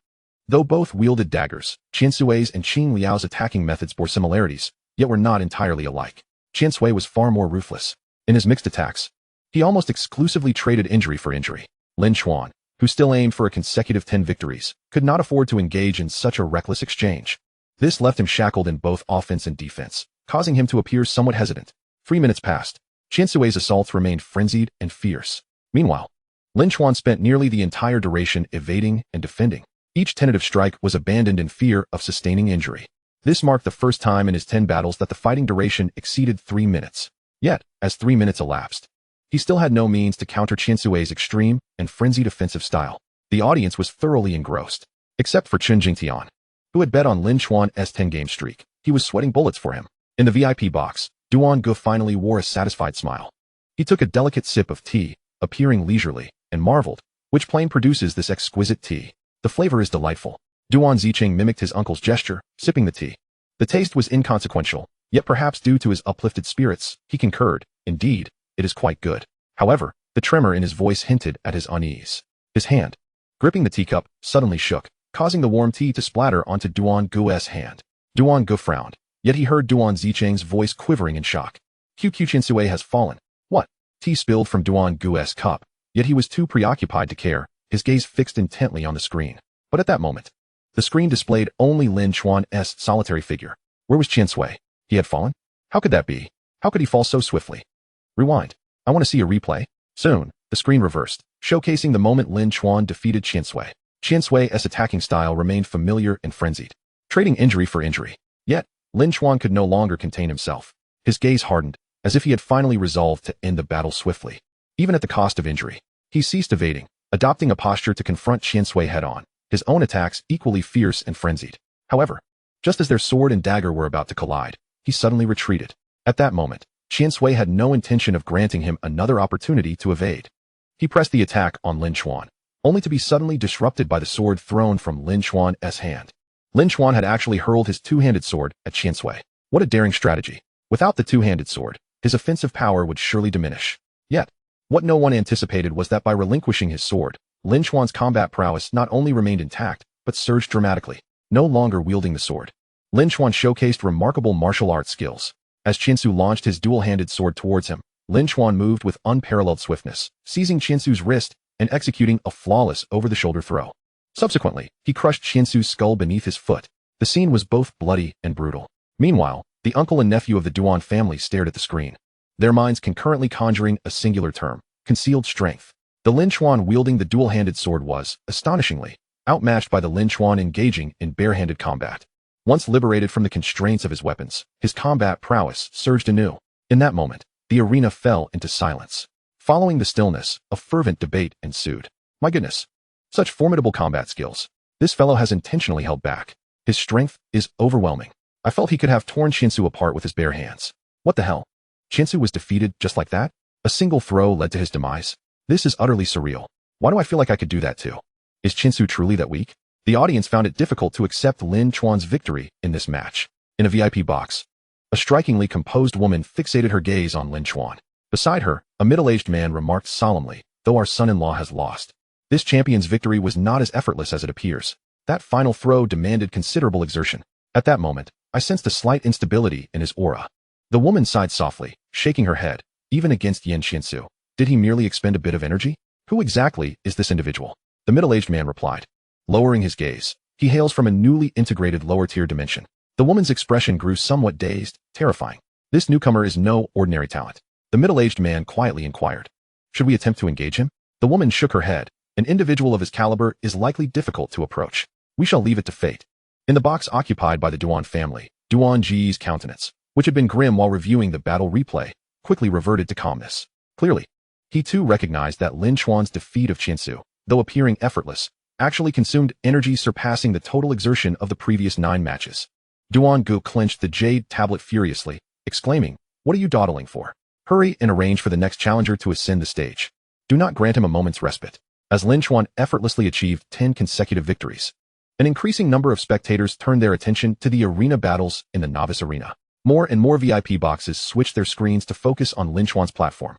Though both wielded daggers, Qiansui's and Qing Liao's attacking methods bore similarities, yet were not entirely alike. Qiansui was far more ruthless. In his mixed attacks, he almost exclusively traded injury for injury. Lin Chuan, who still aimed for a consecutive 10 victories, could not afford to engage in such a reckless exchange. This left him shackled in both offense and defense, causing him to appear somewhat hesitant. 3 minutes passed. Qiansui's assaults remained frenzied and fierce. Meanwhile, Lin Chuan spent nearly the entire duration evading and defending. Each tentative strike was abandoned in fear of sustaining injury. This marked the first time in his 10 battles that the fighting duration exceeded 3 minutes. Yet, as 3 minutes elapsed, he still had no means to counter Qiansui's extreme and frenzied offensive style. The audience was thoroughly engrossed, except for Chun Jingtian, who had bet on Lin Chuan's 10-game streak. He was sweating bullets for him. In the VIP box, Duan Gu finally wore a satisfied smile. He took a delicate sip of tea, appearing leisurely, and marveled, which plane produces this exquisite tea? The flavor is delightful. Duan Zicheng mimicked his uncle's gesture, sipping the tea. The taste was inconsequential, yet perhaps due to his uplifted spirits, he concurred, "Indeed, it is quite good. However, The tremor in his voice hinted at his unease. His hand, gripping the teacup, suddenly shook, causing the warm tea to splatter onto Duan Gu's hand. Duan Gu frowned, yet he heard Duan Zicheng's voice quivering in shock. QQ Chinsue has fallen. What? Tea spilled from Duan Gu's cup, yet he was too preoccupied to care, his gaze fixed intently on the screen. But at that moment, the screen displayed only Lin Chuan's solitary figure. Where was Chinsue? He had fallen? How could that be? How could he fall so swiftly? Rewind. I want to see a replay. Soon, the screen reversed, showcasing the moment Lin Chuan defeated Chinsue. Chinsue's attacking style remained familiar and frenzied, trading injury for injury. Yet, Lin Chuan could no longer contain himself. His gaze hardened, as if he had finally resolved to end the battle swiftly. Even at the cost of injury, he ceased evading, adopting a posture to confront Chinsue head-on, his own attacks equally fierce and frenzied. However, just as their sword and dagger were about to collide, he suddenly retreated. At that moment, Chinsue had no intention of granting him another opportunity to evade. He pressed the attack on Lin Chuan, only to be suddenly disrupted by the sword thrown from Lin Chuan's hand. Lin Chuan had actually hurled his two-handed sword at Chinsue. What a daring strategy. Without the two-handed sword, his offensive power would surely diminish. Yet, what no one anticipated was that by relinquishing his sword, Lin Chuan's combat prowess not only remained intact, but surged dramatically. No longer wielding the sword, Lin Chuan showcased remarkable martial arts skills. As Chinsu launched his dual-handed sword towards him, Lin Chuan moved with unparalleled swiftness, seizing Chinsu's wrist and executing a flawless over-the-shoulder throw. Subsequently, he crushed Chinsu's skull beneath his foot. The scene was both bloody and brutal. Meanwhile, the uncle and nephew of the Yuan family stared at the screen, their minds concurrently conjuring a singular term: concealed strength. The Lin Chuan wielding the dual-handed sword was, astonishingly, outmatched by the Lin Chuan engaging in bare-handed combat. Once liberated from the constraints of his weapons, his combat prowess surged anew. In that moment, the arena fell into silence. Following the stillness, a fervent debate ensued. My goodness, such formidable combat skills. This fellow has intentionally held back. His strength is overwhelming. I felt he could have torn Chinsu apart with his bare hands. What the hell? Chinsu was defeated just like that? A single throw led to his demise? This is utterly surreal. Why do I feel like I could do that too? Is Chinsu truly that weak? The audience found it difficult to accept Lin Chuan's victory in this match. In a VIP box, a strikingly composed woman fixated her gaze on Lin Chuan. Beside her, a middle-aged man remarked solemnly, "Though our son-in-law has lost, this champion's victory was not as effortless as it appears. That final throw demanded considerable exertion." At that moment, I sensed a slight instability in his aura. The woman sighed softly, shaking her head. Even against Yen Chinsu, did he merely expend a bit of energy? Who exactly is this individual? The middle-aged man replied, lowering his gaze. He hails from a newly integrated lower-tier dimension. The woman's expression grew somewhat dazed, terrifying. This newcomer is no ordinary talent. The middle-aged man quietly inquired, "Should we attempt to engage him?" The woman shook her head. An individual of his caliber is likely difficult to approach. We shall leave it to fate. In the box occupied by the Duan family, Duan Ji's countenance, which had been grim while reviewing the battle replay, quickly reverted to calmness. Clearly, he too recognized that Lin Chuan's defeat of Chinsu, though appearing effortless, actually consumed energy surpassing the total exertion of the previous 9 matches. Duan Gu clenched the jade tablet furiously, exclaiming, "What are you dawdling for? Hurry and arrange for the next challenger to ascend the stage. Do not grant him a moment's respite." As Lin Chuan effortlessly achieved 10 consecutive victories, an increasing number of spectators turned their attention to the arena battles in the novice arena. More and more VIP boxes switched their screens to focus on Lin Chuan's platform.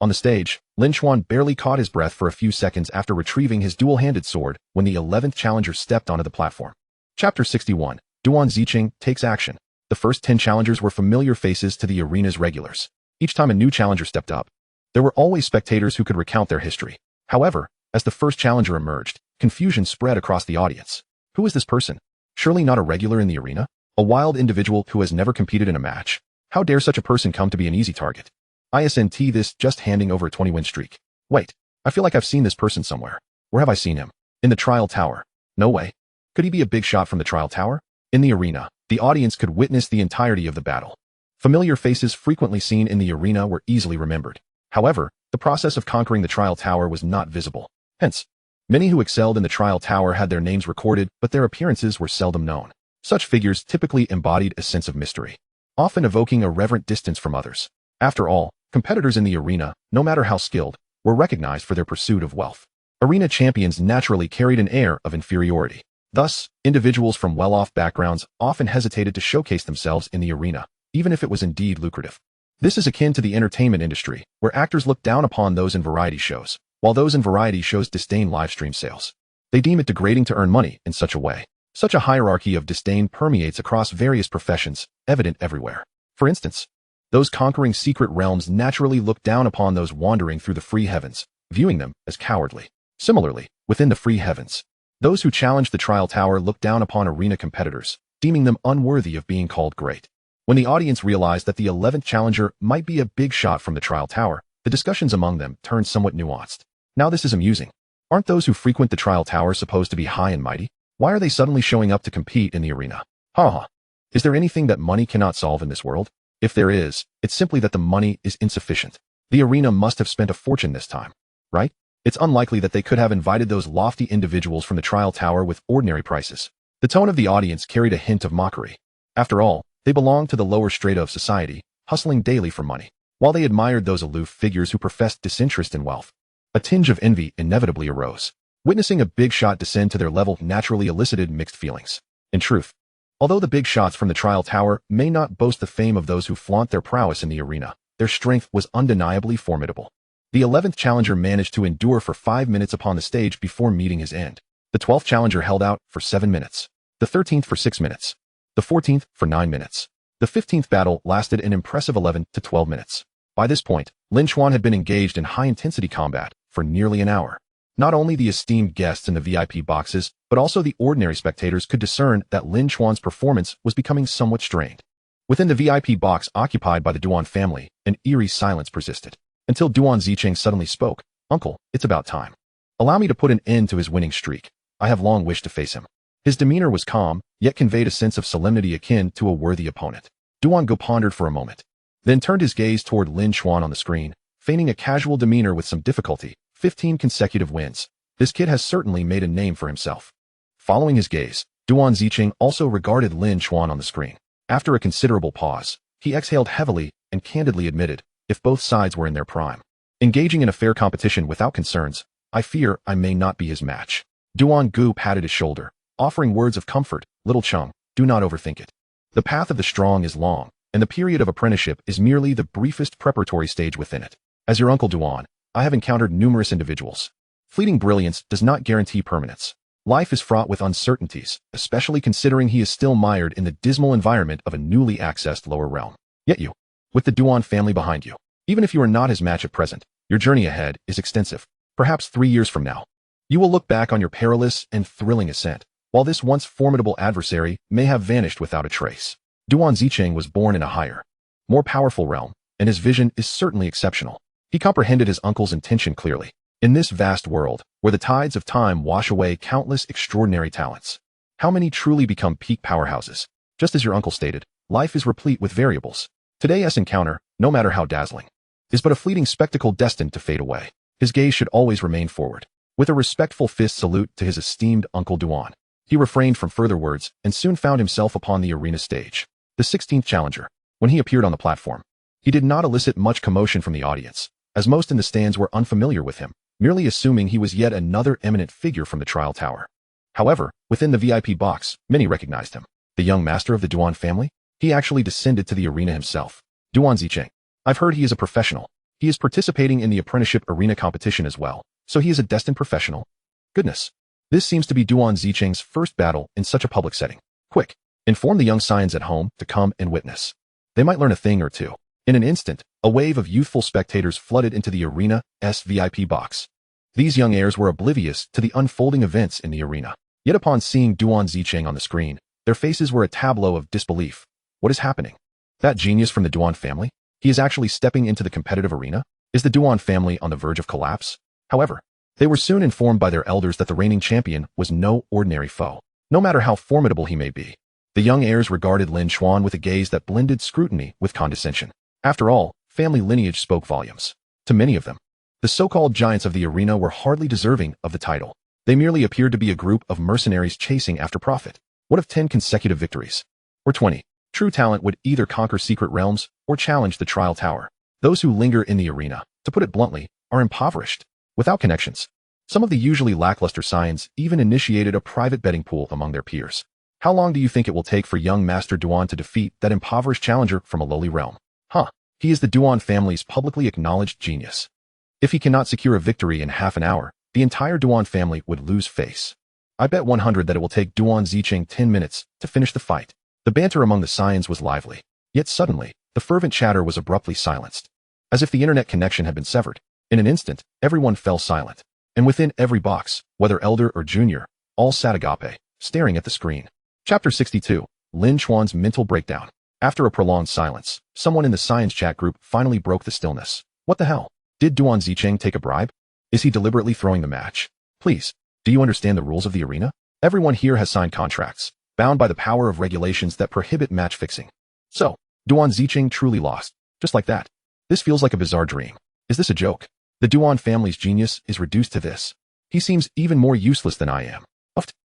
On the stage, Lin Chuan barely caught his breath for a few seconds after retrieving his dual-handed sword when the 11th challenger stepped onto the platform. Chapter 61, Duan Zicheng takes action. The first 10 challengers were familiar faces to the arena's regulars. Each time a new challenger stepped up, there were always spectators who could recount their history. However, as the first challenger emerged, confusion spread across the audience. Who is this person? Surely not a regular in the arena? A wild individual who has never competed in a match? How dare such a person come to be an easy target? ISNT this just handing over a 20-win streak. Wait, I feel like I've seen this person somewhere. Where have I seen him? In the trial tower. No way. Could he be a big shot from the trial tower? In the arena, the audience could witness the entirety of the battle. Familiar faces frequently seen in the arena were easily remembered. However, the process of conquering the trial tower was not visible. Hence, many who excelled in the trial tower had their names recorded, but their appearances were seldom known. Such figures typically embodied a sense of mystery, often evoking a reverent distance from others. After all, competitors in the arena, no matter how skilled, were recognized for their pursuit of wealth. Arena champions naturally carried an air of inferiority. Thus, individuals from well-off backgrounds often hesitated to showcase themselves in the arena, even if it was indeed lucrative. This is akin to the entertainment industry, where actors look down upon those in variety shows, while those in variety shows disdain live stream sales. They deem it degrading to earn money in such a way. Such a hierarchy of disdain permeates across various professions, evident everywhere. For instance, those conquering secret realms naturally look down upon those wandering through the free heavens, viewing them as cowardly. Similarly, within the free heavens, those who challenge the trial tower look down upon arena competitors, deeming them unworthy of being called great. When the audience realized that the 11th challenger might be a big shot from the trial tower, the discussions among them turned somewhat nuanced. Now this is amusing. Aren't those who frequent the trial tower supposed to be high and mighty? Why are they suddenly showing up to compete in the arena? Ha. Is there anything that money cannot solve in this world? If there is, it's simply that the money is insufficient. The arena must have spent a fortune this time, right? It's unlikely that they could have invited those lofty individuals from the trial tower with ordinary prices. The tone of the audience carried a hint of mockery. After all, they belonged to the lower strata of society, hustling daily for money. While they admired those aloof figures who professed disinterest in wealth, a tinge of envy inevitably arose. Witnessing a big shot descend to their level naturally elicited mixed feelings. In truth, although the big shots from the trial tower may not boast the fame of those who flaunt their prowess in the arena, their strength was undeniably formidable. The 11th challenger managed to endure for 5 minutes upon the stage before meeting his end. The 12th challenger held out for 7 minutes. The 13th for 6 minutes. The 14th for 9 minutes. The 15th battle lasted an impressive 11 to 12 minutes. By this point, Lin Chuan had been engaged in high-intensity combat for nearly an hour. Not only the esteemed guests in the VIP boxes, but also the ordinary spectators could discern that Lin Chuan's performance was becoming somewhat strained. Within the VIP box occupied by the Yuan family, an eerie silence persisted. Until Yuan Zicheng suddenly spoke. "Uncle, it's about time. Allow me to put an end to his winning streak. I have long wished to face him." His demeanor was calm, yet conveyed a sense of solemnity akin to a worthy opponent. Yuan Go pondered for a moment, then turned his gaze toward Lin Chuan on the screen, feigning a casual demeanor with some difficulty. 15 consecutive wins. This kid has certainly made a name for himself. Following his gaze, Yuan Zicheng also regarded Lin Chuan on the screen. After a considerable pause, he exhaled heavily and candidly admitted, if both sides were in their prime, engaging in a fair competition without concerns, I fear I may not be his match. Yuan Gu patted his shoulder, offering words of comfort. "Little Chung, do not overthink it. The path of the strong is long, and the period of apprenticeship is merely the briefest preparatory stage within it. As your uncle Yuan, I have encountered numerous individuals. Fleeting brilliance does not guarantee permanence. Life is fraught with uncertainties, especially considering he is still mired in the dismal environment of a newly accessed lower realm. Yet you, with the Yuan family behind you, even if you are not his match at present, your journey ahead is extensive. Perhaps 3 years from now, you will look back on your perilous and thrilling ascent, while this once formidable adversary may have vanished without a trace." Yuan Zicheng was born in a higher, more powerful realm, and his vision is certainly exceptional. He comprehended his uncle's intention clearly. In this vast world, where the tides of time wash away countless extraordinary talents, how many truly become peak powerhouses? Just as your uncle stated, life is replete with variables. Today's encounter, no matter how dazzling, is but a fleeting spectacle destined to fade away. His gaze should always remain forward. With a respectful fist salute to his esteemed Uncle Yuan, he refrained from further words and soon found himself upon the arena stage. The 16th challenger, when he appeared on the platform, he did not elicit much commotion from the audience, as most in the stands were unfamiliar with him, merely assuming he was yet another eminent figure from the trial tower. However, within the VIP box, many recognized him. The young master of the Yuan family? He actually descended to the arena himself. Yuan Zicheng. I've heard he is a professional. He is participating in the apprenticeship arena competition as well, so he is a destined professional. Goodness. This seems to be Yuan Zicheng's first battle in such a public setting. Quick, inform the young scions at home to come and witness. They might learn a thing or two. In an instant, a wave of youthful spectators flooded into the arena's VIP box. These young heirs were oblivious to the unfolding events in the arena. Yet upon seeing Yuan Zicheng on the screen, their faces were a tableau of disbelief. What is happening? That genius from the Yuan family? He is actually stepping into the competitive arena? Is the Yuan family on the verge of collapse? However, they were soon informed by their elders that the reigning champion was no ordinary foe, no matter how formidable he may be. The young heirs regarded Lin Chuan with a gaze that blended scrutiny with condescension. After all, family lineage spoke volumes. To many of them, the so-called giants of the arena were hardly deserving of the title. They merely appeared to be a group of mercenaries chasing after profit. What of 10 consecutive victories? Or 20? True talent would either conquer secret realms or challenge the trial tower. Those who linger in the arena, to put it bluntly, are impoverished, without connections. Some of the usually lackluster scions even initiated a private betting pool among their peers. How long do you think it will take for young Master Yuan to defeat that impoverished challenger from a lowly realm? He is the Duan family's publicly acknowledged genius. If he cannot secure a victory in half an hour, the entire Duan family would lose face. I bet 100 that it will take Duan Zicheng 10 minutes to finish the fight. The banter among the Saiyans was lively. Yet suddenly, the fervent chatter was abruptly silenced. As if the internet connection had been severed. In an instant, everyone fell silent. And within every box, whether elder or junior, all sat agape, staring at the screen. Chapter 62. Lin Chuan's Mental Breakdown. After a prolonged silence, someone in the science chat group finally broke the stillness. What the hell? Did Duan Zicheng take a bribe? Is he deliberately throwing the match? Please, do you understand the rules of the arena? Everyone here has signed contracts, bound by the power of regulations that prohibit match fixing. So, Duan Zicheng truly lost. Just like that. This feels like a bizarre dream. Is this a joke? The Duan family's genius is reduced to this. He seems even more useless than I am.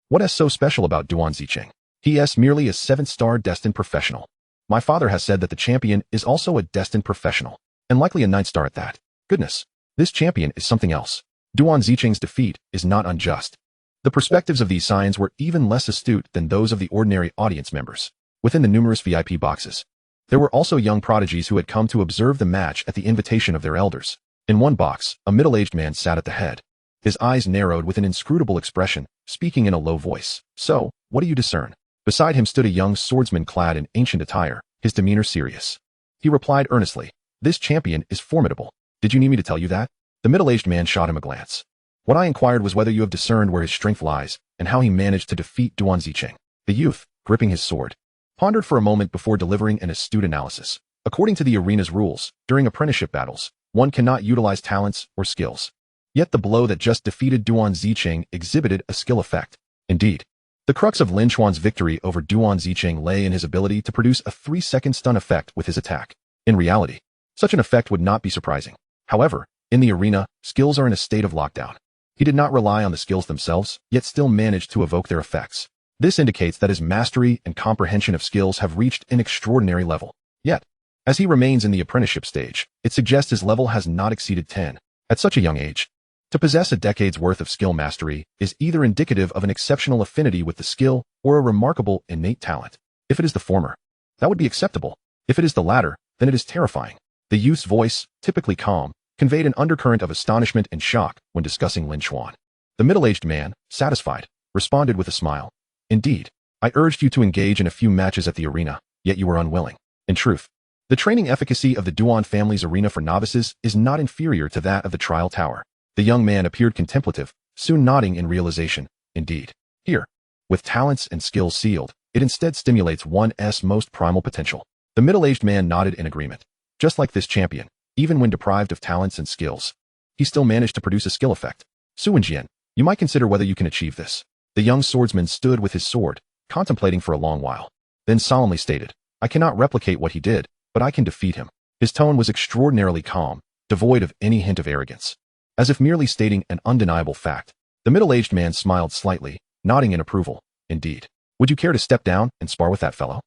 What is so special about Duan Zicheng? He is merely a 7-star destined professional. My father has said that the champion is also a destined professional, and likely a 9-star at that. Goodness, this champion is something else. Duan Zicheng's defeat is not unjust. The perspectives of these Saiyans were even less astute than those of the ordinary audience members. Within the numerous VIP boxes, there were also young prodigies who had come to observe the match at the invitation of their elders. In one box, a middle-aged man sat at the head. His eyes narrowed with an inscrutable expression, speaking in a low voice. So, what do you discern? Beside him stood a young swordsman clad in ancient attire, his demeanor serious. He replied earnestly, "This champion is formidable. Did you need me to tell you that?" The middle-aged man shot him a glance. "What I inquired was whether you have discerned where his strength lies, and how he managed to defeat Duan Zicheng." The youth, gripping his sword, pondered for a moment before delivering an astute analysis. According to the arena's rules, during apprenticeship battles, one cannot utilize talents or skills. Yet the blow that just defeated Duan Zicheng exhibited a skill effect. Indeed, the crux of Lin Chuan's victory over Duan Zicheng lay in his ability to produce a 3-second stun effect with his attack. In reality, such an effect would not be surprising. However, in the arena, skills are in a state of lockdown. He did not rely on the skills themselves, yet still managed to evoke their effects. This indicates that his mastery and comprehension of skills have reached an extraordinary level. Yet, as he remains in the apprenticeship stage, it suggests his level has not exceeded 10. At such a young age, to possess a decade's worth of skill mastery is either indicative of an exceptional affinity with the skill or a remarkable innate talent. If it is the former, that would be acceptable. If it is the latter, then it is terrifying. The youth's voice, typically calm, conveyed an undercurrent of astonishment and shock when discussing Lin Chuan. The middle-aged man, satisfied, responded with a smile. "Indeed, I urged you to engage in a few matches at the arena, yet you were unwilling. In truth, the training efficacy of the Duan family's arena for novices is not inferior to that of the trial tower." The young man appeared contemplative, soon nodding in realization. Indeed, here, with talents and skills sealed, it instead stimulates one's most primal potential. The middle-aged man nodded in agreement. Just like this champion, even when deprived of talents and skills, he still managed to produce a skill effect. "Suwenjian, you might consider whether you can achieve this." The young swordsman stood with his sword, contemplating for a long while, then solemnly stated, "I cannot replicate what he did, but I can defeat him." His tone was extraordinarily calm, devoid of any hint of arrogance. As if merely stating an undeniable fact, the middle-aged man smiled slightly, nodding in approval. "Indeed. Would you care to step down and spar with that fellow?"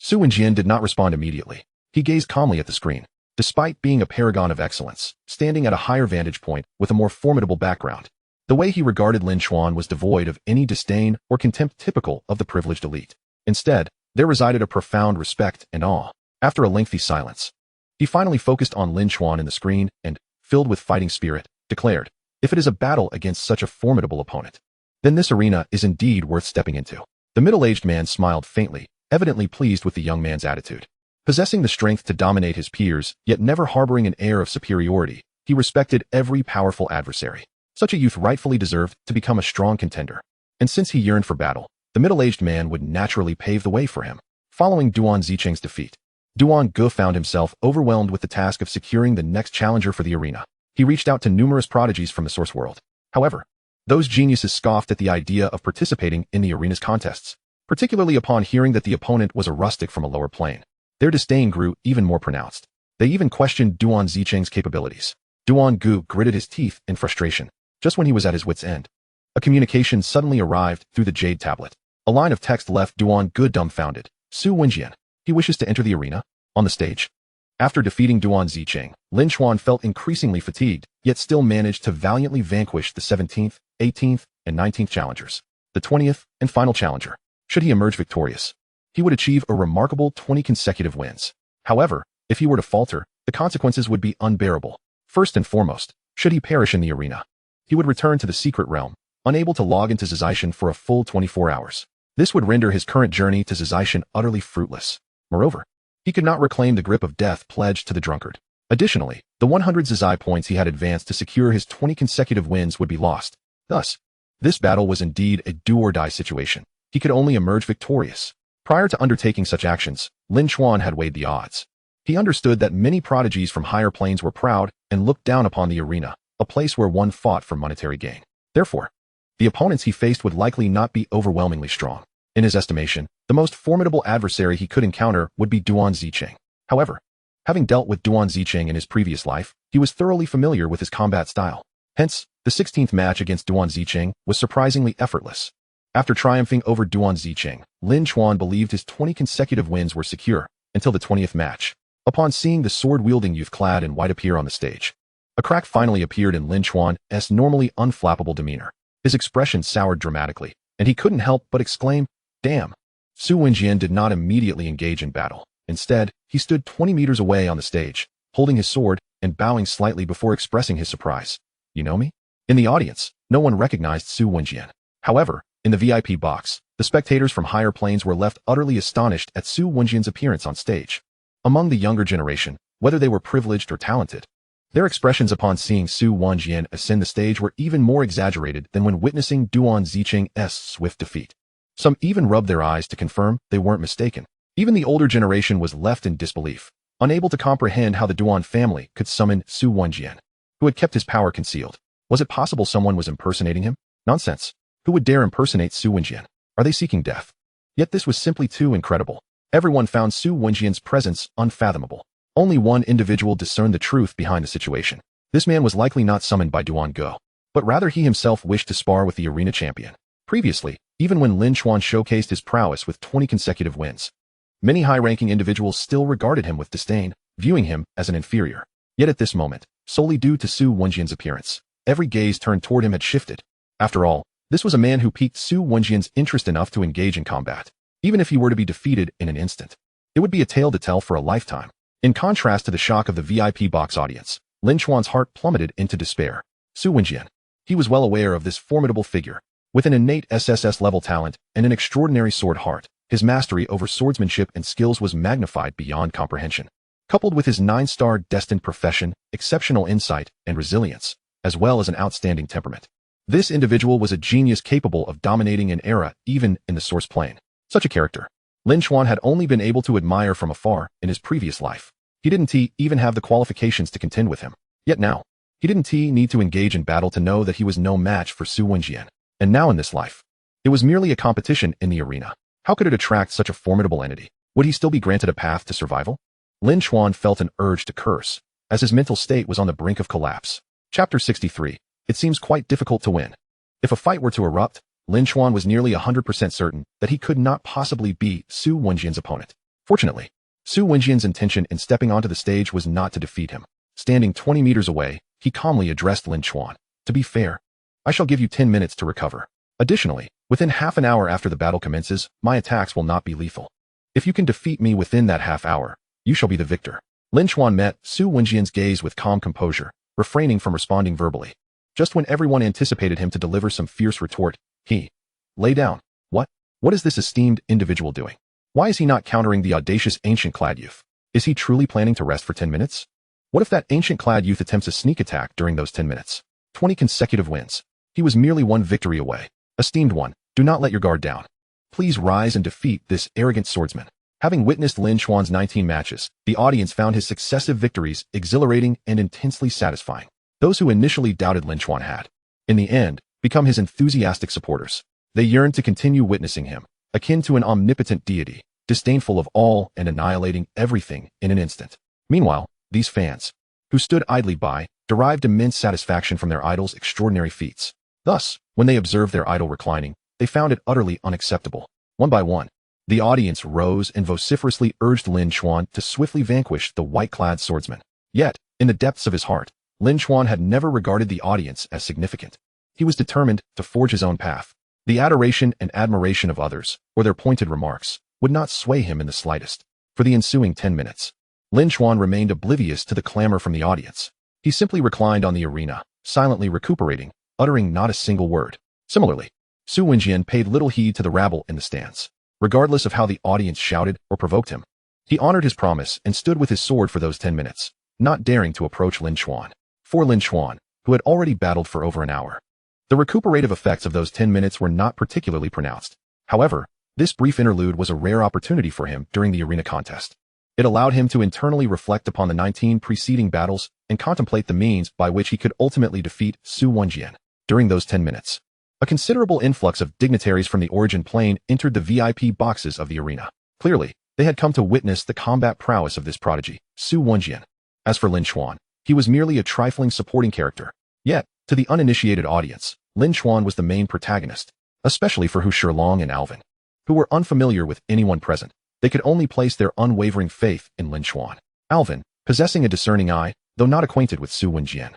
Su Wenjian did not respond immediately. He gazed calmly at the screen. Despite being a paragon of excellence, standing at a higher vantage point with a more formidable background, the way he regarded Lin Chuan was devoid of any disdain or contempt typical of the privileged elite. Instead, there resided a profound respect and awe. After a lengthy silence, he finally focused on Lin Chuan in the screen and, filled with fighting spirit, declared, "If it is a battle against such a formidable opponent, then this arena is indeed worth stepping into." The middle-aged man smiled faintly, evidently pleased with the young man's attitude. Possessing the strength to dominate his peers, yet never harboring an air of superiority, he respected every powerful adversary. Such a youth rightfully deserved to become a strong contender. And since he yearned for battle, the middle-aged man would naturally pave the way for him. Following Duan Zicheng's defeat, Duan Ge found himself overwhelmed with the task of securing the next challenger for the arena. He reached out to numerous prodigies from the source world. However, those geniuses scoffed at the idea of participating in the arena's contests, particularly upon hearing that the opponent was a rustic from a lower plane. Their disdain grew even more pronounced. They even questioned Duan Zicheng's capabilities. Duan Ge gritted his teeth in frustration. Just when he was at his wit's end, a communication suddenly arrived through the jade tablet. A line of text left Duan Ge dumbfounded. "Su Wenjian, he wishes to enter the arena?" On the stage, after defeating Duan Zicheng, Lin Chuan felt increasingly fatigued, yet still managed to valiantly vanquish the 17th, 18th, and 19th challengers. The 20th and final challenger, should he emerge victorious, he would achieve a remarkable 20 consecutive wins. However, if he were to falter, the consequences would be unbearable. First and foremost, should he perish in the arena, he would return to the secret realm, unable to log into Zizishan for a full 24 hours. This would render his current journey to Zizishan utterly fruitless. Moreover, he could not reclaim the grip of death pledged to the drunkard. Additionally, the 100 Zizai points he had advanced to secure his 20 consecutive wins would be lost. Thus, this battle was indeed a do-or-die situation. He could only emerge victorious. Prior to undertaking such actions, Lin Chuan had weighed the odds. He understood that many prodigies from higher planes were proud and looked down upon the arena, a place where one fought for monetary gain. Therefore, the opponents he faced would likely not be overwhelmingly strong. In his estimation, the most formidable adversary he could encounter would be Duan Zicheng. However, having dealt with Duan Zicheng in his previous life, he was thoroughly familiar with his combat style. Hence, the 16th match against Duan Zicheng was surprisingly effortless. After triumphing over Duan Zicheng, Lin Chuan believed his 20 consecutive wins were secure until the 20th match. Upon seeing the sword-wielding youth clad in white appear on the stage, a crack finally appeared in Lin Chuan's normally unflappable demeanor. His expression soured dramatically, and he couldn't help but exclaim, "Damn!" Su Wenjian did not immediately engage in battle. Instead, he stood 20 meters away on the stage, holding his sword and bowing slightly before expressing his surprise. "You know me?" In the audience, no one recognized Su Wenjian. However, in the VIP box, the spectators from higher planes were left utterly astonished at Su Wenjian's appearance on stage. Among the younger generation, whether they were privileged or talented, their expressions upon seeing Su Wenjian ascend the stage were even more exaggerated than when witnessing Duan Zicheng's swift defeat. Some even rubbed their eyes to confirm they weren't mistaken. Even the older generation was left in disbelief, unable to comprehend how the Duan family could summon Su Wenjian, who had kept his power concealed. Was it possible someone was impersonating him? Nonsense. Who would dare impersonate Su Wenjian? Are they seeking death? Yet this was simply too incredible. Everyone found Su Wenjian's presence unfathomable. Only one individual discerned the truth behind the situation. This man was likely not summoned by Duan Go, but rather he himself wished to spar with the arena champion. Previously, even when Lin Chuan showcased his prowess with 20 consecutive wins, many high-ranking individuals still regarded him with disdain, viewing him as an inferior. Yet at this moment, solely due to Su Wenjian's appearance, every gaze turned toward him had shifted. After all, this was a man who piqued Su Wenjian's interest enough to engage in combat. Even if he were to be defeated in an instant, it would be a tale to tell for a lifetime. In contrast to the shock of the VIP box audience, Lin Chuan's heart plummeted into despair. Su Wenjian. He was well aware of this formidable figure. With an innate SSS-level talent and an extraordinary sword heart, his mastery over swordsmanship and skills was magnified beyond comprehension. Coupled with his 9-star destined profession, exceptional insight, and resilience, as well as an outstanding temperament, this individual was a genius capable of dominating an era even in the source plane. Such a character, Lin Chuan had only been able to admire from afar in his previous life. He didn't even have the qualifications to contend with him. Yet now, he didn't need to engage in battle to know that he was no match for Su Wenjian. And now in this life, it was merely a competition in the arena. How could it attract such a formidable entity? Would he still be granted a path to survival? Lin Chuan felt an urge to curse, as his mental state was on the brink of collapse. Chapter 63. It seems quite difficult to win. If a fight were to erupt, Lin Chuan was nearly 100% certain that he could not possibly be Su Wenjian's opponent. Fortunately, Su Wenjian's intention in stepping onto the stage was not to defeat him. Standing 20 meters away, he calmly addressed Lin Chuan. "To be fair, I shall give you 10 minutes to recover. Additionally, within half an hour after the battle commences, my attacks will not be lethal. If you can defeat me within that half hour, you shall be the victor." Lin Chuan met Su Wenjian's gaze with calm composure, refraining from responding verbally. Just when everyone anticipated him to deliver some fierce retort, he lay down. What is this esteemed individual doing? Why is he not countering the audacious ancient-clad youth? Is he truly planning to rest for 10 minutes? What if that ancient-clad youth attempts a sneak attack during those 10 minutes? 20 consecutive wins. He was merely one victory away. Esteemed one, do not let your guard down. Please rise and defeat this arrogant swordsman. Having witnessed Lin Chuan's 19 matches, the audience found his successive victories exhilarating and intensely satisfying. Those who initially doubted Lin Chuan had, in the end, become his enthusiastic supporters. They yearned to continue witnessing him, akin to an omnipotent deity, disdainful of all and annihilating everything in an instant. Meanwhile, these fans, who stood idly by, derived immense satisfaction from their idol's extraordinary feats. Thus, when they observed their idol reclining, they found it utterly unacceptable. One by one, the audience rose and vociferously urged Lin Chuan to swiftly vanquish the white-clad swordsman. Yet, in the depths of his heart, Lin Chuan had never regarded the audience as significant. He was determined to forge his own path. The adoration and admiration of others, or their pointed remarks, would not sway him in the slightest. For the ensuing 10 minutes, Lin Chuan remained oblivious to the clamor from the audience. He simply reclined on the arena, silently recuperating, uttering not a single word. Similarly, Su Wenjian paid little heed to the rabble in the stands. Regardless of how the audience shouted or provoked him, he honored his promise and stood with his sword for those 10 minutes, not daring to approach Lin Chuan. For Lin Chuan, who had already battled for over an hour, the recuperative effects of those 10 minutes were not particularly pronounced. However, this brief interlude was a rare opportunity for him during the arena contest. It allowed him to internally reflect upon the 19 preceding battles and contemplate the means by which he could ultimately defeat Su Wenjian. During those 10 minutes, a considerable influx of dignitaries from the origin plane entered the VIP boxes of the arena. Clearly, they had come to witness the combat prowess of this prodigy, Su Wenjian. As for Lin Chuan, he was merely a trifling supporting character. Yet, to the uninitiated audience, Lin Chuan was the main protagonist, especially for Hu Shilong and Alvin, who were unfamiliar with anyone present. They could only place their unwavering faith in Lin Chuan. Alvin, possessing a discerning eye, though not acquainted with Su Wenjian,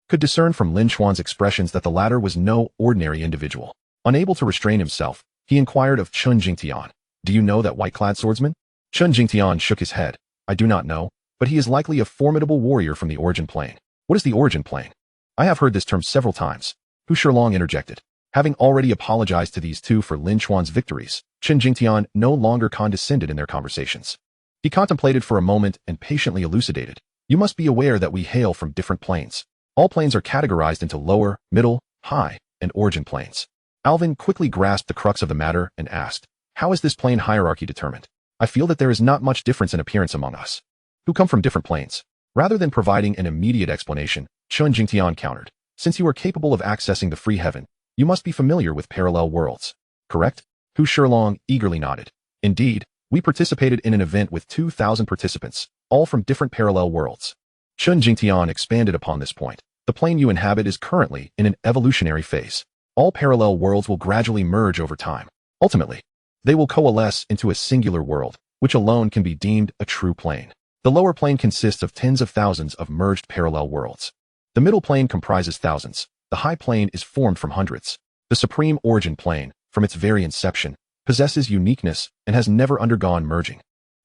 could discern from Lin Chuan's expressions that the latter was no ordinary individual. Unable to restrain himself, he inquired of Chun Jingtian, "Do you know that white-clad swordsman?" Chun Jingtian shook his head. "I do not know, but he is likely a formidable warrior from the origin plane." "What is the origin plane?" "I have heard this term several times," Hu Shilong interjected. Having already apologized to these two for Lin Chuan's victories, Chun Jingtian no longer condescended in their conversations. He contemplated for a moment and patiently elucidated. "You must be aware that we hail from different planes. All planes are categorized into lower, middle, high, and origin planes." Alvin quickly grasped the crux of the matter and asked, "How is this plane hierarchy determined? I feel that there is not much difference in appearance among us, who come from different planes." Rather than providing an immediate explanation, Chun Jingtian countered, "Since you are capable of accessing the free heaven, you must be familiar with parallel worlds, correct?" Hu Shilong eagerly nodded. "Indeed, we participated in an event with 2,000 participants, all from different parallel worlds." Chun Jingtian expanded upon this point. "The plane you inhabit is currently in an evolutionary phase. All parallel worlds will gradually merge over time. Ultimately, they will coalesce into a singular world, which alone can be deemed a true plane. The lower plane consists of tens of thousands of merged parallel worlds. The middle plane comprises thousands. The high plane is formed from hundreds. The supreme origin plane, from its very inception, possesses uniqueness and has never undergone merging."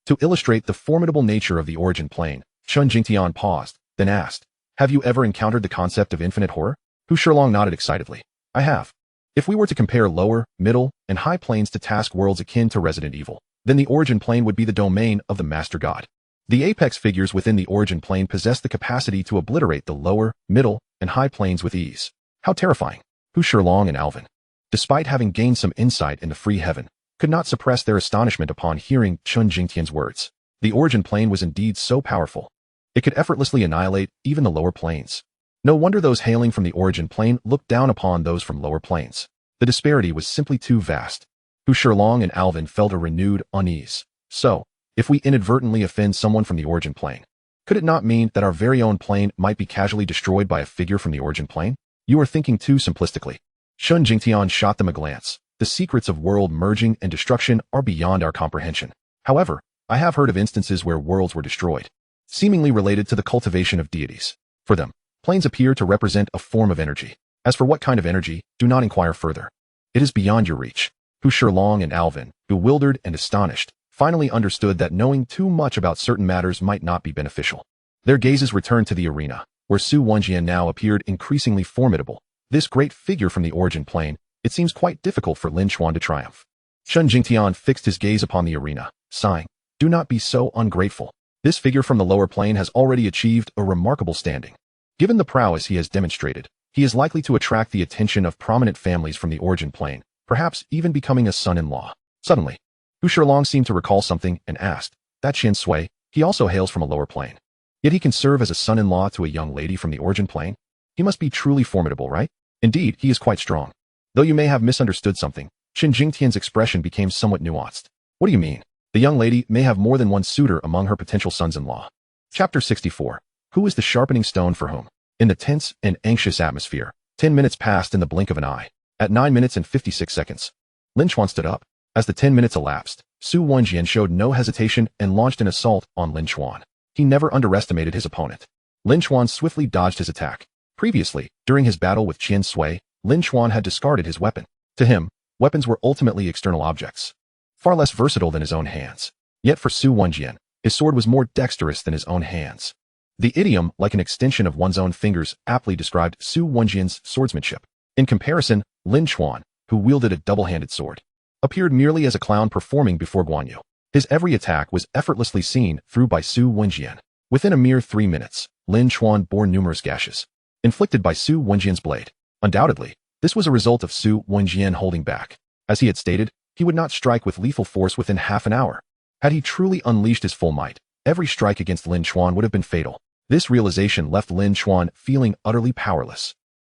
To illustrate the formidable nature of the origin plane, Chun Jingtian paused, then asked, "Have you ever encountered the concept of infinite horror?" Hu Shilong nodded excitedly. "I have. If we were to compare lower, middle, and high planes to task worlds akin to Resident Evil, then the origin plane would be the domain of the Master God. The apex figures within the origin plane possess the capacity to obliterate the lower, middle, and high planes with ease." How terrifying! Hu Shilong and Alvin, despite having gained some insight into free heaven, could not suppress their astonishment upon hearing Chun Jingtian's words. The origin plane was indeed so powerful. It could effortlessly annihilate even the lower planes. No wonder those hailing from the origin plane looked down upon those from lower planes. The disparity was simply too vast. Hu Shilong and Alvin felt a renewed unease. So, if we inadvertently offend someone from the origin plane, could it not mean that our very own plane might be casually destroyed by a figure from the origin plane? "You are thinking too simplistically." Chun Jingtian shot them a glance. "The secrets of world merging and destruction are beyond our comprehension. However, I have heard of instances where worlds were destroyed, seemingly related to the cultivation of deities. For them, planes appear to represent a form of energy. As for what kind of energy, do not inquire further. It is beyond your reach." Hu Shilong and Alvin, bewildered and astonished, finally understood that knowing too much about certain matters might not be beneficial. Their gazes returned to the arena, where Su Wenjian now appeared increasingly formidable. This great figure from the origin plane, it seems quite difficult for Lin Chuan to triumph. Chun Jingtian fixed his gaze upon the arena, sighing, "Do not be so ungrateful. This figure from the lower plane has already achieved a remarkable standing. Given the prowess he has demonstrated, he is likely to attract the attention of prominent families from the origin plane, perhaps even becoming a son-in-law." Suddenly, Hu Shilong seemed to recall something and asked, "That Qian Sui, he also hails from a lower plane. Yet he can serve as a son-in-law to a young lady from the origin plane? He must be truly formidable, right?" "Indeed, he is quite strong." Though you may have misunderstood something, Chun Jingtian's expression became somewhat nuanced. "What do you mean?" "The young lady may have more than one suitor among her potential sons-in-law." Chapter 64. Who is the sharpening stone for whom? In the tense and anxious atmosphere, 10 minutes passed in the blink of an eye. At 9 minutes and 56 seconds, Lin Chuan stood up. As the 10 minutes elapsed, Su Wenjian showed no hesitation and launched an assault on Lin Chuan. He never underestimated his opponent. Lin Chuan swiftly dodged his attack. Previously, during his battle with Qian Sui, Lin Chuan had discarded his weapon. To him, weapons were ultimately external objects, far less versatile than his own hands. Yet for Su Wenjian, His sword was more dexterous than his own hands. The idiom, like an extension of one's own fingers, aptly described Su Wenjian's swordsmanship. In comparison, Lin Chuan, who wielded a double-handed sword, appeared merely as a clown performing before Guanyu. His every attack was effortlessly seen through by Su Wenjian. Within a mere 3 minutes, Lin Chuan bore numerous gashes, inflicted by Su Wenjian's blade. Undoubtedly, this was a result of Su Wenjian holding back. As he had stated, he would not strike with lethal force within half an hour. Had he truly unleashed his full might, every strike against Lin Chuan would have been fatal. This realization left Lin Chuan feeling utterly powerless.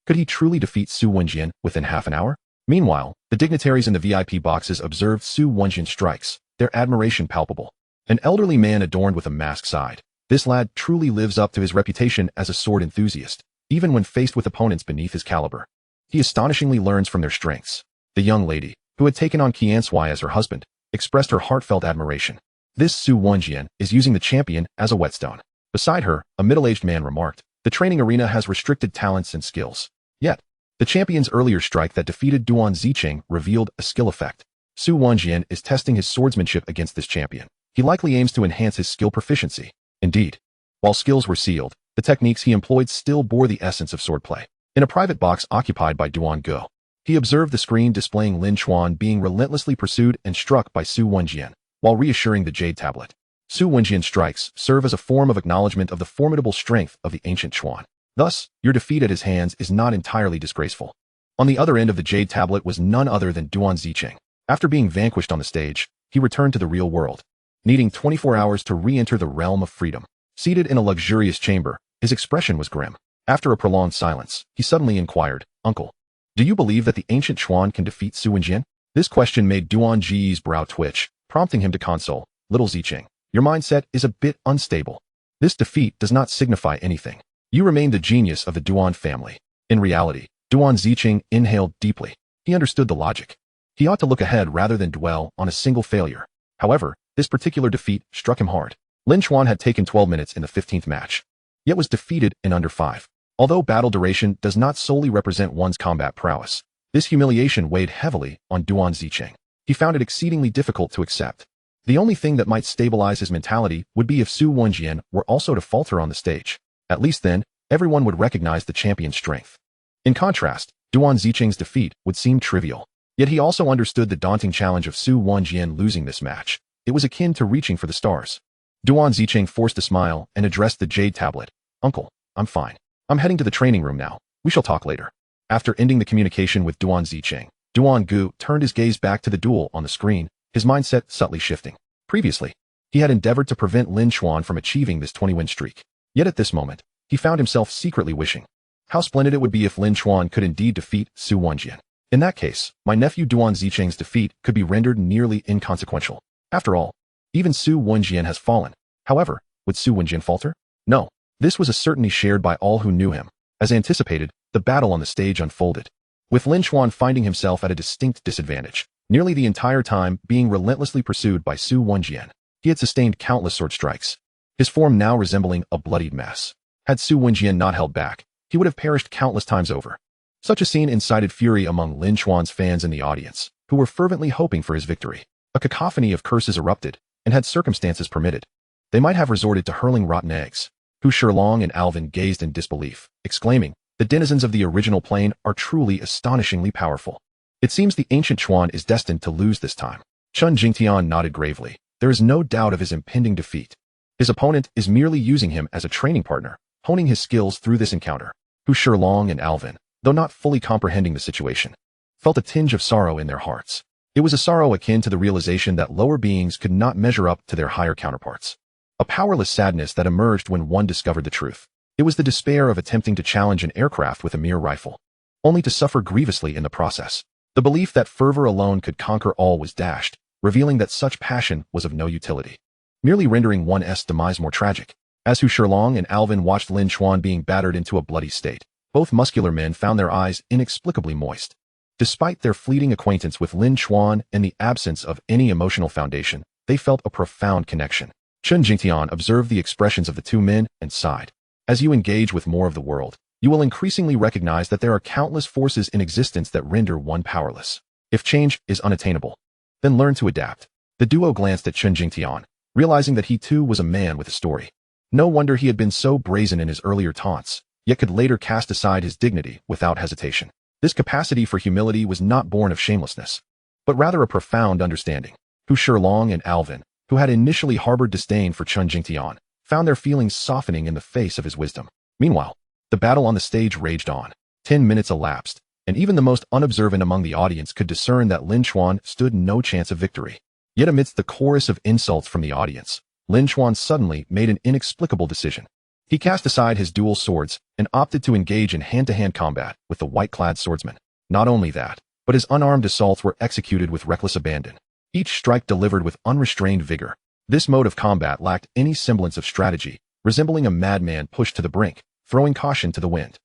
Could he truly defeat Su Wenjian within half an hour? Meanwhile, the dignitaries in the VIP boxes observed Su Wenjian's strikes, their admiration palpable. An elderly man adorned with a mask sighed. This lad truly lives up to his reputation as a sword enthusiast, even when faced with opponents beneath his caliber. He astonishingly learns from their strengths. The young lady, who had taken on Qiansui as her husband, expressed her heartfelt admiration. This Su Wenjian is using the champion as a whetstone. Beside her, a middle-aged man remarked, the training arena has restricted talents and skills. Yet, the champion's earlier strike that defeated Duan Zicheng revealed a skill effect. Su Wenjian is testing his swordsmanship against this champion. He likely aims to enhance his skill proficiency. Indeed, while skills were sealed, the techniques he employed still bore the essence of swordplay. In a private box occupied by Duan Go, he observed the screen displaying Lin Chuan being relentlessly pursued and struck by Su Wenjian, while reassuring the Jade Tablet. Su Wenjian's strikes serve as a form of acknowledgement of the formidable strength of the ancient Chuan. Thus, your defeat at his hands is not entirely disgraceful. On the other end of the Jade Tablet was none other than Duan Zicheng. After being vanquished on the stage, he returned to the real world, needing 24 hours to re-enter the realm of freedom. Seated in a luxurious chamber, his expression was grim. After a prolonged silence, he suddenly inquired, Uncle, do you believe that the ancient Chuan can defeat Su Wenjian? This question made Duan Ji's brow twitch, prompting him to console, Little Zicheng, your mindset is a bit unstable. This defeat does not signify anything. You remain the genius of the Duan family. In reality, Duan Zicheng inhaled deeply. He understood the logic. He ought to look ahead rather than dwell on a single failure. However, this particular defeat struck him hard. Lin Chuan had taken 12 minutes in the 15th match, yet was defeated in under 5. Although battle duration does not solely represent one's combat prowess, this humiliation weighed heavily on Duan Zicheng. He found it exceedingly difficult to accept. The only thing that might stabilize his mentality would be if Su Wenjian were also to falter on the stage. At least then, everyone would recognize the champion's strength. In contrast, Duan Zicheng's defeat would seem trivial. Yet he also understood the daunting challenge of Su Wenjian losing this match. It was akin to reaching for the stars. Duan Zicheng forced a smile and addressed the Jade Tablet. Uncle, I'm fine. I'm heading to the training room now. We shall talk later. After ending the communication with Duan Zicheng, Duan Gu turned his gaze back to the duel on the screen, his mindset subtly shifting. Previously, he had endeavored to prevent Lin Chuan from achieving this 20-win streak. Yet at this moment, he found himself secretly wishing how splendid it would be if Lin Chuan could indeed defeat Su Wenjian. In that case, my nephew Duan Zicheng's defeat could be rendered nearly inconsequential. After all, even Su Wenjian has fallen. However, would Su Wenjian falter? No. This was a certainty shared by all who knew him. As anticipated, the battle on the stage unfolded, with Lin Chuan finding himself at a distinct disadvantage, nearly the entire time being relentlessly pursued by Su Wenjian. He had sustained countless sword strikes, his form now resembling a bloodied mess. Had Su Wenjian not held back, he would have perished countless times over. Such a scene incited fury among Lin Chuan's fans in the audience, who were fervently hoping for his victory. A cacophony of curses erupted, and had circumstances permitted, they might have resorted to hurling rotten eggs. Hu Shilong and Alvin gazed in disbelief, exclaiming, the denizens of the original plane are truly astonishingly powerful. It seems the ancient Chuan is destined to lose this time. Chun Jingtian nodded gravely. There is no doubt of his impending defeat. His opponent is merely using him as a training partner, honing his skills through this encounter. Hu Shilong and Alvin, though not fully comprehending the situation, felt a tinge of sorrow in their hearts. It was a sorrow akin to the realization that lower beings could not measure up to their higher counterparts. A powerless sadness that emerged when one discovered the truth. It was the despair of attempting to challenge an aircraft with a mere rifle, only to suffer grievously in the process. The belief that fervor alone could conquer all was dashed, revealing that such passion was of no utility, merely rendering one's demise more tragic. As Hu Shilong and Alvin watched Lin Chuan being battered into a bloody state, both muscular men found their eyes inexplicably moist. Despite their fleeting acquaintance with Lin Chuan and the absence of any emotional foundation, they felt a profound connection. Chun Jingtian observed the expressions of the two men and sighed. As you engage with more of the world, you will increasingly recognize that there are countless forces in existence that render one powerless. If change is unattainable, then learn to adapt. The duo glanced at Chun Jingtian, realizing that he too was a man with a story. No wonder he had been so brazen in his earlier taunts, yet could later cast aside his dignity without hesitation. This capacity for humility was not born of shamelessness, but rather a profound understanding. Hu Shilong and Alvin, who had initially harbored disdain for Chun Jingtian, found their feelings softening in the face of his wisdom. Meanwhile, the battle on the stage raged on. 10 minutes elapsed, and even the most unobservant among the audience could discern that Lin Chuan stood no chance of victory. Yet amidst the chorus of insults from the audience, Lin Chuan suddenly made an inexplicable decision. He cast aside his dual swords and opted to engage in hand-to-hand combat with the white-clad swordsman. Not only that, but his unarmed assaults were executed with reckless abandon, each strike delivered with unrestrained vigor. This mode of combat lacked any semblance of strategy, resembling a madman pushed to the brink, throwing caution to the wind.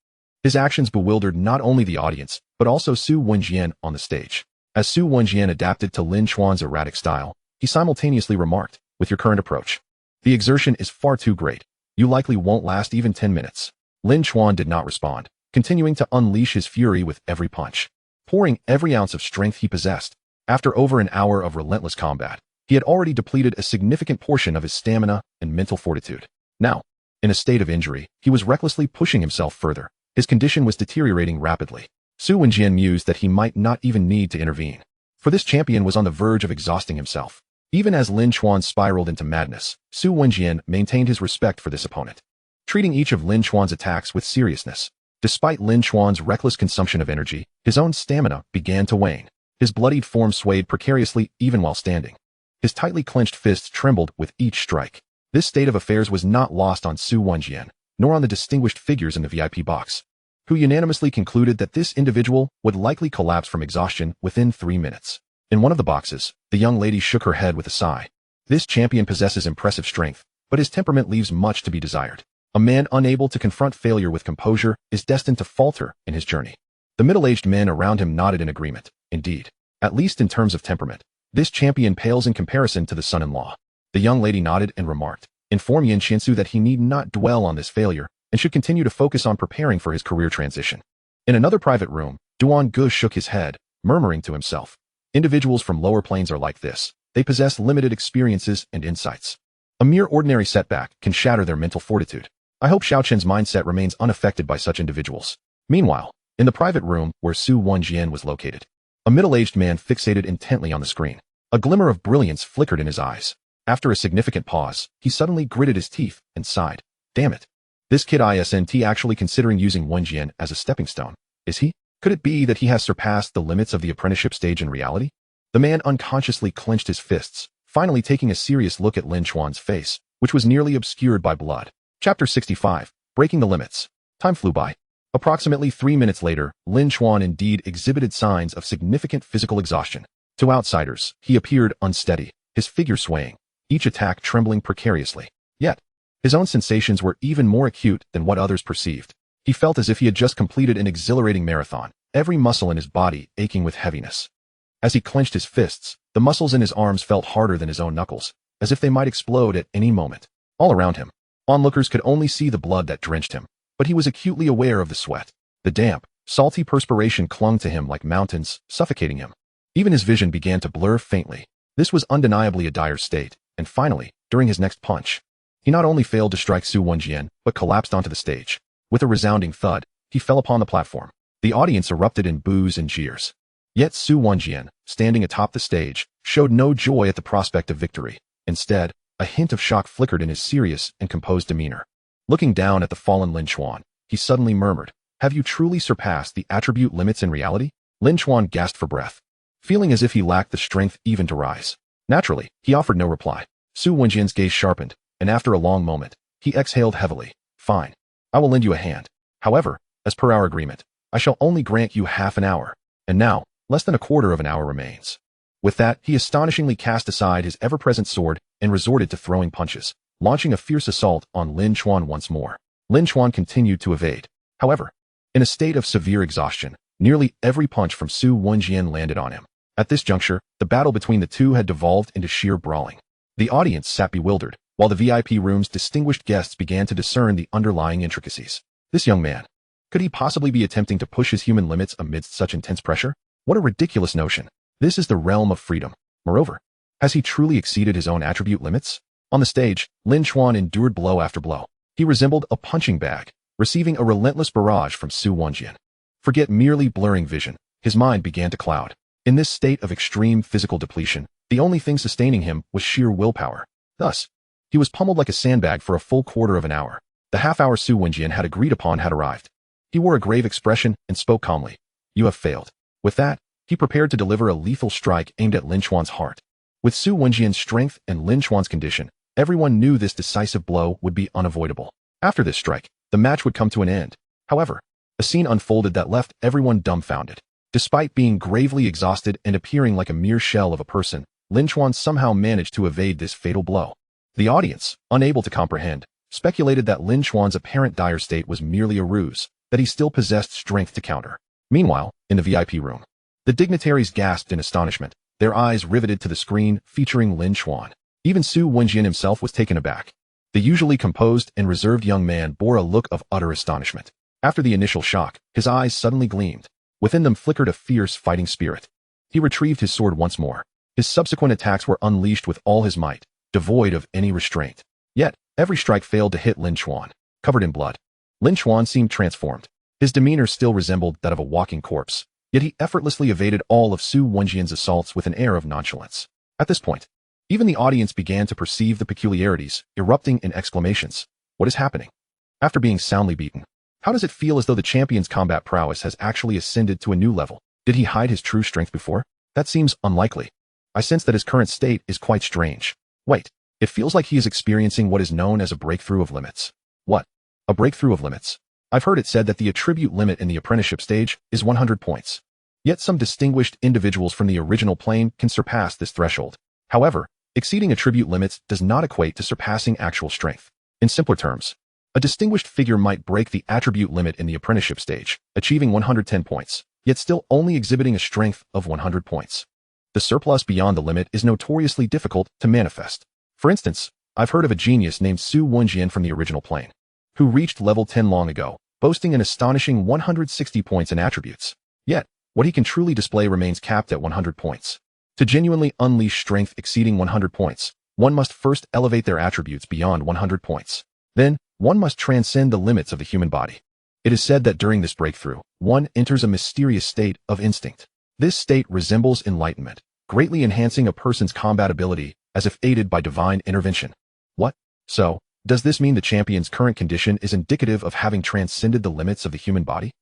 His actions bewildered not only the audience, but also Su Wenjian on the stage. As Su Wenjian adapted to Lin Chuan's erratic style, he simultaneously remarked, "With your current approach, the exertion is far too great. You likely won't last even 10 minutes. Lin Chuan did not respond, continuing to unleash his fury with every punch, pouring every ounce of strength he possessed. After over an hour of relentless combat, he had already depleted a significant portion of his stamina and mental fortitude. Now, in a state of injury, he was recklessly pushing himself further. His condition was deteriorating rapidly. Su Wenjian mused that he might not even need to intervene, for this champion was on the verge of exhausting himself. Even as Lin Chuan spiraled into madness, Su Wenjian maintained his respect for this opponent, treating each of Lin Chuan's attacks with seriousness. Despite Lin Chuan's reckless consumption of energy, his own stamina began to wane. His bloodied form swayed precariously even while standing. His tightly clenched fists trembled with each strike. This state of affairs was not lost on Su Wenjian, nor on the distinguished figures in the VIP box, who unanimously concluded that this individual would likely collapse from exhaustion within 3 minutes. In one of the boxes, the young lady shook her head with a sigh. This champion possesses impressive strength, but his temperament leaves much to be desired. A man unable to confront failure with composure is destined to falter in his journey. The middle-aged men around him nodded in agreement. Indeed, at least in terms of temperament, this champion pales in comparison to the son-in-law. The young lady nodded and remarked, "Inform Yin Qiansu that he need not dwell on this failure and should continue to focus on preparing for his career transition." In another private room, Duan Ge shook his head, murmuring to himself, "Individuals from lower planes are like this. They possess limited experiences and insights. A mere ordinary setback can shatter their mental fortitude. I hope Xiaoqin's mindset remains unaffected by such individuals." Meanwhile, in the private room where Su Wenjian was located, a middle-aged man fixated intently on the screen. A glimmer of brilliance flickered in his eyes. After a significant pause, he suddenly gritted his teeth and sighed. "Damn it. This kid isn't actually considering using Wenjian as a stepping stone, is he? Could it be that he has surpassed the limits of the apprenticeship stage in reality?" The man unconsciously clenched his fists, finally taking a serious look at Lin Chuan's face, which was nearly obscured by blood. Chapter 65, Breaking the Limits. Time flew by. Approximately 3 minutes later, Lin Chuan indeed exhibited signs of significant physical exhaustion. To outsiders, he appeared unsteady, his figure swaying, each attack trembling precariously. Yet, his own sensations were even more acute than what others perceived. He felt as if he had just completed an exhilarating marathon, every muscle in his body aching with heaviness. As he clenched his fists, the muscles in his arms felt harder than his own knuckles, as if they might explode at any moment. All around him, onlookers could only see the blood that drenched him, but he was acutely aware of the sweat. The damp, salty perspiration clung to him like mountains, suffocating him. Even his vision began to blur faintly. This was undeniably a dire state, and finally, during his next punch, he not only failed to strike Su Wenjian, but collapsed onto the stage. With a resounding thud, he fell upon the platform. The audience erupted in boos and jeers. Yet Su Wenjian, standing atop the stage, showed no joy at the prospect of victory. Instead, a hint of shock flickered in his serious and composed demeanor. Looking down at the fallen Lin Chuan, he suddenly murmured, "Have you truly surpassed the attribute limits in reality?" Lin Chuan gasped for breath, feeling as if he lacked the strength even to rise. Naturally, he offered no reply. Su Wenjian's gaze sharpened, and after a long moment, he exhaled heavily. "Fine. I will lend you a hand. However, as per our agreement, I shall only grant you half an hour. And now, less than a quarter of an hour remains." With that, he astonishingly cast aside his ever-present sword and resorted to throwing punches, launching a fierce assault on Lin Chuan once more. Lin Chuan continued to evade. However, in a state of severe exhaustion, nearly every punch from Su Wenjian landed on him. At this juncture, the battle between the two had devolved into sheer brawling. The audience sat bewildered, while the VIP room's distinguished guests began to discern the underlying intricacies. This young man, could he possibly be attempting to push his human limits amidst such intense pressure? What a ridiculous notion. This is the realm of freedom. Moreover, has he truly exceeded his own attribute limits? On the stage, Lin Chuan endured blow after blow. He resembled a punching bag, receiving a relentless barrage from Su Wenjian. Forget merely blurring vision, his mind began to cloud. In this state of extreme physical depletion, the only thing sustaining him was sheer willpower. Thus, he was pummeled like a sandbag for a full quarter of an hour. The half-hour Su Wenjian had agreed upon had arrived. He wore a grave expression and spoke calmly. "You have failed." With that, he prepared to deliver a lethal strike aimed at Lin Chuan's heart. With Su Wenjian's strength and Lin Chuan's condition, everyone knew this decisive blow would be unavoidable. After this strike, the match would come to an end. However, a scene unfolded that left everyone dumbfounded. Despite being gravely exhausted and appearing like a mere shell of a person, Lin Chuan somehow managed to evade this fatal blow. The audience, unable to comprehend, speculated that Lin Chuan's apparent dire state was merely a ruse, that he still possessed strength to counter. Meanwhile, in the VIP room, the dignitaries gasped in astonishment, their eyes riveted to the screen featuring Lin Chuan. Even Su Wenjian himself was taken aback. The usually composed and reserved young man bore a look of utter astonishment. After the initial shock, his eyes suddenly gleamed. Within them flickered a fierce fighting spirit. He retrieved his sword once more. His subsequent attacks were unleashed with all his might, devoid of any restraint. Yet, every strike failed to hit Lin Chuan. Covered in blood, Lin Chuan seemed transformed. His demeanor still resembled that of a walking corpse, yet he effortlessly evaded all of Su Wenjian's assaults with an air of nonchalance. At this point, even the audience began to perceive the peculiarities, erupting in exclamations. What is happening? After being soundly beaten, how does it feel as though the champion's combat prowess has actually ascended to a new level? Did he hide his true strength before? That seems unlikely. I sense that his current state is quite strange. Wait, it feels like he is experiencing what is known as a breakthrough of limits. What? A breakthrough of limits? I've heard it said that the attribute limit in the apprenticeship stage is 100 points. Yet some distinguished individuals from the original plane can surpass this threshold. However, exceeding attribute limits does not equate to surpassing actual strength. In simpler terms, a distinguished figure might break the attribute limit in the apprenticeship stage, achieving 110 points, yet still only exhibiting a strength of 100 points. The surplus beyond the limit is notoriously difficult to manifest. For instance, I've heard of a genius named Su Wenjian from the original plane, who reached level 10 long ago, boasting an astonishing 160 points in attributes. Yet, what he can truly display remains capped at 100 points. To genuinely unleash strength exceeding 100 points, one must first elevate their attributes beyond 100 points. Then, one must transcend the limits of the human body. It is said that during this breakthrough, one enters a mysterious state of instinct. This state resembles enlightenment, greatly enhancing a person's combat ability as if aided by divine intervention. What? So, does this mean the champion's current condition is indicative of having transcended the limits of the human body?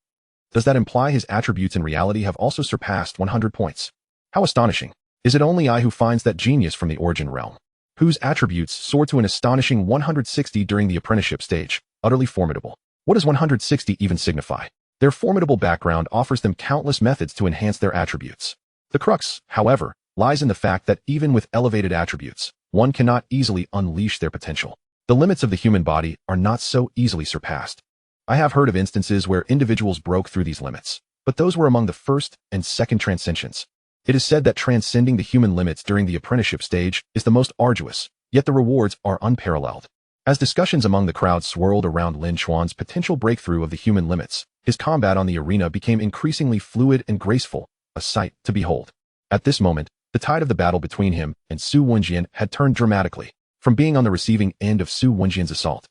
Does that imply his attributes in reality have also surpassed 100 points? How astonishing. Is it only I who finds that genius from the origin realm, whose attributes soar to an astonishing 160 during the apprenticeship stage, utterly formidable? What does 160 even signify? Their formidable background offers them countless methods to enhance their attributes. The crux, however, lies in the fact that even with elevated attributes, one cannot easily unleash their potential. The limits of the human body are not so easily surpassed. I have heard of instances where individuals broke through these limits, but those were among the first and second transcensions. It is said that transcending the human limits during the apprenticeship stage is the most arduous, yet the rewards are unparalleled. As discussions among the crowd swirled around Lin Chuan's potential breakthrough of the human limits, his combat on the arena became increasingly fluid and graceful, a sight to behold. At this moment, the tide of the battle between him and Su Wenjian had turned dramatically. From being on the receiving end of Su Wenjian's assault,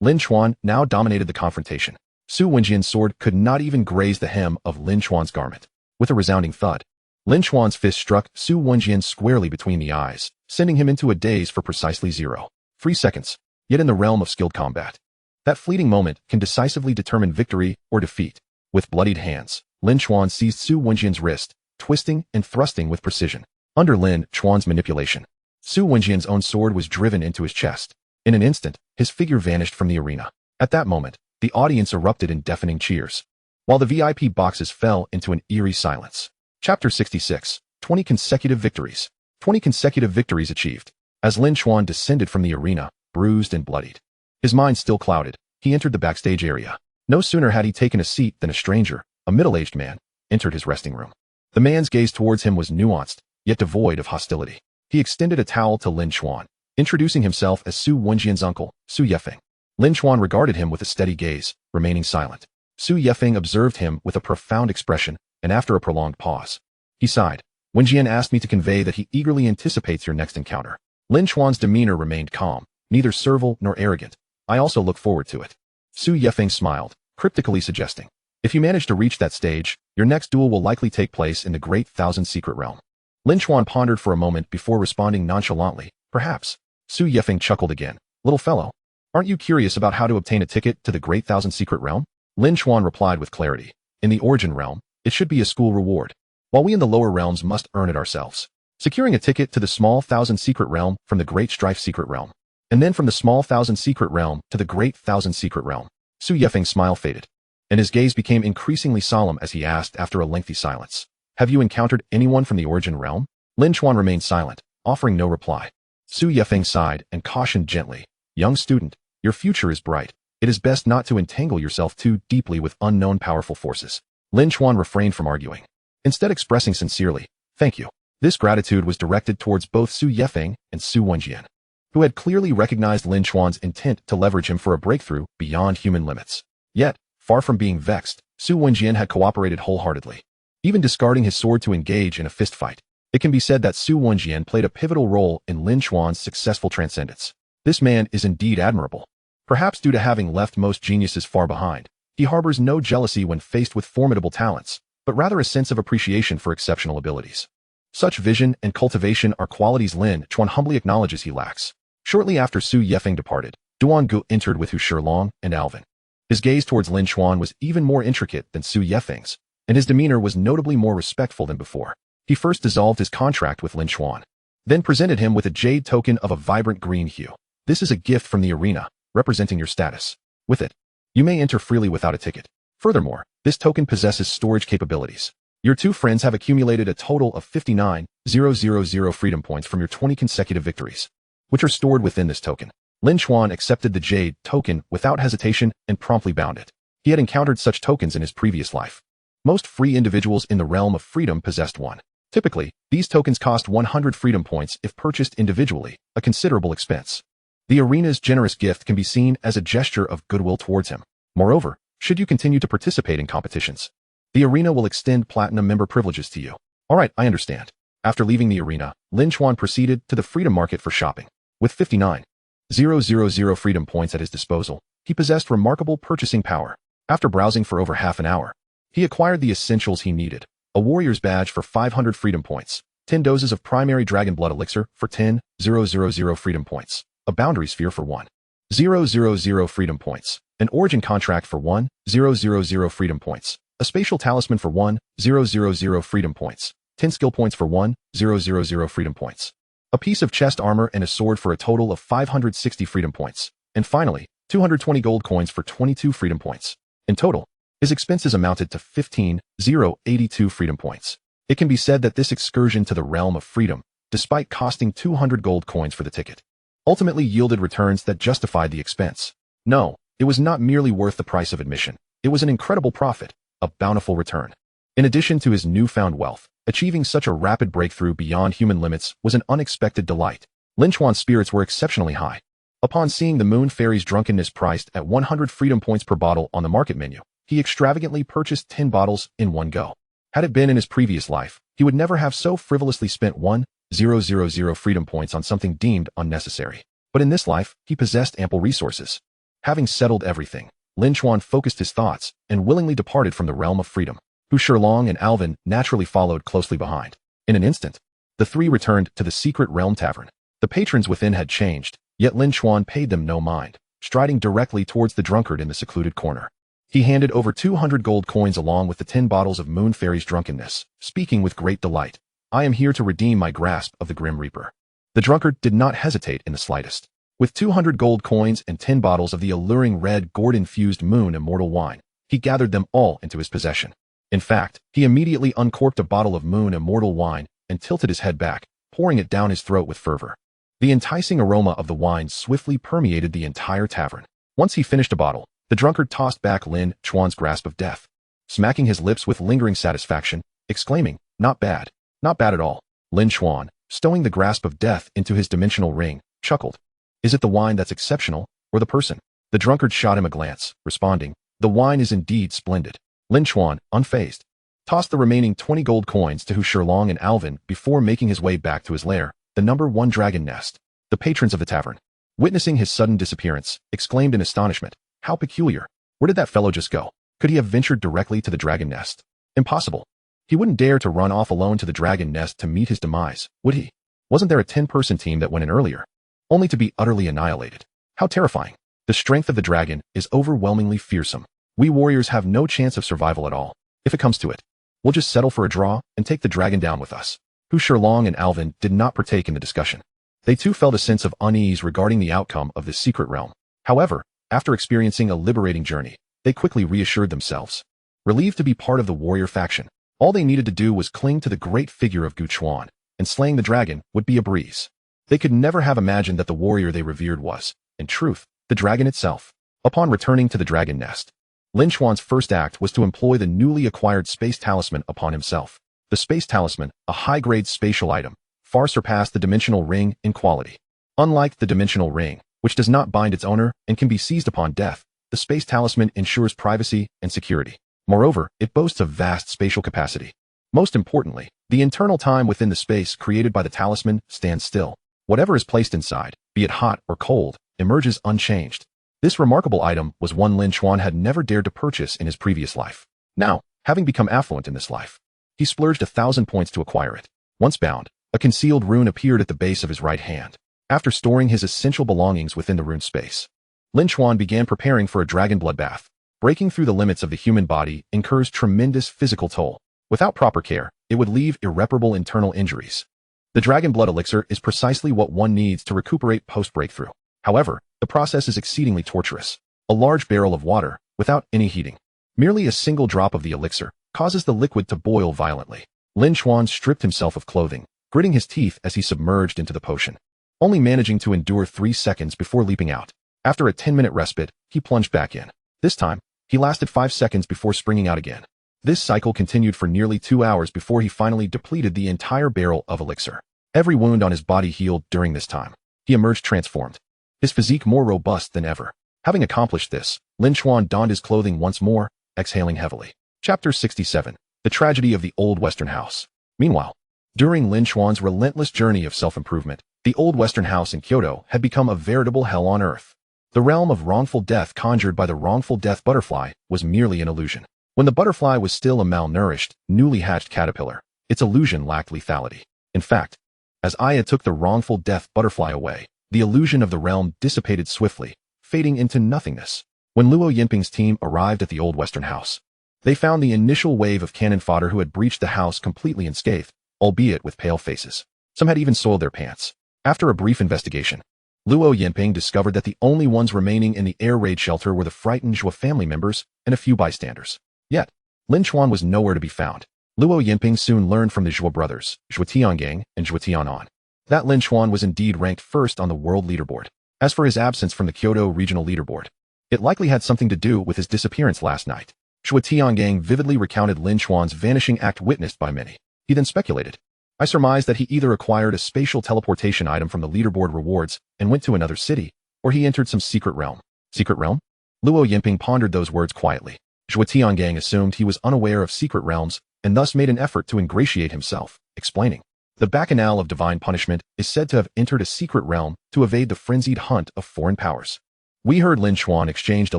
Lin Chuan now dominated the confrontation. Su Wenjian's sword could not even graze the hem of Lin Chuan's garment. With a resounding thud, Lin Chuan's fist struck Su Wenjian squarely between the eyes, sending him into a daze for precisely 0.3 seconds. Yet in the realm of skilled combat, that fleeting moment can decisively determine victory or defeat. With bloodied hands, Lin Chuan seized Su Wenjian's wrist, twisting and thrusting with precision. Under Lin Chuan's manipulation, Su Wenjian's own sword was driven into his chest. In an instant, his figure vanished from the arena. At that moment, the audience erupted in deafening cheers, while the VIP boxes fell into an eerie silence. Chapter 66. 20 consecutive victories. 20 consecutive victories achieved. As Lin Chuan descended from the arena, bruised and bloodied, his mind still clouded, he entered the backstage area. No sooner had he taken a seat than a stranger, a middle-aged man, entered his resting room. The man's gaze towards him was nuanced, yet devoid of hostility. He extended a towel to Lin Chuan, introducing himself as Su Wenjian's uncle, Su Yefeng. Lin Chuan regarded him with a steady gaze, remaining silent. Su Yefeng observed him with a profound expression, and after a prolonged pause, he sighed. Wenjian asked me to convey that he eagerly anticipates your next encounter. Lin Chuan's demeanor remained calm, neither servile nor arrogant. I also look forward to it. Su Yefeng smiled, cryptically suggesting, if you manage to reach that stage, your next duel will likely take place in the Great Thousand Secret Realm. Lin Chuan pondered for a moment before responding nonchalantly, perhaps. Su Yefeng chuckled again. Little fellow, aren't you curious about how to obtain a ticket to the Great Thousand Secret Realm? Lin Chuan replied with clarity. In the Origin Realm, it should be a school reward, while we in the lower realms must earn it ourselves. Securing a ticket to the Small Thousand Secret Realm from the Great Strife Secret Realm, and then from the Small Thousand Secret Realm to the Great Thousand Secret Realm. Su Yefeng's smile faded, and his gaze became increasingly solemn as he asked after a lengthy silence. Have you encountered anyone from the Origin Realm? Lin Chuan remained silent, offering no reply. Su Yefeng sighed and cautioned gently. Young student, your future is bright. It is best not to entangle yourself too deeply with unknown powerful forces. Lin Chuan refrained from arguing, instead expressing sincerely, thank you. This gratitude was directed towards both Su Yefeng and Su Wenjian, who had clearly recognized Lin Chuan's intent to leverage him for a breakthrough beyond human limits. Yet, far from being vexed, Su Wenjian had cooperated wholeheartedly, even discarding his sword to engage in a fistfight. It can be said that Su Wenjian played a pivotal role in Lin Chuan's successful transcendence. This man is indeed admirable. Perhaps due to having left most geniuses far behind, he harbors no jealousy when faced with formidable talents, but rather a sense of appreciation for exceptional abilities. Such vision and cultivation are qualities Lin Chuan humbly acknowledges he lacks. Shortly after Su Yefeng departed, Duan Gu entered with Hu Shilong and Alvin. His gaze towards Lin Chuan was even more intricate than Su Yefeng's, and his demeanor was notably more respectful than before. He first dissolved his contract with Lin Chuan, then presented him with a jade token of a vibrant green hue. This is a gift from the arena, representing your status. With it, you may enter freely without a ticket. Furthermore, this token possesses storage capabilities. Your two friends have accumulated a total of 59,000 freedom points from your 20 consecutive victories, which are stored within this token. Lin Chuan accepted the jade token without hesitation and promptly bound it. He had encountered such tokens in his previous life. Most free individuals in the realm of freedom possessed one. Typically, these tokens cost 100 freedom points if purchased individually, a considerable expense. The arena's generous gift can be seen as a gesture of goodwill towards him. Moreover, should you continue to participate in competitions, the arena will extend platinum member privileges to you. Alright, I understand. After leaving the arena, Lin Chuan proceeded to the freedom market for shopping. With 59,000 freedom points at his disposal, he possessed remarkable purchasing power. After browsing for over half an hour, he acquired the essentials he needed. A warrior's badge for 500 freedom points, 10 doses of primary dragon blood elixir for 10,000 freedom points, a boundary sphere for 1,000 freedom points, an origin contract for 1,000 freedom points, a spatial talisman for 1,000 freedom points, 10 skill points for 1,000 freedom points, a piece of chest armor and a sword for a total of 560 freedom points, and finally, 220 gold coins for 22 freedom points. In total, his expenses amounted to 15,082 freedom points. It can be said that this excursion to the realm of freedom, despite costing 200 gold coins for the ticket, ultimately yielded returns that justified the expense. No, it was not merely worth the price of admission. It was an incredible profit, a bountiful return. In addition to his newfound wealth, achieving such a rapid breakthrough beyond human limits was an unexpected delight. Lin Chuan's spirits were exceptionally high. Upon seeing the Moon Fairy's drunkenness priced at 100 freedom points per bottle on the market menu, he extravagantly purchased 10 bottles in one go. Had it been in his previous life, he would never have so frivolously spent 1,000 freedom points on something deemed unnecessary. But in this life, he possessed ample resources. Having settled everything, Lin Chuan focused his thoughts and willingly departed from the realm of freedom. Hu Shilong and Alvin naturally followed closely behind. In an instant, the three returned to the secret realm tavern. The patrons within had changed, yet Lin Chuan paid them no mind, striding directly towards the drunkard in the secluded corner. He handed over 200 gold coins along with the 10 bottles of Moon Fairy's drunkenness, speaking with great delight. I am here to redeem my grasp of the Grim Reaper. The drunkard did not hesitate in the slightest. With 200 gold coins and 10 bottles of the alluring red gourd-infused Moon Immortal wine, he gathered them all into his possession. In fact, he immediately uncorked a bottle of Moon Immortal wine and tilted his head back, pouring it down his throat with fervor. The enticing aroma of the wine swiftly permeated the entire tavern. Once he finished a bottle, the drunkard tossed back Lin Chuan's grasp of death, smacking his lips with lingering satisfaction, exclaiming, not bad at all. Lin Chuan, stowing the grasp of death into his dimensional ring, chuckled. Is it the wine that's exceptional, or the person? The drunkard shot him a glance, responding, the wine is indeed splendid. Lin Chuan, unfazed, tossed the remaining 20 gold coins to Hu Shilong and Alvin before making his way back to his lair, the number 1 dragon nest. The patrons of the tavern, witnessing his sudden disappearance, exclaimed in astonishment, "How peculiar! Where did that fellow just go? Could he have ventured directly to the dragon nest? Impossible. He wouldn't dare to run off alone to the dragon nest to meet his demise, would he? Wasn't there a 10-person team that went in earlier? Only to be utterly annihilated. How terrifying. The strength of the dragon is overwhelmingly fearsome. We warriors have no chance of survival at all. If it comes to it, we'll just settle for a draw and take the dragon down with us." Hu Shilong and Alvin did not partake in the discussion. They too felt a sense of unease regarding the outcome of this secret realm. However, after experiencing a liberating journey, they quickly reassured themselves. Relieved to be part of the warrior faction, all they needed to do was cling to the great figure of Gu Chuan, and slaying the dragon would be a breeze. They could never have imagined that the warrior they revered was, in truth, the dragon itself. Upon returning to the dragon nest, Lin Chuan's first act was to employ the newly acquired space talisman upon himself. The space talisman, a high-grade spatial item, far surpassed the dimensional ring in quality. Unlike the dimensional ring, which does not bind its owner and can be seized upon death, the space talisman ensures privacy and security. Moreover, it boasts a vast spatial capacity. Most importantly, the internal time within the space created by the talisman stands still. Whatever is placed inside, be it hot or cold, emerges unchanged. This remarkable item was one Lin Chuan had never dared to purchase in his previous life. Now, having become affluent in this life, he splurged 1,000 points to acquire it. Once bound, a concealed rune appeared at the base of his right hand. After storing his essential belongings within the rune space, Lin Chuan began preparing for a dragon bloodbath. Breaking through the limits of the human body incurs tremendous physical toll. Without proper care, it would leave irreparable internal injuries. The dragon blood elixir is precisely what one needs to recuperate post-breakthrough. However, the process is exceedingly torturous. A large barrel of water, without any heating. Merely a single drop of the elixir causes the liquid to boil violently. Lin Chuan stripped himself of clothing, gritting his teeth as he submerged into the potion, only managing to endure 3 seconds before leaping out. After a 10-minute respite, he plunged back in. This time, he lasted 5 seconds before springing out again. This cycle continued for nearly 2 hours before he finally depleted the entire barrel of elixir. Every wound on his body healed during this time. He emerged transformed, his physique more robust than ever. Having accomplished this, Lin Chuan donned his clothing once more, exhaling heavily. Chapter 67. The Tragedy of the Old Western House. Meanwhile, during Lin Chuan's relentless journey of self-improvement, the Old Western House in Kyoto had become a veritable hell on earth. The realm of wrongful death conjured by the wrongful death butterfly was merely an illusion. When the butterfly was still a malnourished, newly hatched caterpillar, its illusion lacked lethality. In fact, as Aya took the wrongful death butterfly away, the illusion of the realm dissipated swiftly, fading into nothingness. When Luo Yinping's team arrived at the Old Western House, they found the initial wave of cannon fodder who had breached the house completely unscathed, albeit with pale faces. Some had even soiled their pants. After a brief investigation, Luo Yinping discovered that the only ones remaining in the air raid shelter were the frightened Zhua family members and a few bystanders. Yet, Lin Chuan was nowhere to be found. Luo Yinping soon learned from the Zhua brothers, Zhua Tiangang and Zhua Tianan, that Lin Chuan was indeed ranked first on the world leaderboard. As for his absence from the Kyoto regional leaderboard, it likely had something to do with his disappearance last night. Zhua Tiangang vividly recounted Lin Chuan's vanishing act witnessed by many. He then speculated, "I surmise that he either acquired a spatial teleportation item from the leaderboard rewards and went to another city, or he entered some secret realm." Secret realm? Luo Yinping pondered those words quietly. Zhua Tiangang assumed he was unaware of secret realms and thus made an effort to ingratiate himself, explaining, "The Bacchanal of Divine Punishment is said to have entered a secret realm to evade the frenzied hunt of foreign powers. We heard Lin Chuan exchanged a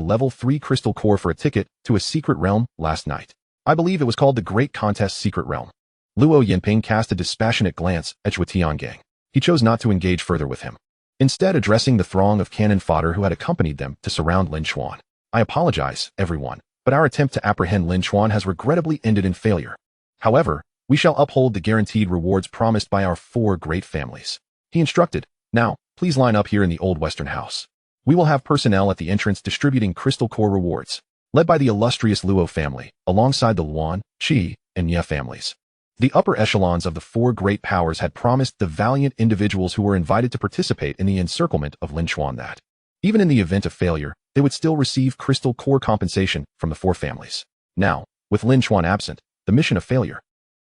level 3 crystal core for a ticket to a secret realm last night. I believe it was called the Great Contest Secret Realm." Luo Yinping cast a dispassionate glance at Zhua Tiangang. He chose not to engage further with him, instead addressing the throng of cannon fodder who had accompanied them to surround Lin Chuan. "I apologize, everyone, but our attempt to apprehend Lin Chuan has regrettably ended in failure. However, we shall uphold the guaranteed rewards promised by our 4 great families." He instructed, "Now, please line up here in the Old Western House. We will have personnel at the entrance distributing crystal core rewards, led by the illustrious Luo family, alongside the Luan, Qi, and Ye families." The upper echelons of the 4 great powers had promised the valiant individuals who were invited to participate in the encirclement of Lin Chuan that, even in the event of failure, they would still receive crystal core compensation from the 4 families. Now, with Lin Chuan absent, the mission of failure,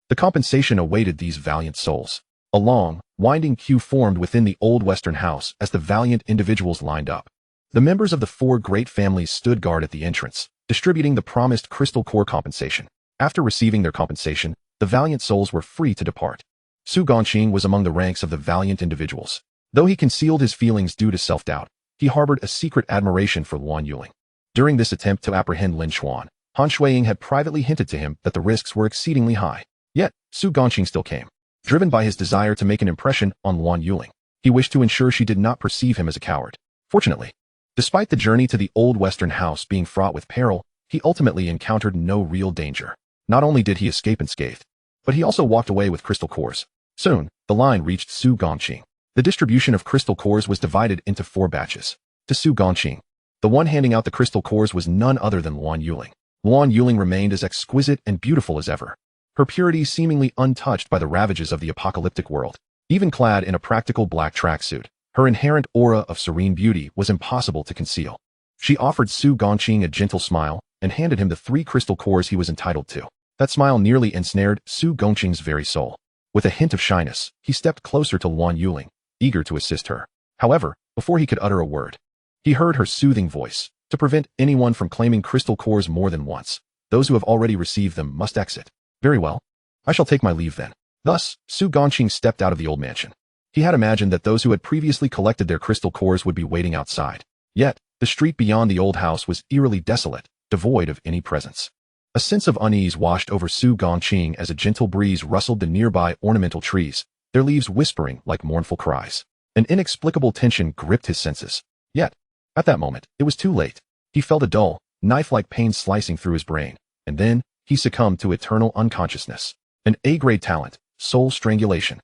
the compensation awaited these valiant souls. A long, winding queue formed within the Old Western House as the valiant individuals lined up. The members of the 4 great families stood guard at the entrance, distributing the promised crystal core compensation. After receiving their compensation, the valiant souls were free to depart. Su Gongqing was among the ranks of the valiant individuals. Though he concealed his feelings due to self-doubt, he harbored a secret admiration for Luan Yuling. During this attempt to apprehend Lin Chuan, Han Shuiying had privately hinted to him that the risks were exceedingly high. Yet, Su Gongqing still came. Driven by his desire to make an impression on Luan Yuling, he wished to ensure she did not perceive him as a coward. Fortunately, despite the journey to the old western house being fraught with peril, he ultimately encountered no real danger. Not only did he escape unscathed, but he also walked away with crystal cores. Soon, the line reached Su Gongqing. The distribution of crystal cores was divided into 4 batches. To Su Gongqing, the one handing out the crystal cores was none other than Luan Yuling. Luan Yuling remained as exquisite and beautiful as ever, her purity seemingly untouched by the ravages of the apocalyptic world. Even clad in a practical black tracksuit, her inherent aura of serene beauty was impossible to conceal. She offered Su Gongqing a gentle smile and handed him the 3 crystal cores he was entitled to. That smile nearly ensnared Su Gongqing's very soul. With a hint of shyness, he stepped closer to Luan Yuling, eager to assist her. However, before he could utter a word, he heard her soothing voice. To prevent anyone from claiming crystal cores more than once, those who have already received them must exit. Very well. I shall take my leave then. Thus, Su Gongqing stepped out of the old mansion. He had imagined that those who had previously collected their crystal cores would be waiting outside. Yet, the street beyond the old house was eerily desolate, devoid of any presence. A sense of unease washed over Su Gongqing as a gentle breeze rustled the nearby ornamental trees, their leaves whispering like mournful cries. An inexplicable tension gripped his senses. Yet, at that moment, it was too late. He felt a dull, knife-like pain slicing through his brain, and then he succumbed to eternal unconsciousness. An A-grade talent, soul strangulation.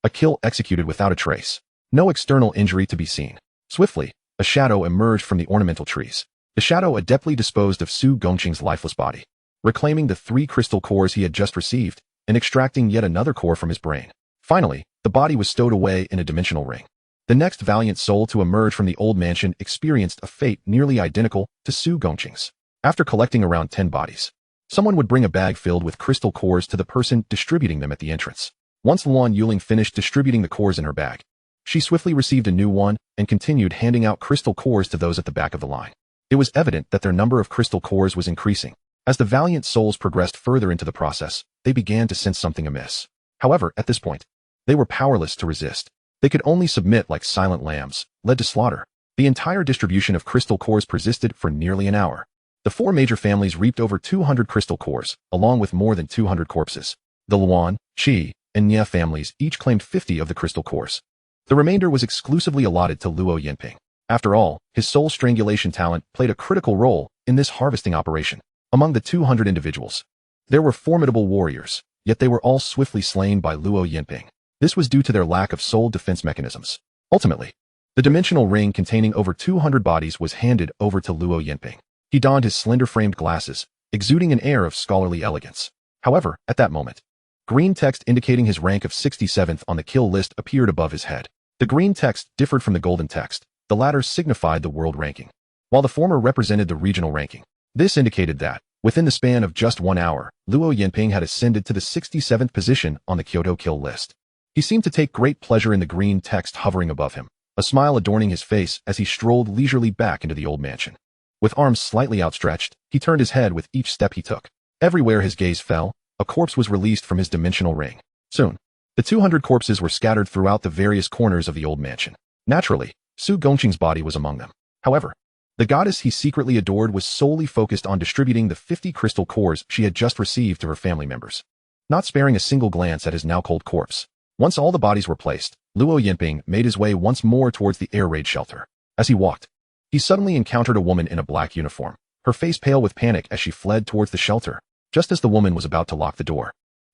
A kill executed without a trace. No external injury to be seen. Swiftly, a shadow emerged from the ornamental trees. The shadow adeptly disposed of Su Gongqing's lifeless body, reclaiming the 3 crystal cores he had just received and extracting yet another core from his brain. Finally, the body was stowed away in a dimensional ring. The next valiant soul to emerge from the old mansion experienced a fate nearly identical to Su Gongqing's. After collecting around 10 bodies, someone would bring a bag filled with crystal cores to the person distributing them at the entrance. Once Luan Yuling finished distributing the cores in her bag, she swiftly received a new one and continued handing out crystal cores to those at the back of the line. It was evident that their number of crystal cores was increasing. As the valiant souls progressed further into the process, they began to sense something amiss. However, at this point, they were powerless to resist. They could only submit like silent lambs, led to slaughter. The entire distribution of crystal cores persisted for nearly an hour. The 4 major families reaped over 200 crystal cores, along with more than 200 corpses. The Luan, Qi, and Nye families each claimed 50 of the crystal cores. The remainder was exclusively allotted to Luo Yinping. After all, his soul strangulation talent played a critical role in this harvesting operation. Among the 200 individuals, there were formidable warriors, yet they were all swiftly slain by Luo Yinping. This was due to their lack of soul defense mechanisms. Ultimately, the dimensional ring containing over 200 bodies was handed over to Luo Yinping. He donned his slender-framed glasses, exuding an air of scholarly elegance. However, at that moment, green text indicating his rank of 67th on the kill list appeared above his head. The green text differed from the golden text. The latter signified the world ranking, while the former represented the regional ranking. This indicated that, within the span of just 1 hour, Luo Yinping had ascended to the 67th position on the Kyoto kill list. He seemed to take great pleasure in the green text hovering above him, a smile adorning his face as he strolled leisurely back into the old mansion. With arms slightly outstretched, he turned his head with each step he took. Everywhere his gaze fell, a corpse was released from his dimensional ring. Soon, the 200 corpses were scattered throughout the various corners of the old mansion. Naturally, Su Gongqing's body was among them. However, the goddess he secretly adored was solely focused on distributing the 50 crystal cores she had just received to her family members, not sparing a single glance at his now cold corpse. Once all the bodies were placed, Luo Yinping made his way once more towards the air raid shelter. As he walked, he suddenly encountered a woman in a black uniform, her face pale with panic as she fled towards the shelter. Just as the woman was about to lock the door,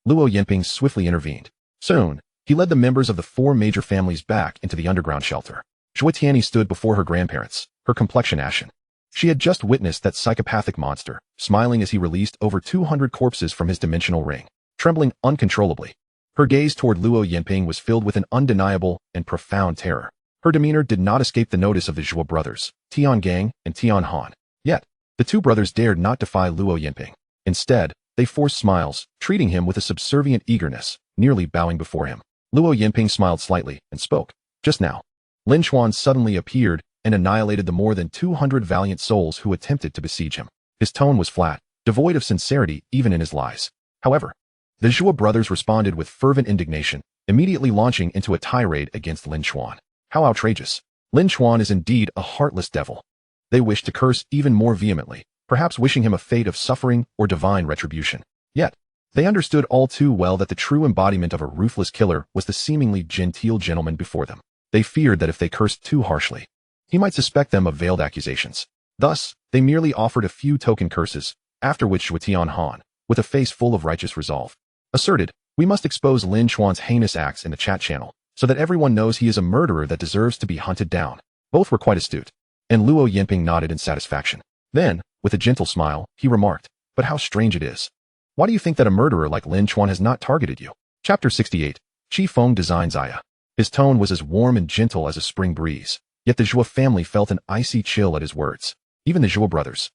Luo Yinping swiftly intervened. Soon, he led the members of the 4 major families back into the underground shelter. Zhuo Tianyi stood before her grandparents, her complexion ashen. She had just witnessed that psychopathic monster, smiling as he released over 200 corpses from his dimensional ring, trembling uncontrollably. Her gaze toward Luo Yinping was filled with an undeniable and profound terror. Her demeanor did not escape the notice of the Zhuo brothers, Tian Gang and Tian Han. Yet, the 2 brothers dared not defy Luo Yinping. Instead, they forced smiles, treating him with a subservient eagerness, nearly bowing before him. Luo Yinping smiled slightly and spoke. Just now, Lin Chuan suddenly appeared and annihilated the more than 200 valiant souls who attempted to besiege him. His tone was flat, devoid of sincerity even in his lies. However, the Zhuo brothers responded with fervent indignation, immediately launching into a tirade against Lin Chuan. How outrageous. Lin Chuan is indeed a heartless devil. They wished to curse even more vehemently, perhaps wishing him a fate of suffering or divine retribution. Yet, they understood all too well that the true embodiment of a ruthless killer was the seemingly genteel gentleman before them. They feared that if they cursed too harshly, he might suspect them of veiled accusations. Thus, they merely offered a few token curses, after which Zhuotian Han, with a face full of righteous resolve, asserted, "We must expose Lin Chuan's heinous acts in the chat channel, so that everyone knows he is a murderer that deserves to be hunted down." Both were quite astute, and Luo Yinping nodded in satisfaction. Then, with a gentle smile, he remarked, "But how strange it is. Why do you think that a murderer like Lin Chuan has not targeted you?" Chapter 68. Qi Feng designs Aya. His tone was as warm and gentle as a spring breeze, yet the Zhuo family felt an icy chill at his words. Even the Zhuo brothers,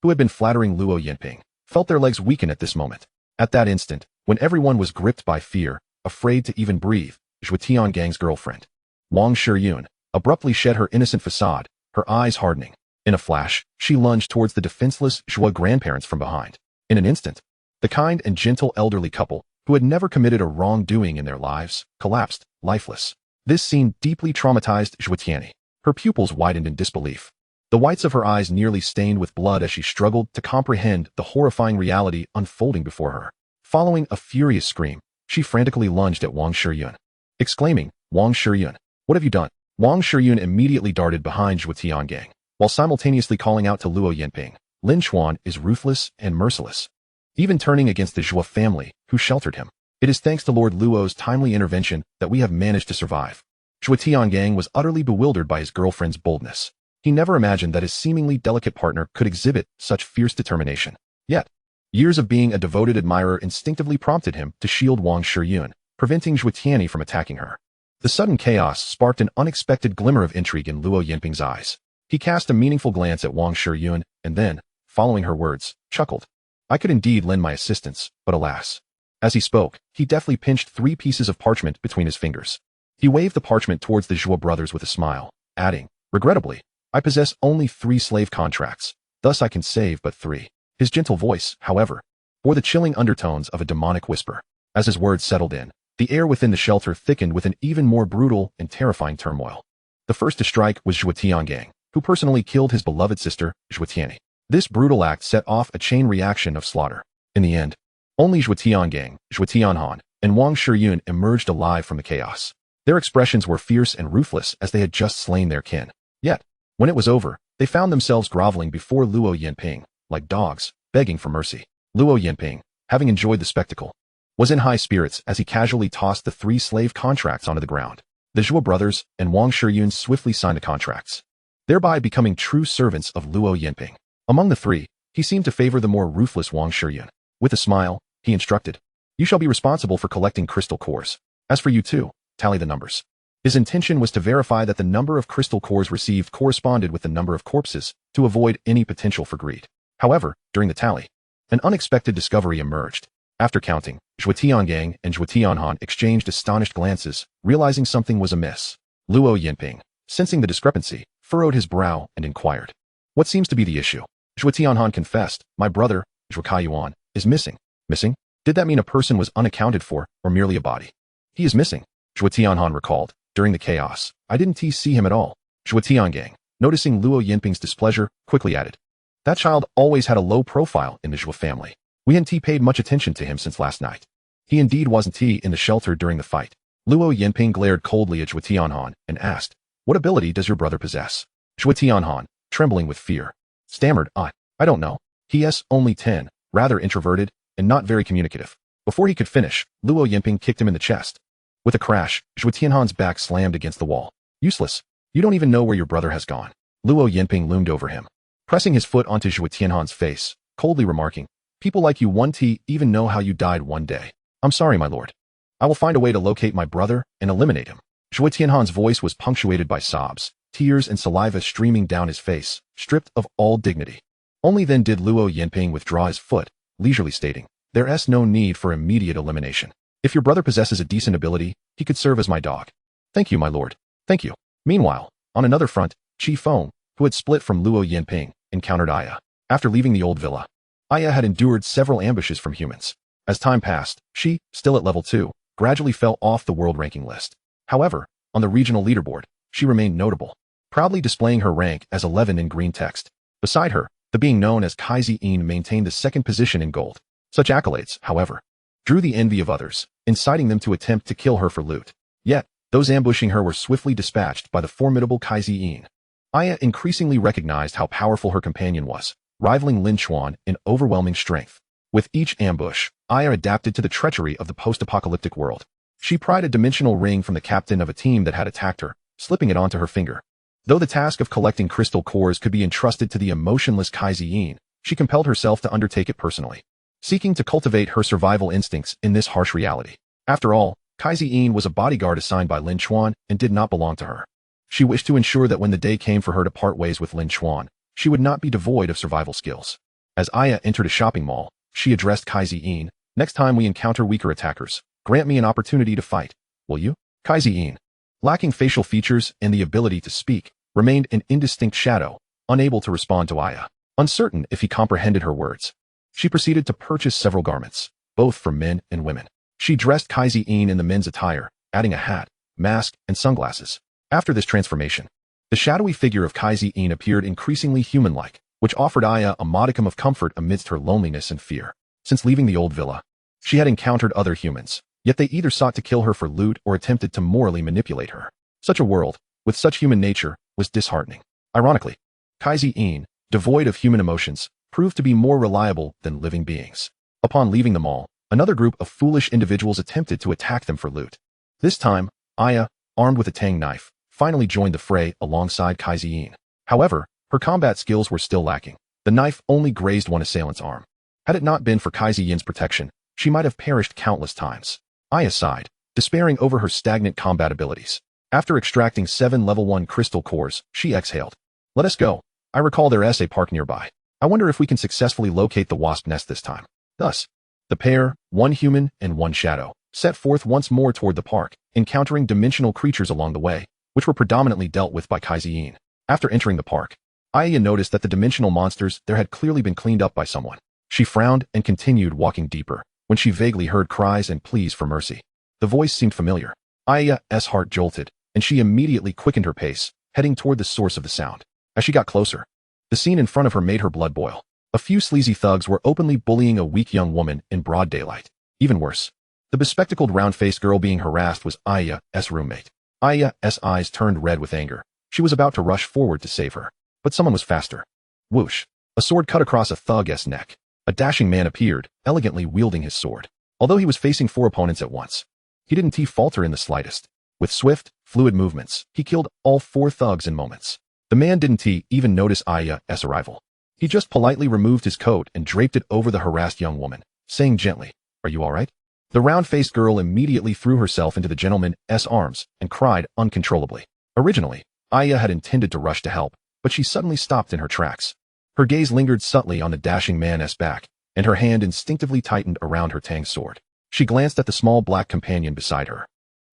who had been flattering Luo Yinping, felt their legs weaken at this moment. At that instant, when everyone was gripped by fear, afraid to even breathe, Zhuo Tiangang's girlfriend, Wang Shiyun, abruptly shed her innocent facade, her eyes hardening. In a flash, she lunged towards the defenseless Zhuo grandparents from behind. In an instant, the kind and gentle elderly couple, who had never committed a wrongdoing in their lives, collapsed, lifeless. This scene deeply traumatized Zhuo Tianyi. Her pupils widened in disbelief. The whites of her eyes nearly stained with blood as she struggled to comprehend the horrifying reality unfolding before her. Following a furious scream, she frantically lunged at Wang Shiyun, exclaiming, "Wang Shiyun, what have you done?" Wang Shiyun immediately darted behind Zhuo Tiangang, while simultaneously calling out to Luo Yinping, "Lin Chuan is ruthless and merciless, even turning against the Zhuo family, who sheltered him. It is thanks to Lord Luo's timely intervention that we have managed to survive." Zhuo Tiangang was utterly bewildered by his girlfriend's boldness. He never imagined that his seemingly delicate partner could exhibit such fierce determination. Yet, years of being a devoted admirer instinctively prompted him to shield Wang Shiyun, preventing Zhuo Tianyi from attacking her. The sudden chaos sparked an unexpected glimmer of intrigue in Luo Yinping's eyes. He cast a meaningful glance at Wang Shiyun, and then, following her words, chuckled. "I could indeed lend my assistance, but alas." As he spoke, he deftly pinched 3 pieces of parchment between his fingers. He waved the parchment towards the Zhuo brothers with a smile, adding, "Regrettably, I possess only 3 slave contracts, thus I can save but 3. His gentle voice, however, bore the chilling undertones of a demonic whisper. As his words settled in, the air within the shelter thickened with an even more brutal and terrifying turmoil. The first to strike was Zhuo Tiangang, who personally killed his beloved sister, Zhuo Tianyi. This brutal act set off a chain reaction of slaughter. In the end, only Zhuo Tiangang, Zhuo Tianhan, and Wang Shiyun emerged alive from the chaos. Their expressions were fierce and ruthless as they had just slain their kin. Yet, when it was over, they found themselves groveling before Luo Yinping, like dogs, begging for mercy. Luo Yinping, having enjoyed the spectacle, was in high spirits as he casually tossed the 3 slave contracts onto the ground. The Zhuo brothers and Wang Shiyun swiftly signed the contracts, thereby becoming true servants of Luo Yinping. Among the 3, he seemed to favor the more ruthless Wang Shiyun. With a smile, he instructed, "You shall be responsible for collecting crystal cores. As for you two, tally the numbers." His intention was to verify that the number of crystal cores received corresponded with the number of corpses, to avoid any potential for greed. However, during the tally, an unexpected discovery emerged. After counting, Zhuo Tiangang and Zhuo Tianhan exchanged astonished glances, realizing something was amiss. Luo Yinping, sensing the discrepancy, furrowed his brow and inquired, "What seems to be the issue?" Zhuo Tianhan confessed, "My brother, Zhuo Kaiyuan, is missing." Missing? Did that mean a person was unaccounted for, or merely a body? "He is missing," Zhuo Tianhan recalled. "During the chaos, I didn't see him at all." Zhuo Tiangang, noticing Luo Yinping's displeasure, quickly added, "That child always had a low profile in the Zhuo family. We hadn't paid much attention to him since last night. He indeed wasn't in the shelter during the fight." Luo Yinping glared coldly at Zhuo Tianhan and asked, "What ability does your brother possess?" Zhuo Tianhan, trembling with fear, stammered, I don't know. He is only 10, rather introverted, and not very communicative." Before he could finish, Luo Yinping kicked him in the chest. With a crash, Zhuo Tianhan's back slammed against the wall. "Useless. You don't even know where your brother has gone." Luo Yinping loomed over him, pressing his foot onto Zhuo Tianhan's face, coldly remarking, "People like you won't even know how you died one day." "I'm sorry, my lord. I will find a way to locate my brother and eliminate him." Zhuo Tianhan's voice was punctuated by sobs, tears and saliva streaming down his face, stripped of all dignity. Only then did Luo Yinping withdraw his foot, leisurely stating, "There is no need for immediate elimination. If your brother possesses a decent ability, he could serve as my dog." "Thank you, my lord. Thank you." Meanwhile, on another front, Qi Feng, who had split from Luo Yinping, encountered Aya. After leaving the old villa, Aya had endured several ambushes from humans. As time passed, she, still at level 2, gradually fell off the world ranking list. However, on the regional leaderboard, she remained notable, proudly displaying her rank as 11 in green text. Beside her, the being known as Kaizi-in maintained the second position in gold. Such accolades, however, drew the envy of others, inciting them to attempt to kill her for loot. Yet, those ambushing her were swiftly dispatched by the formidable Kaizi-in. Aya increasingly recognized how powerful her companion was, rivaling Lin Chuan in overwhelming strength. With each ambush, Aya adapted to the treachery of the post-apocalyptic world. She pried a dimensional ring from the captain of a team that had attacked her, slipping it onto her finger. Though the task of collecting crystal cores could be entrusted to the emotionless Kaizi-in, she compelled herself to undertake it personally, seeking to cultivate her survival instincts in this harsh reality. After all, Kaizi-in was a bodyguard assigned by Lin Chuan and did not belong to her. She wished to ensure that when the day came for her to part ways with Lin Chuan, she would not be devoid of survival skills. As Aya entered a shopping mall, she addressed Kaizi-in, "Next time we encounter weaker attackers, grant me an opportunity to fight, will you?" Kaizi-in, lacking facial features and the ability to speak, remained an indistinct shadow, unable to respond to Aya, uncertain if he comprehended her words. She proceeded to purchase several garments, both for men and women. She dressed Kaizi-in in the men's attire, adding a hat, mask, and sunglasses. After this transformation, the shadowy figure of Kaizi-in appeared increasingly human-like, which offered Aya a modicum of comfort amidst her loneliness and fear. Since leaving the old villa, she had encountered other humans, yet they either sought to kill her for loot or attempted to morally manipulate her. Such a world, with such human nature, was disheartening. Ironically, Kaizi-in, devoid of human emotions, proved to be more reliable than living beings. Upon leaving the mall, another group of foolish individuals attempted to attack them for loot. This time, Aya, armed with a tang knife, finally joined the fray alongside Kaizi-in. However, her combat skills were still lacking. The knife only grazed one assailant's arm. Had it not been for Kaizi-in's protection, she might have perished countless times. Aya sighed, despairing over her stagnant combat abilities. After extracting 7 level 1 crystal cores, she exhaled. "Let us go. I recall there is a park nearby. I wonder if we can successfully locate the wasp nest this time." Thus, the pair, one human and one shadow, set forth once more toward the park, encountering dimensional creatures along the way, which were predominantly dealt with by Kaizi-in. After entering the park, Aya noticed that the dimensional monsters there had clearly been cleaned up by someone. She frowned and continued walking deeper, when she vaguely heard cries and pleas for mercy. The voice seemed familiar. Aya's heart jolted, and she immediately quickened her pace, heading toward the source of the sound. As she got closer, the scene in front of her made her blood boil. A few sleazy thugs were openly bullying a weak young woman in broad daylight. Even worse, the bespectacled round-faced girl being harassed was Aya's roommate. Aya's eyes turned red with anger. She was about to rush forward to save her, but someone was faster. Whoosh! A sword cut across a thug's neck. A dashing man appeared, elegantly wielding his sword. Although he was facing 4 opponents at once, he didn't falter in the slightest. With swift, fluid movements, he killed all 4 thugs in moments. The man didn't even notice Aya's arrival. He just politely removed his coat and draped it over the harassed young woman, saying gently, "Are you all right?" The round-faced girl immediately threw herself into the gentleman's arms and cried uncontrollably. Originally, Aya had intended to rush to help, but she suddenly stopped in her tracks. Her gaze lingered subtly on the dashing man's back, and her hand instinctively tightened around her tang sword. She glanced at the small black companion beside her,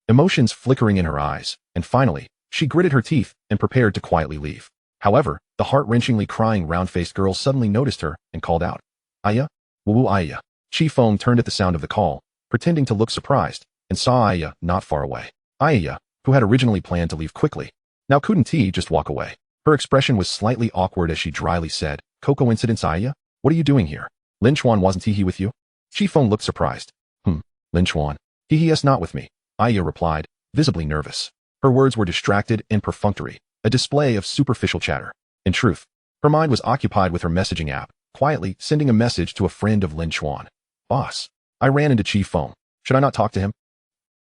emotions flickering in her eyes, and finally, she gritted her teeth and prepared to quietly leave. However, the heart-wrenchingly crying round-faced girl suddenly noticed her and called out, "Aya? Woo Aya." Chi Feng turned at the sound of the call, pretending to look surprised, and saw Aya not far away. Aya, who had originally planned to leave quickly, now couldn't just walk away. Her expression was slightly awkward as she dryly said, "Coincidence, Aya? What are you doing here? Lin Chuan wasn't he with you?" Chi Feng looked surprised. Lin Chuan. He's not with me," Aya replied, visibly nervous. Her words were distracted and perfunctory, a display of superficial chatter. In truth, her mind was occupied with her messaging app, quietly sending a message to a friend of Lin Chuan. "Boss." I ran into Chi Feng. "Should I not talk to him?"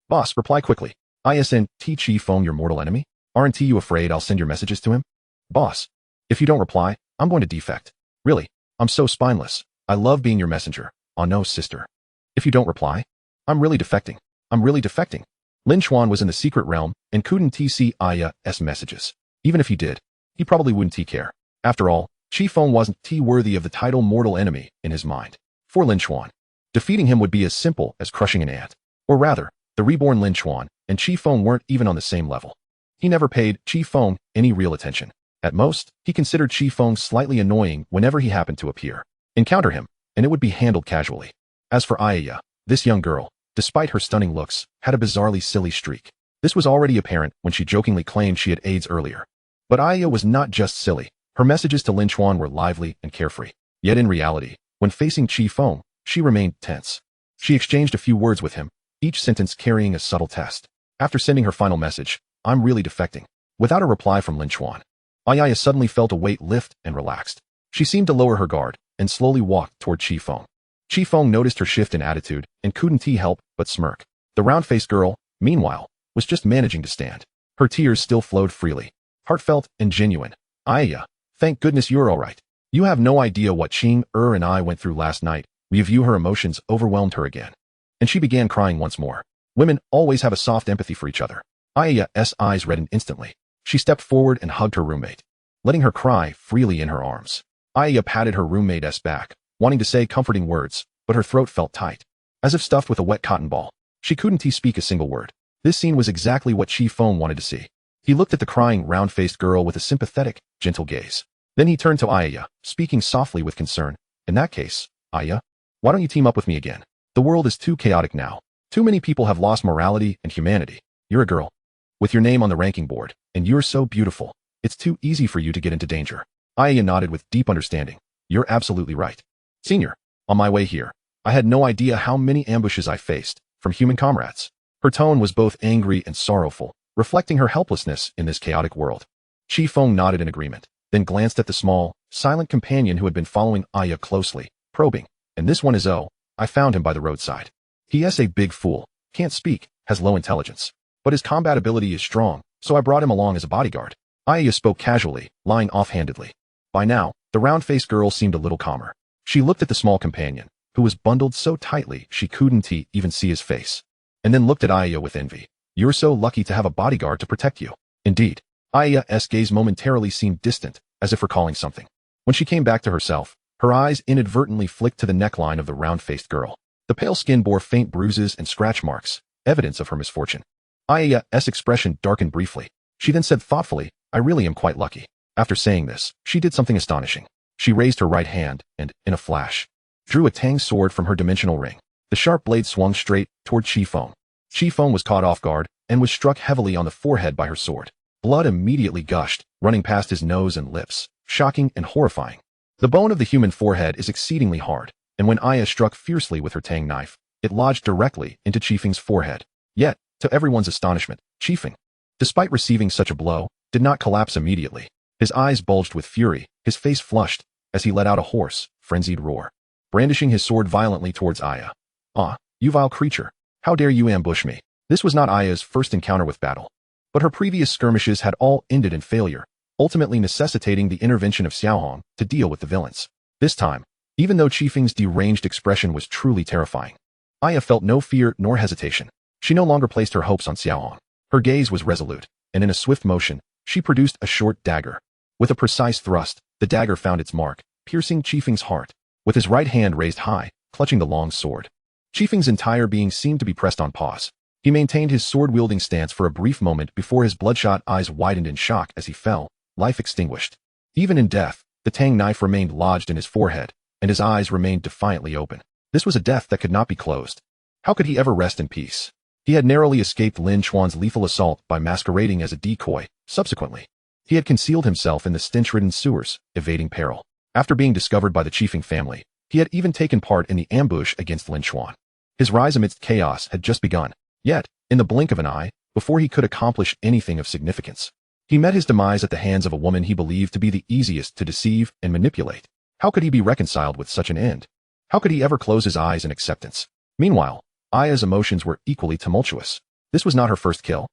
"Boss, reply quickly. ISNT Chi Feng your mortal enemy? Aren't you afraid I'll send your messages to him?" "Boss, if you don't reply, I'm going to defect. Really, I'm so spineless. I love being your messenger. Oh no, sister. If you don't reply, I'm really defecting. Lin Chuan was in the secret realm and couldn't see Aya's messages. Even if he did, he probably wouldn't care. After all, Chi Feng wasn't worthy of the title mortal enemy in his mind. For Lin Chuan, defeating him would be as simple as crushing an ant. Or rather, the reborn Lin Chuan and Chi Feng weren't even on the same level. He never paid Chi Feng any real attention. At most, he considered Chi Feng slightly annoying whenever he happened to appear. Encounter him, and it would be handled casually. As for Aya, this young girl, despite her stunning looks, had a bizarrely silly streak. This was already apparent when she jokingly claimed she had AIDS earlier. But Aya was not just silly. Her messages to Lin Chuan were lively and carefree. Yet in reality, when facing Chi Feng, she remained tense. She exchanged a few words with him, each sentence carrying a subtle test. After sending her final message, "I'm really defecting," without a reply from Lin Chuan, Aya suddenly felt a weight lift and relaxed. She seemed to lower her guard and slowly walked toward Chi Feng. Chi Feng noticed her shift in attitude and couldn't help but smirk. The round-faced girl, meanwhile, was just managing to stand. Her tears still flowed freely, heartfelt and genuine. "Aya, thank goodness you're all right. You have no idea what Ching and I went through last night." Her emotions overwhelmed her again, and she began crying once more. Women always have a soft empathy for each other. Aya's eyes reddened instantly. She stepped forward and hugged her roommate, letting her cry freely in her arms. Aya patted her roommate's back, wanting to say comforting words, but her throat felt tight, as if stuffed with a wet cotton ball. She couldn't speak a single word. This scene was exactly what Chi Feng wanted to see. He looked at the crying, round-faced girl with a sympathetic, gentle gaze. Then he turned to Aya, speaking softly with concern. "In that case, Aya, why don't you team up with me again? The world is too chaotic now. Too many people have lost morality and humanity. You're a girl with your name on the ranking board, and you're so beautiful. It's too easy for you to get into danger." Aya nodded with deep understanding. "You're absolutely right. Senior, on my way here, I had no idea how many ambushes I faced from human comrades." Her tone was both angry and sorrowful, reflecting her helplessness in this chaotic world. Chi Feng nodded in agreement, then glanced at the small, silent companion who had been following Aya closely, probing. "And this one is I found him by the roadside. He is a big fool, can't speak, has low intelligence. But his combat ability is strong, so I brought him along as a bodyguard." Aya spoke casually, lying offhandedly. By now, the round-faced girl seemed a little calmer. She looked at the small companion, who was bundled so tightly she couldn't even see his face, and then looked at Aya with envy. "You're so lucky to have a bodyguard to protect you." Indeed, Aya's gaze momentarily seemed distant, as if recalling something. When she came back to herself, her eyes inadvertently flicked to the neckline of the round-faced girl. The pale skin bore faint bruises and scratch marks, evidence of her misfortune. Aya's expression darkened briefly. She then said thoughtfully, "I really am quite lucky." After saying this, she did something astonishing. She raised her right hand and, in a flash, drew a tang sword from her dimensional ring. The sharp blade swung straight toward Chi Feng. Chi Feng was caught off guard and was struck heavily on the forehead by her sword. Blood immediately gushed, running past his nose and lips, shocking and horrifying. The bone of the human forehead is exceedingly hard, and when Aya struck fiercely with her tang knife, it lodged directly into Chi Feng's forehead. Yet, to everyone's astonishment, Chi Feng, despite receiving such a blow, did not collapse immediately. His eyes bulged with fury, his face flushed, as he let out a hoarse, frenzied roar, brandishing his sword violently towards Aya. "Ah, you vile creature! How dare you ambush me?" This was not Aya's first encounter with battle, but her previous skirmishes had all ended in failure, ultimately necessitating the intervention of Xiaohong to deal with the villains. This time, even though Chi Feng's deranged expression was truly terrifying, Aya felt no fear nor hesitation. She no longer placed her hopes on Xiaohong. Her gaze was resolute, and in a swift motion, she produced a short dagger. With a precise thrust, the dagger found its mark, piercing Chi Feng's heart. With his right hand raised high, clutching the long sword, Chi Feng's entire being seemed to be pressed on pause. He maintained his sword-wielding stance for a brief moment before his bloodshot eyes widened in shock as he fell, life extinguished. Even in death, the tang knife remained lodged in his forehead, and his eyes remained defiantly open. This was a death that could not be closed. How could he ever rest in peace? He had narrowly escaped Lin Chuan's lethal assault by masquerading as a decoy. Subsequently, he had concealed himself in the stench-ridden sewers, evading peril. After being discovered by the Chi Feng family, he had even taken part in the ambush against Lin Chuan. His rise amidst chaos had just begun. Yet, in the blink of an eye, before he could accomplish anything of significance, he met his demise at the hands of a woman he believed to be the easiest to deceive and manipulate. How could he be reconciled with such an end? How could he ever close his eyes in acceptance? Meanwhile, Aya's emotions were equally tumultuous. This was not her first kill,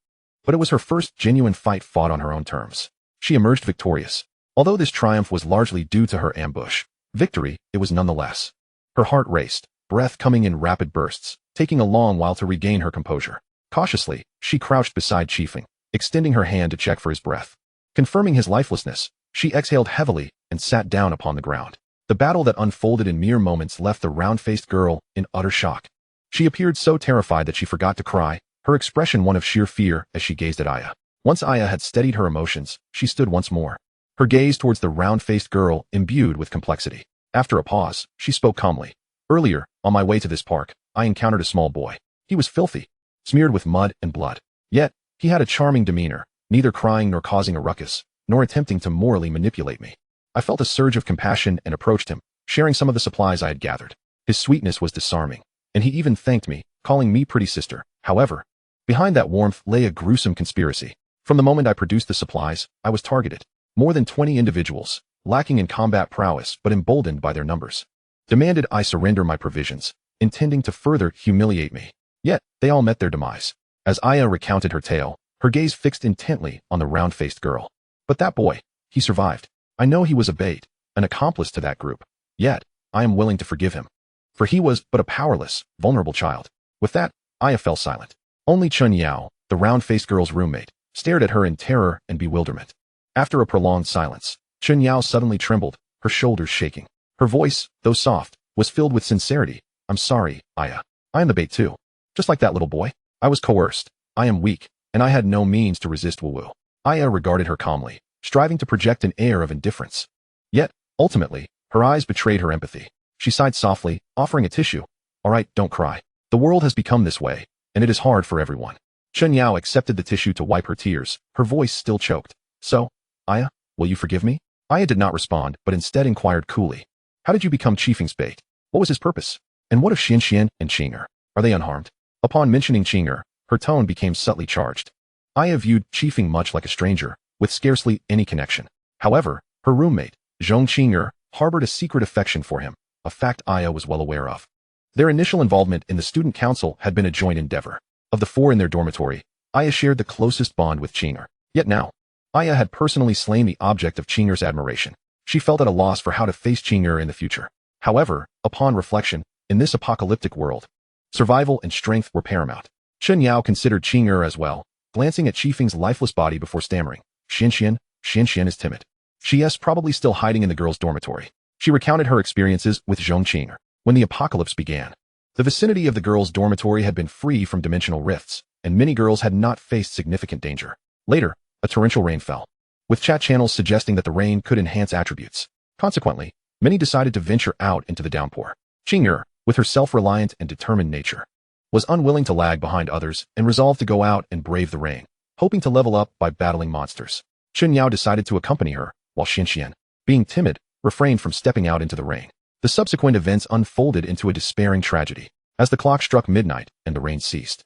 but it was her first genuine fight fought on her own terms. She emerged victorious. Although this triumph was largely due to her ambush, victory it was nonetheless. Her heart raced, breath coming in rapid bursts, taking a long while to regain her composure. Cautiously, she crouched beside Chi Feng, extending her hand to check for his breath. Confirming his lifelessness, she exhaled heavily and sat down upon the ground. The battle that unfolded in mere moments left the round-faced girl in utter shock. She appeared so terrified that she forgot to cry, her expression one of sheer fear as she gazed at Aya. Once Aya had steadied her emotions, she stood once more, her gaze towards the round-faced girl imbued with complexity. After a pause, she spoke calmly. "Earlier, on my way to this park, I encountered a small boy. He was filthy, smeared with mud and blood. Yet, He had a charming demeanor, neither crying nor causing a ruckus, nor attempting to morally manipulate me. I felt a surge of compassion and approached him, sharing some of the supplies I had gathered. His sweetness was disarming, and he even thanked me, calling me pretty sister. However, behind that warmth lay a gruesome conspiracy. From the moment I produced the supplies, I was targeted. More than 20 individuals, lacking in combat prowess but emboldened by their numbers, demanded I surrender my provisions, intending to further humiliate me. Yet, they all met their demise. As Aya recounted her tale, her gaze fixed intently on the round-faced girl. But that boy, he survived. I know he was a bait, an accomplice to that group. Yet, I am willing to forgive him. For he was but a powerless, vulnerable child. With that, Aya fell silent. Only Chun Yao, the round-faced girl's roommate, stared at her in terror and bewilderment. After a prolonged silence, Chun Yao suddenly trembled, her shoulders shaking. Her voice, though soft, was filled with sincerity. I'm sorry, Aya. I am the bait too. Just like that little boy. I was coerced. I am weak, and I had no means to resist Wu. Aya regarded her calmly, striving to project an air of indifference. Yet, ultimately, her eyes betrayed her empathy. She sighed softly, offering a tissue. All right, don't cry. The world has become this way, and it is hard for everyone. Chun Yao accepted the tissue to wipe her tears, her voice still choked. So, Aya, will you forgive me? Aya did not respond, but instead inquired coolly. How did you become Chifeng's bait? What was his purpose? And what of Xianxian and Qinger? Are they unharmed? Upon mentioning Qinger, her tone became subtly charged. Aya viewed Chifeng much like a stranger, with scarcely any connection. However, her roommate, Zhong Qinger, harbored a secret affection for him, a fact Aya was well aware of. Their initial involvement in the student council had been a joint endeavor. Of the four in their dormitory, Aya shared the closest bond with Qinger. Yet now, Aya had personally slain the object of Qinger's admiration. She felt at a loss for how to face Qinger in the future. However, upon reflection, in this apocalyptic world, survival and strength were paramount. Chun Yao considered Qinger as well, glancing at Chifeng's lifeless body before stammering. Xianxian is timid. She is probably still hiding in the girls' dormitory. She recounted her experiences with Zhong Qinger. When the apocalypse began, the vicinity of the girls' dormitory had been free from dimensional rifts, and many girls had not faced significant danger. Later, a torrential rain fell, with chat channels suggesting that the rain could enhance attributes. Consequently, many decided to venture out into the downpour. Qinger, with her self-reliant and determined nature, was unwilling to lag behind others and resolved to go out and brave the rain, hoping to level up by battling monsters. Chun Yao decided to accompany her, while Xianxian, being timid, refrained from stepping out into the rain. The subsequent events unfolded into a despairing tragedy. As the clock struck midnight and the rain ceased,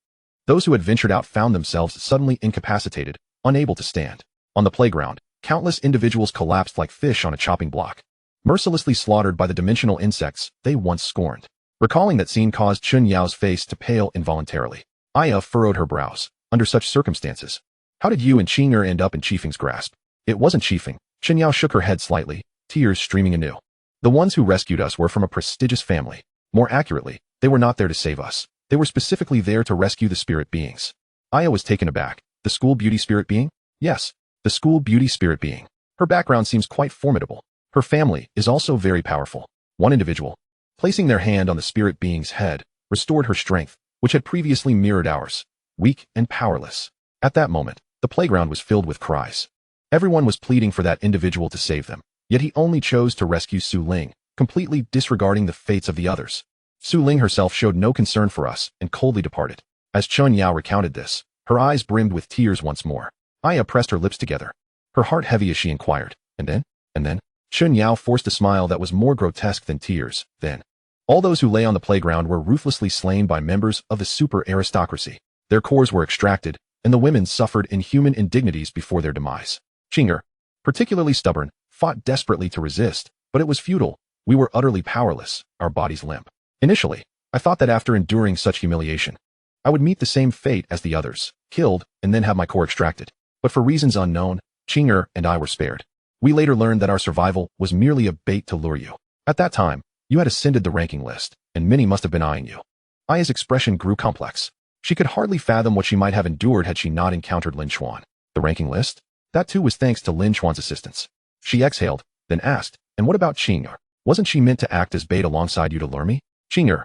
those who had ventured out found themselves suddenly incapacitated, unable to stand. On the playground, countless individuals collapsed like fish on a chopping block, mercilessly slaughtered by the dimensional insects they once scorned. Recalling that scene caused Chun Yao's face to pale involuntarily. Aya furrowed her brows. Under such circumstances, how did you and Qinger end up in Chifeng's grasp? It wasn't Chifeng. Chun Yao shook her head slightly, tears streaming anew. The ones who rescued us were from a prestigious family. More accurately, they were not there to save us. They were specifically there to rescue the spirit beings. Aya was taken aback. The school beauty spirit being? Yes, the school beauty spirit being. Her background seems quite formidable. Her family is also very powerful. One individual, placing their hand on the spirit being's head, restored her strength, which had previously mirrored ours, weak and powerless. At that moment, the playground was filled with cries. Everyone was pleading for that individual to save them, yet he only chose to rescue Su Ling, completely disregarding the fates of the others. Su Ling herself showed no concern for us and coldly departed. As Chun Yao recounted this, her eyes brimmed with tears once more. Aya pressed her lips together, her heart heavy as she inquired, and then? Chun Yao forced a smile that was more grotesque than tears. Then, all those who lay on the playground were ruthlessly slain by members of the super aristocracy. Their cores were extracted, and the women suffered inhuman indignities before their demise. Qinger, particularly stubborn, fought desperately to resist, but it was futile. We were utterly powerless, our bodies limp. Initially, I thought that after enduring such humiliation, I would meet the same fate as the others, killed and then have my core extracted. But for reasons unknown, Qinger and I were spared. We later learned that our survival was merely a bait to lure you. At that time, you had ascended the ranking list, and many must have been eyeing you. Aya's expression grew complex. She could hardly fathom what she might have endured had she not encountered Lin Chuan. The ranking list? That too was thanks to Lin Chuan's assistance. She exhaled, then asked, and what about Qinger? Wasn't she meant to act as bait alongside you to lure me? Qinger.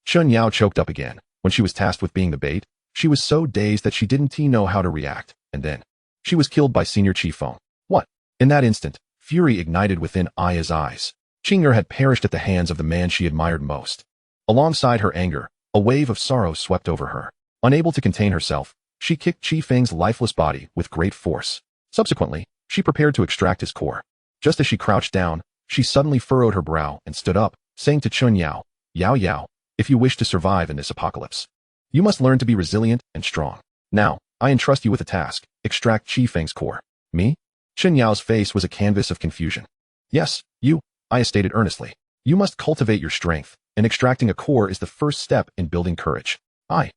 Chun Yao choked up again. When she was tasked with being the bait, she was so dazed that she didn't know how to react, and then she was killed by Senior Chi Feng. What? In that instant, fury ignited within Aya's eyes. Qinger had perished at the hands of the man she admired most. Alongside her anger, a wave of sorrow swept over her. Unable to contain herself, She kicked Chi Feng's lifeless body with great force. Subsequently, she prepared to extract his core. Just as she crouched down, she suddenly furrowed her brow and stood up, saying to Chun Yao, "Yao Yao, if you wish to survive in this apocalypse, you must learn to be resilient and strong. Now, I entrust you with a task, extract Chi Feng's core." "Me?" Chun Yao's face was a canvas of confusion. "Yes, you," Aya stated earnestly. "You must cultivate your strength, and extracting a core is the first step in building courage." I.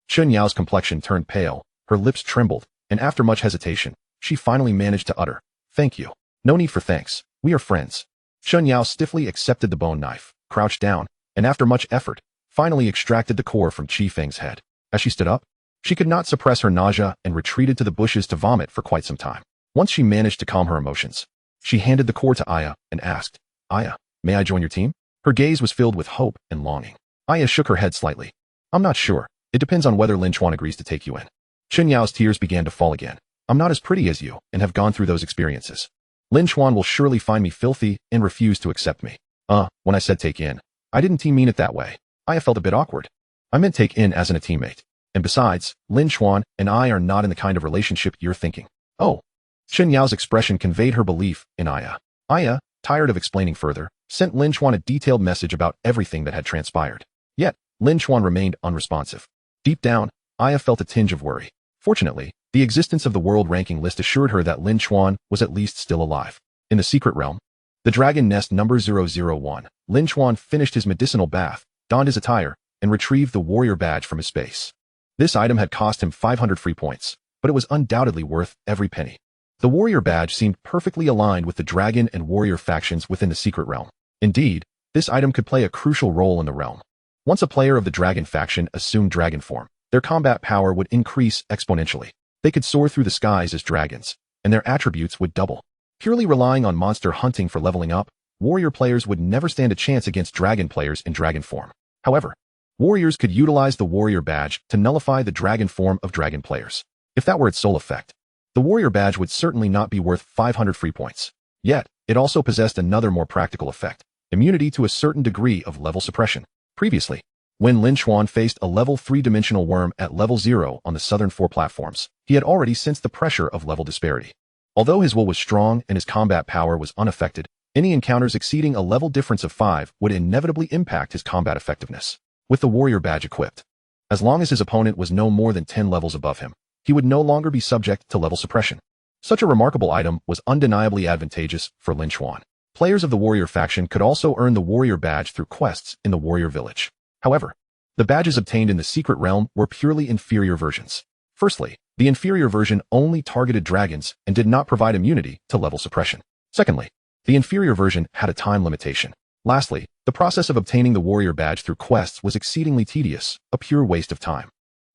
Chun Yao's complexion turned pale, her lips trembled, and after much hesitation, she finally managed to utter, "Thank you. No need for thanks, we are friends." Chun Yao stiffly accepted the bone knife, crouched down, and after much effort, finally extracted the core from Chi Feng's head. As she stood up, she could not suppress her nausea and retreated to the bushes to vomit for quite some time. Once she managed to calm her emotions, she handed the core to Aya and asked, "Aya, may I join your team?" Her gaze was filled with hope and longing. Aya shook her head slightly. "I'm not sure. It depends on whether Lin Chuan agrees to take you in." Chun Yao's tears began to fall again. "I'm not as pretty as you and have gone through those experiences. Lin Chuan will surely find me filthy and refuse to accept me." When I said take in, I didn't mean it that way. Aya felt a bit awkward. I meant take in as in a teammate. And besides, Lin Chuan and I are not in the kind of relationship you're thinking. "Oh." Chun Yao's expression conveyed her belief in Aya. Aya, tired of explaining further, sent Lin Chuan a detailed message about everything that had transpired. Yet, Lin Chuan remained unresponsive. Deep down, Aya felt a tinge of worry. Fortunately, the existence of the world ranking list assured her that Lin Chuan was at least still alive. In the secret realm, the dragon nest number 001, Lin Chuan finished his medicinal bath, donned his attire, and retrieved the warrior badge from his space. This item had cost him 500 free points, but it was undoubtedly worth every penny. The warrior badge seemed perfectly aligned with the dragon and warrior factions within the secret realm. Indeed, this item could play a crucial role in the realm. Once a player of the dragon faction assumed dragon form, their combat power would increase exponentially. They could soar through the skies as dragons, and their attributes would double. Purely relying on monster hunting for leveling up, warrior players would never stand a chance against dragon players in dragon form. However, warriors could utilize the warrior badge to nullify the dragon form of dragon players. If that were its sole effect, the warrior badge would certainly not be worth 500 free points. Yet, it also possessed another more practical effect: immunity to a certain degree of level suppression. Previously, when Lin Chuan faced a level 3-dimensional worm at level 0 on the southern 4 platforms, he had already sensed the pressure of level disparity. Although his will was strong and his combat power was unaffected, any encounters exceeding a level difference of 5 would inevitably impact his combat effectiveness. With the warrior badge equipped, as long as his opponent was no more than 10 levels above him, he would no longer be subject to level suppression. Such a remarkable item was undeniably advantageous for Lin Chuan. Players of the warrior faction could also earn the warrior badge through quests in the warrior village. However, the badges obtained in the secret realm were purely inferior versions. Firstly, the inferior version only targeted dragons and did not provide immunity to level suppression. Secondly, the inferior version had a time limitation. Lastly, the process of obtaining the warrior badge through quests was exceedingly tedious, a pure waste of time.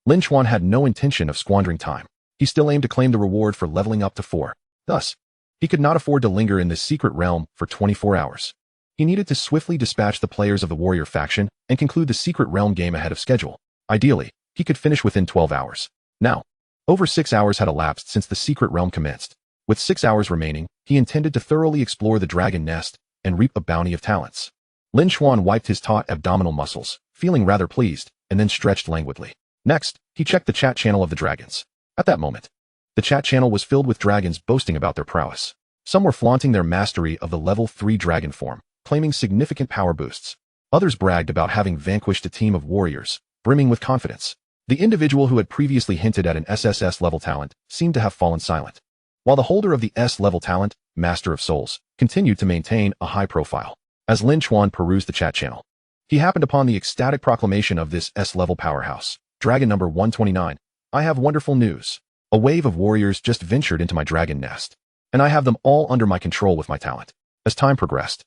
Lin Chuan had no intention of squandering time. He still aimed to claim the reward for leveling up to 4. Thus, he could not afford to linger in this secret realm for 24 hours. He needed to swiftly dispatch the players of the warrior faction and conclude the secret realm game ahead of schedule. Ideally, he could finish within 12 hours. Now, over 6 hours had elapsed since the secret realm commenced. With 6 hours remaining, he intended to thoroughly explore the dragon nest and reap a bounty of talents. Lin Chuan wiped his taut abdominal muscles, feeling rather pleased, and then stretched languidly. Next, he checked the chat channel of the dragons. At that moment, the chat channel was filled with dragons boasting about their prowess. Some were flaunting their mastery of the level 3 dragon form, claiming significant power boosts. Others bragged about having vanquished a team of warriors, brimming with confidence. The individual who had previously hinted at an SSS level talent seemed to have fallen silent, while the holder of the S level talent, Master of Souls, continued to maintain a high profile. As Lin Chuan perused the chat channel, he happened upon the ecstatic proclamation of this S level powerhouse. Dragon number 129. I have wonderful news. A wave of warriors just ventured into my dragon nest, and I have them all under my control with my talent. As time progressed,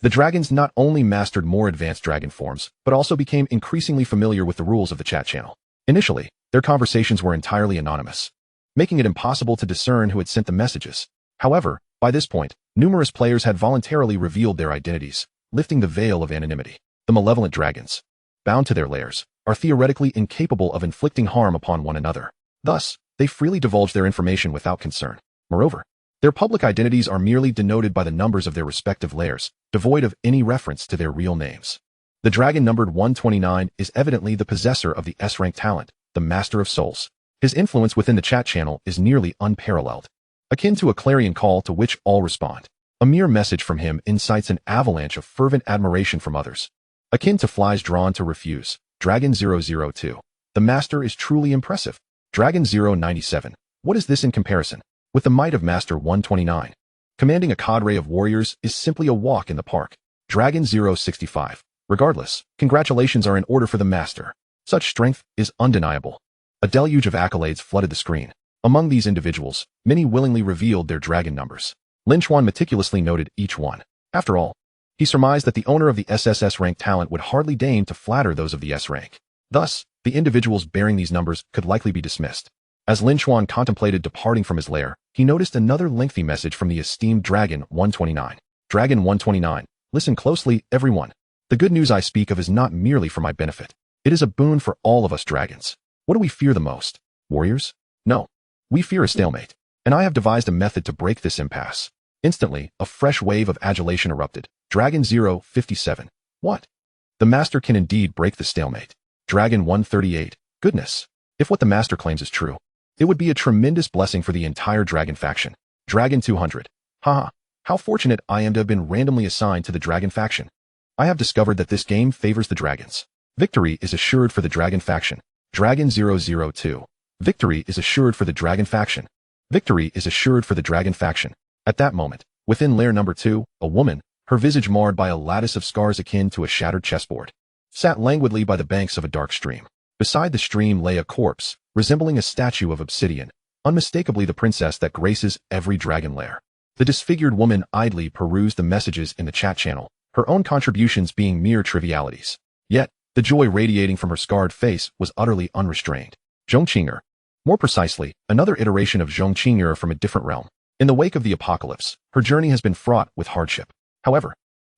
the dragons not only mastered more advanced dragon forms, but also became increasingly familiar with the rules of the chat channel. Initially, their conversations were entirely anonymous, making it impossible to discern who had sent the messages. However, by this point, numerous players had voluntarily revealed their identities, lifting the veil of anonymity. The malevolent dragons, bound to their lairs, are theoretically incapable of inflicting harm upon one another. Thus, they freely divulge their information without concern. Moreover, their public identities are merely denoted by the numbers of their respective lairs, devoid of any reference to their real names. The dragon numbered 129 is evidently the possessor of the S-rank talent, the Master of Souls. His influence within the chat channel is nearly unparalleled, akin to a clarion call to which all respond. A mere message from him incites an avalanche of fervent admiration from others, akin to flies drawn to refuse. Dragon 002. The master is truly impressive. Dragon 097. What is this in comparison? With the might of Master 129. Commanding a cadre of warriors is simply a walk in the park. Dragon 065. Regardless, congratulations are in order for the master. Such strength is undeniable. A deluge of accolades flooded the screen. Among these individuals, many willingly revealed their dragon numbers. Lin Chuan meticulously noted each one. After all, he surmised that the owner of the SSS rank talent would hardly deign to flatter those of the S rank. Thus, the individuals bearing these numbers could likely be dismissed. As Lin Chuan contemplated departing from his lair, he noticed another lengthy message from the esteemed Dragon 129. Dragon 129. Listen closely, everyone. The good news I speak of is not merely for my benefit. It is a boon for all of us dragons. What do we fear the most? Warriors? No. We fear a stalemate. And I have devised a method to break this impasse. Instantly, a fresh wave of adulation erupted. Dragon 057. What? The master can indeed break the stalemate. Dragon 138. Goodness. If what the master claims is true, it would be a tremendous blessing for the entire dragon faction. Dragon 200. Haha. How fortunate I am to have been randomly assigned to the dragon faction. I have discovered that this game favors the dragons. Victory is assured for the dragon faction. Dragon 002. Victory is assured for the dragon faction. Victory is assured for the dragon faction. At that moment, within lair number 2, a woman, her visage marred by a lattice of scars akin to a shattered chessboard, sat languidly by the banks of a dark stream. Beside the stream lay a corpse, resembling a statue of obsidian, unmistakably the princess that graces every dragon lair. The disfigured woman idly perused the messages in the chat channel, her own contributions being mere trivialities. Yet, the joy radiating from her scarred face was utterly unrestrained. Zhongqing'er. More precisely, another iteration of Zhongqing'er from a different realm. In the wake of the apocalypse, her journey has been fraught with hardship. However,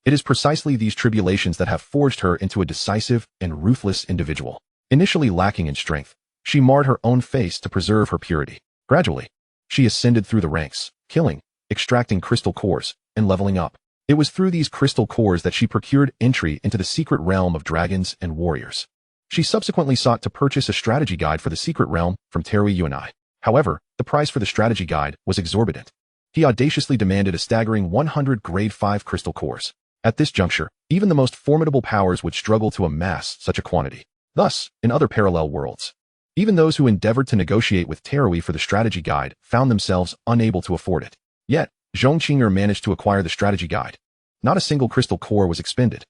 it is precisely these tribulations that have forged her into a decisive and ruthless individual. Initially lacking in strength, she marred her own face to preserve her purity. Gradually, she ascended through the ranks, killing, extracting crystal cores, and leveling up. It was through these crystal cores that she procured entry into the secret realm of dragons and warriors. She subsequently sought to purchase a strategy guide for the secret realm from Terui Yuanai. However, the price for the strategy guide was exorbitant. He audaciously demanded a staggering 100 grade 5 crystal cores. At this juncture, even the most formidable powers would struggle to amass such a quantity. Thus, in other parallel worlds, even those who endeavored to negotiate with Terui for the strategy guide found themselves unable to afford it. Yet, Zhongqing'er managed to acquire the strategy guide. Not a single crystal core was expended.